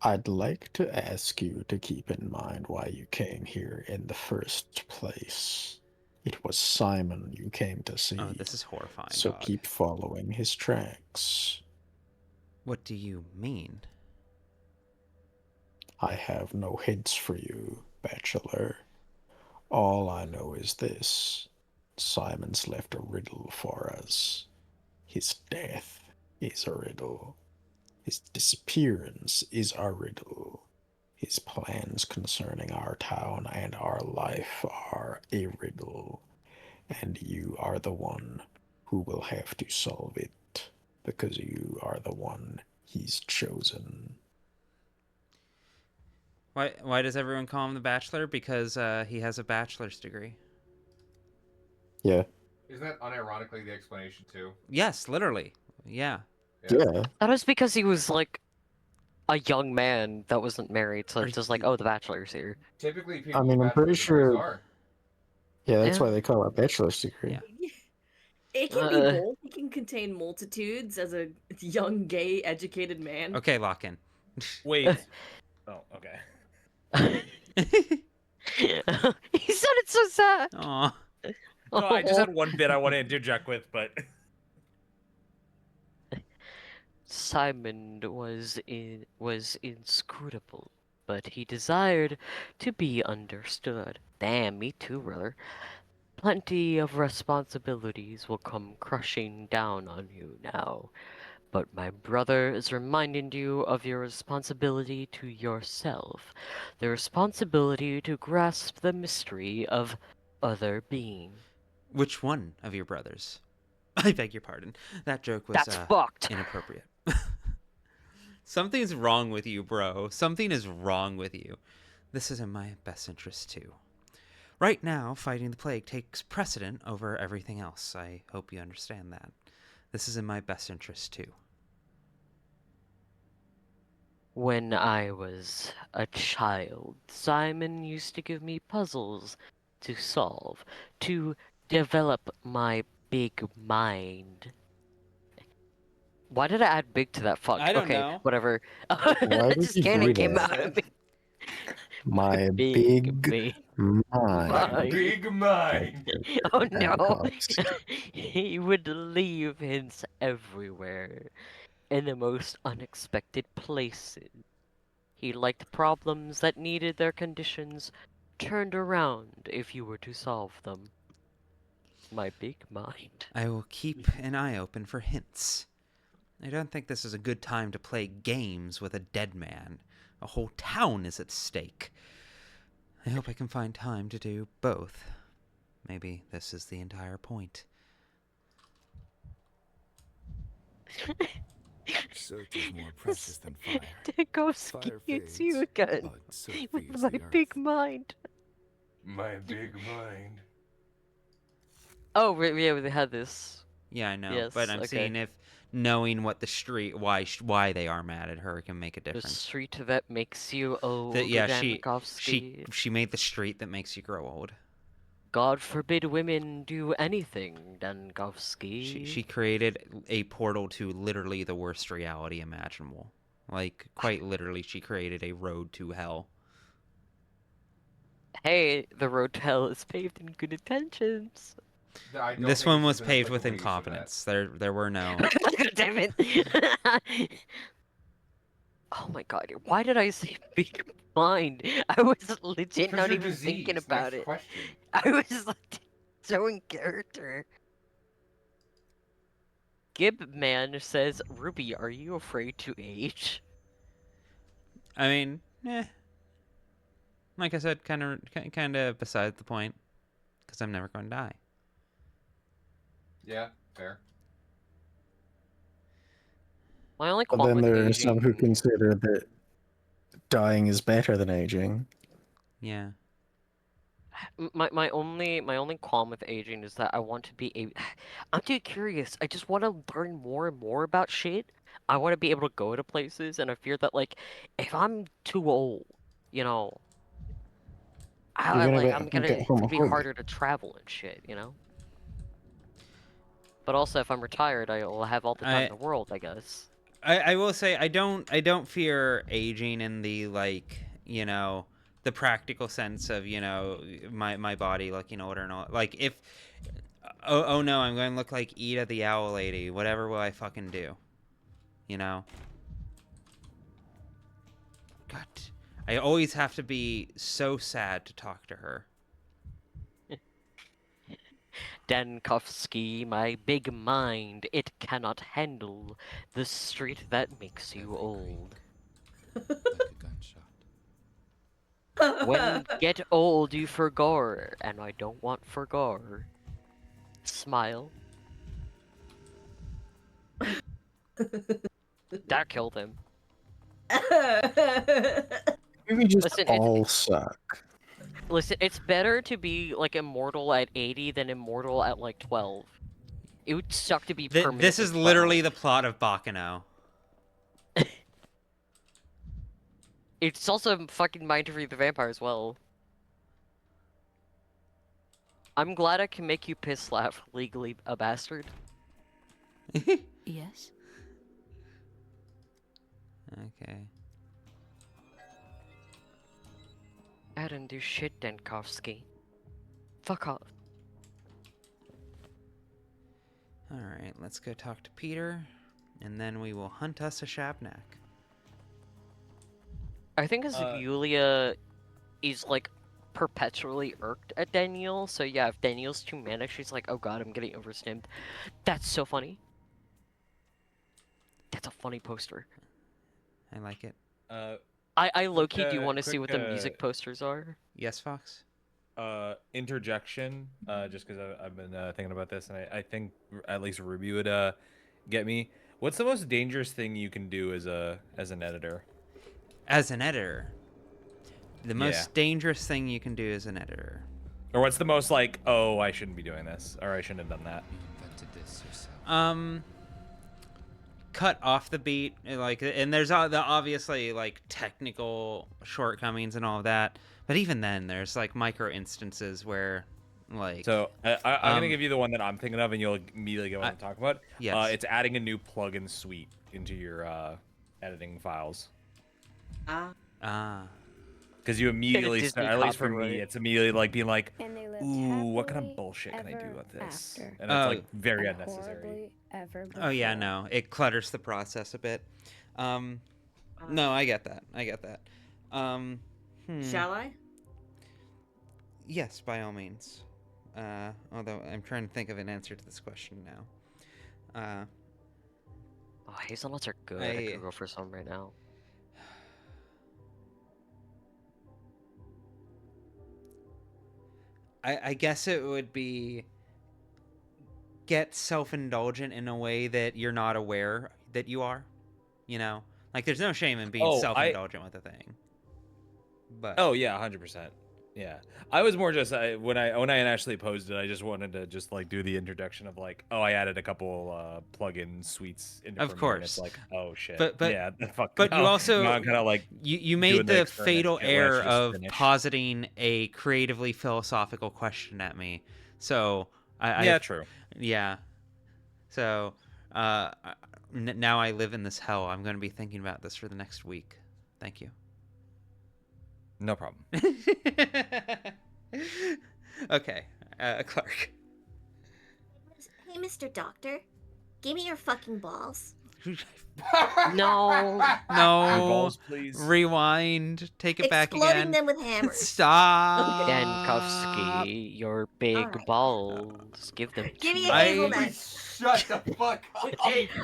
[SPEAKER 4] I'd like to ask you to keep in mind why you came here in the first place. It was Simon you came to see.
[SPEAKER 1] Oh, this is horrifying,
[SPEAKER 4] So
[SPEAKER 1] dog.
[SPEAKER 4] keep following his tracks.
[SPEAKER 1] What do you mean?
[SPEAKER 4] I have no hints for you, Bachelor. All I know is this. Simon's left a riddle for us. His death is a riddle. His disappearance is a riddle. His plans concerning our town and our life are a riddle. And you are the one who will have to solve it, because you are the one he's chosen.
[SPEAKER 1] Why does everyone call him the Bachelor? Because he has a bachelor's degree.
[SPEAKER 4] Yeah.
[SPEAKER 3] Isn't that unironically the explanation too?
[SPEAKER 1] Yes, literally. Yeah.
[SPEAKER 4] Yeah.
[SPEAKER 2] That was because he was like a young man that wasn't married, so it's just like, oh, the Bachelor's here.
[SPEAKER 3] Typically, people
[SPEAKER 4] I mean,
[SPEAKER 3] with
[SPEAKER 4] I'm pretty
[SPEAKER 3] bachelor's degrees
[SPEAKER 4] sure.
[SPEAKER 3] are.
[SPEAKER 4] Yeah, that's
[SPEAKER 2] Yeah.
[SPEAKER 4] why they call it a bachelor's degree.
[SPEAKER 1] Yeah.
[SPEAKER 5] It can be both. It can contain multitudes as a young, gay, educated man.
[SPEAKER 1] Okay, lock in.
[SPEAKER 17] Wait. Oh, okay.
[SPEAKER 2] He said it so sad.
[SPEAKER 1] Aw.
[SPEAKER 17] No, I just had one bit I want to interject with, but
[SPEAKER 2] Simon was inscrutable, but he desired to be understood. Damn, me too, brother. Plenty of responsibilities will come crushing down on you now, but my brother is reminding you of your responsibility to yourself, the responsibility to grasp the mystery of other being.
[SPEAKER 1] Which one of your brothers? I beg your pardon. That joke was
[SPEAKER 2] That's fucked.
[SPEAKER 1] Inappropriate. Something's wrong with you, bro. Something is wrong with you. This is in my best interest, too. Right now, fighting the plague takes precedent over everything else. I hope you understand that. This is in my best interest, too.
[SPEAKER 2] When I was a child, Simon used to give me puzzles to solve, to develop my big mind. Why did I add big to that? Fuck.
[SPEAKER 1] I don't
[SPEAKER 2] okay,
[SPEAKER 1] know.
[SPEAKER 2] whatever.
[SPEAKER 4] Why
[SPEAKER 2] It
[SPEAKER 4] did
[SPEAKER 2] just
[SPEAKER 4] you
[SPEAKER 2] kind
[SPEAKER 4] do
[SPEAKER 2] of came
[SPEAKER 4] that?
[SPEAKER 2] out of me.
[SPEAKER 4] My
[SPEAKER 2] Big
[SPEAKER 4] big
[SPEAKER 2] mind.
[SPEAKER 4] mind.
[SPEAKER 3] Big mind.
[SPEAKER 2] Oh no.
[SPEAKER 4] Handcuffs.
[SPEAKER 2] He would leave hints everywhere, in the most unexpected places. He liked problems that needed their conditions turned around if you were to solve them. My big mind.
[SPEAKER 1] I will keep an eye open for hints. I don't think this is a good time to play games with a dead man. A whole town is at stake. I hope I can find time to do both. Maybe this is the entire point.
[SPEAKER 9] Soot is more precious than fire.
[SPEAKER 2] Diagnostic,
[SPEAKER 9] Fire
[SPEAKER 2] it's
[SPEAKER 9] fades,
[SPEAKER 2] you again.
[SPEAKER 9] but soot
[SPEAKER 2] With
[SPEAKER 9] feeds
[SPEAKER 2] my
[SPEAKER 9] the earth.
[SPEAKER 2] big mind.
[SPEAKER 3] My big mind.
[SPEAKER 2] Oh, yeah, we had this.
[SPEAKER 1] Yeah, I know,
[SPEAKER 2] Yes,
[SPEAKER 1] but I'm
[SPEAKER 2] okay.
[SPEAKER 1] seeing if knowing what the street, why they are mad at her can make a
[SPEAKER 2] The
[SPEAKER 1] difference.
[SPEAKER 2] street that makes you old.
[SPEAKER 1] Yeah,
[SPEAKER 2] Danikovsky.
[SPEAKER 1] she made the street that makes you grow old.
[SPEAKER 2] God forbid women do anything, Dankovsky.
[SPEAKER 1] She created a portal to literally the worst reality imaginable. Like, quite literally, she created a road to hell.
[SPEAKER 2] Hey, the road to hell is paved in good intentions.
[SPEAKER 3] I don't
[SPEAKER 1] This
[SPEAKER 3] think
[SPEAKER 1] one
[SPEAKER 3] this
[SPEAKER 1] was
[SPEAKER 3] is an
[SPEAKER 1] paved with
[SPEAKER 3] applicable use of that.
[SPEAKER 1] incompetence. There were no.
[SPEAKER 2] Damn it. Oh my god, why did I say big mind? I was legit
[SPEAKER 3] 'Cause
[SPEAKER 2] not
[SPEAKER 3] you're
[SPEAKER 2] even thinking
[SPEAKER 3] diseased.
[SPEAKER 2] about
[SPEAKER 3] Next
[SPEAKER 2] it.
[SPEAKER 3] question.
[SPEAKER 2] I was like so in character. Gibman says, Ruby, are you afraid to age?
[SPEAKER 1] I mean, like I said, kind of beside the point, because I'm never going to die.
[SPEAKER 3] Yeah, fair.
[SPEAKER 2] My only
[SPEAKER 4] But
[SPEAKER 2] qualm
[SPEAKER 4] then
[SPEAKER 2] with
[SPEAKER 4] there are
[SPEAKER 2] aging...
[SPEAKER 4] some who consider that dying is better than aging.
[SPEAKER 1] Yeah.
[SPEAKER 2] My only qualm with aging is that I want to be a... I'm too curious. I just want to learn more and more about shit. I want to be able to go to places, and I fear that, like, if I'm too old, you know, I'm
[SPEAKER 4] gonna
[SPEAKER 2] gonna
[SPEAKER 4] get
[SPEAKER 2] it's
[SPEAKER 4] home
[SPEAKER 2] gonna be
[SPEAKER 4] early.
[SPEAKER 2] harder to travel and shit, But also, if I'm retired, I will have all the time in the world, I guess.
[SPEAKER 1] I will say I don't fear aging in the the practical sense of my body looking older and all. Like if oh no, I'm going to look like Ida the Owl Lady. Whatever will I fucking do? God, I always have to be so sad to talk to her.
[SPEAKER 2] Dankovsky, my big mind, it cannot handle the street that makes you old.
[SPEAKER 15] Like a gunshot.
[SPEAKER 2] When get old, you forgore, and I don't want forgore. Smile. That killed him.
[SPEAKER 4] We just
[SPEAKER 2] Listen,
[SPEAKER 4] all suck.
[SPEAKER 2] Listen, it's better to be like immortal at 80 than immortal at like 12. It would suck to be permanent.
[SPEAKER 1] This is literally the plot of Baccano.
[SPEAKER 2] It's also fucking Mind to Read the Vampire as well. I'm glad I can make you piss laugh legally, a bastard.
[SPEAKER 23] Yes?
[SPEAKER 1] Okay.
[SPEAKER 2] I didn't do shit, Dankovsky. Fuck off.
[SPEAKER 1] Alright, let's go talk to Peter, and then we will hunt us a Shabnack.
[SPEAKER 2] I think Yulia is like perpetually irked at Daniil, so yeah, if Daniil's too manic, she's like, oh god, I'm getting overstimmed. That's so funny. That's a funny poster.
[SPEAKER 1] I like it.
[SPEAKER 2] I low-key do want to see what the music posters are.
[SPEAKER 1] Yes, Fox?
[SPEAKER 17] Interjection, just because I've been thinking about this, and I think at least Ruby would get me. What's the most dangerous thing you can do as an editor?
[SPEAKER 1] As an editor? The most dangerous thing you can do as an editor.
[SPEAKER 17] Or what's the most like, oh, I shouldn't be doing this, or I shouldn't have done that?
[SPEAKER 1] Cut off the beat, and there's the obviously like technical shortcomings and all of that, but even then there's like micro instances where
[SPEAKER 17] so I'm gonna give you the one that I'm thinking of, and you'll immediately get what I'm talking about.
[SPEAKER 1] Yes.
[SPEAKER 17] It's adding a new plugin suite into your editing files. Because you immediately start, at least for me, it's immediately like being like, ooh, what kind of bullshit can I do with this? And it's like very unnecessary.
[SPEAKER 1] Oh yeah, no, it clutters the process a bit. No, I get that.
[SPEAKER 5] Shall I?
[SPEAKER 1] Yes, by all means. Although I'm trying to think of an answer to this question now.
[SPEAKER 2] Oh, hazelnuts are good. I could go for some right now.
[SPEAKER 1] I guess it would be get self-indulgent in a way that you're not aware that you are. Like there's no shame in being self-indulgent with a thing. But
[SPEAKER 17] oh yeah, 100%. Yeah, I was more just when I initially posed it, I just wanted to just like do the introduction of like, oh, I added a couple plugin suites into
[SPEAKER 1] of
[SPEAKER 17] Premiere,
[SPEAKER 1] course.
[SPEAKER 17] and it's like, oh shit,
[SPEAKER 1] but
[SPEAKER 17] yeah, fuck.
[SPEAKER 1] But
[SPEAKER 17] no,
[SPEAKER 1] you also
[SPEAKER 17] no, I'm kind of like
[SPEAKER 1] you made the fatal error of
[SPEAKER 17] finish.
[SPEAKER 1] positing a creatively philosophical question at me. So
[SPEAKER 17] true.
[SPEAKER 1] Yeah. So now I live in this hell. I'm going to be thinking about this for the next week. Thank you.
[SPEAKER 17] No problem.
[SPEAKER 1] Okay, Clark.
[SPEAKER 11] Hey, Mr. Doctor, give me your fucking balls.
[SPEAKER 2] No.
[SPEAKER 1] No.
[SPEAKER 17] Your balls, please.
[SPEAKER 1] Rewind. Take it back again.
[SPEAKER 11] Exploding them with hammers.
[SPEAKER 1] Stop.
[SPEAKER 2] Dankovsky, your big balls. Give them
[SPEAKER 11] Give me
[SPEAKER 2] to
[SPEAKER 11] a hazelnut.
[SPEAKER 3] Shut the fuck up.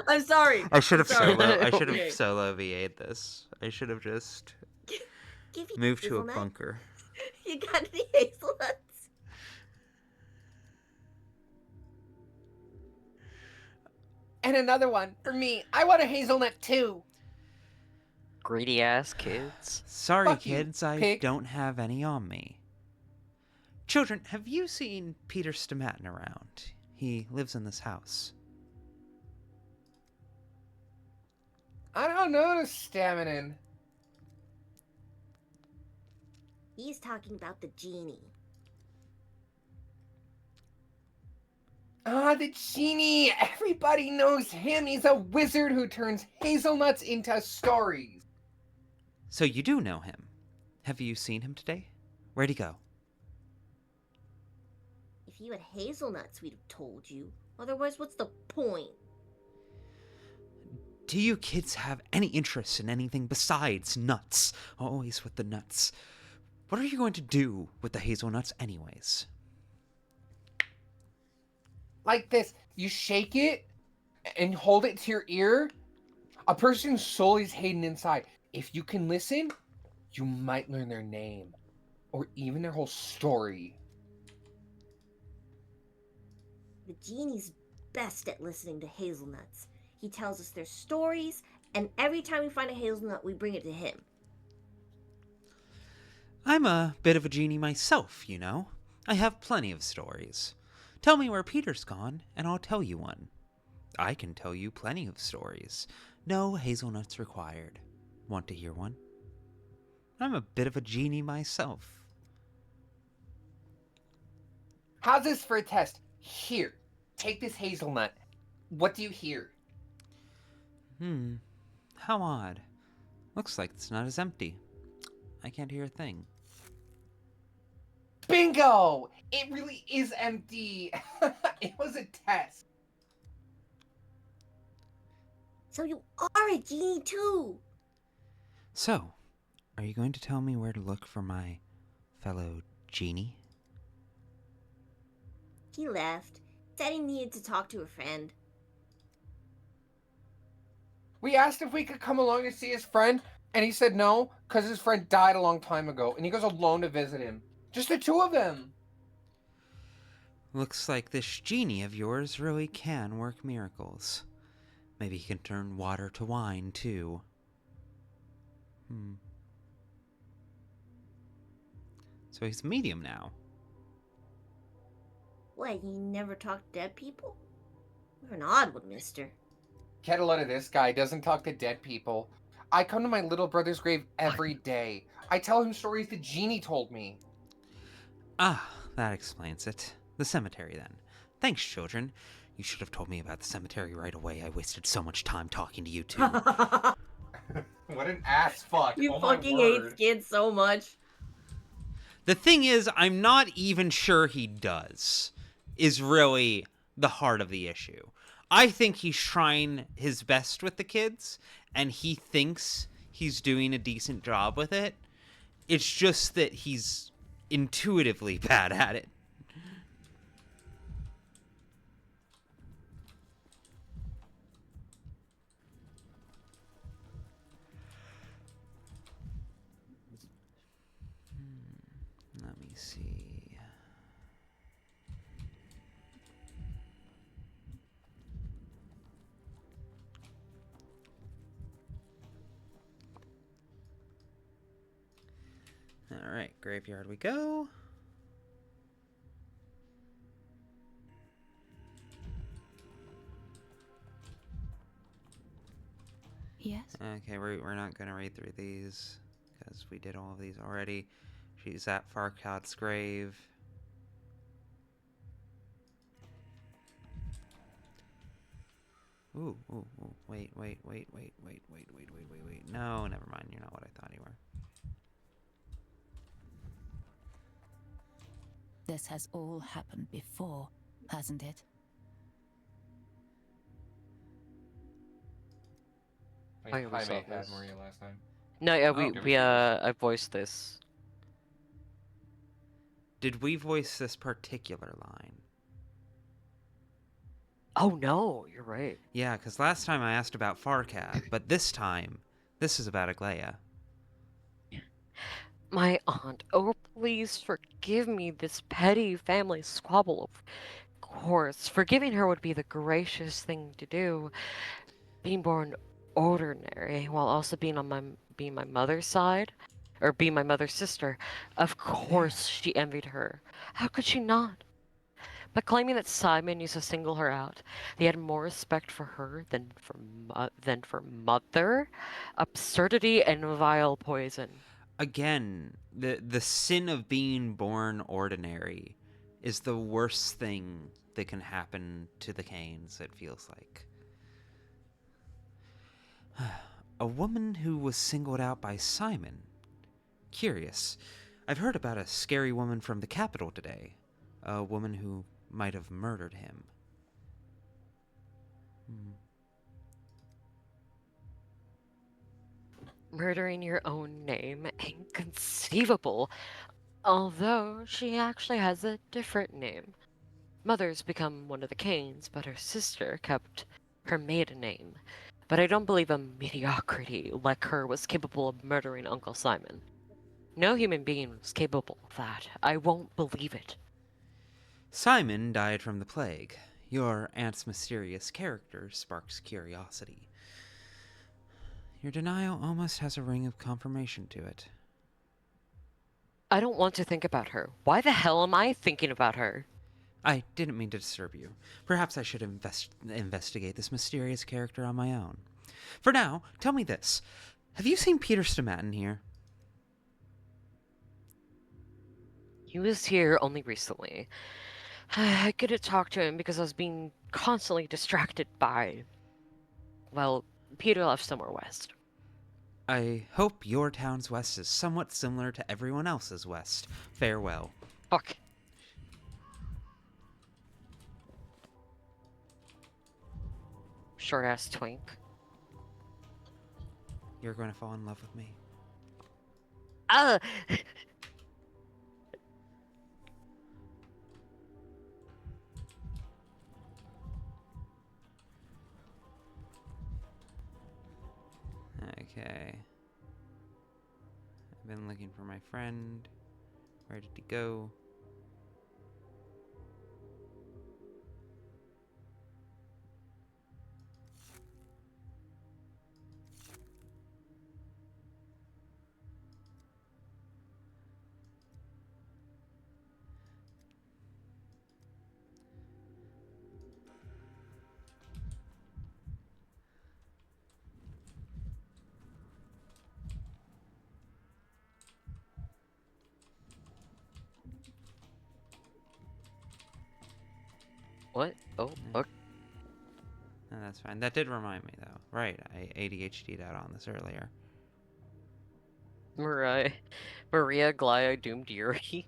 [SPEAKER 5] I'm sorry.
[SPEAKER 1] I should have
[SPEAKER 5] Sorry.
[SPEAKER 1] solo. Solo VA'd this. I should have just moved to a bunker.
[SPEAKER 11] You got any hazelnuts?
[SPEAKER 3] And another one for me. I want a hazelnut too.
[SPEAKER 2] Greedy ass kids.
[SPEAKER 1] Sorry,
[SPEAKER 3] Fuck you,
[SPEAKER 1] kids. I
[SPEAKER 3] pig.
[SPEAKER 1] don't have any on me. Children, have you seen Peter Stomatin around? He lives in this house.
[SPEAKER 3] I don't notice Staminin.
[SPEAKER 11] He's talking about the genie.
[SPEAKER 3] Ah, the genie! Everybody knows him. He's a wizard who turns hazelnuts into stories.
[SPEAKER 1] So you do know him. Have you seen him today? Where'd he go?
[SPEAKER 11] If you had hazelnuts, we'd have told you. Otherwise, what's the point?
[SPEAKER 1] Do you kids have any interest in anything besides nuts? Always with the nuts. What are you going to do with the hazelnuts anyways?
[SPEAKER 3] Like this. You shake it and hold it to your ear. A person's soul is hidden inside. If you can listen, you might learn their name. Or even their whole story.
[SPEAKER 11] The genie's best at listening to hazelnuts. He tells us their stories, and every time we find a hazelnut, we bring it to him.
[SPEAKER 1] I'm a bit of a genie myself, you know. I have plenty of stories. Tell me where Peter's gone, and I'll tell you one. I can tell you plenty of stories. No hazelnuts required. Want to hear one? I'm a bit of a genie myself.
[SPEAKER 3] How's this for a test? Here, take this hazelnut. What do you hear?
[SPEAKER 1] How odd. Looks like it's not as empty. I can't hear a thing.
[SPEAKER 3] Bingo! It really is empty. It was a test.
[SPEAKER 11] So you are a genie too.
[SPEAKER 1] So, are you going to tell me where to look for my fellow genie?
[SPEAKER 11] He left. Said he needed to talk to a friend.
[SPEAKER 3] We asked if we could come along to see his friend, and he said no, because his friend died a long time ago, and he goes alone to visit him. Just the two of them.
[SPEAKER 1] Looks like this genie of yours really can work miracles. Maybe he can turn water to wine, too. So he's a medium now.
[SPEAKER 11] What, you never talk to dead people? You're an odd one, mister.
[SPEAKER 3] Get a load of this guy. Doesn't talk to dead people. I come to my little brother's grave every day. I tell him stories the genie told me.
[SPEAKER 1] Ah, that explains it. The cemetery, then. Thanks, children. You should have told me about the cemetery right away. I wasted so much time talking to you two.
[SPEAKER 3] What an ass fuck.
[SPEAKER 5] You
[SPEAKER 3] Oh my
[SPEAKER 5] fucking
[SPEAKER 3] word.
[SPEAKER 5] hate kids so much.
[SPEAKER 1] The thing is, I'm not even sure he does, is really the heart of the issue. I think he's trying his best with the kids, and he thinks he's doing a decent job with it. It's just that he's intuitively bad at it. Let me see. All right, graveyard we go.
[SPEAKER 23] Yes?
[SPEAKER 1] Okay, we're not going to read through these because we did all of these already. She's at Farcad's grave. Ooh, wait. No, never mind. You're not what I thought you were.
[SPEAKER 7] This has all happened before, hasn't it?
[SPEAKER 2] I think we saw
[SPEAKER 3] had
[SPEAKER 2] this.
[SPEAKER 3] Maria last time.
[SPEAKER 2] No, yeah,
[SPEAKER 3] Oh,
[SPEAKER 2] I voiced this.
[SPEAKER 1] Did we voice this particular line?
[SPEAKER 2] Oh no, you're right.
[SPEAKER 1] Yeah, because last time I asked about Farcad, but this time, this is about Aglaya.
[SPEAKER 2] My aunt, oh please forgive me this petty family squabble. Of course, forgiving her would be the gracious thing to do. Being born ordinary while also being my mother's side, or being my mother's sister, of course she envied her. How could she not? But claiming that Simon used to single her out, they had more respect for her than for mother, absurdity and vile poison.
[SPEAKER 1] Again, the sin of being born ordinary is the worst thing that can happen to the Canes, it feels like. A woman who was singled out by Simon. Curious. I've heard about a scary woman from the capital today. A woman who might have murdered him.
[SPEAKER 2] Murdering your own name? Inconceivable. Although she actually has a different name. Mother's become one of the Canes, but her sister kept her maiden name. But I don't believe a mediocrity like her was capable of murdering Uncle Simon. No human being was capable of that. I won't believe it.
[SPEAKER 1] Simon died from the plague. Your aunt's mysterious character sparks curiosity. Your denial almost has a ring of confirmation to it.
[SPEAKER 2] I don't want to think about her. Why the hell am I thinking about her?
[SPEAKER 1] I didn't mean to disturb you. Perhaps I should investigate this mysterious character on my own. For now, tell me this. Have you seen Peter Stomatin here?
[SPEAKER 2] He was here only recently. I couldn't talk to him because I was being constantly distracted by... Well, Peter left somewhere west.
[SPEAKER 1] I hope your town's west is somewhat similar to everyone else's west. Farewell.
[SPEAKER 2] Fuck. Short-ass twink.
[SPEAKER 1] You're going to fall in love with me. Okay. I've been looking for my friend. Where did he go?
[SPEAKER 2] What? Oh, okay.
[SPEAKER 1] No, that's fine. That did remind me, though. Right, I ADHD'd out on this earlier.
[SPEAKER 2] Maria Glaya Doomed Yuri.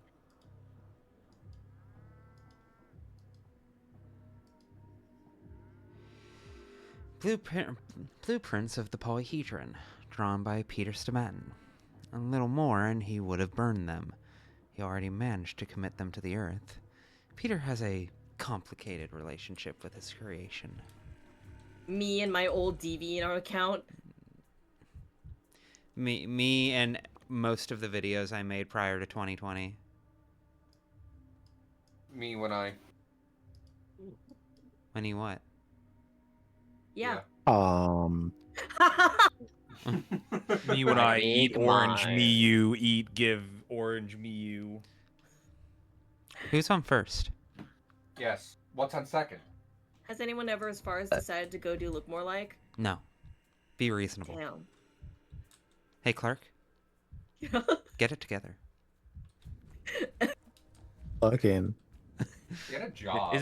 [SPEAKER 1] Blueprints of the polyhedron, drawn by Peter Stomatin. A little more and he would have burned them. He already managed to commit them to the earth. Peter has a complicated relationship with his creation.
[SPEAKER 5] Me and my old DeviantArt account.
[SPEAKER 1] Me and most of the videos I made prior to 2020.
[SPEAKER 3] Me when I...
[SPEAKER 1] When you what?
[SPEAKER 5] Yeah.
[SPEAKER 17] Me when I eat orange,
[SPEAKER 2] line.
[SPEAKER 17] me you eat give orange, me you.
[SPEAKER 1] Who's on first?
[SPEAKER 3] Yes. What's on second?
[SPEAKER 5] Has anyone ever, as far as decided to go do Look More Like?
[SPEAKER 1] No. Be reasonable.
[SPEAKER 5] Damn.
[SPEAKER 1] Hey, Clark. Get it together.
[SPEAKER 4] Fucking.
[SPEAKER 3] Get a job.
[SPEAKER 17] Is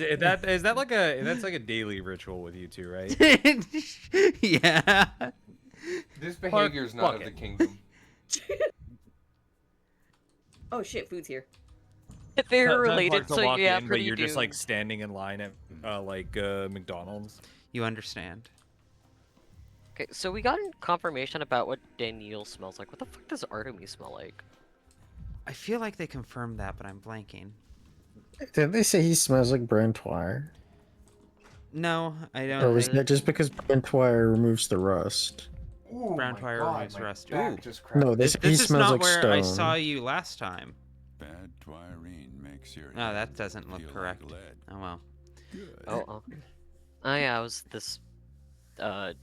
[SPEAKER 17] that like that's like a daily ritual with you two, right?
[SPEAKER 1] Yeah.
[SPEAKER 3] This behavior's not of the kingdom.
[SPEAKER 5] Oh shit, food's here.
[SPEAKER 2] If they're
[SPEAKER 17] Tell
[SPEAKER 2] related,
[SPEAKER 17] Clark to
[SPEAKER 2] so
[SPEAKER 17] walk
[SPEAKER 2] yeah,
[SPEAKER 17] in, but
[SPEAKER 2] pretty
[SPEAKER 17] you're just like
[SPEAKER 2] doomed.
[SPEAKER 17] standing in line at McDonald's.
[SPEAKER 1] You understand.
[SPEAKER 2] Okay, so we got confirmation about what Daniil smells like. What the fuck does Artemis smell like?
[SPEAKER 1] I feel like they confirmed that, but I'm blanking.
[SPEAKER 4] Didn't they say he smells like burnt wire?
[SPEAKER 1] No, I don't.
[SPEAKER 4] Or was that just because burnt wire removes the rust?
[SPEAKER 3] Ooh,
[SPEAKER 1] Brown
[SPEAKER 3] my
[SPEAKER 1] wire
[SPEAKER 3] God,
[SPEAKER 1] removes
[SPEAKER 3] my
[SPEAKER 1] rust.
[SPEAKER 3] back
[SPEAKER 1] Ooh.
[SPEAKER 3] just cracked.
[SPEAKER 4] No,
[SPEAKER 1] This
[SPEAKER 4] he
[SPEAKER 1] is
[SPEAKER 4] smells
[SPEAKER 1] not
[SPEAKER 4] like
[SPEAKER 1] where I
[SPEAKER 4] stone.
[SPEAKER 1] saw you last time.
[SPEAKER 18] Bad twirine makes your
[SPEAKER 1] No, that
[SPEAKER 18] head
[SPEAKER 1] doesn't look
[SPEAKER 18] feel
[SPEAKER 1] correct.
[SPEAKER 18] like lead.
[SPEAKER 1] Oh well.
[SPEAKER 18] Good.
[SPEAKER 2] Oh yeah, I was this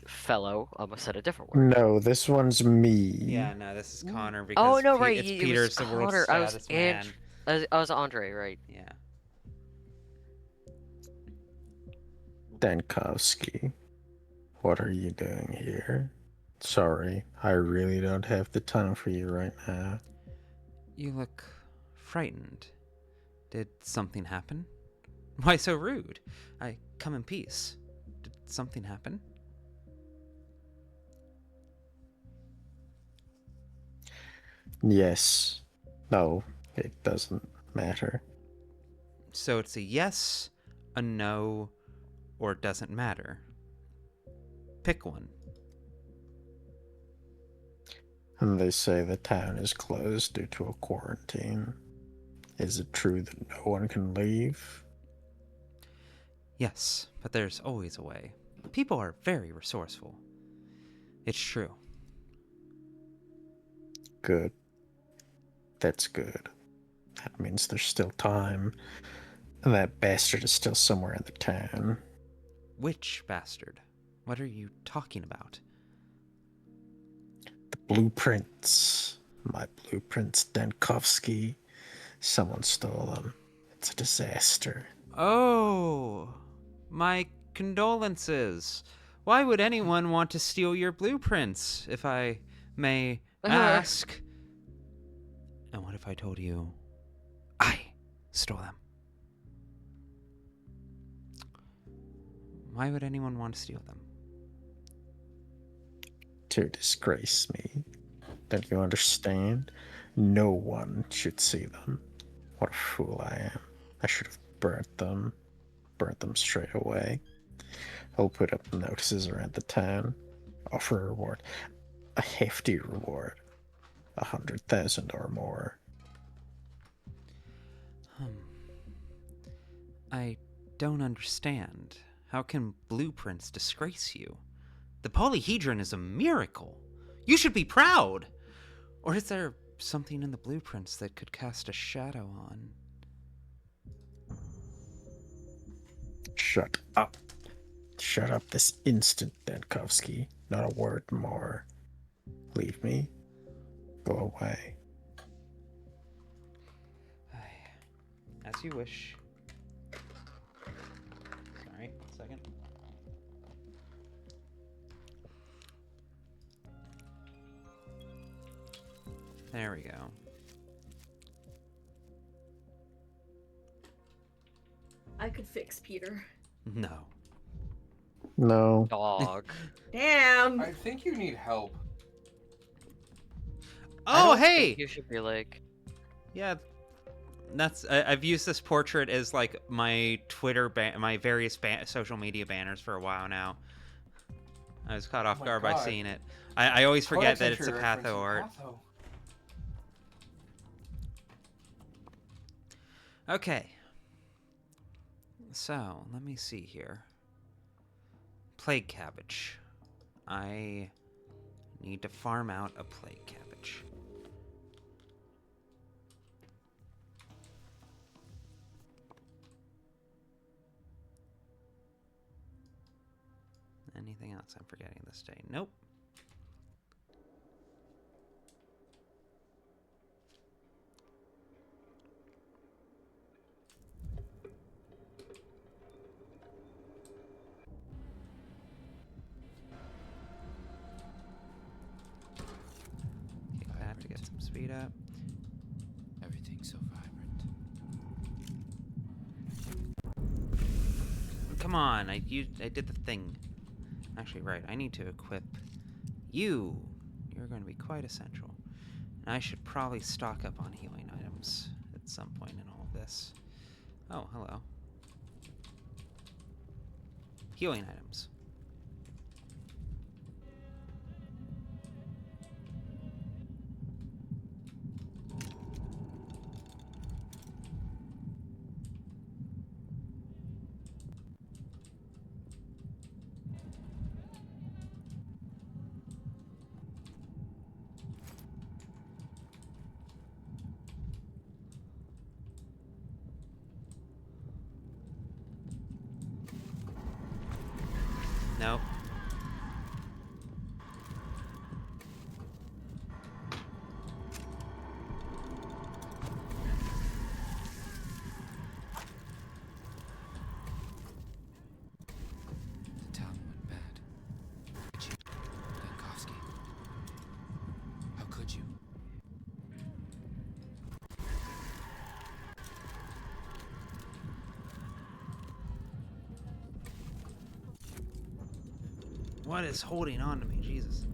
[SPEAKER 2] fellow. Almost said a different word.
[SPEAKER 4] No, this one's me.
[SPEAKER 1] Yeah, no, this is Connor because
[SPEAKER 2] Oh no, right,
[SPEAKER 1] it's
[SPEAKER 2] it
[SPEAKER 1] Peter's
[SPEAKER 2] was
[SPEAKER 1] the world's
[SPEAKER 2] Connor. I was
[SPEAKER 1] saddest man.
[SPEAKER 2] I was Andre, right?
[SPEAKER 1] Yeah.
[SPEAKER 4] Dankowski, what are you doing here? Sorry, I really don't have the time for you right now.
[SPEAKER 1] You look frightened. Did something happen? Why so rude? I come in peace. Did something happen?
[SPEAKER 4] Yes. No, it doesn't matter.
[SPEAKER 1] So it's a yes, a no, or it doesn't matter. Pick one.
[SPEAKER 4] And they say the town is closed due to a quarantine. Is it true that no one can leave?
[SPEAKER 1] Yes, but there's always a way. People are very resourceful. It's true.
[SPEAKER 4] Good. That's good. That means there's still time. And that bastard is still somewhere in the town.
[SPEAKER 1] Which bastard? What are you talking about?
[SPEAKER 4] The blueprints. My blueprints, Dankovsky. Someone stole them. It's a disaster.
[SPEAKER 1] Oh, my condolences. Why would anyone want to steal your blueprints, if I may ask? And what if I told you I stole them? Why would anyone want to steal them?
[SPEAKER 4] To disgrace me. Don't you understand? No one should see them. What a fool I am. I should have burnt them. Burnt them straight away. I'll put up notices around the town. Offer a reward. A hefty reward. 100,000 or more.
[SPEAKER 1] I don't understand. How can blueprints disgrace you? The polyhedron is a miracle. You should be proud. Or is there something in the blueprints that could cast a shadow on?
[SPEAKER 4] Shut up. Shut up this instant, Dankovsky. Not a word more. Leave me. Go away.
[SPEAKER 1] As you wish. Sorry, 1 second. There we go.
[SPEAKER 5] I could fix Peter.
[SPEAKER 1] No.
[SPEAKER 4] No.
[SPEAKER 2] Dog.
[SPEAKER 5] Damn.
[SPEAKER 3] I think you need help.
[SPEAKER 1] Oh, hey!
[SPEAKER 2] Think you should be like.
[SPEAKER 1] Yeah, that's. I've used this portrait as like my Twitter, my various social media banners for a while now. I was caught off guard by seeing it. I always forget that it's a Patho art. Okay. So, let me see here. Plague cabbage. I need to farm out a plague cabbage. Anything else I'm forgetting this day? Nope. Kick that to get some speed up.
[SPEAKER 15] Everything's so vibrant.
[SPEAKER 1] Come on, I did the thing. Actually, right, I need to equip you. You're going to be quite essential. And I should probably stock up on healing items at some point in all of this. Oh, hello. Healing items. Nope.
[SPEAKER 15] The town went bad. Dankovsky.
[SPEAKER 1] What is holding on to me? Jesus.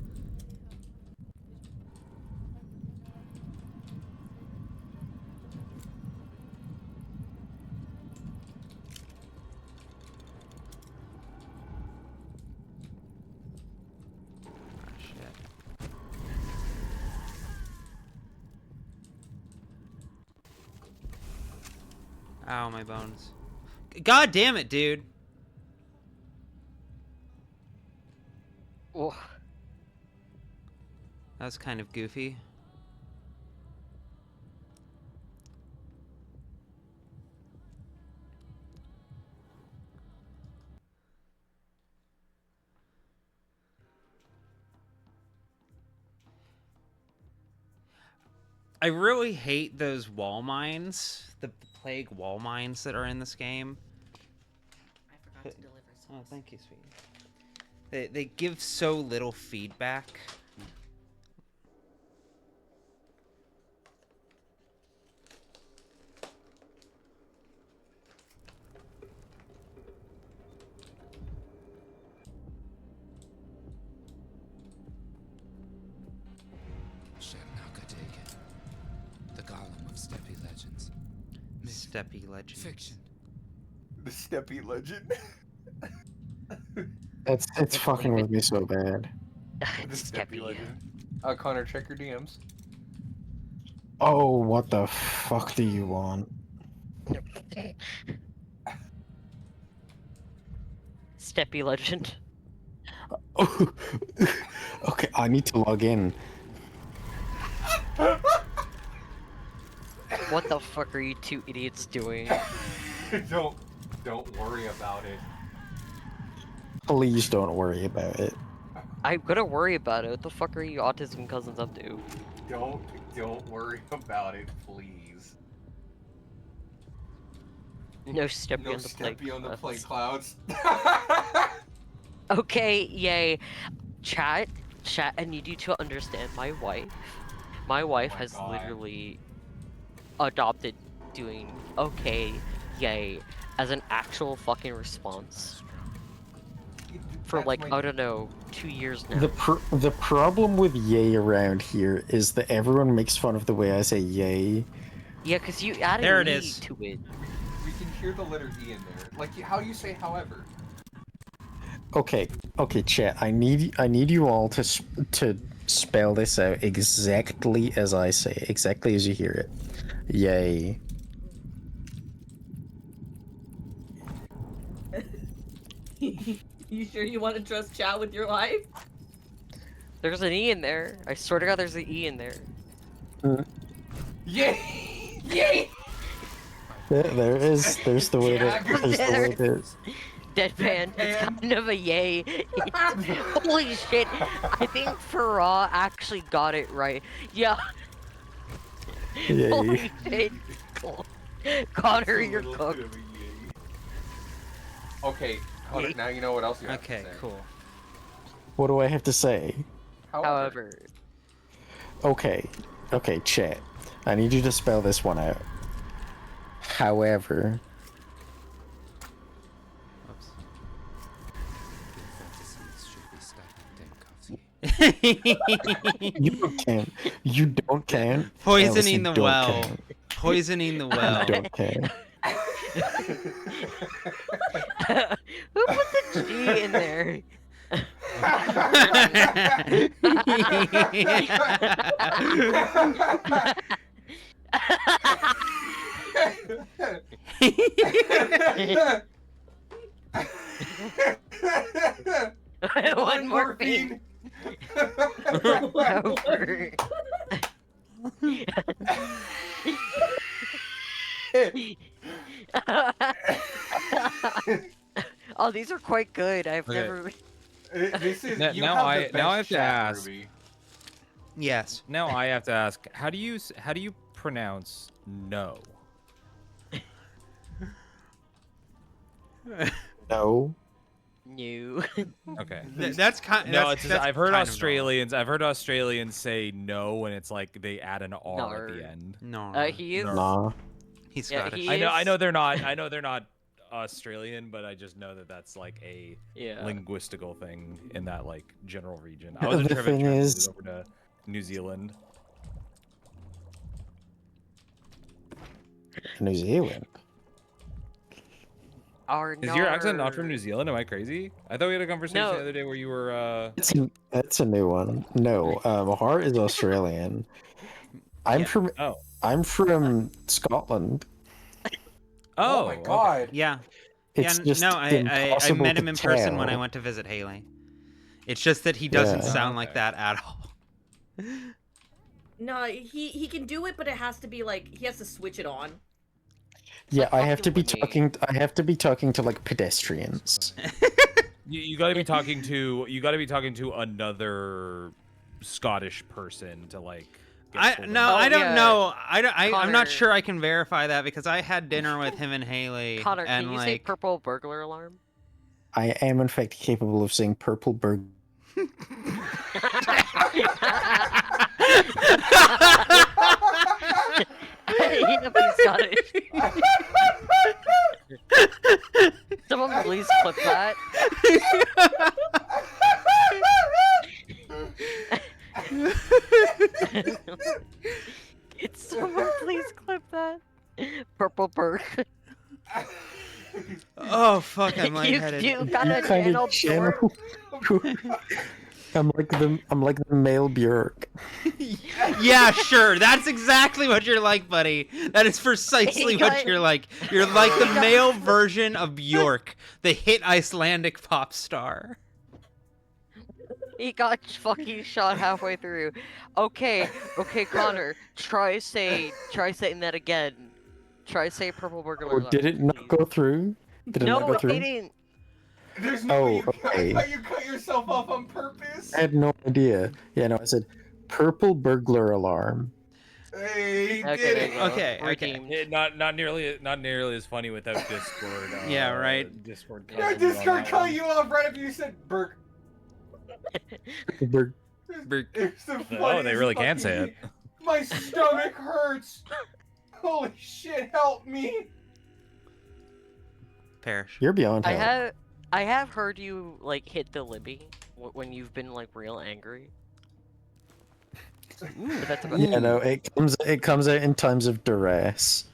[SPEAKER 1] Ow, my bones. God damn it, dude.
[SPEAKER 2] Oh.
[SPEAKER 1] That was kind of goofy. I really hate those wall mines, the plague wall mines that are in this game.
[SPEAKER 5] I forgot to deliver some.
[SPEAKER 1] Oh, thank you, sweetie. They give so little feedback.
[SPEAKER 15] Shabnack, I take it. The golem of Steppe legends.
[SPEAKER 1] Steppe legends.
[SPEAKER 15] Fiction.
[SPEAKER 3] The Steppe legend.
[SPEAKER 4] It's fucking with me so bad.
[SPEAKER 3] The Steppe legend. Connor, check your DMs.
[SPEAKER 4] Oh, what the fuck do you want?
[SPEAKER 2] Steppe legend.
[SPEAKER 4] Okay, I need to log in.
[SPEAKER 2] What the fuck are you two idiots doing?
[SPEAKER 3] Don't worry about it.
[SPEAKER 4] Please don't worry about it.
[SPEAKER 2] I'm gonna worry about it. What the fuck are you autism cousins up to?
[SPEAKER 3] Don't worry about it, please.
[SPEAKER 2] No Steppe
[SPEAKER 3] No
[SPEAKER 2] on the plague
[SPEAKER 3] Steppe on the plague
[SPEAKER 2] clouds.
[SPEAKER 3] clouds.
[SPEAKER 2] Okay, yay. Chat, I need you to understand my wife. My wife has
[SPEAKER 3] God.
[SPEAKER 2] literally adopted doing okay, yay, as an actual fucking response. For
[SPEAKER 3] That's
[SPEAKER 2] like,
[SPEAKER 3] my-
[SPEAKER 2] I don't know, 2 years now.
[SPEAKER 4] The problem with yay around here is that everyone makes fun of the way I say yay.
[SPEAKER 2] Yeah, because you added
[SPEAKER 1] There it
[SPEAKER 2] E
[SPEAKER 1] is.
[SPEAKER 2] to it.
[SPEAKER 3] We can hear the letter E in there. Like how you say however.
[SPEAKER 4] Okay, chat. I need you all to spell this out exactly as I say it, exactly as you hear it. Yay.
[SPEAKER 5] You sure you want to trust chat with your life?
[SPEAKER 2] There's an E in there. I swear to God, there's an E in there.
[SPEAKER 3] Yay! Yay!
[SPEAKER 4] There is. There's the way that. There's the way that.
[SPEAKER 2] Deadpan. It's kind of a yay. Holy shit. I think Farah actually got it right. Yeah.
[SPEAKER 4] Yay.
[SPEAKER 2] Holy shit. Connor, you're cooked.
[SPEAKER 3] Okay, Connor, now you know what else you have
[SPEAKER 1] Okay,
[SPEAKER 3] to say.
[SPEAKER 1] cool.
[SPEAKER 4] What do I have to say?
[SPEAKER 2] However.
[SPEAKER 4] Okay, chat. I need you to spell this one out. However. You don't can.
[SPEAKER 1] Poisoning
[SPEAKER 4] Allison,
[SPEAKER 1] the
[SPEAKER 4] don't
[SPEAKER 1] well.
[SPEAKER 4] can.
[SPEAKER 1] Poisoning the well.
[SPEAKER 4] You don't can.
[SPEAKER 2] Who put the G in there? One more thing. Oh, these are quite good. I've
[SPEAKER 17] Okay.
[SPEAKER 2] never.
[SPEAKER 3] This is
[SPEAKER 17] Now,
[SPEAKER 3] you
[SPEAKER 17] now
[SPEAKER 3] have
[SPEAKER 17] I
[SPEAKER 3] the
[SPEAKER 17] now I
[SPEAKER 3] best
[SPEAKER 17] have to
[SPEAKER 3] chat,
[SPEAKER 17] ask.
[SPEAKER 3] Ruby.
[SPEAKER 1] Yes.
[SPEAKER 17] Now I have to ask. How do you pronounce no?
[SPEAKER 4] No.
[SPEAKER 2] New.
[SPEAKER 17] Okay.
[SPEAKER 1] That's kind.
[SPEAKER 17] No,
[SPEAKER 1] that's,
[SPEAKER 17] it's just,
[SPEAKER 1] that's
[SPEAKER 17] I've heard
[SPEAKER 1] kind of
[SPEAKER 17] Australians say no, and it's like they add an R at the end.
[SPEAKER 1] No.
[SPEAKER 2] He is.
[SPEAKER 4] Nah.
[SPEAKER 1] He's
[SPEAKER 2] Yeah,
[SPEAKER 1] Scottish.
[SPEAKER 2] he
[SPEAKER 17] I know
[SPEAKER 2] is-
[SPEAKER 17] they're not. I know they're not Australian, but I just know that that's like a
[SPEAKER 2] Yeah.
[SPEAKER 17] linguistical thing in that like general region. I wasn't
[SPEAKER 4] The
[SPEAKER 17] sure if it
[SPEAKER 4] thing
[SPEAKER 17] translated
[SPEAKER 4] is-
[SPEAKER 17] over to New Zealand.
[SPEAKER 4] New Zealand.
[SPEAKER 17] Is your accent not from New Zealand? Am I crazy? I thought we had a conversation
[SPEAKER 2] No.
[SPEAKER 17] the other day where you were.
[SPEAKER 4] That's a new one. No, Hart is Australian. I'm from.
[SPEAKER 17] Oh.
[SPEAKER 4] I'm from Scotland.
[SPEAKER 17] Oh,
[SPEAKER 3] my god.
[SPEAKER 1] Yeah.
[SPEAKER 4] It's
[SPEAKER 1] yeah,
[SPEAKER 4] just
[SPEAKER 1] no, I
[SPEAKER 4] impossible
[SPEAKER 1] met him
[SPEAKER 4] to
[SPEAKER 1] in person when I
[SPEAKER 4] tell.
[SPEAKER 1] went to visit Haley. It's just that he doesn't
[SPEAKER 4] Yeah.
[SPEAKER 1] sound like that at all.
[SPEAKER 5] No, he can do it, but it has to be like he has to switch it on.
[SPEAKER 4] Yeah, I have to be talking. I have to be talking to like pedestrians.
[SPEAKER 17] You got to be talking to another Scottish person to like.
[SPEAKER 1] I don't know. I'm
[SPEAKER 2] Connor.
[SPEAKER 1] not sure I can verify that because I had dinner with him and Haley.
[SPEAKER 2] Connor,
[SPEAKER 1] and
[SPEAKER 2] can you
[SPEAKER 1] like,
[SPEAKER 2] say purple burglar alarm?
[SPEAKER 4] I am in fact capable of saying purple bird.
[SPEAKER 2] Yeah, but he's Scottish. Someone please clip that. Can someone please clip that? Purple bird.
[SPEAKER 1] oh fuck, I'm lightheaded.
[SPEAKER 2] You got a
[SPEAKER 4] Kind
[SPEAKER 2] channel
[SPEAKER 4] of channel. I'm like the male Bjork.
[SPEAKER 1] Yeah, sure. That's exactly what you're like, buddy. That is precisely what you're like. You're like the male version of Bjork, the hit Icelandic pop star.
[SPEAKER 2] He got fucking shot halfway through. Okay, Connor, try saying that again. Try say purple burglar.
[SPEAKER 4] Or
[SPEAKER 2] alarm.
[SPEAKER 4] did it not go through? Did it not
[SPEAKER 2] No,
[SPEAKER 4] go
[SPEAKER 2] it
[SPEAKER 4] through?
[SPEAKER 2] didn't.
[SPEAKER 3] There's no way
[SPEAKER 4] okay.
[SPEAKER 3] you cut yourself off on purpose.
[SPEAKER 4] I had no idea. Yeah, no, I said purple burglar alarm.
[SPEAKER 3] Hey, he
[SPEAKER 2] Okay,
[SPEAKER 3] did
[SPEAKER 2] there
[SPEAKER 3] it.
[SPEAKER 2] you go.
[SPEAKER 1] Okay.
[SPEAKER 17] Yeah, not nearly as funny without Discord.
[SPEAKER 1] Yeah, right.
[SPEAKER 17] Discord.
[SPEAKER 3] No,
[SPEAKER 17] cutting you on
[SPEAKER 3] Discord
[SPEAKER 17] that
[SPEAKER 3] cut
[SPEAKER 17] one.
[SPEAKER 3] you off right after you said Burke.
[SPEAKER 4] Burg.
[SPEAKER 3] It's the
[SPEAKER 17] Oh, they really can
[SPEAKER 3] funniest
[SPEAKER 17] say it.
[SPEAKER 3] fucking- My stomach hurts. Holy shit, help me.
[SPEAKER 1] Perish.
[SPEAKER 4] You're beyond help.
[SPEAKER 2] I have heard you like hit the Libby when you've been like real angry. But that's about
[SPEAKER 4] Yeah, no, it comes out in times of duress.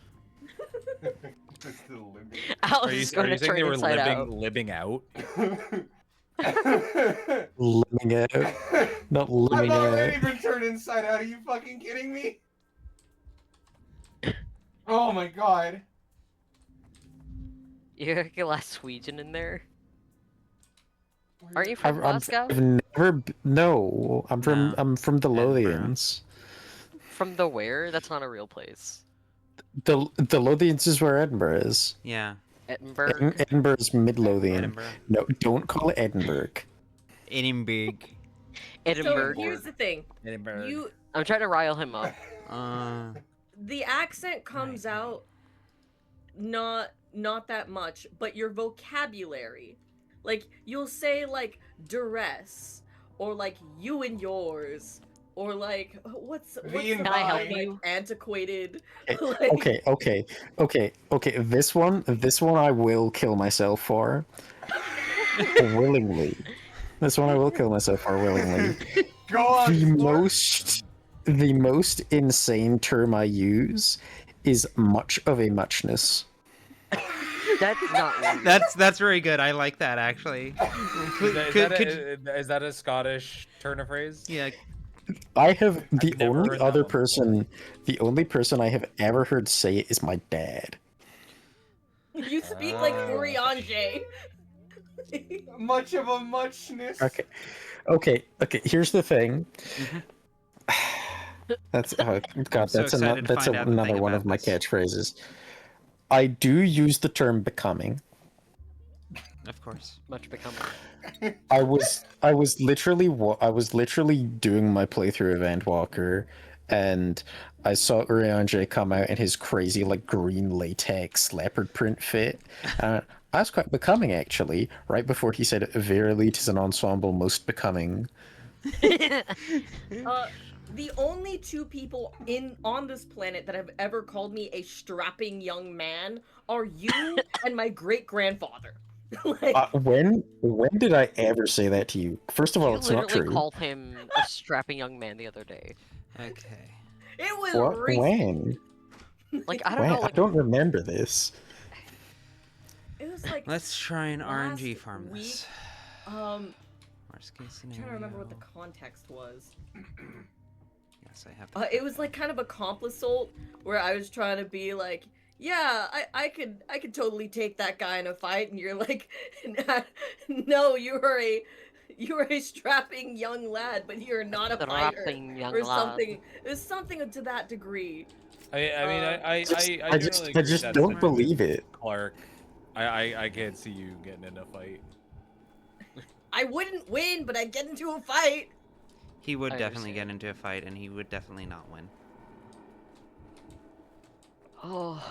[SPEAKER 2] Alice
[SPEAKER 17] Are you,
[SPEAKER 2] is going
[SPEAKER 17] are you
[SPEAKER 2] to
[SPEAKER 17] saying
[SPEAKER 2] turn
[SPEAKER 17] they were
[SPEAKER 2] inside out.
[SPEAKER 17] living out?
[SPEAKER 4] Living out. Not living
[SPEAKER 3] I've already
[SPEAKER 4] out.
[SPEAKER 3] been turned inside out. Are you fucking kidding me? Oh my god.
[SPEAKER 2] You got a last Sweden in there. Aren't you from
[SPEAKER 4] I've
[SPEAKER 2] Glasgow?
[SPEAKER 4] never. No, I'm from. I'm from the Lothians.
[SPEAKER 2] From the where? That's not a real place.
[SPEAKER 4] The Lothians is where Edinburgh is.
[SPEAKER 1] Yeah.
[SPEAKER 2] Edinburgh.
[SPEAKER 4] Edinburgh's Midlothian.
[SPEAKER 1] Edinburgh.
[SPEAKER 4] No, don't call it Edinburgh.
[SPEAKER 1] Edinburgh.
[SPEAKER 2] Edinburgh.
[SPEAKER 5] So here's the thing.
[SPEAKER 17] Edinburgh.
[SPEAKER 2] I'm trying to rile him up.
[SPEAKER 5] The accent comes out not that much, but your vocabulary. Like you'll say like duress or like you and yours or like what's
[SPEAKER 2] Can I help
[SPEAKER 5] like,
[SPEAKER 2] you?
[SPEAKER 5] antiquated
[SPEAKER 4] Okay. This one I will kill myself for. Willingly. This one I will kill myself for willingly.
[SPEAKER 3] Go on.
[SPEAKER 4] The most insane term I use is much of a muchness.
[SPEAKER 2] That's not.
[SPEAKER 1] That's very good. I like that actually.
[SPEAKER 17] Is that a Scottish turn of phrase?
[SPEAKER 1] Yeah.
[SPEAKER 4] I have the
[SPEAKER 17] I've never
[SPEAKER 4] only
[SPEAKER 17] heard that
[SPEAKER 4] other
[SPEAKER 17] one.
[SPEAKER 4] person I have ever heard say it is my dad.
[SPEAKER 5] You speak like Urianje.
[SPEAKER 3] Much of a muchness.
[SPEAKER 4] Okay. Here's the thing. That's God.
[SPEAKER 1] so
[SPEAKER 4] That's
[SPEAKER 1] excited to find out the
[SPEAKER 4] another
[SPEAKER 1] thing
[SPEAKER 4] one
[SPEAKER 1] about
[SPEAKER 4] of my
[SPEAKER 1] this.
[SPEAKER 4] catchphrases. I do use the term becoming.
[SPEAKER 1] Of course.
[SPEAKER 2] Much becoming.
[SPEAKER 4] I was literally doing my playthrough of Endwalker, and I saw Urianje come out in his crazy like green latex leopard print fit. I was quite becoming actually. Right before he said, "Verily, 'tis an ensemble most becoming."
[SPEAKER 5] The only two people on this planet that have ever called me a strapping young man are you and my great-grandfather.
[SPEAKER 4] When did I ever say that to you? First of all,
[SPEAKER 2] You
[SPEAKER 4] it's not
[SPEAKER 2] literally
[SPEAKER 4] true.
[SPEAKER 2] called him a strapping young man the other day.
[SPEAKER 1] Okay.
[SPEAKER 5] It was
[SPEAKER 4] What?
[SPEAKER 5] recent.
[SPEAKER 4] When?
[SPEAKER 2] Like, I don't
[SPEAKER 4] When?
[SPEAKER 2] know,
[SPEAKER 4] I
[SPEAKER 2] like...
[SPEAKER 4] don't remember this.
[SPEAKER 5] It was like
[SPEAKER 1] Let's try and RNG
[SPEAKER 5] last
[SPEAKER 1] farm
[SPEAKER 5] week.
[SPEAKER 1] this. Worst case
[SPEAKER 5] I'm
[SPEAKER 1] scenario.
[SPEAKER 5] trying to remember what the context was.
[SPEAKER 1] Yes, I have.
[SPEAKER 5] It was like kind of a complisalt where I was trying to be like, yeah, I could totally take that guy in a fight, and you're like, no, you are a strapping young lad, but you're not a fighter,
[SPEAKER 2] Strapping young
[SPEAKER 5] or
[SPEAKER 2] lad.
[SPEAKER 5] something. It was something to that degree.
[SPEAKER 17] I generally
[SPEAKER 4] I just don't believe it.
[SPEAKER 17] Clark, I can't see you getting in a fight.
[SPEAKER 5] I wouldn't win, but I'd get into a fight.
[SPEAKER 1] He would definitely get into a fight, and he would definitely not win.
[SPEAKER 2] Oh,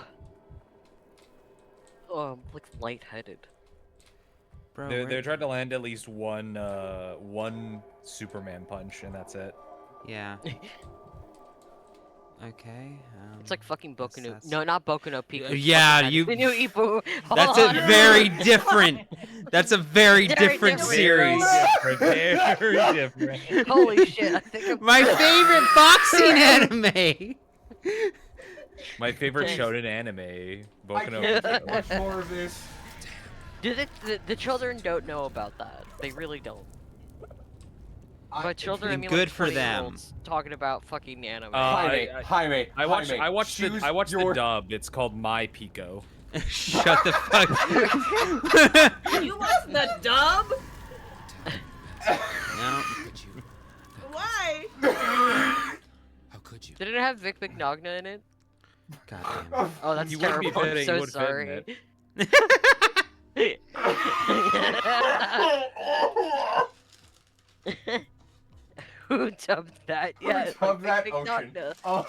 [SPEAKER 2] I'm like lightheaded.
[SPEAKER 1] Bro,
[SPEAKER 17] They're trying to land at least one Superman punch, and that's it.
[SPEAKER 1] Yeah. Okay.
[SPEAKER 2] It's like fucking Boku no... No, not Boku no Pico.
[SPEAKER 1] Yeah,
[SPEAKER 2] fucking
[SPEAKER 1] you.
[SPEAKER 2] The new Ipu.
[SPEAKER 1] That's a very different. That's a very different series.
[SPEAKER 17] Very different.
[SPEAKER 2] Holy shit! I think I'm...
[SPEAKER 1] My favorite boxing anime.
[SPEAKER 17] My favorite shonen anime. Boku no
[SPEAKER 3] can't
[SPEAKER 17] Pico.
[SPEAKER 3] take much more of this.
[SPEAKER 2] The children don't know about that. They really don't. By children, I mean
[SPEAKER 1] good
[SPEAKER 2] like
[SPEAKER 1] for them.
[SPEAKER 2] 20-year-olds talking about fucking anime.
[SPEAKER 3] Jaime,
[SPEAKER 17] I watched
[SPEAKER 3] choose
[SPEAKER 17] the dub. It's called My Pico.
[SPEAKER 1] Shut the fuck.
[SPEAKER 5] You watched the dub?
[SPEAKER 1] No.
[SPEAKER 5] Why?
[SPEAKER 15] How could you?
[SPEAKER 2] Did it have Vic Mignogna in it?
[SPEAKER 1] God damn.
[SPEAKER 2] Oh, that's
[SPEAKER 17] You wouldn't be
[SPEAKER 2] terrible. I'm
[SPEAKER 17] fitting,
[SPEAKER 2] so
[SPEAKER 17] you wouldn't fit in
[SPEAKER 2] sorry. Who dubbed that? Yeah, it's
[SPEAKER 3] dubbed
[SPEAKER 2] like
[SPEAKER 3] that?
[SPEAKER 2] Vic
[SPEAKER 3] Ocean.
[SPEAKER 2] Mignogna.
[SPEAKER 3] Oh.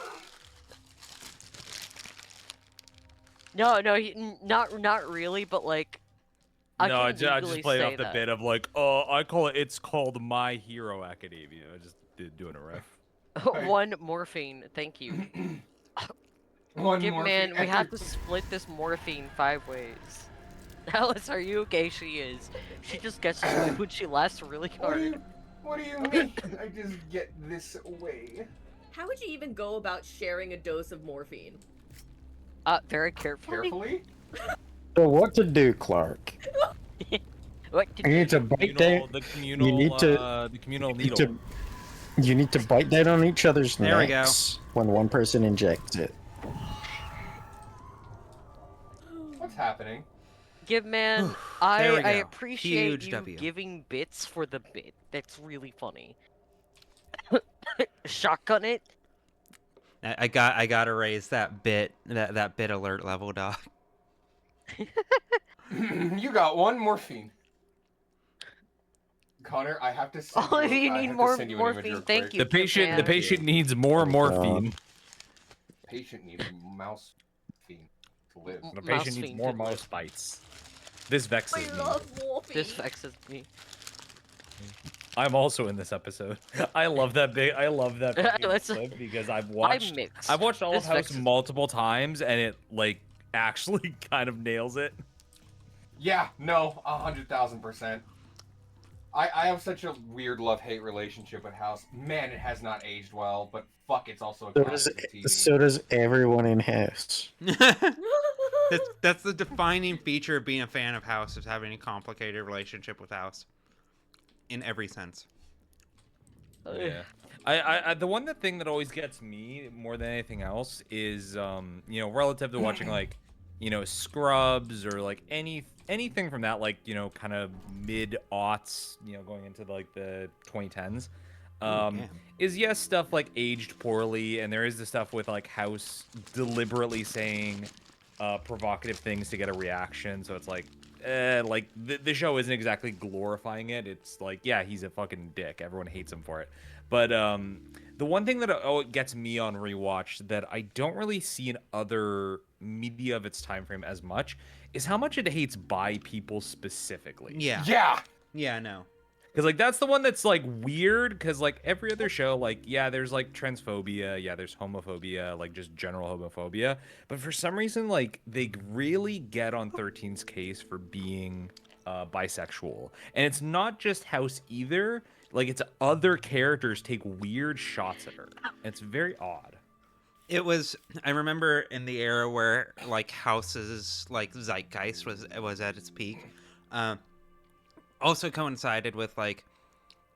[SPEAKER 2] No, not really, but like, I
[SPEAKER 17] No, I
[SPEAKER 2] can
[SPEAKER 17] just
[SPEAKER 2] legally
[SPEAKER 17] played
[SPEAKER 2] say
[SPEAKER 17] off the
[SPEAKER 2] that.
[SPEAKER 17] bit of like, it's called My Hero Academia. I just doing a riff.
[SPEAKER 2] One morphine, thank you.
[SPEAKER 3] One
[SPEAKER 2] Give
[SPEAKER 3] morphine.
[SPEAKER 2] man, we have to split this morphine 5 ways. Alice, are you okay? She is. She just gets to it when she laughs really hard.
[SPEAKER 3] What do you mean? I just get this way.
[SPEAKER 5] How would you even go about sharing a dose of morphine?
[SPEAKER 2] Very carefully.
[SPEAKER 4] So what to do, Clark?
[SPEAKER 2] What
[SPEAKER 4] You need to bite down.
[SPEAKER 17] The communal,
[SPEAKER 4] You need to.
[SPEAKER 17] the communal
[SPEAKER 4] you need
[SPEAKER 17] needle.
[SPEAKER 4] to- You need to bite down on each other's
[SPEAKER 1] There we go.
[SPEAKER 4] necks when one person injects it.
[SPEAKER 3] What's happening?
[SPEAKER 2] Give man,
[SPEAKER 1] There
[SPEAKER 2] I
[SPEAKER 1] we go.
[SPEAKER 2] appreciate
[SPEAKER 1] Huge
[SPEAKER 2] you
[SPEAKER 1] W.
[SPEAKER 2] giving bits for the bit. That's really funny. Shotgun it.
[SPEAKER 1] I gotta raise that bit alert level, dog.
[SPEAKER 3] You got one morphine. Connor, I have to send
[SPEAKER 2] Oh,
[SPEAKER 3] you,
[SPEAKER 2] you
[SPEAKER 3] I
[SPEAKER 2] need
[SPEAKER 3] have
[SPEAKER 2] more
[SPEAKER 3] to send you an image
[SPEAKER 2] morphine,
[SPEAKER 3] real
[SPEAKER 2] thank
[SPEAKER 3] quick.
[SPEAKER 2] you.
[SPEAKER 17] The patient needs more morphine.
[SPEAKER 3] Patient needs mouse fiend to live.
[SPEAKER 17] The patient needs
[SPEAKER 2] fiend
[SPEAKER 17] more
[SPEAKER 2] to live.
[SPEAKER 17] mouse bites. This vexes
[SPEAKER 5] I
[SPEAKER 17] me.
[SPEAKER 5] love morphine.
[SPEAKER 2] This vexes me.
[SPEAKER 17] I'm also in this episode. I love that big. I love that fucking
[SPEAKER 2] Listen,
[SPEAKER 17] clip because I've watched.
[SPEAKER 2] mixed.
[SPEAKER 17] I've watched Olive
[SPEAKER 2] This
[SPEAKER 17] House
[SPEAKER 2] vexes me.
[SPEAKER 17] multiple times, and it like actually kind of nails it.
[SPEAKER 3] Yeah, no, 100,000%. I have such a weird love-hate relationship with House. Man, it has not aged well, but fuck, it's also a classic TV.
[SPEAKER 4] So does everyone in House.
[SPEAKER 1] That's the defining feature of being a fan of House, is having a complicated relationship with House. In every sense.
[SPEAKER 17] Yeah. I the one thing that always gets me more than anything else is relative to watching like Scrubs or like anything from that like kind of mid-aughts going into like the 2010s is yes stuff like aged poorly, and there is the stuff with like House deliberately saying provocative things to get a reaction, so it's like the show isn't exactly glorifying it. It's like, yeah, he's a fucking dick, everyone hates him for it. But the one thing that gets me on rewatch that I don't really see in other media of its time frame as much is how much it hates bi people specifically.
[SPEAKER 1] Yeah.
[SPEAKER 3] Yeah.
[SPEAKER 1] Yeah, no.
[SPEAKER 17] Because like that's the one that's like weird. Because like every other show, like yeah, there's like transphobia, yeah, there's homophobia, like just general homophobia. But for some reason, like they really get on 13's case for being bisexual, and it's not just House either. Like it's other characters take weird shots at her. It's very odd.
[SPEAKER 1] It was. I remember in the era where like House's like zeitgeist was at its peak. Also coincided with like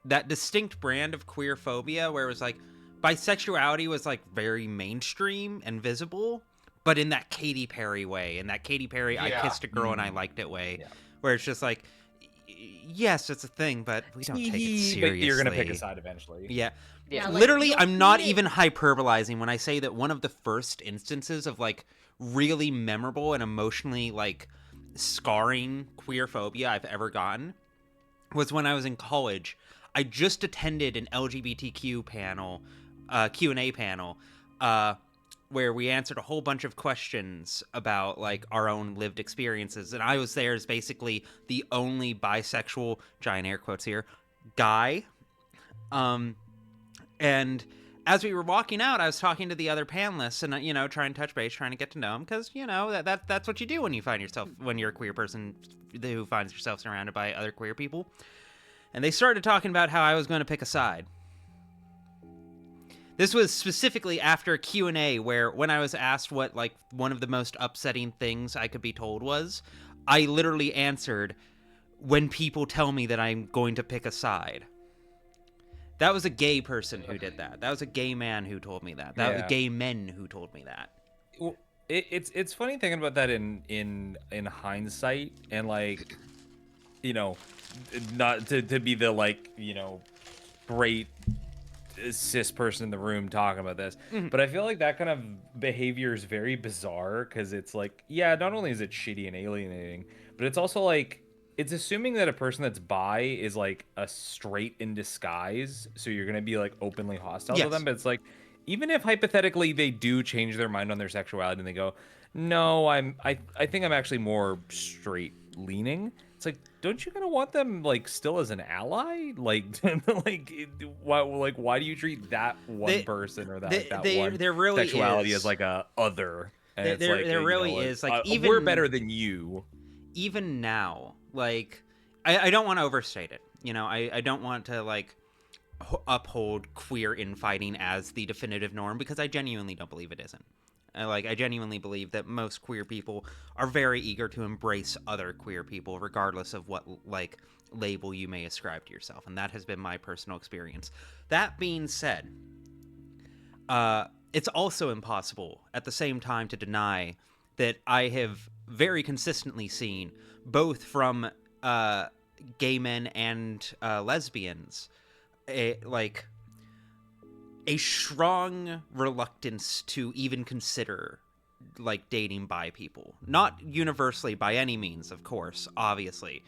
[SPEAKER 1] that distinct brand of queer phobia where it was like bisexuality was like very mainstream and visible, but in that Katy Perry way, in that Katy Perry I kissed a girl and I liked it way, where it's just like, yes, it's a thing, but we don't take it seriously.
[SPEAKER 17] But you're gonna pick a side eventually.
[SPEAKER 1] Yeah.
[SPEAKER 5] Yeah, like,
[SPEAKER 1] literally,
[SPEAKER 5] you'll
[SPEAKER 1] I'm not
[SPEAKER 5] see it-
[SPEAKER 1] even hyperbolizing when I say that one of the first instances of like really memorable and emotionally like scarring queer phobia I've ever gotten was when I was in college. I just attended an LGBTQ panel, Q&A panel, where we answered a whole bunch of questions about like our own lived experiences, and I was there as basically the only bisexual, giant air quotes here, guy. And as we were walking out, I was talking to the other panelists and, you know, trying to touch base, trying to get to know them, because, you know, that's what you do when you're a queer person who finds yourself surrounded by other queer people. And they started talking about how I was going to pick a side. This was specifically after a Q&A where when I was asked what, like, one of the most upsetting things I could be told was, I literally answered, when people tell me that I'm going to pick a side. That was a gay person who did that. That was a gay man who told me that. That was gay men who told me that.
[SPEAKER 17] Well, it's funny thinking about that in hindsight, and like, you know, not to be the like, you know, great cis person in the room talking about this, but I feel like that kind of behavior is very bizarre because it's like, yeah, not only is it shitty and alienating, but it's also like, it's assuming that a person that's bi is like a straight in disguise, so you're gonna be like openly hostile to them. But it's like, even if hypothetically they do change their mind on their sexuality and they go, no, I think I'm actually more straight leaning. It's like, don't you kind of want them like still as an ally? Like, why do you treat that one person or that one
[SPEAKER 1] there really
[SPEAKER 17] sexuality
[SPEAKER 1] is.
[SPEAKER 17] as like a other? And it's
[SPEAKER 1] There
[SPEAKER 17] like,
[SPEAKER 1] really
[SPEAKER 17] you know,
[SPEAKER 1] is. Like, even
[SPEAKER 17] we're better than you.
[SPEAKER 1] Even now, like, I don't want to overstate it. You know, I don't want to like uphold queer infighting as the definitive norm, because I genuinely don't believe it isn't. I genuinely believe that most queer people are very eager to embrace other queer people, regardless of what like label you may ascribe to yourself, and that has been my personal experience. That being said, it's also impossible at the same time to deny that I have very consistently seen, both from gay men and lesbians, a strong reluctance to even consider like dating bi people. Not universally by any means, of course, obviously,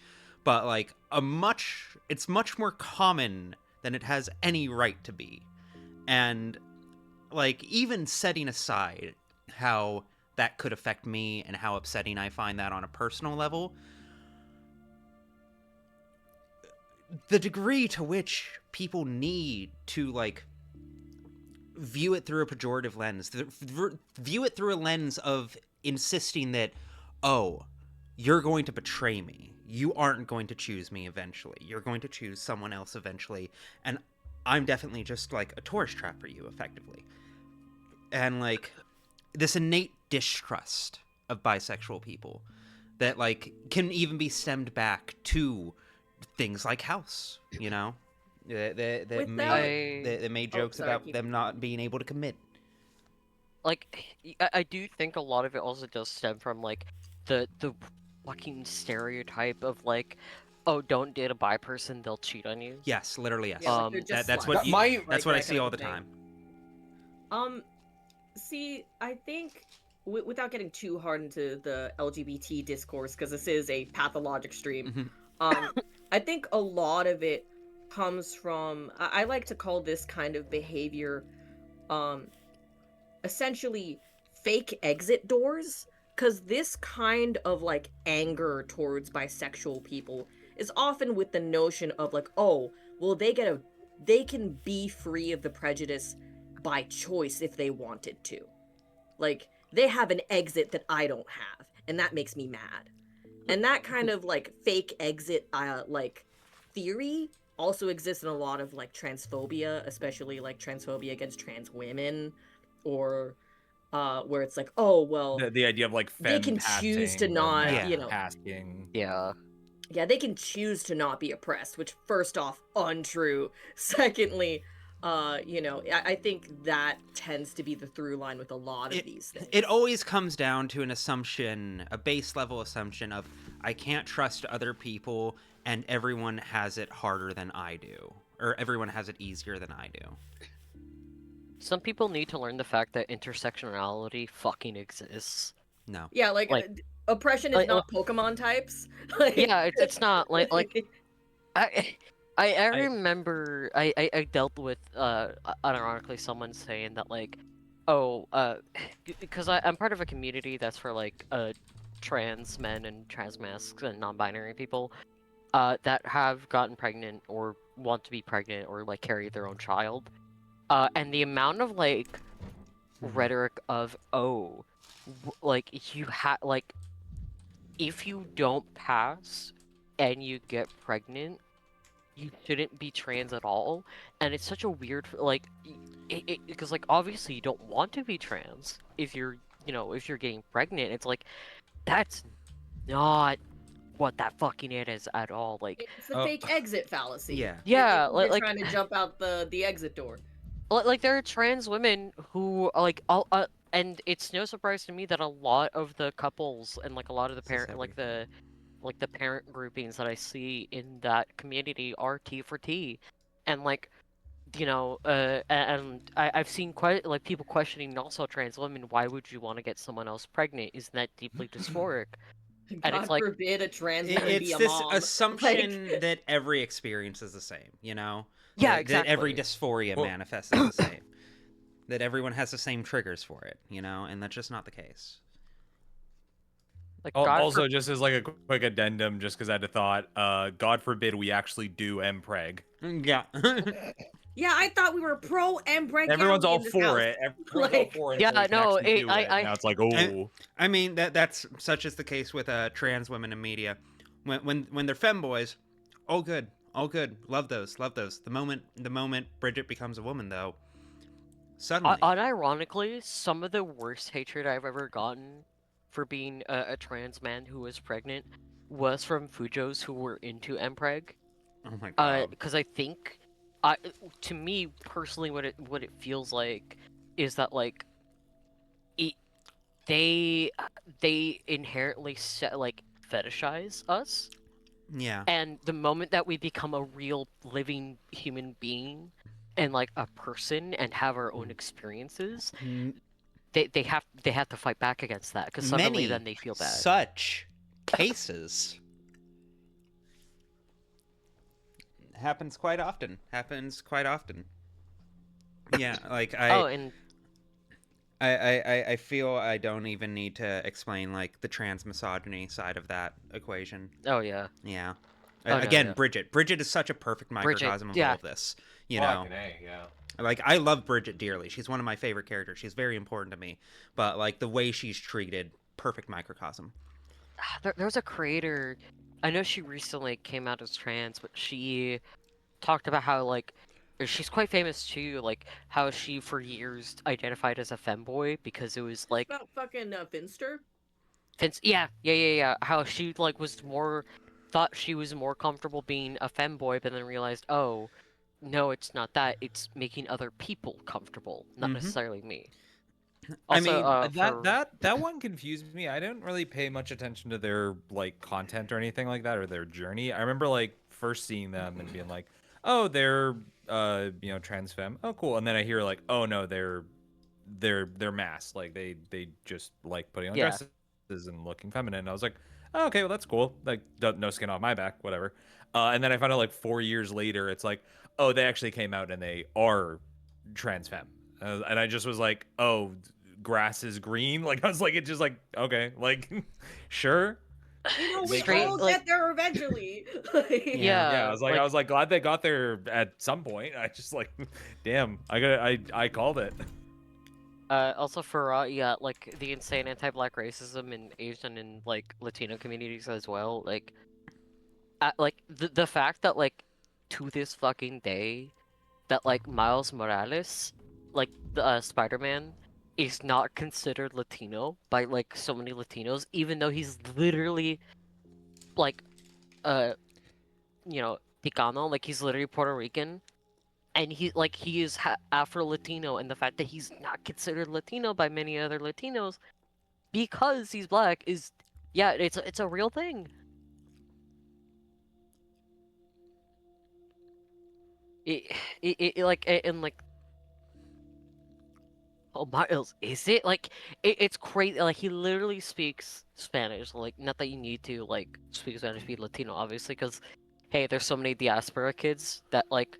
[SPEAKER 1] but like it's much more common than it has any right to be. And like, even setting aside how that could affect me and how upsetting I find that on a personal level, the degree to which people need to like view it through a pejorative lens, view it through a lens of insisting that, oh, you're going to betray me, you aren't going to choose me eventually, you're going to choose someone else eventually, and I'm definitely just like a tourist trap for you, effectively. And like, this innate distrust of bisexual people that like can even be stemmed back to things like House, you know, they made jokes about them not being able to commit.
[SPEAKER 2] Like, I do think a lot of it also does stem from like the fucking stereotype of like, oh, don't date a bi person, they'll cheat on you.
[SPEAKER 1] Yes, literally, yes.
[SPEAKER 5] Yeah, like
[SPEAKER 1] that's what I see all the time.
[SPEAKER 5] See, I think without getting too hard into the LGBT discourse, because this is a pathologic stream, I think a lot of it comes from, I like to call this kind of behavior essentially fake exit doors, because this kind of like anger towards bisexual people is often with the notion of like, oh, well, they can be free of the prejudice by choice if they wanted to. Like, they have an exit that I don't have, and that makes me mad. And that kind of like fake exit like theory also exists in a lot of like transphobia, especially like transphobia against trans women, or where it's like, oh well,
[SPEAKER 17] the idea of like
[SPEAKER 5] they can choose to not, you know,
[SPEAKER 17] asking.
[SPEAKER 2] Yeah.
[SPEAKER 5] Yeah, they can choose to not be oppressed, which first off, untrue. Secondly, you know, I think that tends to be the through line with a lot of these things.
[SPEAKER 1] It always comes down to an assumption, a base level assumption of I can't trust other people and everyone has it harder than I do, or everyone has it easier than I do.
[SPEAKER 2] Some people need to learn the fact that intersectionality fucking exists.
[SPEAKER 1] No.
[SPEAKER 5] Yeah, like oppression is not Pokemon types.
[SPEAKER 2] Yeah, it's not like I remember I dealt with unironically someone saying that like, oh, because I'm part of a community that's for like trans men and trans masks and non-binary people that have gotten pregnant or want to be pregnant or like carry their own child, and the amount of like rhetoric of like you like if you don't pass and you get pregnant, you shouldn't be trans at all. And it's such a weird, like, because like obviously you don't want to be trans if you're, you know, if you're getting pregnant. It's like that's not what that fucking is at all. Like
[SPEAKER 5] it's the fake exit fallacy.
[SPEAKER 2] Yeah,
[SPEAKER 5] like
[SPEAKER 2] like
[SPEAKER 5] trying to jump out the exit door.
[SPEAKER 2] Like there are trans women who like and it's no surprise to me that a lot of the couples and like a lot of the parent like the parent groupings that I see in that community are T for T, and like, you know, and I've seen quite like people questioning also trans women, why would you want to get someone else pregnant? Isn't that deeply dysphoric? And
[SPEAKER 5] God
[SPEAKER 2] it's like
[SPEAKER 5] forbid a trans woman
[SPEAKER 1] It's
[SPEAKER 5] be a
[SPEAKER 1] this
[SPEAKER 5] mom.
[SPEAKER 1] assumption
[SPEAKER 5] Like...
[SPEAKER 1] that every experience is the same, you know?
[SPEAKER 2] Yeah,
[SPEAKER 1] that,
[SPEAKER 2] exactly.
[SPEAKER 1] That every dysphoria manifests as the same. That everyone has the same triggers for it, you know? And that's just not the case.
[SPEAKER 2] Like,
[SPEAKER 17] also, just as like a quick addendum, just because I had a thought, God forbid we actually do mpreg.
[SPEAKER 1] Yeah.
[SPEAKER 5] Yeah, I thought we were pro embreg.
[SPEAKER 17] Everyone's all for it. Everyone's all for it.
[SPEAKER 2] Yeah,
[SPEAKER 17] until we can
[SPEAKER 2] no,
[SPEAKER 17] actually do it. Now it's like, oh.
[SPEAKER 1] I mean, that's such is the case with trans women in media. When they're femboys, all good, love those. The moment Bridget becomes a woman, though, suddenly.
[SPEAKER 2] Unironically, some of the worst hatred I've ever gotten for being a trans man who was pregnant was from Fujos who were into mpreg.
[SPEAKER 1] Oh my god.
[SPEAKER 2] Because I think, to me personally, what it feels like is that like they inherently like fetishize us.
[SPEAKER 1] Yeah.
[SPEAKER 2] And the moment that we become a real living human being and like a person and have our own experiences, they have to fight back against that because suddenly then they feel bad.
[SPEAKER 1] Such cases happens quite often. Yeah, like I feel I don't even need to explain like the trans misogyny side of that equation.
[SPEAKER 2] Oh yeah.
[SPEAKER 1] Yeah.
[SPEAKER 2] Okay, yeah.
[SPEAKER 1] Bridget is such a perfect microcosm of all of this. You know.
[SPEAKER 17] Yeah.
[SPEAKER 1] Like, I love Bridget dearly. She's one of my favorite characters. She's very important to me. But, like, the way she's treated, perfect microcosm.
[SPEAKER 2] There's a creator, I know she recently came out as trans, but she talked about how, like, she's quite famous too, like, how she for years identified as a femboy because it was, like...
[SPEAKER 5] About fucking Finster?
[SPEAKER 2] Yeah. How she, like, thought she was more comfortable being a femboy, but then realized, oh... No, it's not that. It's making other people comfortable, not necessarily me. Also,
[SPEAKER 17] I mean, that one confused me. I didn't really pay much attention to their like content or anything like that or their journey. I remember like first seeing them and being like, "Oh, they're you know, trans femme. Oh, cool." And then I hear like, "Oh no, they're masked. Like they just like putting on dresses and looking feminine." And I was like, "Oh, okay, well that's cool. Like no skin off my back, whatever." And then I found out like 4 years later, it's like, oh, they actually came out and they are trans femme. And I just was like, oh, grass is green. Like, I was like, it's just like, okay, like, sure.
[SPEAKER 5] You know, we
[SPEAKER 2] Straight,
[SPEAKER 5] all
[SPEAKER 2] like-
[SPEAKER 5] get there eventually.
[SPEAKER 17] Yeah, I was like glad they got there at some point. I just like, damn, I called it.
[SPEAKER 2] Also for like the insane anti-black racism in Asian and like Latino communities as well. Like, like the fact that like to this fucking day, that like Miles Morales, like the Spider-Man, is not considered Latino by like so many Latinos, even though he's literally like, you know, Chicano, like he's literally Puerto Rican. And he is Afro-Latino, and the fact that he's not considered Latino by many other Latinos because he's black is, yeah, it's a real thing. And like, oh, Miles, is it like it's crazy? Like he literally speaks Spanish. Like, not that you need to like speak Spanish to be Latino, obviously, because hey, there's so many diaspora kids that like.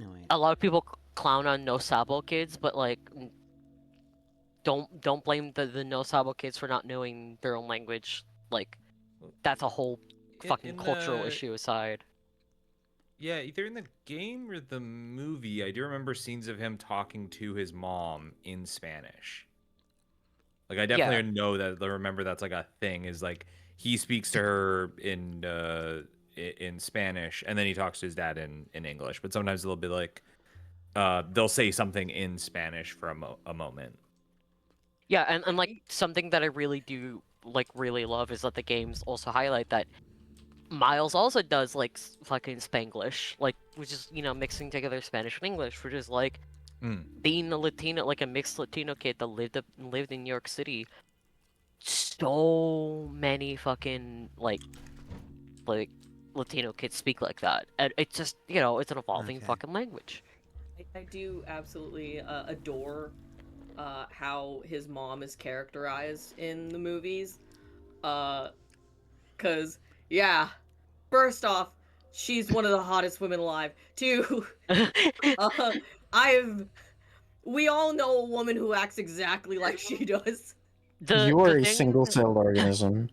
[SPEAKER 1] No, wait.
[SPEAKER 2] A lot of people clown on no sabo kids, but like, don't blame the no sabo kids for not knowing their own language. Like, that's a whole fucking cultural issue aside.
[SPEAKER 17] Yeah, either in the game or the movie, I do remember scenes of him talking to his mom in Spanish. Like, I definitely know that. I remember that's like a thing. Is like he speaks to her in Spanish, and then he talks to his dad in English. But sometimes they'll be like, they'll say something in Spanish for a moment.
[SPEAKER 2] Yeah, and like something that I really do like really love is that the games also highlight that Miles also does like fucking Spanglish, like which is, you know, mixing together Spanish and English, which is like being a Latino, like a mixed Latino kid that lived in New York City. So many fucking like Latino kids speak like that, and it's just, you know, it's an evolving fucking language.
[SPEAKER 5] I do absolutely adore how his mom is characterized in the movies. Cause yeah, first off, she's one of the hottest women alive. Two, we all know a woman who acts exactly like she does.
[SPEAKER 4] You are a single-celled organism.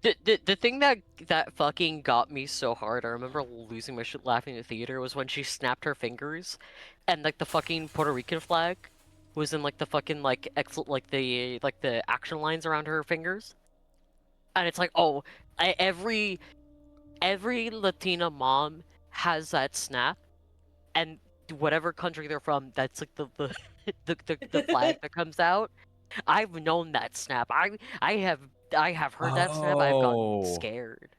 [SPEAKER 2] The thing that fucking got me so hard, I remember losing my shit laughing in the theater, was when she snapped her fingers, and like the fucking Puerto Rican flag was in like the fucking like the action lines around her fingers, and it's like, oh, every Latina mom has that snap, and whatever country they're from, that's like the flag that comes out. I've known that snap. I have heard that snap. I've gotten scared.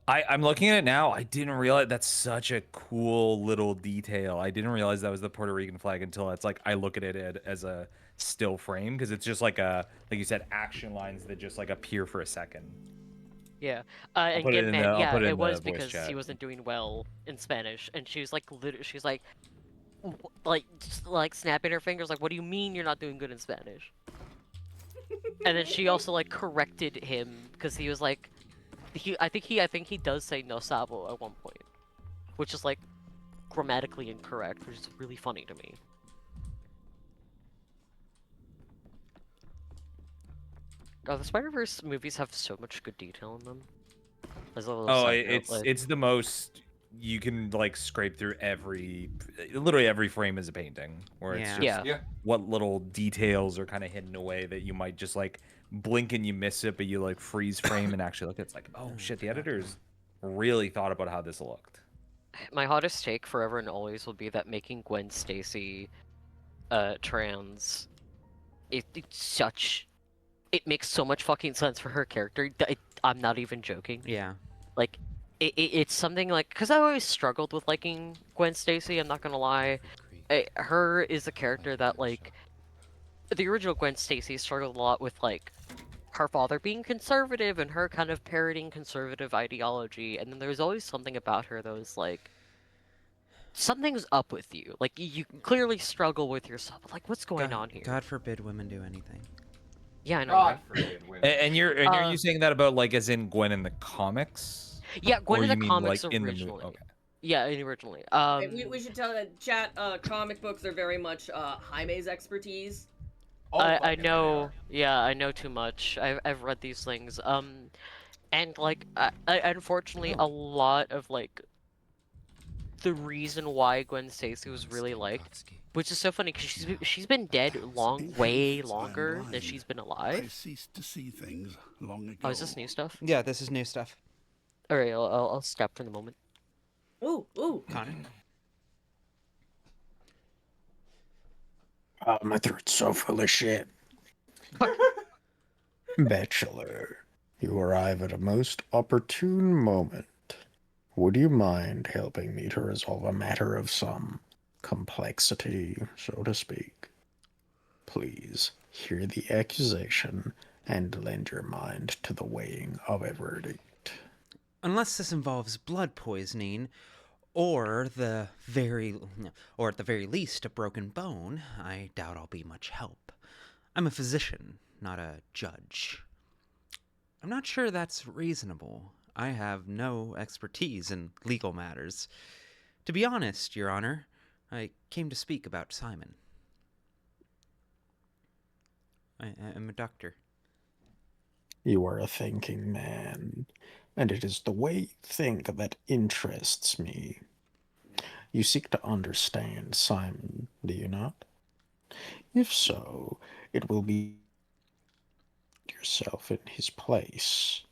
[SPEAKER 17] I'm looking at it now. I didn't realize that's such a cool little detail. I didn't realize that was the Puerto Rican flag until it's like I look at it as a still frame, because it's just like like you said, action lines that just like appear for a second.
[SPEAKER 2] Yeah,
[SPEAKER 17] I'll put it in
[SPEAKER 2] it was
[SPEAKER 17] the voice
[SPEAKER 2] because
[SPEAKER 17] chat.
[SPEAKER 2] he wasn't doing well in Spanish, and she was like, she's like just, like snapping her fingers, like, what do you mean you're not doing good in Spanish? And then she also like corrected him because he was like, I think he does say no sabo at one point, which is like grammatically incorrect, which is really funny to me. Oh, the Spider-Verse movies have so much good detail in them.
[SPEAKER 17] It's the most you can like scrape through literally every frame is a painting, where it's just what little details are kind of hidden away that you might just like blink and you miss it, but you like freeze frame and actually look. It's like, oh shit, the editors really thought about how this looked.
[SPEAKER 2] My hottest take forever and always will be that making Gwen Stacy trans, it makes so much fucking sense for her character. I'm not even joking.
[SPEAKER 1] Yeah.
[SPEAKER 2] Like, it's something like, because I always struggled with liking Gwen Stacy, I'm not gonna lie. Her is a character that, like, the original Gwen Stacy struggled a lot with, like, her father being conservative and her kind of parroting conservative ideology, and then there's always something about her that was like, something's up with you. Like, you clearly struggle with yourself. Like, what's going on here?
[SPEAKER 1] God forbid women do anything.
[SPEAKER 2] Yeah, I know.
[SPEAKER 17] God forbid women. And you're you saying that about like as in Gwen in the comics?
[SPEAKER 2] Yeah, Gwen in the comics
[SPEAKER 17] like,
[SPEAKER 2] originally.
[SPEAKER 17] in the movie? Okay.
[SPEAKER 2] Yeah, originally.
[SPEAKER 5] We should tell that chat comic books are very much Jaime's expertise.
[SPEAKER 2] I know, yeah, I know too much. I've read these things. And like, unfortunately, a lot of like the reason why Gwen Stacy was really liked, which is so funny because she's been dead way longer than she's been
[SPEAKER 19] I
[SPEAKER 2] alive.
[SPEAKER 19] ceased to see things long ago.
[SPEAKER 2] Oh, is this new stuff?
[SPEAKER 1] Yeah, this is new stuff.
[SPEAKER 2] All right, I'll stop for the moment.
[SPEAKER 5] Ooh.
[SPEAKER 1] Connor.
[SPEAKER 4] Oh, my throat's so full of shit. Bachelor, you arrive at a most opportune moment. Would you mind helping me to resolve a matter of some complexity, so to speak? Please hear the accusation and lend your mind to the weighing of a verdict.
[SPEAKER 1] Unless this involves blood poisoning, or at the very least a broken bone, I doubt I'll be much help. I'm a physician, not a judge. I'm not sure that's reasonable. I have no expertise in legal matters. To be honest, Your Honor, I came to speak about Simon. I'm a doctor.
[SPEAKER 4] You are a thinking man, and it is the way you think that interests me. You seek to understand Simon, do you not? If so, it will be yourself in his place.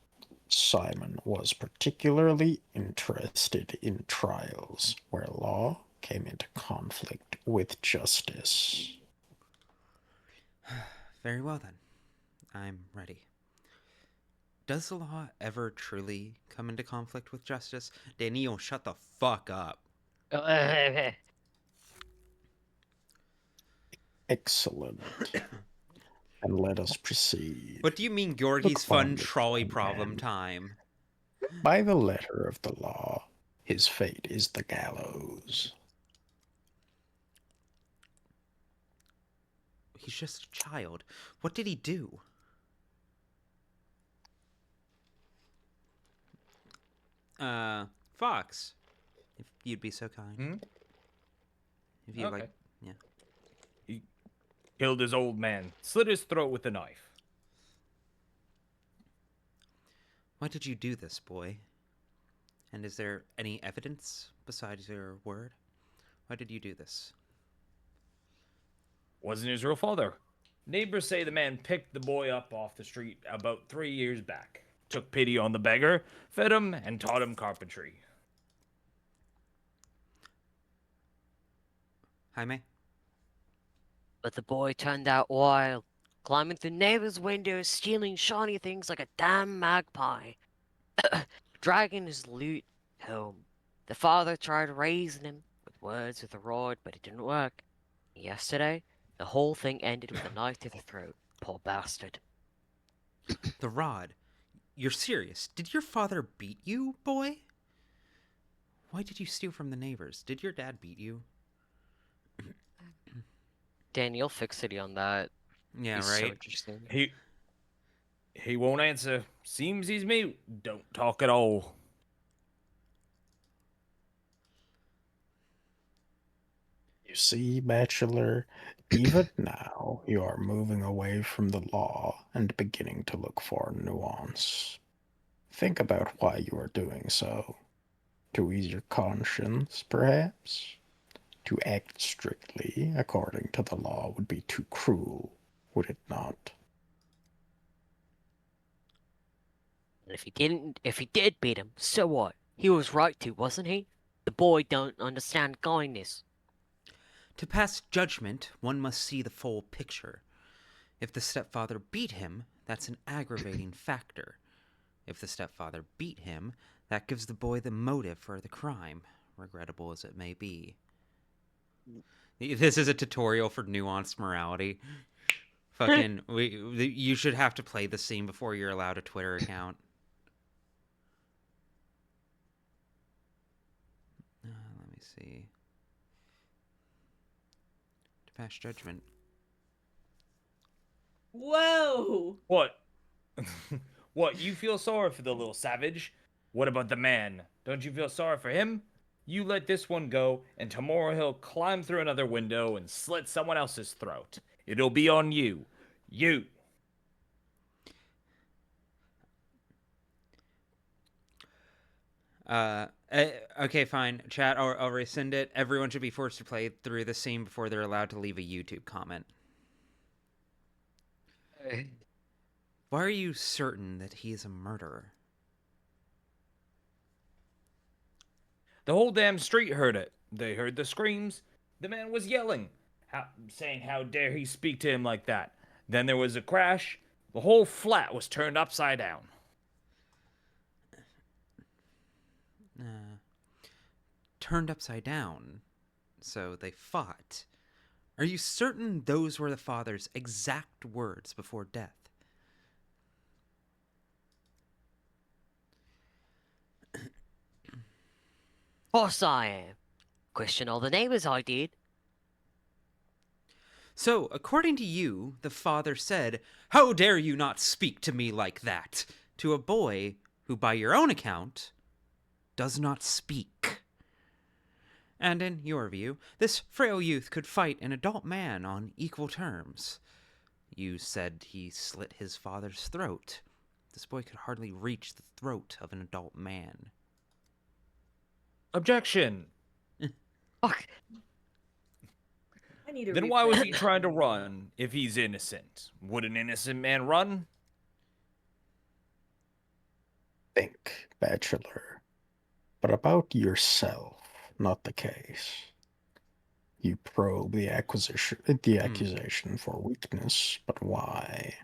[SPEAKER 4] Simon was particularly interested in trials where law came into conflict with justice.
[SPEAKER 1] Very well then. I'm ready. Does the law ever truly come into conflict with justice? Daniil, shut the fuck up.
[SPEAKER 4] Excellent. And let us proceed.
[SPEAKER 1] What do you mean, Georgie's fun trolley problem time?
[SPEAKER 4] By the letter of the law, his fate is the gallows.
[SPEAKER 1] He's just a child. What did he do? Fox, if you'd be so kind. If you like, yeah.
[SPEAKER 6] He killed his old man, slit his throat with a knife.
[SPEAKER 1] Why did you do this, boy? And is there any evidence besides your word? Why did you do this?
[SPEAKER 6] Wasn't his real father. Neighbors say the man picked the boy up off the street about 3 years back. Took pity on the beggar, fed him, and taught him carpentry.
[SPEAKER 1] Jaime?
[SPEAKER 8] But the boy turned out wild, climbing through neighbors' windows, stealing shiny things like a damn magpie, dragging his loot home. The father tried raising him with words with a rod, but it didn't work. Yesterday, the whole thing ended with a knife to the throat. Poor bastard.
[SPEAKER 1] The rod. You're serious? Did your father beat you, boy? Why did you steal from the neighbors? Did your dad beat you?
[SPEAKER 2] Daniil fixity on that.
[SPEAKER 1] Yeah,
[SPEAKER 2] is
[SPEAKER 1] right.
[SPEAKER 2] So interesting.
[SPEAKER 6] He won't answer. Seems he's mute. Don't talk at all.
[SPEAKER 4] You see, Bachelor, even now you are moving away from the law and beginning to look for nuance. Think about why you are doing so. To ease your conscience, perhaps? To act strictly according to the law would be too cruel, would it not?
[SPEAKER 8] And if he did beat him, so what? He was right to, wasn't he? The boy don't understand kindness.
[SPEAKER 1] To pass judgment, one must see the full picture. If the stepfather beat him, that's an aggravating factor. If the stepfather beat him, that gives the boy the motive for the crime, regrettable as it may be. This is a tutorial for nuanced morality. Fucking, you should have to play the scene before you're allowed a Twitter account. Let me see. To pass judgment.
[SPEAKER 5] Whoa!
[SPEAKER 6] What? What, you feel sorry for the little savage? What about the man? Don't you feel sorry for him? You let this one go, and tomorrow he'll climb through another window and slit someone else's throat. It'll be on you. You.
[SPEAKER 1] Okay, fine. Chat, I'll rescind it. Everyone should be forced to play through the scene before they're allowed to leave a YouTube comment. Why are you certain that he is a murderer?
[SPEAKER 6] The whole damn street heard it. They heard the screams. The man was yelling, saying how dare he speak to him like that. Then there was a crash. The whole flat was turned upside down.
[SPEAKER 1] Turned upside down. So they fought. Are you certain those were the father's exact words before death?
[SPEAKER 8] Course I am. Question all the neighbors, I did.
[SPEAKER 1] So, according to you, the father said, "How dare you not speak to me like that?" to a boy who, by your own account, does not speak. And in your view, this frail youth could fight an adult man on equal terms. You said he slit his father's throat. This boy could hardly reach the throat of an adult man.
[SPEAKER 6] Objection.
[SPEAKER 8] Fuck.
[SPEAKER 5] I need to
[SPEAKER 6] Then why was he trying to run if he's innocent? Would an innocent man run?
[SPEAKER 4] Think, Bachelor. But about yourself, not the case. You probe the accusation for weakness, but why?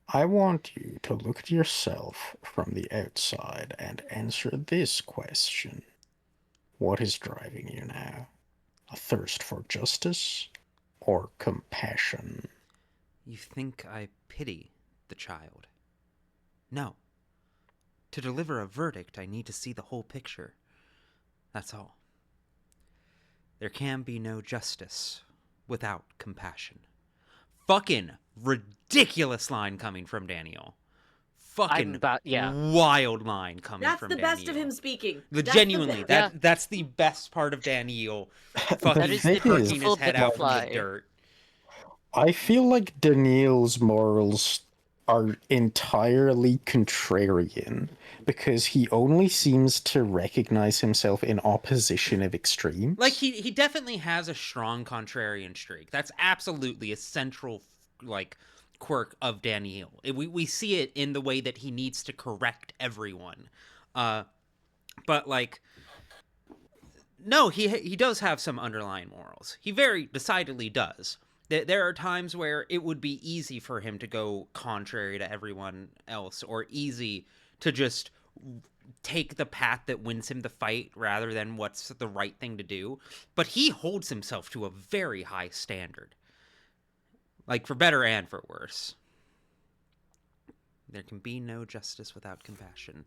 [SPEAKER 4] I want you to look at yourself from the outside and answer this question. What is driving you now? A thirst for justice or compassion?
[SPEAKER 1] You think I pity the child? No. To deliver a verdict, I need to see the whole picture. That's all. There can be no justice without compassion. Fucking ridiculous line coming from Daniil. Fucking wild line coming from Daniil.
[SPEAKER 5] That's the best of him speaking.
[SPEAKER 1] Genuinely, that's the best part of Daniil. Fucking jerking his head out from the dirt.
[SPEAKER 4] I feel like Daniil's morals are entirely contrarian because he only seems to recognize himself in opposition of extremes.
[SPEAKER 1] Like he definitely has a strong contrarian streak. That's absolutely a central quirk of Daniil. We see it in the way that he needs to correct everyone. But no, he does have some underlying morals. He very decidedly does. There are times where it would be easy for him to go contrary to everyone else, or easy to just take the path that wins him the fight rather than what's the right thing to do. But he holds himself to a very high standard. Like, for better and for worse. There can be no justice without compassion.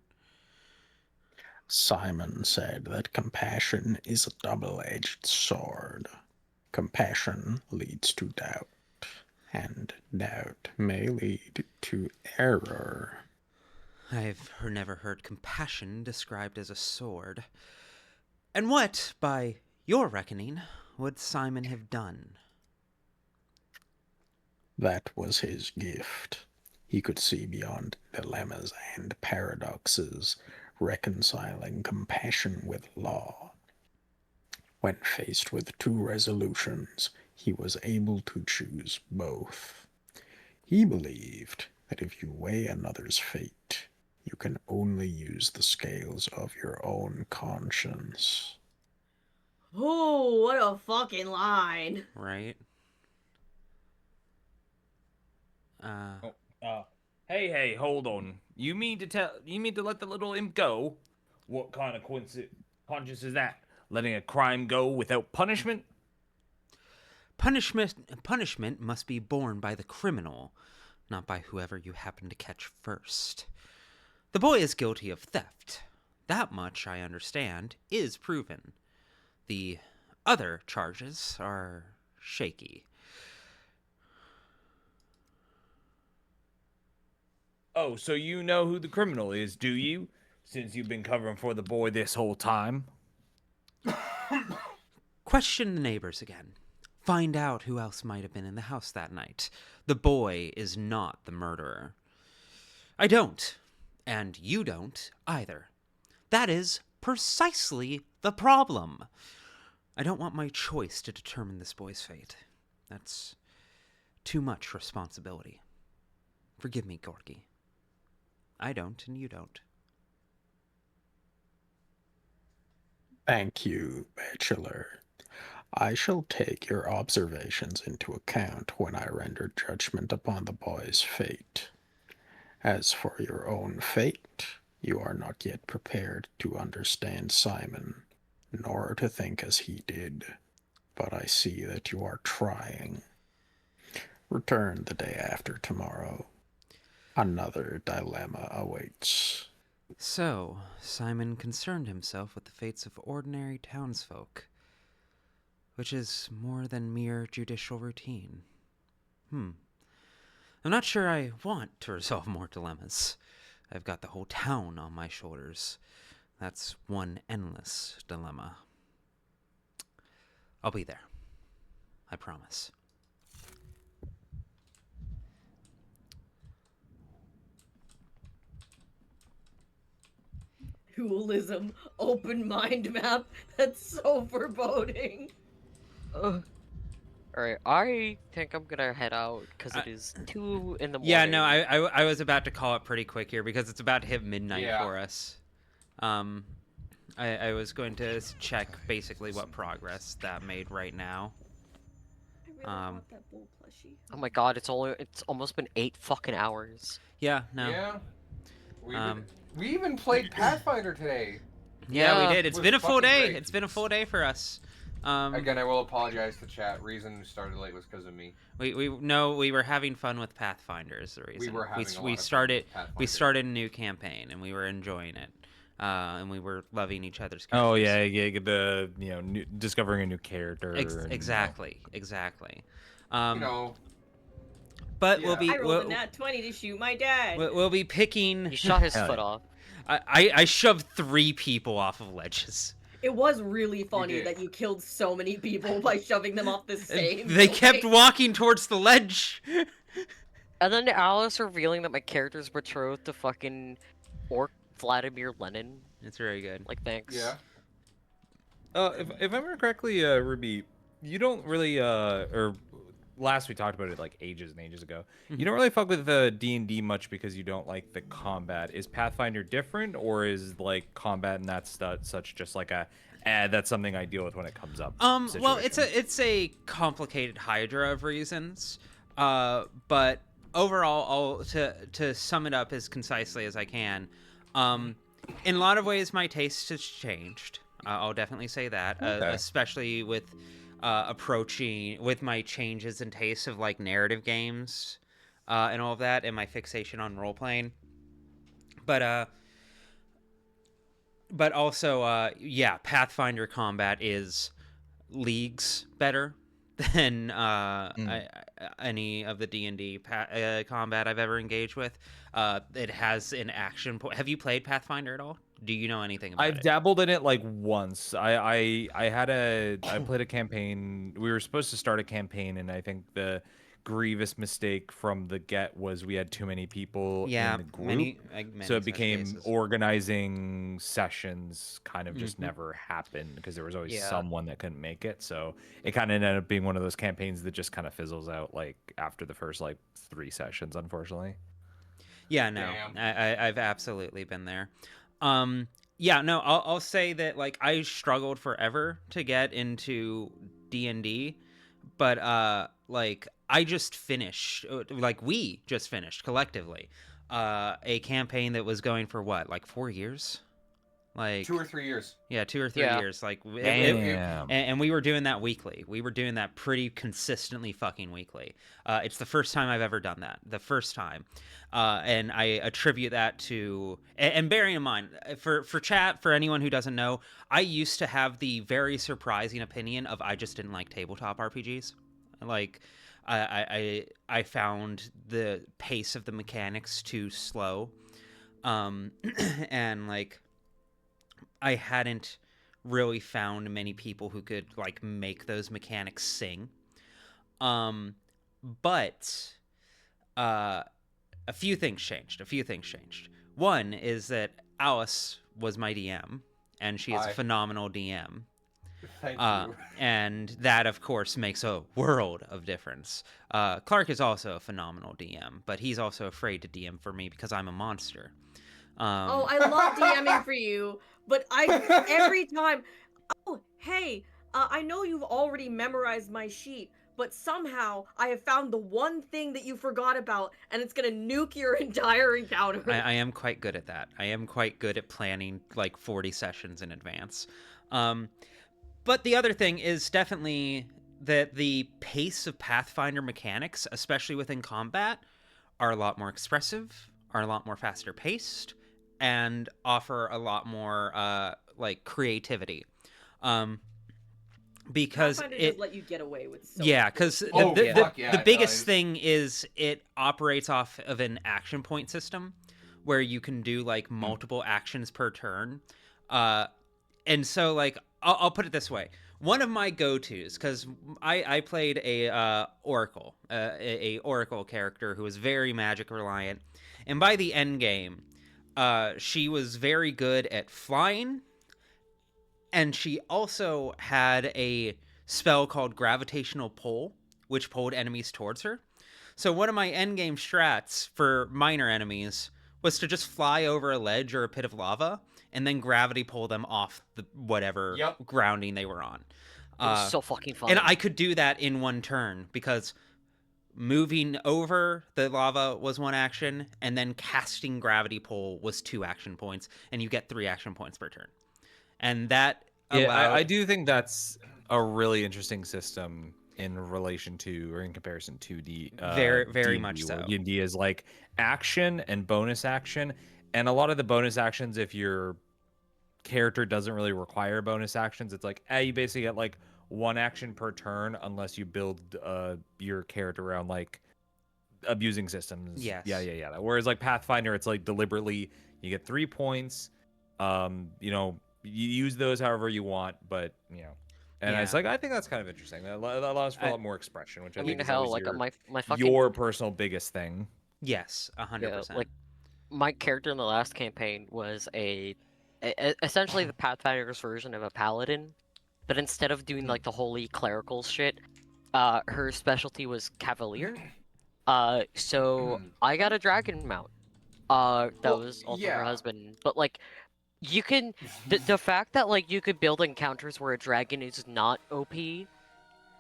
[SPEAKER 4] Simon said that compassion is a double-edged sword. Compassion leads to doubt, and doubt may lead to error.
[SPEAKER 1] I've never heard compassion described as a sword. And what, by your reckoning, would Simon have done?
[SPEAKER 4] That was his gift. He could see beyond dilemmas and paradoxes, reconciling compassion with law. When faced with two resolutions, he was able to choose both. He believed that if you weigh another's fate, you can only use the scales of your own conscience.
[SPEAKER 5] Oh, what a fucking line.
[SPEAKER 1] Right?
[SPEAKER 6] Hey, hold on. You mean to let the little imp go? What kind of conscience is that? Letting a crime go without punishment?
[SPEAKER 1] Punishment must be borne by the criminal, not by whoever you happen to catch first. The boy is guilty of theft. That much, I understand, is proven. The other charges are shaky.
[SPEAKER 6] Oh, so you know who the criminal is, do you? Since you've been covering for the boy this whole time.
[SPEAKER 1] Question the neighbors again. Find out who else might have been in the house that night. The boy is not the murderer. I don't, and you don't either. That is precisely the problem. I don't want my choice to determine this boy's fate. That's too much responsibility. Forgive me, Gorky. I don't, and you don't.
[SPEAKER 4] Thank you, Bachelor. I shall take your observations into account when I render judgment upon the boy's fate. As for your own fate, you are not yet prepared to understand Simon, nor to think as he did, but I see that you are trying. Return the day after tomorrow. Another dilemma awaits.
[SPEAKER 1] So, Simon concerned himself with the fates of ordinary townsfolk, which is more than mere judicial routine. I'm not sure I want to resolve more dilemmas. I've got the whole town on my shoulders. That's one endless dilemma. I'll be there. I promise.
[SPEAKER 5] Dualism, open mind map. That's so foreboding.
[SPEAKER 2] Alright, I think I'm gonna head out because it is 2 in the morning.
[SPEAKER 1] Yeah, no, I was about to call it pretty quick here because it's about to hit midnight for us. I was going to check basically what progress that made right now.
[SPEAKER 5] I really want that bull plushie.
[SPEAKER 2] Oh my god, it's almost been 8 fucking hours.
[SPEAKER 1] Yeah, no.
[SPEAKER 3] Yeah. We even played Pathfinder today.
[SPEAKER 1] Yeah, we did. It's been a full day.
[SPEAKER 3] Great.
[SPEAKER 1] It's been a full day for us.
[SPEAKER 3] Again, I will apologize to chat. Reason we started late was because of me.
[SPEAKER 1] We were having fun with Pathfinder is the reason.
[SPEAKER 3] We were having a lot of fun with Pathfinder.
[SPEAKER 1] We started a new campaign and we were enjoying it. And we were loving each other's characters.
[SPEAKER 17] Oh yeah, discovering a new character.
[SPEAKER 1] Exactly.
[SPEAKER 5] But
[SPEAKER 1] we'll be.
[SPEAKER 5] I rolled a nat 20 to shoot my dad.
[SPEAKER 1] We'll be picking.
[SPEAKER 2] He shot his foot off.
[SPEAKER 1] I shoved 3 people off of ledges.
[SPEAKER 5] It was really funny that you killed so many people by shoving them off the stage.
[SPEAKER 1] They kept walking towards the ledge.
[SPEAKER 2] And then Alice revealing that my character's betrothed to fucking Orc Vladimir Lenin.
[SPEAKER 1] It's very good.
[SPEAKER 2] Like, thanks.
[SPEAKER 3] Yeah.
[SPEAKER 17] If I remember correctly, Ruby, you don't really or last we talked about it like ages and ages ago. You don't really fuck with D&D much because you don't like the combat. Is Pathfinder different, or is like combat and that's such just like that's something I deal with when it comes up?
[SPEAKER 1] Well, it's a complicated hydra of reasons. But overall, to sum it up as concisely as I can, in a lot of ways my taste has changed. I'll definitely say that, especially with approaching with my changes in taste of like narrative games and all of that, and my fixation on role playing. But also, yeah, Pathfinder combat is leagues better than any of the D&D combat I've ever engaged with. It has an action point. Have you played Pathfinder at all? Do you know anything about it?
[SPEAKER 17] I've dabbled in it like once. I played a campaign. We were supposed to start a campaign, and I think the grievous mistake from the get was we had too many people in the group.
[SPEAKER 1] Many
[SPEAKER 17] so it became organizing sessions kind of just never happened because there was always someone that couldn't make it. So it kind of ended up being one of those campaigns that just kind of fizzles out like after the first like 3 sessions, unfortunately.
[SPEAKER 1] Yeah, no, I've absolutely been there. Yeah, no, I'll say that like I struggled forever to get into D&D, but like I just finished, like we just finished collectively, a campaign that was going for what, like 4 years? Like
[SPEAKER 3] 2 or 3 years.
[SPEAKER 1] Yeah, 2 or 3 years. Like, and we were doing that weekly. We were doing that pretty consistently fucking weekly. It's the first time I've ever done that. The first time. And I attribute that to, and bearing in mind, for chat, for anyone who doesn't know, I used to have the very surprising opinion of I just didn't like tabletop RPGs. Like, I found the pace of the mechanics too slow. And like, I hadn't really found many people who could like make those mechanics sing. But a few things changed. One is that Alice was my DM, and she is a phenomenal DM.
[SPEAKER 3] Thank you.
[SPEAKER 1] And that, of course, makes a world of difference. Clark is also a phenomenal DM, but he's also afraid to DM for me because I'm a monster.
[SPEAKER 5] Oh, I love DMing for you, but every time. Oh, hey, I know you've already memorized my sheet, but somehow I have found the one thing that you forgot about, and it's gonna nuke your entire encounter.
[SPEAKER 1] I am quite good at that. I am quite good at planning like 40 sessions in advance. But the other thing is definitely that the pace of Pathfinder mechanics, especially within combat, are a lot more expressive, are a lot more faster paced, and offer a lot more like creativity. Because
[SPEAKER 5] Pathfinder
[SPEAKER 1] it
[SPEAKER 5] does let you get away with so
[SPEAKER 1] yeah,
[SPEAKER 5] much
[SPEAKER 1] because
[SPEAKER 5] cool
[SPEAKER 1] the biggest thing is it operates off of an action point system where you can do like multiple actions per turn. And so like I'll put it this way. One of my go-tos, because I played a Oracle, a Oracle character who was very magic reliant, and by the end game, she was very good at flying, and she also had a spell called Gravitational Pull, which pulled enemies towards her. So one of my endgame strats for minor enemies was to just fly over a ledge or a pit of lava and then gravity pull them off the whatever grounding they were on.
[SPEAKER 2] It was so fucking fun.
[SPEAKER 1] And I could do that in one turn because moving over the lava was one action, and then casting gravity pull was 2 action points, and you get 3 action points per turn. And that allowed...
[SPEAKER 17] I do think that's a really interesting system in relation to, or in comparison to the
[SPEAKER 1] very
[SPEAKER 17] D&D,
[SPEAKER 1] much so.
[SPEAKER 17] D&D is like action and bonus action, and a lot of the bonus actions, if your character doesn't really require bonus actions, it's like you basically get like 1 action per turn unless you build your character around like abusing systems.
[SPEAKER 1] Yes.
[SPEAKER 17] Yeah. Whereas like Pathfinder, it's like deliberately you get 3 points. You know, you use those however you want, but you know. And it's like, I think that's kind of interesting. That allows for a lot more expression, which I think is always your personal biggest thing.
[SPEAKER 1] Yes, 100%.
[SPEAKER 2] Yeah, like my character in the last campaign was essentially the Pathfinder's version of a paladin, but instead of doing like the holy clerical shit, her specialty was cavalier. So I got a dragon mount. That was also her husband, but like. You can the fact that like you could build encounters where a dragon is not OP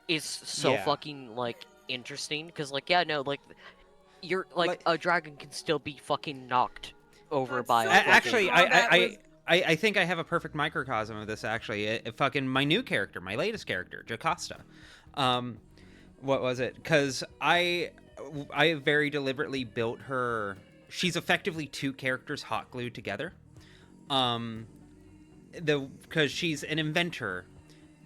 [SPEAKER 2] is so fucking like interesting, because like like you're like a dragon can still be fucking knocked over by
[SPEAKER 1] actually I think I have a perfect microcosm of this actually. Fucking my new character, my latest character, Jocasta. What was it? Because I very deliberately built her. She's effectively 2 characters hot glued together. Because she's an inventor,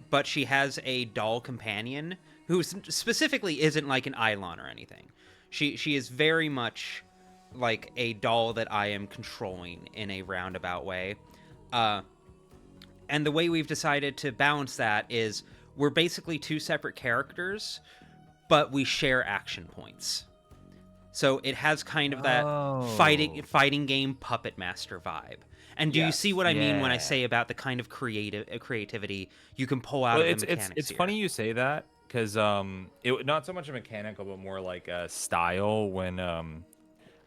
[SPEAKER 1] but she has a doll companion who specifically isn't like an Eidolon or anything. She is very much like a doll that I am controlling in a roundabout way. And the way we've decided to balance that is we're basically 2 separate characters, but we share action points. So it has kind of that fighting game puppet master vibe. And do you see what I mean when I say about the kind of creativity you can pull out of the mechanics?
[SPEAKER 17] It's funny you say that, because it not so much a mechanical, but more like a style. When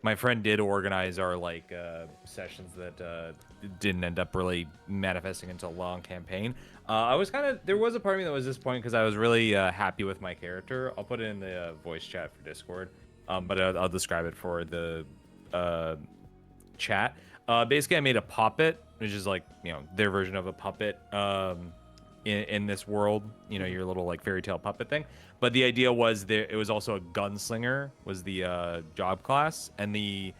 [SPEAKER 17] my friend did organize our like sessions that didn't end up really manifesting into a long campaign, I was there was a part of me that was disappointed because I was really happy with my character. I'll put it in the voice chat for Discord, but I'll describe it for the chat. Basically, I made a puppet, which is like, you know, their version of a puppet in this world. You know, your little like fairy tale puppet thing. But the idea was it was also a gunslinger was the job class, and the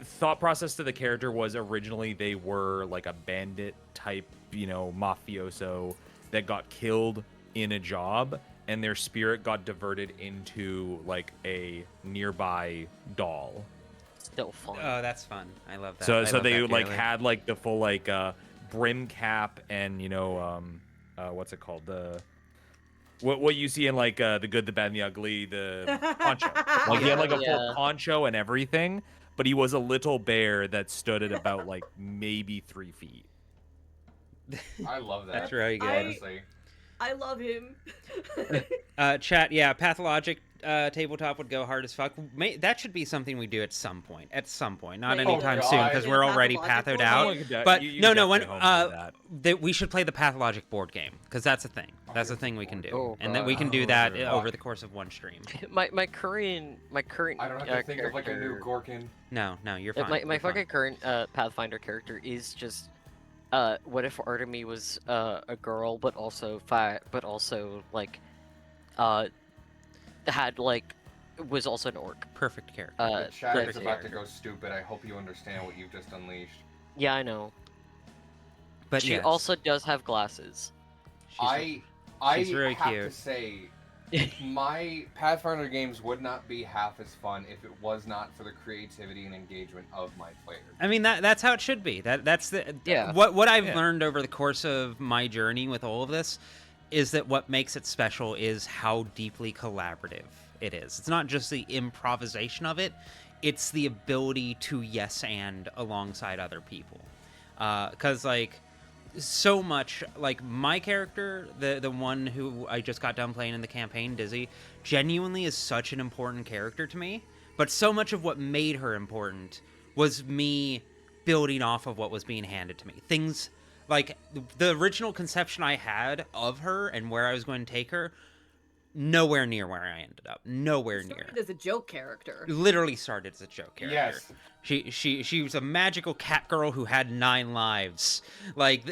[SPEAKER 17] thought process to the character was originally they were like a bandit type, you know, mafioso that got killed in a job, and their spirit got diverted into like a nearby doll.
[SPEAKER 2] Still fun.
[SPEAKER 1] Oh, that's fun. I love that.
[SPEAKER 17] So they like had like the full like brim cap and, you know, what's it called, the
[SPEAKER 6] what you see in like the good, the bad, and the ugly, the poncho. Like he had like a full poncho and everything, but he was a little bear that stood at about like maybe 3 feet.
[SPEAKER 3] I love that.
[SPEAKER 1] That's very good.
[SPEAKER 3] Honestly.
[SPEAKER 5] I love him.
[SPEAKER 1] Chat, yeah, Pathologic tabletop would go hard as fuck. That should be something we do at some point. At some point, not anytime soon, because we're already pathoed out. But when we should play the Pathologic board game, because that's a thing. That's a thing we can do, and that we can do that over the course of one stream.
[SPEAKER 2] My current.
[SPEAKER 3] I don't have to think of like a new Gorkin.
[SPEAKER 1] No, you're fine.
[SPEAKER 2] My fucking current Pathfinder character is just. What if Artemy was a girl, but also like, had like, was also an orc.
[SPEAKER 1] Perfect character.
[SPEAKER 3] The chat is about to go stupid. I hope you understand what you've just unleashed.
[SPEAKER 2] Yeah, I know.
[SPEAKER 1] But
[SPEAKER 2] she also does have glasses.
[SPEAKER 3] I
[SPEAKER 1] very
[SPEAKER 3] have
[SPEAKER 1] cute.
[SPEAKER 3] to say, my Pathfinder games would not be half as fun if it was not for the creativity and engagement of my players.
[SPEAKER 1] I mean, that's how it should be. That's what I've learned over the course of my journey with all of this is that what makes it special is how deeply collaborative it is. It's not just the improvisation of it, it's the ability to yes and alongside other people. Because like so much, like my character, the one who I just got done playing in the campaign, Dizzy, genuinely is such an important character to me. But so much of what made her important was me building off of what was being handed to me. Things like the original conception I had of her and where I was going to take her, nowhere near where I ended up. Nowhere near.
[SPEAKER 5] Started as a joke character.
[SPEAKER 1] Literally started as a joke character.
[SPEAKER 3] Yes.
[SPEAKER 1] She was a magical cat girl who had 9 lives. Like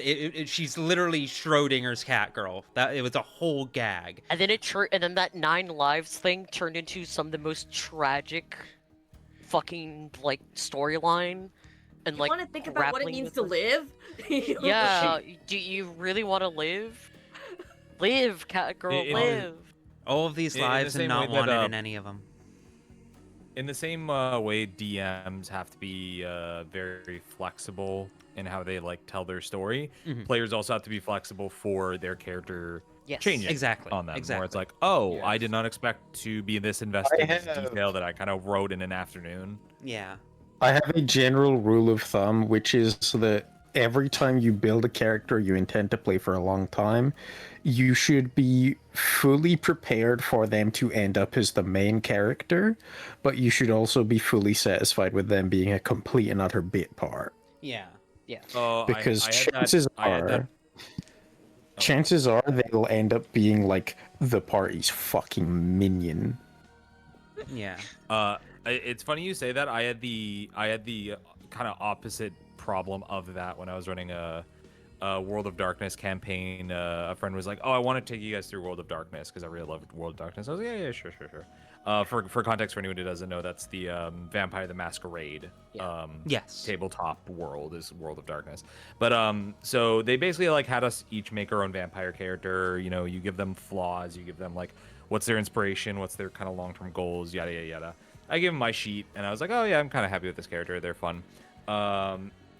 [SPEAKER 1] she's literally Schrodinger's cat girl. It was a whole gag.
[SPEAKER 2] And then that 9 lives thing turned into some of the most tragic, fucking like storyline. And like
[SPEAKER 5] want to think about what it means to live?
[SPEAKER 2] Yeah. Do you really want to live? Live, cat girl, live.
[SPEAKER 1] All of these lives and not wanted in any of them.
[SPEAKER 6] In the same way, DMs have to be very flexible in how they like tell their story.
[SPEAKER 1] Mhm.
[SPEAKER 6] Players also have to be flexible for their character changing
[SPEAKER 1] Exactly.
[SPEAKER 6] on them.
[SPEAKER 1] Exactly.
[SPEAKER 6] Where it's like, oh, I did not expect to be this invested in this detail that I kind of wrote in an afternoon.
[SPEAKER 1] Yeah.
[SPEAKER 4] I have a general rule of thumb, which is that every time you build a character you intend to play for a long time, you should be fully prepared for them to end up as the main character, but you should also be fully satisfied with them being a complete and utter bit part.
[SPEAKER 1] Yeah. Yeah.
[SPEAKER 4] Because chances are they'll end up being like the party's fucking minion.
[SPEAKER 1] Yeah.
[SPEAKER 6] It's funny you say that. I had the kind of opposite problem of that when I was running a World of Darkness campaign. A friend was like, "Oh, I want to take you guys through World of Darkness because I really love World of Darkness." I was like, "Yeah, sure." For context, for anyone who doesn't know, that's the Vampire the Masquerade tabletop world is World of Darkness. But so they basically like had us each make our own vampire character. You know, you give them flaws, you give them like what's their inspiration, what's their kind of long-term goals, yada yada yada. I gave them my sheet, and I was like, "Oh yeah, I'm kind of happy with this character. They're fun."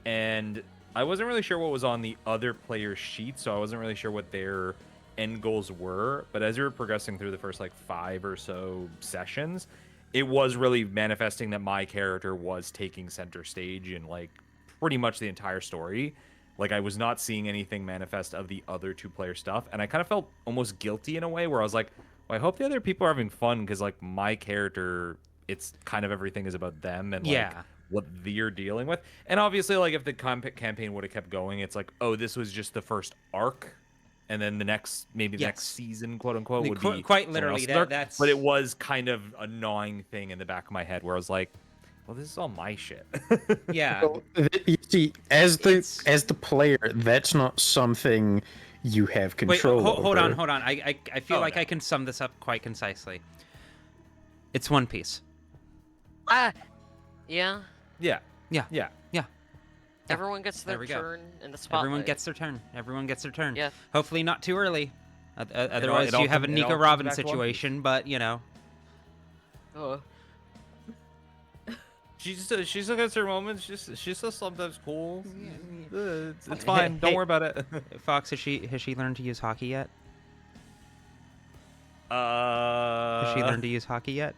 [SPEAKER 6] And I wasn't really sure what was on the other player's sheet, so I wasn't really sure what their end goals were. But as we were progressing through the first like 5 or so sessions, it was really manifesting that my character was taking center stage in like pretty much the entire story. Like I was not seeing anything manifest of the other 2 player stuff, and I kind of felt almost guilty in a way where I was like, well, I hope the other people are having fun because like my character, it's kind of everything is about them and like what they're dealing with. And obviously, like if the campaign would have kept going, it's like, oh, this was just the first arc, and then the next next season, quote unquote, would be
[SPEAKER 1] quite literally that's.
[SPEAKER 6] But it was kind of a gnawing thing in the back of my head where I was like, well, this is all my shit.
[SPEAKER 1] Yeah.
[SPEAKER 4] So, you see, as the player, that's not something you have control over.
[SPEAKER 1] Hold on. I feel like I can sum this up quite concisely. It's One Piece.
[SPEAKER 2] Yeah.
[SPEAKER 1] Yeah.
[SPEAKER 2] Everyone gets their turn in the spotlight.
[SPEAKER 1] Everyone gets their turn.
[SPEAKER 2] Yeah.
[SPEAKER 1] Hopefully not too early. Otherwise, you have a Nico Robin situation, but you know.
[SPEAKER 6] She still gets her moments. She's still sometimes cool. It's fine. Don't worry about it.
[SPEAKER 1] Fox, has she learned to use hockey yet? Has she learned to use hockey yet?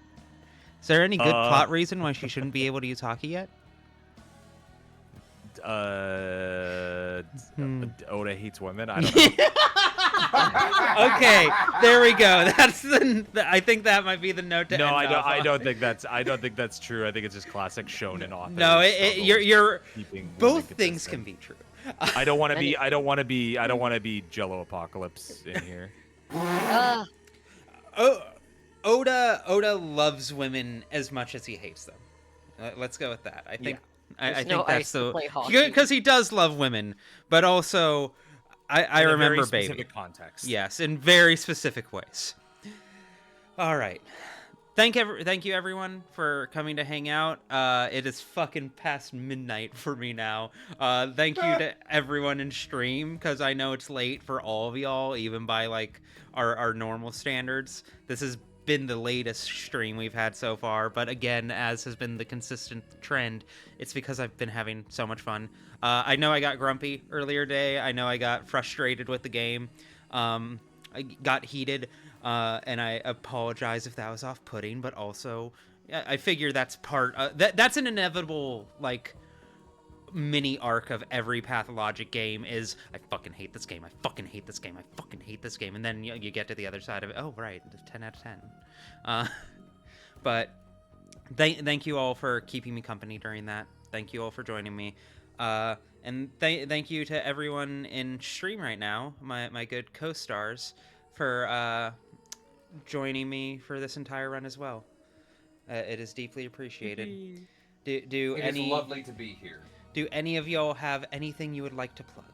[SPEAKER 1] Is there any good plot reason why she shouldn't be able to use hockey yet?
[SPEAKER 17] Oda hates women. I don't know.
[SPEAKER 1] Okay, there we go. That's I think that might be the note to
[SPEAKER 17] No,
[SPEAKER 1] end
[SPEAKER 17] I don't.
[SPEAKER 1] off
[SPEAKER 17] I
[SPEAKER 1] on.
[SPEAKER 17] don't think that's true. I think it's just classic shonen author.
[SPEAKER 1] No, you're
[SPEAKER 17] keeping
[SPEAKER 1] both
[SPEAKER 17] women
[SPEAKER 1] things
[SPEAKER 17] consistent.
[SPEAKER 1] can be true.
[SPEAKER 17] I don't want to be. I don't want to be. I don't want to be Jello Apocalypse in here.
[SPEAKER 1] Oda loves women as much as he hates them. Let's go with that. I think. I think that's because he does love women, but also I
[SPEAKER 17] In a
[SPEAKER 1] remember
[SPEAKER 17] very
[SPEAKER 1] baby.
[SPEAKER 17] specific context.
[SPEAKER 1] Yes, in very specific ways. All right. Thank you everyone for coming to hang out. It is fucking past midnight for me now. Thank you to everyone in stream, because I know it's late for all of y'all, even by like our normal standards. This has been the latest stream we've had so far, but again, as has been the consistent trend, it's because I've been having so much fun. I know I got grumpy earlier today. I know I got frustrated with the game. I got heated. And I apologize if that was off-putting, but also I figure that's part that's an inevitable like mini arc of every Pathologic game is I fucking hate this game. I fucking hate this game. I fucking hate this game. And then you get to the other side of it. Oh, right. 10 out of 10. But thank you all for keeping me company during that. Thank you all for joining me. And thank you to everyone in stream right now, my good co-stars, for joining me for this entire run as well. It is deeply appreciated. It is
[SPEAKER 3] lovely to be here.
[SPEAKER 1] Do any of y'all have anything you would like to plug?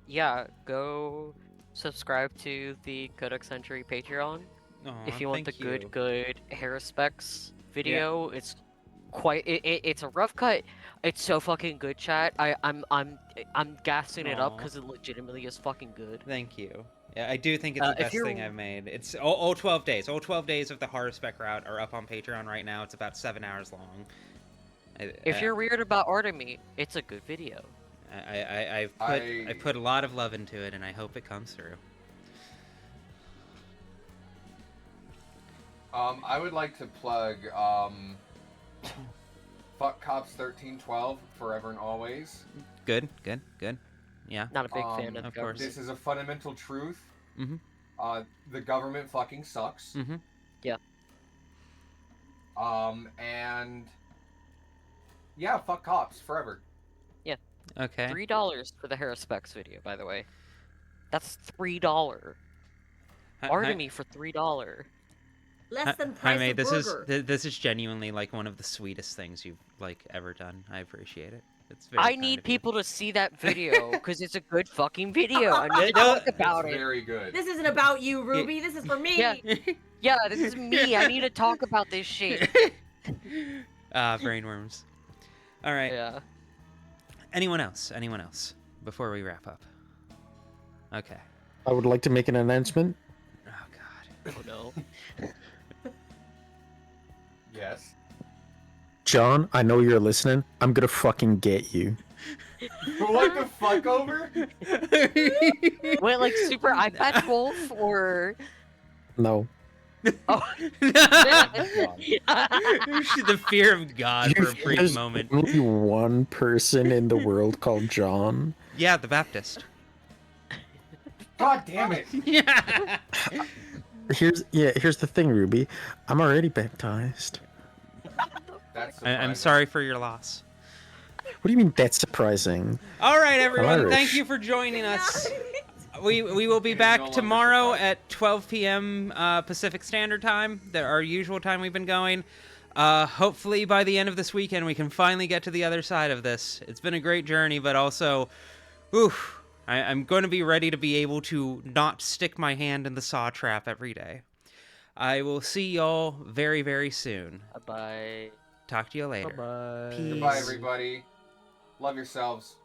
[SPEAKER 2] Yeah, go subscribe to the Codex Entry Patreon. If you want the good hair specs video. It's quite it's a rough cut. It's so fucking good, chat. I'm gassing it up because it legitimately is fucking good.
[SPEAKER 1] Thank you. Yeah, I do think it's the best thing I've made. It's all 12 days. All 12 days of the horror spec route are up on Patreon right now. It's about 7 hours long.
[SPEAKER 2] If you're weird about Artemy, it's a good video.
[SPEAKER 1] I put a lot of love into it, and I hope it comes through.
[SPEAKER 3] I would like to plug Fuck Cops 1312 Forever and Always.
[SPEAKER 1] Good. Yeah.
[SPEAKER 2] Not a big fan of
[SPEAKER 1] course.
[SPEAKER 3] This is a fundamental truth.
[SPEAKER 1] Mm-hmm.
[SPEAKER 3] The government fucking sucks.
[SPEAKER 1] Mm-hmm.
[SPEAKER 2] Yeah.
[SPEAKER 3] And yeah, fuck cops forever.
[SPEAKER 2] Yeah.
[SPEAKER 1] Okay.
[SPEAKER 2] $3 for the hair specs video, by the way. That's $3. Artemy for $3.
[SPEAKER 5] Less than price
[SPEAKER 1] Jaime,
[SPEAKER 5] of burger.
[SPEAKER 1] this is genuinely like one of the sweetest things you've like ever done. I appreciate it. It's very
[SPEAKER 2] I
[SPEAKER 1] kind
[SPEAKER 2] need
[SPEAKER 1] of
[SPEAKER 2] people to see that video because it's a good fucking video. I need to talk about it.
[SPEAKER 3] Very good.
[SPEAKER 5] This isn't about you, Ruby. This is for me.
[SPEAKER 2] Yeah, this is me. I need to talk about this shit.
[SPEAKER 1] Brainworms. All right.
[SPEAKER 2] Yeah.
[SPEAKER 1] Anyone else before we wrap up? Okay.
[SPEAKER 4] I would like to make an announcement.
[SPEAKER 2] Oh no.
[SPEAKER 3] Yes.
[SPEAKER 4] John, I know you're listening. I'm gonna fucking get you.
[SPEAKER 3] What the fuck over?
[SPEAKER 2] Wait, like Super Eye Patch Wolf or?
[SPEAKER 4] No.
[SPEAKER 2] Oh.
[SPEAKER 1] The fear of God for a brief
[SPEAKER 4] There's
[SPEAKER 1] moment.
[SPEAKER 4] only one person in the world called John.
[SPEAKER 1] Yeah, the Baptist.
[SPEAKER 3] God damn it.
[SPEAKER 1] Yeah.
[SPEAKER 4] Here's the thing, Ruby. I'm already baptized.
[SPEAKER 1] I'm sorry for your loss.
[SPEAKER 4] What do you mean that's surprising?
[SPEAKER 1] All right, everyone.
[SPEAKER 4] Irish.
[SPEAKER 1] Thank you for joining us. We will be back tomorrow at 12 p.m. Pacific Standard Time, our usual time we've been going. Hopefully by the end of this weekend we can finally get to the other side of this. It's been a great journey, but also, I'm going to be ready to be able to not stick my hand in the saw trap every day. I will see y'all very, very soon.
[SPEAKER 2] Bye.
[SPEAKER 1] Talk to you later.
[SPEAKER 17] Bye.
[SPEAKER 1] Peace.
[SPEAKER 3] Goodbye, everybody. Love yourselves.